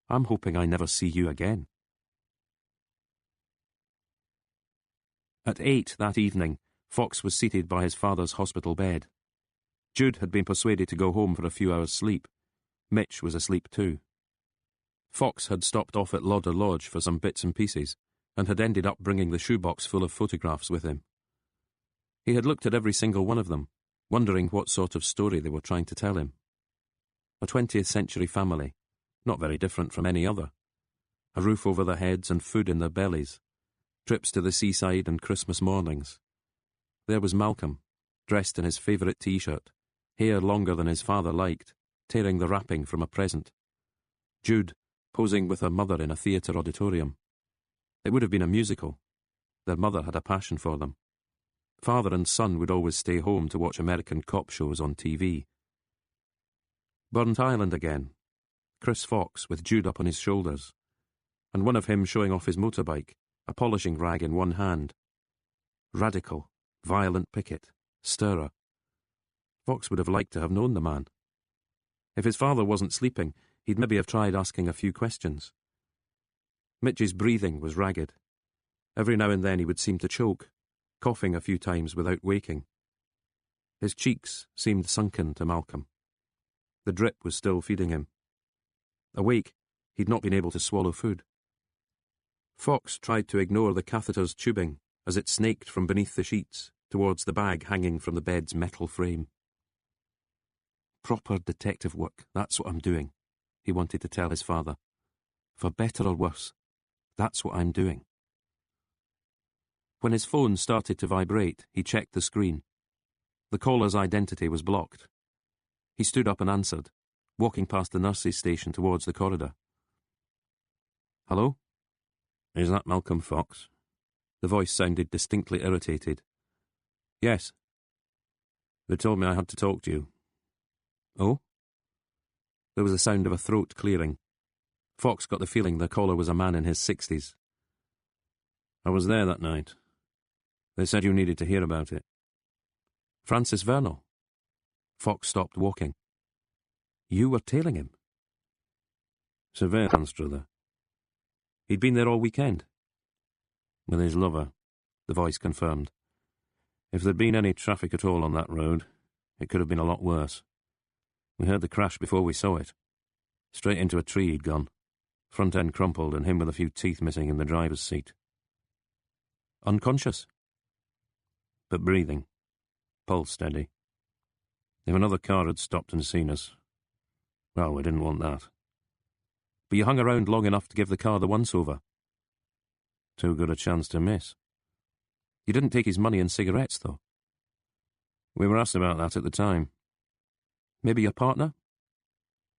I'm hoping I never see you again. At 8 that evening, Fox was seated by his father's hospital bed. Jude had been persuaded to go home for a few hours' sleep. Mitch was asleep too. Fox had stopped off at Lauder Lodge for some bits and pieces, and had ended up bringing the shoebox full of photographs with him. He had looked at every single one of them, wondering what sort of story they were trying to tell him. A 20th century family, not very different from any other. A roof over their heads and food in their bellies. Trips to the seaside and Christmas mornings. There was Malcolm, dressed in his favourite T-shirt, hair longer than his father liked, tearing the wrapping from a present. Jude, posing with her mother in a theatre auditorium. It would have been a musical. Their mother had a passion for them. Father and son would always stay home to watch American cop shows on TV. Burnt Island again. Chris Fox with Jude up on his shoulders, and one of him showing off his motorbike, a polishing rag in one hand. Radical, violent picket, stirrer. Fox would have liked to have known the man. If his father wasn't sleeping, he'd maybe have tried asking a few questions. Mitch's breathing was ragged. Every now and then he would seem to choke, coughing a few times without waking. His cheeks seemed sunken to Malcolm. The drip was still feeding him. Awake, he'd not been able to swallow food. Fox tried to ignore the catheter's tubing as it snaked from beneath the sheets towards the bag hanging from the bed's metal frame. Proper detective work, that's what I'm doing, he wanted to tell his father. For better or worse, that's what I'm doing. When his phone started to vibrate, he checked the screen. The caller's identity was blocked. He stood up and answered, walking past the nurse's station towards the corridor. Hello? Is that Malcolm Fox? The voice sounded distinctly irritated. Yes. They told me I had to talk to you. Oh? There was the sound of a throat clearing. Fox got the feeling the caller was a man in his 60s. I was there that night. They said you needed to hear about it. Francis Vernal. Fox stopped walking. You were tailing him? Surveillance, brother. He'd been there all weekend. With his lover, the voice confirmed. If there'd been any traffic at all on that road, it could have been a lot worse. We heard the crash before we saw it. Straight into a tree he'd gone. Front end crumpled and him with a few teeth missing in the driver's seat. Unconscious? But breathing. Pulse steady. If another car had stopped and seen us, well, we didn't want that. But you hung around long enough to give the car the once-over. Too good a chance to miss. You didn't take his money and cigarettes, though. We were asked about that at the time. Maybe your partner?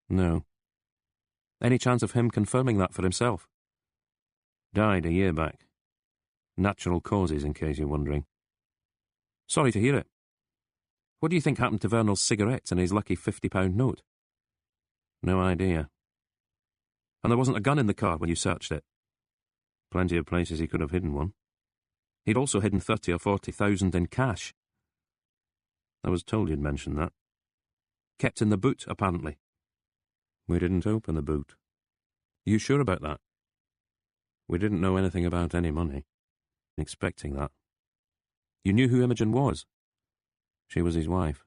No. Any chance of him confirming that for himself? Died a year back. Natural causes, in case you're wondering. Sorry to hear it. What do you think happened to Vernal's cigarettes and his lucky £50 note? No idea. And there wasn't a gun in the car when you searched it? Plenty of places he could have hidden one. He'd also hidden 30 or 40,000 in cash. I was told you'd mentioned that. Kept in the boot, apparently. We didn't open the boot. You sure about that? We didn't know anything about any money. expecting that. You knew who Imogen was? She was his wife.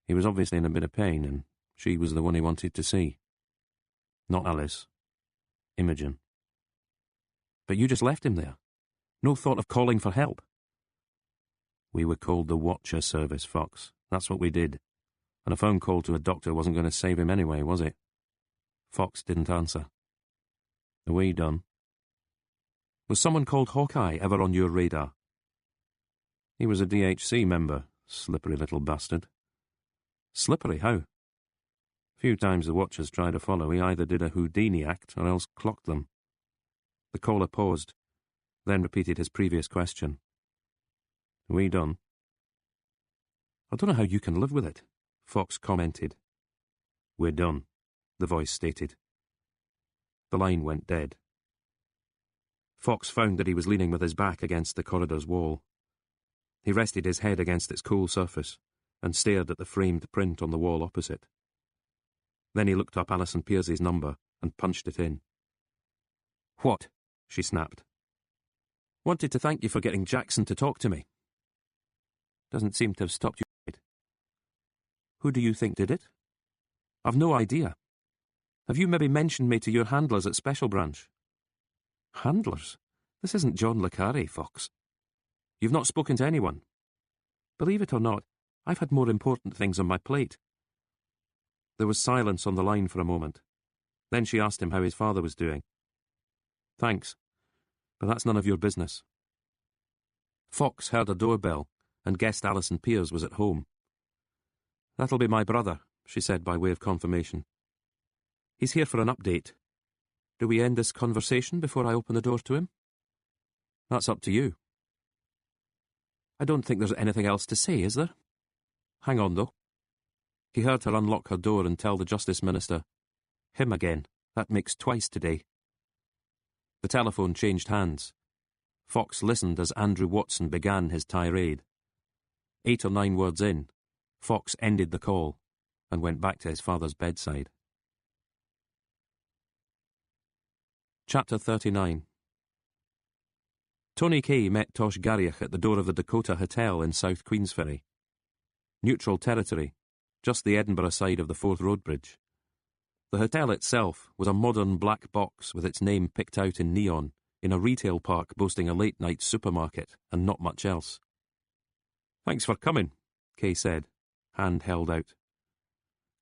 He was obviously in a bit of pain, and she was the one he wanted to see. Not Alice. Imogen. But you just left him there. No thought of calling for help. We were called the Watcher Service, Fox. That's what we did. And a phone call to a doctor wasn't going to save him anyway, was it? Fox didn't answer. Away done. Was someone called Hawkeye ever on your radar? He was a DHC member, slippery little bastard. Slippery, how? Few times the Watchers tried to follow, he either did a Houdini act or else clocked them. The caller paused, then repeated his previous question. We done? I don't know how you can live with it, Fox commented. We're done, the voice stated. The line went dead. Fox found that he was leaning with his back against the corridor's wall. He rested his head against its cool surface and stared at the framed print on the wall opposite. Then he looked up Alison Pierce's number and punched it in. What? She snapped. Wanted to thank you for getting Jackson to talk to me. Doesn't seem to have stopped you. Who do you think did it? I've no idea. Have you maybe mentioned me to your handlers at Special Branch? Handlers? This isn't John le Carré, Fox. You've not spoken to anyone. Believe it or not, I've had more important things on my plate. There was silence on the line for a moment. Then she asked him how his father was doing. Thanks, but that's none of your business. Fox heard a doorbell and guessed Alison Pierce was at home. That'll be my brother, she said by way of confirmation. He's here for an update. Do we end this conversation before I open the door to him? That's up to you. I don't think there's anything else to say, is there? Hang on, though. He heard her unlock her door and tell the Justice Minister, him again, that makes twice today. The telephone changed hands. Fox listened as Andrew Watson began his tirade. 8 or 9 words in, Fox ended the call and went back to his father's bedside. Chapter 39. Tony Kay met Tosh Garriach at the door of the Dakota Hotel in South Queensferry. Neutral territory, just the Edinburgh side of the Forth Road Bridge. The hotel itself was a modern black box with its name picked out in neon in a retail park boasting a late-night supermarket and not much else. Thanks for coming, Kay said, hand held out.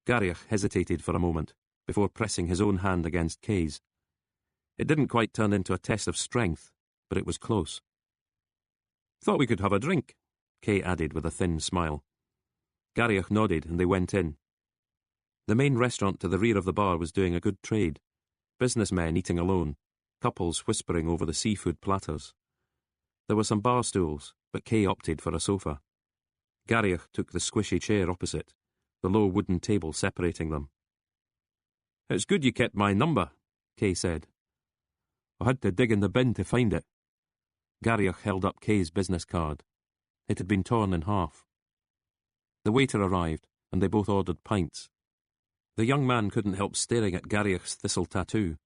Garriach hesitated for a moment before pressing his own hand against Kay's. It didn't quite turn into a test of strength, but it was close. Thought we could have a drink, Kay added with a thin smile. Garriach nodded and they went in. The main restaurant to the rear of the bar was doing a good trade. Businessmen eating alone, couples whispering over the seafood platters. There were some bar stools, but Kay opted for a sofa. Garriach took the squishy chair opposite, the low wooden table separating them. It's good you kept my number, Kay said. I had to dig in the bin to find it. Garriach held up Kay's business card. It had been torn in half. The waiter arrived, and they both ordered pints. The young man couldn't help staring at Garriach's thistle tattoo.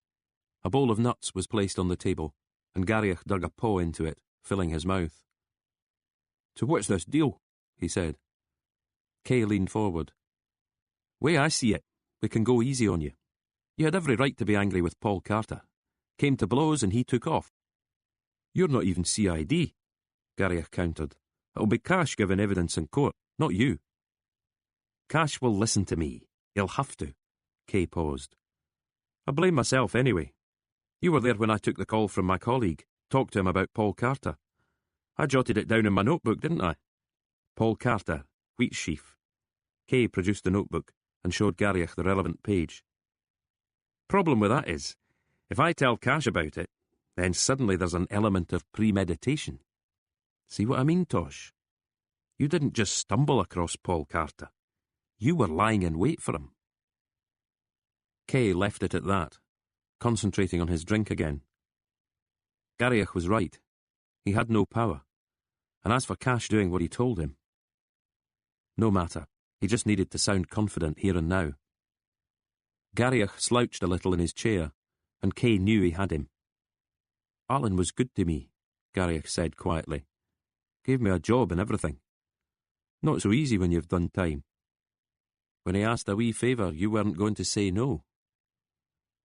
A bowl of nuts was placed on the table, and Garriach dug a paw into it, filling his mouth. So what's this deal? He said. Kay leaned forward. Way I see it, we can go easy on you. You had every right to be angry with Paul Carter. Came to blows and he took off. You're not even CID, Garriach countered. It'll be Cash giving evidence in court, not you. Cash will listen to me. He'll have to. Kay paused. I blame myself anyway. You were there when I took the call from my colleague, talked to him about Paul Carter. I jotted it down in my notebook, didn't I? Paul Carter, wheat sheaf. Kay produced the notebook and showed Garriach the relevant page. Problem with that is, if I tell Cash about it, then suddenly there's an element of premeditation. See what I mean, Tosh? You didn't just stumble across Paul Carter. You were lying in wait for him. Kay left it at that, concentrating on his drink again. Garriach was right. He had no power. And as for Cash doing what he told him, no matter. He just needed to sound confident here and now. Garriach slouched a little in his chair, and Kay knew he had him. Alan was good to me, Garrick said quietly. Gave me a job and everything. Not so easy when you've done time. When he asked a wee favour, you weren't going to say no.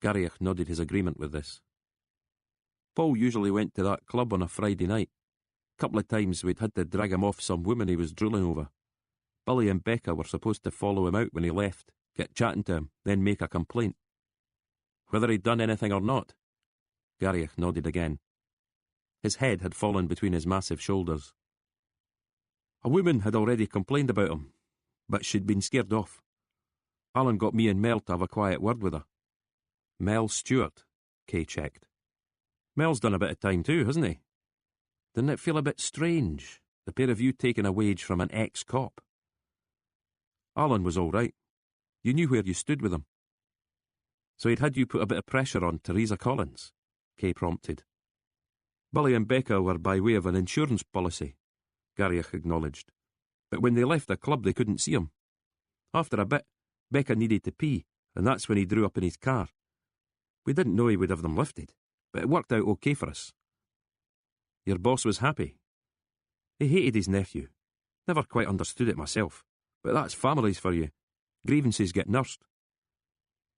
Garrick nodded his agreement with this. Paul usually went to that club on a Friday night. Couple of times we'd had to drag him off some woman he was drooling over. Billy and Becca were supposed to follow him out when he left, get chatting to him, then make a complaint. Whether he'd done anything or not? Garrick nodded again. His head had fallen between his massive shoulders. A woman had already complained about him, but she'd been scared off. Alan got me and Mel to have a quiet word with her. Mel Stewart, Kay checked. Mel's done a bit of time too, hasn't he? Didn't it feel a bit strange, the pair of you taking a wage from an ex-cop? Alan was all right. You knew where you stood with him. So he'd had you put a bit of pressure on Teresa Collins, Kay prompted. Billy and Becca were by way of an insurance policy, Garrick acknowledged. But when they left the club they couldn't see him. After a bit, Becca needed to pee, and that's when he drew up in his car. We didn't know he would have them lifted, but it worked out okay for us. Your boss was happy. He hated his nephew. Never quite understood it myself, but that's families for you. Grievances get nursed.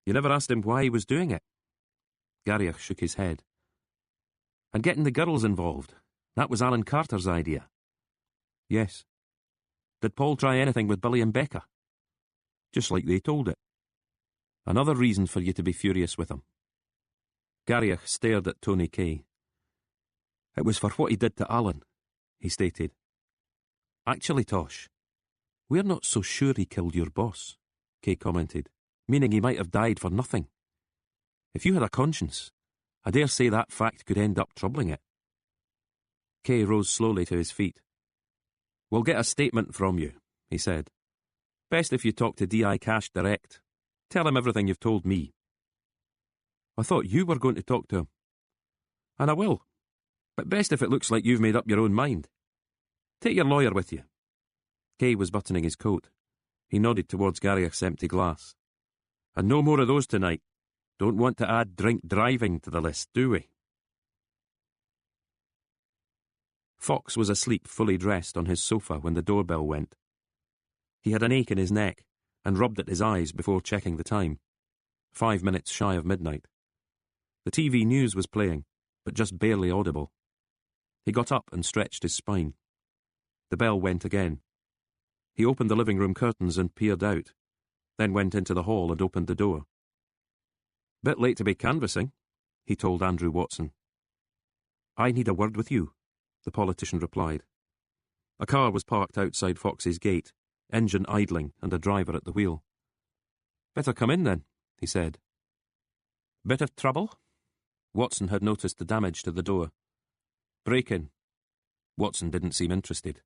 You never asked him why he was doing it? Garrick shook his head. And getting the girls involved, that was Alan Carter's idea. Yes. Did Paul try anything with Billy and Becca? Just like they told it. Another reason for you to be furious with him. Garrick stared at Tony Kay. It was for what he did to Alan, he stated. Actually, Tosh, we're not so sure he killed your boss, Kay commented, meaning he might have died for nothing. If you had a conscience, I dare say that fact could end up troubling it. Kay rose slowly to his feet. We'll get a statement from you, he said. Best if you talk to D.I. Cash direct. Tell him everything you've told me. I thought you were going to talk to him. And I will. But best if it looks like you've made up your own mind. Take your lawyer with you. Kay was buttoning his coat. He nodded towards Garrick's empty glass. And no more of those tonight. Don't want to add drink driving to the list, do we? Fox was asleep fully dressed on his sofa when the doorbell went. He had an ache in his neck and rubbed at his eyes before checking the time. 5 minutes shy of midnight. The TV news was playing, but just barely audible. He got up and stretched his spine. The bell went again. He opened the living room curtains and peered out, then went into the hall and opened the door. Bit late to be canvassing, he told Andrew Watson. I need a word with you, the politician replied. A car was parked outside Fox's gate, engine idling and a driver at the wheel. Better come in then, he said. Bit of trouble? Watson had noticed the damage to the door. Break in. Watson didn't seem interested.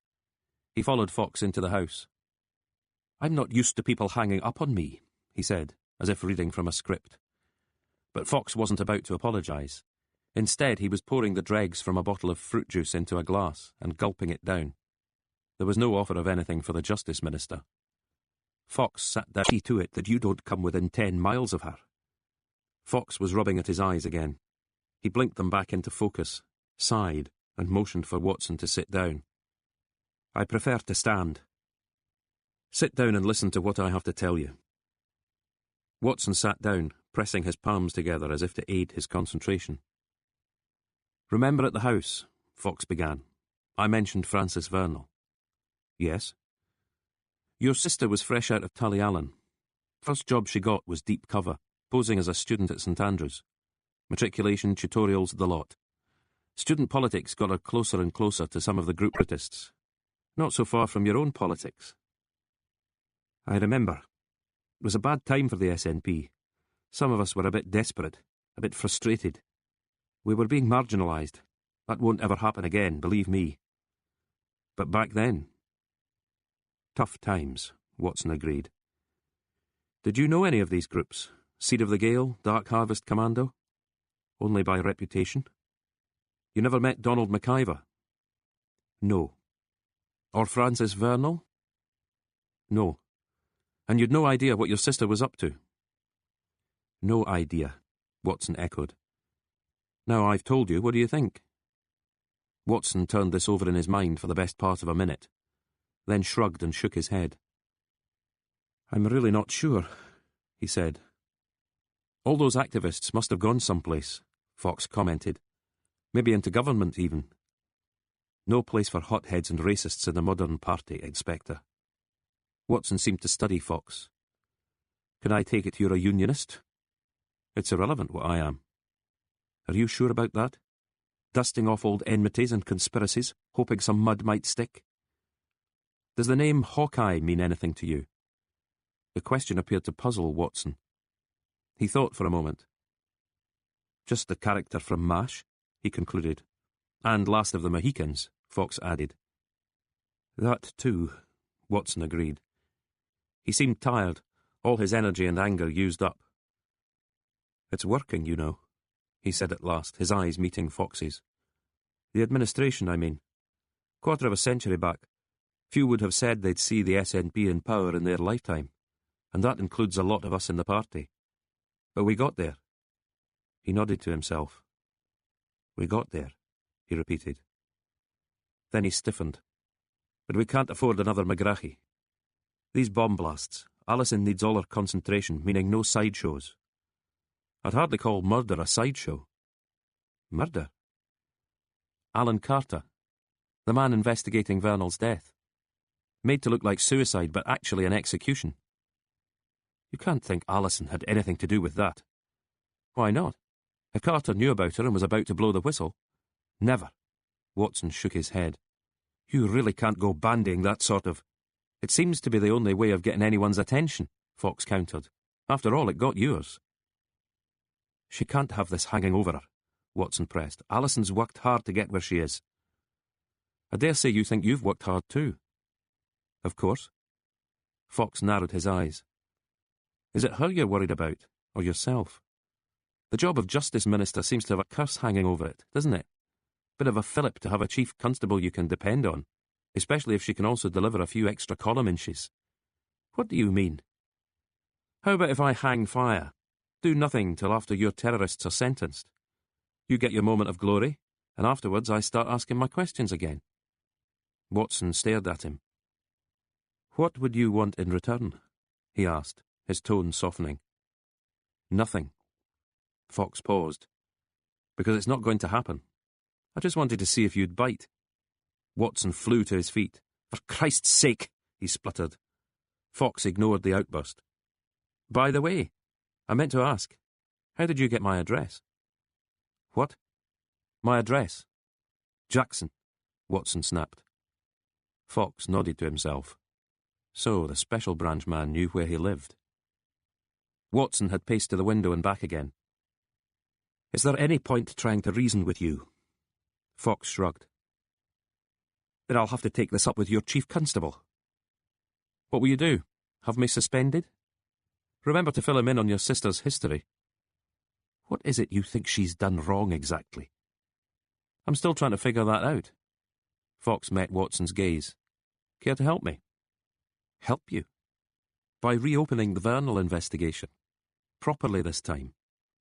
He followed Fox into the house. I'm not used to people hanging up on me, he said, as if reading from a script. But Fox wasn't about to apologise. Instead, he was pouring the dregs from a bottle of fruit juice into a glass and gulping it down. There was no offer of anything for the Justice Minister. Fox sat down. See to it that you don't come within 10 miles of her. Fox was rubbing at his eyes again. He blinked them back into focus, sighed, and motioned for Watson to sit down. I prefer to stand. Sit down and listen to what I have to tell you. Watson sat down, pressing his palms together as if to aid his concentration. Remember at the house, Fox began, I mentioned Frances Vernal. Yes. Your sister was fresh out of Tullyallen. First job she got was deep cover, posing as a student at St Andrews. Matriculation, tutorials, the lot. Student politics got her closer and closer to some of the group protests. Not so far from your own politics. I remember. It was a bad time for the SNP. Some of us were a bit desperate, a bit frustrated. We were being marginalised. That won't ever happen again, believe me. But back then... Tough times, Watson agreed. Did you know any of these groups? Seed of the Gale, Dark Harvest Commando? Only by reputation? You never met Donald McIver? No. Or Frances Vernal? No. And you'd no idea what your sister was up to? No idea, Watson echoed. Now I've told you, what do you think? Watson turned this over in his mind for the best part of a minute, then shrugged and shook his head. "I'm really not sure," he said. "All those activists must have gone someplace," Fox commented. "Maybe into government, even. No place for hotheads and racists in the modern party, Inspector." Watson seemed to study Fox. "Can I take it you're a unionist?" "It's irrelevant what I am." "Are you sure about that? Dusting off old enmities and conspiracies, hoping some mud might stick? Does the name Hawkeye mean anything to you?" The question appeared to puzzle Watson. He thought for a moment. "Just the character from MASH," he concluded. "And Last of the Mohicans," Fox added. "That too," Watson agreed. He seemed tired, all his energy and anger used up. "It's working, you know," he said at last, his eyes meeting Fox's. "The administration, I mean. Quarter of a century back, few would have said they'd see the SNP in power in their lifetime, and that includes a lot of us in the party. But we got there." He nodded to himself. "We got there," he repeated. Then he stiffened. "But we can't afford another McGrahy. These bomb blasts, Alison needs all her concentration, meaning no sideshows. I'd hardly call murder a sideshow." "Murder?" "Alan Carter, the man investigating Vernal's death. Made to look like suicide, but actually an execution. You can't think Alison had anything to do with that." "Why not? If Carter knew about her and was about to blow the whistle." "Never." Watson shook his head. "You really can't go bandying that sort of—" "It seems to be the only way of getting anyone's attention," Fox countered. "After all, it got yours." "She can't have this hanging over her," Watson pressed. "Alison's worked hard to get where she is." "I dare say you think you've worked hard too." "Of course." Fox narrowed his eyes. "Is it her you're worried about, or yourself? The job of Justice Minister seems to have a curse hanging over it, doesn't it? Bit of a fillip to have a chief constable you can depend on, especially if she can also deliver a few extra column inches." "What do you mean?" "How about if I hang fire? Do nothing till after your terrorists are sentenced. You get your moment of glory, and afterwards I start asking my questions again." Watson stared at him. "What would you want in return?" he asked, his tone softening. "Nothing." Fox paused. "Because it's not going to happen. I just wanted to see if you'd bite." Watson flew to his feet. "For Christ's sake," he spluttered. Fox ignored the outburst. "By the way, I meant to ask, how did you get my address?" "What?" "My address." "Jackson," Watson snapped. Fox nodded to himself. So the special branch man knew where he lived. Watson had paced to the window and back again. "Is there any point trying to reason with you?" Fox shrugged. "Then I'll have to take this up with your chief constable." "What will you do? Have me suspended? Remember to fill him in on your sister's history." "What is it you think she's done wrong exactly?" "I'm still trying to figure that out." Fox met Watson's gaze. "Care to help me?" "Help you?" "By reopening the Vernal investigation. Properly this time.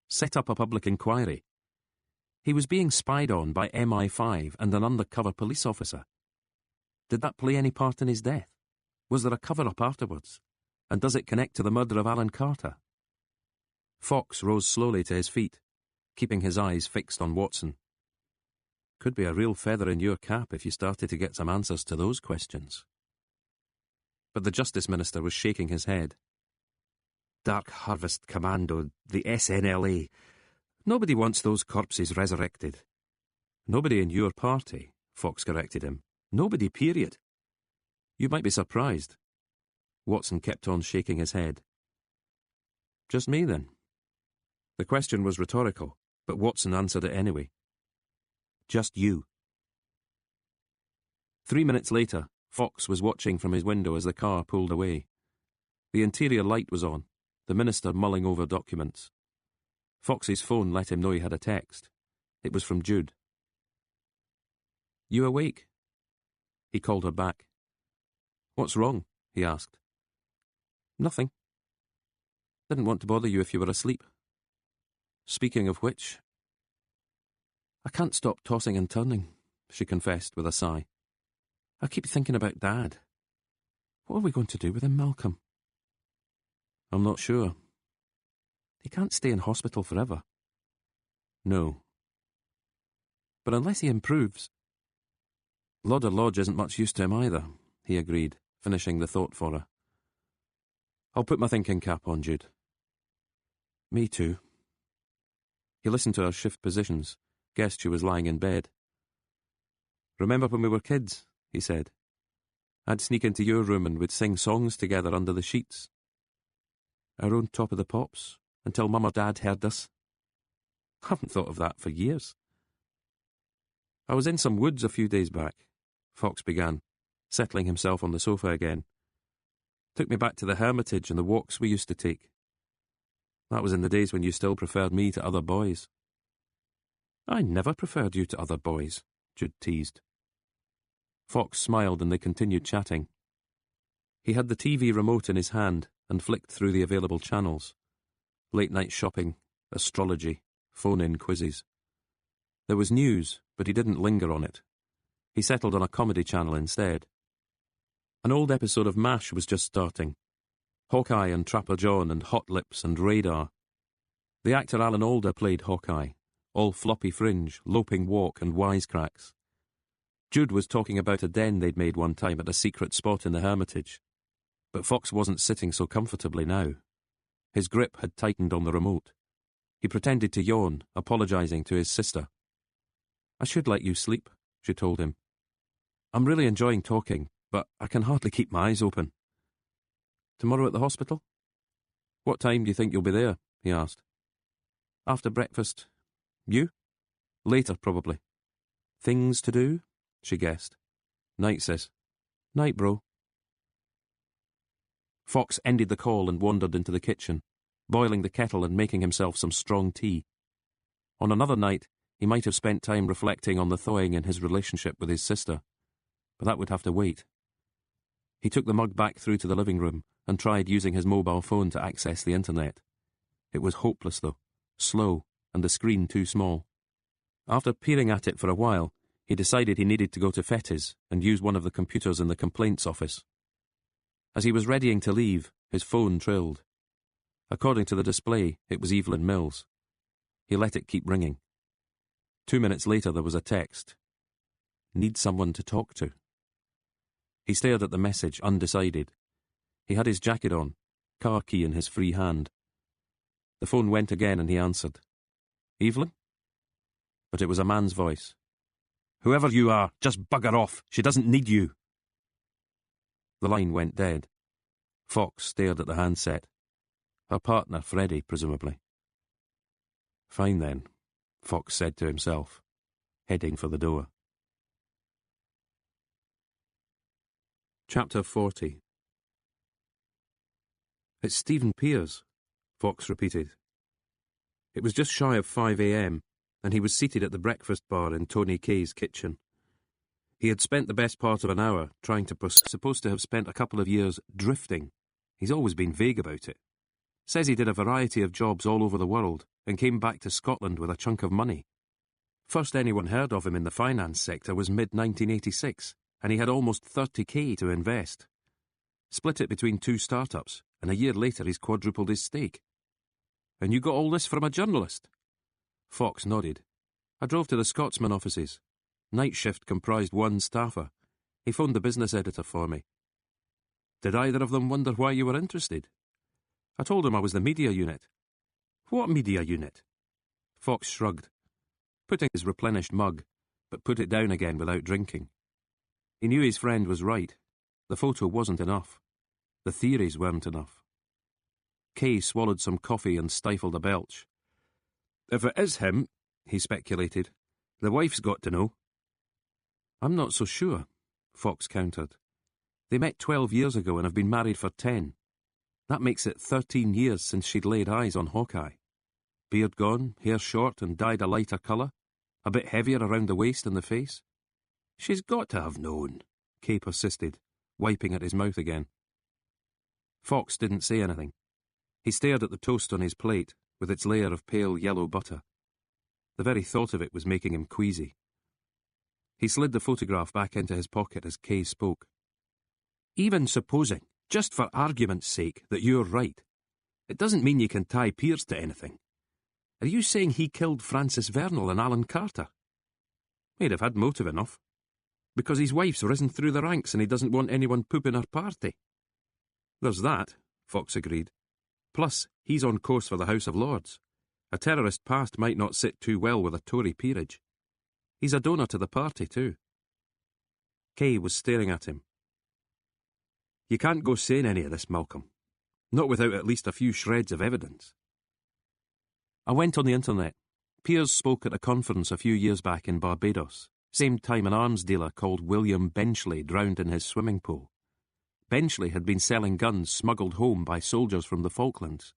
Set up a public inquiry. He was being spied on by MI5 and an undercover police officer. Did that play any part in his death? Was there a cover-up afterwards? And does it connect to the murder of Alan Carter?" Fox rose slowly to his feet, keeping his eyes fixed on Watson. "Could be a real feather in your cap if you started to get some answers to those questions." But the Justice Minister was shaking his head. "Dark Harvest Commando, the SNLA. Nobody wants those corpses resurrected." "Nobody in your party," Fox corrected him. "Nobody, period." "You might be surprised." Watson kept on shaking his head. "Just me, then?" The question was rhetorical, but Watson answered it anyway. "Just you." 3 minutes later, Fox was watching from his window as the car pulled away. The interior light was on, the minister mulling over documents. Fox's phone let him know he had a text. It was from Jude. "You awake?" He called her back. "What's wrong?" he asked. "Nothing. Didn't want to bother you if you were asleep. Speaking of which, I can't stop tossing and turning. she confessed with a sigh. I keep thinking about Dad. What are we going to do with him, Malcolm? I'm not sure. He can't stay in hospital forever. No. But unless he improves... Lauder Lodge isn't much use to him either, he agreed, finishing the thought for her. I'll put my thinking cap on, Jude. Me too. He listened to her shift positions, guessed she was lying in bed. Remember when we were kids, he said. I'd sneak into your room and we'd sing songs together under the sheets. Our own Top of the Pops, until Mum or Dad heard us. I haven't thought of that for years. I was in some woods a few days back, Fox began, settling himself on the sofa again. Took me back to the Hermitage and the walks we used to take. That was in the days when you still preferred me to other boys. I never preferred you to other boys, Jude teased. Fox smiled and they continued chatting. He had the TV remote in his hand and flicked through the available channels. Late-night shopping, astrology, phone-in quizzes. There was news, but he didn't linger on it. He settled on a comedy channel instead. An old episode of MASH was just starting. Hawkeye and Trapper John and Hot Lips and Radar. The actor Alan Alda played Hawkeye, all floppy fringe, loping walk and wisecracks. Jude was talking about a den they'd made one time at a secret spot in the Hermitage. But Fox wasn't sitting so comfortably now. His grip had tightened on the remote. He pretended to yawn, apologising to his sister. I should let you sleep, she told him. I'm really enjoying talking, but I can hardly keep my eyes open. Tomorrow at the hospital? What time do you think you'll be there? He asked. After breakfast. You? Later, probably. Things to do? She guessed. Night, sis. Night, bro. Fox ended the call and wandered into the kitchen, boiling the kettle and making himself some strong tea. On another night, he might have spent time reflecting on the thawing in his relationship with his sister, but that would have to wait. He took the mug back through to the living room and tried using his mobile phone to access the internet. It was hopeless, though, slow, and the screen too small. After peering at it for a while, he decided he needed to go to Fetty's and use one of the computers in the complaints office. As he was readying to leave, his phone trilled. According to the display, it was Evelyn Mills. He let it keep ringing. 2 minutes later there was a text. Need someone to talk to. He stared at the message, undecided. He had his jacket on, car key in his free hand. The phone went again and he answered. Evelyn? But it was a man's voice. Whoever you are, just bugger off. She doesn't need you. The line went dead. Fox stared at the handset. Her partner, Freddie, presumably. Fine then, Fox said to himself, heading for the door. Chapter 40. It's Stephen Pearce, Fox repeated. It was just shy of 5 a.m, and he was seated at the breakfast bar in Tony Kay's kitchen. He had spent the best part of an hour trying to supposed to have spent a couple of years drifting. He's always been vague about it. Says he did a variety of jobs all over the world and came back to Scotland with a chunk of money. First anyone heard of him in the finance sector was mid-1986, and he had almost 30k to invest. Split it between 2 startups, and a year later he's quadrupled his stake. And you got all this from a journalist? Fox nodded. I drove to the Scotsman offices. Night shift comprised 1 staffer. He phoned the business editor for me. Did either of them wonder why you were interested? I told him I was the media unit. What media unit? Fox shrugged, putting his replenished mug, but put it down again without drinking. He knew his friend was right. The photo wasn't enough. The theories weren't enough. Kay swallowed some coffee and stifled a belch. If it is him, he speculated, the wife's got to know. I'm not so sure, Fox countered. They met 12 years ago and have been married for 10. That makes it 13 years since she'd laid eyes on Hawkeye. Beard gone, hair short and dyed a lighter colour, a bit heavier around the waist and the face. She's got to have known, Kay persisted, wiping at his mouth again. Fox didn't say anything. He stared at the toast on his plate, with its layer of pale yellow butter. The very thought of it was making him queasy. He slid the photograph back into his pocket as Kay spoke. Even supposing, just for argument's sake, that you're right, it doesn't mean you can tie Piers to anything. Are you saying he killed Francis Vernal and Alan Carter? He'd have had motive enough. Because his wife's risen through the ranks and he doesn't want anyone pooping her party. There's that, Fox agreed. Plus, he's on course for the House of Lords. A terrorist past might not sit too well with a Tory peerage. He's a donor to the party, too. Kay was staring at him. You can't go saying any of this, Malcolm. Not without at least a few shreds of evidence. I went on the internet. Piers spoke at a conference a few years back in Barbados. Same time an arms dealer called William Benchley drowned in his swimming pool. Benchley had been selling guns smuggled home by soldiers from the Falklands.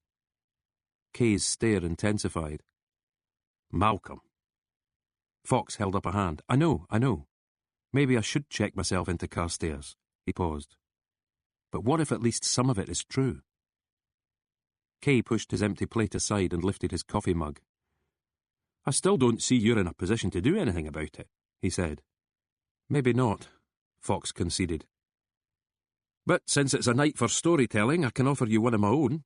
Kay's stare intensified. Malcolm. Fox held up a hand. I know. Maybe I should check myself into Carstairs. He paused. But what if at least some of it is true? Kay pushed his empty plate aside and lifted his coffee mug. I still don't see you're in a position to do anything about it, he said. Maybe not, Fox conceded. But since it's a night for storytelling, I can offer you one of my own.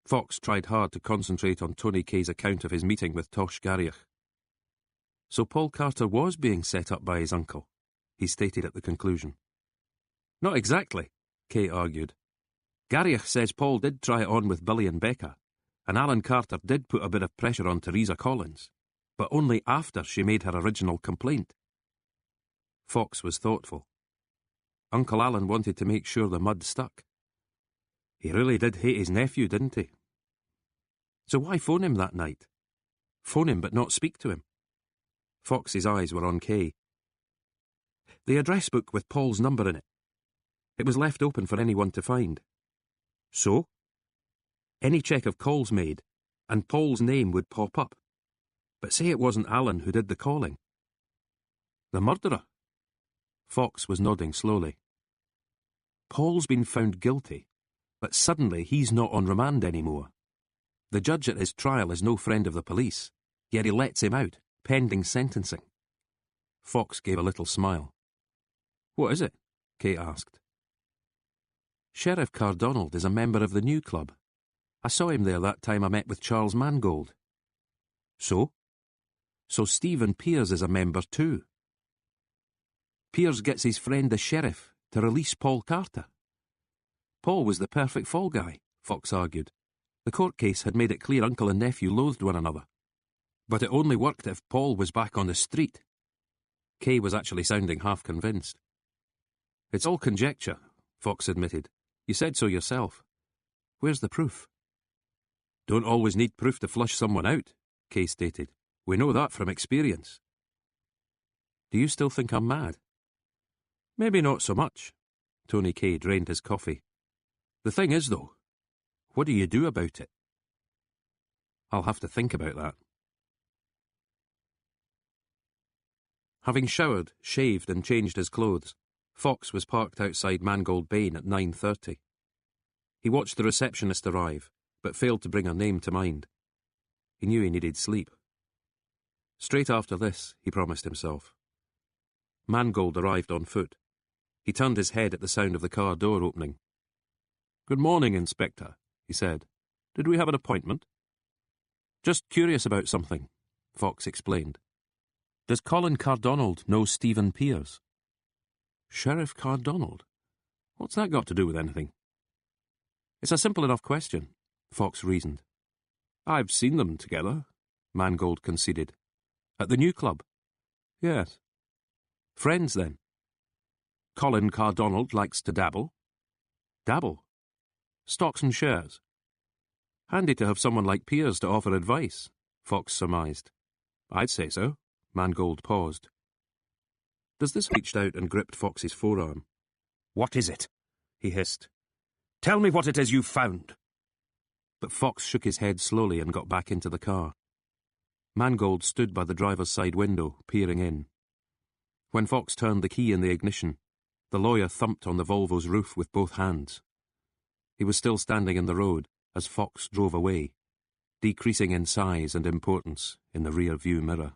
Fox tried hard to concentrate on Tony Kay's account of his meeting with Tosh Garriach. So Paul Carter was being set up by his uncle, he stated at the conclusion. Not exactly, Kay argued. Garriach says Paul did try it on with Billy and Becca, and Alan Carter did put a bit of pressure on Teresa Collins, but only after she made her original complaint. Fox was thoughtful. Uncle Alan wanted to make sure the mud stuck. He really did hate his nephew, didn't he? So why phone him that night? Phone him but not speak to him? Fox's eyes were on Kay. The address book with Paul's number in it. It was left open for anyone to find. So? Any check of calls made, and Paul's name would pop up. But say it wasn't Alan who did the calling. The murderer? Fox was nodding slowly. Paul's been found guilty, but suddenly he's not on remand anymore. The judge at his trial is no friend of the police, yet he lets him out, pending sentencing. Fox gave a little smile. What is it? Kay asked. Sheriff Cardonald is a member of the new club. I saw him there that time I met with Charles Mangold. So? So Stephen Piers is a member too. Piers gets his friend the sheriff to release Paul Carter. Paul was the perfect fall guy, Fox argued. The court case had made it clear uncle and nephew loathed one another. But it only worked if Paul was back on the street. Kay was actually sounding half convinced. It's all conjecture, Fox admitted. You said so yourself. Where's the proof? Don't always need proof to flush someone out, Kay stated. We know that from experience. Do you still think I'm mad? Maybe not so much. Tony Kay drained his coffee. The thing is, though, what do you do about it? I'll have to think about that. Having showered, shaved and changed his clothes, Fox was parked outside Mangold Bain at 9:30. He watched the receptionist arrive, but failed to bring her name to mind. He knew he needed sleep. Straight after this, he promised himself. Mangold arrived on foot. He turned his head at the sound of the car door opening. Good morning, Inspector, he said. Did we have an appointment? Just curious about something, Fox explained. Does Colin Cardonald know Stephen Piers? Sheriff Cardonald? What's that got to do with anything? It's a simple enough question, Fox reasoned. I've seen them together, Mangold conceded. At the new club? Yes. Friends, then? Colin Cardonald likes to dabble. Dabble? Stocks and shares. Handy to have someone like Piers to offer advice, Fox surmised. I'd say so. Mangold paused. Does this reached out and gripped Fox's forearm. What is it? He hissed. Tell me what it is you've found. But Fox shook his head slowly and got back into the car. Mangold stood by the driver's side window, peering in. When Fox turned the key in the ignition, the lawyer thumped on the Volvo's roof with both hands. He was still standing in the road as Fox drove away, decreasing in size and importance in the rear-view mirror.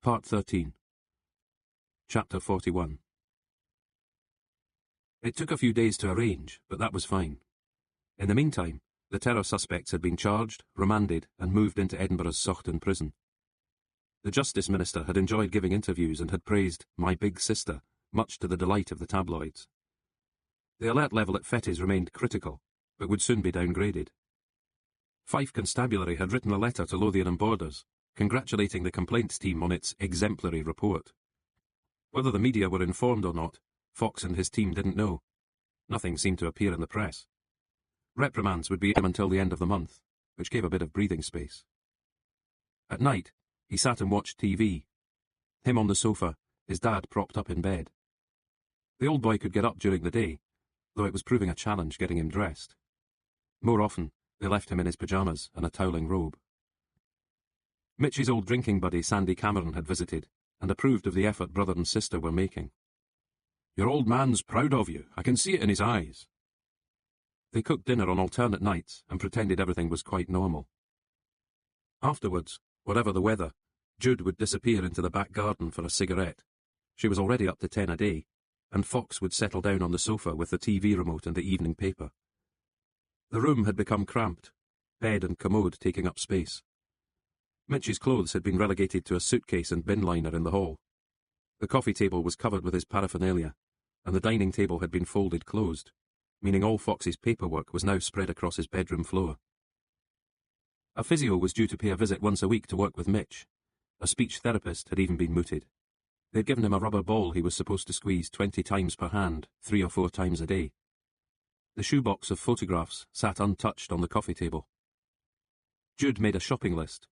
Part 13. Chapter 41. It took a few days to arrange, but that was fine. In the meantime, the terror suspects had been charged, remanded, and moved into Edinburgh's Soughton prison. The Justice Minister had enjoyed giving interviews and had praised "my big sister," much to the delight of the tabloids. The alert level at Fettes remained critical, but would soon be downgraded. Fife Constabulary had written a letter to Lothian and Borders, congratulating the complaints team on its exemplary report. Whether the media were informed or not, Fox and his team didn't know. Nothing seemed to appear in the press. Reprimands would be until the end of the month, which gave a bit of breathing space. At night, he sat and watched TV. Him on the sofa, his dad propped up in bed. The old boy could get up during the day, though it was proving a challenge getting him dressed. More often, they left him in his pyjamas and a toweling robe. Mitch's old drinking buddy Sandy Cameron had visited, and approved of the effort brother and sister were making. "Your old man's proud of you, I can see it in his eyes." They cooked dinner on alternate nights and pretended everything was quite normal. Afterwards, whatever the weather, Jude would disappear into the back garden for a cigarette. She was already up to 10 a day, and Fox would settle down on the sofa with the TV remote and the evening paper. The room had become cramped, bed and commode taking up space. Mitch's clothes had been relegated to a suitcase and bin liner in the hall. The coffee table was covered with his paraphernalia, and the dining table had been folded closed, meaning all Fox's paperwork was now spread across his bedroom floor. A physio was due to pay a visit once a week to work with Mitch. A speech therapist had even been mooted. They'd given him a rubber ball he was supposed to squeeze 20 times per hand, 3 or 4 times a day. The shoebox of photographs sat untouched on the coffee table. Jude made a shopping list.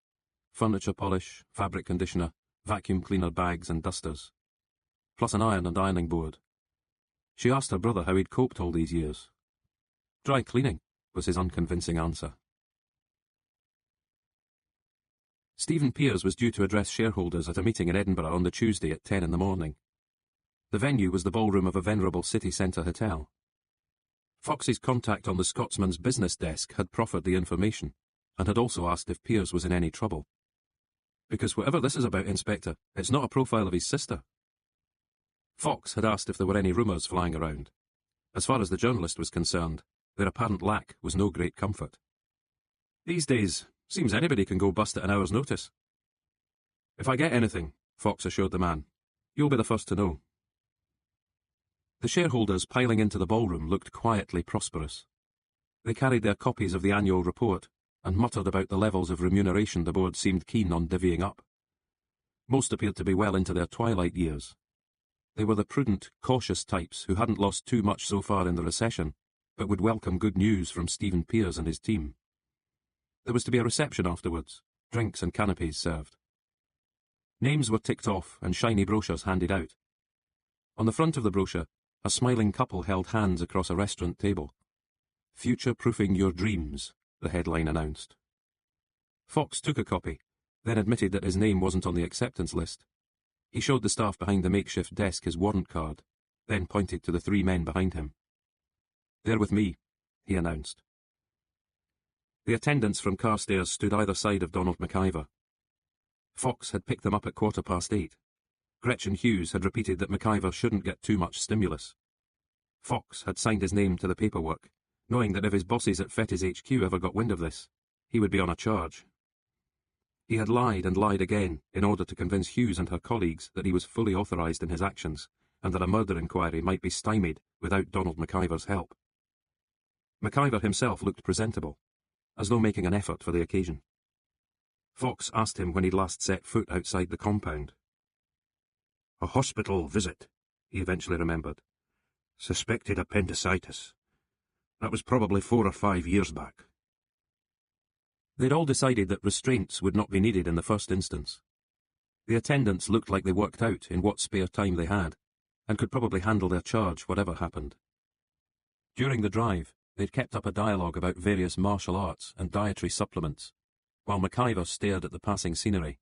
Furniture polish, fabric conditioner, vacuum cleaner bags and dusters, plus an iron and ironing board. She asked her brother how he'd coped all these years. "Dry cleaning," was his unconvincing answer. Stephen Pears was due to address shareholders at a meeting in Edinburgh on the Tuesday at 10 in the morning. The venue was the ballroom of a venerable city centre hotel. Fox's contact on the Scotsman's business desk had proffered the information, and had also asked if Pears was in any trouble. "Because whatever this is about, Inspector, it's not a profile of his sister." Fox had asked if there were any rumours flying around. As far as the journalist was concerned, their apparent lack was no great comfort. "These days, seems anybody can go bust at an hour's notice." "If I get anything," Fox assured the man, "you'll be the first to know." The shareholders piling into the ballroom looked quietly prosperous. They carried their copies of the annual report, and muttered about the levels of remuneration the board seemed keen on divvying up. Most appeared to be well into their twilight years. They were the prudent, cautious types who hadn't lost too much so far in the recession, but would welcome good news from Stephen Pears and his team. There was to be a reception afterwards, drinks and canapes served. Names were ticked off and shiny brochures handed out. On the front of the brochure, a smiling couple held hands across a restaurant table. "Future-proofing your dreams," the headline announced. Fox took a copy, then admitted that his name wasn't on the acceptance list. He showed the staff behind the makeshift desk his warrant card, then pointed to the 3 men behind him. "They're with me," he announced. The attendants from Carstairs stood either side of Donald McIver. Fox had picked them up at 8:15. Gretchen Hughes had repeated that McIver shouldn't get too much stimulus. Fox had signed his name to the paperwork, knowing that if his bosses at Fettes HQ ever got wind of this, he would be on a charge. He had lied and lied again in order to convince Hughes and her colleagues that he was fully authorised in his actions, and that a murder inquiry might be stymied without Donald McIver's help. McIver himself looked presentable, as though making an effort for the occasion. Fox asked him when he'd last set foot outside the compound. "A hospital visit," he eventually remembered. "Suspected appendicitis. That was probably 4 or 5 years back." They'd all decided that restraints would not be needed in the first instance. The attendants looked like they worked out in what spare time they had, and could probably handle their charge whatever happened. During the drive, they'd kept up a dialogue about various martial arts and dietary supplements, while McIver stared at the passing scenery,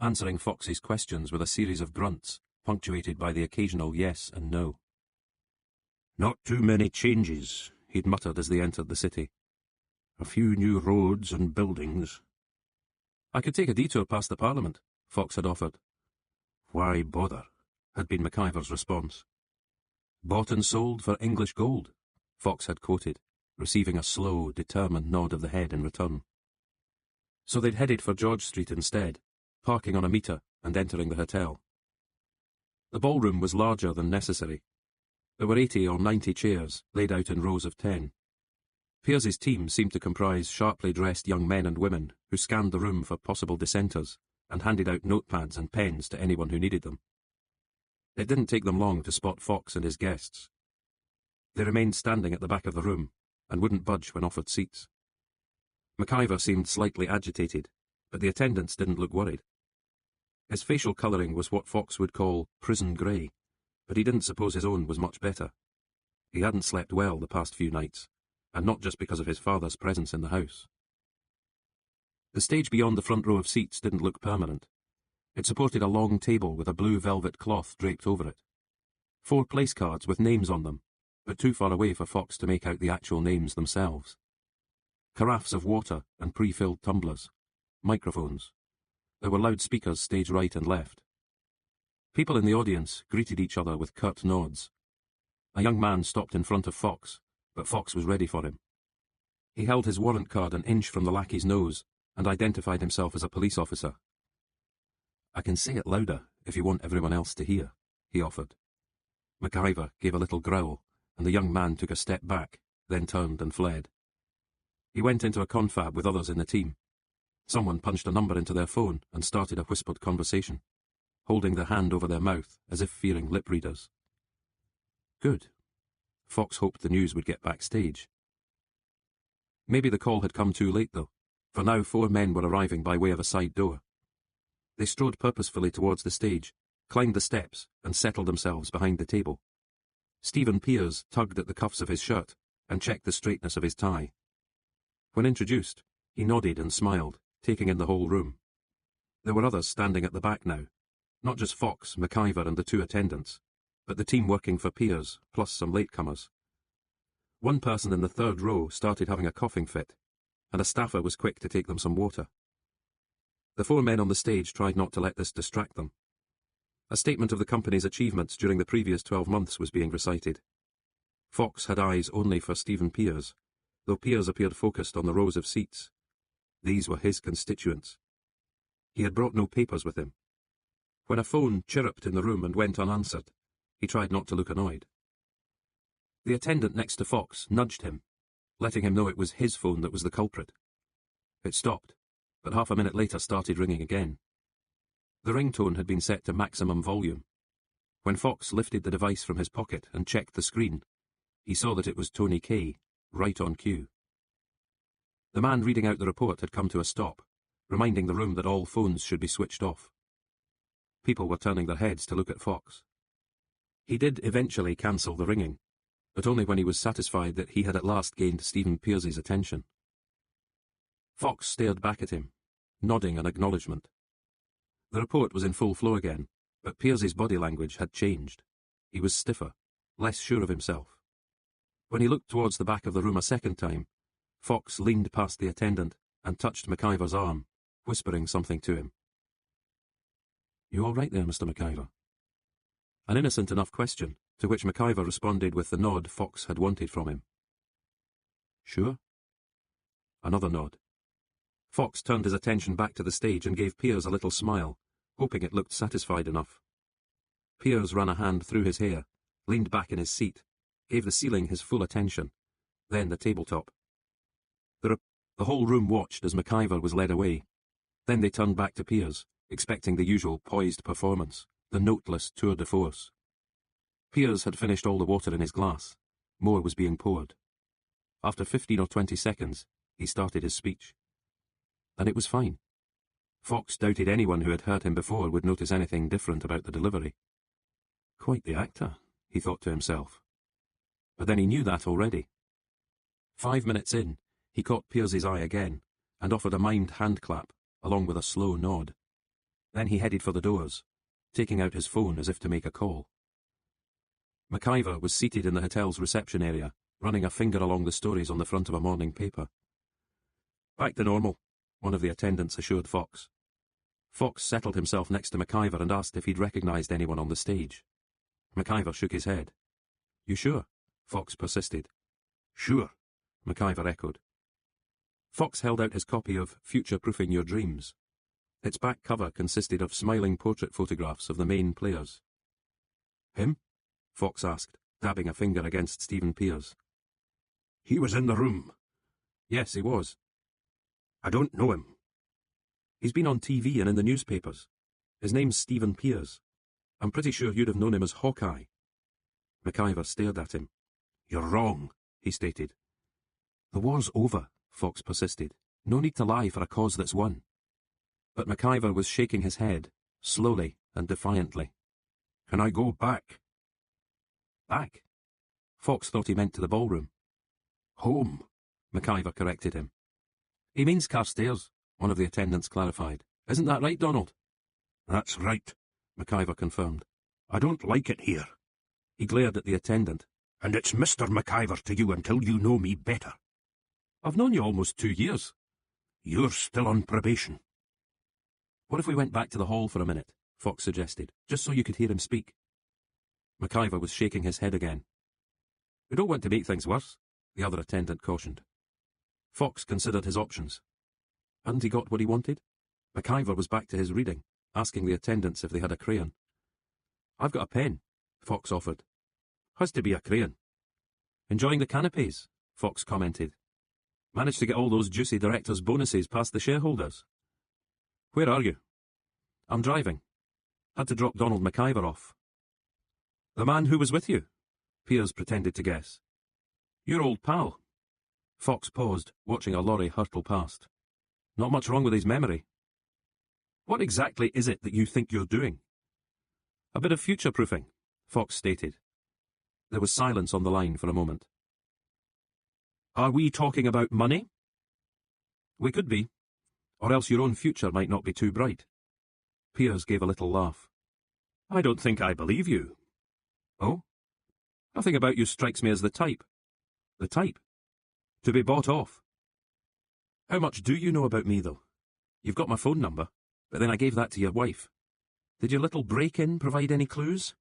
answering Fox's questions with a series of grunts, punctuated by the occasional yes and no. "Not too many changes," he'd muttered as they entered the city. "A few new roads and buildings." "I could take a detour past the Parliament," Fox had offered. "Why bother?" had been McIvor's response. "Bought and sold for English gold," Fox had quoted, receiving a slow, determined nod of the head in return. So they'd headed for George Street instead, parking on a meter and entering the hotel. The ballroom was larger than necessary. There were 80 or 90 chairs laid out in rows of 10. Piers's team seemed to comprise sharply dressed young men and women who scanned the room for possible dissenters and handed out notepads and pens to anyone who needed them. It didn't take them long to spot Fox and his guests. They remained standing at the back of the room and wouldn't budge when offered seats. McIvor seemed slightly agitated, but the attendants didn't look worried. His facial colouring was what Fox would call prison grey, but he didn't suppose his own was much better. He hadn't slept well the past few nights, and not just because of his father's presence in the house. The stage beyond the front row of seats didn't look permanent. It supported a long table with a blue velvet cloth draped over it. 4 place cards with names on them, but too far away for Fox to make out the actual names themselves. Carafes of water and pre-filled tumblers. Microphones. There were loudspeakers stage right and left. People in the audience greeted each other with curt nods. A young man stopped in front of Fox, but Fox was ready for him. He held his warrant card an inch from the lackey's nose and identified himself as a police officer. "I can say it louder if you want everyone else to hear," he offered. McIvor gave a little growl, and the young man took a step back, then turned and fled. He went into a confab with others in the team. Someone punched a number into their phone and started a whispered conversation, holding their hand over their mouth as if fearing lip readers. Good. Fox hoped the news would get backstage. Maybe the call had come too late, though, for now 4 men were arriving by way of a side door. They strode purposefully towards the stage, climbed the steps, and settled themselves behind the table. Stephen Piers tugged at the cuffs of his shirt and checked the straightness of his tie. When introduced, he nodded and smiled, taking in the whole room. There were others standing at the back now, not just Fox, McIvor and the 2 attendants, but the team working for Piers, plus some latecomers. One person in the 3rd row started having a coughing fit, and a staffer was quick to take them some water. The 4 men on the stage tried not to let this distract them. A statement of the company's achievements during the previous 12 months was being recited. Fox had eyes only for Stephen Piers, though Piers appeared focused on the rows of seats. These were his constituents. He had brought no papers with him. When a phone chirruped in the room and went unanswered, he tried not to look annoyed. The attendant next to Fox nudged him, letting him know it was his phone that was the culprit. It stopped, but half a minute later started ringing again. The ringtone had been set to maximum volume. When Fox lifted the device from his pocket and checked the screen, he saw that it was Tony Kay, right on cue. The man reading out the report had come to a stop, reminding the room that all phones should be switched off. People were turning their heads to look at Fox. He did eventually cancel the ringing, but only when he was satisfied that he had at last gained Stephen Piers's attention. Fox stared back at him, nodding an acknowledgement. The report was in full flow again, but Piers's body language had changed. He was stiffer, less sure of himself. When he looked towards the back of the room a second time, Fox leaned past the attendant and touched McIvor's arm, whispering something to him. "You all right there, Mr. McIvor?" An innocent enough question, to which McIvor responded with the nod Fox had wanted from him. "Sure?" Another nod. Fox turned his attention back to the stage and gave Piers a little smile, hoping it looked satisfied enough. Piers ran a hand through his hair, leaned back in his seat, gave the ceiling his full attention, then the tabletop. The whole room watched as McIvor was led away. Then they turned back to Piers, expecting the usual poised performance, the noteless tour de force. Piers had finished all the water in his glass. More was being poured. After 15 or 20 seconds, he started his speech. And it was fine. Fox doubted anyone who had heard him before would notice anything different about the delivery. Quite the actor, he thought to himself. But then he knew that already. 5 minutes in, he caught Piers's eye again, and offered a mimed hand clap, along with a slow nod. Then he headed for the doors, taking out his phone as if to make a call. McIvor was seated in the hotel's reception area, running a finger along the stories on the front of a morning paper. "Back to normal," one of the attendants assured Fox. Fox settled himself next to McIver and asked if he'd recognised anyone on the stage. McIver shook his head. You sure? Fox persisted. Sure, McIver echoed. Fox held out his copy of Future-Proofing Your Dreams. Its back cover consisted of smiling portrait photographs of the main players. Him? Fox asked, dabbing a finger against Stephen Pears. He was in the room. Yes, he was. I don't know him. He's been on TV and in the newspapers. His name's Stephen Pears. I'm pretty sure you'd have known him as Hawkeye. McIver stared at him. You're wrong, he stated. The war's over, Fox persisted. No need to lie for a cause that's won. But McIver was shaking his head, slowly and defiantly. Can I go back? Back? Fox thought he meant to the ballroom. Home, McIver corrected him. He means Carstairs, one of the attendants clarified. Isn't that right, Donald? That's right, McIver confirmed. I don't like it here. He glared at the attendant. And it's Mr. McIver to you until you know me better. I've known you almost 2 years. You're still on probation. What if we went back to the hall for a minute, Fox suggested, just so you could hear him speak. McIver was shaking his head again. We don't want to make things worse, the other attendant cautioned. Fox considered his options. Hadn't he got what he wanted? McIver was back to his reading, asking the attendants if they had a crayon. I've got a pen, Fox offered. Has to be a crayon. Enjoying the canapes, Fox commented. Managed to get all those juicy director's bonuses past the shareholders. Where are you? I'm driving. Had to drop Donald McIver off. The man who was with you? Pears pretended to guess. Your old pal. Fox paused, watching a lorry hurtle past. Not much wrong with his memory. What exactly is it that you think you're doing? A bit of future-proofing, Fox stated. There was silence on the line for a moment. Are we talking about money? We could be. Or else your own future might not be too bright. Pears gave a little laugh. I don't think I believe you. Oh? Nothing about you strikes me as the type. The type? To be bought off. How much do you know about me, though? You've got my phone number, but then I gave that to your wife. Did your little break-in provide any clues?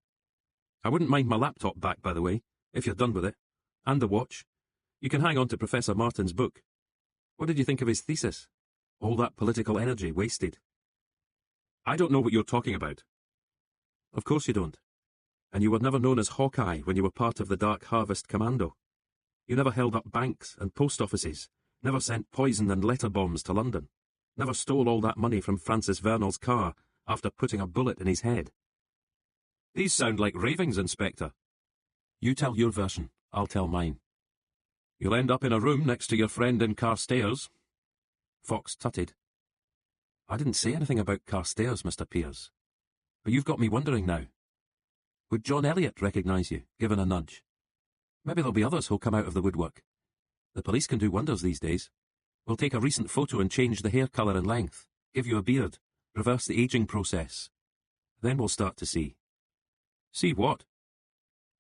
I wouldn't mind my laptop back, by the way, if you're done with it. And the watch. You can hang on to Professor Martin's book. What did you think of his thesis? All that political energy wasted. I don't know what you're talking about. Of course you don't. And you were never known as Hawkeye when you were part of the Dark Harvest Commando. You never held up banks and post offices, never sent poison and letter bombs to London, never stole all that money from Francis Vernal's car after putting a bullet in his head. These sound like ravings, Inspector. You tell your version, I'll tell mine. You'll end up in a room next to your friend in Carstairs. Fox tutted. I didn't say anything about Carstairs, Mr. Pears. But you've got me wondering now. Would John Elliot recognise you, given a nudge? Maybe there'll be others who'll come out of the woodwork. The police can do wonders these days. We'll take a recent photo and change the hair colour and length, give you a beard, reverse the ageing process. Then we'll start to see. See what?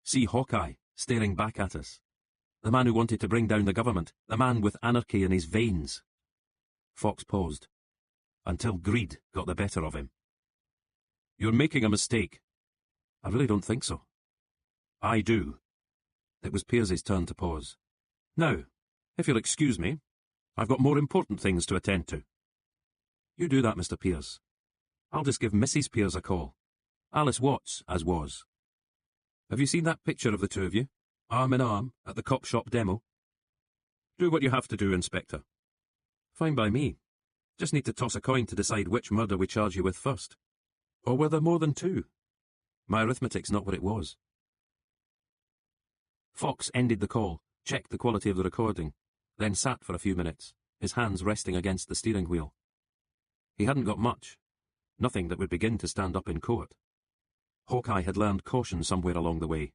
See Hawkeye, staring back at us. The man who wanted to bring down the government, the man with anarchy in his veins. Fox paused, until greed got the better of him. You're making a mistake. I really don't think so. I do. It was Pears's turn to pause. Now, if you'll excuse me, I've got more important things to attend to. You do that, Mr. Pears. I'll just give Mrs. Pears a call. Alice Watts, as was. Have you seen that picture of the two of you, arm in arm, at the cop shop demo? Do what you have to do, Inspector. Fine by me. Just need to toss a coin to decide which murder we charge you with first. Or were there more than two? My arithmetic's not what it was. Fox ended the call, checked the quality of the recording, then sat for a few minutes, his hands resting against the steering wheel. He hadn't got much. Nothing that would begin to stand up in court. Hawkeye had learned caution somewhere along the way.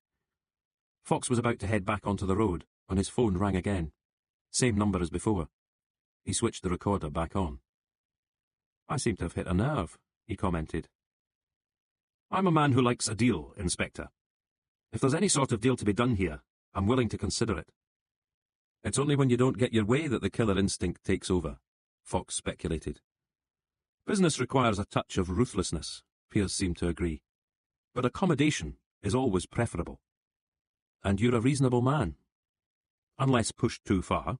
Fox was about to head back onto the road when his phone rang again. Same number as before. He switched the recorder back on. I seem to have hit a nerve, he commented. I'm a man who likes a deal, Inspector. If there's any sort of deal to be done here, I'm willing to consider it. It's only when you don't get your way that the killer instinct takes over, Fox speculated. Business requires a touch of ruthlessness, Piers seemed to agree. But accommodation is always preferable. And you're a reasonable man. Unless pushed too far.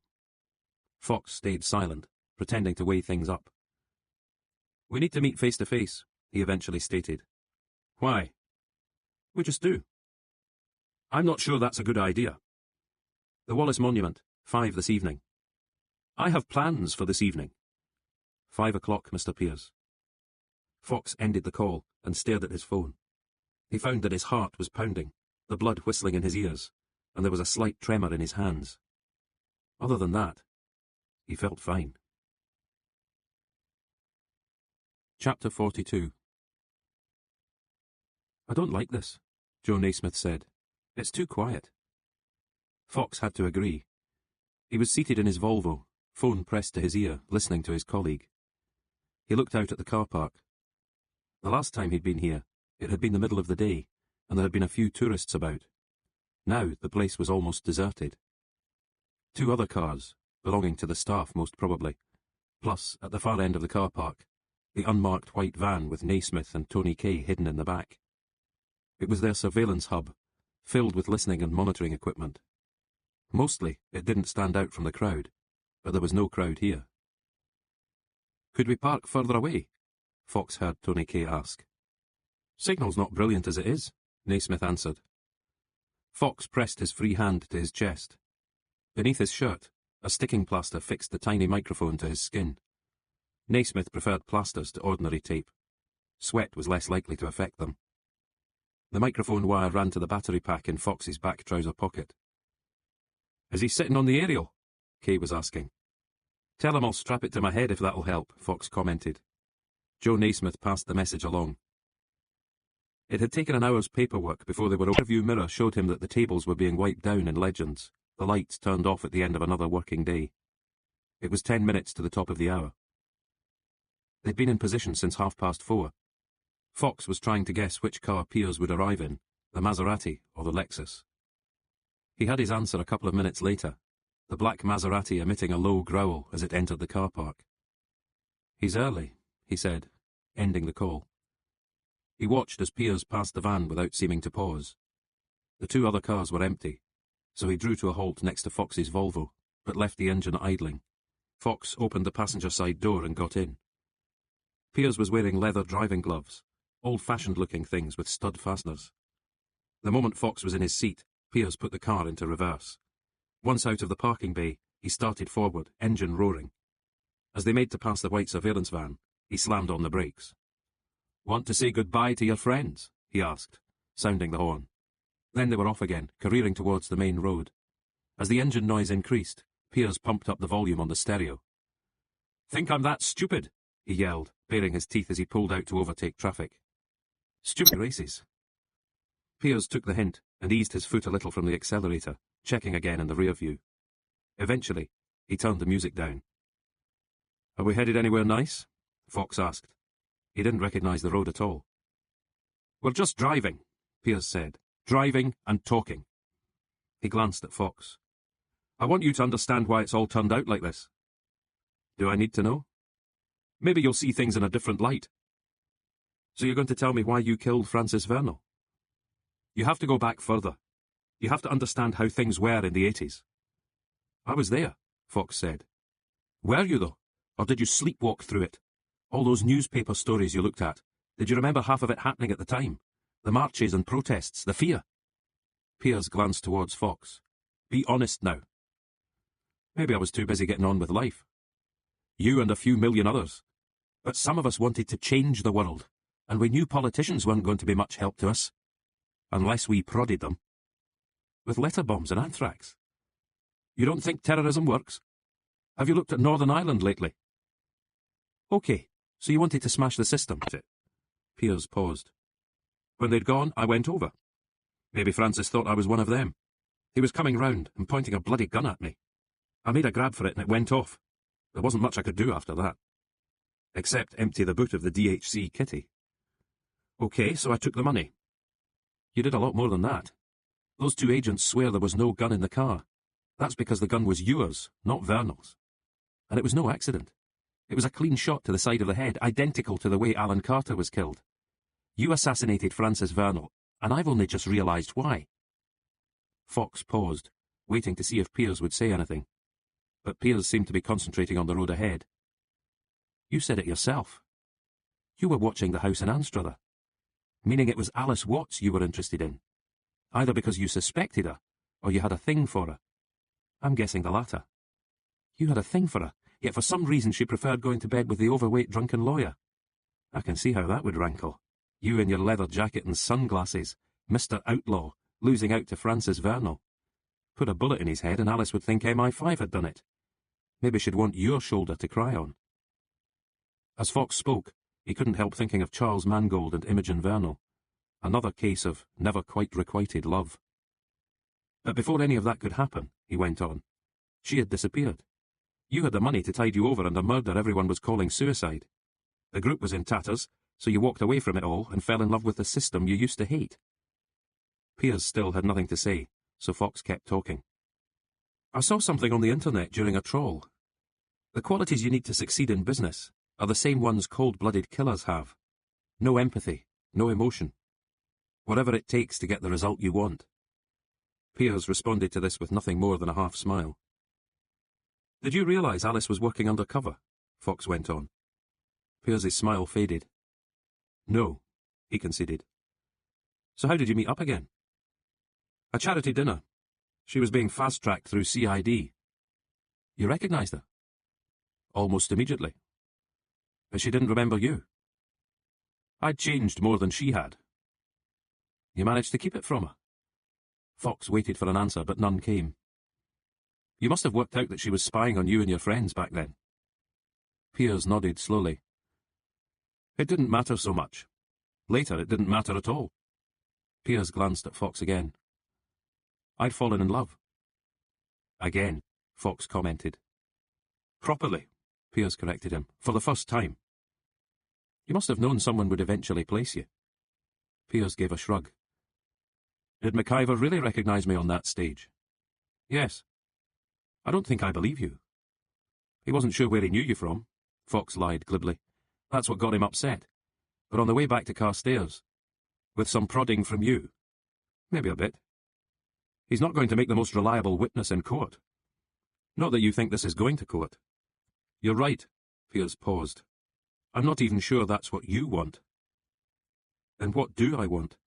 Fox stayed silent, pretending to weigh things up. We need to meet face to face, he eventually stated. Why? We just do. I'm not sure that's a good idea. The Wallace Monument, 5 this evening. I have plans for this evening. 5 o'clock, Mr. Piers. Fox ended the call and stared at his phone. He found that his heart was pounding, the blood whistling in his ears, and there was a slight tremor in his hands. Other than that, he felt fine. Chapter 42. I don't like this, Joe Naismith said. It's too quiet. Fox had to agree. He was seated in his Volvo, phone pressed to his ear, listening to his colleague. He looked out at the car park. The last time he'd been here, it had been the middle of the day, and there had been a few tourists about. Now the place was almost deserted. 2 other cars, belonging to the staff most probably, plus, at the far end of the car park, the unmarked white van with Naismith and Tony Kay hidden in the back. It was their surveillance hub, filled with listening and monitoring equipment. Mostly, it didn't stand out from the crowd, but there was no crowd here. Could we park further away? Fox heard Tony Kay ask. Signal's not brilliant as it is, Naismith answered. Fox pressed his free hand to his chest. Beneath his shirt, a sticking plaster fixed the tiny microphone to his skin. Naismith preferred plasters to ordinary tape. Sweat was less likely to affect them. The microphone wire ran to the battery pack in Fox's back trouser pocket. Is he sitting on the aerial? Kay was asking. Tell him I'll strap it to my head if that'll help, Fox commented. Joe Naismith passed the message along. It had taken an hour's paperwork before they were over. A rearview mirror showed him that the tables were being wiped down in legends, the lights turned off at the end of another working day. It was 10 minutes to the top of the hour. They'd been in position since 4:30. Fox was trying to guess which car Piers would arrive in, the Maserati or the Lexus. He had his answer a couple of minutes later, the black Maserati emitting a low growl as it entered the car park. He's early, he said, ending the call. He watched as Piers passed the van without seeming to pause. The 2 other cars were empty, so he drew to a halt next to Fox's Volvo, but left the engine idling. Fox opened the passenger side door and got in. Piers was wearing leather driving gloves, old-fashioned-looking things with stud fasteners. The moment Fox was in his seat, Piers put the car into reverse. Once out of the parking bay, he started forward, engine roaring. As they made to pass the white surveillance van, he slammed on the brakes. Want to say goodbye to your friends? He asked, sounding the horn. Then they were off again, careering towards the main road. As the engine noise increased, Piers pumped up the volume on the stereo. Think I'm that stupid? He yelled, baring his teeth as he pulled out to overtake traffic. Stupid races. Piers took the hint and eased his foot a little from the accelerator, checking again in the rear view. Eventually, he turned the music down. Are we headed anywhere nice? Fox asked. He didn't recognize the road at all. We're just driving, Piers said. Driving and talking. He glanced at Fox. I want you to understand why it's all turned out like this. Do I need to know? Maybe you'll see things in a different light. So you're going to tell me why you killed Francis Vernal? You have to go back further. You have to understand how things were in the 80s. I was there, Fox said. Were you, though? Or did you sleepwalk through it? All those newspaper stories you looked at, did you remember half of it happening at the time? The marches and protests, the fear? Piers glanced towards Fox. Be honest now. Maybe I was too busy getting on with life. You and a few million others. But some of us wanted to change the world, and we knew politicians weren't going to be much help to us. Unless we prodded them. With letter bombs and anthrax. You don't think terrorism works? Have you looked at Northern Ireland lately? OK, so you wanted to smash the system, did it? Piers paused. When they'd gone, I went over. Maybe Francis thought I was one of them. He was coming round and pointing a bloody gun at me. I made a grab for it and it went off. There wasn't much I could do after that. Except empty the boot of the DHC kitty. OK, so I took the money. You did a lot more than that. Those 2 agents swear there was no gun in the car. That's because the gun was yours, not Vernal's. And it was no accident. It was a clean shot to the side of the head, identical to the way Alan Carter was killed. You assassinated Francis Vernal, and I've only just realised why." Fox paused, waiting to see if Piers would say anything. But Piers seemed to be concentrating on the road ahead. "You said it yourself. You were watching the house in Anstruther, meaning it was Alice Watts you were interested in, either because you suspected her, or you had a thing for her. I'm guessing the latter. You had a thing for her, yet for some reason she preferred going to bed with the overweight drunken lawyer. I can see how that would rankle. You in your leather jacket and sunglasses, Mr. Outlaw, losing out to Francis Vernal. Put a bullet in his head and Alice would think MI5 had done it. Maybe she'd want your shoulder to cry on." As Fox spoke, he couldn't help thinking of Charles Mangold and Imogen Vernal. Another case of never quite requited love. But before any of that could happen, he went on, she had disappeared. You had the money to tide you over and a murder everyone was calling suicide. The group was in tatters, so you walked away from it all and fell in love with the system you used to hate. Piers still had nothing to say, so Fox kept talking. "I saw something on the internet during a trawl. The qualities you need to succeed in business are the same ones cold-blooded killers have. No empathy, no emotion. Whatever it takes to get the result you want." Piers responded to this with nothing more than a half-smile. "Did you realise Alice was working undercover?" Fox went on. Piers's smile faded. "No," he conceded. "So how did you meet up again?" "A charity dinner. She was being fast-tracked through CID. "You recognised her?" "Almost immediately." "But she didn't remember you?" "I'd changed more than she had." "You managed to keep it from her?" Fox waited for an answer, but none came. "You must have worked out that she was spying on you and your friends back then." Piers nodded slowly. "It didn't matter so much. Later, it didn't matter at all." Piers glanced at Fox again. "I'd fallen in love." "Again," Fox commented. "Properly," Piers corrected him, "for the first time." "You must have known someone would eventually place you." Piers gave a shrug. "Did McIver really recognise me on that stage?" "Yes." "I don't think I believe you." "He wasn't sure where he knew you from," Fox lied glibly. "That's what got him upset. But on the way back to Carstairs, with some prodding from you." "Maybe a bit." "He's not going to make the most reliable witness in court. Not that you think this is going to court." "You're right," Piers paused. "I'm not even sure that's what you want." "Then what do I want?"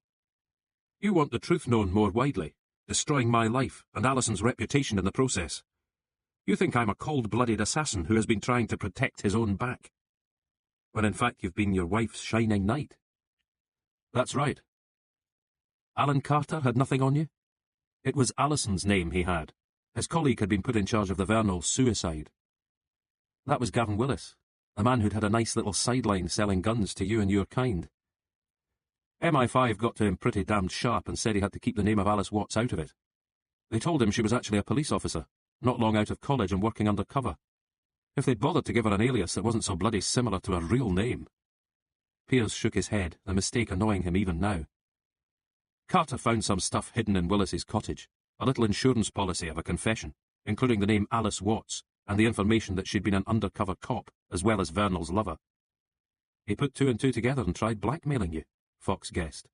"You want the truth known more widely, destroying my life and Alison's reputation in the process. You think I'm a cold-blooded assassin who has been trying to protect his own back, when in fact you've been your wife's shining knight." "That's right." "Alan Carter had nothing on you?" "It was Alison's name he had. His colleague had been put in charge of the Vernal suicide." "That was Gavin Willis, the man who'd had a nice little sideline selling guns to you and your kind. MI5 got to him pretty damned sharp and said he had to keep the name of Alice Watts out of it. They told him she was actually a police officer, not long out of college and working undercover. If they'd bothered to give her an alias that wasn't so bloody similar to her real name." Piers shook his head, the mistake annoying him even now. "Carter found some stuff hidden in Willis's cottage, a little insurance policy of a confession, including the name Alice Watts, and the information that she'd been an undercover cop, as well as Vernal's lover. He put two and two together and tried blackmailing you," Fox guessed.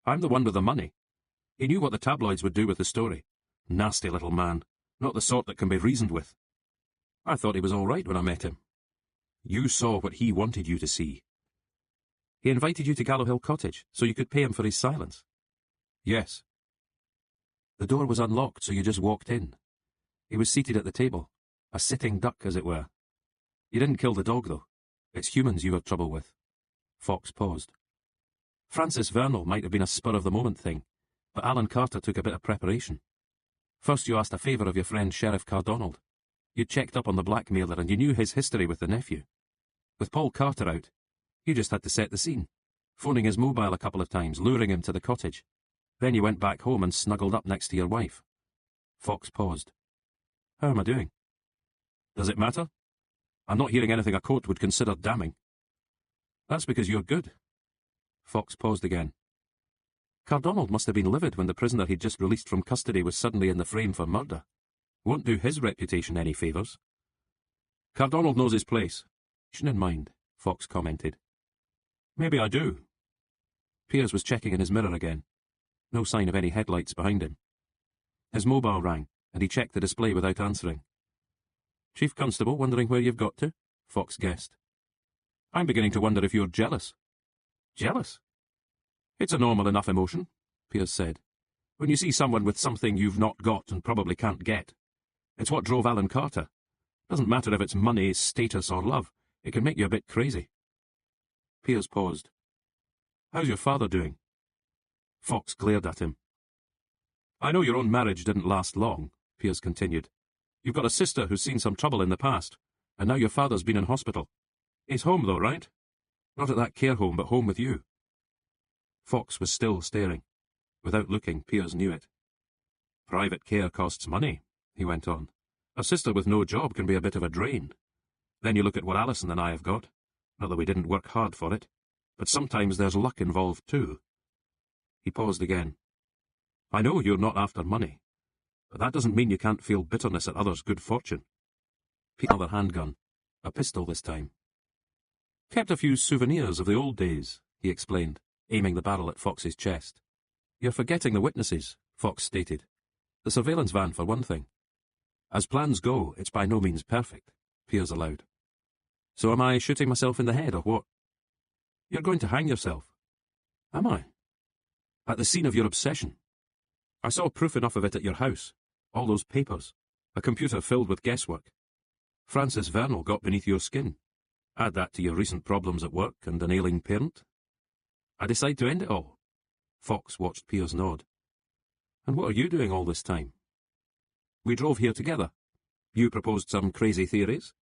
"I'm the one with the money. He knew what the tabloids would do with the story. Nasty little man, not the sort that can be reasoned with. I thought he was all right when I met him." "You saw what he wanted you to see." "He invited you to Gallowhill Cottage, so you could pay him for his silence?" "Yes." "The door was unlocked, so you just walked in. He was seated at the table, a sitting duck, as it were. You didn't kill the dog, though. It's humans you have trouble with." Fox paused. "Francis Vernal might have been a spur-of-the-moment thing, but Alan Carter took a bit of preparation. First you asked a favour of your friend Sheriff Cardonald. You'd checked up on the blackmailer and you knew his history with the nephew. With Paul Carter out, you just had to set the scene, phoning his mobile a couple of times, luring him to the cottage. Then you went back home and snuggled up next to your wife." Fox paused. "How am I doing?" "Does it matter? I'm not hearing anything a court would consider damning." "That's because you're good." Fox paused again. "Cardonald must have been livid when the prisoner he'd just released from custody was suddenly in the frame for murder. Won't do his reputation any favours." Cardonald knows his place. Shouldn't mind, Fox commented. Maybe I do. Piers was checking in his mirror again. No sign of any headlights behind him. His mobile rang, and he checked the display without answering. Chief Constable, wondering where you've got to? Fox guessed. I'm beginning to wonder if you're jealous. Jealous? It's a normal enough emotion, Piers said. When you see someone with something you've not got and probably can't get. It's what drove Alan Carter. Doesn't matter if it's money, status or love. It can make you a bit crazy. Piers paused. How's your father doing? Fox glared at him. I know your own marriage didn't last long, Piers continued. You've got a sister who's seen some trouble in the past, and now your father's been in hospital. He's home though, right? Not at that care home, but home with you. Fox was still staring. Without looking, Piers knew it. Private care costs money, he went on. A sister with no job can be a bit of a drain. Then you look at what Alison and I have got. Not that we didn't work hard for it, but sometimes there's luck involved too. He paused again. I know you're not after money, but that doesn't mean you can't feel bitterness at others' good fortune. Another handgun. A pistol this time. Kept a few souvenirs of the old days, he explained, aiming the barrel at Fox's chest. You're forgetting the witnesses, Fox stated. The surveillance van, for one thing. As plans go, it's by no means perfect, Piers allowed. So am I shooting myself in the head, or what? You're going to hang yourself. Am I? At the scene of your obsession. I saw proof enough of it at your house. All those papers. A computer filled with guesswork. Francis Vernal got beneath your skin. Add that to your recent problems at work and an ailing parent. I decide to end it all. Fox watched Piers nod. And what are you doing all this time? We drove here together. You proposed some crazy theories.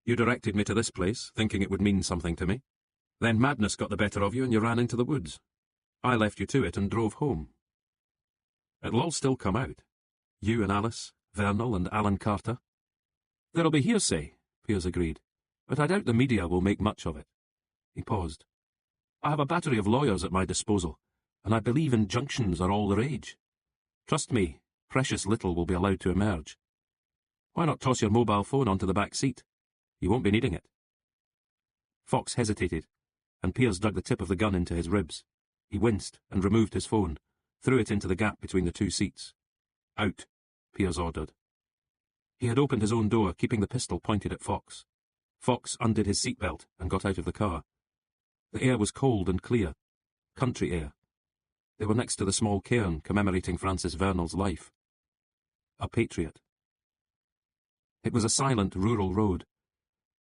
You directed me to this place, thinking it would mean something to me. Then madness got the better of you and you ran into the woods. I left you to it and drove home. It'll all still come out. You and Alice, Vernal and Alan Carter. There'll be hearsay, Piers agreed, but I doubt the media will make much of it. He paused. I have a battery of lawyers at my disposal, and I believe injunctions are all the rage. Trust me, precious little will be allowed to emerge. Why not toss your mobile phone onto the back seat? You won't be needing it. Fox hesitated, and Piers dug the tip of the gun into his ribs. He winced and removed his phone, threw it into the gap between the two seats. Out, Piers ordered. He had opened his own door, keeping the pistol pointed at Fox. Fox undid his seatbelt and got out of the car. The air was cold and clear. Country air. They were next to the small cairn commemorating Francis Vernal's life. A patriot. It was a silent rural road.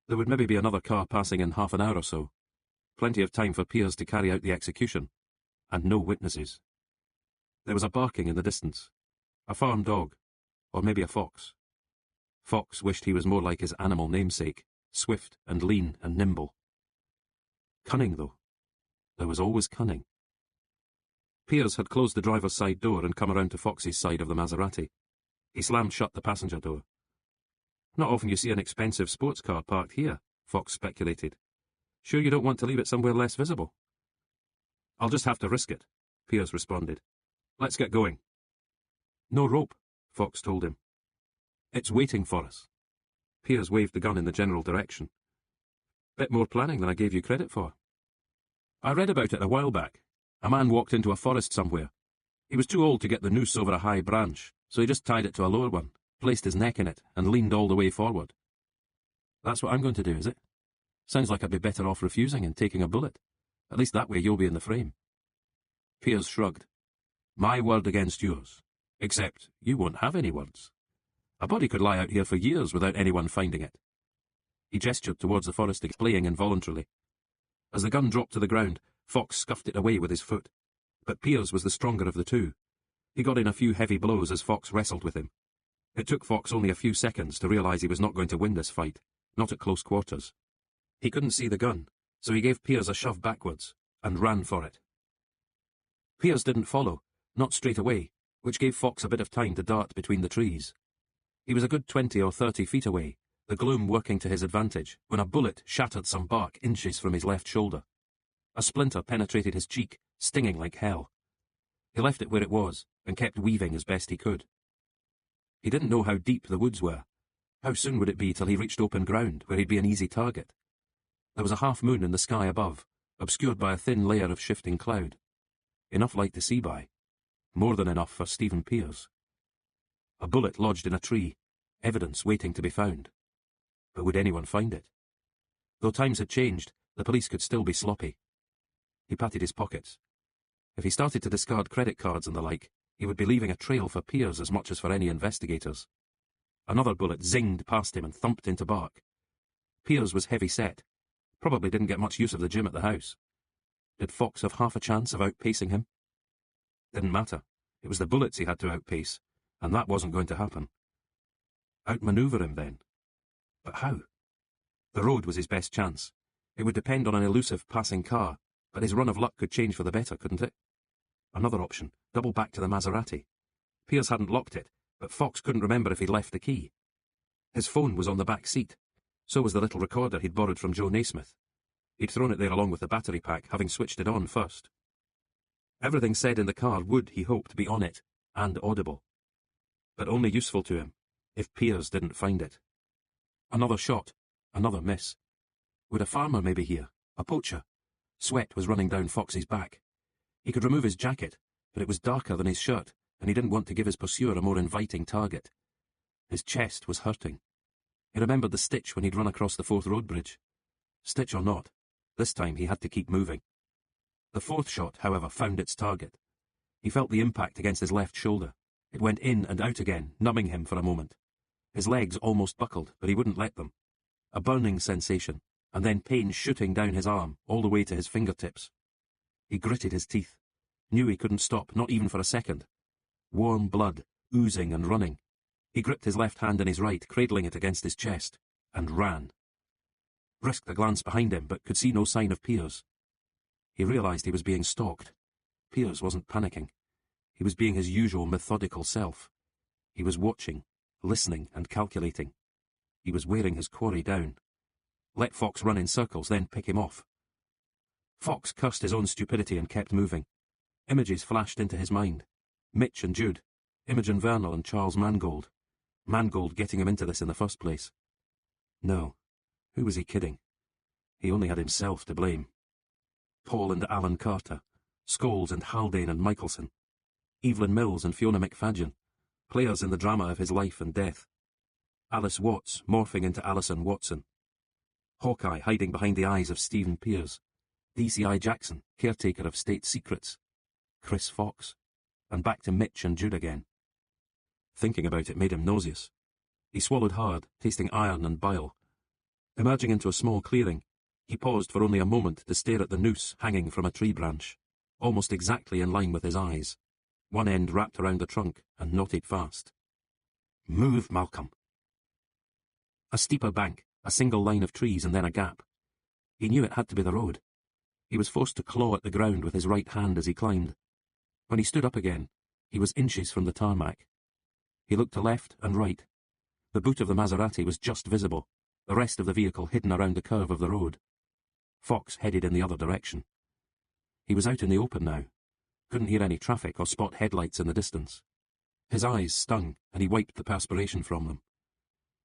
There would maybe be another car passing in half an hour or so. Plenty of time for Piers to carry out the execution. And no witnesses. There was a barking in the distance. A farm dog. Or maybe a fox. Fox wished he was more like his animal namesake, swift and lean and nimble. Cunning, though. There was always cunning. Piers had closed the driver's side door and come around to Fox's side of the Maserati. He slammed shut the passenger door. Not often you see an expensive sports car parked here, Fox speculated. Sure you don't want to leave it somewhere less visible? I'll just have to risk it, Piers responded. Let's get going. No rope, Fox told him. It's waiting for us. Piers waved the gun in the general direction. Bit more planning than I gave you credit for. I read about it a while back. A man walked into a forest somewhere. He was too old to get the noose over a high branch, so he just tied it to a lower one, placed his neck in it, and leaned all the way forward. That's what I'm going to do, is it? Sounds like I'd be better off refusing and taking a bullet. At least that way you'll be in the frame. Piers shrugged. My word against yours. Except you won't have any words. A body could lie out here for years without anyone finding it. He gestured towards the forest, playing involuntarily. As the gun dropped to the ground, Fox scuffed it away with his foot. But Piers was the stronger of the two. He got in a few heavy blows as Fox wrestled with him. It took Fox only a few seconds to realise he was not going to win this fight, not at close quarters. He couldn't see the gun, so he gave Piers a shove backwards, and ran for it. Piers didn't follow, not straight away, which gave Fox a bit of time to dart between the trees. He was a good 20 or 30 feet away, the gloom working to his advantage, when a bullet shattered some bark inches from his left shoulder. A splinter penetrated his cheek, stinging like hell. He left it where it was, and kept weaving as best he could. He didn't know how deep the woods were, How soon would it be till he reached open ground, where he'd be an easy target? There was a half moon in the sky above, obscured by a thin layer of shifting cloud. Enough light to see by. More than enough for Stephen Pearse. A bullet lodged in a tree, evidence waiting to be found. But would anyone find it? Though times had changed, the police could still be sloppy. He patted his pockets. If he started to discard credit cards and the like, he would be leaving a trail for Pearse as much as for any investigators. Another bullet zinged past him and thumped into bark. Pearse was heavy-set. Probably didn't get much use of the gym at the house. Did Fox have half a chance of outpacing him? Didn't matter. It was the bullets he had to outpace, and that wasn't going to happen. Outmaneuver him, then. But how? The road was his best chance. It would depend on an elusive passing car, but his run of luck could change for the better, couldn't it? Another option, double back to the Maserati. Pearse hadn't locked it, but Fox couldn't remember if he'd left the key. His phone was on the back seat. So was the little recorder he'd borrowed from Joe Naismith. He'd thrown it there along with the battery pack, having switched it on first. Everything said in the car would, he hoped, be on it, and audible. But only useful to him, if Pearse didn't find it. Another shot, another miss. Would a farmer maybe hear? A poacher? Sweat was running down Fox's back. He could remove his jacket, but it was darker than his shirt, and he didn't want to give his pursuer a more inviting target. His chest was hurting. He remembered the stitch when he'd run across the Forth Road Bridge. Stitch or not, this time he had to keep moving. The fourth shot, however, found its target. He felt the impact against his left shoulder. It went in and out again, numbing him for a moment. His legs almost buckled, but he wouldn't let them. A burning sensation, and then pain shooting down his arm, all the way to his fingertips. He gritted his teeth. Knew he couldn't stop, not even for a second. Warm blood, oozing and running. He gripped his left hand in his right, cradling it against his chest, and ran. Risked a glance behind him, but could see no sign of Pearse. He realised he was being stalked. Pearse wasn't panicking. He was being his usual methodical self. He was watching, listening and calculating. He was wearing his quarry down. Let Fox run in circles, then pick him off. Fox cursed his own stupidity and kept moving. Images flashed into his mind. Mitch and Jude, Imogen Vernal and Charles Mangold. Mangold getting him into this in the first place. No, who was he kidding? He only had himself to blame. Paul and Alan Carter, Scholes and Haldane and Michelson, Evelyn Mills and Fiona McFadgen, players in the drama of his life and death. Alice Watts morphing into Alison Watson. Hawkeye hiding behind the eyes of Stephen Pearse. DCI Jackson, caretaker of state secrets. Chris Fox. And back to Mitch and Jude again. Thinking about it made him nauseous. He swallowed hard, tasting iron and bile. Emerging into a small clearing, he paused for only a moment to stare at the noose hanging from a tree branch, almost exactly in line with his eyes, one end wrapped around the trunk and knotted fast. Move, Malcolm. A steeper bank, a single line of trees and then a gap. He knew it had to be the road. He was forced to claw at the ground with his right hand as he climbed. When he stood up again, he was inches from the tarmac. He looked to left and right. The boot of the Maserati was just visible, the rest of the vehicle hidden around the curve of the road. Fox headed in the other direction. He was out in the open now. Couldn't hear any traffic or spot headlights in the distance. His eyes stung, and he wiped the perspiration from them.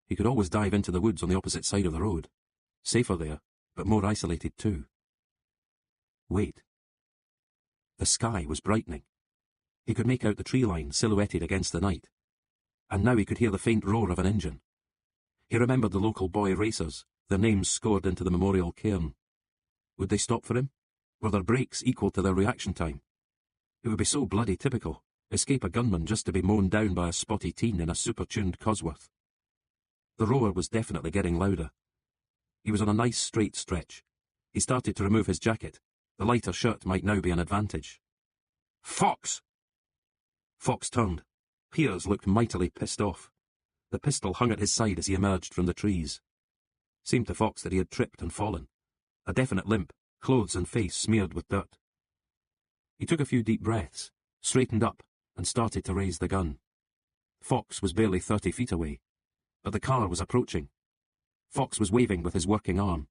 He could always dive into the woods on the opposite side of the road. Safer there, but more isolated too. Wait. The sky was brightening. He could make out the tree line silhouetted against the night. And now he could hear the faint roar of an engine. He remembered the local boy racers, their names scored into the memorial cairn. Would they stop for him? Were their brakes equal to their reaction time? It would be so bloody typical, escape a gunman just to be mown down by a spotty teen in a super-tuned Cosworth. The roar was definitely getting louder. He was on a nice straight stretch. He started to remove his jacket. The lighter shirt might now be an advantage. Fox! Fox turned. Pearse looked mightily pissed off. The pistol hung at his side as he emerged from the trees. Seemed to Fox that he had tripped and fallen. A definite limp, clothes and face smeared with dirt. He took a few deep breaths, straightened up, and started to raise the gun. Fox was barely 30 feet away, but the car was approaching. Fox was waving with his working arm.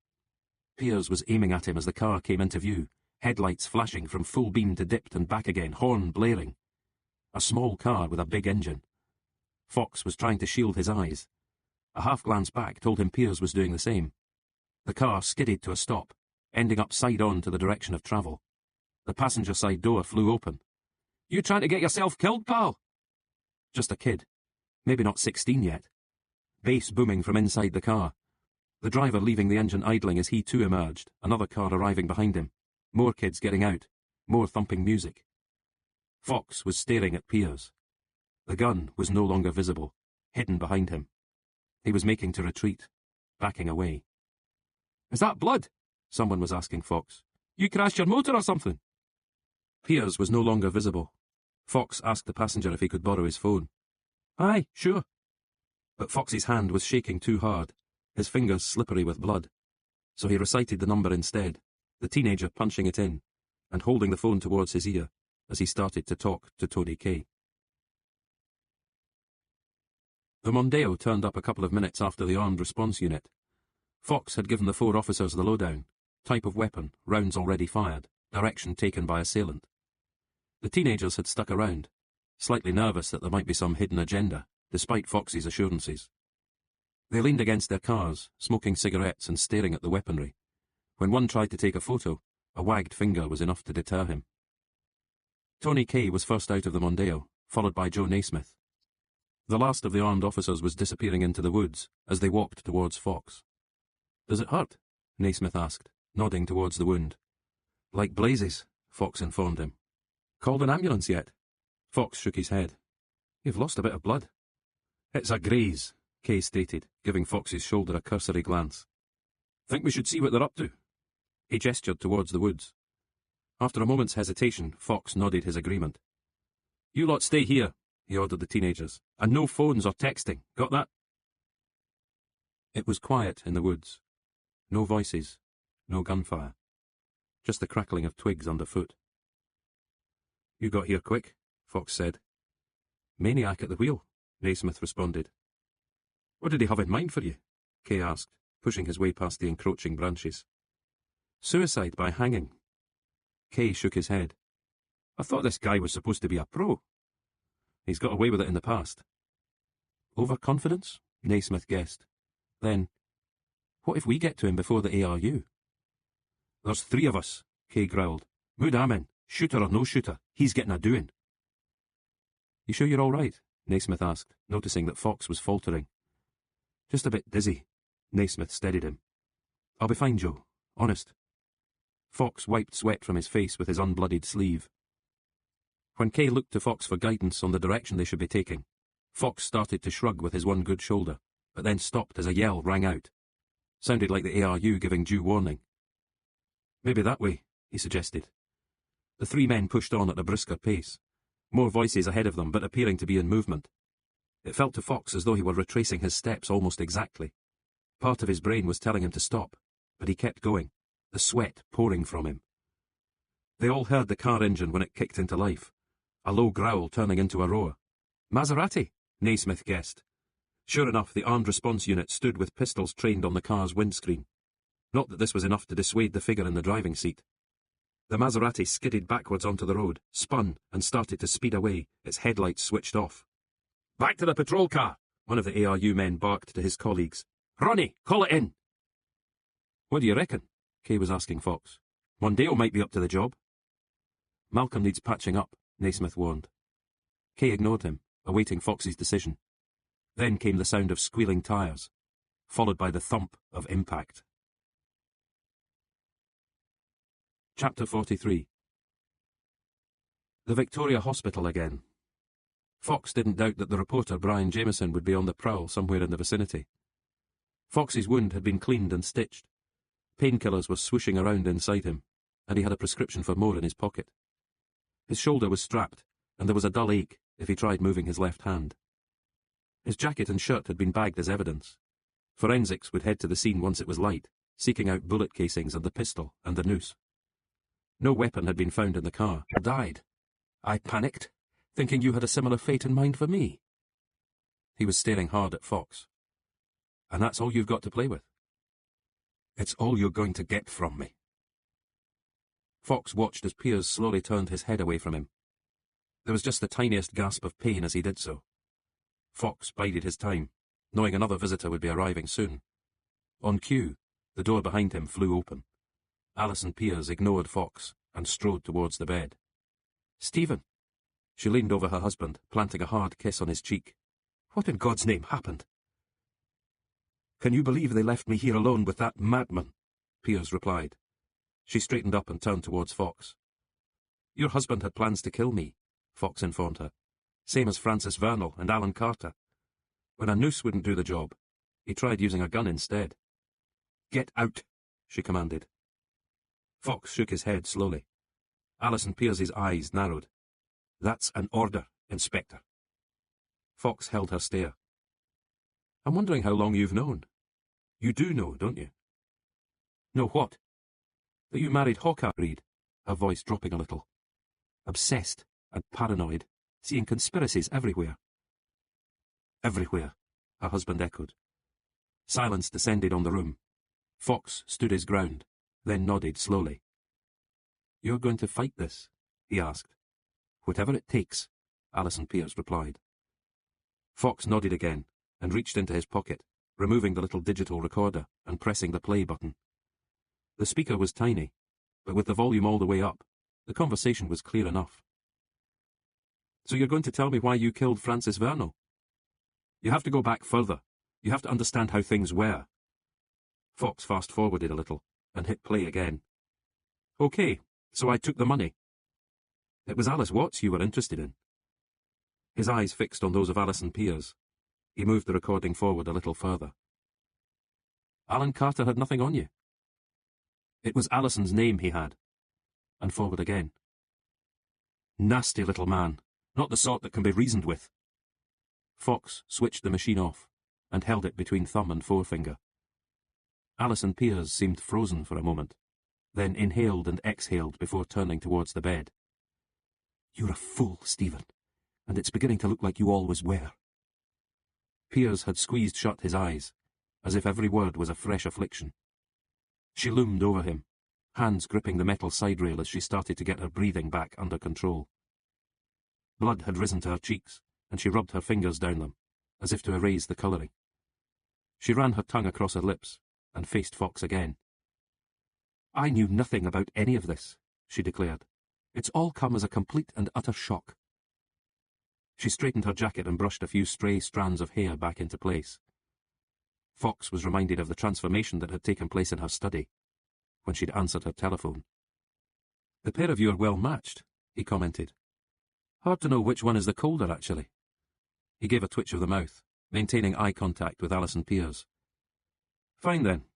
Pearse was aiming at him as the car came into view, headlights flashing from full beam to dipped and back again, horn blaring. A small car with a big engine. Fox was trying to shield his eyes. A half-glance back told him Piers was doing the same. The car skidded to a stop, ending up side-on to the direction of travel. The passenger side door flew open. "You trying to get yourself killed, pal?" Just a kid. Maybe not 16 yet. Bass booming from inside the car. The driver leaving the engine idling as he too emerged, another car arriving behind him. More kids getting out. More thumping music. Fox was staring at Piers. The gun was no longer visible, hidden behind him. He was making to retreat, backing away. "Is that blood?" someone was asking Fox. "You crashed your motor or something?" Piers was no longer visible. Fox asked the passenger if he could borrow his phone. "Aye, sure." But Fox's hand was shaking too hard, his fingers slippery with blood. So he recited the number instead, the teenager punching it in, and holding the phone towards his ear as he started to talk to Tony Kay. The Mondeo turned up a couple of minutes after the armed response unit. Fox had given the 4 officers the lowdown, type of weapon, rounds already fired, direction taken by assailant. The teenagers had stuck around, slightly nervous that there might be some hidden agenda, despite Fox's assurances. They leaned against their cars, smoking cigarettes and staring at the weaponry. When one tried to take a photo, a wagged finger was enough to deter him. Tony Kay was first out of the Mondeo, followed by Joe Naismith. The last of the armed officers was disappearing into the woods as they walked towards Fox. "Does it hurt?" Naismith asked, nodding towards the wound. "Like blazes," Fox informed him. "Called an ambulance yet?" Fox shook his head. "You've lost a bit of blood." "It's a graze," Kay stated, giving Fox's shoulder a cursory glance. "Think we should see what they're up to?" He gestured towards the woods. After a moment's hesitation, Fox nodded his agreement. "You lot stay here," he ordered the teenagers, "and no phones or texting. Got that?" It was quiet in the woods. No voices, no gunfire. Just the crackling of twigs underfoot. "You got here quick," Fox said. "Maniac at the wheel," Naismith responded. "What did he have in mind for you?" Kay asked, pushing his way past the encroaching branches. "Suicide by hanging." Kay shook his head. "I thought this guy was supposed to be a pro." "He's got away with it in the past." "Overconfidence?" Naismith guessed. Then, "What if we get to him before the ARU?" "There's 3 of us," Kay growled. "Mood Amin, shooter or no shooter, he's getting a doing." "You sure you're all right?" Naismith asked, noticing that Fox was faltering. "Just a bit dizzy." Naismith steadied him. "I'll be fine, Joe. Honest." Fox wiped sweat from his face with his unbloodied sleeve. When Kay looked to Fox for guidance on the direction they should be taking, Fox started to shrug with his one good shoulder, but then stopped as a yell rang out. Sounded like the ARU giving due warning. "Maybe that way," he suggested. The 3 men pushed on at a brisker pace, more voices ahead of them but appearing to be in movement. It felt to Fox as though he were retracing his steps almost exactly. Part of his brain was telling him to stop, but he kept going, the sweat pouring from him. They all heard the car engine when it kicked into life, a low growl turning into a roar. "Maserati," Naismith guessed. Sure enough, the armed response unit stood with pistols trained on the car's windscreen. Not that this was enough to dissuade the figure in the driving seat. The Maserati skidded backwards onto the road, spun, and started to speed away, its headlights switched off. "Back to the patrol car," one of the ARU men barked to his colleagues. "Ronnie, call it in." "What do you reckon?" Kay was asking Fox. "Mondeo might be up to the job." "Malcolm needs patching up," Naismith warned. Kay ignored him, awaiting Fox's decision. Then came the sound of squealing tyres, followed by the thump of impact. Chapter 43. The Victoria Hospital again. Fox didn't doubt that the reporter Brian Jameson would be on the prowl somewhere in the vicinity. Fox's wound had been cleaned and stitched. Painkillers were swooshing around inside him, and he had a prescription for more in his pocket. His shoulder was strapped, and there was a dull ache if he tried moving his left hand. His jacket and shirt had been bagged as evidence. Forensics would head to the scene once it was light, seeking out bullet casings and the pistol and the noose. No weapon had been found in the car. "Died. I panicked, thinking you had a similar fate in mind for me." He was staring hard at Fox. "And that's all you've got to play with?" "It's all you're going to get from me." Fox watched as Piers slowly turned his head away from him. There was just the tiniest gasp of pain as he did so. Fox bided his time. knowing another visitor would be arriving soon. On cue, the door behind him flew open. Alison Pearce ignored Fox and strode towards the bed. "Stephen!" She leaned over her husband, planting a hard kiss on his cheek. "What in God's name happened?" "Can you believe they left me here alone with that madman?" Pearce replied. She straightened up and turned towards Fox. "Your husband had plans to kill me," Fox informed her. "Same as Francis Vernal and Alan Carter. When a noose wouldn't do the job, he tried using a gun instead." "Get out," she commanded. Fox shook his head slowly. Alison Pearce's eyes narrowed. "That's an order, Inspector." Fox held her stare. "I'm wondering how long you've known. You do know, don't you?" "Know what?" "That you married Hawkeye Reed," her voice dropping a little. "Obsessed and paranoid, seeing conspiracies everywhere." "Everywhere," her husband echoed. Silence descended on the room. Fox stood his ground, then nodded slowly. "You're going to fight this?" he asked. "Whatever it takes," Alison Pearce replied. Fox nodded again and reached into his pocket, removing the little digital recorder and pressing the play button. The speaker was tiny, but with the volume all the way up, the conversation was clear enough. "So you're going to tell me why you killed Francis Vernal?" "You have to go back further. You have to understand how things were." Fox fast-forwarded a little and hit play again. "Okay, so I took the money." "It was Alice Watts you were interested in." His eyes fixed on those of Alison Pearce. He moved the recording forward a little further. "Alan Carter had nothing on you." "It was Alison's name he had." And forward again. "Nasty little man. Not the sort that can be reasoned with." Fox switched the machine off and held it between thumb and forefinger. Alison Pearce seemed frozen for a moment, then inhaled and exhaled before turning towards the bed. "You're a fool, Stephen, and it's beginning to look like you always were." Pearce had squeezed shut his eyes, as if every word was a fresh affliction. She loomed over him, hands gripping the metal side rail as she started to get her breathing back under control. Blood had risen to her cheeks, and she rubbed her fingers down them, as if to erase the colouring. She ran her tongue across her lips, and faced Fox again. "I knew nothing about any of this," she declared. "It's all come as a complete and utter shock." She straightened her jacket and brushed a few stray strands of hair back into place. Fox was reminded of the transformation that had taken place in her study, when she'd answered her telephone. "The pair of you are well matched," he commented. "Hard to know which one is the colder, actually." He gave a twitch of the mouth, maintaining eye contact with Alison Pearce. "Fine then.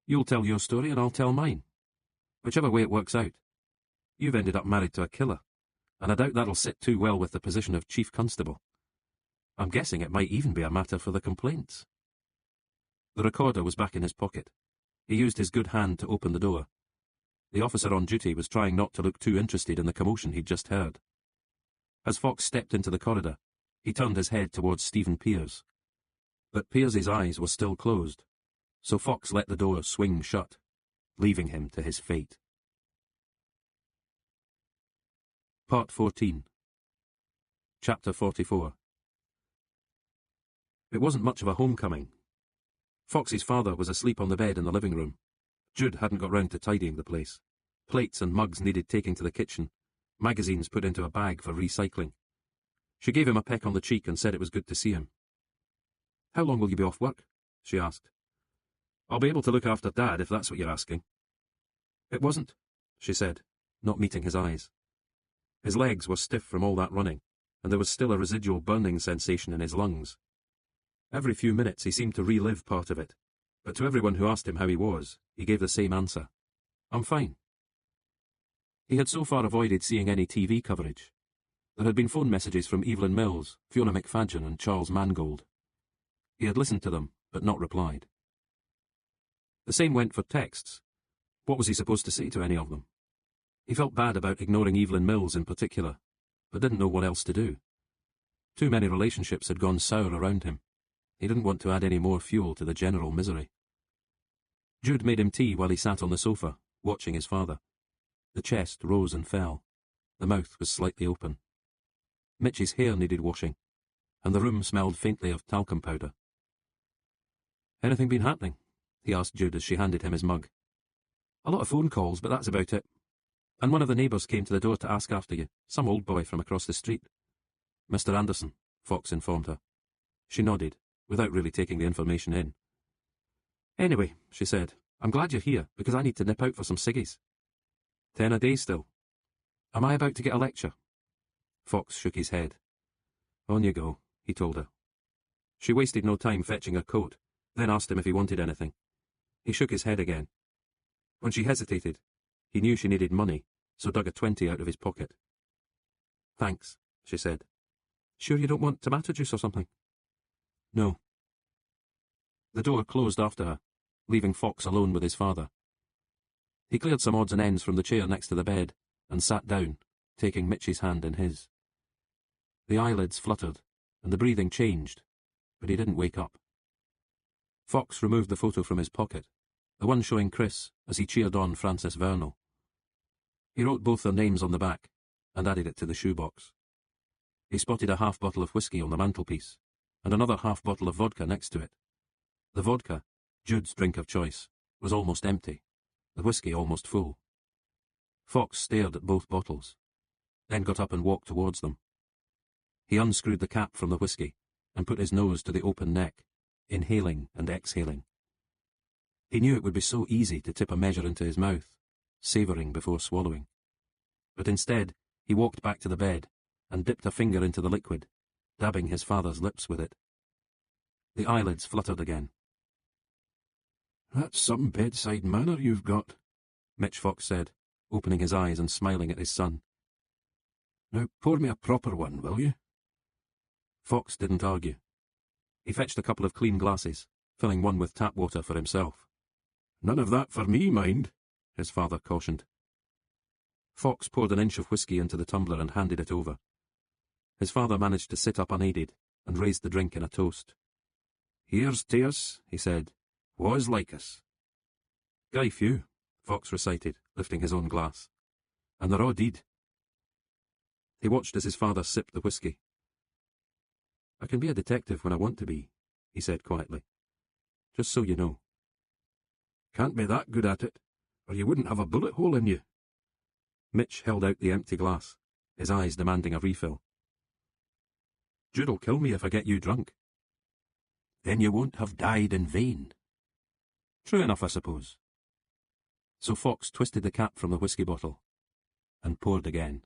You'll tell your story and I'll tell mine. Whichever way it works out. You've ended up married to a killer, and I doubt that'll sit too well with the position of Chief Constable. I'm guessing it might even be a matter for the complaints." The recorder was back in his pocket. He used his good hand to open the door. The officer on duty was trying not to look too interested in the commotion he'd just heard. As Fox stepped into the corridor, he turned his head towards Stephen Pearce. But Pearce's eyes were still closed, so Fox let the door swing shut, leaving him to his fate. Part 14. Chapter 44. It wasn't much of a homecoming. Fox's father was asleep on the bed in the living room. Jude hadn't got round to tidying the place. Plates and mugs needed taking to the kitchen, magazines put into a bag for recycling. She gave him a peck on the cheek and said it was good to see him. "How long will you be off work?" she asked. "I'll be able to look after Dad, if that's what you're asking." "It wasn't," she said, not meeting his eyes. His legs were stiff from all that running, and there was still a residual burning sensation in his lungs. Every few minutes he seemed to relive part of it, but to everyone who asked him how he was, he gave the same answer. "I'm fine." He had so far avoided seeing any TV coverage. There had been phone messages from Evelyn Mills, Fiona McFadgen and Charles Mangold. He had listened to them, but not replied. The same went for texts. What was he supposed to say to any of them? He felt bad about ignoring Evelyn Mills in particular, but didn't know what else to do. Too many relationships had gone sour around him. He didn't want to add any more fuel to the general misery. Jude made him tea while he sat on the sofa, watching his father. The chest rose and fell. The mouth was slightly open. Mitch's hair needed washing, and the room smelled faintly of talcum powder. Anything been happening? He asked Jude as she handed him his mug. A lot of phone calls, but that's about it. And one of the neighbours came to the door to ask after you, some old boy from across the street. Mr. Anderson, Fox informed her. She nodded, without really taking the information in. Anyway, she said, I'm glad you're here, because I need to nip out for some ciggies. 10 a day still. Am I about to get a lecture? Fox shook his head. On you go, he told her. She wasted no time fetching a coat, then asked him if he wanted anything. He shook his head again. When she hesitated, he knew she needed money, so dug a 20 out of his pocket. Thanks, she said. Sure you don't want tomato juice or something? No. The door closed after her, leaving Fox alone with his father. He cleared some odds and ends from the chair next to the bed and sat down, taking Mitch's hand in his. The eyelids fluttered, and the breathing changed, but he didn't wake up. Fox removed the photo from his pocket, the one showing Chris as he cheered on Francis Vernal. He wrote both their names on the back and added it to the shoebox. He spotted a half bottle of whiskey on the mantelpiece, and another half bottle of vodka next to it. The vodka, Jude's drink of choice, was almost empty, the whiskey almost full. Fox stared at both bottles, then got up and walked towards them. He unscrewed the cap from the whiskey and put his nose to the open neck, inhaling and exhaling. He knew it would be so easy to tip a measure into his mouth, savouring before swallowing. But instead, he walked back to the bed and dipped a finger into the liquid, dabbing his father's lips with it. The eyelids fluttered again. That's some bedside manner you've got, Mitch Fox said, opening his eyes and smiling at his son. Now pour me a proper one, will you? Fox didn't argue. He fetched a couple of clean glasses, filling one with tap water for himself. None of that for me, mind, his father cautioned. Fox poured an inch of whiskey into the tumbler and handed it over. His father managed to sit up unaided and raised the drink in a toast. Here's to us, he said. Was like us. Guy few, Fox recited, lifting his own glass. And they're all deed. He watched as his father sipped the whiskey. I can be a detective when I want to be, he said quietly. Just so you know. Can't be that good at it, or you wouldn't have a bullet hole in you. Mitch held out the empty glass, his eyes demanding a refill. Jude'll kill me if I get you drunk. Then you won't have died in vain. True enough, I suppose. So Fox twisted the cap from the whiskey bottle and poured again.